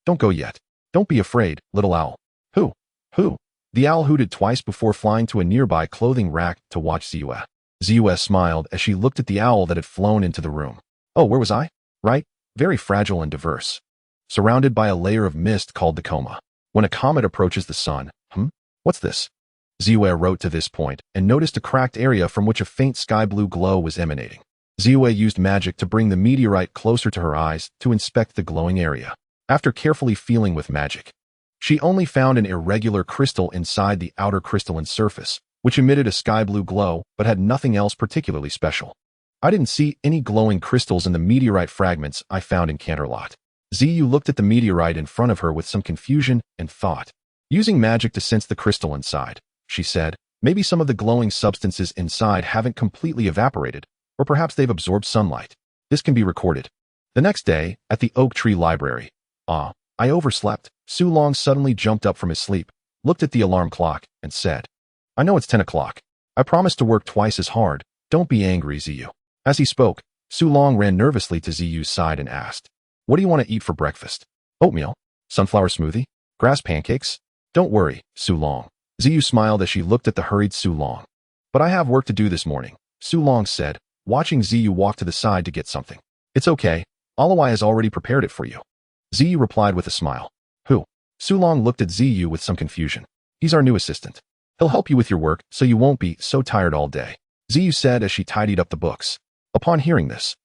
Don't go yet. Don't be afraid, little owl. Who? The owl hooted twice before flying to a nearby clothing rack to watch Ziyue. Ziyue smiled as she looked at the owl that had flown into the room. Oh, where was I? Right? Very fragile and diverse. Surrounded by a layer of mist called the coma. When a comet approaches the sun, what's this? Ziyue wrote to this point and noticed a cracked area from which a faint sky blue glow was emanating. Ziyue used magic to bring the meteorite closer to her eyes to inspect the glowing area. After carefully feeling with magic, she only found an irregular crystal inside the outer crystalline surface, which emitted a sky blue glow but had nothing else particularly special. I didn't see any glowing crystals in the meteorite fragments I found in Canterlot. Ziyue looked at the meteorite in front of her with some confusion and thought. Using magic to sense the crystal inside, she said, maybe some of the glowing substances inside haven't completely evaporated, or perhaps they've absorbed sunlight. This can be recorded. The next day, at the Oak Tree Library. I overslept. Suilong suddenly jumped up from his sleep, looked at the alarm clock, and said, I know it's 10 o'clock. I promised to work twice as hard. Don't be angry, Ziyue. As he spoke, Suilong ran nervously to Ziyue's side and asked, What do you want to eat for breakfast? Oatmeal? Sunflower smoothie? Grass pancakes? Don't worry, Suilong. Ziyue smiled as she looked at the hurried Suilong. But I have work to do this morning, Suilong said, watching Ziyue walk to the side to get something. It's okay. Alawai has already prepared it for you. Ziyue replied with a smile. Who? Suilong looked at Ziyue with some confusion. He's our new assistant. He'll help you with your work so you won't be so tired all day, Ziyue said as she tidied up the books. Upon hearing this,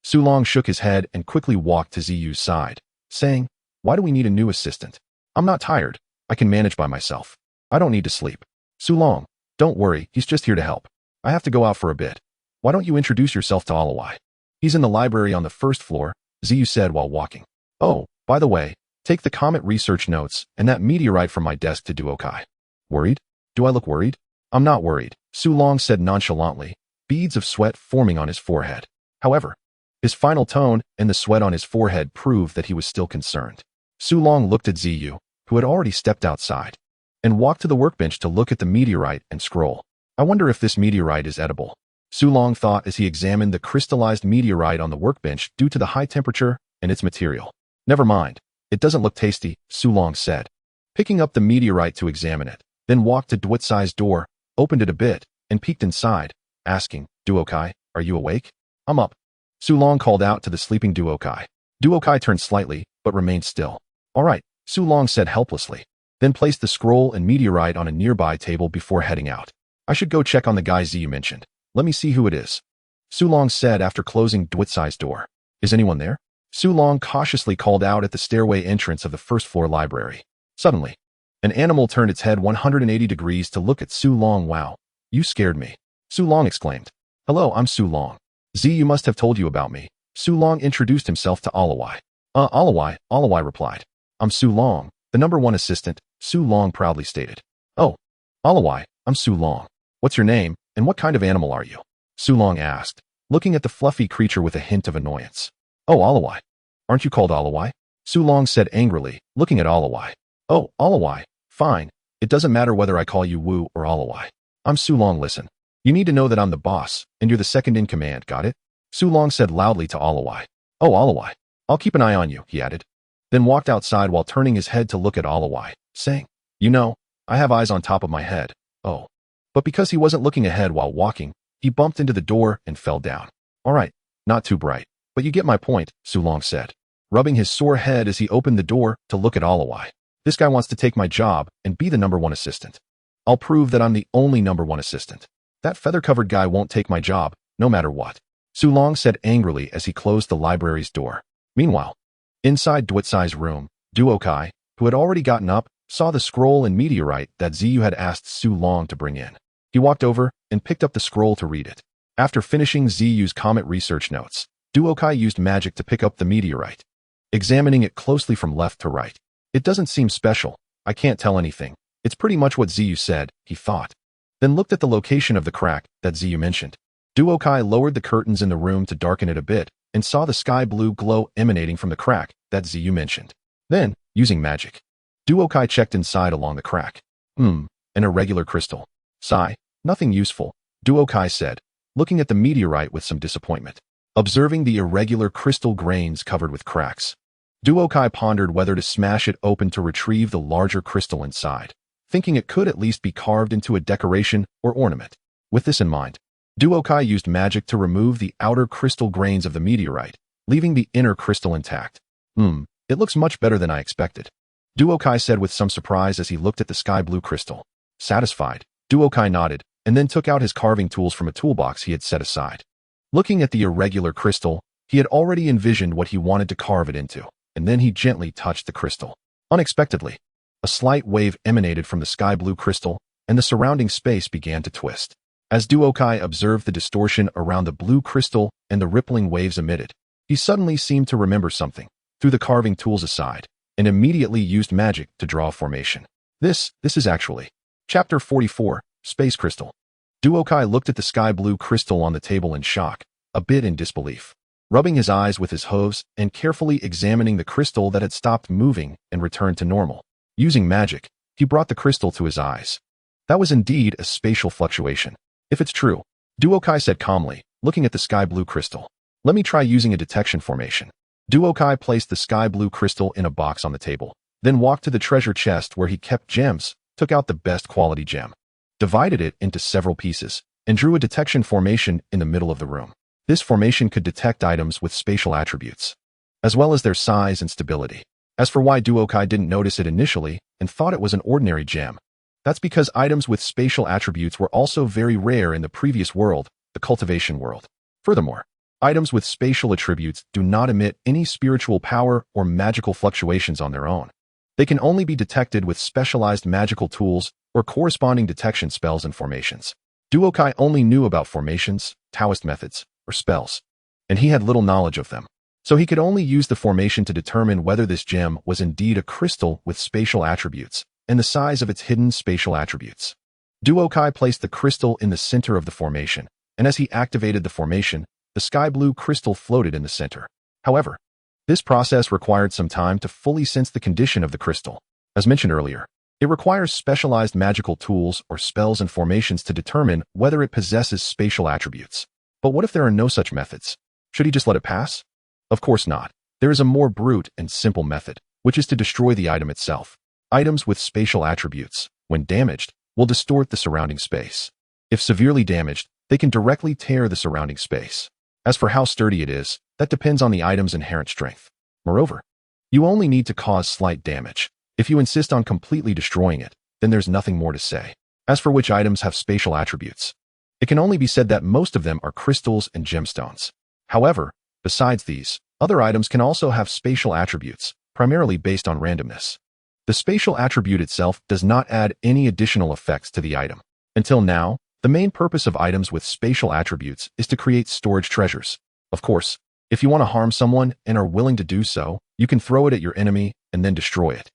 Suilong shook his head and quickly walked to Ziyue's side, saying, Why do we need a new assistant? I'm not tired. I can manage by myself. I don't need to sleep. Suilong, don't worry, he's just here to help. I have to go out for a bit. Why don't you introduce yourself to Alawai? He's in the library on the first floor, Ziyue said while walking. Oh, by the way, take the comet research notes and that meteorite from my desk to Duokai. Worried? Do I look worried? I'm not worried, Suilong said nonchalantly, beads of sweat forming on his forehead. However, his final tone and the sweat on his forehead proved that he was still concerned. Suilong looked at Ziyue, who had already stepped outside, and walked to the workbench to look at the meteorite and scroll. I wonder if this meteorite is edible, Suilong thought as he examined the crystallized meteorite on the workbench due to the high temperature and its material. Never mind. It doesn't look tasty, Suilong said, picking up the meteorite to examine it, then walked to Duotsai's door, opened it a bit, and peeked inside, asking, Duokai, are you awake? I'm up, Suilong called out to the sleeping Duokai. Duokai turned slightly, but remained still. All right, Suilong said helplessly, then placed the scroll and meteorite on a nearby table before heading out. I should go check on the guy Ziyue mentioned. Let me see who it is, Suilong said after closing Duotsai's door. Is anyone there? Suilong cautiously called out at the stairway entrance of the first-floor library. Suddenly, an animal turned its head 180 degrees to look at Suilong. Wow, You scared me. Su Long exclaimed. Hello, I'm Su Long. You must have told you about me. Su Long introduced himself to Alawai. Alawai replied. I'm Su Long, the #1 assistant, Su Long proudly stated. Oh, Alawai, I'm Su Long. What's your name, and what kind of animal are you? Su Long asked, looking at the fluffy creature with a hint of annoyance. Oh, Alawai. Aren't you called Alawai? Su Long said angrily, looking at Alawai. Oh, Alawai, fine. It doesn't matter whether I call you Wu or Alawai. I'm Su Long, listen. You need to know that I'm the boss, and you're the second in command, got it? Su Long said loudly to Alawai. Oh, Alawai. I'll keep an eye on you, he added. Then walked outside while turning his head to look at Alawai, saying, You know, I have eyes on top of my head. Oh. But because he wasn't looking ahead while walking, he bumped into the door and fell down. All right, not too bright, but you get my point, Su Long said, rubbing his sore head as he opened the door to look at Alawai. This guy wants to take my job and be the #1 assistant. I'll prove that I'm the only #1 assistant. That feather-covered guy won't take my job, no matter what, Su Long said angrily as he closed the library's door. Meanwhile, inside Dwitsai's room, Duokai, who had already gotten up, saw the scroll and meteorite that Ziyu had asked Su Long to bring in. He walked over and picked up the scroll to read it. After finishing Ziyu's comet research notes, Duokai used magic to pick up the meteorite, examining it closely from left to right. It doesn't seem special. I can't tell anything. It's pretty much what Ziyu said, he thought. Then looked at the location of the crack that Ziyu mentioned. Duokai lowered the curtains in the room to darken it a bit and saw the sky blue glow emanating from the crack that Ziyu mentioned. Then, using magic, Duokai checked inside along the crack. An irregular crystal. Sigh, nothing useful, Duokai said, looking at the meteorite with some disappointment. Observing the irregular crystal grains covered with cracks, Duokai pondered whether to smash it open to retrieve the larger crystal inside, thinking it could at least be carved into a decoration or ornament. With this in mind, Duokai used magic to remove the outer crystal grains of the meteorite, leaving the inner crystal intact. It looks much better than I expected, Duokai said with some surprise as he looked at the sky blue crystal. Satisfied, Duokai nodded and then took out his carving tools from a toolbox he had set aside. Looking at the irregular crystal, he had already envisioned what he wanted to carve it into, and then he gently touched the crystal. Unexpectedly, a slight wave emanated from the sky blue crystal, and the surrounding space began to twist. As Duokai observed the distortion around the blue crystal and the rippling waves emitted, he suddenly seemed to remember something, threw the carving tools aside, and immediately used magic to draw a formation. This is actually Chapter 44, Space Crystal. Duokai looked at the sky blue crystal on the table in shock, a bit in disbelief, rubbing his eyes with his hooves and carefully examining the crystal that had stopped moving and returned to normal. Using magic, he brought the crystal to his eyes. That was indeed a spatial fluctuation. If it's true, Duokai said calmly, looking at the sky blue crystal. Let me try using a detection formation. Duokai placed the sky blue crystal in a box on the table, then walked to the treasure chest where he kept gems, took out the best quality gem, divided it into several pieces, and drew a detection formation in the middle of the room. This formation could detect items with spatial attributes, as well as their size and stability. As for why Duokai didn't notice it initially and thought it was an ordinary gem, that's because items with spatial attributes were also very rare in the previous world, the cultivation world. Furthermore, items with spatial attributes do not emit any spiritual power or magical fluctuations on their own. They can only be detected with specialized magical tools or corresponding detection spells and formations. Duokai only knew about formations, Taoist methods, or spells, and he had little knowledge of them. So he could only use the formation to determine whether this gem was indeed a crystal with spatial attributes and the size of its hidden spatial attributes. Duokai placed the crystal in the center of the formation, and as he activated the formation, the sky blue crystal floated in the center. However, this process required some time to fully sense the condition of the crystal. As mentioned earlier, it requires specialized magical tools or spells and formations to determine whether it possesses spatial attributes. But what if there are no such methods? Should he just let it pass? Of course not. There is a more brute and simple method, which is to destroy the item itself. Items with spatial attributes, when damaged, will distort the surrounding space. If severely damaged, they can directly tear the surrounding space. As for how sturdy it is, that depends on the item's inherent strength. Moreover, you only need to cause slight damage. If you insist on completely destroying it, then there's nothing more to say. As for which items have spatial attributes, it can only be said that most of them are crystals and gemstones. However, besides these, other items can also have spatial attributes, primarily based on randomness. The spatial attribute itself does not add any additional effects to the item. Until now, The main purpose of items with spatial attributes is to create storage treasures. Of course, if you want to harm someone and are willing to do so, you can throw it at your enemy and then destroy it,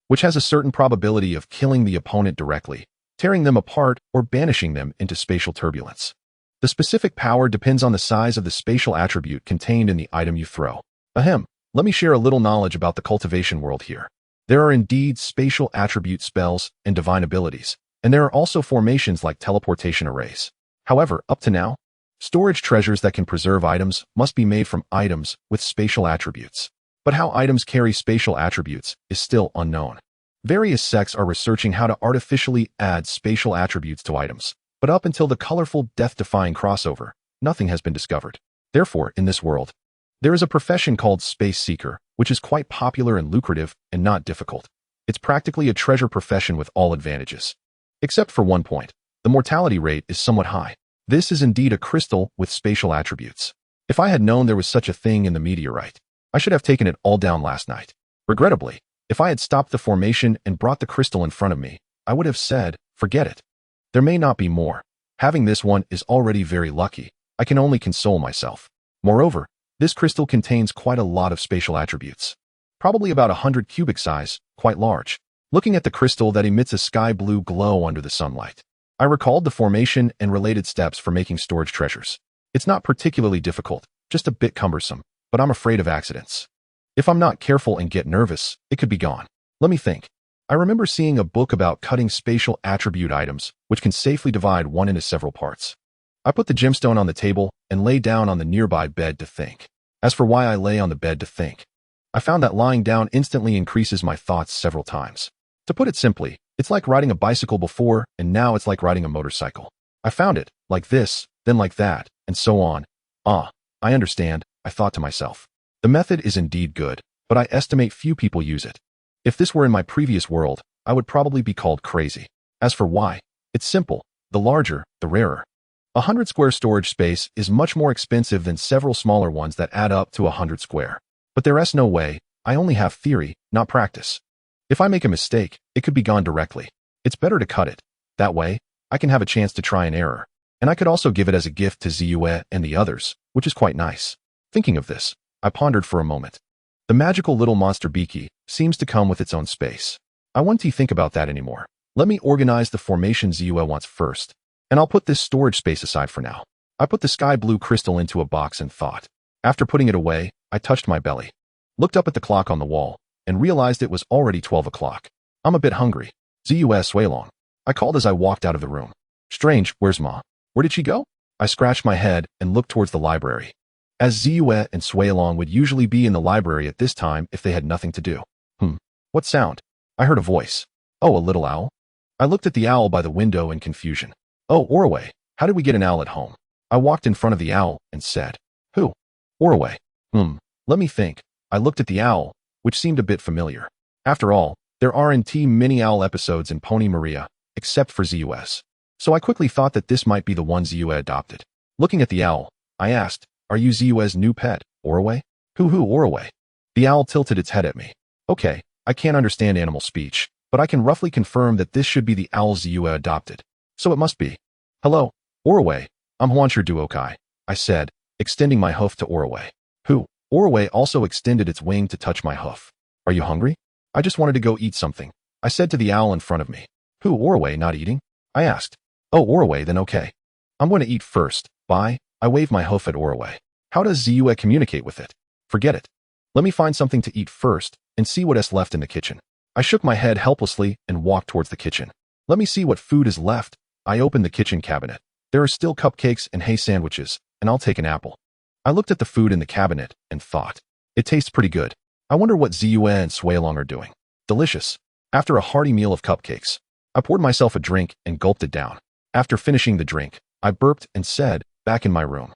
which has a certain probability of killing the opponent directly, tearing them apart, or banishing them into spatial turbulence. The specific power depends on the size of the spatial attribute contained in the item you throw. Ahem, let me share a little knowledge about the cultivation world here. There are indeed spatial attribute spells and divine abilities, and there are also formations like teleportation arrays. However, up to now, storage treasures that can preserve items must be made from items with spatial attributes. But how items carry spatial attributes is still unknown. Various sects are researching how to artificially add spatial attributes to items, but up until the colorful, death-defying crossover, nothing has been discovered. Therefore, in this world, there is a profession called Space Seeker, which is quite popular and lucrative and not difficult. It's practically a treasure profession with all advantages. Except for one point, the mortality rate is somewhat high. This is indeed a crystal with spatial attributes. If I had known there was such a thing in the meteorite, I should have taken it all down last night. Regrettably, if I had stopped the formation and brought the crystal in front of me, I would have said, forget it. There may not be more. Having this one is already very lucky. I can only console myself. Moreover, this crystal contains quite a lot of spatial attributes. Probably about 100 cubic size, quite large. Looking at the crystal that emits a sky blue glow under the sunlight, I recalled the formation and related steps for making storage treasures. It's not particularly difficult, just a bit cumbersome, but I'm afraid of accidents. If I'm not careful and get nervous, it could be gone. Let me think. I remember seeing a book about cutting spatial attribute items, which can safely divide one into several parts. I put the gemstone on the table and lay down on the nearby bed to think. As for why I lay on the bed to think, I found that lying down instantly increases my thoughts several times. To put it simply, it's like riding a bicycle before, and now it's like riding a motorcycle. I found it, like this, then like that, and so on. Ah, I understand, I thought to myself. The method is indeed good, but I estimate few people use it. If this were in my previous world, I would probably be called crazy. As for why, it's simple. The larger, the rarer. 100 square storage space is much more expensive than several smaller ones that add up to 100 square. But there's no way. I only have theory, not practice. If I make a mistake, it could be gone directly. It's better to cut it. That way, I can have a chance to try an error. And I could also give it as a gift to Zue and the others, which is quite nice. Thinking of this, I pondered for a moment. The magical little monster Pinkie seems to come with its own space. I won't think about that anymore. Let me organize the formation Zue wants first, and I'll put this storage space aside for now. I put the sky blue crystal into a box and thought. After putting it away, I touched my belly, looked up at the clock on the wall, and realized it was already 12 o'clock. I'm a bit hungry. Zue Suelong, I called as I walked out of the room. Strange, where's Ma? Where did she go? I scratched my head and looked towards the library, as Zue and Suelong would usually be in the library at this time if they had nothing to do. What sound? I heard a voice. Oh, a little owl? I looked at the owl by the window in confusion. Oh, Orway, how did we get an owl at home? I walked in front of the owl and said, Who? Orway. Let me think. I looked at the owl, which seemed a bit familiar. After all, there aren't many owl episodes in Pony Maria, except for Zue's. So I quickly thought that this might be the one Zue adopted. Looking at the owl, I asked, Are you Zue's new pet, Orway? Who, Orway? The owl tilted its head at me. Okay, I can't understand animal speech, but I can roughly confirm that this should be the owl Zue adopted. So it must be. Hello, Orway. I'm Huancher Duokai, I said, extending my hoof to Orway. Who? Orway also extended its wing to touch my hoof. Are you hungry? I just wanted to go eat something, I said to the owl in front of me. Who, Orway, not eating? I asked. Oh, Orway, then okay. I'm going to eat first. Bye. I waved my hoof at Orway. How does Zue communicate with it? Forget it. Let me find something to eat first and see what is left in the kitchen. I shook my head helplessly and walked towards the kitchen. Let me see what food is left. I opened the kitchen cabinet. There are still cupcakes and hay sandwiches, and I'll take an apple. I looked at the food in the cabinet and thought, it tastes pretty good. I wonder what Zue and Suelong are doing. Delicious. After a hearty meal of cupcakes, I poured myself a drink and gulped it down. After finishing the drink, I burped and said, back in my room.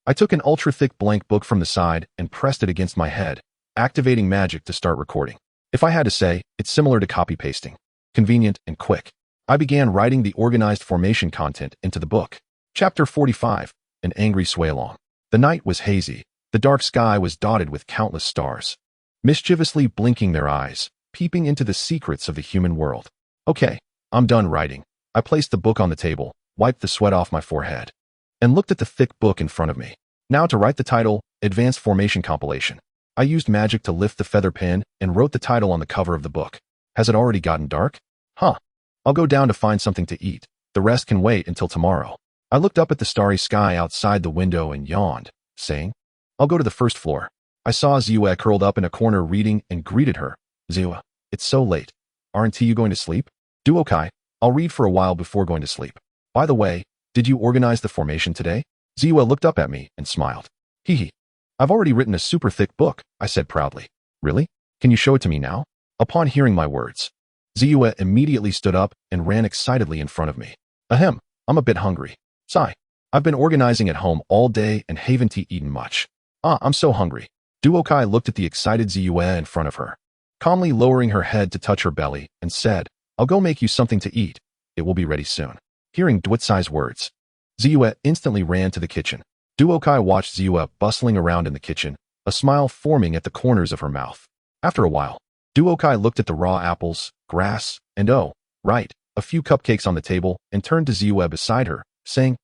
I took an ultra-thick blank book from the side and pressed it against my head, activating magic to start recording. If I had to say, it's similar to copy-pasting. Convenient and quick. I began writing the organized formation content into the book. Chapter 45, An Angry Suelong. The night was hazy. The dark sky was dotted with countless stars, mischievously blinking their eyes, peeping into the secrets of the human world. Okay, I'm done writing. I placed the book on the table, wiped the sweat off my forehead, and looked at the thick book in front of me. Now to write the title, Advanced Formation Compilation. I used magic to lift the feather pen and wrote the title on the cover of the book. Has it already gotten dark? Huh. I'll go down to find something to eat. The rest can wait until tomorrow. I looked up at the starry sky outside the window and yawned, saying, I'll go to the first floor. I saw Ziwa curled up in a corner reading and greeted her. Ziwa, it's so late. Aren't you going to sleep? Duokai, I'll read for a while before going to sleep. By the way, did you organize the formation today? Ziwa looked up at me and smiled. Hee hee. I've already written a super thick book, I said proudly. Really? Can you show it to me now? Upon hearing my words, Ziwa immediately stood up and ran excitedly in front of me. Ahem, I'm a bit hungry. Sigh. I've been organizing at home all day and haven't eaten much. I'm so hungry. Duokai looked at the excited Ziwa in front of her, calmly lowering her head to touch her belly, and said, I'll go make you something to eat. It will be ready soon. Hearing Duotsai's words, Ziwa instantly ran to the kitchen. Duokai watched Ziwa bustling around in the kitchen, a smile forming at the corners of her mouth. After a while, Duokai looked at the raw apples, grass, and a few cupcakes on the table and turned to Ziwa beside her, saying,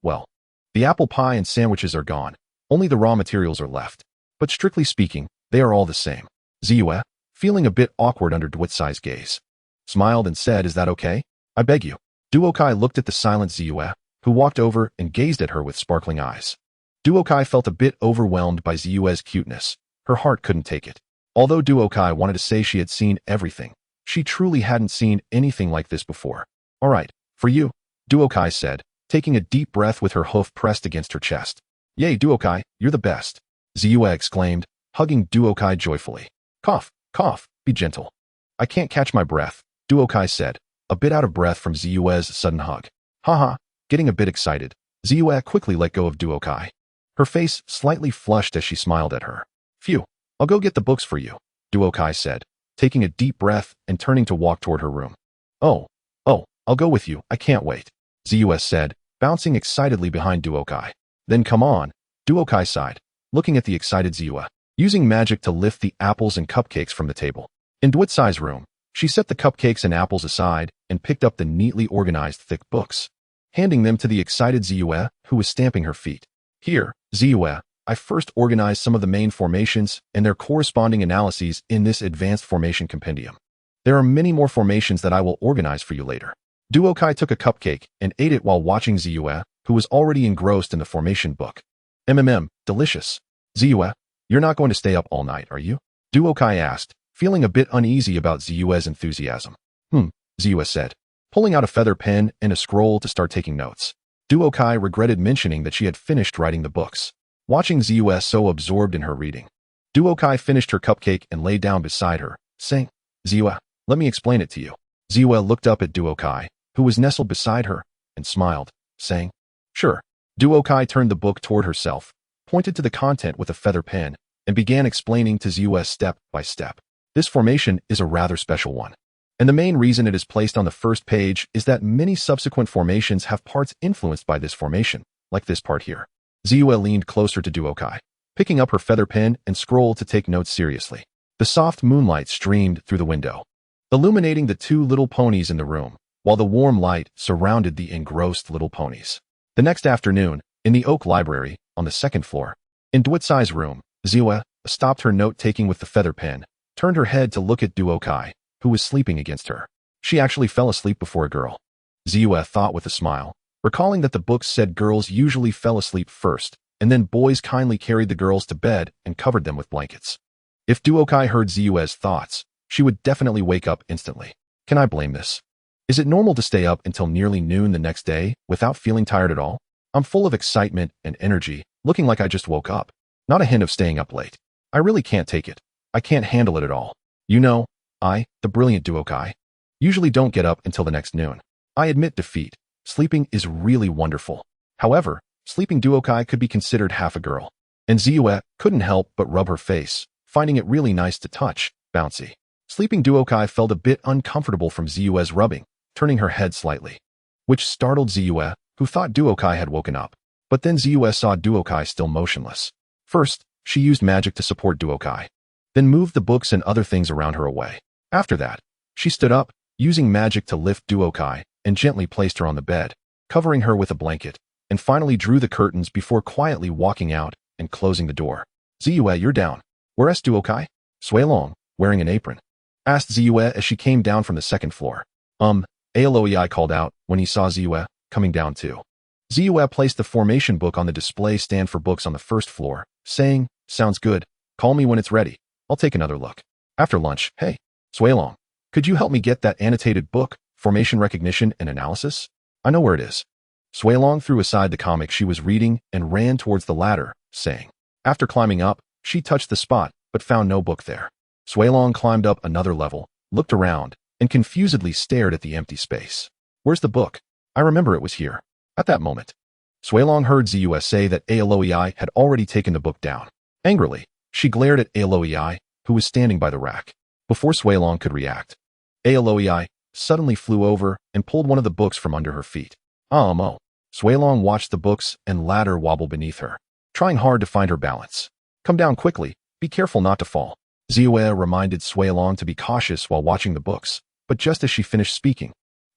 well, the apple pie and sandwiches are gone. Only the raw materials are left. But strictly speaking, they are all the same. Ziwa, feeling a bit awkward under Duotsai's gaze, smiled and said, Is that okay? I beg you. Duokai looked at the silent Ziwa, who walked over and gazed at her with sparkling eyes. Duokai felt a bit overwhelmed by Ziwa's cuteness. Her heart couldn't take it. Although Duokai wanted to say she had seen everything, she truly hadn't seen anything like this before. All right, for you, Duokai said, taking a deep breath with her hoof pressed against her chest. Yay, Duokai, you're the best, Ziwa exclaimed, hugging Duokai joyfully. Cough, cough, be gentle. I can't catch my breath, Duokai said, a bit out of breath from Ziwa's sudden hug. Haha, getting a bit excited, Ziwa quickly let go of Duokai. Her face slightly flushed as she smiled at her. Phew, I'll go get the books for you, Duokai said, taking a deep breath and turning to walk toward her room. Oh, I'll go with you, I can't wait, Ziwa said, bouncing excitedly behind Duokai. Then come on, Duokai sighed, looking at the excited Ziwa, using magic to lift the apples and cupcakes from the table. In Duotsai's room, she set the cupcakes and apples aside and picked up the neatly organized thick books, handing them to the excited Ziwa, who was stamping her feet. Here, Ziwa, I first organized some of the main formations and their corresponding analyses in this advanced formation compendium. There are many more formations that I will organize for you later. Duokai took a cupcake and ate it while watching Ziwa, who was already engrossed in the formation book. Delicious. Ziwa, you're not going to stay up all night, are you? Duokai asked, feeling a bit uneasy about Ziwa's enthusiasm. Ziwa said, pulling out a feather pen and a scroll to start taking notes. Duokai regretted mentioning that she had finished writing the books, watching Ziwa so absorbed in her reading. Duokai finished her cupcake and lay down beside her, saying, Ziwa, let me explain it to you. Ziwa looked up at Duokai, who was nestled beside her, and smiled, saying, Sure. Duokai turned the book toward herself, pointed to the content with a feather pen, and began explaining to Ziwa step by step. This formation is a rather special one, and the main reason it is placed on the first page is that many subsequent formations have parts influenced by this formation, like this part here. Ziwa leaned closer to Duokai, picking up her feather pen and scroll to take notes seriously. The soft moonlight streamed through the window, illuminating the two little ponies in the room, while the warm light surrounded the engrossed little ponies. The next afternoon, in the Oak Library, on the second floor, in Duotsai's room, Ziwa stopped her note-taking with the feather pen, turned her head to look at Duokai, who was sleeping against her. She actually fell asleep before a girl. Ziwa thought with a smile, recalling that the books said girls usually fell asleep first, and then boys kindly carried the girls to bed and covered them with blankets. If Duokai heard Ziwa's thoughts, she would definitely wake up instantly. Can I blame this? Is it normal to stay up until nearly noon the next day without feeling tired at all? I'm full of excitement and energy, looking like I just woke up. Not a hint of staying up late. I really can't take it. I can't handle it at all. You know, the brilliant Duokai, usually don't get up until the next noon. I admit defeat. Sleeping is really wonderful. However, sleeping Duokai could be considered half a girl. And Ziwa couldn't help but rub her face, finding it really nice to touch, bouncy. Sleeping Duokai felt a bit uncomfortable from Ziwa's rubbing, turning her head slightly, which startled Ziwa, who thought Duokai had woken up. But then Ziwa saw Duokai still motionless. First, she used magic to support Duokai, then moved the books and other things around her away. After that, she stood up, using magic to lift Duokai, and gently placed her on the bed, covering her with a blanket, and finally drew the curtains before quietly walking out and closing the door. Ziyue, you're down. Where est tu, okay? Suelong, wearing an apron, asked Ziyue as she came down from the second floor. Aloei called out when he saw Ziyue coming down too. Ziyue placed the formation book on the display stand for books on the first floor, saying, sounds good. Call me when it's ready. I'll take another look. After lunch, hey, Suelong, could you help me get that annotated book, Formation Recognition and Analysis? I know where it is. Suelong threw aside the comic she was reading and ran towards the ladder, saying. After climbing up, she touched the spot, but found no book there. Suelong climbed up another level, looked around, and confusedly stared at the empty space. Where's the book? I remember it was here. At that moment, Suelong heard Ziyue say that Aloei had already taken the book down. Angrily, she glared at Aloei, who was standing by the rack. Before Suelong could react, Aloei suddenly flew over and pulled one of the books from under her feet. Suelong watched the books and ladder wobble beneath her, trying hard to find her balance. Come down quickly, be careful not to fall. Ziyue reminded Suelong to be cautious while watching the books, but just as she finished speaking,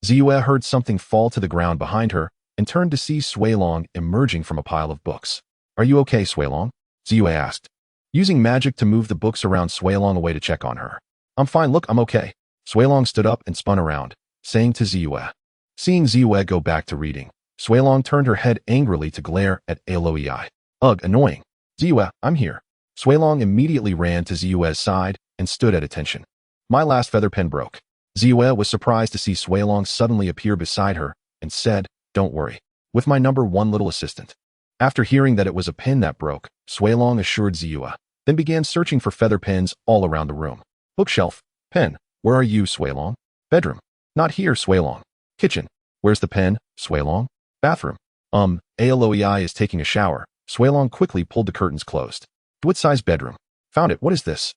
Ziyue heard something fall to the ground behind her and turned to see Suelong emerging from a pile of books. Are you okay, Suelong? Ziyue asked, using magic to move the books around Suelong away to check on her. I'm fine, look, I'm okay. Suelong stood up and spun around, saying to Ziyue. Seeing Ziyue go back to reading, Suelong turned her head angrily to glare at Aloei. Ugh, annoying. Ziyue, I'm here. Suelong immediately ran to Ziyue's side and stood at attention. My last feather pen broke. Ziyue was surprised to see Suelong suddenly appear beside her and said, don't worry, with my number 1 little assistant. After hearing that it was a pen that broke, Suelong assured Ziyue, then began searching for feather pens all around the room. Bookshelf. Pen. Where are you, Suelong? Bedroom. Not here, Suelong. Kitchen. Where's the pen, Suelong? Bathroom. Aloei is taking a shower. Suelong quickly pulled the curtains closed. What size bedroom? Found it. What is this?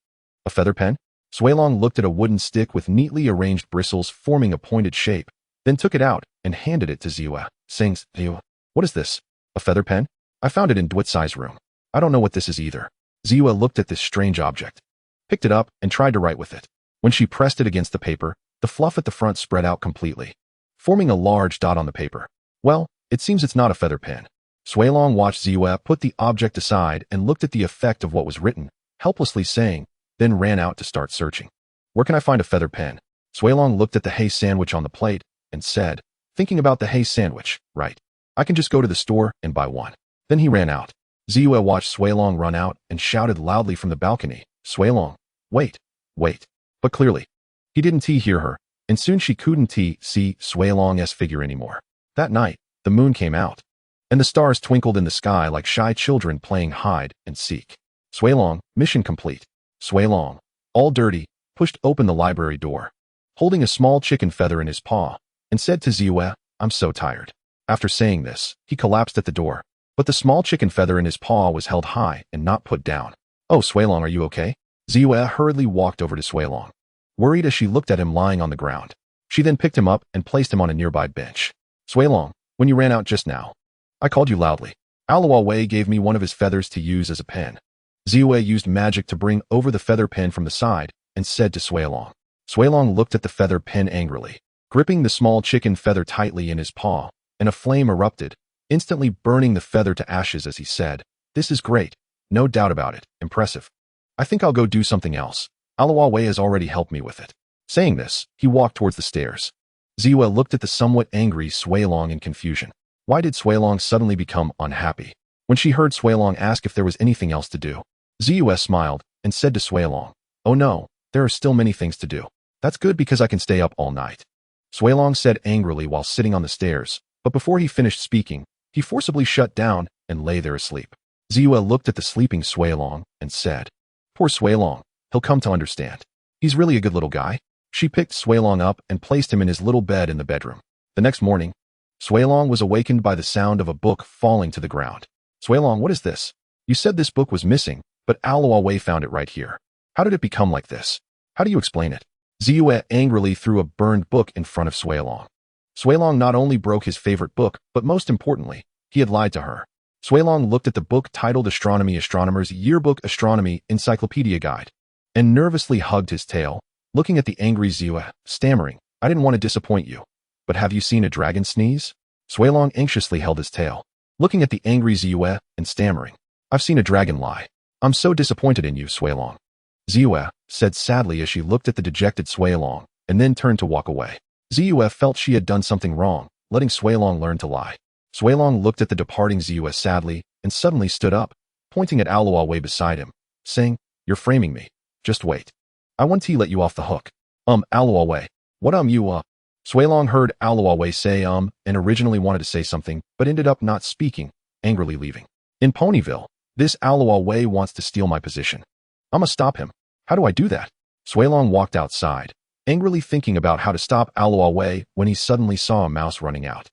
A feather pen? Suelong looked at a wooden stick with neatly arranged bristles forming a pointed shape, then took it out and handed it to Ziyue, saying, Ziyue, what is this? A feather pen? I found it in Dwit's room. I don't know what this is either. Ziyue looked at this strange object, picked it up, and tried to write with it. When she pressed it against the paper, the fluff at the front spread out completely, forming a large dot on the paper. Well, it seems it's not a feather pen. Suelong watched Ziyue put the object aside and looked at the effect of what was written, helplessly saying, then ran out to start searching. Where can I find a feather pen? Suelong looked at the hay sandwich on the plate and said, thinking about the hay sandwich, right. I can just go to the store and buy one. Then he ran out. Ziyue watched Suelong run out and shouted loudly from the balcony, Suelong, wait. But clearly, he didn't hear her, and soon she couldn't see Suelong's figure anymore. That night, the moon came out, and the stars twinkled in the sky like shy children playing hide and seek. Suelong, mission complete. Suelong, all dirty, pushed open the library door, holding a small chicken feather in his paw, and said to Ziyue, I'm so tired. After saying this, he collapsed at the door, but the small chicken feather in his paw was held high and not put down. Oh, Suelong, are you okay? Ziyue hurriedly walked over to Suelong, worried as she looked at him lying on the ground. She then picked him up and placed him on a nearby bench. Suelong, when you ran out just now, I called you loudly. Aloei gave me one of his feathers to use as a pen. Ziyue used magic to bring over the feather pen from the side and said to Suelong. Suelong looked at the feather pen angrily, gripping the small chicken feather tightly in his paw, and a flame erupted, instantly burning the feather to ashes as he said, This is great. No doubt about it. Impressive. I think I'll go do something else. Aloei has already helped me with it. Saying this, he walked towards the stairs. Ziyue looked at the somewhat angry Suelong in confusion. Why did Suelong suddenly become unhappy? When she heard Suelong ask if there was anything else to do, Ziyue smiled and said to Suelong, Oh no, there are still many things to do. That's good because I can stay up all night. Suelong said angrily while sitting on the stairs, but before he finished speaking, he forcibly shut down and lay there asleep. Ziyue looked at the sleeping Suelong and said, Poor Suelong, he'll come to understand. He's really a good little guy. She picked Suelong up and placed him in his little bed in the bedroom. The next morning, Suelong was awakened by the sound of a book falling to the ground. Suelong, what is this? You said this book was missing, but Aloei found it right here. How did it become like this? How do you explain it? Ziyue angrily threw a burned book in front of Suelong. Suelong not only broke his favorite book, but most importantly, he had lied to her. Suelong looked at the book titled Astronomy Astronomer's Yearbook Astronomy Encyclopedia Guide, and nervously hugged his tail, looking at the angry Ziyue, stammering, I didn't want to disappoint you, but have you seen a dragon sneeze? Suelong anxiously held his tail, looking at the angry Ziyue and stammering. I've seen a dragon lie. I'm so disappointed in you, Suelong. Ziyue said sadly as she looked at the dejected Suelong and then turned to walk away. Ziyue felt she had done something wrong, letting Suelong learn to lie. Suelong looked at the departing Ziyue sadly and suddenly stood up, pointing at Aloawei beside him, saying, You're framing me. Just wait. I want to let you off the hook. Aloawei. What you Suelong heard Aloawei say and originally wanted to say something, but ended up not speaking, angrily leaving. In Ponyville, this Aloawei wants to steal my position. I'ma stop him. How do I do that? Suelong walked outside, angrily thinking about how to stop Aloawei when he suddenly saw a mouse running out.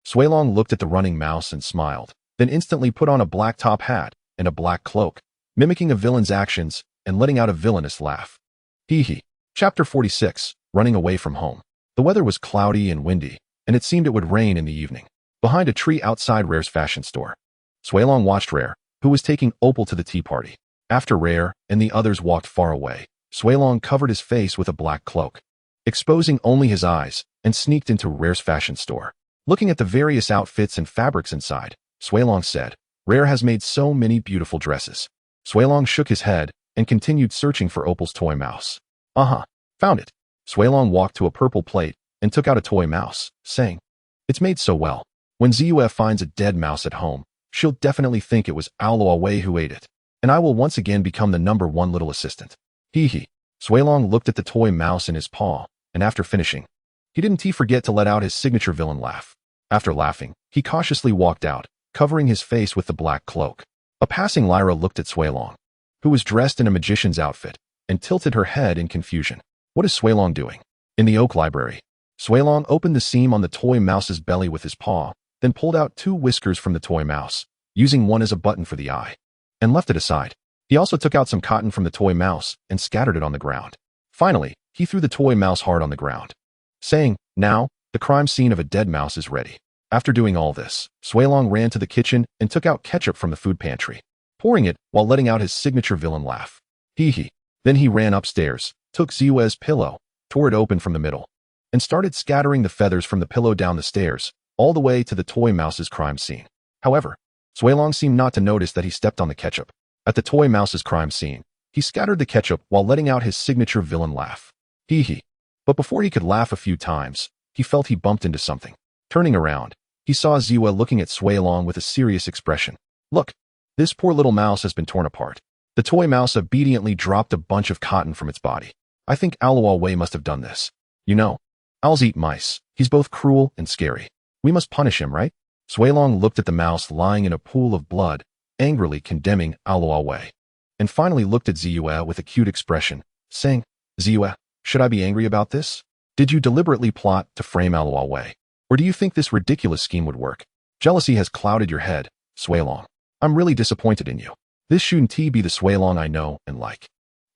Suelong looked at the running mouse and smiled, then instantly put on a black top hat and a black cloak, mimicking a villain's actions and letting out a villainous laugh. Hee hee. Chapter 46, Running Away from Home. The weather was cloudy and windy, and it seemed it would rain in the evening. Behind a tree outside Rare's fashion store, Suelong watched Rare, who was taking Opal to the tea party. After Rare and the others walked far away, Suelong covered his face with a black cloak, exposing only his eyes, and sneaked into Rare's fashion store. Looking at the various outfits and fabrics inside, Suelong said, Rare has made so many beautiful dresses. Suelong shook his head and continued searching for Opal's toy mouse. Found it. Suelong walked to a purple plate and took out a toy mouse, saying, It's made so well. When Ziyue finds a dead mouse at home, she'll definitely think it was Aloawei who ate it, and I will once again become the #1 little assistant. Hee hee. Suelong looked at the toy mouse in his paw, and after finishing, he didn't forget to let out his signature villain laugh. After laughing, he cautiously walked out, covering his face with the black cloak. A passing Lyra looked at Suelong, who was dressed in a magician's outfit, and tilted her head in confusion. What is Suelong doing? In the oak library, Suelong opened the seam on the toy mouse's belly with his paw, then pulled out 2 whiskers from the toy mouse, using one as a button for the eye, and left it aside. He also took out some cotton from the toy mouse and scattered it on the ground. Finally, he threw the toy mouse hard on the ground, saying, Now, the crime scene of a dead mouse is ready. After doing all this, Suelong ran to the kitchen and took out ketchup from the food pantry, pouring it while letting out his signature villain laugh. Hee hee. Then he ran upstairs, took Ziyue's pillow, tore it open from the middle, and started scattering the feathers from the pillow down the stairs, all the way to the toy mouse's crime scene. However, Suelong seemed not to notice that he stepped on the ketchup. At the toy mouse's crime scene, he scattered the ketchup while letting out his signature villain laugh. Hee hee. But before he could laugh a few times, he felt he bumped into something. Turning around, he saw Ziyue looking at Suelong with a serious expression. Look, this poor little mouse has been torn apart. The toy mouse obediently dropped a bunch of cotton from its body. I think Aloawei must have done this. You know, owls eat mice. He's both cruel and scary. We must punish him, right? Suelong looked at the mouse lying in a pool of blood, angrily condemning Aloawei, and finally looked at Ziyue with a cute expression, saying, Ziyue, should I be angry about this? Did you deliberately plot to frame Aloawei? Or do you think this ridiculous scheme would work? Jealousy has clouded your head, Suelong. I'm really disappointed in you. This shouldn't be the Suelong I know and like.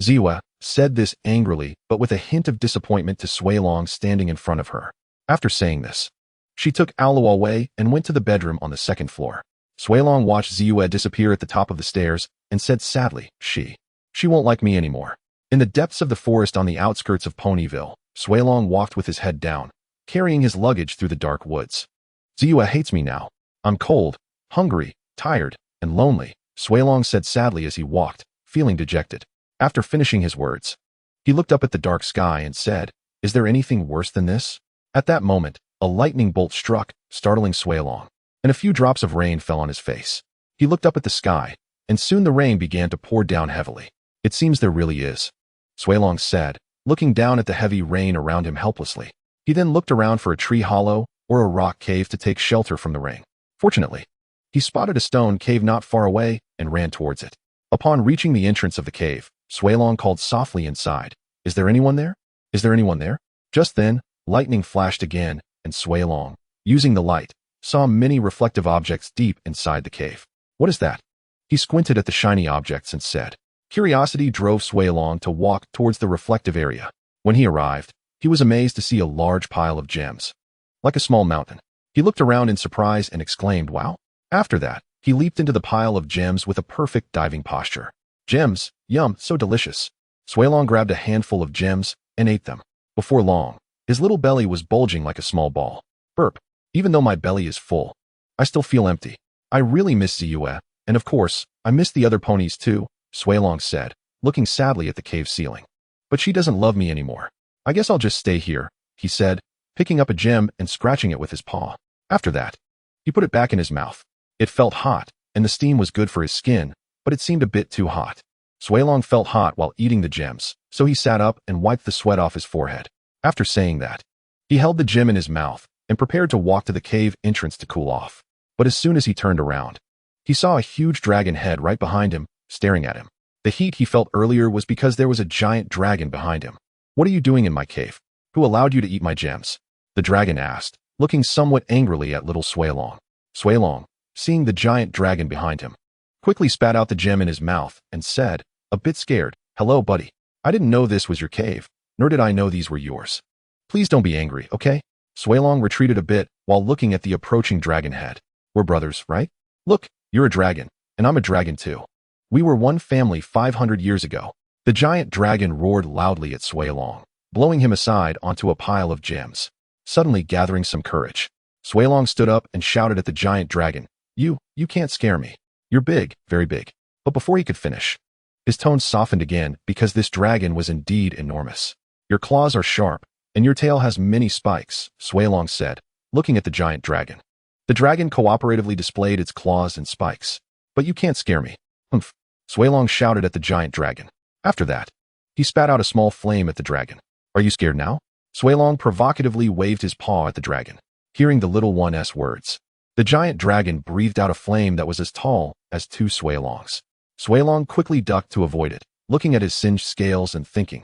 Ziyue said this angrily, but with a hint of disappointment to Suelong standing in front of her. After saying this, she took Aloawei and went to the bedroom on the 2nd floor. Suelong watched Ziyue disappear at the top of the stairs and said sadly, She won't like me anymore. In the depths of the forest on the outskirts of Ponyville, Suelong walked with his head down, carrying his luggage through the dark woods. Ziyue hates me now. I'm cold, hungry, tired, and lonely, Suelong said sadly as he walked, feeling dejected. After finishing his words, he looked up at the dark sky and said, Is there anything worse than this? At that moment, a lightning bolt struck, startling Suelong, and a few drops of rain fell on his face. He looked up at the sky, and soon the rain began to pour down heavily. It seems there really is, Suelong said, looking down at the heavy rain around him helplessly. He then looked around for a tree hollow or a rock cave to take shelter from the rain. Fortunately, he spotted a stone cave not far away and ran towards it. Upon reaching the entrance of the cave, Suelong called softly inside, Is there anyone there? Is there anyone there? Just then, lightning flashed again, and Suelong, using the light, saw many reflective objects deep inside the cave. What is that? He squinted at the shiny objects and said. Curiosity drove Suelong to walk towards the reflective area. When he arrived, he was amazed to see a large pile of gems, like a small mountain. He looked around in surprise and exclaimed, Wow! After that, he leaped into the pile of gems with a perfect diving posture. Gems, yum, so delicious. Suelong grabbed a handful of gems and ate them. Before long, his little belly was bulging like a small ball. Burp. Even though my belly is full, I still feel empty. I really miss Ziyue, and of course, I miss the other ponies too, Suelong said, looking sadly at the cave ceiling. But she doesn't love me anymore. I guess I'll just stay here, he said, picking up a gem and scratching it with his paw. After that, he put it back in his mouth. It felt hot, and the steam was good for his skin, but it seemed a bit too hot. Suelong felt hot while eating the gems, so he sat up and wiped the sweat off his forehead. After saying that, he held the gem in his mouth and prepared to walk to the cave entrance to cool off. But as soon as he turned around, he saw a huge dragon head right behind him, staring at him. The heat he felt earlier was because there was a giant dragon behind him. What are you doing in my cave? Who allowed you to eat my gems? The dragon asked, looking somewhat angrily at little Suelong. Suelong, seeing the giant dragon behind him, quickly spat out the gem in his mouth and said, a bit scared, hello buddy. I didn't know this was your cave, nor did I know these were yours. Please don't be angry, okay? Suelong retreated a bit while looking at the approaching dragon head. We're brothers, right? Look, you're a dragon, and I'm a dragon too. We were one family 500 years ago. The giant dragon roared loudly at Suelong, blowing him aside onto a pile of gems. Suddenly gathering some courage, Suelong stood up and shouted at the giant dragon, You can't scare me. You're big, very big. But before he could finish, his tone softened again because this dragon was indeed enormous. Your claws are sharp, and your tail has many spikes, Suelong said, looking at the giant dragon. The dragon cooperatively displayed its claws and spikes. But you can't scare me. Humph, Suelong shouted at the giant dragon. After that, he spat out a small flame at the dragon. Are you scared now? Suelong provocatively waved his paw at the dragon. Hearing the little one's words, the giant dragon breathed out a flame that was as tall as 2 Suelongs. Suelong quickly ducked to avoid it, looking at his singed scales and thinking,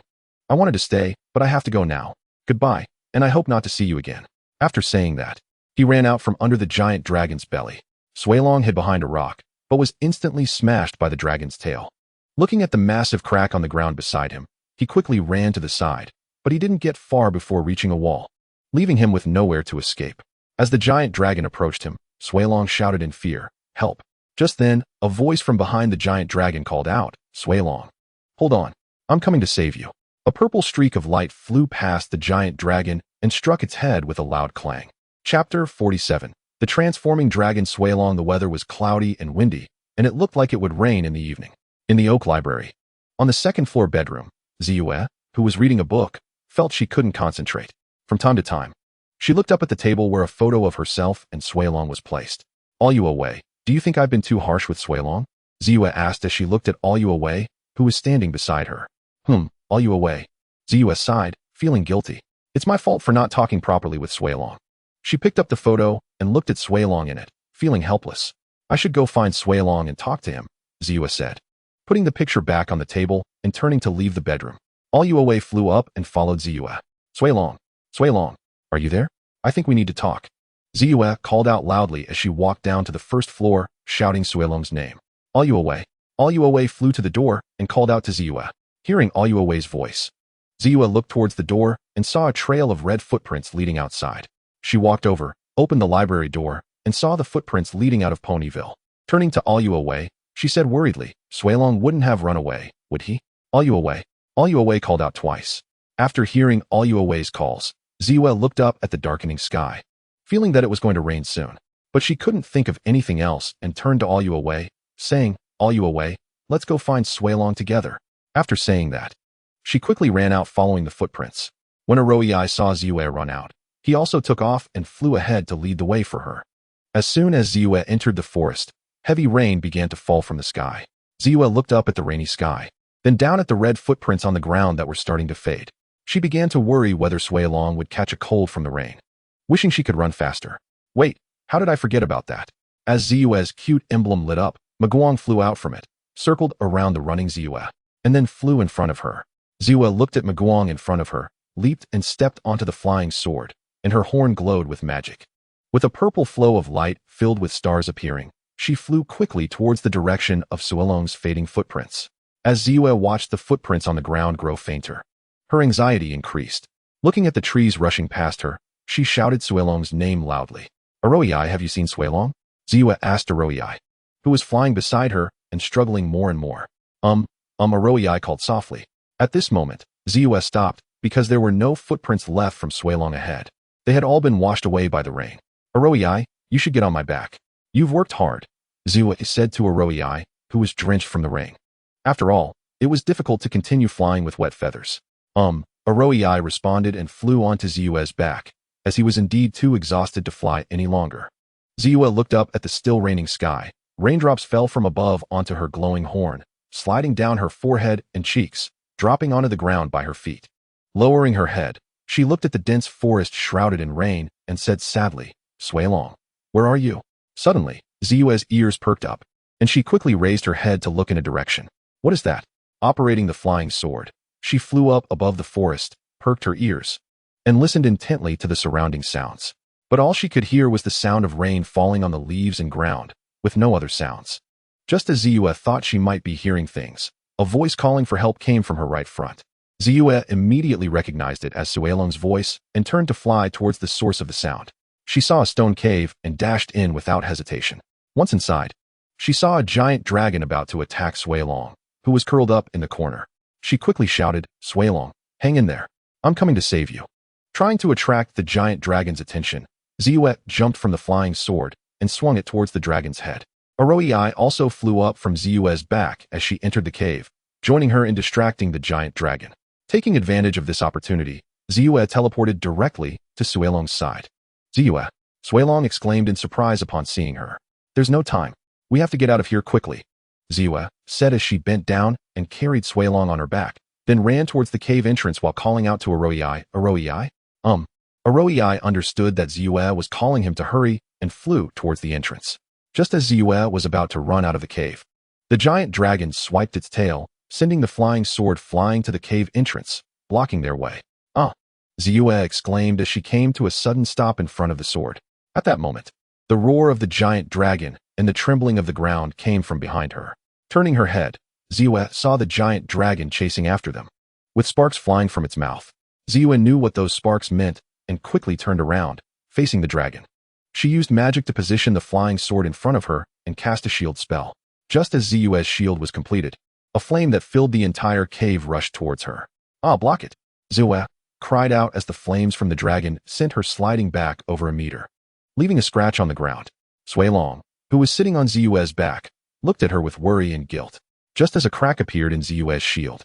I wanted to stay, but I have to go now. Goodbye, and I hope not to see you again. After saying that, he ran out from under the giant dragon's belly. Suelong hid behind a rock, but was instantly smashed by the dragon's tail. Looking at the massive crack on the ground beside him, he quickly ran to the side, but he didn't get far before reaching a wall, leaving him with nowhere to escape. As the giant dragon approached him, Suelong shouted in fear, Help! Just then, a voice from behind the giant dragon called out, Suelong. Hold on, I'm coming to save you. A purple streak of light flew past the giant dragon and struck its head with a loud clang. Chapter 47. The transforming dragon. Suelong. The weather was cloudy and windy, and it looked like it would rain in the evening. In the oak library, on the second-floor bedroom, Ziyue, who was reading a book, felt she couldn't concentrate. From time to time, she looked up at the table where a photo of herself and Suelong was placed. Aliyue, do you think I've been too harsh with Suelong? Ziyue asked as she looked at Aliyue, who was standing beside her. Aliyue. Ziyue sighed, feeling guilty. It's my fault for not talking properly with Suelong. She picked up the photo and looked at Suelong in it, feeling helpless. I should go find Suelong and talk to him, Ziyue said, putting the picture back on the table and turning to leave the bedroom. Aliyue flew up and followed Ziyue. Suelong, are you there? I think we need to talk. Ziyue called out loudly as she walked down to the first floor, shouting Suelong's name. Aliyue flew to the door and called out to Ziyue. Hearing Aliyue's voice, Ziyue looked towards the door and saw a trail of red footprints leading outside. She walked over, opened the library door, and saw the footprints leading out of Ponyville. Turning to Aliyue, she said worriedly, Suelong wouldn't have run away, would he? Aliyue called out twice. After hearing Aliyue's calls, Ziyue looked up at the darkening sky, feeling that it was going to rain soon. But she couldn't think of anything else and turned to Aliyue, saying, Aliyue, let's go find Suelong together. After saying that, she quickly ran out following the footprints. When Aroi saw Ziyue run out, he also took off and flew ahead to lead the way for her. As soon as Ziyue entered the forest, heavy rain began to fall from the sky. Ziyue looked up at the rainy sky, then down at the red footprints on the ground that were starting to fade. She began to worry whether Suelong would catch a cold from the rain, wishing she could run faster. Wait, how did I forget about that? As Ziyue's cute emblem lit up, Maguang flew out from it, circled around the running Ziyue, and then flew in front of her. Ziyue looked at Maguang in front of her, leaped and stepped onto the flying sword, and her horn glowed with magic. With a purple flow of light filled with stars appearing, she flew quickly towards the direction of Suelong's fading footprints. As Ziyue watched the footprints on the ground grow fainter, her anxiety increased. Looking at the trees rushing past her, she shouted Suelong's name loudly. Aroi, have you seen Suelong? Ziyue asked Aroi, who was flying beside her and struggling more and more. Aroi called softly. At this moment, Ziyue stopped because there were no footprints left from Suelong ahead. They had all been washed away by the rain. Aroi, you should get on my back. You've worked hard, Zua said to Aroi, who was drenched from the rain. After all, it was difficult to continue flying with wet feathers. Aroi responded and flew onto Zua's back, as he was indeed too exhausted to fly any longer. Zua looked up at the still raining sky. Raindrops fell from above onto her glowing horn, sliding down her forehead and cheeks, dropping onto the ground by her feet. Lowering her head, she looked at the dense forest shrouded in rain and said sadly, Suelong, where are you? Suddenly, Zua's ears perked up, and she quickly raised her head to look in a direction. What is that? Operating the flying sword, she flew up above the forest, perked her ears, and listened intently to the surrounding sounds. But all she could hear was the sound of rain falling on the leaves and ground, with no other sounds. Just as Zua thought she might be hearing things, a voice calling for help came from her right front. Zua immediately recognized it as Suelong's voice and turned to fly towards the source of the sound. She saw a stone cave and dashed in without hesitation. Once inside, she saw a giant dragon about to attack Suelong, who was curled up in the corner. She quickly shouted, Suelong, hang in there. I'm coming to save you. Trying to attract the giant dragon's attention, Zua jumped from the flying sword and swung it towards the dragon's head. Aroi also flew up from Zua's back as she entered the cave, joining her in distracting the giant dragon. Taking advantage of this opportunity, Zua teleported directly to Suelong's side. Zua, Suelong exclaimed in surprise upon seeing her. There's no time. We have to get out of here quickly, Zua said as she bent down and carried Suelong on her back, then ran towards the cave entrance while calling out to Aroi. Aroi understood that Zua was calling him to hurry and flew towards the entrance. Just as Zua was about to run out of the cave, the giant dragon swiped its tail, sending the flying sword flying to the cave entrance, blocking their way. Zua exclaimed as she came to a sudden stop in front of the sword. At that moment, the roar of the giant dragon and the trembling of the ground came from behind her. Turning her head, Zua saw the giant dragon chasing after them, with sparks flying from its mouth. Zua knew what those sparks meant and quickly turned around, facing the dragon. She used magic to position the flying sword in front of her and cast a shield spell. Just as Zua's shield was completed, a flame that filled the entire cave rushed towards her. Block it, Zua cried out as the flames from the dragon sent her sliding back over a meter, leaving a scratch on the ground. Suelong, who was sitting on Zua's back, looked at her with worry and guilt. Just as a crack appeared in Zua's shield,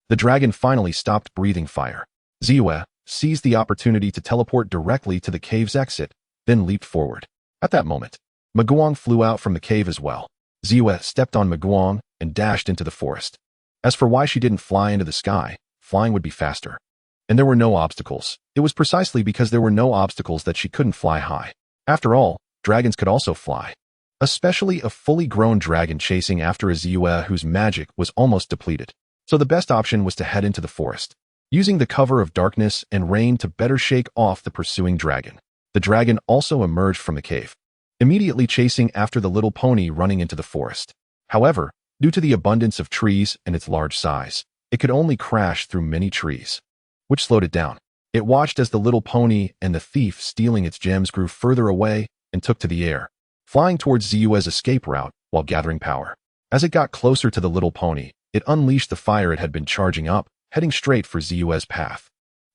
the dragon finally stopped breathing fire. Zua seized the opportunity to teleport directly to the cave's exit, then leaped forward. At that moment, Maguang flew out from the cave as well. Zua stepped on Maguang and dashed into the forest. As for why she didn't fly into the sky, flying would be faster. And there were no obstacles. It was precisely because there were no obstacles that she couldn't fly high. After all, dragons could also fly. Especially a fully grown dragon chasing after a Zua whose magic was almost depleted. So the best option was to head into the forest, using the cover of darkness and rain to better shake off the pursuing dragon. The dragon also emerged from the cave, immediately chasing after the little pony running into the forest. However, due to the abundance of trees and its large size, it could only crash through many trees, which slowed it down. It watched as the little pony and the thief stealing its gems grew further away and took to the air, flying towards Zua's escape route while gathering power. As it got closer to the little pony, it unleashed the fire it had been charging up, heading straight for Zua's path.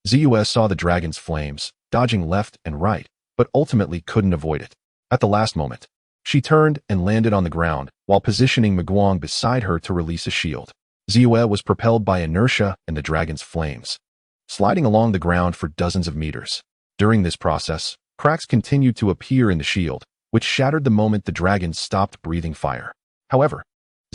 Zua saw the dragon's flames, dodging left and right, but ultimately couldn't avoid it. At the last moment, she turned and landed on the ground while positioning Maguang beside her to release a shield. Zua was propelled by inertia and the dragon's flames, sliding along the ground for dozens of meters. During this process, cracks continued to appear in the shield, which shattered the moment the dragon stopped breathing fire. However,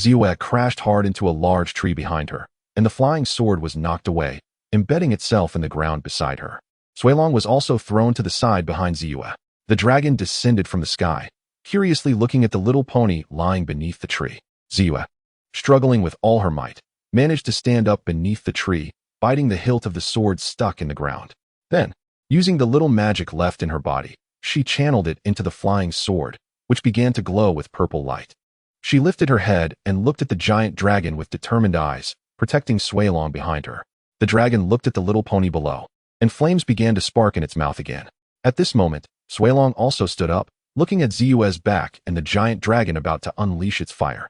Zua crashed hard into a large tree behind her, and the flying sword was knocked away, embedding itself in the ground beside her. Suelong was also thrown to the side behind Zua. The dragon descended from the sky, curiously looking at the little pony lying beneath the tree. Zua, struggling with all her might, managed to stand up beneath the tree, biting the hilt of the sword stuck in the ground. Then, using the little magic left in her body, she channeled it into the flying sword, which began to glow with purple light. She lifted her head and looked at the giant dragon with determined eyes, protecting Suelong behind her. The dragon looked at the little pony below, and flames began to spark in its mouth again. At this moment, Suelong also stood up, looking at Zua's back and the giant dragon about to unleash its fire.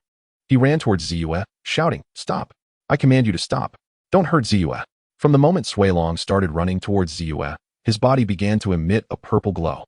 He ran towards Zua, shouting, "Stop! I command you to stop. Don't hurt Zua." From the moment Suelong started running towards Zua, his body began to emit a purple glow.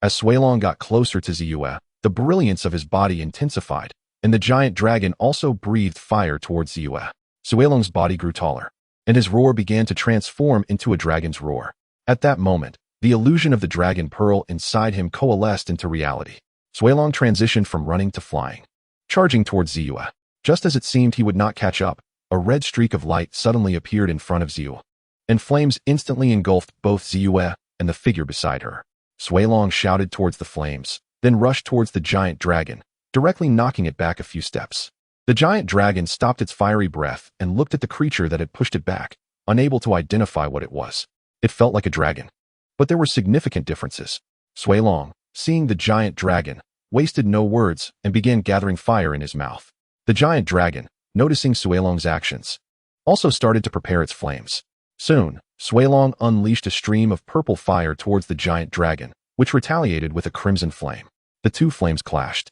As Suelong got closer to Ziyue, the brilliance of his body intensified, and the giant dragon also breathed fire towards Ziyue. Suelong's body grew taller, and his roar began to transform into a dragon's roar. At that moment, the illusion of the dragon pearl inside him coalesced into reality. Suelong transitioned from running to flying, charging towards Ziyue. Just as it seemed he would not catch up, a red streak of light suddenly appeared in front of Ziyue, and flames instantly engulfed both Ziyue and the figure beside her. Suelong shouted towards the flames, then rushed towards the giant dragon, directly knocking it back a few steps. The giant dragon stopped its fiery breath and looked at the creature that had pushed it back, unable to identify what it was. It felt like a dragon, but there were significant differences. Suelong, seeing the giant dragon, wasted no words and began gathering fire in his mouth. The giant dragon, noticing Suelong's actions, also started to prepare its flames. Soon, Suelong unleashed a stream of purple fire towards the giant dragon, which retaliated with a crimson flame. The two flames clashed,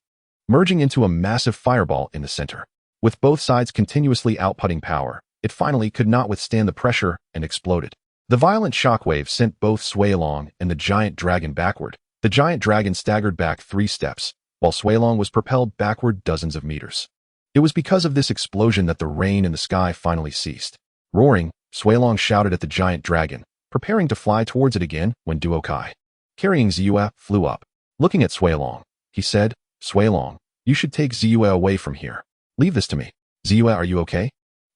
merging into a massive fireball in the center. With both sides continuously outputting power, it finally could not withstand the pressure and exploded. The violent shockwave sent both Suelong and the giant dragon backward. The giant dragon staggered back 3 steps, while Suelong was propelled backward dozens of meters. It was because of this explosion that the rain in the sky finally ceased. Roaring, Suelong shouted at the giant dragon, preparing to fly towards it again when Duokai, carrying Ziyue, flew up. Looking at Suelong, he said, "Suelong, you should take Ziyue away from here. Leave this to me. Ziyue, are you okay?"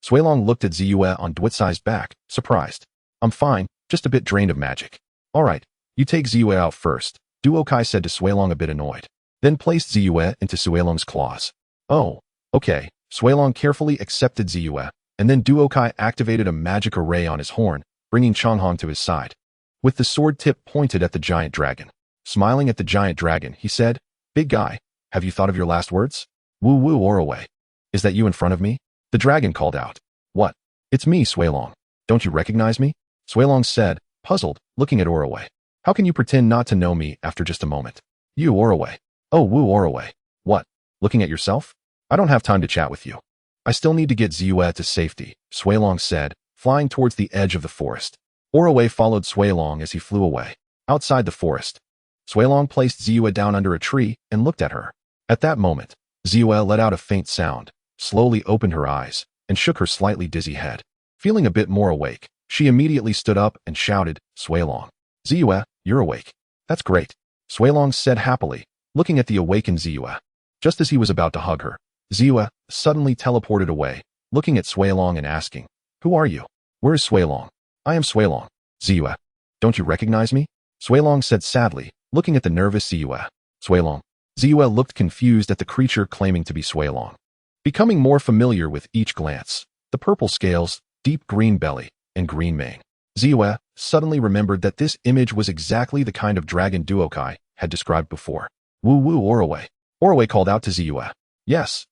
Suelong looked at Ziyue on Duotsai's back, surprised. "I'm fine, just a bit drained of magic." "All right, you take Ziyue out first," Duokai said to Suelong, a bit annoyed. Then placed Ziyue into Suelong's claws. "Oh, okay." Suelong carefully accepted Ziyue, and then Duokai activated a magic array on his horn, bringing Changhong to his side, with the sword tip pointed at the giant dragon. Smiling at the giant dragon, he said, "Big guy, have you thought of your last words?" "Woo woo Oroway. Is that you in front of me?" The dragon called out. "What? It's me, Suelong. Don't you recognize me?" Suelong said, puzzled, looking at Oroway. "How can you pretend not to know me after just a moment?" "You Oroway." "Oh woo Oroway. What? Looking at yourself? I don't have time to chat with you. I still need to get Ziyue to safety," Suelong said, flying towards the edge of the forest. Oroway followed Suelong as he flew away. Outside the forest, Suelong placed Ziyue down under a tree and looked at her. At that moment, Ziyue let out a faint sound, slowly opened her eyes, and shook her slightly dizzy head. Feeling a bit more awake, she immediately stood up and shouted, "Suelong. Ziyue, you're awake. That's great," Suelong said happily, looking at the awakened Ziyue. Just as he was about to hug her, Ziyue suddenly teleported away, looking at Suelong and asking, "Who are you? Where is Suelong?" "I am Suelong." "Ziyue, don't you recognize me?" Suelong said sadly, looking at the nervous Ziyue. "Suelong." Ziyue looked confused at the creature claiming to be Suelong, becoming more familiar with each glance. The purple scales, deep green belly, and green mane. Ziyue suddenly remembered that this image was exactly the kind of dragon Duokai had described before. "Woo woo Oroway." Oroway called out to Ziyue. Yes,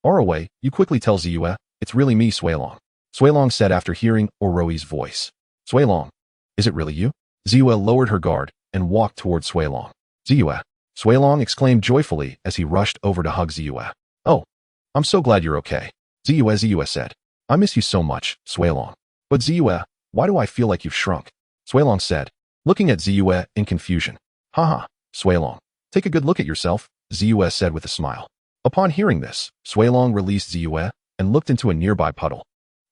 Oroway, you quickly tell Ziyue, it's really me, Suelong." Suelong said after hearing Oroway's voice. "Suelong, is it really you?" Ziyue lowered her guard and walked towards Suelong. "Ziyue," Suelong exclaimed joyfully as he rushed over to hug Ziyue. "Oh, I'm so glad you're okay." Ziyue said. "I miss you so much, Suelong." "But Ziyue, why do I feel like you've shrunk?" Suelong said, looking at Ziyue in confusion. "Haha, Suelong, take a good look at yourself," Ziyue said with a smile. Upon hearing this, Suelong released Ziyue and looked into a nearby puddle.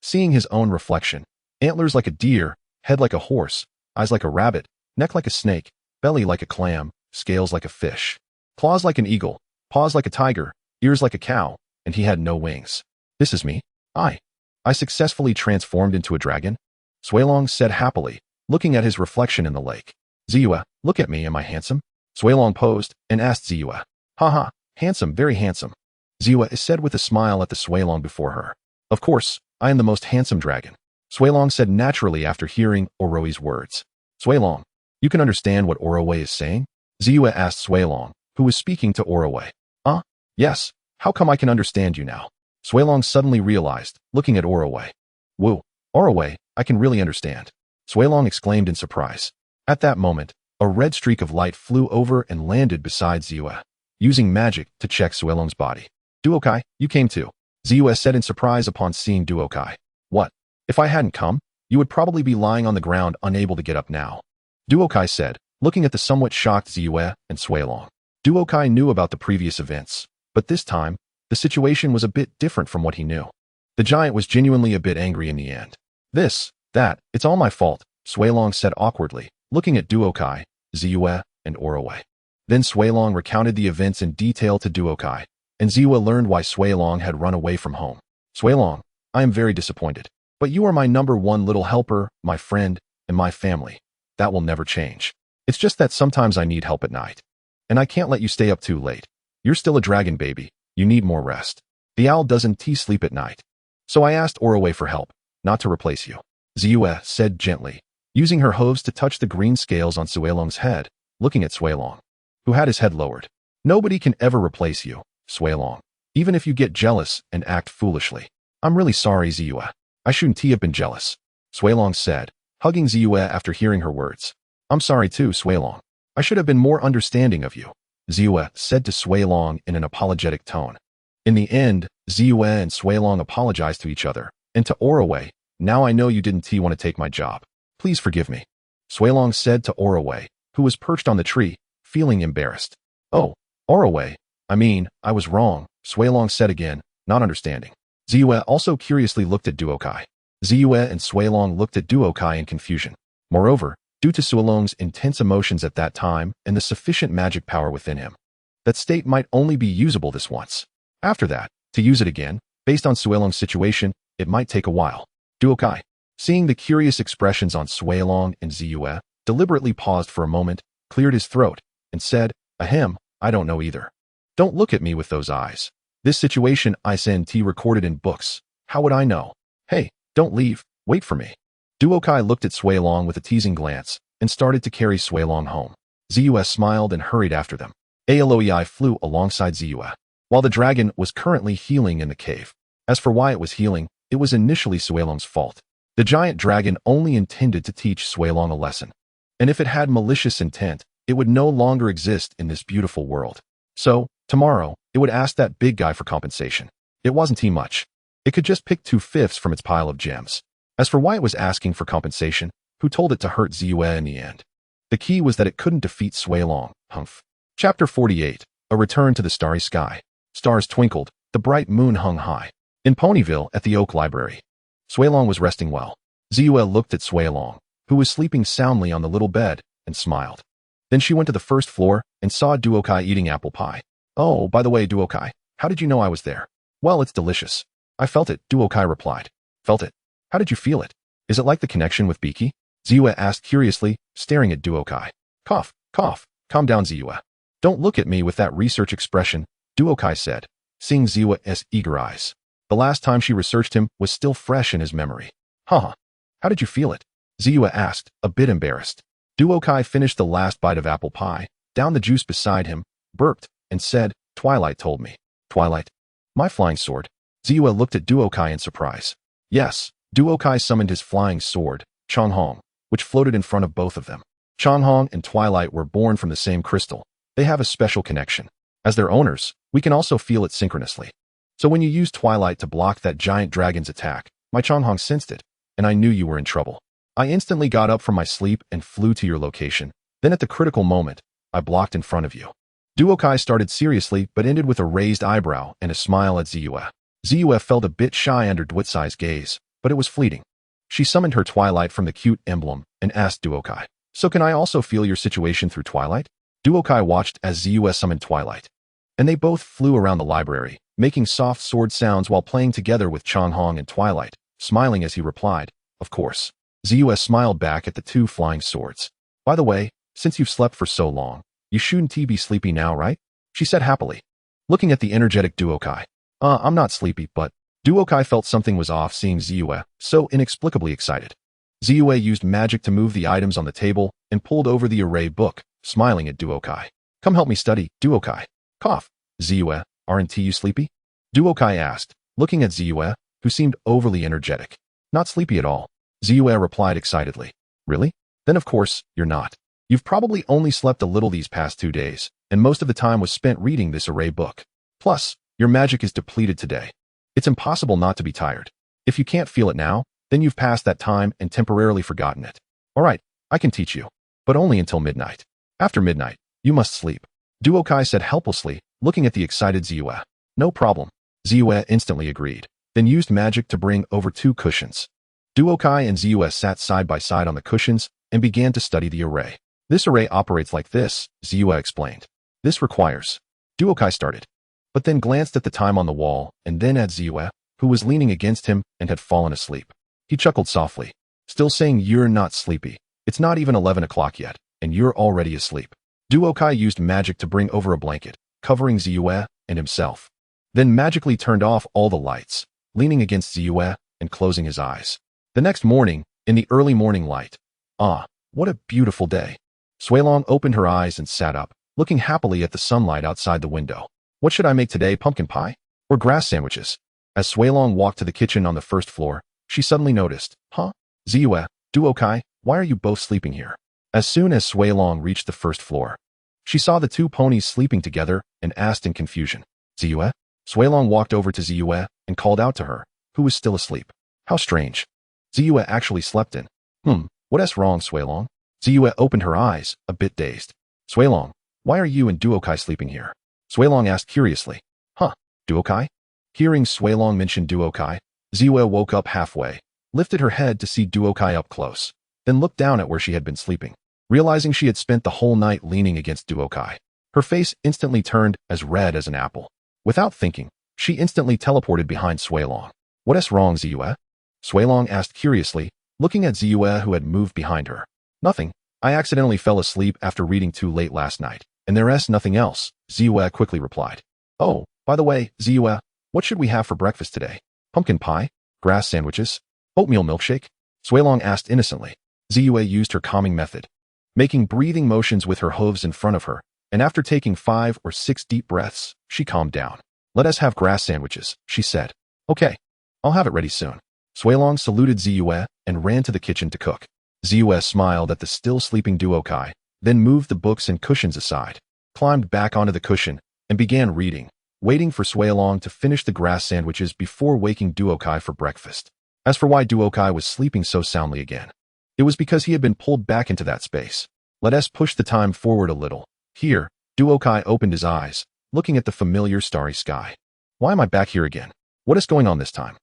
Seeing his own reflection, antlers like a deer, head like a horse, eyes like a rabbit, neck like a snake, belly like a clam, scales like a fish, claws like an eagle, paws like a tiger, ears like a cow, and he had no wings. "This is me. I successfully transformed into a dragon," Suelong said happily, looking at his reflection in the lake. "Ziyue, look at me, am I handsome?" Suelong posed and asked Ziyue. "Haha, handsome, very handsome," Ziyue said with a smile at the Suelong before her. "Of course, I am the most handsome dragon," Suelong said naturally after hearing Oroway's words. "Suelong, you can understand what Oroway is saying?" Ziyue asked Suelong, who was speaking to Oroway. Yes, how come I can understand you now?" Suelong suddenly realized, looking at Oroway. "Woo, Oroway, I can really understand," Suelong exclaimed in surprise. At that moment, a red streak of light flew over and landed beside Ziyue, using magic to check Suelong's body. "Duokai, you came too," Ziyue said in surprise upon seeing Duokai. "What? If I hadn't come, you would probably be lying on the ground unable to get up now," Duokai said, looking at the somewhat shocked Ziyue and Suilong. Duokai knew about the previous events, but this time, the situation was a bit different from what he knew. The giant was genuinely a bit angry in the end. It's all my fault, Suilong said awkwardly, looking at Duokai, Ziyue, and Orowei. Then Suilong recounted the events in detail to Duokai, and Ziyue learned why Suilong had run away from home. Suilong, I am very disappointed, but you are my number one little helper, my friend, and my family. That will never change. It's just that sometimes I need help at night. And I can't let you stay up too late. You're still a dragon baby. You need more rest. The owl doesn't sleep at night. So I asked Orowei for help, not to replace you. Ziyue said gently, using her hooves to touch the green scales on Suilong's head, looking at Suilong, who had his head lowered. Nobody can ever replace you, Suilong, even if you get jealous and act foolishly. I'm really sorry, Ziyue. I shouldn't have been jealous, Suilong said, hugging Ziyue after hearing her words. I'm sorry too, Suilong. I should have been more understanding of you, Ziyue said to Suilong in an apologetic tone. In the end, Ziyue and Suilong apologized to each other, and to Orowei, now I know you didn't want to take my job. Please forgive me, Suilong said to Orowei, who was perched on the tree, feeling embarrassed. Oh, Orowei, I was wrong, Suilong said again, not understanding. Ziyue also curiously looked at Duokai. Ziyue and Suilong looked at Duokai in confusion. Moreover, due to Suilong's intense emotions at that time and the sufficient magic power within him, that state might only be usable this once. After that, to use it again, based on Suilong's situation, it might take a while. Duokai, seeing the curious expressions on Suilong and Ziyue, deliberately paused for a moment, cleared his throat, and said, Ahem, I don't know either. Don't look at me with those eyes. This situation isn't recorded in books. How would I know? Hey, don't leave, wait for me. Duokai looked at Suilong with a teasing glance, and started to carry Suilong home. Ziyue smiled and hurried after them. Aloei flew alongside Ziyue, while the dragon was currently healing in the cave. As for why it was healing, it was initially Suilong's fault. The giant dragon only intended to teach Suilong a lesson. And if it had malicious intent, it would no longer exist in this beautiful world. So, tomorrow, it would ask that big guy for compensation. It wasn't too much. It could just pick 2/5 from its pile of gems. As for why it was asking for compensation, who told it to hurt Ziyue in the end? The key was that it couldn't defeat Suilong. Humph. Chapter 48. A Return to the Starry Sky. Stars twinkled, the bright moon hung high. In Ponyville at the Oak Library. Suilong was resting well. Ziyue looked at Suilong, who was sleeping soundly on the little bed, and smiled. Then she went to the first floor and saw Duokai eating apple pie. Oh, by the way, Duokai, how did you know I was there? Well, it's delicious. I felt it, Duokai replied. Felt it? How did you feel it? Is it like the connection with Pinkie? Ziyue asked curiously, staring at Duokai. Cough, cough, calm down, Ziyue. Don't look at me with that research expression, Duokai said, seeing Ziyue's eager eyes. The last time she researched him was still fresh in his memory. Haha. How did you feel it? Ziyue asked, a bit embarrassed. Duokai finished the last bite of apple pie, downed the juice beside him, burped, and said, Twilight told me. Twilight? My flying sword. Ziyue looked at Duokai in surprise. Yes, Duokai summoned his flying sword, Changhong, which floated in front of both of them. Changhong and Twilight were born from the same crystal. They have a special connection. As their owners, we can also feel it synchronously. So when you used Twilight to block that giant dragon's attack, my Changhong sensed it, and I knew you were in trouble. I instantly got up from my sleep and flew to your location. Then at the critical moment, I blocked in front of you. Duokai started seriously but ended with a raised eyebrow and a smile at Ziyue. Ziyue felt a bit shy under Duotsai's gaze, but it was fleeting. She summoned her Twilight from the cute emblem and asked Duokai, So can I also feel your situation through Twilight? Duokai watched as Ziyue summoned Twilight. And they both flew around the library, making soft sword sounds while playing together with Changhong and Twilight, smiling as he replied, Of course. Ziyue smiled back at the two flying swords. By the way, since you've slept for so long, you shouldn't be sleepy now, right? She said happily, looking at the energetic Duokai. I'm not sleepy, but Duokai felt something was off seeing Ziyue so inexplicably excited. Ziyue used magic to move the items on the table and pulled over the array book, smiling at Duokai. Come help me study, Duokai. Cough. Ziyue, aren't you sleepy? Duokai asked, looking at Ziyue, who seemed overly energetic. Not sleepy at all. Ziyue replied excitedly. Really? Then of course, you're not. You've probably only slept a little these past 2 days, and most of the time was spent reading this array book. Plus, your magic is depleted today. It's impossible not to be tired. If you can't feel it now, then you've passed that time and temporarily forgotten it. Alright, I can teach you. But only until midnight. After midnight, you must sleep. Duokai said helplessly, looking at the excited Ziyue. No problem. Ziyue instantly agreed, then used magic to bring over 2 cushions. Duokai and Ziyue sat side by side on the cushions and began to study the array. This array operates like this, Ziyue explained. This requires. Duokai started, but then glanced at the time on the wall and then at Ziyue, who was leaning against him and had fallen asleep. He chuckled softly, still saying, "You're not sleepy. It's not even 11 o'clock yet, and you're already asleep." Duokai used magic to bring over a blanket, covering Ziyue and himself. Then magically turned off all the lights, leaning against Ziyue and closing his eyes. The next morning, in the early morning light, what a beautiful day. Suilong opened her eyes and sat up, looking happily at the sunlight outside the window. What should I make today, pumpkin pie? Or grass sandwiches? As Suilong walked to the kitchen on the first floor, she suddenly noticed, Ziyue, Duokai, why are you both sleeping here? As soon as Suilong reached the first floor, she saw the 2 ponies sleeping together and asked in confusion, Ziyue? Suilong walked over to Ziyue and called out to her, who was still asleep. How strange. Ziyue actually slept in. What's wrong, Suilong? Ziyue opened her eyes, a bit dazed. Suilong, why are you and Duokai sleeping here? Suilong asked curiously. Duokai? Hearing Suilong mention Duokai, Ziyue woke up halfway, lifted her head to see Duokai up close, then looked down at where she had been sleeping. Realizing she had spent the whole night leaning against Duokai, her face instantly turned as red as an apple. Without thinking, she instantly teleported behind Suilong. What's wrong, Ziyue? Suilong asked curiously, looking at Ziyue who had moved behind her. Nothing. I accidentally fell asleep after reading too late last night, and there's nothing else, Ziyue quickly replied. Oh, by the way, Ziyue, what should we have for breakfast today? Pumpkin pie? Grass sandwiches? Oatmeal milkshake? Suilong asked innocently. Ziyue used her calming method, making breathing motions with her hooves in front of her, and after taking 5 or 6 deep breaths, she calmed down. Let us have grass sandwiches, she said. Okay. I'll have it ready soon. Suilong saluted Ziyue and ran to the kitchen to cook. Ziyue smiled at the still sleeping Duokai, then moved the books and cushions aside, climbed back onto the cushion, and began reading, waiting for Suilong to finish the grass sandwiches before waking Duokai for breakfast. As for why Duokai was sleeping so soundly again, it was because he had been pulled back into that space. Let us push the time forward a little. Here, Duokai opened his eyes, looking at the familiar starry sky. Why am I back here again? What is going on this time?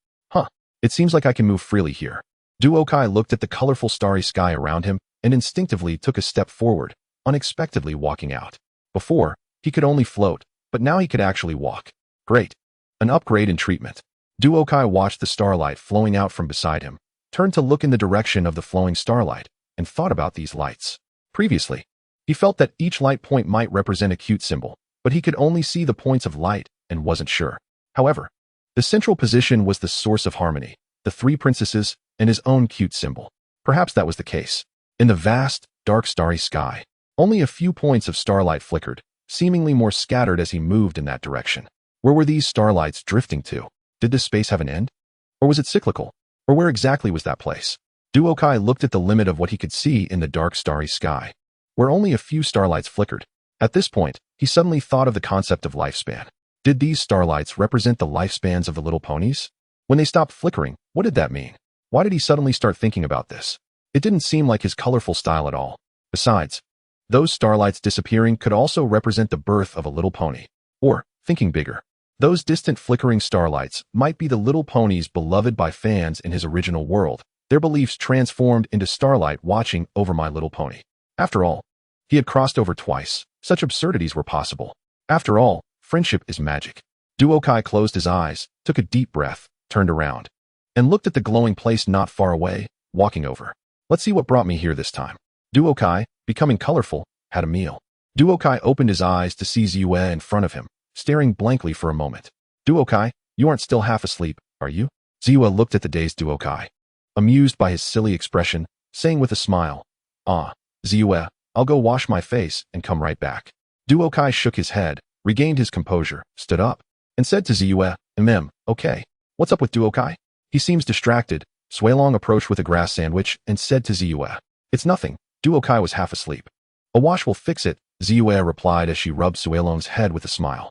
It seems like I can move freely here. Duokai looked at the colorful starry sky around him and instinctively took a step forward, unexpectedly walking out. Before, he could only float, but now he could actually walk. Great. An upgrade in treatment. Duokai watched the starlight flowing out from beside him, turned to look in the direction of the flowing starlight, and thought about these lights. Previously, he felt that each light point might represent a cute symbol, but he could only see the points of light and wasn't sure. However, the central position was the source of harmony, the 3 princesses, and his own cute symbol. Perhaps that was the case. In the vast, dark starry sky, only a few points of starlight flickered, seemingly more scattered as he moved in that direction. Where were these starlights drifting to? Did this space have an end? Or was it cyclical? Or where exactly was that place? Duokai looked at the limit of what he could see in the dark starry sky, where only a few starlights flickered. At this point, he suddenly thought of the concept of lifespan. Did these starlights represent the lifespans of the little ponies? When they stopped flickering, what did that mean? Why did he suddenly start thinking about this? It didn't seem like his colorful style at all. Besides, those starlights disappearing could also represent the birth of a little pony. Or, thinking bigger, those distant flickering starlights might be the little ponies beloved by fans in his original world, their beliefs transformed into starlight watching over My Little Pony. After all, he had crossed over twice. Such absurdities were possible. After all, friendship is magic. Duokai closed his eyes, took a deep breath, turned around, and looked at the glowing place not far away, walking over. Let's see what brought me here this time. Duokai, becoming colorful, had a meal. Duokai opened his eyes to see Ziyue in front of him, staring blankly for a moment. Duokai, you aren't still half asleep, are you? Ziyue looked at the dazed Duokai, amused by his silly expression, saying with a smile, Ziyue, I'll go wash my face and come right back. Duokai shook his head, regained his composure, stood up, and said to Ziyue, okay. What's up with Duokai? He seems distracted. Suilong approached with a grass sandwich and said to Ziyue, it's nothing. Duokai was half asleep. A wash will fix it, Ziyue replied as she rubbed Suilong's head with a smile.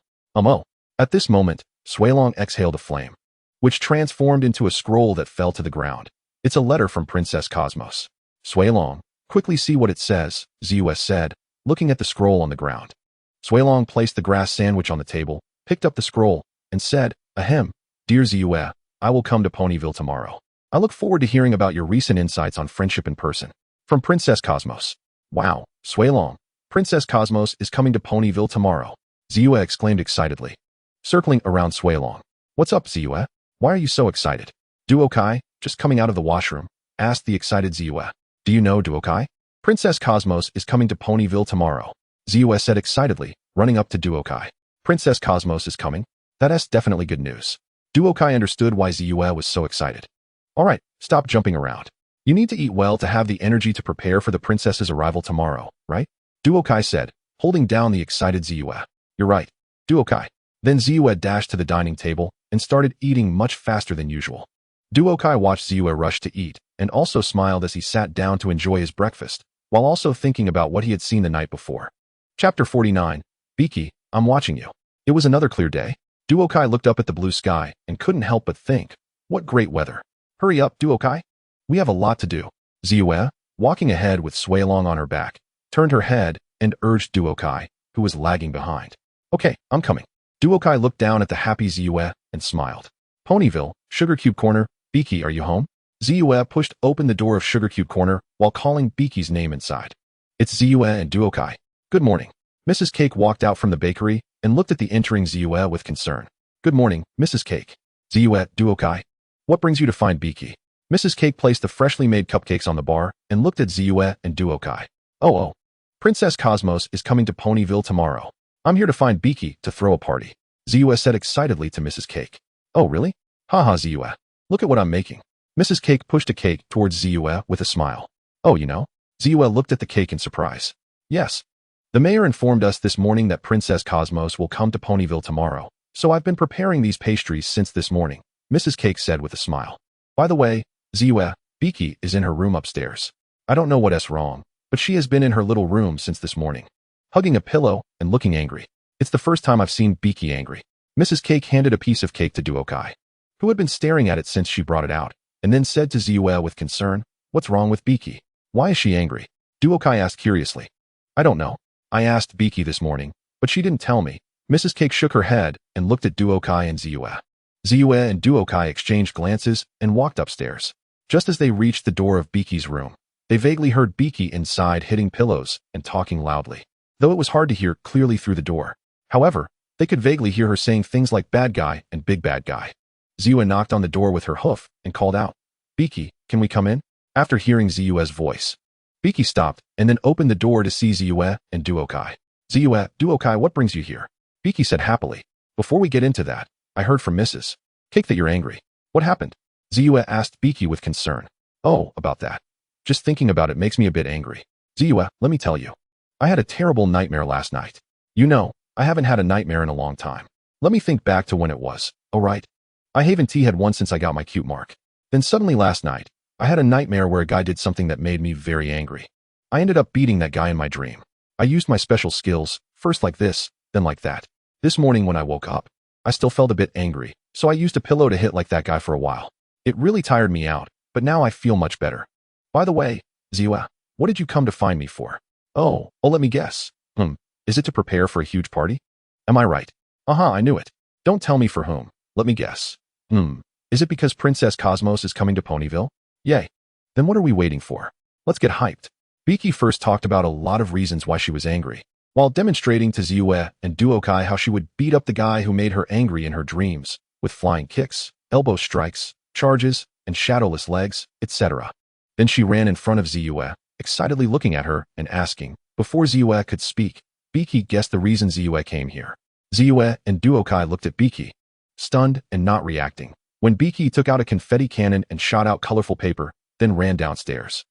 At this moment, Suilong exhaled a flame, which transformed into a scroll that fell to the ground. It's a letter from Princess Cosmos. Suilong, quickly see what it says, Ziyue said, looking at the scroll on the ground. Suelong placed the grass sandwich on the table, picked up the scroll, and said, "Ahem, dear Ziyue, I will come to Ponyville tomorrow. I look forward to hearing about your recent insights on friendship in person. From Princess Cosmos." "Wow, Suelong, Princess Cosmos is coming to Ponyville tomorrow," Ziyue exclaimed excitedly. Circling around Suelong. "What's up, Ziyue? Why are you so excited?" "Duokai, just coming out of the washroom," asked the excited Ziyue. "Do you know Duokai? Princess Cosmos is coming to Ponyville tomorrow," Ziyue said excitedly, running up to Duokai. "Princess Cosmos is coming? That's definitely good news." Duokai understood why Ziyue was so excited. "Alright, stop jumping around. You need to eat well to have the energy to prepare for the princess's arrival tomorrow, right?" Duokai said, holding down the excited Ziyue. "You're right, Duokai." Then Ziyue dashed to the dining table and started eating much faster than usual. Duokai watched Ziyue rush to eat and also smiled as he sat down to enjoy his breakfast, while also thinking about what he had seen the night before. Chapter 49, Pinkie, I'm watching you. It was another clear day. Duokai looked up at the blue sky and couldn't help but think, what great weather. "Hurry up, Duokai. We have a lot to do." Ziyue, walking ahead with Suelong on her back, turned her head and urged Duokai, who was lagging behind. "Okay, I'm coming." Duokai looked down at the happy Ziyue and smiled. "Ponyville, Sugar Cube Corner, Pinkie, are you home?" Ziyue pushed open the door of Sugar Cube Corner while calling Pinkie's name inside. "It's Ziyue and Duokai. Good morning." Mrs. Cake walked out from the bakery and looked at the entering Ziyue with concern. "Good morning, Mrs. Cake." "Ziyue, Duokai. What brings you to find Pinkie?" Mrs. Cake placed the freshly made cupcakes on the bar and looked at Ziyue and Duokai. Oh, Princess Cosmos is coming to Ponyville tomorrow. I'm here to find Pinkie to throw a party," Ziyue said excitedly to Mrs. Cake. "Oh, really? Haha, Ziyue. Look at what I'm making." Mrs. Cake pushed a cake towards Ziyue with a smile. "Oh, you know?" Ziyue looked at the cake in surprise. "Yes. The mayor informed us this morning that Princess Cosmos will come to Ponyville tomorrow, so I've been preparing these pastries since this morning," Mrs. Cake said with a smile. "By the way, Ziyue, Pinkie is in her room upstairs. I don't know what's wrong, but she has been in her little room since this morning, hugging a pillow and looking angry. It's the first time I've seen Pinkie angry." Mrs. Cake handed a piece of cake to Duokai, who had been staring at it since she brought it out, and then said to Ziyue with concern, "What's wrong with Pinkie? Why is she angry?" Duokai asked curiously. "I don't know. I asked Pinkie this morning, but she didn't tell me." Mrs. Cake shook her head and looked at Duokai and Ziyue. Ziyue and Duokai exchanged glances and walked upstairs. Just as they reached the door of Pinkie's room, they vaguely heard Pinkie inside hitting pillows and talking loudly, though it was hard to hear clearly through the door. However, they could vaguely hear her saying things like bad guy and big bad guy. Ziyue knocked on the door with her hoof and called out, "Pinkie, can we come in?" After hearing Ziyue's voice, Pinkie stopped and then opened the door to see Ziyue and Duokai. "Ziyue, Duokai, what brings you here?" Pinkie said happily. "Before we get into that, I heard from Mrs. Cake that you're angry. What happened?" Ziyue asked Pinkie with concern. "Oh, about that. Just thinking about it makes me a bit angry. Ziyue, let me tell you. I had a terrible nightmare last night. You know, I haven't had a nightmare in a long time. Let me think back to when it was, alright? I haven't had one since I got my cute mark. Then suddenly last night, I had a nightmare where a guy did something that made me very angry. I ended up beating that guy in my dream. I used my special skills, first like this, then like that. This morning when I woke up, I still felt a bit angry, so I used a pillow to hit like that guy for a while. It really tired me out, but now I feel much better. By the way, Ziyue, what did you come to find me for?" Oh, let me guess. Is it to prepare for a huge party? Am I right?" I knew it. Don't tell me for whom. Let me guess. Is it because Princess Cosmos is coming to Ponyville? Yay. Then what are we waiting for? Let's get hyped." Pinkie first talked about a lot of reasons why she was angry, while demonstrating to Ziyue and Duokai how she would beat up the guy who made her angry in her dreams, with flying kicks, elbow strikes, charges, and shadowless legs, etc. Then she ran in front of Ziyue, excitedly looking at her and asking. Before Ziyue could speak, Pinkie guessed the reason Ziyue came here. Ziyue and Duokai looked at Pinkie, stunned and not reacting, when Pinkie took out a confetti cannon and shot out colorful paper, then ran downstairs.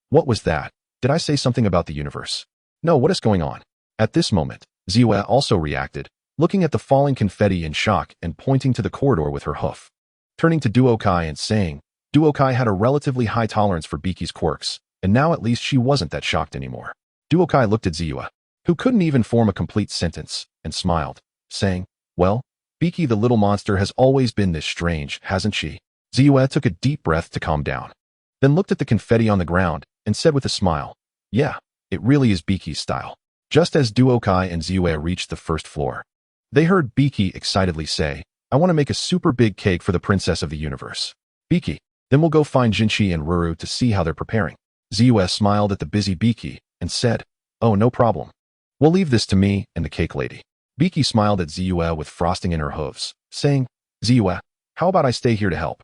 What was that? Did I say something about the universe? No, what is going on? At this moment, Ziyue also reacted, looking at the falling confetti in shock and pointing to the corridor with her hoof. Turning to Duokai and saying, Duokai had a relatively high tolerance for Pinkie's quirks, and now at least she wasn't that shocked anymore. Duokai looked at Ziyue, who couldn't even form a complete sentence, and smiled, saying, "Well, Pinkie the little monster has always been this strange, hasn't she?" Ziyue took a deep breath to calm down, then looked at the confetti on the ground and said with a smile, "Yeah, It really is Biki's style. Just as Duokai and Ziyue reached the first floor, they heard Biki excitedly say, I want to make a super big cake for the princess of the universe. Biki, then we'll go find Jinshi and Ruru to see how they're preparing. Ziyue smiled at the busy Biki and said, oh, no problem. We'll leave this to me and the cake lady. Biki smiled at Ziyue with frosting in her hooves, saying, Ziyue, how about I stay here to help?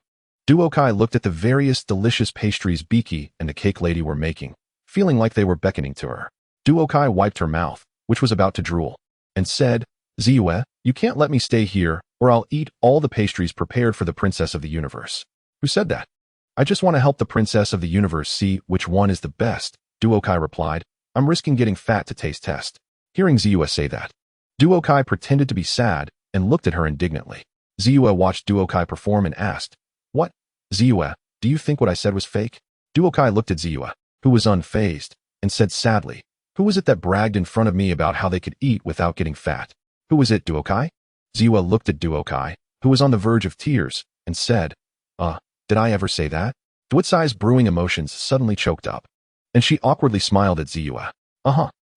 Duokai looked at the various delicious pastries Biki and the cake lady were making, feeling like they were beckoning to her. Duokai wiped her mouth, which was about to drool, and said, Ziyue, you can't let me stay here, or I'll eat all the pastries prepared for the princess of the universe. Who said that? I just want to help the princess of the universe see which one is the best, Duokai replied. I'm risking getting fat to taste test. Hearing Ziyue say that, Duokai pretended to be sad and looked at her indignantly. Ziyue watched Duokai perform and asked, What? Ziyue, do you think what I said was fake? Duokai looked at Ziyue, who was unfazed, and said sadly, Who was it that bragged in front of me about how they could eat without getting fat? Who was it, Duokai? Ziyue looked at Duokai, who was on the verge of tears, and said, did I ever say that? Duotsai's brewing emotions suddenly choked up, and she awkwardly smiled at Ziyue.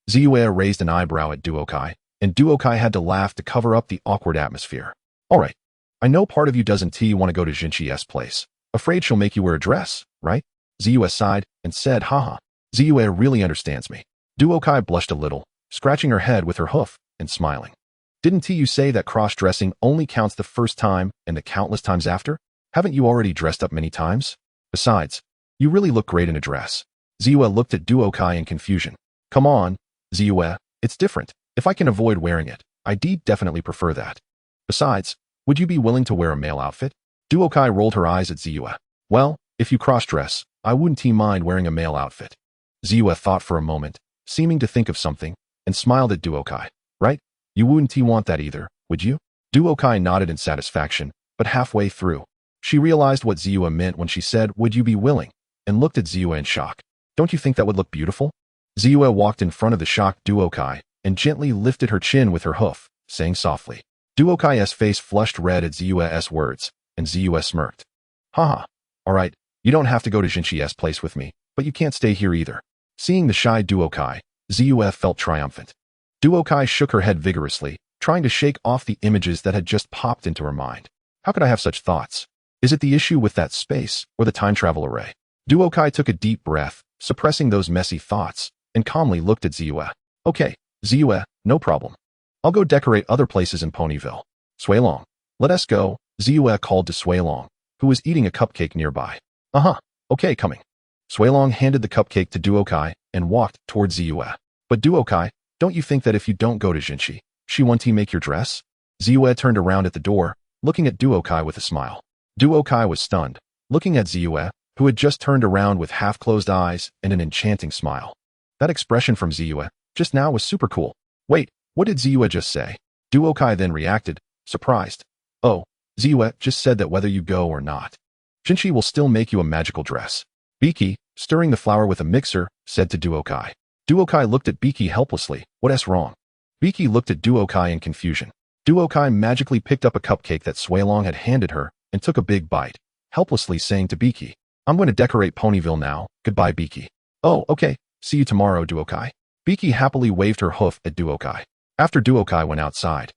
Ziyue raised an eyebrow at Duokai, and Duokai had to laugh to cover up the awkward atmosphere. Alright, I know part of you doesn't want to go to Jinshi's place. Afraid she'll make you wear a dress, right? Ziyue sighed and said, haha. Ziyue really understands me. Duokai blushed a little, scratching her head with her hoof, and smiling. Didn't you say that cross-dressing only counts the first time and the countless times after? Haven't you already dressed up many times? Besides, you really look great in a dress. Ziyue looked at Duokai in confusion. Come on, Ziyue, it's different. If I can avoid wearing it, I'd definitely prefer that. Besides, would you be willing to wear a male outfit? Duokai rolled her eyes at Ziyue. Well, if you cross-dress, I wouldn't mind wearing a male outfit. Ziyue thought for a moment, seeming to think of something, and smiled at Duokai. Right? You wouldn't want that either, would you? Duokai nodded in satisfaction, but halfway through, she realized what Ziyue meant when she said, would you be willing? And looked at Ziyue in shock. Don't you think that would look beautiful? Ziyue walked in front of the shocked Duokai and gently lifted her chin with her hoof, saying softly. Duokai's face flushed red at Ziyue's words, and Ziyue smirked. Haha. Alright, you don't have to go to Jinshi's place with me, but you can't stay here either. Seeing the shy Duokai, Ziyue felt triumphant. Duokai shook her head vigorously, trying to shake off the images that had just popped into her mind. How could I have such thoughts? Is it the issue with that space or the time travel array? Duokai took a deep breath, suppressing those messy thoughts, and calmly looked at Ziyue. Okay, Ziyue, no problem. I'll go decorate other places in Ponyville. Suilong, let us go, Ziyue called to Suilong, who was eating a cupcake nearby. Okay, coming. Suilong handed the cupcake to Duokai and walked towards Ziyue. But Duokai, don't you think that if you don't go to Jinshi, she won't make your dress? Ziyue turned around at the door, looking at Duokai with a smile. Duokai was stunned, looking at Ziyue, who had just turned around with half-closed eyes and an enchanting smile. That expression from Ziyue just now was super cool. Wait, what did Ziyue just say? Duokai then reacted, surprised. Oh, Ziyue just said that whether you go or not, Jinshi will still make you a magical dress. Biki, stirring the flour with a mixer, said to Duokai. Duokai looked at Biki helplessly. What's wrong? Biki looked at Duokai in confusion. Duokai magically picked up a cupcake that Suilong had handed her and took a big bite, helplessly saying to Biki, I'm going to decorate Ponyville now. Goodbye, Biki. Oh, okay. See you tomorrow, Duokai. Biki happily waved her hoof at Duokai. After Duokai went outside,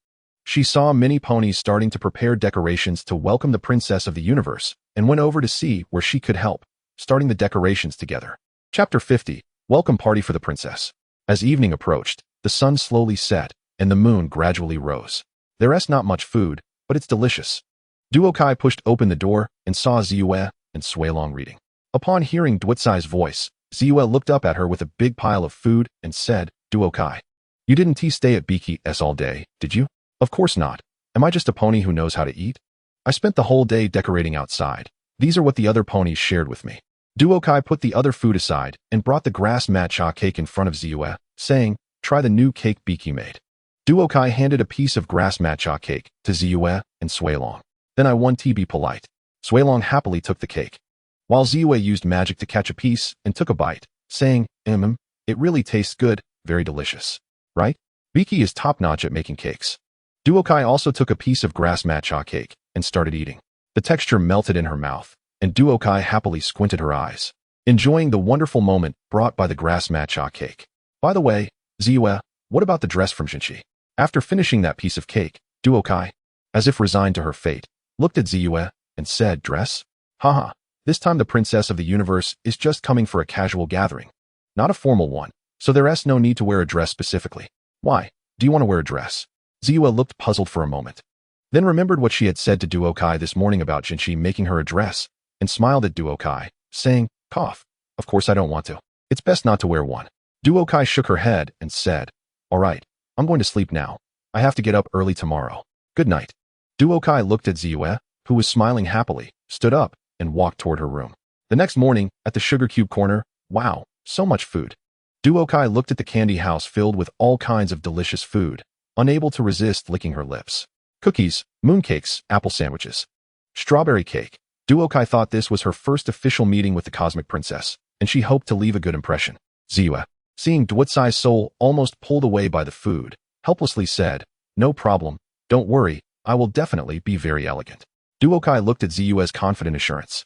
she saw many ponies starting to prepare decorations to welcome the princess of the universe and went over to see where she could help, starting the decorations together. Chapter 50, Welcome Party for the Princess. As evening approached, the sun slowly set and the moon gradually rose. There's not much food, but it's delicious. Duokai pushed open the door and saw Ziyue and Suilong reading. Upon hearing Duotsai's voice, Ziyue looked up at her with a big pile of food and said, Duokai, you didn't stay at Biki's all day, did you? Of course not. Am I just a pony who knows how to eat? I spent the whole day decorating outside. These are what the other ponies shared with me. Duokai put the other food aside and brought the grass matcha cake in front of Ziyue, saying, try the new cake Biki made. Duokai handed a piece of grass matcha cake to Ziyue and Suilong. Then I want to be polite. Suilong happily took the cake, while Ziyue used magic to catch a piece and took a bite, saying, it really tastes good, very delicious. Right? Biki is top-notch at making cakes. Duokai also took a piece of grass matcha cake and started eating. The texture melted in her mouth, and Duokai happily squinted her eyes, enjoying the wonderful moment brought by the grass matcha cake. By the way, Ziyue, what about the dress from Jinchi? After finishing that piece of cake, Duokai, as if resigned to her fate, looked at Ziyue and said, dress? Haha, this time the princess of the universe is just coming for a casual gathering, not a formal one, so there's no need to wear a dress specifically. Why? Do you want to wear a dress? Ziyue looked puzzled for a moment, then remembered what she had said to Duokai this morning about Jinchi making her a dress, and smiled at Duokai, saying, cough, of course I don't want to. It's best not to wear one. Duokai shook her head and said, all right, I'm going to sleep now. I have to get up early tomorrow. Good night. Duokai looked at Ziyue, who was smiling happily, stood up, and walked toward her room. The next morning, at the sugar cube corner, wow, so much food. Duokai looked at the candy house filled with all kinds of delicious food, unable to resist licking her lips. Cookies, mooncakes, apple sandwiches, strawberry cake. Duokai thought this was her first official meeting with the Cosmic Princess, and she hoped to leave a good impression. Ziyue, seeing Duotsai's soul almost pulled away by the food, helplessly said, no problem, don't worry, I will definitely be very elegant. Duokai looked at Ziyue's confident assurance.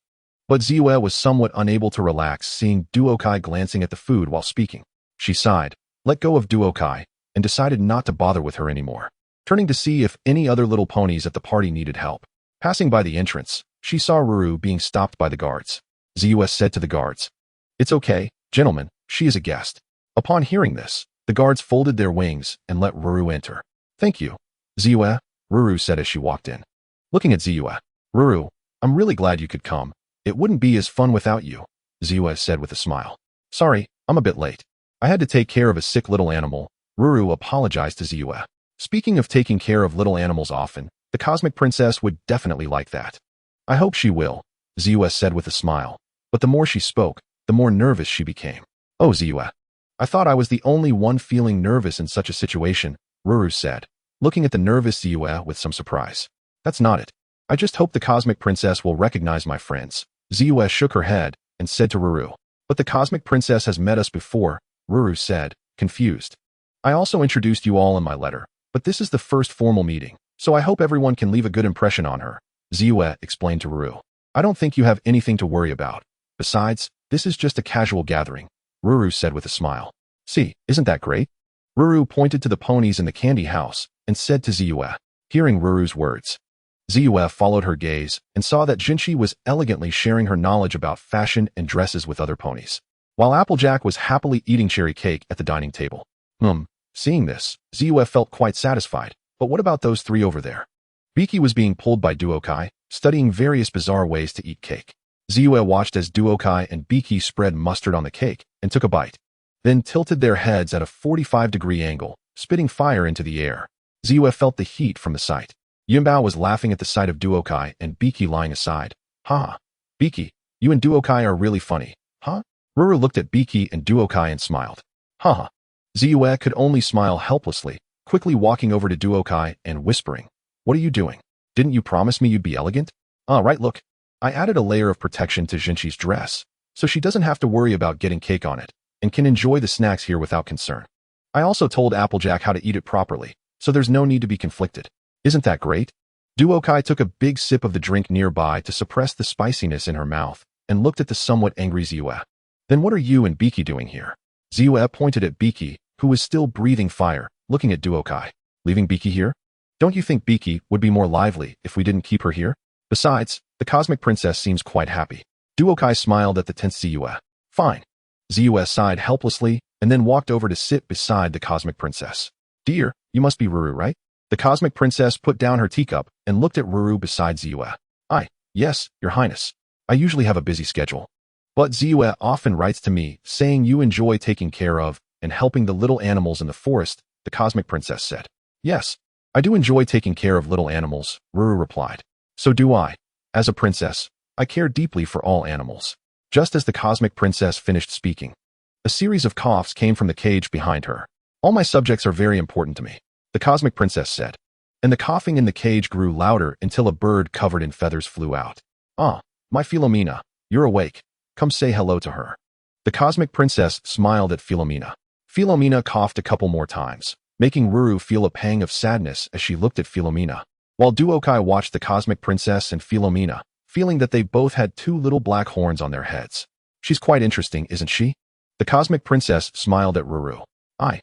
But Ziyue was somewhat unable to relax seeing Duokai glancing at the food while speaking. She sighed, let go of Duokai, and decided not to bother with her anymore. Turning to see if any other little ponies at the party needed help. Passing by the entrance, she saw Ruru being stopped by the guards. Ziyue said to the guards, it's okay, gentlemen, she is a guest. Upon hearing this, the guards folded their wings and let Ruru enter. Thank you, Ziyue, Ruru said as she walked in. Looking at Ziyue, Ruru, I'm really glad you could come. It wouldn't be as fun without you, Ziyue said with a smile. Sorry, I'm a bit late. I had to take care of a sick little animal. Ruru apologized to Ziyue. Speaking of taking care of little animals often, the Cosmic Princess would definitely like that. I hope she will, Ziyue said with a smile. But the more she spoke, the more nervous she became. Oh, Ziyue. I thought I was the only one feeling nervous in such a situation, Ruru said, looking at the nervous Ziyue with some surprise. That's not it. I just hope the Cosmic Princess will recognize my friends. Ziyue shook her head and said to Ruru. But the Cosmic Princess has met us before, Ruru said, confused. I also introduced you all in my letter, but this is the first formal meeting, so I hope everyone can leave a good impression on her, Ziyue explained to Ruru. I don't think you have anything to worry about. Besides, this is just a casual gathering, Ruru said with a smile. See, isn't that great? Ruru pointed to the ponies in the candy house and said to Ziyue. Hearing Ruru's words, Ziyue followed her gaze and saw that Jinchi was elegantly sharing her knowledge about fashion and dresses with other ponies, while Applejack was happily eating cherry cake at the dining table. Seeing this, Ziyue felt quite satisfied. But what about those three over there? Pinkie was being pulled by Duokai, studying various bizarre ways to eat cake. Ziyue watched as Duokai and Pinkie spread mustard on the cake and took a bite, then tilted their heads at a 45-degree angle, spitting fire into the air. Ziyue felt the heat from the sight. Yunbao was laughing at the sight of Duokai and Pinkie lying aside. Ha! Pinkie, you and Duokai are really funny, huh? Ruru looked at Pinkie and Duokai and smiled. Haha. Ziyue could only smile helplessly, quickly walking over to Duokai and whispering, what are you doing? Didn't you promise me you'd be elegant? Right, look. I added a layer of protection to Jinchi's dress, so she doesn't have to worry about getting cake on it, and can enjoy the snacks here without concern. I also told Applejack how to eat it properly, so there's no need to be conflicted. Isn't that great? Duokai took a big sip of the drink nearby to suppress the spiciness in her mouth, and looked at the somewhat angry Ziyue. Then what are you and Pinkie doing here? Ziyue pointed at Pinkie, who was still breathing fire, looking at Duokai. Leaving Pinkie here? Don't you think Pinkie would be more lively if we didn't keep her here? Besides, the Cosmic Princess seems quite happy. Duokai smiled at the tense Ziyue. Fine. Ziyue sighed helplessly, and then walked over to sit beside the Cosmic Princess. Dear, you must be Ruru, right? The Cosmic Princess put down her teacup and looked at Ruru beside Ziyue. Yes, Your Highness. I usually have a busy schedule. But Ziyue often writes to me, saying you enjoy taking care of and helping the little animals in the forest, the Cosmic Princess said. Yes, I do enjoy taking care of little animals, Ruru replied. So do I. As a princess, I care deeply for all animals. Just as the Cosmic Princess finished speaking, a series of coughs came from the cage behind her. All my subjects are very important to me, the Cosmic Princess said. And the coughing in the cage grew louder until a bird covered in feathers flew out. My Philomena, you're awake. Come say hello to her. The Cosmic Princess smiled at Philomena. Philomena coughed a couple more times, making Ruru feel a pang of sadness as she looked at Philomena, while Duokai watched the Cosmic Princess and Philomena, feeling that they both had two little black horns on their heads. She's quite interesting, isn't she? The Cosmic Princess smiled at Ruru. I,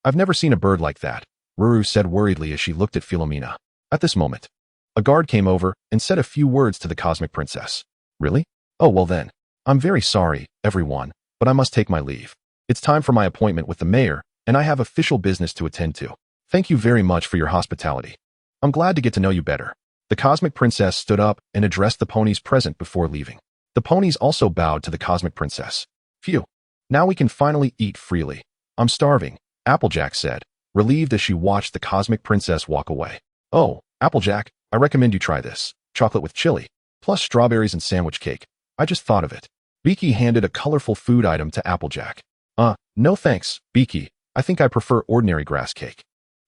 I've never seen a bird like that, Ruru said worriedly as she looked at Philomena. At this moment, a guard came over and said a few words to the cosmic princess. Really? Oh, well then. I'm very sorry, everyone, but I must take my leave. It's time for my appointment with the mayor, and I have official business to attend to. Thank you very much for your hospitality. I'm glad to get to know you better. The cosmic princess stood up and addressed the ponies present before leaving. The ponies also bowed to the cosmic princess. Phew. Now we can finally eat freely. I'm starving, Applejack said, relieved as she watched the cosmic princess walk away. Oh, Applejack, I recommend you try this. Chocolate with chili, plus strawberries and sandwich cake. I just thought of it. Pinkie handed a colorful food item to Applejack. No thanks, Pinkie. I think I prefer ordinary grass cake.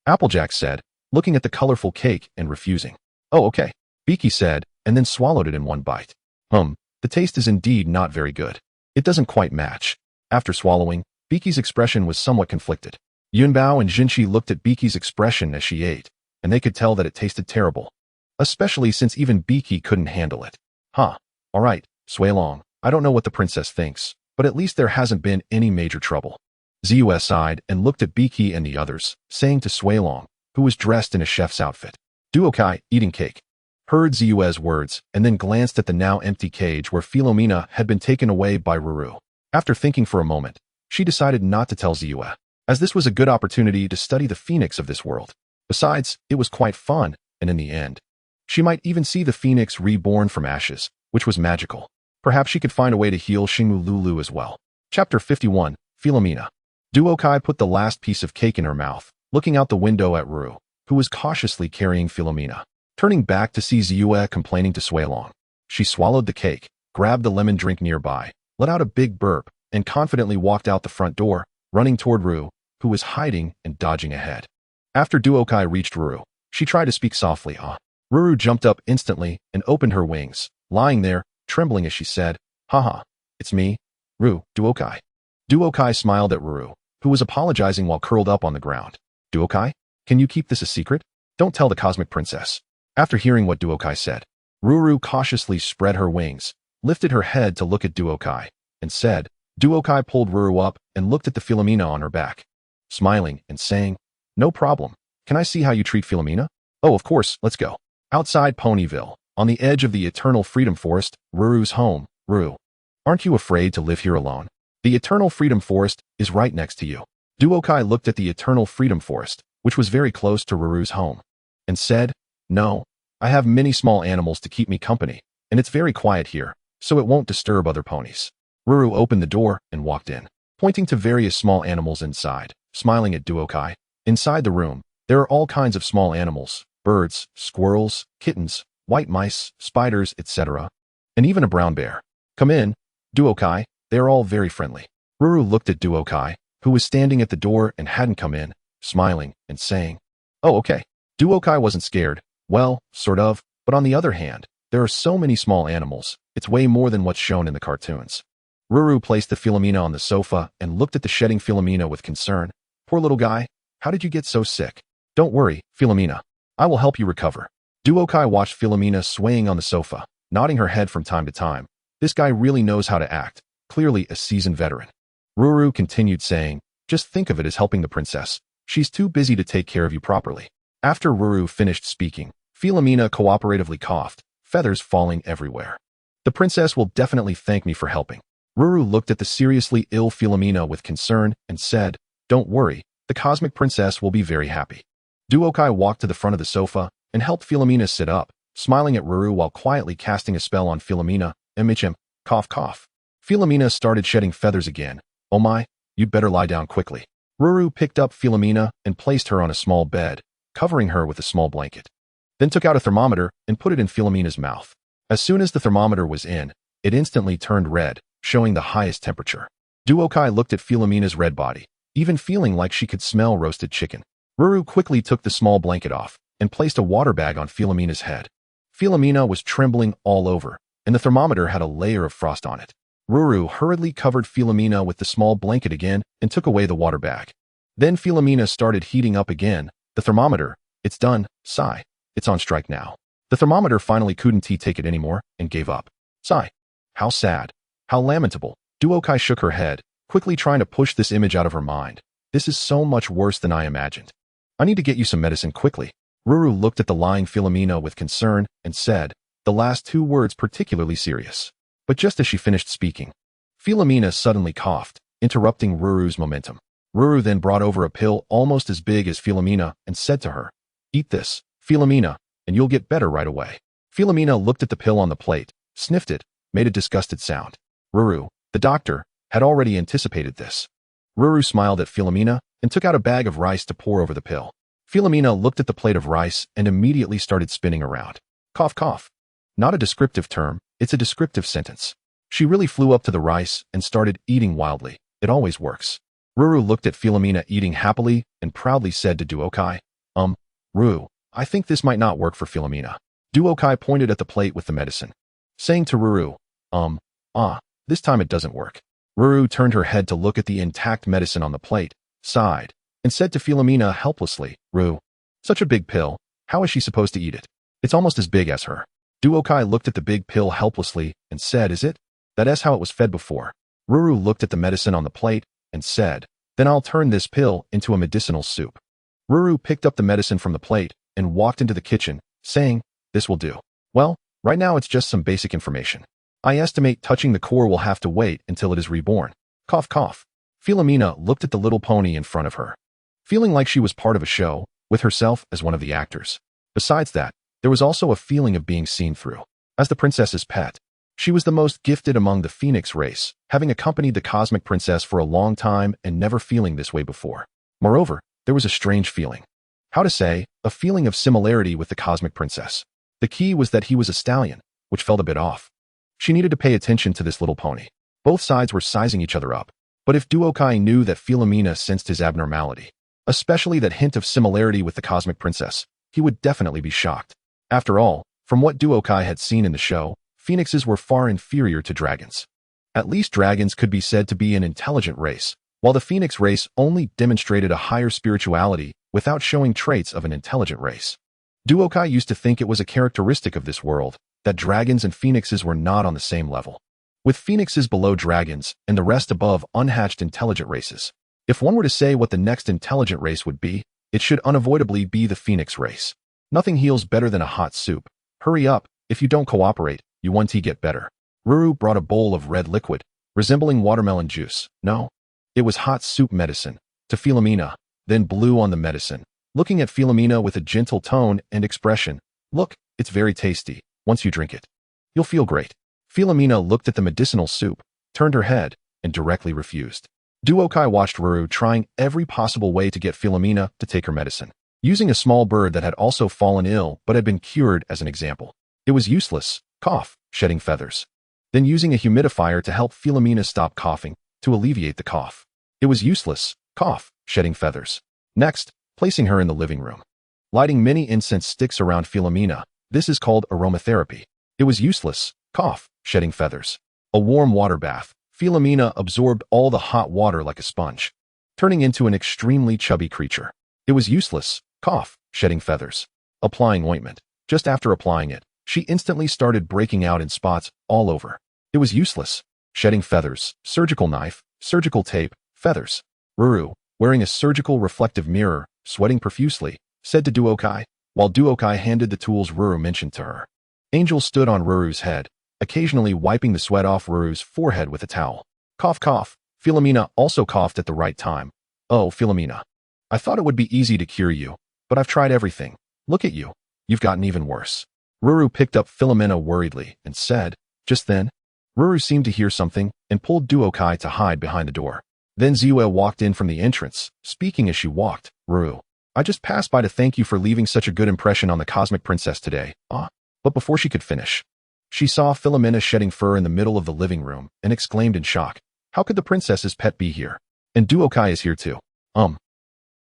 Applejack said, looking at the colorful cake and refusing. Oh, okay, Pinkie said, and then swallowed it in one bite. The taste is indeed not very good. It doesn't quite match. After swallowing, Pinkie's expression was somewhat conflicted. Yunbao and Jinshi looked at Pinkie's expression as she ate, and they could tell that it tasted terrible. Especially since even Pinkie couldn't handle it. Alright, sway along. I don't know what the princess thinks, but at least there hasn't been any major trouble. Ziyue sighed and looked at Pinkie and the others, saying to Sway Long, who was dressed in a chef's outfit. Duokai, eating cake. Heard Ziyue's words and then glanced at the now empty cage where Philomena had been taken away by Ruru. After thinking for a moment, she decided not to tell Ziyue, as this was a good opportunity to study the phoenix of this world. Besides, it was quite fun, and in the end, she might even see the phoenix reborn from ashes, which was magical. Perhaps she could find a way to heal Xingmu Lulu as well. Chapter 51, Philomena. Duokai put the last piece of cake in her mouth, looking out the window at Ruru, who was cautiously carrying Philomena. Turning back to see Ziyue complaining to Swaylong. She swallowed the cake, grabbed the lemon drink nearby, let out a big burp, and confidently walked out the front door, running toward Ruru, who was hiding and dodging ahead. After Duokai reached Ruru, she tried to speak softly. Ruru jumped up instantly and opened her wings, lying there, trembling as she said, Haha, it's me, Ruru, Duokai. Duokai smiled at Ruru, who was apologizing while curled up on the ground. Duokai, can you keep this a secret? Don't tell the cosmic princess. After hearing what Duokai said, Ruru cautiously spread her wings, lifted her head to look at Duokai, and said, Duokai pulled Ruru up and looked at the Philomena on her back, smiling and saying, No problem. Can I see how you treat Philomena? Oh, of course, let's go. Outside Ponyville, on the edge of the Eternal Freedom Forest, Ruru's home. Ruru, aren't you afraid to live here alone? The Eternal Freedom Forest is right next to you. Duokai looked at the Eternal Freedom Forest, which was very close to Ruru's home, and said, No, I have many small animals to keep me company, and it's very quiet here, so it won't disturb other ponies. Ruru opened the door and walked in, pointing to various small animals inside, smiling at Duokai. Inside the room, there are all kinds of small animals, birds, squirrels, kittens, white mice, spiders, etc., and even a brown bear. Come in, Duokai, they are all very friendly. Ruru looked at Duokai, who was standing at the door and hadn't come in, smiling and saying, Oh, okay. Duokai wasn't scared. Well, sort of, but on the other hand, there are so many small animals, it's way more than what's shown in the cartoons. Ruru placed the Philomena on the sofa and looked at the shedding Philomena with concern. Poor little guy, how did you get so sick? Don't worry, Philomena. I will help you recover. Duokai watched Philomena swaying on the sofa, nodding her head from time to time. This guy really knows how to act, clearly a seasoned veteran. Ruru continued saying, Just think of it as helping the princess. She's too busy to take care of you properly. After Ruru finished speaking, Philomena cooperatively coughed, feathers falling everywhere. The princess will definitely thank me for helping. Ruru looked at the seriously ill Philomena with concern and said, Don't worry, the cosmic princess will be very happy. Duokai walked to the front of the sofa and helped Philomena sit up, smiling at Ruru while quietly casting a spell on Philomena. Cough cough. Philomena started shedding feathers again. Oh my, you'd better lie down quickly. Ruru picked up Philomena and placed her on a small bed, covering her with a small blanket. Then took out a thermometer and put it in Philomena's mouth. As soon as the thermometer was in, it instantly turned red, showing the highest temperature. Duokai looked at Philomena's red body, even feeling like she could smell roasted chicken. Ruru quickly took the small blanket off and placed a water bag on Philomena's head. Philomena was trembling all over, and the thermometer had a layer of frost on it. Ruru hurriedly covered Philomena with the small blanket again and took away the water bag. Then Philomena started heating up again. The thermometer, it's done, sigh. It's on strike now. The thermometer finally couldn't take it anymore and gave up. Sigh. How sad. How lamentable. Duokai shook her head, quickly trying to push this image out of her mind. This is so much worse than I imagined. I need to get you some medicine quickly. Ruru looked at the lying Philomena with concern and said, the last two words particularly serious. But just as she finished speaking, Philomena suddenly coughed, interrupting Ruru's momentum. Ruru then brought over a pill almost as big as Philomena and said to her, eat this, Philomena, and you'll get better right away. Philomena looked at the pill on the plate, sniffed it, made a disgusted sound. Ruru, the doctor, had already anticipated this. Ruru smiled at Philomena and took out a bag of rice to pour over the pill. Philomena looked at the plate of rice and immediately started spinning around. Cough, cough. Not a descriptive term, it's a descriptive sentence. She really flew up to the rice and started eating wildly. It always works. Ruru looked at Philomena eating happily and proudly said to Duokai, Ruru, I think this might not work for Philomena. Duokai pointed at the plate with the medicine, saying to Ruru, this time it doesn't work. Ruru turned her head to look at the intact medicine on the plate, sighed, and said to Philomena helplessly, Ruru, such a big pill, how is she supposed to eat it? It's almost as big as her. Duokai looked at the big pill helplessly and said, is it? That's how it was fed before. Ruru looked at the medicine on the plate and said, then I'll turn this pill into a medicinal soup. Ruru picked up the medicine from the plate and walked into the kitchen, saying, this will do. Well, right now it's just some basic information. I estimate touching the core will have to wait until it is reborn. Cough, cough. Philomena looked at the little pony in front of her, feeling like she was part of a show, with herself as one of the actors. Besides that, there was also a feeling of being seen through. As the princess's pet, she was the most gifted among the Phoenix race, having accompanied the cosmic princess for a long time and never feeling this way before. Moreover, there was a strange feeling. How to say, a feeling of similarity with the cosmic princess. The key was that he was a stallion, which felt a bit off. She needed to pay attention to this little pony. Both sides were sizing each other up. But if Duokai knew that Philomena sensed his abnormality, especially that hint of similarity with the cosmic princess, he would definitely be shocked. After all, from what Duokai had seen in the show, phoenixes were far inferior to dragons. At least dragons could be said to be an intelligent race, while the phoenix race only demonstrated a higher spirituality without showing traits of an intelligent race. Duokai used to think it was a characteristic of this world that dragons and phoenixes were not on the same level, with phoenixes below dragons and the rest above unhatched intelligent races. If one were to say what the next intelligent race would be, it should unavoidably be the phoenix race. Nothing heals better than a hot soup. Hurry up, if you don't cooperate, you won't get better. Ruru brought a bowl of red liquid, resembling watermelon juice. No, it was hot soup medicine, to Philomena, then blew on the medicine, looking at Philomena with a gentle tone and expression. Look, it's very tasty. Once you drink it, you'll feel great. Philomena looked at the medicinal soup, turned her head, and directly refused. Duokai watched Ruru trying every possible way to get Philomena to take her medicine, using a small bird that had also fallen ill but had been cured as an example. It was useless. Cough, shedding feathers. Then using a humidifier to help Philomena stop coughing, to alleviate the cough. It was useless. Cough, shedding feathers. Next, placing her in the living room, lighting many incense sticks around Philomena. This is called aromatherapy. It was useless. Cough, shedding feathers. A warm water bath. Philomena absorbed all the hot water like a sponge, turning into an extremely chubby creature. It was useless. Cough, shedding feathers. Applying ointment. Just after applying it, she instantly started breaking out in spots all over. It was useless. Shedding feathers. Surgical knife, surgical tape, feathers. Ruru, wearing a surgical reflective mirror, sweating profusely, said to Duokai, while Duokai handed the tools Ruru mentioned to her. Angel stood on Ruru's head, occasionally wiping the sweat off Ruru's forehead with a towel. Cough, cough. Philomena also coughed at the right time. Oh, Philomena. I thought it would be easy to cure you, but I've tried everything. Look at you. You've gotten even worse. Ruru picked up Philomena worriedly and said, just then, Ruru seemed to hear something and pulled Duokai to hide behind the door. Then Ziue walked in from the entrance, speaking as she walked. Ruru, I just passed by to thank you for leaving such a good impression on the cosmic princess today. But before she could finish, she saw Philomena shedding fur in the middle of the living room and exclaimed in shock, how could the princess's pet be here? And Duokai is here too.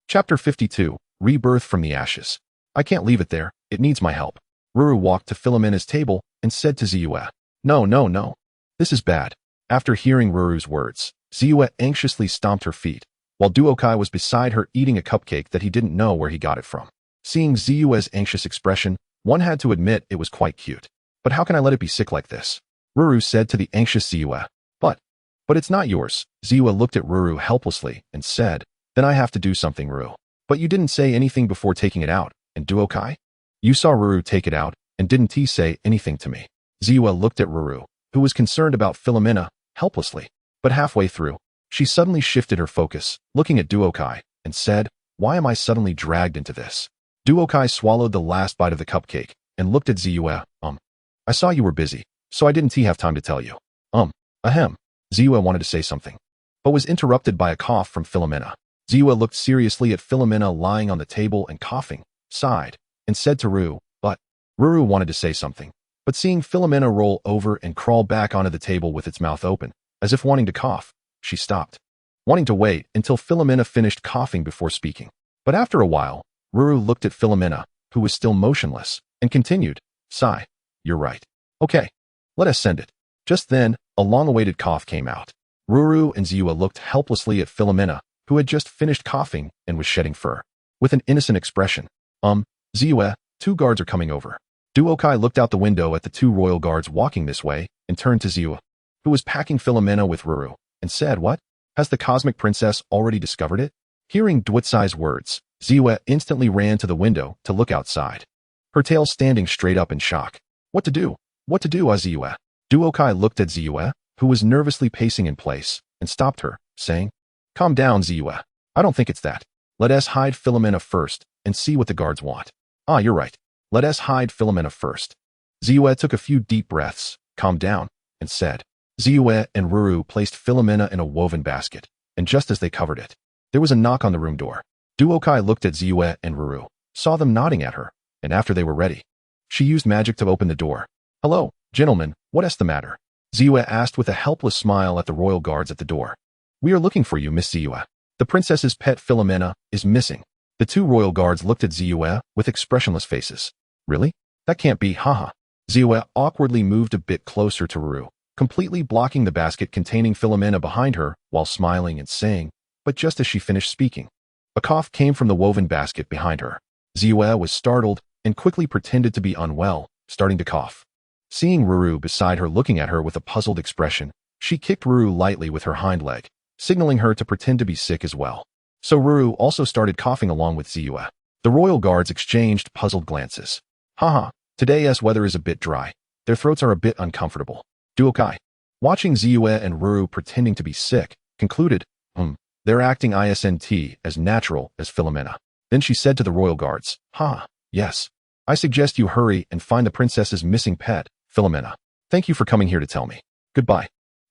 Chapter 52, Rebirth from the Ashes. I can't leave it there, it needs my help. Ruru walked to Philomena's table and said to Ziue, No. This is bad. After hearing Ruru's words, Ziue anxiously stomped her feet, while Duokai was beside her eating a cupcake that he didn't know where he got it from. Seeing Ziue's anxious expression, one had to admit it was quite cute. But how can I let it be sick like this? Ruru said to the anxious Ziue. But it's not yours. Ziue looked at Ruru helplessly and said, Then I have to do something, Ruru. But you didn't say anything before taking it out, and Duokai? You saw Ruru take it out, and didn't he say anything to me? Ziwa looked at Ruru, who was concerned about Philomena, helplessly. But halfway through, she suddenly shifted her focus, looking at Duokai, and said, why am I suddenly dragged into this? Duokai swallowed the last bite of the cupcake, and looked at Ziwa. I saw you were busy, so I didn't have time to tell you. Ahem. Ziwa wanted to say something, but was interrupted by a cough from Philomena. Ziwa looked seriously at Philomena lying on the table and coughing, sighed, and said to Ruru, but Ruru wanted to say something, but seeing Philomena roll over and crawl back onto the table with its mouth open, as if wanting to cough, she stopped, wanting to wait until Philomena finished coughing before speaking. But after a while, Ruru looked at Philomena, who was still motionless, and continued, sigh, you're right. Okay, let us send it. Just then, a long-awaited cough came out. Ruru and Ziwa looked helplessly at Philomena, who had just finished coughing and was shedding fur. With an innocent expression. Ziwa, 2 guards are coming over. Duokai looked out the window at the 2 royal guards walking this way, and turned to Ziwa, who was packing Philomena with Ruru, and said, what? Has the cosmic princess already discovered it? Hearing Duotsai's words, Ziwa instantly ran to the window to look outside, her tail standing straight up in shock. What to do? What to do, Ziwa? Duokai looked at Ziwa, who was nervously pacing in place, and stopped her, saying, calm down, Ziwa. I don't think it's that. Let us hide Philomena first, and see what the guards want. Ah, you're right. Let us hide Philomena first. Ziwa took a few deep breaths, calmed down, and said. Ziwa and Ruru placed Philomena in a woven basket, and just as they covered it, there was a knock on the room door. Duokai looked at Ziwa and Ruru, saw them nodding at her, and after they were ready, she used magic to open the door. Hello, gentlemen, what's the matter? Ziwa asked with a helpless smile at the royal guards at the door. We are looking for you, Miss Ziwa. The princess's pet Philomena is missing. The 2 royal guards looked at Ziwa with expressionless faces. Really? That can't be, haha. Ziwa awkwardly moved a bit closer to Ruru, completely blocking the basket containing Philomena behind her while smiling and saying, but just as she finished speaking, a cough came from the woven basket behind her. Ziwa was startled and quickly pretended to be unwell, starting to cough. Seeing Ruru beside her looking at her with a puzzled expression, she kicked Ruru lightly with her hind leg, signaling her to pretend to be sick as well. So Ruru also started coughing along with Ziwa. The royal guards exchanged puzzled glances. Haha, today's weather is a bit dry. Their throats are a bit uncomfortable. Duokai, watching Ziwa and Ruru pretending to be sick, concluded, they're acting isn't as natural as Philomena. Then she said to the royal guards, yes. I suggest you hurry and find the princess's missing pet, Philomena. Thank you for coming here to tell me. Goodbye.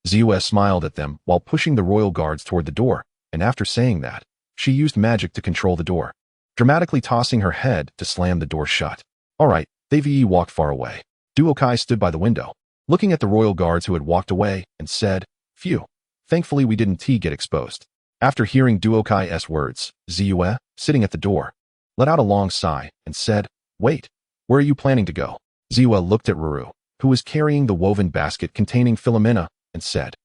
Ziwa smiled at them while pushing the royal guards toward the door, and after saying that, she used magic to control the door, dramatically tossing her head to slam the door shut. All right, they walked far away. Duokai stood by the window, looking at the royal guards who had walked away, and said, phew, thankfully we didn't get exposed. After hearing Duokai's words, Ziwa, sitting at the door, let out a long sigh and said, wait, where are you planning to go? Ziwa looked at Ruru, who was carrying the woven basket containing Philomena, and said.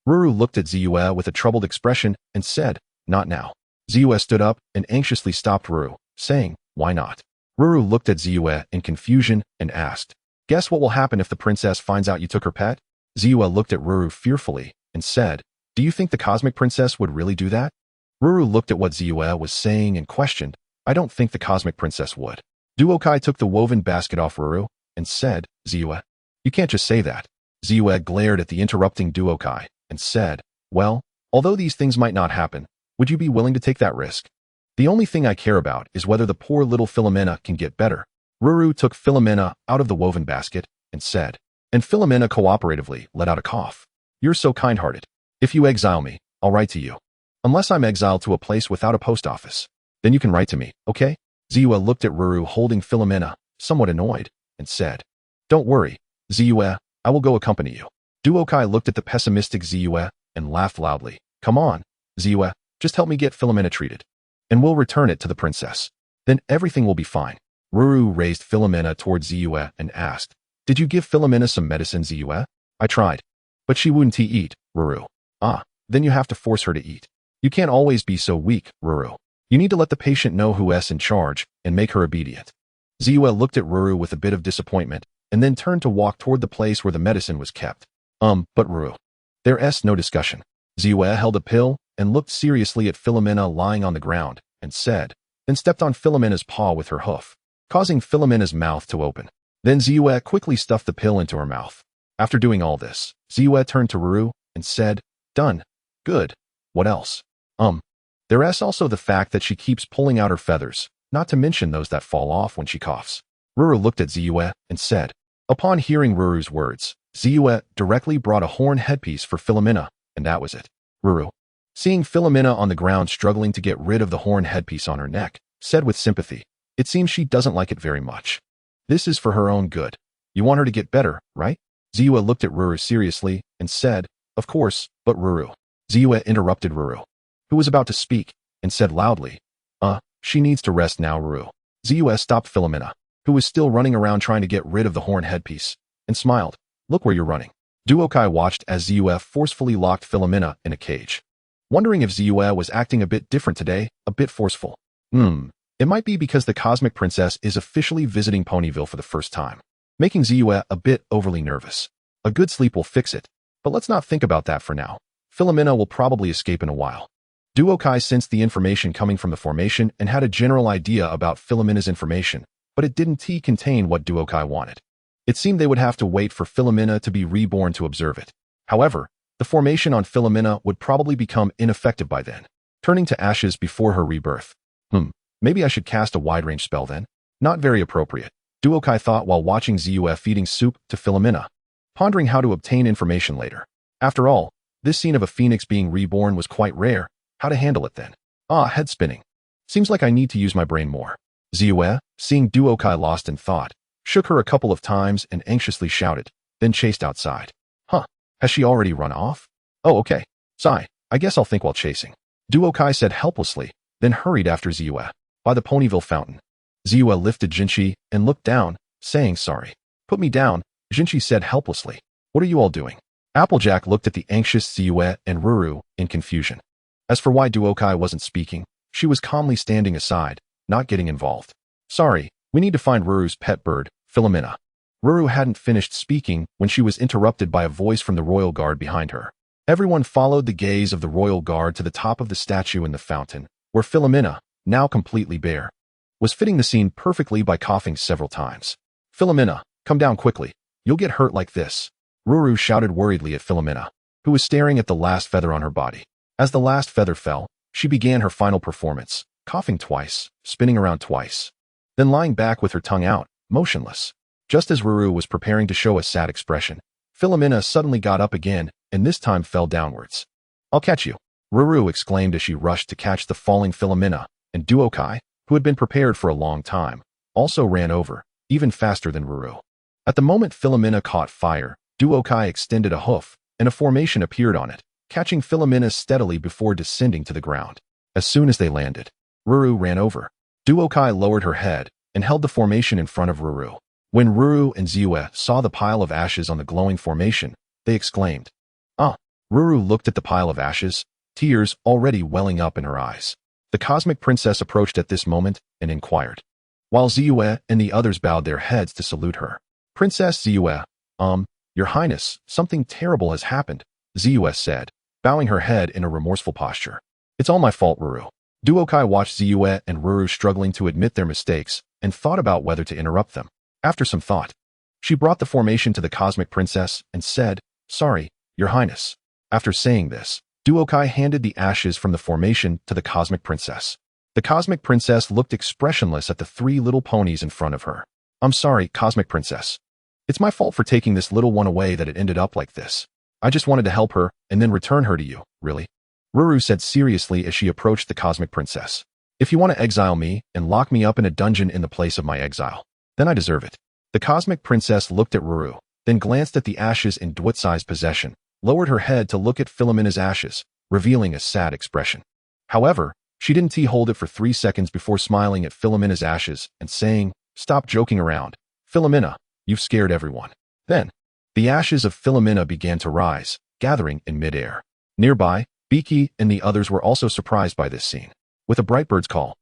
Ruru looked at Ziwa with a troubled expression and said, not now. Ziwa stood up and anxiously stopped Ruru, saying, why not? Ruru looked at Ziwa in confusion and asked, guess what will happen if the princess finds out you took her pet? Ziwa looked at Ruru fearfully and said, do you think the cosmic princess would really do that? Ruru looked at what Ziwa was saying and questioned, I don't think the cosmic princess would. Duokai took the woven basket off Ruru and said, Ziwa, you can't just say that. Ziwa glared at the interrupting Duokai and said, well, although these things might not happen, would you be willing to take that risk? The only thing I care about is whether the poor little Philomena can get better. Ruru took Philomena out of the woven basket and said, and Philomena cooperatively let out a cough. You're so kind-hearted. If you exile me, I'll write to you. Unless I'm exiled to a place without a post office, then you can write to me, okay? Ziwa looked at Ruru holding Philomena, somewhat annoyed, and said, don't worry, Ziwa, I will go accompany you. Duokai looked at the pessimistic Ziwa and laughed loudly. Come on, Ziwa, just help me get Philomena treated, and we'll return it to the princess. Then everything will be fine. Ruru raised Philomena towards Ziwa and asked, did you give Philomena some medicine, Ziwa? I tried, but she wouldn't eat, Ruru. Then you have to force her to eat. You can't always be so weak, Ruru. You need to let the patient know who's in charge and make her obedient. Ziwa looked at Ruru with a bit of disappointment and then turned to walk toward the place where the medicine was kept. But Ruru. There's no discussion. Ziwa held a pill and looked seriously at Philomena lying on the ground, and said, then stepped on Philomena's paw with her hoof, causing Philomena's mouth to open. Then Ziyue quickly stuffed the pill into her mouth. After doing all this, Ziyue turned to Ruru and said, done. Good. What else? There's also the fact that she keeps pulling out her feathers, not to mention those that fall off when she coughs. Ruru looked at Ziyue and said. Upon hearing Ruru's words, Ziyue directly brought a horn headpiece for Philomena, and that was it. Ruru, seeing Philomena on the ground struggling to get rid of the horn headpiece on her neck, said with sympathy, it seems she doesn't like it very much. This is for her own good. You want her to get better, right? Ziyue looked at Ruru seriously and said, of course, but Ruru. Ziyue interrupted Ruru, who was about to speak, and said loudly, she needs to rest now, Ruru. Ziyue stopped Philomena, who was still running around trying to get rid of the horn headpiece, and smiled. Look where you're running. Duokai watched as Ziyue forcefully locked Philomena in a cage. Wondering if Ziyue was acting a bit different today, a bit forceful. It might be because the Cosmic Princess is officially visiting Ponyville for the first time, making Ziyue a bit overly nervous. A good sleep will fix it, but let's not think about that for now. Philomena will probably escape in a while. Duokai sensed the information coming from the formation and had a general idea about Philomena's information, but it didn't contain what Duokai wanted. It seemed they would have to wait for Philomena to be reborn to observe it. However, the formation on Philomena would probably become ineffective by then, turning to ashes before her rebirth. Maybe I should cast a wide-range spell then? Not very appropriate, Duokai thought while watching Ziyue feeding soup to Philomena, pondering how to obtain information later. After all, this scene of a phoenix being reborn was quite rare. How to handle it then? Head spinning. Seems like I need to use my brain more. Ziyue, seeing Duokai lost in thought, shook her a couple of times and anxiously shouted, then chased outside. Has she already run off? Oh, okay. Sigh, I guess I'll think while chasing. Duokai said helplessly, then hurried after Ziyue. By the Ponyville fountain. Ziyue lifted Jinchi and looked down, saying sorry. Put me down, Jinchi said helplessly. What are you all doing? Applejack looked at the anxious Ziyue and Ruru in confusion. As for why Duokai wasn't speaking, she was calmly standing aside, not getting involved. Sorry, we need to find Ruru's pet bird, Philomena. Ruru hadn't finished speaking when she was interrupted by a voice from the royal guard behind her. Everyone followed the gaze of the royal guard to the top of the statue in the fountain, where Philomena, now completely bare, was fitting the scene perfectly by coughing several times. Philomena, come down quickly. You'll get hurt like this. Ruru shouted worriedly at Philomena, who was staring at the last feather on her body. As the last feather fell, she began her final performance, coughing twice, spinning around twice, then lying back with her tongue out, motionless. Just as Ruru was preparing to show a sad expression, Philomena suddenly got up again and this time fell downwards. I'll catch you, Ruru exclaimed as she rushed to catch the falling Philomena, and Duokai, who had been prepared for a long time, also ran over, even faster than Ruru. At the moment Philomena caught fire, Duokai extended a hoof, and a formation appeared on it, catching Philomena steadily before descending to the ground. As soon as they landed, Ruru ran over. Duokai lowered her head and held the formation in front of Ruru. When Ruru and Ziyue saw the pile of ashes on the glowing formation, they exclaimed, Ruru looked at the pile of ashes, tears already welling up in her eyes. The Cosmic Princess approached at this moment and inquired, while Ziyue and the others bowed their heads to salute her. Princess Ziyue, Your Highness, something terrible has happened, Ziyue said, bowing her head in a remorseful posture. It's all my fault, Ruru. Duokai watched Ziyue and Ruru struggling to admit their mistakes and thought about whether to interrupt them. After some thought, she brought the formation to the Cosmic Princess and said, Sorry, Your Highness. After saying this, Duokai handed the ashes from the formation to the Cosmic Princess. The Cosmic Princess looked expressionless at the 3 little ponies in front of her. I'm sorry, Cosmic Princess. It's my fault for taking this little one away that it ended up like this. I just wanted to help her and then return her to you, really. Ruru said seriously as she approached the Cosmic Princess. If you want to exile me and lock me up in a dungeon in the place of my exile, then I deserve it. The Cosmic Princess looked at Ruru, then glanced at the ashes in Duotsai's possession, lowered her head to look at Philomena's ashes, revealing a sad expression. However, she didn't hold it for 3 seconds before smiling at Philomena's ashes and saying, Stop joking around. Philomena, you've scared everyone. Then, the ashes of Philomena began to rise, gathering in midair. Nearby, Pinkie and the others were also surprised by this scene. With a bright bird's call,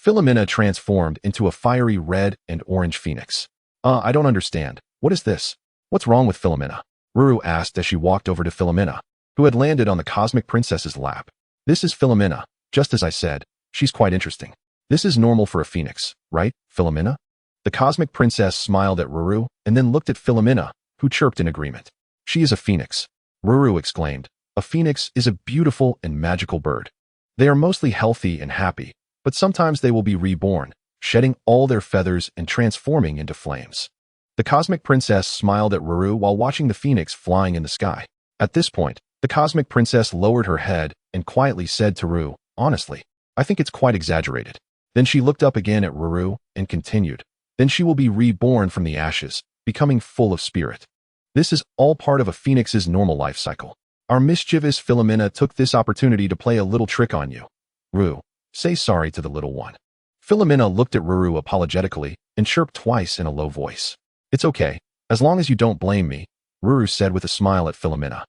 Philomena transformed into a fiery red and orange phoenix. I don't understand. What is this? What's wrong with Philomena? Ruru asked as she walked over to Philomena, who had landed on the Cosmic Princess's lap. This is Philomena. Just as I said, she's quite interesting. This is normal for a phoenix, right, Philomena? The cosmic princess smiled at Ruru and then looked at Philomena, who chirped in agreement. She is a phoenix. Ruru exclaimed. A phoenix is a beautiful and magical bird. They are mostly healthy and happy, but sometimes they will be reborn, shedding all their feathers and transforming into flames. The cosmic princess smiled at Ruru while watching the phoenix flying in the sky. At this point, the cosmic princess lowered her head and quietly said to Ruru, honestly, I think it's quite exaggerated. Then she looked up again at Ruru and continued. Then she will be reborn from the ashes, becoming full of spirit. This is all part of a phoenix's normal life cycle. Our mischievous Philomena took this opportunity to play a little trick on you. Ruru, say sorry to the little one. Philomena looked at Ruru apologetically and chirped twice in a low voice. It's okay, as long as you don't blame me, Ruru said with a smile at Philomena.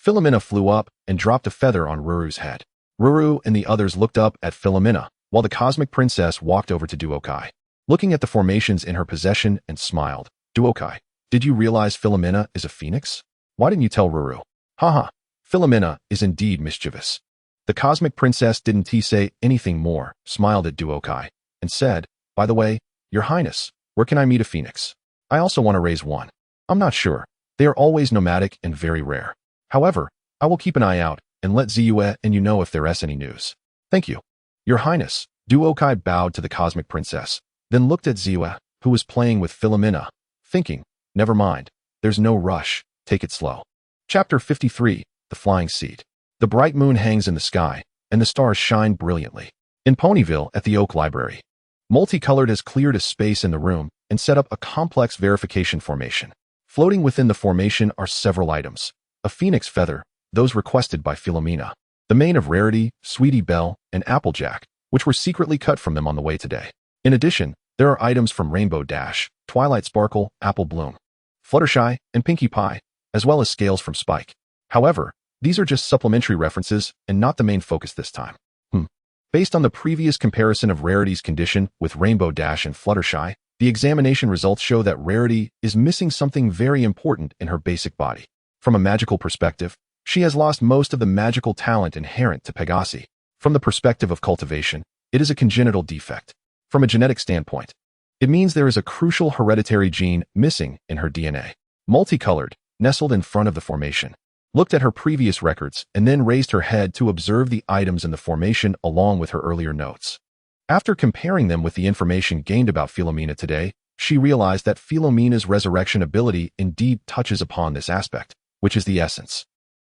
Philomena flew up and dropped a feather on Ruru's head. Ruru and the others looked up at Philomena, while the cosmic princess walked over to Duokai, looking at the formations in her possession and smiled. Duokai, did you realize Philomena is a phoenix? Why didn't you tell Ruru? Haha, Philomena is indeed mischievous. The cosmic princess didn't say anything more, smiled at Duokai, and said, by the way, Your Highness, where can I meet a phoenix? I also want to raise one. I'm not sure. They are always nomadic and very rare. However, I will keep an eye out and let Ziyue and you know if there's any news. Thank you. Your Highness, Duokai bowed to the cosmic princess, then looked at Ziyue, who was playing with Philomena, thinking, never mind, there's no rush, take it slow. Chapter 53, The Flying Seat. The bright moon hangs in the sky, and the stars shine brilliantly. In Ponyville at the Oak Library, Multicolored has cleared a space in the room and set up a complex verification formation. Floating within the formation are several items. A phoenix feather, those requested by Philomena. The mane of Rarity, Sweetie Belle, and Applejack, which were secretly cut from them on the way today. In addition, there are items from Rainbow Dash, Twilight Sparkle, Apple Bloom, Fluttershy, and Pinkie Pie, as well as scales from Spike. However, these are just supplementary references and not the main focus this time. Based on the previous comparison of Rarity's condition with Rainbow Dash and Fluttershy, the examination results show that Rarity is missing something very important in her basic body. From a magical perspective, she has lost most of the magical talent inherent to Pegasi. From the perspective of cultivation, it is a congenital defect. From a genetic standpoint, it means there is a crucial hereditary gene missing in her DNA. Multicolored, nestled in front of the formation, looked at her previous records and then raised her head to observe the items in the formation along with her earlier notes. After comparing them with the information gained about Philomena today, she realized that Philomena's resurrection ability indeed touches upon this aspect, which is the essence.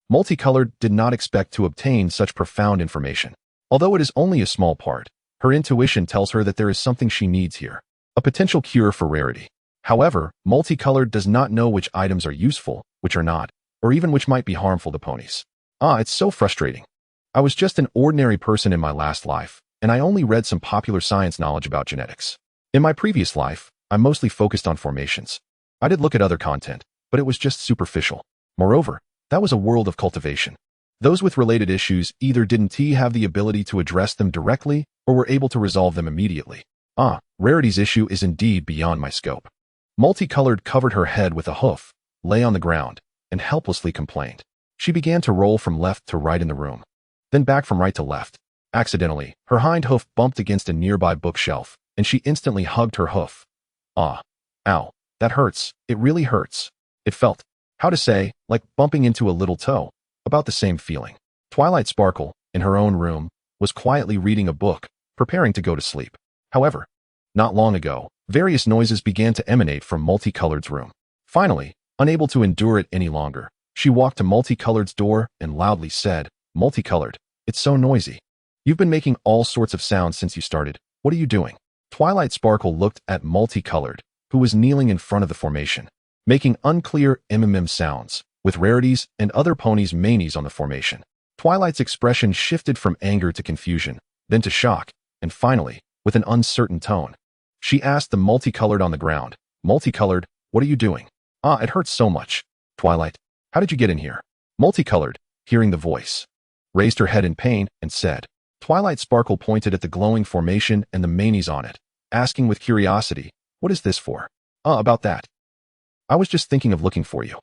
Multicolored did not expect to obtain such profound information. Although it is only a small part, her intuition tells her that there is something she needs here, a potential cure for Rarity. However, Multicolored does not know which items are useful, which are not, or even which might be harmful to ponies. It's so frustrating. I was just an ordinary person in my last life, and I only read some popular science knowledge about genetics. In my previous life, I mostly focused on formations. I did look at other content, but it was just superficial. Moreover, that was a world of cultivation. Those with related issues either didn't have the ability to address them directly or were able to resolve them immediately. Rarity's issue is indeed beyond my scope. Multicolored covered her head with a hoof, lay on the ground, and helplessly complained. She began to roll from left to right in the room, then back from right to left. Accidentally, her hind hoof bumped against a nearby bookshelf, and she instantly hugged her hoof. Ow, that hurts. It really hurts. It felt, how to say, like bumping into a little toe, about the same feeling. Twilight Sparkle, in her own room, was quietly reading a book, preparing to go to sleep. However, not long ago, various noises began to emanate from Multicolored's room. Finally, unable to endure it any longer, she walked to Multicolored's door and loudly said, Multicolored, it's so noisy. You've been making all sorts of sounds since you started. What are you doing? Twilight Sparkle looked at Multicolored, who was kneeling in front of the formation, making unclear sounds, with Rarities and other ponies' manies on the formation. Twilight's expression shifted from anger to confusion, then to shock, and finally, with an uncertain tone, she asked the Multicolored on the ground, Multicolored, what are you doing? It hurts so much. Twilight, how did you get in here? Multicolored, hearing the voice, raised her head in pain and said. Twilight Sparkle pointed at the glowing formation and the manies on it, asking with curiosity, what is this for? About that. I was just thinking of looking for you.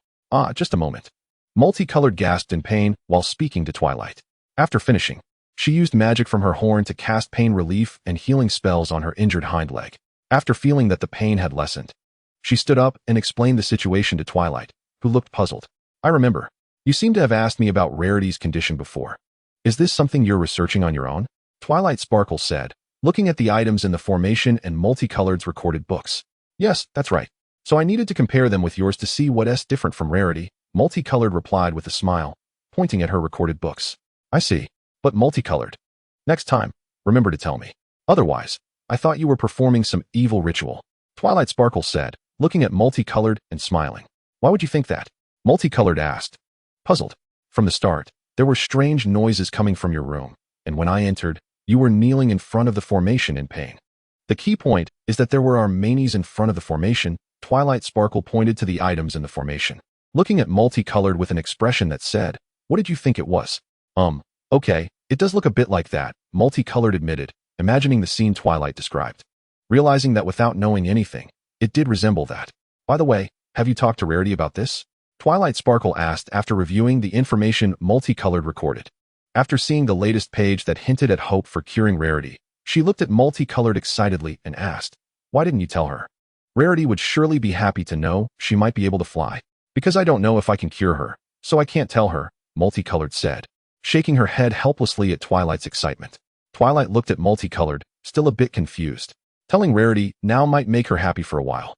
Just a moment. Multicolored gasped in pain while speaking to Twilight. After finishing, She used magic from her horn to cast pain relief and healing spells on her injured hind leg. After feeling that the pain had lessened, she stood up and explained the situation to Twilight, who looked puzzled. I remember. You seem to have asked me about Rarity's condition before. Is this something you're researching on your own? Twilight Sparkle said, looking at the items in the formation and multicolored recorded books. Yes, that's right. So I needed to compare them with yours to see what's different from Rarity, Multicolored replied with a smile, pointing at her recorded books. I see. But multicolored. Next time, remember to tell me. Otherwise, I thought you were performing some evil ritual. Twilight Sparkle said, looking at Multicolored and smiling. Why would you think that? Multicolored asked. Puzzled. From the start, there were strange noises coming from your room, and when I entered, you were kneeling in front of the formation in pain. The key point is that there were our manies in front of the formation. Twilight Sparkle pointed to the items in the formation, looking at Multicolored with an expression that said, what did you think it was? Okay, it does look a bit like that, Multicolored admitted, imagining the scene Twilight described. Realizing that without knowing anything, it did resemble that. By the way, have you talked to Rarity about this? Twilight Sparkle asked after reviewing the information Multicolored recorded. After seeing the latest page that hinted at hope for curing Rarity, she looked at Multicolored excitedly and asked, why didn't you tell her? Rarity would surely be happy to know she might be able to fly. Because I don't know if I can cure her, so I can't tell her, Multicolored said, shaking her head helplessly at Twilight's excitement. Twilight looked at Multicolored, still a bit confused. Telling Rarity now might make her happy for a while.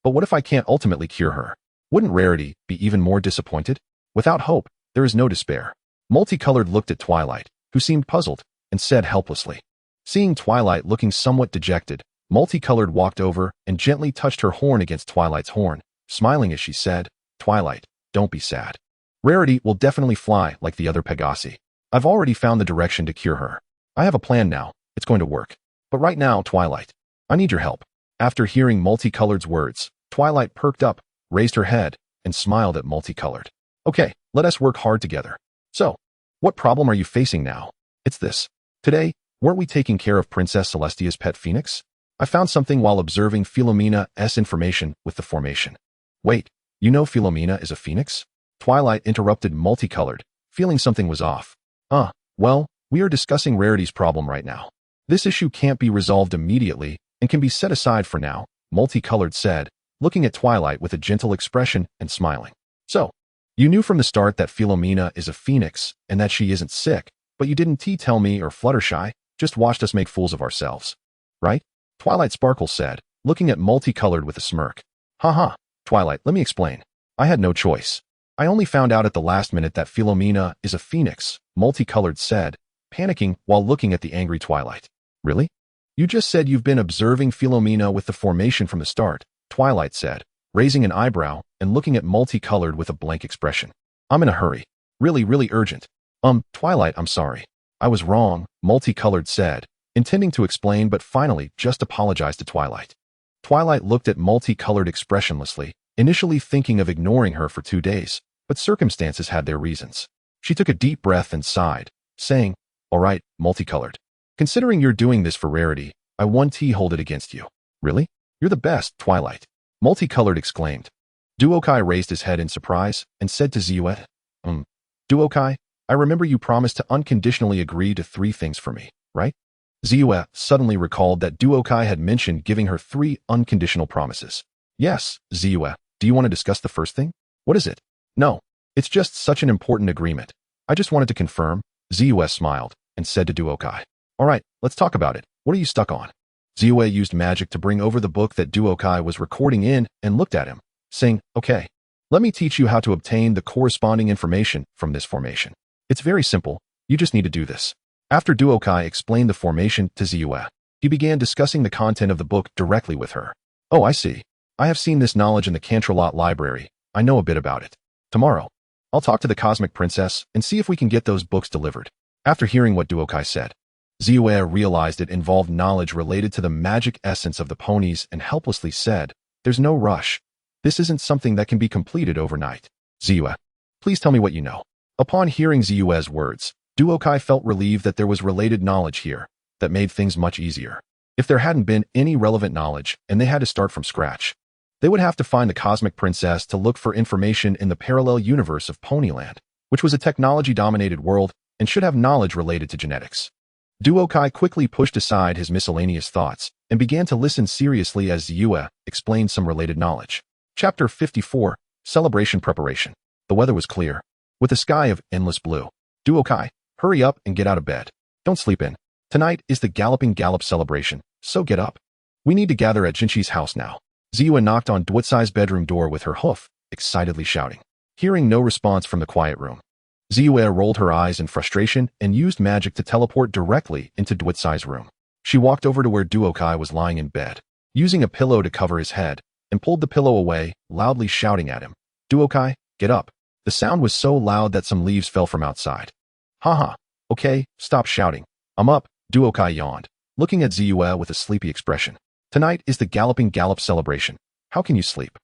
But what if I can't ultimately cure her? Wouldn't Rarity be even more disappointed? Without hope, there is no despair. Multicolored looked at Twilight, who seemed puzzled, and said helplessly. Seeing Twilight looking somewhat dejected, Multicolored walked over and gently touched her horn against Twilight's horn, smiling as she said, Twilight, don't be sad. Rarity will definitely fly like the other Pegasi. I've already found the direction to cure her. I have a plan now. It's going to work. But right now, Twilight, I need your help. After hearing Multicolored's words, Twilight perked up, raised her head, and smiled at Multicolored. Okay, let us work hard together. So, what problem are you facing now? It's this. Today, weren't we taking care of Princess Celestia's pet phoenix? I found something while observing Philomena's information with the formation. Wait, you know Philomena is a phoenix? Twilight interrupted Multicolored, feeling something was off. Well, we are discussing Rarity's problem right now. This issue can't be resolved immediately and can be set aside for now, Multicolored said, looking at Twilight with a gentle expression and smiling. So, you knew from the start that Philomena is a phoenix and that she isn't sick, but you didn't tell me or Fluttershy, just watched us make fools of ourselves. Right? Twilight Sparkle said, looking at Multicolored with a smirk. Haha, Twilight, let me explain. I had no choice. I only found out at the last minute that Philomena is a phoenix, Multicolored said, panicking while looking at the angry Twilight. Really? You just said you've been observing Philomena with the formation from the start, Twilight said, raising an eyebrow and looking at Multicolored with a blank expression. I'm in a hurry. Really urgent. Twilight, I'm sorry. I was wrong, Multicolored said, intending to explain but finally just apologized to Twilight. Twilight looked at Multicolored expressionlessly, initially thinking of ignoring her for 2 days, but circumstances had their reasons. She took a deep breath and sighed, saying, all right, Multicolored. Considering you're doing this for Rarity, I won't hold it against you. Really? You're the best, Twilight. Multicolored exclaimed. Duokai raised his head in surprise and said to Ziyue, Duokai, I remember you promised to unconditionally agree to 3 things for me, right? Ziyue suddenly recalled that Duokai had mentioned giving her 3 unconditional promises. Yes, Ziyue, do you want to discuss the first thing? What is it? No, it's just such an important agreement. I just wanted to confirm, Ziyue smiled and said to Duokai. All right, let's talk about it. What are you stuck on? Ziyue used magic to bring over the book that Duokai was recording in and looked at him, saying, okay, let me teach you how to obtain the corresponding information from this formation. It's very simple, you just need to do this. After Duokai explained the formation to Ziyue, he began discussing the content of the book directly with her. Oh, I see. I have seen this knowledge in the Cantrelot library. I know a bit about it. Tomorrow, I'll talk to the Cosmic Princess and see if we can get those books delivered. After hearing what Duokai said, Ziyue realized it involved knowledge related to the magic essence of the ponies and helplessly said, there's no rush. This isn't something that can be completed overnight. Ziyue, please tell me what you know. Upon hearing Ziyue's words, Duokai felt relieved that there was related knowledge here that made things much easier. If there hadn't been any relevant knowledge and they had to start from scratch, they would have to find the Cosmic Princess to look for information in the parallel universe of Ponyland, which was a technology-dominated world and should have knowledge related to genetics. Duokai quickly pushed aside his miscellaneous thoughts and began to listen seriously as Ziyue explained some related knowledge. Chapter 54, Celebration Preparation. The weather was clear, with a sky of endless blue. Duokai, hurry up and get out of bed. Don't sleep in. Tonight is the Galloping Gallop celebration, so get up. We need to gather at Jinshi's house now. Ziyue knocked on Duotsai's bedroom door with her hoof, excitedly shouting. Hearing no response from the quiet room, Ziyue rolled her eyes in frustration and used magic to teleport directly into Duotsai's room. She walked over to where Duokai was lying in bed, using a pillow to cover his head, and pulled the pillow away, loudly shouting at him. Duokai, get up. The sound was so loud that some leaves fell from outside. Haha, okay, stop shouting. I'm up, Duokai yawned, looking at Ziyue with a sleepy expression. Tonight is the Galloping Gallop celebration. How can you sleep?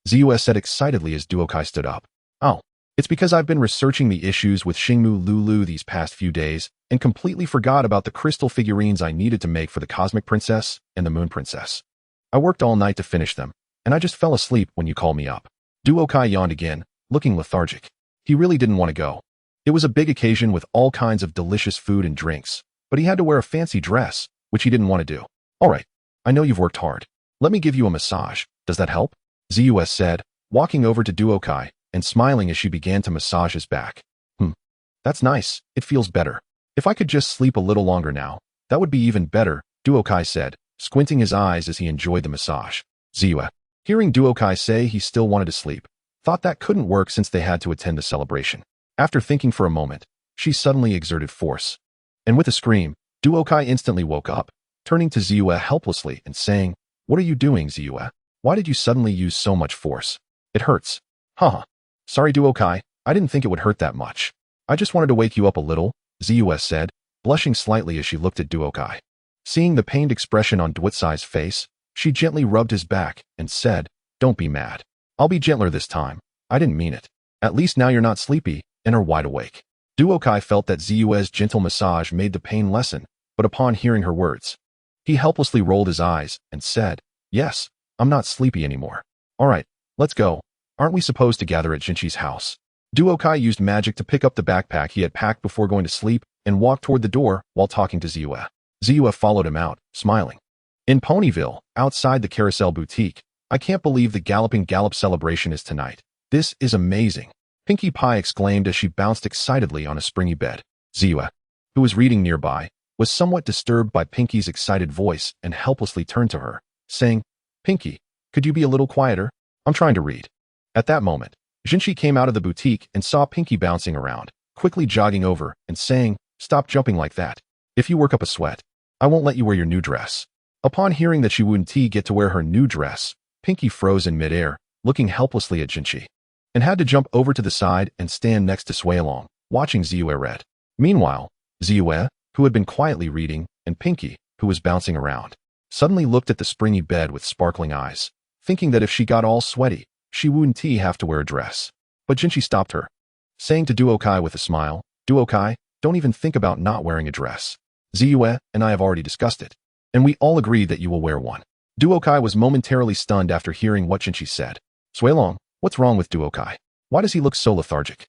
Ziyue said excitedly as Duokai stood up. Oh, it's because I've been researching the issues with Xingmu Lulu these past few days and completely forgot about the crystal figurines I needed to make for the Cosmic Princess and the Moon Princess. I worked all night to finish them, and I just fell asleep when you called me up. Duokai yawned again, looking lethargic. He really didn't want to go. It was a big occasion with all kinds of delicious food and drinks, but he had to wear a fancy dress, which he didn't want to do. All right, I know you've worked hard. Let me give you a massage. Does that help? Ziyue said, walking over to Duokai and smiling as she began to massage his back. That's nice. It feels better. If I could just sleep a little longer now, that would be even better, Duokai said, squinting his eyes as he enjoyed the massage. Ziyue, hearing Duokai say he still wanted to sleep, thought that couldn't work since they had to attend the celebration. After thinking for a moment, she suddenly exerted force. And with a scream, Duokai instantly woke up, turning to Ziyue helplessly and saying, What are you doing, Ziyue? Why did you suddenly use so much force? It hurts. Haha. Sorry, Duokai, I didn't think it would hurt that much. I just wanted to wake you up a little, Ziyue said, blushing slightly as she looked at Duokai. Seeing the pained expression on Duotsai's face, she gently rubbed his back and said, Don't be mad. I'll be gentler this time. I didn't mean it. At least now you're not sleepy and are wide awake. Duokai felt that Ziyue's gentle massage made the pain lessen, but upon hearing her words, he helplessly rolled his eyes and said, Yes, I'm not sleepy anymore. All right, let's go. Aren't we supposed to gather at Jinshi's house? Duokai used magic to pick up the backpack he had packed before going to sleep and walked toward the door while talking to Ziyue. Ziyue followed him out, smiling. In Ponyville, outside the Carousel Boutique, I can't believe the Galloping Gallop celebration is tonight. This is amazing. Pinkie Pie exclaimed as she bounced excitedly on a springy bed. Ziyue, who was reading nearby, was somewhat disturbed by Pinkie's excited voice and helplessly turned to her, saying, Pinkie, could you be a little quieter? I'm trying to read. At that moment, Jinshi came out of the boutique and saw Pinkie bouncing around, quickly jogging over and saying, Stop jumping like that. If you work up a sweat, I won't let you wear your new dress. Upon hearing that she wouldn't get to wear her new dress, Pinkie froze in midair, looking helplessly at Jinshi, and had to jump over to the side and stand next to Sualong, watching Ziyue read. Meanwhile, Ziyue, who had been quietly reading, and Pinkie, who was bouncing around, suddenly looked at the springy bed with sparkling eyes, thinking that if she got all sweaty, she wouldn't have to wear a dress. But Jinshi stopped her, saying to Duokai with a smile, Duokai, don't even think about not wearing a dress. Ziyue and I have already discussed it, and we all agreed that you will wear one. Duokai was momentarily stunned after hearing what Jinshi said. Sualong, what's wrong with Duokai? Why does he look so lethargic?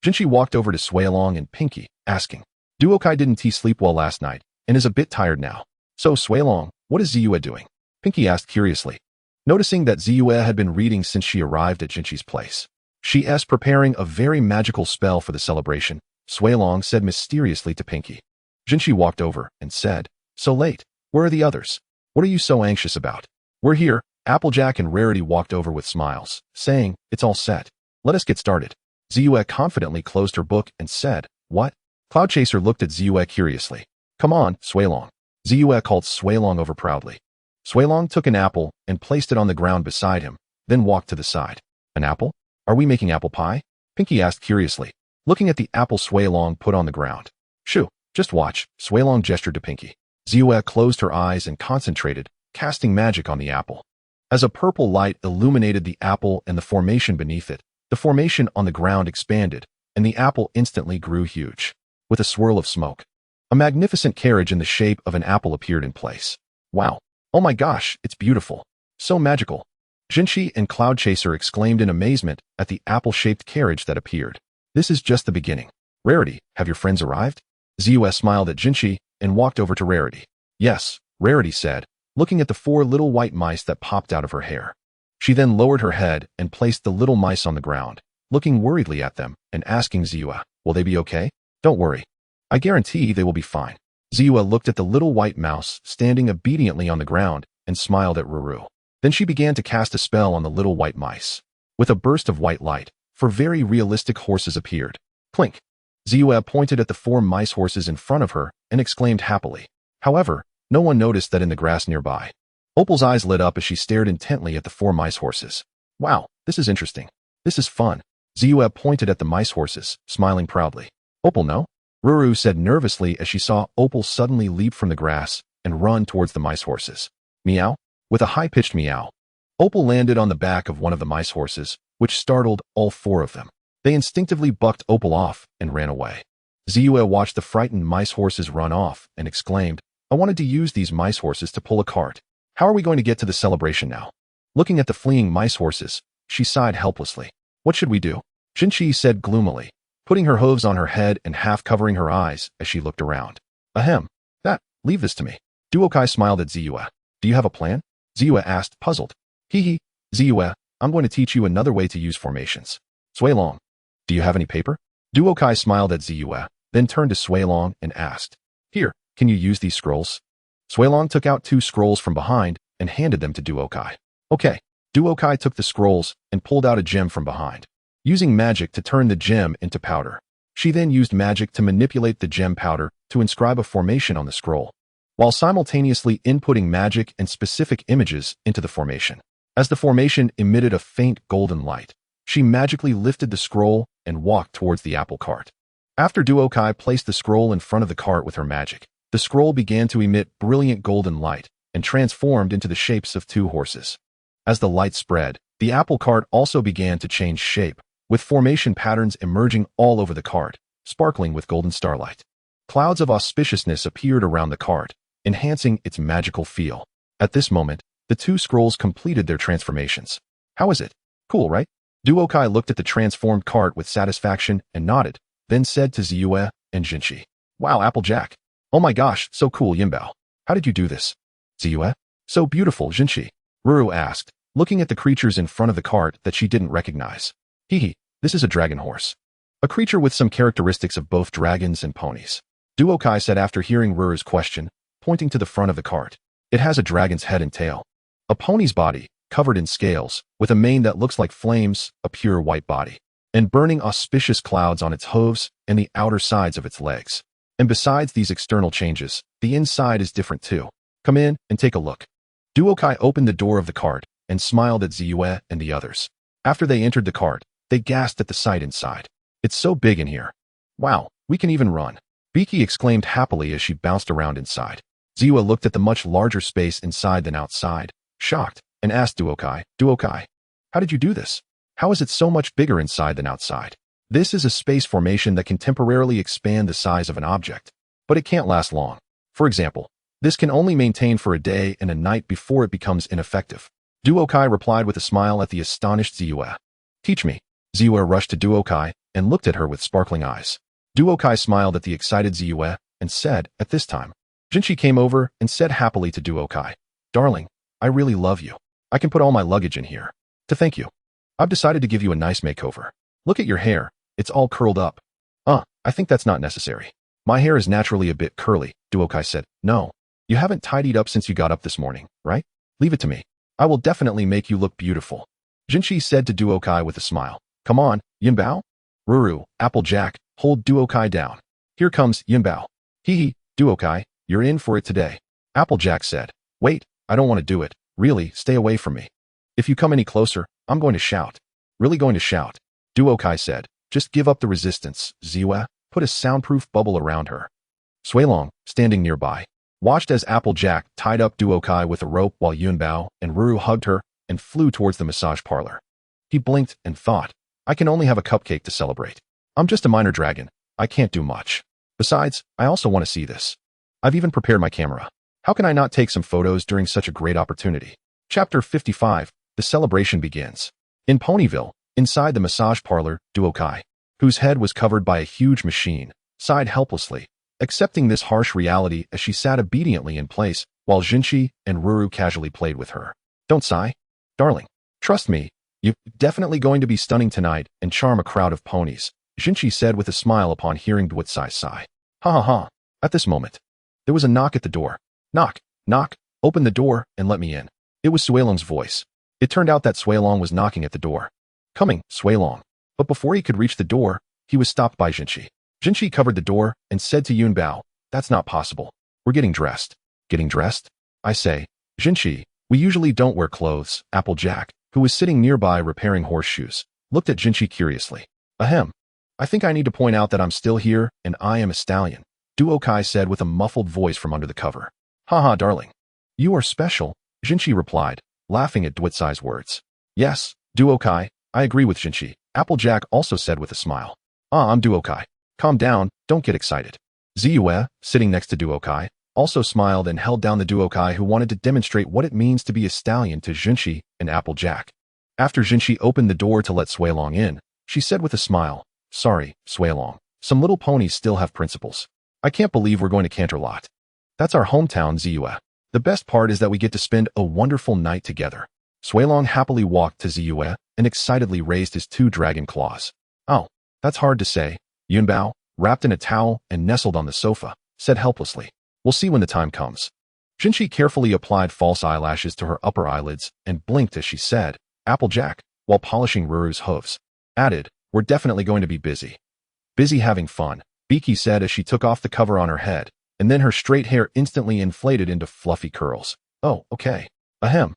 Jinshi walked over to Sualong and Pinkie, asking, Duokai didn't sleep well last night, and is a bit tired now. So Sualong, what is Ziyue doing? Pinkie asked curiously, noticing that Ziyue had been reading since she arrived at Jinshi's place. She's preparing a very magical spell for the celebration, Sualong said mysteriously to Pinkie. Jinshi walked over and said, So late, where are the others? What are you so anxious about? We're here. Applejack and Rarity walked over with smiles, saying, It's all set. Let us get started. Ziyue confidently closed her book and said, What? Cloudchaser looked at Ziyue curiously. Come on, Sualong. Ziyue called Sualong over proudly. Sualong took an apple and placed it on the ground beside him, then walked to the side. An apple? Are we making apple pie? Pinkie asked curiously, looking at the apple Sualong put on the ground. Shoo, just watch, Sualong gestured to Pinkie. Ziyue closed her eyes and concentrated, casting magic on the apple. As a purple light illuminated the apple and the formation beneath it, the formation on the ground expanded, and the apple instantly grew huge. With a swirl of smoke, a magnificent carriage in the shape of an apple appeared in place. Wow. Oh my gosh, it's beautiful. So magical. Jinshi and Cloudchaser exclaimed in amazement at the apple-shaped carriage that appeared. This is just the beginning. Rarity, have your friends arrived? Ziyue smiled at Jinchi and walked over to Rarity. Yes, Rarity said, looking at the 4 little white mice that popped out of her hair. She then lowered her head and placed the little mice on the ground, looking worriedly at them and asking Ziyue, will they be okay? Don't worry. I guarantee they will be fine. Ziyue looked at the little white mouse standing obediently on the ground and smiled at Ruru. Then she began to cast a spell on the little white mice. With a burst of white light, 4 very realistic horses appeared. Clink. Ziyue pointed at the 4 mice horses in front of her and exclaimed happily. However, no one noticed that in the grass nearby. Opal's eyes lit up as she stared intently at the 4 mice horses. Wow, this is interesting. This is fun. Ziyue pointed at the mice horses, smiling proudly. Opal, no? Ruru said nervously as she saw Opal suddenly leap from the grass and run towards the mice horses. Meow. With a high-pitched meow, Opal landed on the back of one of the mice horses, which startled all 4 of them. They instinctively bucked Opal off and ran away. Ziyue watched the frightened mice horses run off and exclaimed, I wanted to use these mice horses to pull a cart. How are we going to get to the celebration now? Looking at the fleeing mice horses, she sighed helplessly. What should we do? Jinchi said gloomily, putting her hooves on her head and half covering her eyes as she looked around. Ahem. Leave this to me. Duokai smiled at Ziyue. Do you have a plan? Ziyue asked, puzzled. Hee. Ziyue, I'm going to teach you another way to use formations. Suilong. Do you have any paper? Duokai smiled at Ziyue, then turned to Suilong and asked. Here, can you use these scrolls? Suilong took out 2 scrolls from behind and handed them to Duokai. Okay. Duokai took the scrolls and pulled out a gem from behind, using magic to turn the gem into powder. She then used magic to manipulate the gem powder to inscribe a formation on the scroll, while simultaneously inputting magic and specific images into the formation. As the formation emitted a faint golden light, she magically lifted the scroll and walked towards the apple cart. After Duokai placed the scroll in front of the cart with her magic, the scroll began to emit brilliant golden light and transformed into the shapes of 2 horses. As the light spread, the apple cart also began to change shape, with formation patterns emerging all over the cart, sparkling with golden starlight. Clouds of auspiciousness appeared around the cart, enhancing its magical feel. At this moment, the 2 scrolls completed their transformations. How is it? Cool, right? Duokai looked at the transformed cart with satisfaction and nodded, then said to Ziyue and Jinchi. Wow, Applejack. Oh my gosh, so cool, Yinbao. How did you do this? Ziyue? So beautiful, Jinchi. Ruru asked, looking at the creatures in front of the cart that she didn't recognize. This is a dragon horse. A creature with some characteristics of both dragons and ponies. Duokai said after hearing Ruru's question, pointing to the front of the cart. It has a dragon's head and tail. A pony's body, covered in scales, with a mane that looks like flames, a pure white body, and burning auspicious clouds on its hooves and the outer sides of its legs. And besides these external changes, the inside is different too. Come in and take a look. Duokai opened the door of the cart and smiled at Ziyue and the others. After they entered the cart, they gasped at the sight inside. It's so big in here. Wow, we can even run. Pinkie exclaimed happily as she bounced around inside. Ziyue looked at the much larger space inside than outside, shocked, and asked Duokai, how did you do this? How is it so much bigger inside than outside? This is a space formation that can temporarily expand the size of an object, but it can't last long. For example, this can only maintain for a day and a night before it becomes ineffective. Duokai replied with a smile at the astonished Ziyue. Teach me. Ziyue rushed to Duokai and looked at her with sparkling eyes. Duokai smiled at the excited Ziyue and said, at this time, Jinchi came over and said happily to Duokai, Darling, I really love you. I can put all my luggage in here. To thank you, I've decided to give you a nice makeover. Look at your hair. It's all curled up. I think that's not necessary. My hair is naturally a bit curly, Duokai said. No, you haven't tidied up since you got up this morning, right? Leave it to me. I will definitely make you look beautiful. Jinchi said to Duokai with a smile. Come on, Yinbao. Ruru, Applejack, hold Duokai down. Here comes Yinbao. Duokai, you're in for it today. Applejack said. Wait, I don't want to do it. Really, stay away from me. If you come any closer, I'm going to shout. Really going to shout. Duokai said. Just give up the resistance, Ziyue. Put a soundproof bubble around her. Suilong, standing nearby, watched as Applejack tied up Duokai with a rope while Yunbao and Ruru hugged her and flew towards the massage parlor. He blinked and thought, I can only have a cupcake to celebrate. I'm just a minor dragon. I can't do much. Besides, I also want to see this. I've even prepared my camera. How can I not take some photos during such a great opportunity? Chapter 55, the celebration begins. In Ponyville, inside the massage parlor, Duokai, whose head was covered by a huge machine, sighed helplessly, accepting this harsh reality as she sat obediently in place while Jinchi and Ruru casually played with her. Don't sigh, darling. Trust me, you're definitely going to be stunning tonight and charm a crowd of ponies, Jinchi said with a smile upon hearing Dwitsai's sigh. Ha ha ha. At this moment, there was a knock at the door. Knock, knock, open the door and let me in. It was Suelong's voice. It turned out that Suelong was knocking at the door. Coming, Suelong. But before he could reach the door, he was stopped by Jinchi. Jinchi covered the door and said to Yunbao, that's not possible. We're getting dressed. Getting dressed? I say, Jinchi, we usually don't wear clothes. Applejack, who was sitting nearby repairing horseshoes, looked at Jinchi curiously. Ahem. I think I need to point out that I'm still here and I am a stallion, Duokai said with a muffled voice from under the cover. Haha, darling. You are special, Jinchi replied, laughing at Dwitsai's words. Yes, Duokai, I agree with Jinchi, Applejack also said with a smile. I'm Duokai. Calm down, don't get excited. Ziyue, sitting next to Duokai, also smiled and held down the Duokai who wanted to demonstrate what it means to be a stallion to Jinchi and Applejack. After Jinchi opened the door to let Suelong in, she said with a smile, sorry, Suelong, some little ponies still have principles. I can't believe we're going to Canterlot. That's our hometown, Ziyue. The best part is that we get to spend a wonderful night together. Suelong happily walked to Ziyue and excitedly raised his 2 dragon claws. Oh, that's hard to say, Yunbao, wrapped in a towel and nestled on the sofa, said helplessly. We'll see when the time comes. Jinchi carefully applied false eyelashes to her upper eyelids and blinked as she said, Applejack, while polishing Ruru's hooves. Added, we're definitely going to be busy. Busy having fun, Pinkie said as she took off the cover on her head, and then her straight hair instantly inflated into fluffy curls. Oh, okay. Ahem.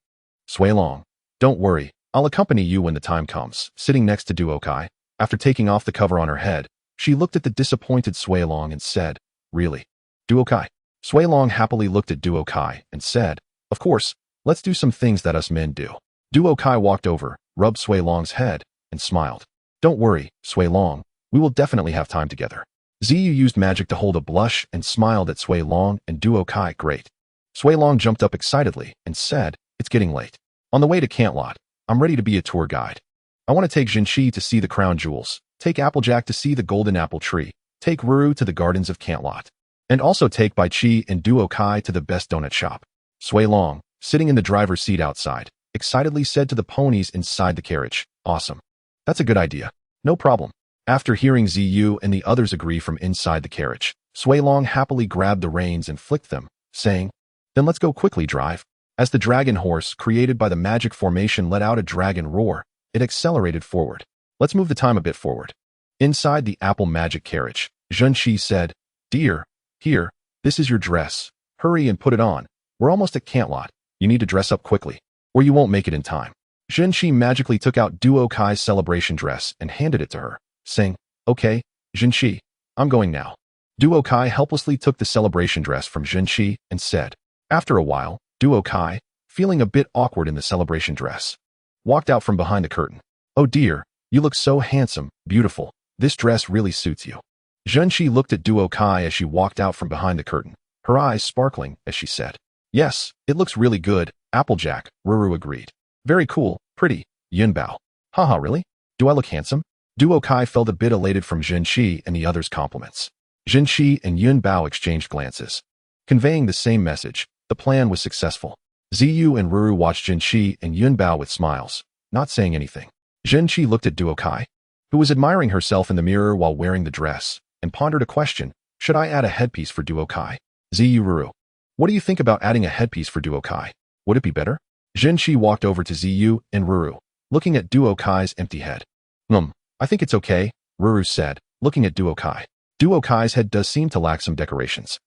Suelong. Don't worry, I'll accompany you when the time comes. Sitting next to Duokai, after taking off the cover on her head, she looked at the disappointed Suelong and said, really? Duokai? Suelong happily looked at Duokai and said, of course, let's do some things that us men do. Duokai walked over, rubbed Suelong's head, and smiled. Don't worry, Suelong, we will definitely have time together. Ziyu used magic to hold a blush and smiled at Suelong and Duokai. Great. Suelong jumped up excitedly and said, it's getting late. On the way to Cantlot, I'm ready to be a tour guide. I want to take Jinchi to see the crown jewels, take Applejack to see the golden apple tree, take Ruru to the gardens of Cantlot, and also take Baichi and Duokai to the best donut shop. Suelong, sitting in the driver's seat outside, excitedly said to the ponies inside the carriage, awesome. That's a good idea. No problem. After hearing Ziyu and the others agree from inside the carriage, Suelong happily grabbed the reins and flicked them, saying, then let's go quickly drive. As the dragon horse created by the magic formation let out a dragon roar, it accelerated forward. Let's move the time a bit forward. Inside the apple magic carriage, Jinchi said, dear, here, this is your dress. Hurry and put it on. We're almost at Cantlot. You need to dress up quickly, or you won't make it in time. Jinchi magically took out Duokai's celebration dress and handed it to her, saying, okay, Jinchi, I'm going now. Duokai helplessly took the celebration dress from Jinchi and said, after a while, Duokai, feeling a bit awkward in the celebration dress, walked out from behind the curtain. Oh dear, you look so handsome, beautiful. This dress really suits you. Jinchi looked at Duokai as she walked out from behind the curtain, her eyes sparkling as she said, yes, it looks really good, Applejack, Ruru agreed. Very cool, pretty, Yunbao. Haha, really? Do I look handsome? Duokai felt a bit elated from Jinchi and the others' compliments. Jinchi and Yunbao exchanged glances. Conveying the same message, the plan was successful. Ziyu and Ruru watched Jinchi and Yunbao with smiles, not saying anything. Jinchi looked at Duokai, who was admiring herself in the mirror while wearing the dress, and pondered a question, should I add a headpiece for Duokai? Ziyu Ruru. What do you think about adding a headpiece for Duokai? Would it be better? Jinchi walked over to Ziyu and Ruru, looking at Duokai's empty head. I think it's okay, Ruru said, looking at Duokai. Duokai's head does seem to lack some decorations.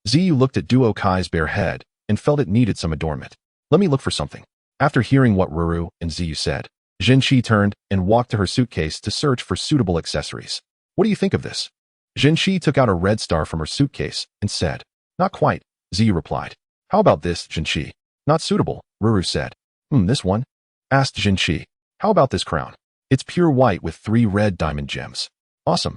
Ziyu looked at Duokai's bare head and felt it needed some adornment. Let me look for something. After hearing what Ruru and Ziyu said, Jinchi turned and walked to her suitcase to search for suitable accessories. What do you think of this? Jinchi took out a red star from her suitcase and said, not quite, Ziyu replied. How about this, Jinchi? Not suitable, Ruru said. This one? Asked Jinchi. How about this crown? It's pure white with 3 red diamond gems. Awesome.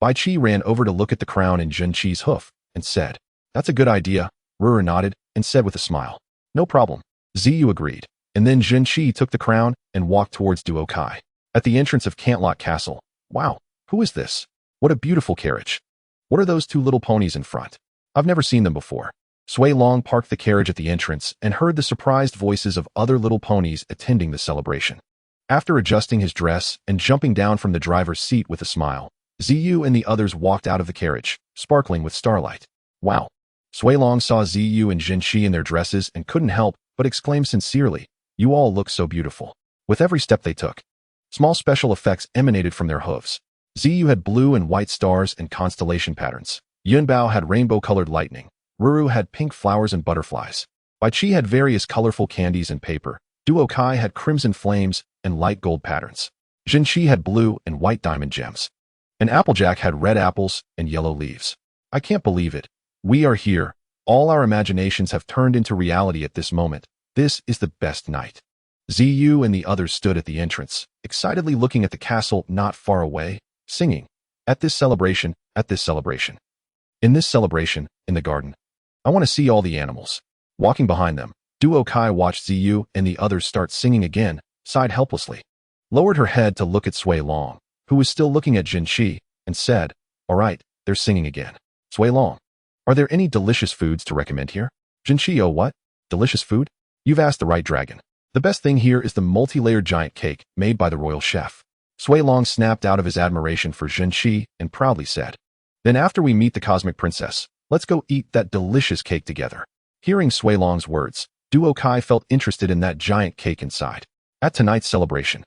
Baichi ran over to look at the crown in Jinchi's hoof and said, that's a good idea. Ruru nodded and said with a smile, no problem. Ziyu agreed, and then Jinchi took the crown and walked towards Duokai. At the entrance of Cantlot Castle, wow, Who is this? What a beautiful carriage. What are those two little ponies in front? I've never seen them before. Sui Long parked the carriage at the entrance and heard the surprised voices of other little ponies attending the celebration. After adjusting his dress and jumping down from the driver's seat with a smile, Ziyu and the others walked out of the carriage, sparkling with starlight. Wow. Sui Long saw Ziyu and Jinshi in their dresses and couldn't help but exclaim sincerely, "You all look so beautiful." With every step they took, small special effects emanated from their hooves. Ziyu had blue and white stars and constellation patterns. Yunbao had rainbow-colored lightning. Ruru had pink flowers and butterflies. Baichi had various colorful candies and paper. Duo Kai had crimson flames and light gold patterns. Jinshi had blue and white diamond gems. And Applejack had red apples and yellow leaves. I can't believe it. We are here. All our imaginations have turned into reality at this moment. This is the best night. Ziyu and the others stood at the entrance, excitedly looking at the castle not far away, singing, At this celebration, at this celebration. In this celebration, in the garden. I want to see all the animals. Walking behind them, Duo Kai watched Ziyu and the others start singing again, sighed helplessly, lowered her head to look at Sui Long, who was still looking at Jinshi, and said, All right, they're singing again. Sui Long, are there any delicious foods to recommend here? Jinshi, oh what? Delicious food? You've asked the right dragon. The best thing here is the multi-layered giant cake made by the royal chef. Sui Long snapped out of his admiration for Jinshi and proudly said, Then after we meet the cosmic princess, let's go eat that delicious cake together. Hearing Sui Long's words, Duo Kai felt interested in that giant cake inside. At tonight's celebration,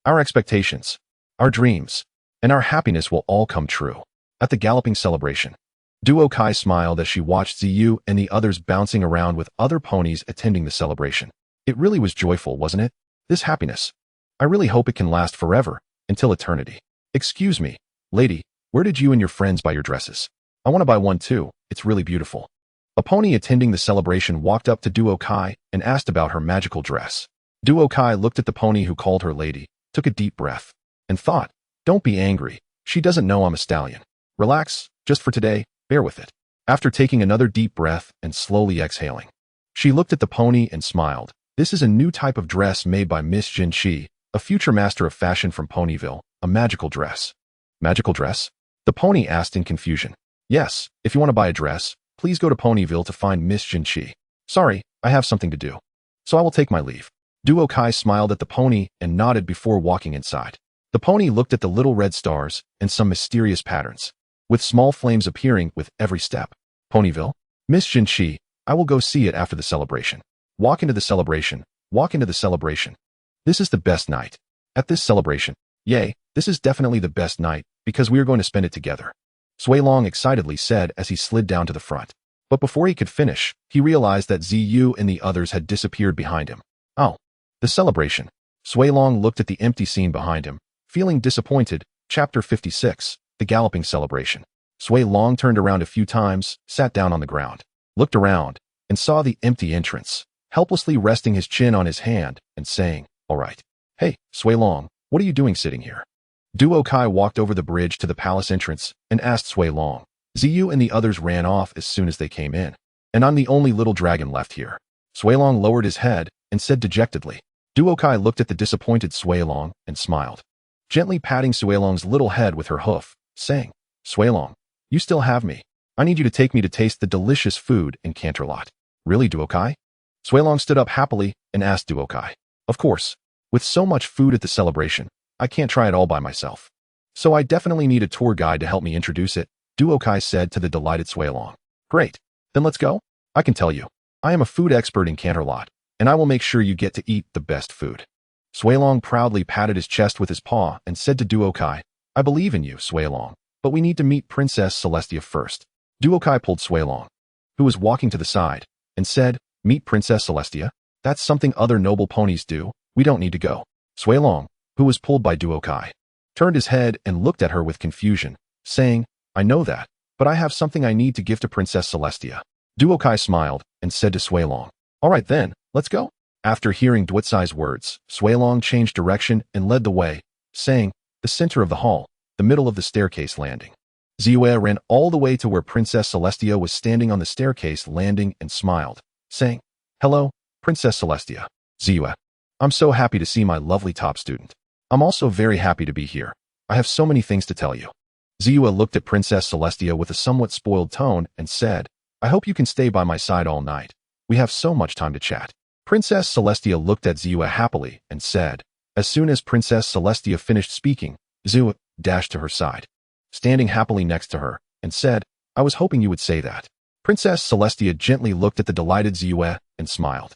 our expectations, our dreams, and our happiness will all come true. At the galloping celebration, Duo Kai smiled as she watched Ziyu and the others bouncing around with other ponies attending the celebration. It really was joyful, wasn't it? This happiness. I really hope it can last forever, until eternity. Excuse me, lady, where did you and your friends buy your dresses? I want to buy one too, it's really beautiful. A pony attending the celebration walked up to Duo Kai and asked about her magical dress. Duo Kai looked at the pony who called her lady, took a deep breath, and thought, Don't be angry, she doesn't know I'm a stallion. Relax, just for today, bear with it. After taking another deep breath and slowly exhaling, she looked at the pony and smiled. This is a new type of dress made by Miss Jinshi, a future master of fashion from Ponyville, a magical dress. Magical dress? The pony asked in confusion. Yes, if you want to buy a dress, please go to Ponyville to find Miss Jinshi. Sorry, I have something to do. So I will take my leave. Duo Kai smiled at the pony and nodded before walking inside. The pony looked at the little red stars and some mysterious patterns, with small flames appearing with every step. Ponyville? Miss Jinshi, I will go see it after the celebration. Walk into the celebration. Walk into the celebration. This is the best night. At this celebration. Yay, this is definitely the best night, because we are going to spend it together. Sui Long excitedly said as he slid down to the front. But before he could finish, he realized that Ziyu and the others had disappeared behind him. Oh, the celebration. Sui Long looked at the empty scene behind him, feeling disappointed. Chapter 56, The Galloping Celebration. Sui Long turned around a few times, sat down on the ground, looked around, and saw the empty entrance, helplessly resting his chin on his hand and saying, All right. Hey, Sui Long, what are you doing sitting here? Duo Kai walked over the bridge to the palace entrance and asked Sui Long. Ziyu and the others ran off as soon as they came in. And I'm the only little dragon left here. Sui Long lowered his head and said dejectedly. Duo Kai looked at the disappointed Sui Long and smiled, gently patting Sui Long's little head with her hoof, saying, Sui Long, you still have me. I need you to take me to taste the delicious food in Canterlot. Really, Duo Kai? Sui Long stood up happily and asked Duo Kai. Of course. With so much food at the celebration, I can't try it all by myself. So I definitely need a tour guide to help me introduce it, Duo Kai said to the delighted Sui Long. Great. Then let's go. I can tell you, I am a food expert in Canterlot, and I will make sure you get to eat the best food. Sui Long proudly patted his chest with his paw and said to Duo Kai, I believe in you, Sui Long, but we need to meet Princess Celestia first. Duo Kai pulled Sui Long, who was walking to the side, and said, Meet Princess Celestia? That's something other noble ponies do. We don't need to go. Sui Long, who was pulled by Duo Kai, turned his head and looked at her with confusion, saying, I know that, but I have something I need to give to Princess Celestia. Duo Kai smiled and said to Sui Long, All right then, let's go. After hearing Duotsai's words, Sui Long changed direction and led the way, saying, The center of the hall, the middle of the staircase landing. Ziyu ran all the way to where Princess Celestia was standing on the staircase landing and smiled, saying, Hello, Princess Celestia. Ziyu, I'm so happy to see my lovely top student. I'm also very happy to be here. I have so many things to tell you. Ziyue looked at Princess Celestia with a somewhat spoiled tone and said, I hope you can stay by my side all night. We have so much time to chat. Princess Celestia looked at Ziyue happily and said, as soon as Princess Celestia finished speaking, Ziyue dashed to her side, standing happily next to her, and said, I was hoping you would say that. Princess Celestia gently looked at the delighted Ziyue and smiled.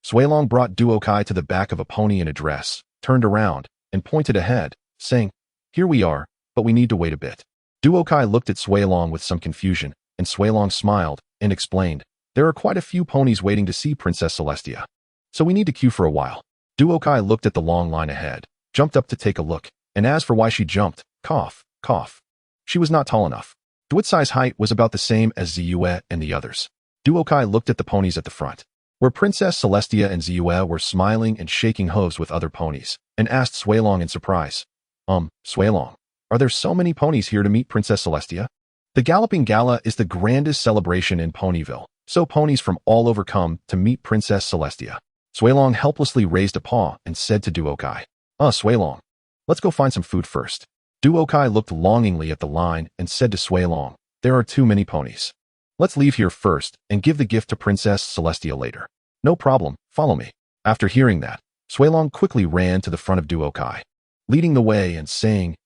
Suilong brought Duokai to the back of a pony in a dress, turned around, and pointed ahead, saying, Here we are, but we need to wait a bit. Duokai looked at Suilong with some confusion, and Suilong smiled and explained, There are quite a few ponies waiting to see Princess Celestia, so we need to queue for a while. Duokai looked at the long line ahead, jumped up to take a look, and as for why she jumped, cough, cough. She was not tall enough. Duotsai's height was about the same as Ziyue and the others. Duokai looked at the ponies at the front, where Princess Celestia and Ziyue were smiling and shaking hooves with other ponies, and asked Suilong in surprise, Suilong, are there so many ponies here to meet Princess Celestia? The Galloping Gala is the grandest celebration in Ponyville, so ponies from all over come to meet Princess Celestia. Suilong helplessly raised a paw and said to Duokai, Suilong, let's go find some food first. Duokai looked longingly at the line and said to Suilong, There are too many ponies. Let's leave here first and give the gift to Princess Celestia later. No problem, follow me. After hearing that, Suilong quickly ran to the front of Duokai, leading the way and saying,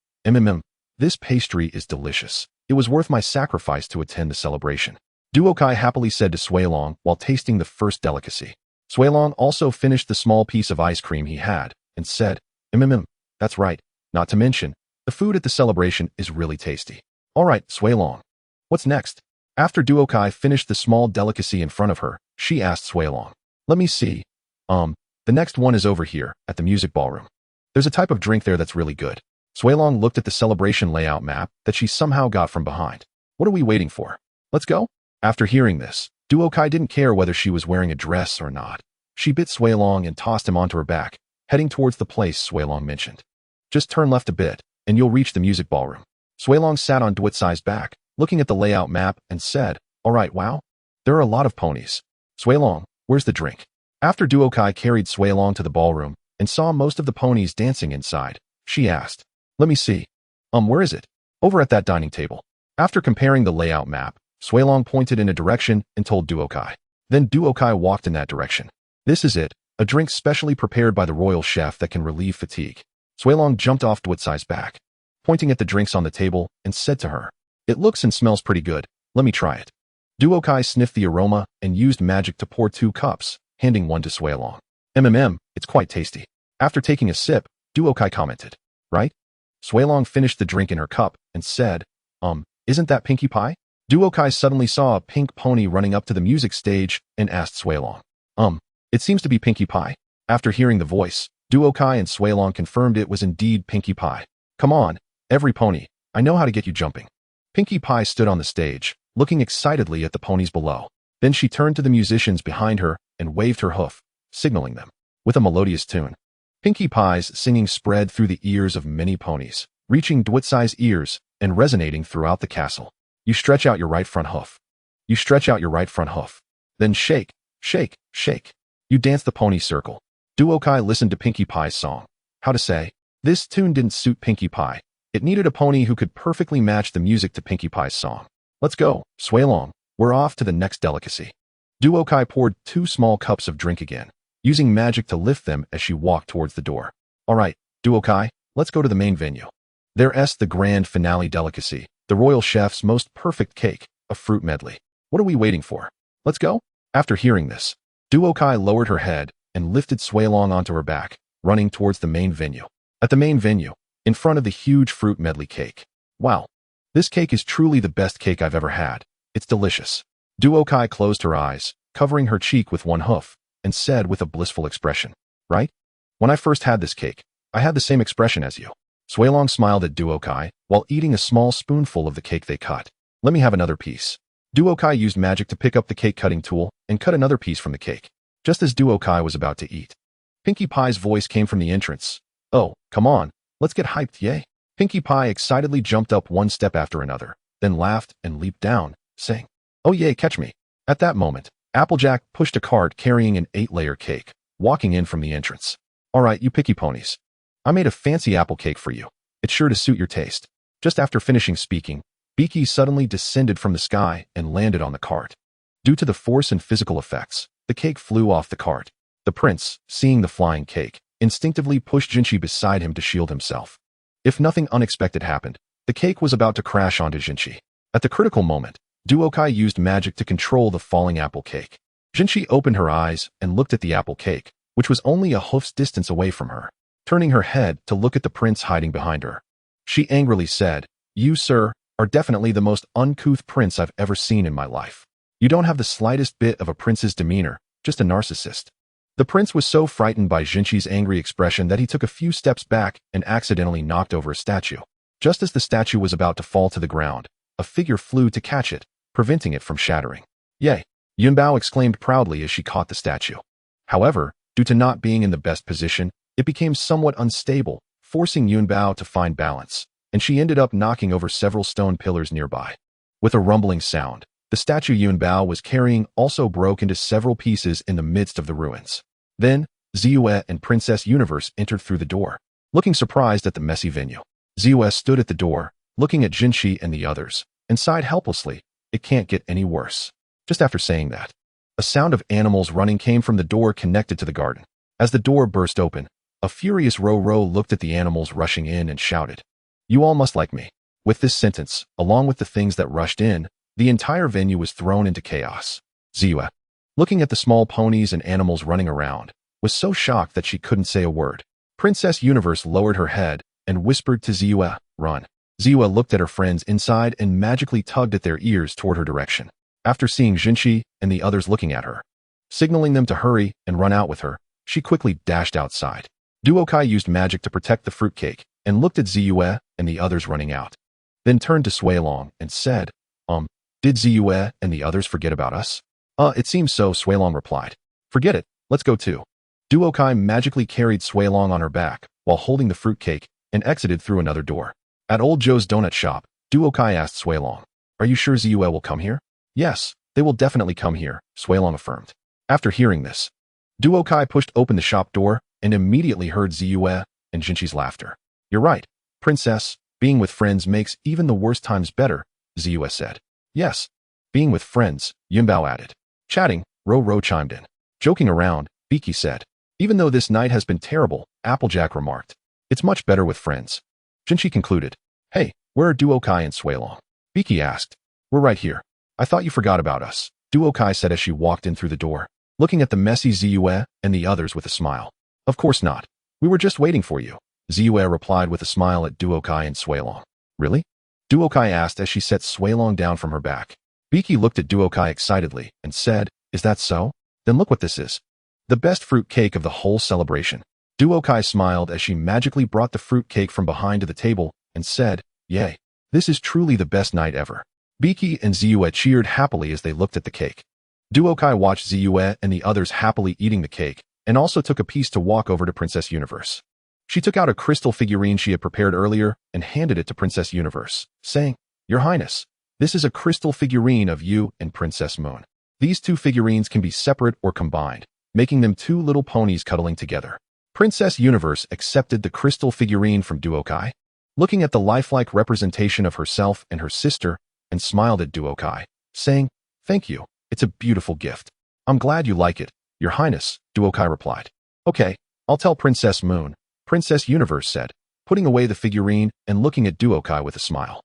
this pastry is delicious. It was worth my sacrifice to attend the celebration. Duokai happily said to Suilong while tasting the first delicacy. Suilong also finished the small piece of ice cream he had and said, That's right, not to mention, the food at the celebration is really tasty. All right, Suilong. What's next? After Duokai finished the small delicacy in front of her, she asked Suilong, Let me see. The next one is over here, at the music ballroom. There's a type of drink there that's really good. Suilong looked at the celebration layout map that she somehow got from behind. What are we waiting for? Let's go? After hearing this, Duokai didn't care whether she was wearing a dress or not. She bit Suilong and tossed him onto her back, heading towards the place Suilong mentioned. Just turn left a bit, and you'll reach the music ballroom. Suilong sat on Duotsai's back, looking at the layout map, and said, All right, wow. There are a lot of ponies. Suilong, where's the drink? After Duokai carried Suilong to the ballroom and saw most of the ponies dancing inside, she asked, Let me see. Where is it? Over at that dining table. After comparing the layout map, Suilong pointed in a direction and told Duokai. Then Duokai walked in that direction. This is it, a drink specially prepared by the royal chef that can relieve fatigue. Suilong jumped off Duotsai's back, pointing at the drinks on the table, and said to her, It looks and smells pretty good. Let me try it. Duokai sniffed the aroma and used magic to pour 2 cups, handing one to Suilong. It's quite tasty. After taking a sip, Duokai commented, Right? Suilong finished the drink in her cup and said, Isn't that Pinkie Pie? Duokai suddenly saw a pink pony running up to the music stage and asked Suilong, It seems to be Pinkie Pie. After hearing the voice, Duokai and Suilong confirmed it was indeed Pinkie Pie. Come on, every pony, I know how to get you jumping. Pinkie Pie stood on the stage, looking excitedly at the ponies below. Then she turned to the musicians behind her and waved her hoof, signaling them, with a melodious tune. Pinkie Pie's singing spread through the ears of many ponies, reaching Duotsai's ears and resonating throughout the castle. You stretch out your right front hoof. You stretch out your right front hoof. Then shake, shake, shake. You dance the pony circle. Duokai listened to Pinkie Pie's song. How to say? This tune didn't suit Pinkie Pie. It needed a pony who could perfectly match the music to Pinkie Pie's song. Let's go, Suilong. We're off to the next delicacy. Duokai poured 2 small cups of drink again, using magic to lift them as she walked towards the door. All right, Duokai, let's go to the main venue. There's the grand finale delicacy, the royal chef's most perfect cake, a fruit medley. What are we waiting for? Let's go? After hearing this, Duokai lowered her head and lifted Suilong onto her back, running towards the main venue. At the main venue, in front of the huge fruit medley cake. Wow. This cake is truly the best cake I've ever had. It's delicious. Duokai closed her eyes, covering her cheek with one hoof, and said with a blissful expression, Right? When I first had this cake, I had the same expression as you. Suilong smiled at Duokai while eating a small spoonful of the cake they cut. Let me have another piece. Duokai used magic to pick up the cake cutting tool and cut another piece from the cake, just as Duokai was about to eat. Pinkie Pie's voice came from the entrance. Oh, come on, let's get hyped, yay. Pinkie Pie excitedly jumped up one step after another, then laughed and leaped down, saying, Oh yay, catch me. At that moment, Applejack pushed a cart carrying an 8-layer cake, walking in from the entrance. All right, you picky ponies. I made a fancy apple cake for you. It's sure to suit your taste. Just after finishing speaking, Pinkie suddenly descended from the sky and landed on the cart. Due to the force and physical effects, the cake flew off the cart. The prince, seeing the flying cake, instinctively pushed Jinchi beside him to shield himself. If nothing unexpected happened, the cake was about to crash onto Jinchi. At the critical moment, Duokai used magic to control the falling apple cake. Jinchi opened her eyes and looked at the apple cake, which was only a hoof's distance away from her. Turning her head to look at the prince hiding behind her, she angrily said, "You, sir, are definitely the most uncouth prince I've ever seen in my life. You don't have the slightest bit of a prince's demeanor, just a narcissist." The prince was so frightened by Jinchi's angry expression that he took a few steps back and accidentally knocked over a statue. Just as the statue was about to fall to the ground, a figure flew to catch it, preventing it from shattering. "Yay!" Yunbao exclaimed proudly as she caught the statue. However, due to not being in the best position, it became somewhat unstable, forcing Yunbao to find balance, and she ended up knocking over several stone pillars nearby. With a rumbling sound, the statue Yunbao was carrying also broke into several pieces in the midst of the ruins. Then, Ziyue and Princess Universe entered through the door. Looking surprised at the messy venue, Ziyue stood at the door, looking at Jinchi and the others, and sighed helplessly. It can't get any worse. Just after saying that, a sound of animals running came from the door connected to the garden. As the door burst open, a furious Ro looked at the animals rushing in and shouted, "You all must like me." With this sentence, along with the things that rushed in, the entire venue was thrown into chaos. Ziyue, looking at the small ponies and animals running around, was so shocked that she couldn't say a word. Princess Universe lowered her head and whispered to Ziyue, "Run." Ziyue looked at her friends inside and magically tugged at their ears toward her direction. After seeing Jinchi and the others looking at her, signaling them to hurry and run out with her, she quickly dashed outside. Duokai used magic to protect the fruitcake and looked at Ziyue and the others running out. Then turned to Suilong and said, Did Ziyue and the others forget about us?" It seems so," Suilong replied. "Forget it, let's go too." Duokai magically carried Suilong on her back while holding the fruitcake and exited through another door. At Old Joe's donut shop, Duokai asked Suilong, "Are you sure Ziyue will come here?" "Yes, they will definitely come here," Suilong affirmed. After hearing this, Duokai pushed open the shop door and immediately heard Ziyue and Jinchi's laughter. "You're right, princess, being with friends makes even the worst times better," Ziyue said. "Yes, being with friends," Yunbao added. Chatting, Ro chimed in. Joking around, Pinkie said, "Even though this night has been terrible," Applejack remarked, "it's much better with friends." Jinchi concluded, "Hey, where are Duokai and Suilong?" Pinkie asked. "We're right here. I thought you forgot about us," Duokai said as she walked in through the door, looking at the messy Ziyue and the others with a smile. "Of course not. We were just waiting for you," Ziyue replied with a smile at Duokai and Suilong. "Really?" Duokai asked as she set Suilong down from her back. Pinkie looked at Duokai excitedly and said, "Is that so? Then look what this is. The best fruit cake of the whole celebration." Duokai smiled as she magically brought the fruit cake from behind to the table and said, "Yay, this is truly the best night ever." Pinkie and Ziyue cheered happily as they looked at the cake. Duokai watched Ziyue and the others happily eating the cake and also took a piece to walk over to Princess Universe. She took out a crystal figurine she had prepared earlier and handed it to Princess Universe, saying, "Your Highness, this is a crystal figurine of you and Princess Moon. These two figurines can be separate or combined, making them two little ponies cuddling together." Princess Universe accepted the crystal figurine from Duokai, looking at the lifelike representation of herself and her sister, and smiled at Duokai, saying, "Thank you, it's a beautiful gift. I'm glad you like it, Your Highness," Duokai replied. "Okay, I'll tell Princess Moon," Princess Universe said, putting away the figurine and looking at Duokai with a smile.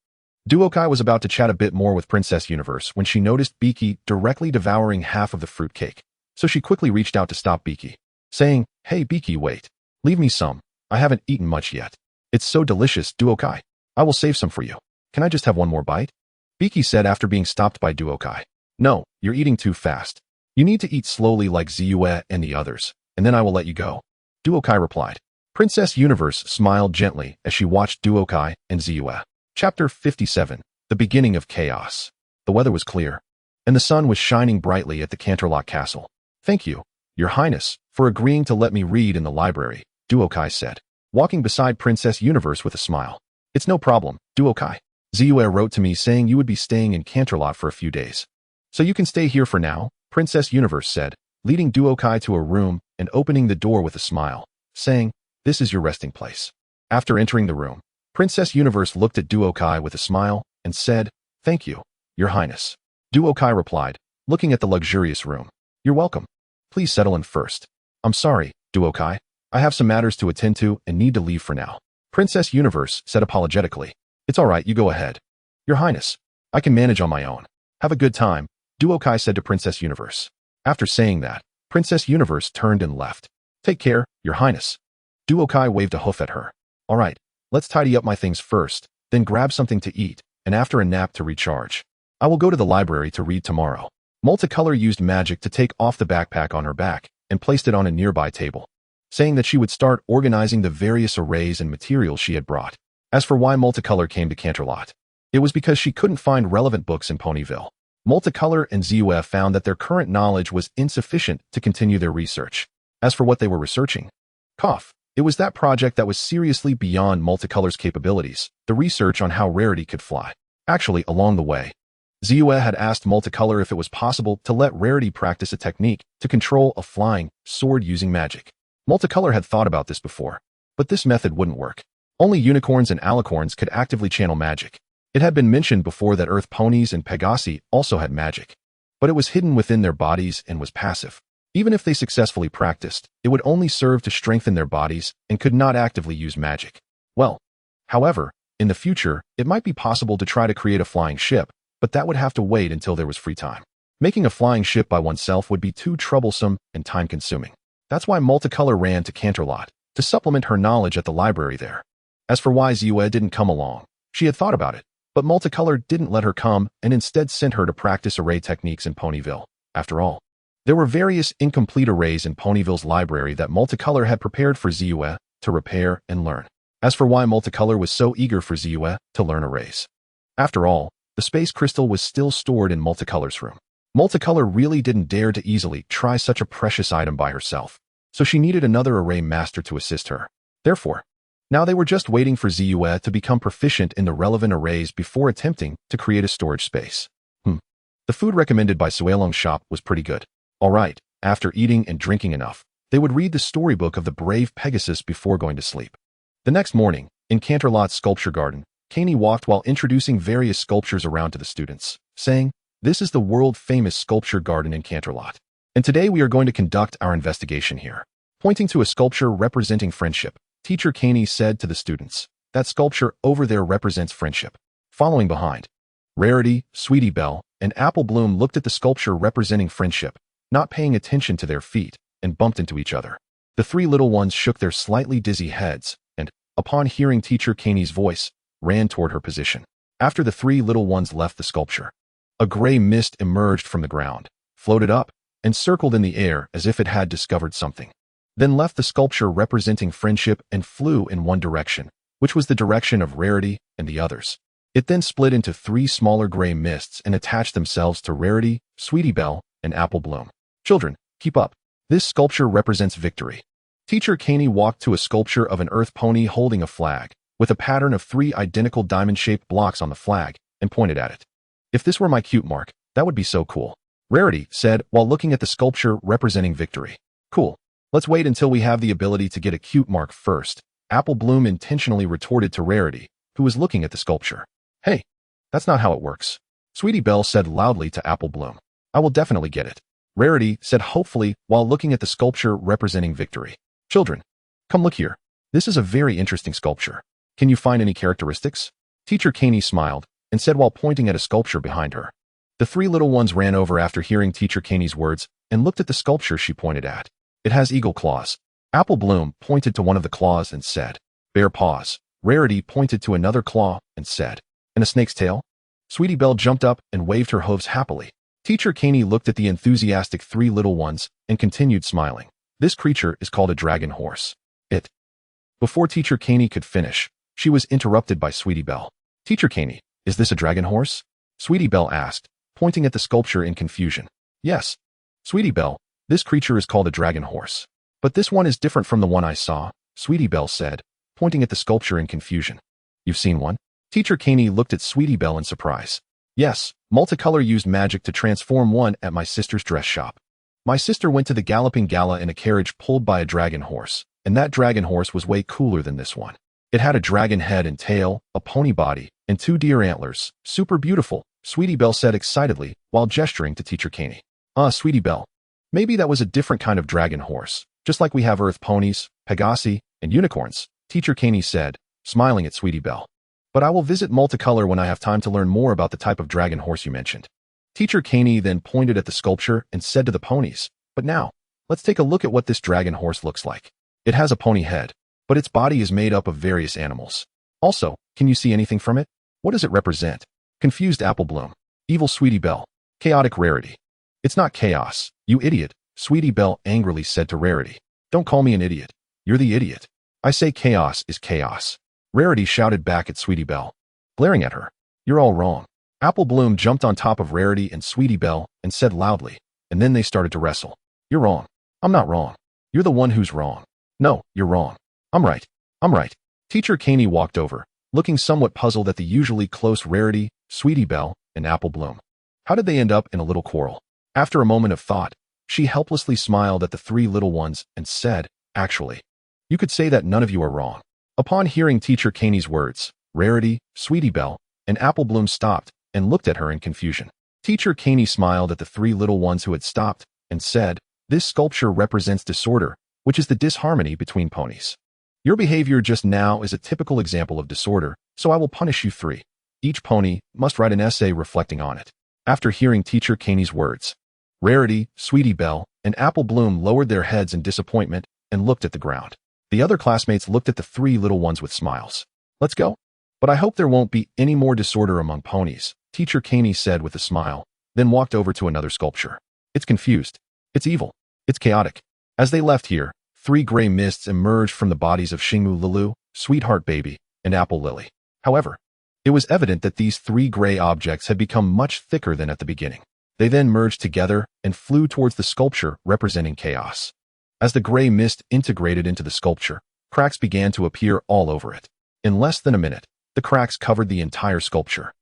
Duokai was about to chat a bit more with Princess Universe when she noticed Pinkie directly devouring half of the fruit cake, so she quickly reached out to stop Pinkie, saying, "Hey Pinkie, wait. Leave me some. I haven't eaten much yet. It's so delicious, Duokai. I will save some for you. Can I just have one more bite?" Pinkie said after being stopped by Duokai. "No, you're eating too fast. You need to eat slowly like Ziyue and the others, and then I will let you go," Duokai replied. Princess Universe smiled gently as she watched Duokai and Ziyue. Chapter 57, The Beginning of Chaos. The weather was clear, and the sun was shining brightly at the Canterlot Castle. "Thank you, Your Highness, for agreeing to let me read in the library," Duokai said, walking beside Princess Universe with a smile. "It's no problem, Duokai. Ziyue wrote to me saying you would be staying in Canterlot for a few days. So you can stay here for now," Princess Universe said, leading Duokai to a room and opening the door with a smile, saying, "This is your resting place." After entering the room, Princess Universe looked at Duokai with a smile and said, "Thank you, Your Highness." Duokai replied, looking at the luxurious room. "You're welcome. Please settle in first." "I'm sorry, Duokai. I have some matters to attend to and need to leave for now." Princess Universe said apologetically. "It's all right, you go ahead. Your Highness, I can manage on my own. Have a good time," Duokai said to Princess Universe. After saying that, Princess Universe turned and left. "Take care, Your Highness." Duokai waved a hoof at her. "All right, let's tidy up my things first, then grab something to eat, and after a nap to recharge. I will go to the library to read tomorrow." Multicolor used magic to take off the backpack on her back and placed it on a nearby table, saying that she would start organizing the various arrays and materials she had brought. As for why Multicolor came to Canterlot, it was because she couldn't find relevant books in Ponyville. Multicolor and ZUF found that their current knowledge was insufficient to continue their research. As for what they were researching, it was that project that was seriously beyond Multicolor's capabilities, the research on how Rarity could fly. Actually, along the way, ZUF had asked Multicolor if it was possible to let Rarity practice a technique to control a flying sword using magic. Multicolor had thought about this before, but this method wouldn't work. Only unicorns and alicorns could actively channel magic. It had been mentioned before that Earth ponies and Pegasi also had magic, but it was hidden within their bodies and was passive. Even if they successfully practiced, it would only serve to strengthen their bodies and could not actively use magic. However, in the future, it might be possible to try to create a flying ship, but that would have to wait until there was free time. Making a flying ship by oneself would be too troublesome and time-consuming. That's why Multicolor ran to Canterlot, to supplement her knowledge at the library there. As for why ZUA didn't come along, she had thought about it, but Multicolor didn't let her come and instead sent her to practice array techniques in Ponyville. After all, there were various incomplete arrays in Ponyville's library that Multicolor had prepared for ZUA to repair and learn. As for why Multicolor was so eager for ZUA to learn arrays. After all, the space crystal was still stored in Multicolor's room. Multicolor really didn't dare to easily try such a precious item by herself, so she needed another array master to assist her. Therefore, now they were just waiting for ZUA to become proficient in the relevant arrays before attempting to create a storage space. The food recommended by Suelong's shop was pretty good. All right, after eating and drinking enough, they would read the storybook of the brave Pegasus before going to sleep. The next morning, in Canterlot's sculpture garden, Caney walked while introducing various sculptures around to the students, saying, "This is the world-famous sculpture garden in Canterlot, and today we are going to conduct our investigation here." Pointing to a sculpture representing friendship, Teacher Caney said to the students, "That sculpture over there represents friendship." Following behind, Rarity, Sweetie Belle, and Apple Bloom looked at the sculpture representing friendship, not paying attention to their feet, and bumped into each other. The three little ones shook their slightly dizzy heads, and, upon hearing Teacher Caney's voice, ran toward her position. After the three little ones left the sculpture, a gray mist emerged from the ground, floated up, and circled in the air as if it had discovered something. Then left the sculpture representing friendship and flew in one direction, which was the direction of Rarity and the others. It then split into three smaller gray mists and attached themselves to Rarity, Sweetie Belle, and Apple Bloom. "Children, keep up. This sculpture represents victory." Teacher Caney walked to a sculpture of an earth pony holding a flag, with a pattern of three identical diamond-shaped blocks on the flag, and pointed at it. "If this were my cute mark, that would be so cool," Rarity said while looking at the sculpture representing victory. "Cool. Let's wait until we have the ability to get a cute mark first," Apple Bloom intentionally retorted to Rarity, who was looking at the sculpture. "Hey, that's not how it works," Sweetie Belle said loudly to Apple Bloom. "I will definitely get it," Rarity said hopefully while looking at the sculpture representing victory. "Children, come look here. This is a very interesting sculpture. Can you find any characteristics?" Teacher Caney smiled and said while pointing at a sculpture behind her. The three little ones ran over after hearing Teacher Caney's words and looked at the sculpture she pointed at. "It has eagle claws." Apple Bloom pointed to one of the claws and said, "Bear paws." Rarity pointed to another claw and said, "And a snake's tail?" Sweetie Belle jumped up and waved her hooves happily. Teacher Caney looked at the enthusiastic three little ones and continued smiling. "This creature is called a dragon horse." Before Teacher Caney could finish, she was interrupted by Sweetie Belle. "Teacher Caney, is this a dragon horse?" Sweetie Belle asked, pointing at the sculpture in confusion. "Yes, Sweetie Belle, this creature is called a dragon horse. But this one is different from the one I saw," Sweetie Belle said, pointing at the sculpture in confusion. "You've seen one?" Teacher Caney looked at Sweetie Belle in surprise. "Yes, Multicolor used magic to transform one at my sister's dress shop. My sister went to the galloping gala in a carriage pulled by a dragon horse, and that dragon horse was way cooler than this one." It had a dragon head and tail, a pony body, and 2 deer antlers. Super beautiful, Sweetie Belle said excitedly while gesturing to Teacher Caney. Sweetie Belle. Maybe that was a different kind of dragon horse, just like we have earth ponies, pegasi, and unicorns, Teacher Caney said, smiling at Sweetie Belle. But I will visit Multicolor when I have time to learn more about the type of dragon horse you mentioned. Teacher Caney then pointed at the sculpture and said to the ponies, but now, let's take a look at what this dragon horse looks like. It has a pony head, but its body is made up of various animals. Also, can you see anything from it? What does it represent? Confused Apple Bloom. Evil Sweetie Belle. Chaotic Rarity. It's not chaos, you idiot, Sweetie Belle angrily said to Rarity. Don't call me an idiot. You're the idiot. I say chaos is chaos. Rarity shouted back at Sweetie Belle, glaring at her. You're all wrong. Apple Bloom jumped on top of Rarity and Sweetie Belle and said loudly, and then they started to wrestle. You're wrong. I'm not wrong. You're the one who's wrong. No, you're wrong. I'm right. I'm right. Teacher Caney walked over, looking somewhat puzzled at the usually close Rarity, Sweetie Belle, and Apple Bloom. How did they end up in a little quarrel? After a moment of thought, she helplessly smiled at the 3 little ones and said, actually, you could say that none of you are wrong. Upon hearing Teacher Caney's words, Rarity, Sweetie Belle, and Apple Bloom stopped and looked at her in confusion. Teacher Caney smiled at the 3 little ones who had stopped and said, this sculpture represents disorder, which is the disharmony between ponies. Your behavior just now is a typical example of disorder, so I will punish you 3. Each pony must write an essay reflecting on it. After hearing Teacher Caney's words, Rarity, Sweetie Belle, and Apple Bloom lowered their heads in disappointment and looked at the ground. The other classmates looked at the 3 little ones with smiles. Let's go. But I hope there won't be any more disorder among ponies, Teacher Caney said with a smile, then walked over to another sculpture. It's confused. It's evil. It's chaotic. As they left here, 3 gray mists emerged from the bodies of Xingmu Lulu, Sweetheart Baby, and Apple Lily. However, it was evident that these 3 gray objects had become much thicker than at the beginning. They then merged together and flew towards the sculpture representing chaos. As the gray mist integrated into the sculpture, cracks began to appear all over it. In less than a minute, the cracks covered the entire sculpture,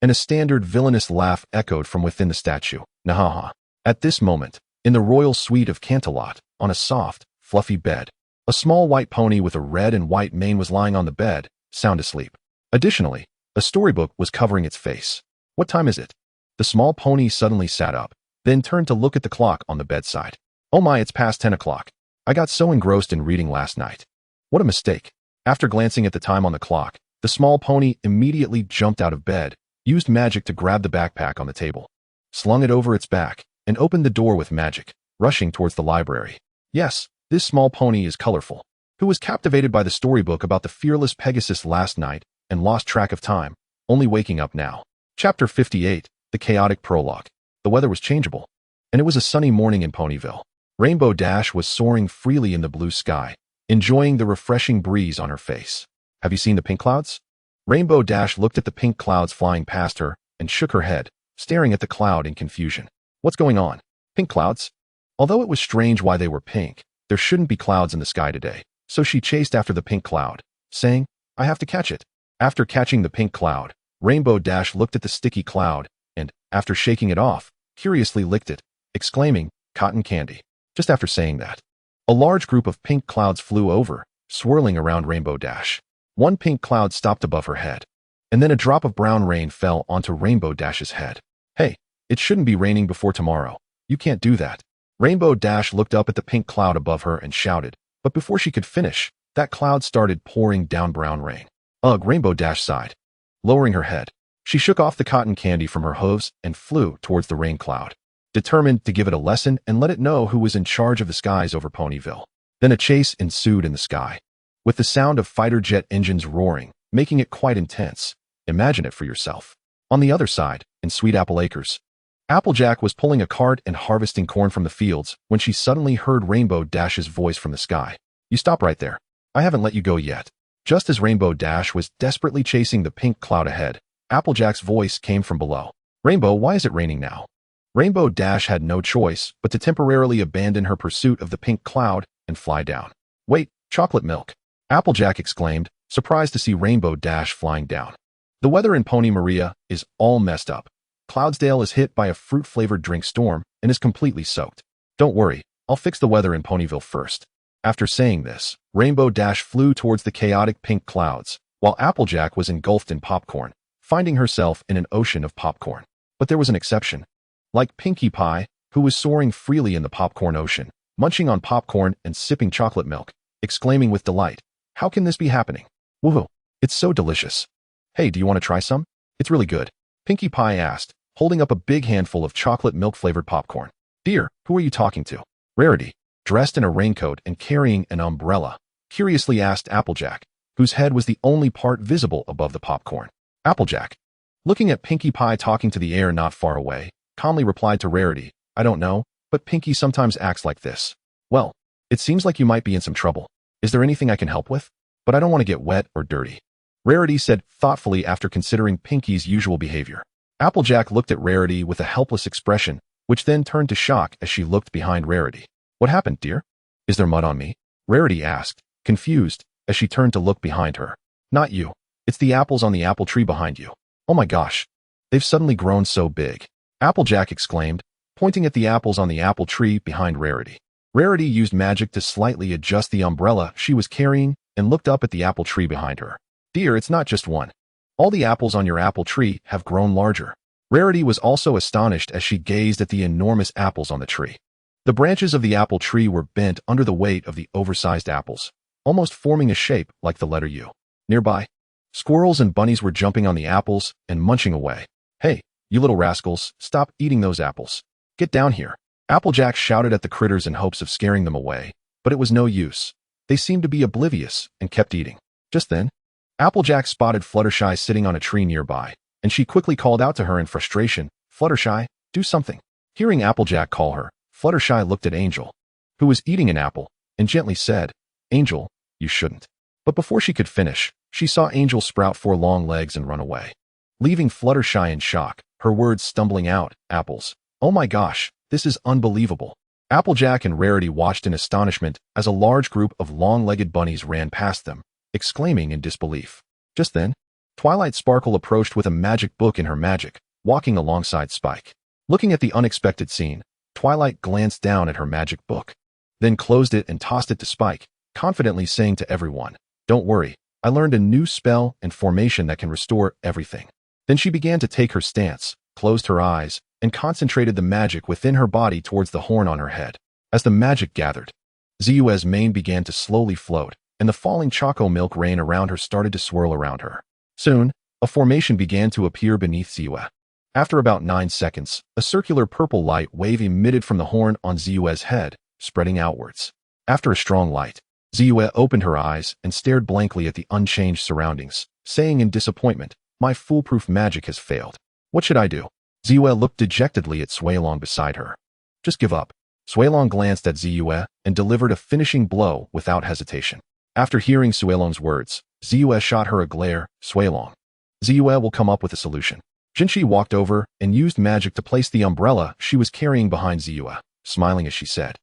and a standard villainous laugh echoed from within the statue. Nahaha. At this moment, in the royal suite of Canterlot, on a soft, fluffy bed, a small white pony with a red and white mane was lying on the bed, sound asleep. Additionally, a storybook was covering its face. What time is it? The small pony suddenly sat up, then turned to look at the clock on the bedside. Oh my, it's past 10 o'clock. I got so engrossed in reading last night. What a mistake. After glancing at the time on the clock, the small pony immediately jumped out of bed, used magic to grab the backpack on the table, slung it over its back, and opened the door with magic, rushing towards the library. Yes, this small pony is colorful, who was captivated by the storybook about the fearless Pegasus last night and lost track of time, only waking up now. Chapter 58, The Chaotic Prologue. The weather was changeable, and it was a sunny morning in Ponyville. Rainbow Dash was soaring freely in the blue sky, enjoying the refreshing breeze on her face. Have you seen the pink clouds? Rainbow Dash looked at the pink clouds flying past her and shook her head, staring at the cloud in confusion. What's going on? Pink clouds? Although it was strange why they were pink, there shouldn't be clouds in the sky today, so she chased after the pink cloud, saying, I have to catch it. After catching the pink cloud, Rainbow Dash looked at the sticky cloud and, after shaking it off, curiously licked it, exclaiming, cotton candy. Just after saying that, a large group of pink clouds flew over, swirling around Rainbow Dash. One pink cloud stopped above her head, and then a drop of brown rain fell onto Rainbow Dash's head. Hey, it shouldn't be raining before tomorrow. You can't do that. Rainbow Dash looked up at the pink cloud above her and shouted, but before she could finish, that cloud started pouring down brown rain. Ugh, Rainbow Dash sighed. Lowering her head, she shook off the cotton candy from her hooves and flew towards the rain cloud, determined to give it a lesson and let it know who was in charge of the skies over Ponyville. Then a chase ensued in the sky, with the sound of fighter jet engines roaring, making it quite intense. Imagine it for yourself. On the other side, in Sweet Apple Acres, Applejack was pulling a cart and harvesting corn from the fields when she suddenly heard Rainbow Dash's voice from the sky. You stop right there. I haven't let you go yet. Just as Rainbow Dash was desperately chasing the pink cloud ahead, Applejack's voice came from below. Rainbow, why is it raining now? Rainbow Dash had no choice but to temporarily abandon her pursuit of the pink cloud and fly down. Wait, chocolate milk! Applejack exclaimed, surprised to see Rainbow Dash flying down. The weather in Pony Maria is all messed up. Cloudsdale is hit by a fruit-flavored drink storm and is completely soaked. Don't worry, I'll fix the weather in Ponyville first. After saying this, Rainbow Dash flew towards the chaotic pink clouds, while Applejack was engulfed in popcorn, finding herself in an ocean of popcorn. But there was an exception. Like Pinkie Pie, who was soaring freely in the popcorn ocean, munching on popcorn and sipping chocolate milk, exclaiming with delight, "How can this be happening? Woohoo! It's so delicious. Hey, do you want to try some? It's really good," Pinkie Pie asked, holding up a big handful of chocolate milk-flavored popcorn. "Dear, who are you talking to?" Rarity, dressed in a raincoat and carrying an umbrella, curiously asked Applejack, whose head was the only part visible above the popcorn. Applejack, looking at Pinkie Pie talking to the air not far away, calmly replied to Rarity, "I don't know, but Pinkie sometimes acts like this." "Well, it seems like you might be in some trouble. Is there anything I can help with? But I don't want to get wet or dirty," Rarity said thoughtfully after considering Pinkie's usual behavior. Applejack looked at Rarity with a helpless expression, which then turned to shock as she looked behind Rarity. "What happened, dear? Is there mud on me?" Rarity asked, confused, as she turned to look behind her. "Not you. It's the apples on the apple tree behind you. Oh my gosh. They've suddenly grown so big," Applejack exclaimed, pointing at the apples on the apple tree behind Rarity. Rarity used magic to slightly adjust the umbrella she was carrying and looked up at the apple tree behind her. "Dear, it's not just one. All the apples on your apple tree have grown larger." Rarity was also astonished as she gazed at the enormous apples on the tree. The branches of the apple tree were bent under the weight of the oversized apples, almost forming a shape like the letter U. Nearby, squirrels and bunnies were jumping on the apples and munching away. "Hey, you little rascals, stop eating those apples. Get down here." Applejack shouted at the critters in hopes of scaring them away, but it was no use. They seemed to be oblivious and kept eating. Just then, Applejack spotted Fluttershy sitting on a tree nearby, and she quickly called out to her in frustration, "Fluttershy, do something." Hearing Applejack call her, Fluttershy looked at Angel, who was eating an apple, and gently said, "Angel, you shouldn't." But before she could finish, she saw Angel sprout 4 long legs and run away, leaving Fluttershy in shock, her words stumbling out, "Apples. Oh my gosh, this is unbelievable." Applejack and Rarity watched in astonishment as a large group of long-legged bunnies ran past them, exclaiming in disbelief. Just then, Twilight Sparkle approached with a magic book in her magic, walking alongside Spike. Looking at the unexpected scene, Twilight glanced down at her magic book, then closed it and tossed it to Spike, confidently saying to everyone, "Don't worry, I learned a new spell and formation that can restore everything." Then she began to take her stance, closed her eyes, and concentrated the magic within her body towards the horn on her head. As the magic gathered, Zue's mane began to slowly float, and the falling choco milk rain around her started to swirl around her. Soon, a formation began to appear beneath Zue. After about 9 seconds, a circular purple light wave emitted from the horn on Zue's head, spreading outwards. After a strong light, Zue opened her eyes and stared blankly at the unchanged surroundings, saying in disappointment, "My foolproof magic has failed. What should I do?" Zue looked dejectedly at Suelong beside her. "Just give up." Suelong glanced at Zue and delivered a finishing blow without hesitation. After hearing Suelong's words, Zue shot her a glare. "Suelong. Zue will come up with a solution." Jinchi walked over and used magic to place the umbrella she was carrying behind Zue, smiling as she said.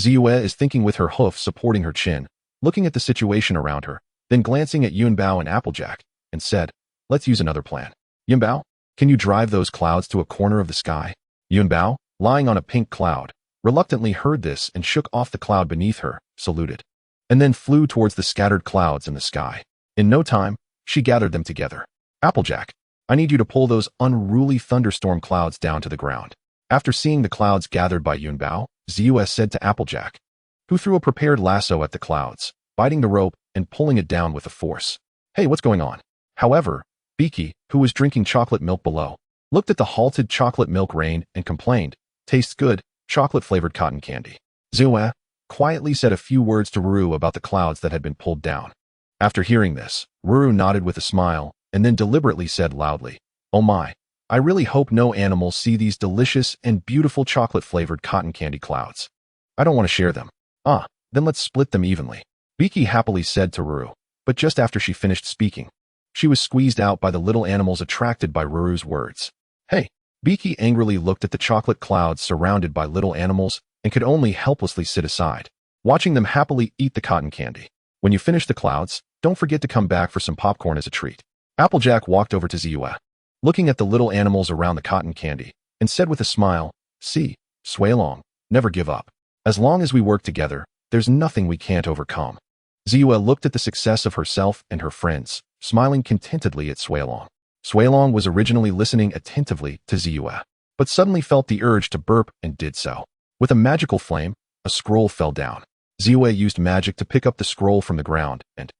Zue is thinking with her hoof supporting her chin, looking at the situation around her, then glancing at Yunbao and Applejack, and said, "Let's use another plan. Yunbao, can you drive those clouds to a corner of the sky?" Yunbao, lying on a pink cloud, reluctantly heard this and shook off the cloud beneath her, saluted, and then flew towards the scattered clouds in the sky. In no time, she gathered them together. "Applejack, I need you to pull those unruly thunderstorm clouds down to the ground." After seeing the clouds gathered by Yunbao, Zue said to Applejack, who threw a prepared lasso at the clouds, biting the rope and pulling it down with a force. "Hey, what's going on?" However, Pinkie, who was drinking chocolate milk below, looked at the halted chocolate milk rain and complained, "Tastes good, chocolate-flavored cotton candy." Zue quietly said a few words to Ruru about the clouds that had been pulled down. After hearing this, Ruru nodded with a smile and then deliberately said loudly, "Oh my, I really hope no animals see these delicious and beautiful chocolate-flavored cotton candy clouds. I don't want to share them." "Ah, then let's split them evenly," Pinkie happily said to Ruru, but just after she finished speaking, she was squeezed out by the little animals attracted by Ruru's words. "Hey!" Pinkie angrily looked at the chocolate clouds surrounded by little animals and could only helplessly sit aside, watching them happily eat the cotton candy. "When you finish the clouds, don't forget to come back for some popcorn as a treat." Applejack walked over to Zue, looking at the little animals around the cotton candy, and said with a smile, "See, Suelong, never give up. As long as we work together, There's nothing we can't overcome. Ziyue looked at the success of herself and her friends, smiling contentedly at Suilong. Suilong was originally listening attentively to Ziyue, but suddenly felt the urge to burp and did so. With a magical flame, a scroll fell down. Ziyue used magic to pick up the scroll from the ground and,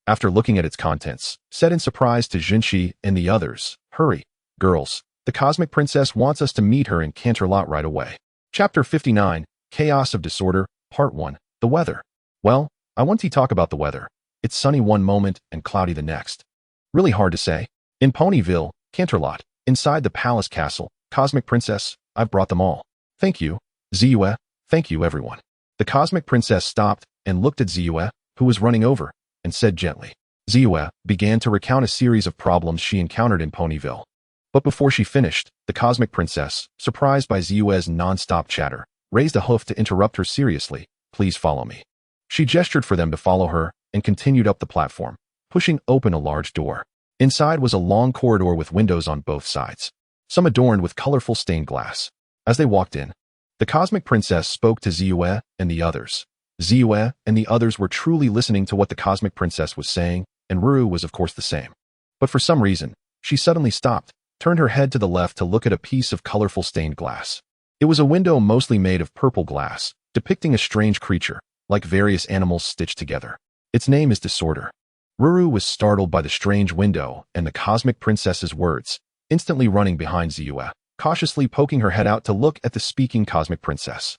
after looking at its contents, said in surprise to Jinshi and the others, "Hurry, girls. The Cosmic Princess wants us to meet her in Canterlot right away." Chapter 59, Chaos of Disorder, Part 1, The Weather. Well, I want to talk about the weather. It's sunny one moment and cloudy the next. Really hard to say. In Ponyville, Canterlot, inside the palace castle, Cosmic Princess, I've brought them all. Thank you, Ziyue. Thank you, everyone. The Cosmic Princess stopped and looked at Ziyue, who was running over, and said gently. Ziyue began to recount a series of problems she encountered in Ponyville. But before she finished, the Cosmic Princess, surprised by Ziyue's non-stop chatter, raised a hoof to interrupt her seriously. "Please follow me." She gestured for them to follow her and continued up the platform, pushing open a large door. Inside was a long corridor with windows on both sides, some adorned with colorful stained glass. As they walked in, the Cosmic Princess spoke to Ziyue and the others. Ziyue and the others were truly listening to what the Cosmic Princess was saying, and Ruru was of course the same. But for some reason, she suddenly stopped, turned her head to the left to look at a piece of colorful stained glass. It was a window mostly made of purple glass, depicting a strange creature, like various animals stitched together. Its name is Disorder. Ruru was startled by the strange window and the Cosmic Princess's words, instantly running behind Ziyue, cautiously poking her head out to look at the speaking Cosmic Princess.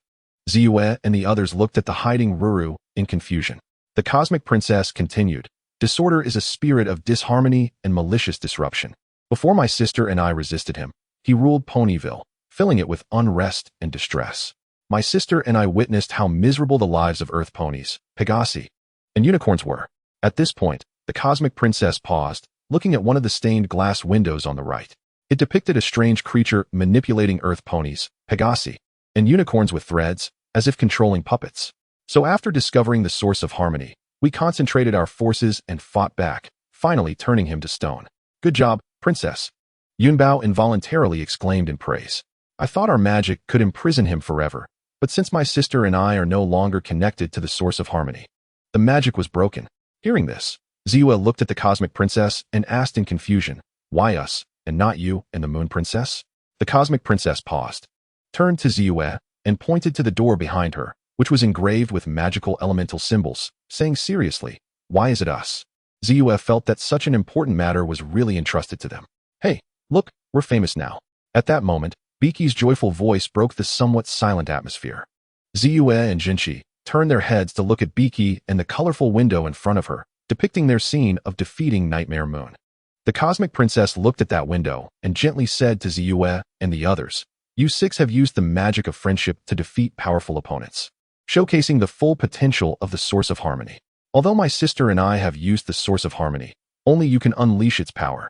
Ziyue and the others looked at the hiding Ruru in confusion. The Cosmic Princess continued, "Disorder is a spirit of disharmony and malicious disruption. Before my sister and I resisted him, he ruled Ponyville, filling it with unrest and distress. My sister and I witnessed how miserable the lives of Earth ponies, Pegasi, and unicorns were." At this point, the Cosmic Princess paused, looking at one of the stained glass windows on the right. It depicted a strange creature manipulating Earth ponies, Pegasi, and unicorns with threads, as if controlling puppets. So after discovering the source of harmony, we concentrated our forces and fought back, finally turning him to stone. "Good job, Princess." Yunbao involuntarily exclaimed in praise. "I thought our magic could imprison him forever, but since my sister and I are no longer connected to the source of harmony, the magic was broken." Hearing this, Ziyue looked at the Cosmic Princess and asked in confusion, "Why us, and not you and the Moon Princess?" The Cosmic Princess paused, turned to Ziyue, and pointed to the door behind her, which was engraved with magical elemental symbols, saying seriously, "Why is it us?" Ziyue felt that such an important matter was really entrusted to them. "Hey, look, we're famous now." At that moment, Biki's joyful voice broke the somewhat silent atmosphere. Ziyue and Jinshi turned their heads to look at Biki and the colorful window in front of her, depicting their scene of defeating Nightmare Moon. The Cosmic Princess looked at that window and gently said to Ziyue and the others, "You six have used the magic of friendship to defeat powerful opponents, showcasing the full potential of the source of harmony. Although my sister and I have used the source of harmony, only you can unleash its power.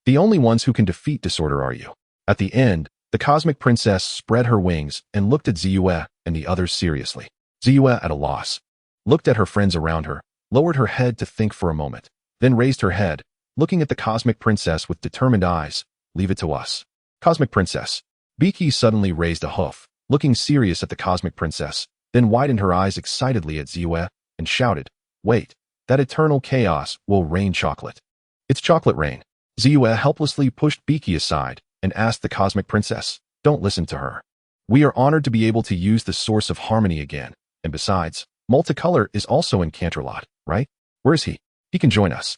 The only ones who can defeat disorder are you." At the end, the Cosmic Princess spread her wings and looked at Ziyue and the others seriously. Ziyue, at a loss, looked at her friends around her, lowered her head to think for a moment, then raised her head, looking at the Cosmic Princess with determined eyes. "Leave it to us." "Cosmic Princess." Biki suddenly raised a hoof, looking serious at the Cosmic Princess, then widened her eyes excitedly at Ziyue and shouted, "Wait, that eternal chaos will rain chocolate. It's chocolate rain." Ziyue helplessly pushed Biki aside and asked the Cosmic Princess, "Don't listen to her. We are honored to be able to use the source of harmony again, and besides, Multicolor is also in Canterlot, right? Where is he? He can join us.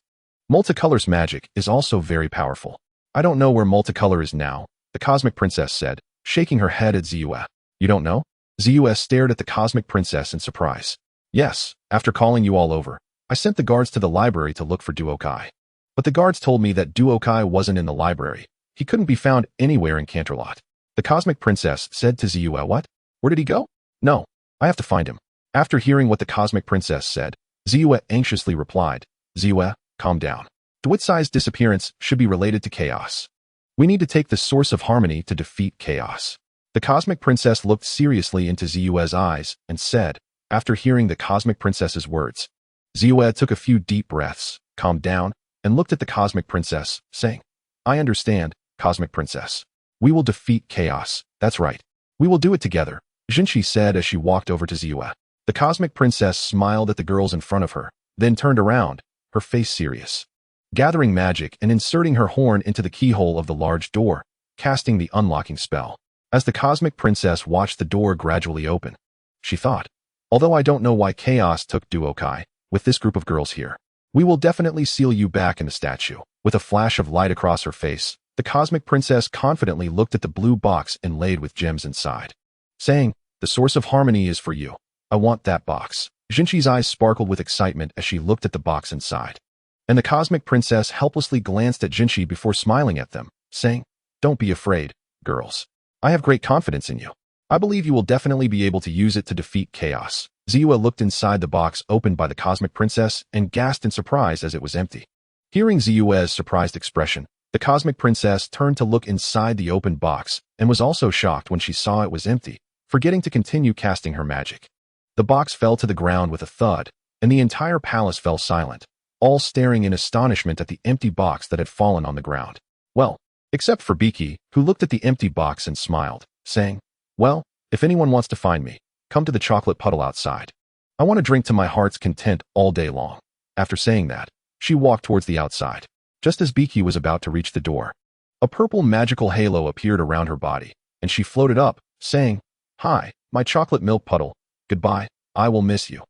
Multicolor's magic is also very powerful." "I don't know where Multicolor is now," the Cosmic Princess said, shaking her head at Ziyue. "You don't know?" Ziyue stared at the Cosmic Princess in surprise. "Yes, after calling you all over, I sent the guards to the library to look for Duokai. But the guards told me that Duokai wasn't in the library. He couldn't be found anywhere in Canterlot." The Cosmic Princess said to Ziyue, "What? Where did he go?" "No, I have to find him." After hearing what the Cosmic Princess said, Ziyue anxiously replied, "Ziyue, calm down. Duotsai's disappearance should be related to chaos. We need to take the source of harmony to defeat chaos." The Cosmic Princess looked seriously into Ziyue's eyes and said, after hearing the Cosmic Princess's words. Ziyue took a few deep breaths, calmed down, and looked at the Cosmic Princess, saying, "I understand, Cosmic Princess. We will defeat chaos. That's right. We will do it together," Jinshi said as she walked over to Ziyue. The cosmic princess smiled at the girls in front of her, then turned around, her face serious. Gathering magic and inserting her horn into the keyhole of the large door, casting the unlocking spell. As the cosmic princess watched the door gradually open, she thought, although I don't know why Chaos took Duokai, with this group of girls here, we will definitely seal you back in the statue. With a flash of light across her face, the cosmic princess confidently looked at the blue box inlaid with gems inside, saying, the source of harmony is for you. I want that box. Jinchi's eyes sparkled with excitement as she looked at the box inside. And the cosmic princess helplessly glanced at Jinchi before smiling at them, saying, don't be afraid, girls. I have great confidence in you. I believe you will definitely be able to use it to defeat Chaos. Ziyue looked inside the box opened by the cosmic princess and gasped in surprise as it was empty. Hearing Ziyue's surprised expression, the cosmic princess turned to look inside the open box and was also shocked when she saw it was empty, forgetting to continue casting her magic. The box fell to the ground with a thud, and the entire palace fell silent, all staring in astonishment at the empty box that had fallen on the ground. Well, except for Pinkie, who looked at the empty box and smiled, saying, well, if anyone wants to find me, come to the chocolate puddle outside. I want to drink to my heart's content all day long. After saying that, she walked towards the outside. Just as Pinkie was about to reach the door, a purple magical halo appeared around her body, and she floated up, saying, hi, my chocolate milk puddle, goodbye, I will miss you.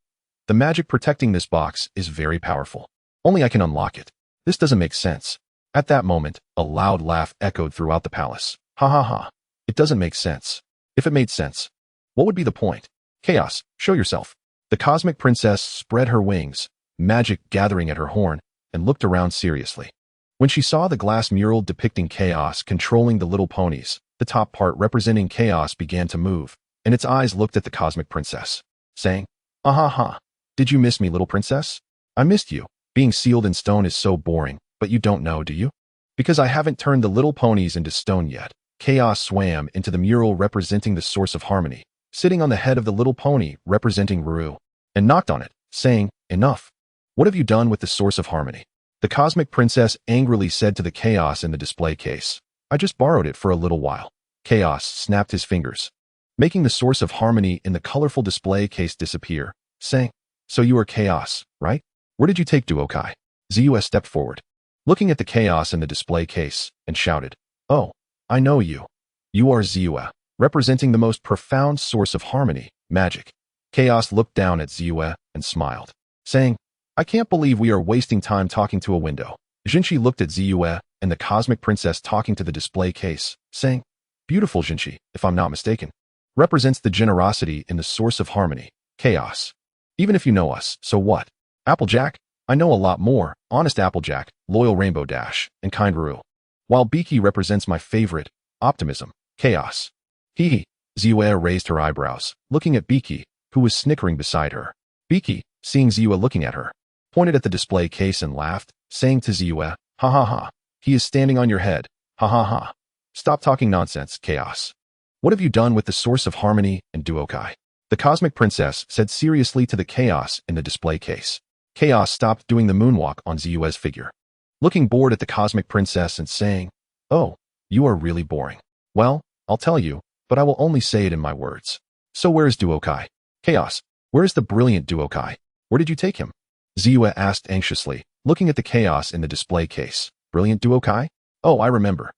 The magic protecting this box is very powerful. Only I can unlock it. This doesn't make sense. At that moment, a loud laugh echoed throughout the palace. Ha ha ha. It doesn't make sense. If it made sense, what would be the point? Chaos, show yourself. The cosmic princess spread her wings, magic gathering at her horn, and looked around seriously. When she saw the glass mural depicting Chaos controlling the little ponies, the top part representing Chaos began to move, and its eyes looked at the cosmic princess, saying, ah ha ha. Did you miss me, little princess? I missed you. Being sealed in stone is so boring, but you don't know, do you? Because I haven't turned the little ponies into stone yet. Chaos swam into the mural representing the source of harmony, sitting on the head of the little pony representing Ruru, and knocked on it, saying, enough. What have you done with the source of harmony? The cosmic princess angrily said to the Chaos in the display case, I just borrowed it for a little while. Chaos snapped his fingers, making the source of harmony in the colorful display case disappear, saying, so you are Chaos, right? Where did you take Duokai? Ziyue stepped forward, looking at the Chaos in the display case, and shouted, oh, I know you. You are Ziyue, representing the most profound source of harmony, magic. Chaos looked down at Ziyue and smiled, saying, I can't believe we are wasting time talking to a window. Jinchi looked at Ziyue and the cosmic princess talking to the display case, saying, beautiful Jinchi, if I'm not mistaken, represents the generosity in the source of harmony, Chaos. Even if you know us, so what? Applejack, I know a lot more, honest Applejack, loyal Rainbow Dash, and kind Ruru. While Pinkie represents my favorite, optimism, Chaos. Hee hee. Ziyue raised her eyebrows, looking at Pinkie, who was snickering beside her. Pinkie, seeing Ziyue looking at her, pointed at the display case and laughed, saying to Ziyue, ha ha ha, he is standing on your head, ha ha ha. Stop talking nonsense, Chaos. What have you done with the source of harmony and Duokai? The cosmic princess said seriously to the Chaos in the display case. Chaos stopped doing the moonwalk on Ziyue's figure, looking bored at the cosmic princess and saying, oh, you are really boring. Well, I'll tell you, but I will only say it in my words. So where is Duokai? Chaos, where is the brilliant Duokai? Where did you take him? Ziyue asked anxiously, looking at the Chaos in the display case. Brilliant Duokai? Oh, I remember.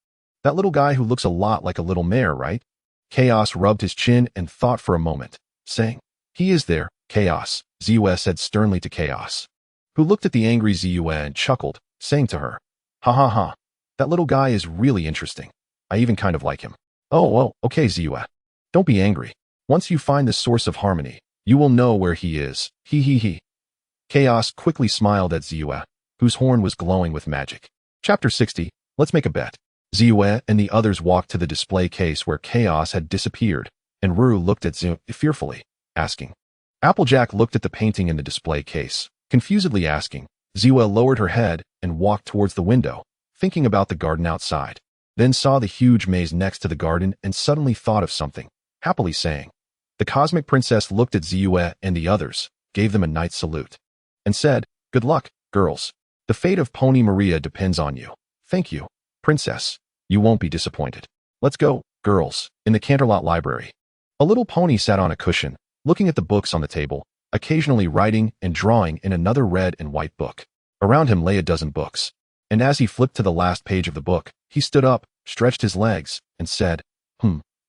That little guy who looks a lot like a little mare, right? Chaos rubbed his chin and thought for a moment, saying, he is there, Chaos, Ziyue said sternly to Chaos, who looked at the angry Ziyue and chuckled, saying to her, ha ha ha, that little guy is really interesting. I even kind of like him. Oh, okay Ziyue. Don't be angry. Once you find the source of harmony, you will know where he is. He he he. Chaos quickly smiled at Ziyue, whose horn was glowing with magic. Chapter 60, let's make a bet. Ziyue and the others walked to the display case where Chaos had disappeared, and Ruru looked at Ziyue fearfully, asking. Applejack looked at the painting in the display case, confusedly asking. Ziyue lowered her head and walked towards the window, thinking about the garden outside, then saw the huge maze next to the garden and suddenly thought of something, happily saying. The cosmic princess looked at Ziyue and the others, gave them a knight's salute, and said, good luck, girls. The fate of Pony Maria depends on you. Thank you, princess. You won't be disappointed. Let's go, girls, in the Canterlot library. A little pony sat on a cushion, looking at the books on the table, occasionally writing and drawing in another red and white book. Around him lay a dozen books, and as he flipped to the last page of the book, he stood up, stretched his legs, and said,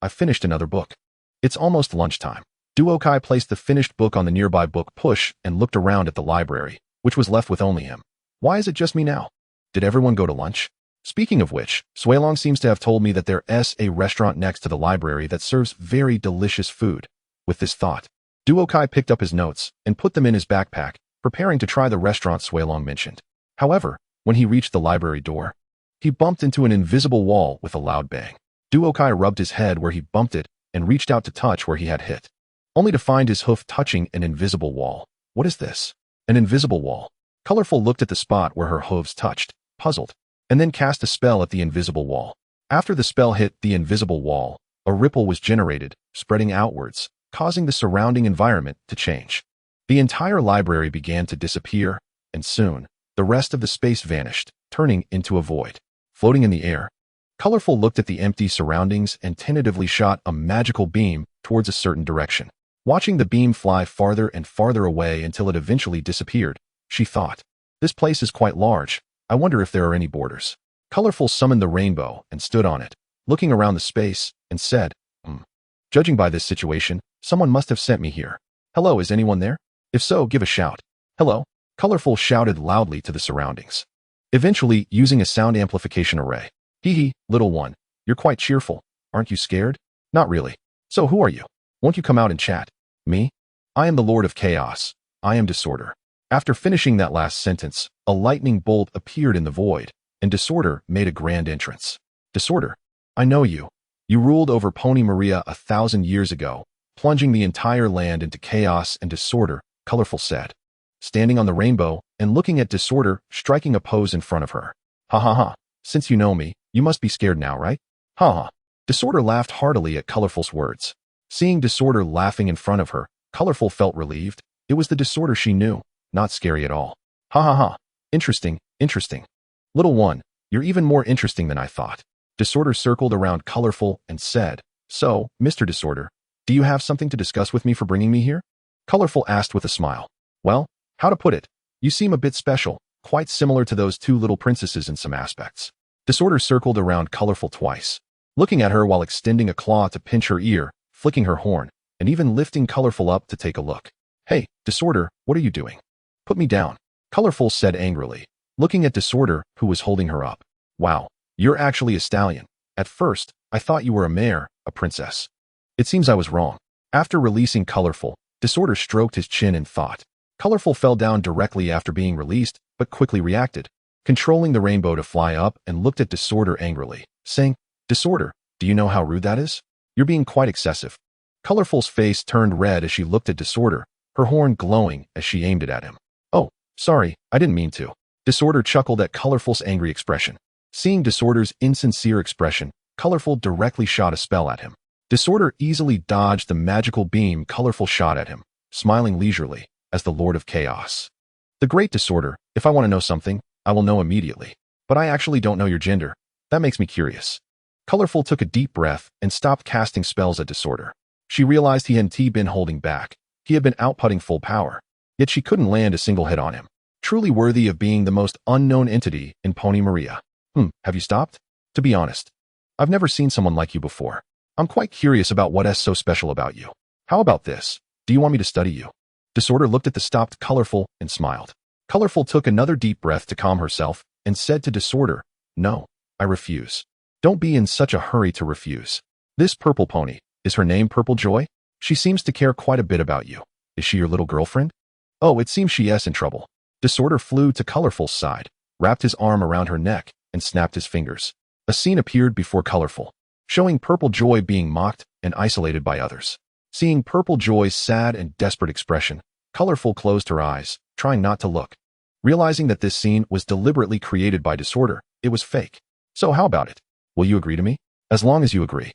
I finished another book. It's almost lunchtime. Duokai placed the finished book on the nearby book push and looked around at the library, which was left with only him. Why is it just me now? Did everyone go to lunch? Speaking of which, Suelong seems to have told me that there's a restaurant next to the library that serves very delicious food. With this thought, Duokai picked up his notes and put them in his backpack, preparing to try the restaurant Suelong mentioned. However, when he reached the library door, he bumped into an invisible wall with a loud bang. Duokai rubbed his head where he bumped it and reached out to touch where he had hit, only to find his hoof touching an invisible wall. What is this? An invisible wall. Colorful looked at the spot where her hooves touched, puzzled, and then cast a spell at the invisible wall. After the spell hit the invisible wall, a ripple was generated, spreading outwards, causing the surrounding environment to change. The entire library began to disappear, and soon, the rest of the space vanished, turning into a void. Floating in the air, Colorful looked at the empty surroundings and tentatively shot a magical beam towards a certain direction. Watching the beam fly farther and farther away until it eventually disappeared, she thought, this place is quite large. I wonder if there are any borders. Colorful summoned the rainbow and stood on it, looking around the space, and said, Judging by this situation, someone must have sent me here. Hello, is anyone there? If so, give a shout. Hello? Colorful shouted loudly to the surroundings, eventually using a sound amplification array. Hee hee, little one, you're quite cheerful. Aren't you scared? Not really. So who are you? Won't you come out and chat? Me? I am the Lord of Chaos. I am Disorder. After finishing that last sentence, a lightning bolt appeared in the void, and Disorder made a grand entrance. Disorder, I know you. You ruled over Pony Maria 1,000 years ago, plunging the entire land into chaos and disorder, Colorful said, standing on the rainbow and looking at Disorder striking a pose in front of her. Ha ha ha, since you know me, you must be scared now, right? Ha ha. Disorder laughed heartily at Colorful's words. Seeing Disorder laughing in front of her, Colorful felt relieved. It was the Disorder she knew, not scary at all. Ha ha ha. Interesting, interesting. Little one, you're even more interesting than I thought. Disorder circled around Colorful and said, So, Mr. Disorder, do you have something to discuss with me for bringing me here? Colorful asked with a smile. Well, how to put it? You seem a bit special, quite similar to those two little princesses in some aspects. Disorder circled around Colorful twice, looking at her while extending a claw to pinch her ear, flicking her horn, and even lifting Colorful up to take a look. Hey, Disorder, what are you doing? Put me down, Colorful said angrily, looking at Disorder, who was holding her up. Wow, you're actually a stallion. At first, I thought you were a mare, a princess. It seems I was wrong. After releasing Colorful, Disorder stroked his chin in thought. Colorful fell down directly after being released, but quickly reacted, controlling the rainbow to fly up and looked at Disorder angrily, saying, Disorder, do you know how rude that is? You're being quite excessive. Colorful's face turned red as she looked at Disorder, her horn glowing as she aimed it at him. Oh, sorry, I didn't mean to. Disorder chuckled at Colorful's angry expression. Seeing Disorder's insincere expression, Colorful directly shot a spell at him. Disorder easily dodged the magical beam Colorful shot at him, smiling leisurely, as the Lord of Chaos. The Great Disorder, if I want to know something, I will know immediately. But I actually don't know your gender. That makes me curious. Colorful took a deep breath and stopped casting spells at Disorder. She realized he hadn't been holding back. He had been outputting full power. Yet she couldn't land a single hit on him. Truly worthy of being the most unknown entity in Pony Maria. Have you stopped? To be honest, I've never seen someone like you before. I'm quite curious about what's so special about you. How about this? Do you want me to study you? Disorder looked at the stopped Colorful and smiled. Colorful took another deep breath to calm herself and said to Disorder, No, I refuse. Don't be in such a hurry to refuse. This purple pony, is her name Purple Joy? She seems to care quite a bit about you. Is she your little girlfriend? Oh, it seems she's in trouble. Disorder flew to Colorful's side, wrapped his arm around her neck, and snapped his fingers. A scene appeared before Colorful, showing Purple Joy being mocked and isolated by others. Seeing Purple Joy's sad and desperate expression, Colorful closed her eyes, trying not to look. Realizing that this scene was deliberately created by Disorder, it was fake. So how about it? Will you agree to me? As long as you agree,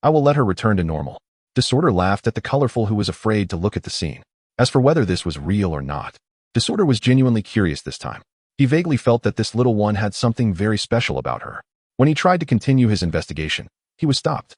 I will let her return to normal. Disorder laughed at the Colorful, who was afraid to look at the scene. As for whether this was real or not, Disorder was genuinely curious this time. He vaguely felt that this little one had something very special about her. When he tried to continue his investigation, he was stopped.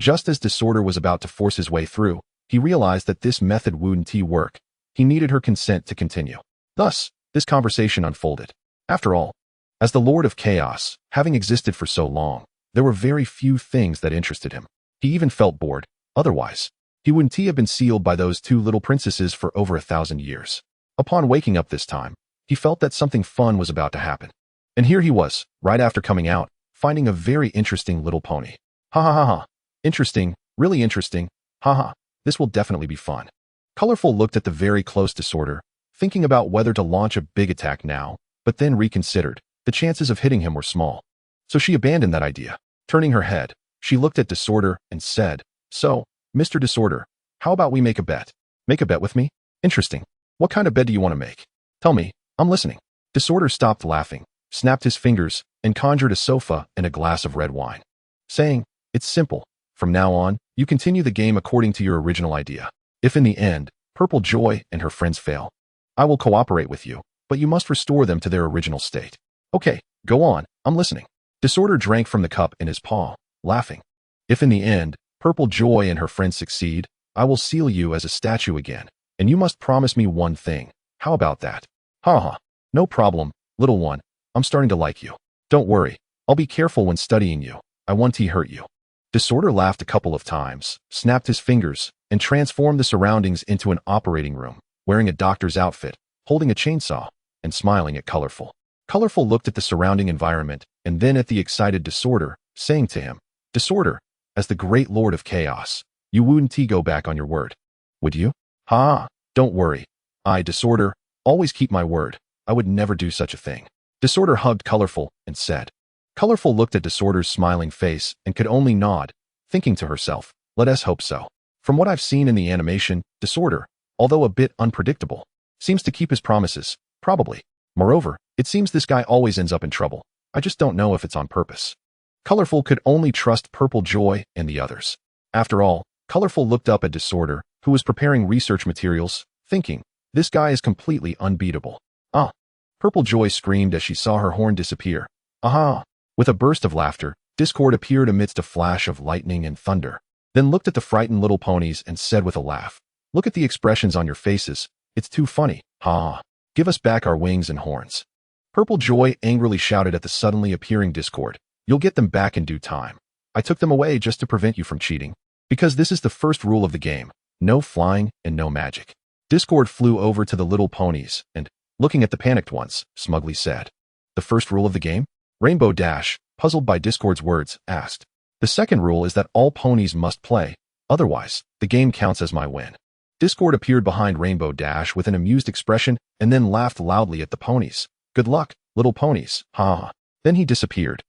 Just as Disorder was about to force his way through, He realized that this method wouldn't work. He needed her consent to continue. Thus, this conversation unfolded. After all, as the Lord of Chaos, having existed for so long, there were very few things that interested him. He even felt bored. Otherwise, he wouldn't have been sealed by those two little princesses for over 1,000 years. Upon waking up this time, he felt that something fun was about to happen. And here he was, right after coming out, finding a very interesting little pony. Ha ha ha ha. Interesting, really interesting. Ha ha. This will definitely be fun. Colorful looked at the very close disorder, thinking about whether to launch a big attack now, but then reconsidered. The chances of hitting him were small. So she abandoned that idea. Turning her head, she looked at Disorder and said, "So, Mr. Disorder, how about we make a bet? Make a bet with me? Interesting. What kind of bet do you want to make? Tell me, I'm listening." Disorder stopped laughing, snapped his fingers, and conjured a sofa and a glass of red wine, saying, "It's simple. From now on, you continue the game according to your original idea. If in the end, Purple Joy and her friends fail, I will cooperate with you, but you must restore them to their original state. Okay, go on, I'm listening." Disorder drank from the cup in his paw, laughing. "If in the end, Purple Joy and her friends succeed, I will seal you as a statue again, and you must promise me one thing. How about that?" "Ha ha. No problem, little one. I'm starting to like you. Don't worry, I'll be careful when studying you. I won't hurt you." Disorder laughed a couple of times, snapped his fingers, and transformed the surroundings into an operating room, wearing a doctor's outfit, holding a chainsaw, and smiling at Colorful. Colorful looked at the surrounding environment and then at the excited Disorder, saying to him, "Disorder, as the great Lord of Chaos, you wouldn't go back on your word, would you?" "Ha, don't worry. I, Disorder, always keep my word. I would never do such a thing." Disorder hugged Colorful and said. Colorful looked at Disorder's smiling face and could only nod, thinking to herself, "Let us hope so." From what I've seen in the animation, Disorder, although a bit unpredictable, seems to keep his promises, probably. Moreover, it seems this guy always ends up in trouble. I just don't know if it's on purpose. Colorful could only trust Purple Joy and the others. After all, Colorful looked up at Disorder, who was preparing research materials, thinking, this guy is completely unbeatable. "Ah!" Purple Joy screamed as she saw her horn disappear. "Aha!" With a burst of laughter, Discord appeared amidst a flash of lightning and thunder, then looked at the frightened little ponies and said with a laugh, "Look at the expressions on your faces. It's too funny. Ha! Give us back our wings and horns." Purple Joy angrily shouted at the suddenly appearing Discord, "You'll get them back in due time. I took them away just to prevent you from cheating. Because this is the first rule of the game. No flying and no magic." Discord flew over to the little ponies and, looking at the panicked ones, smugly said, "The first rule of the game?" Rainbow Dash, puzzled by Discord's words, asked. "The second rule is that all ponies must play. Otherwise, the game counts as my win." Discord appeared behind Rainbow Dash with an amused expression and then laughed loudly at the ponies. "Good luck, little ponies. Ha ha." Then he disappeared,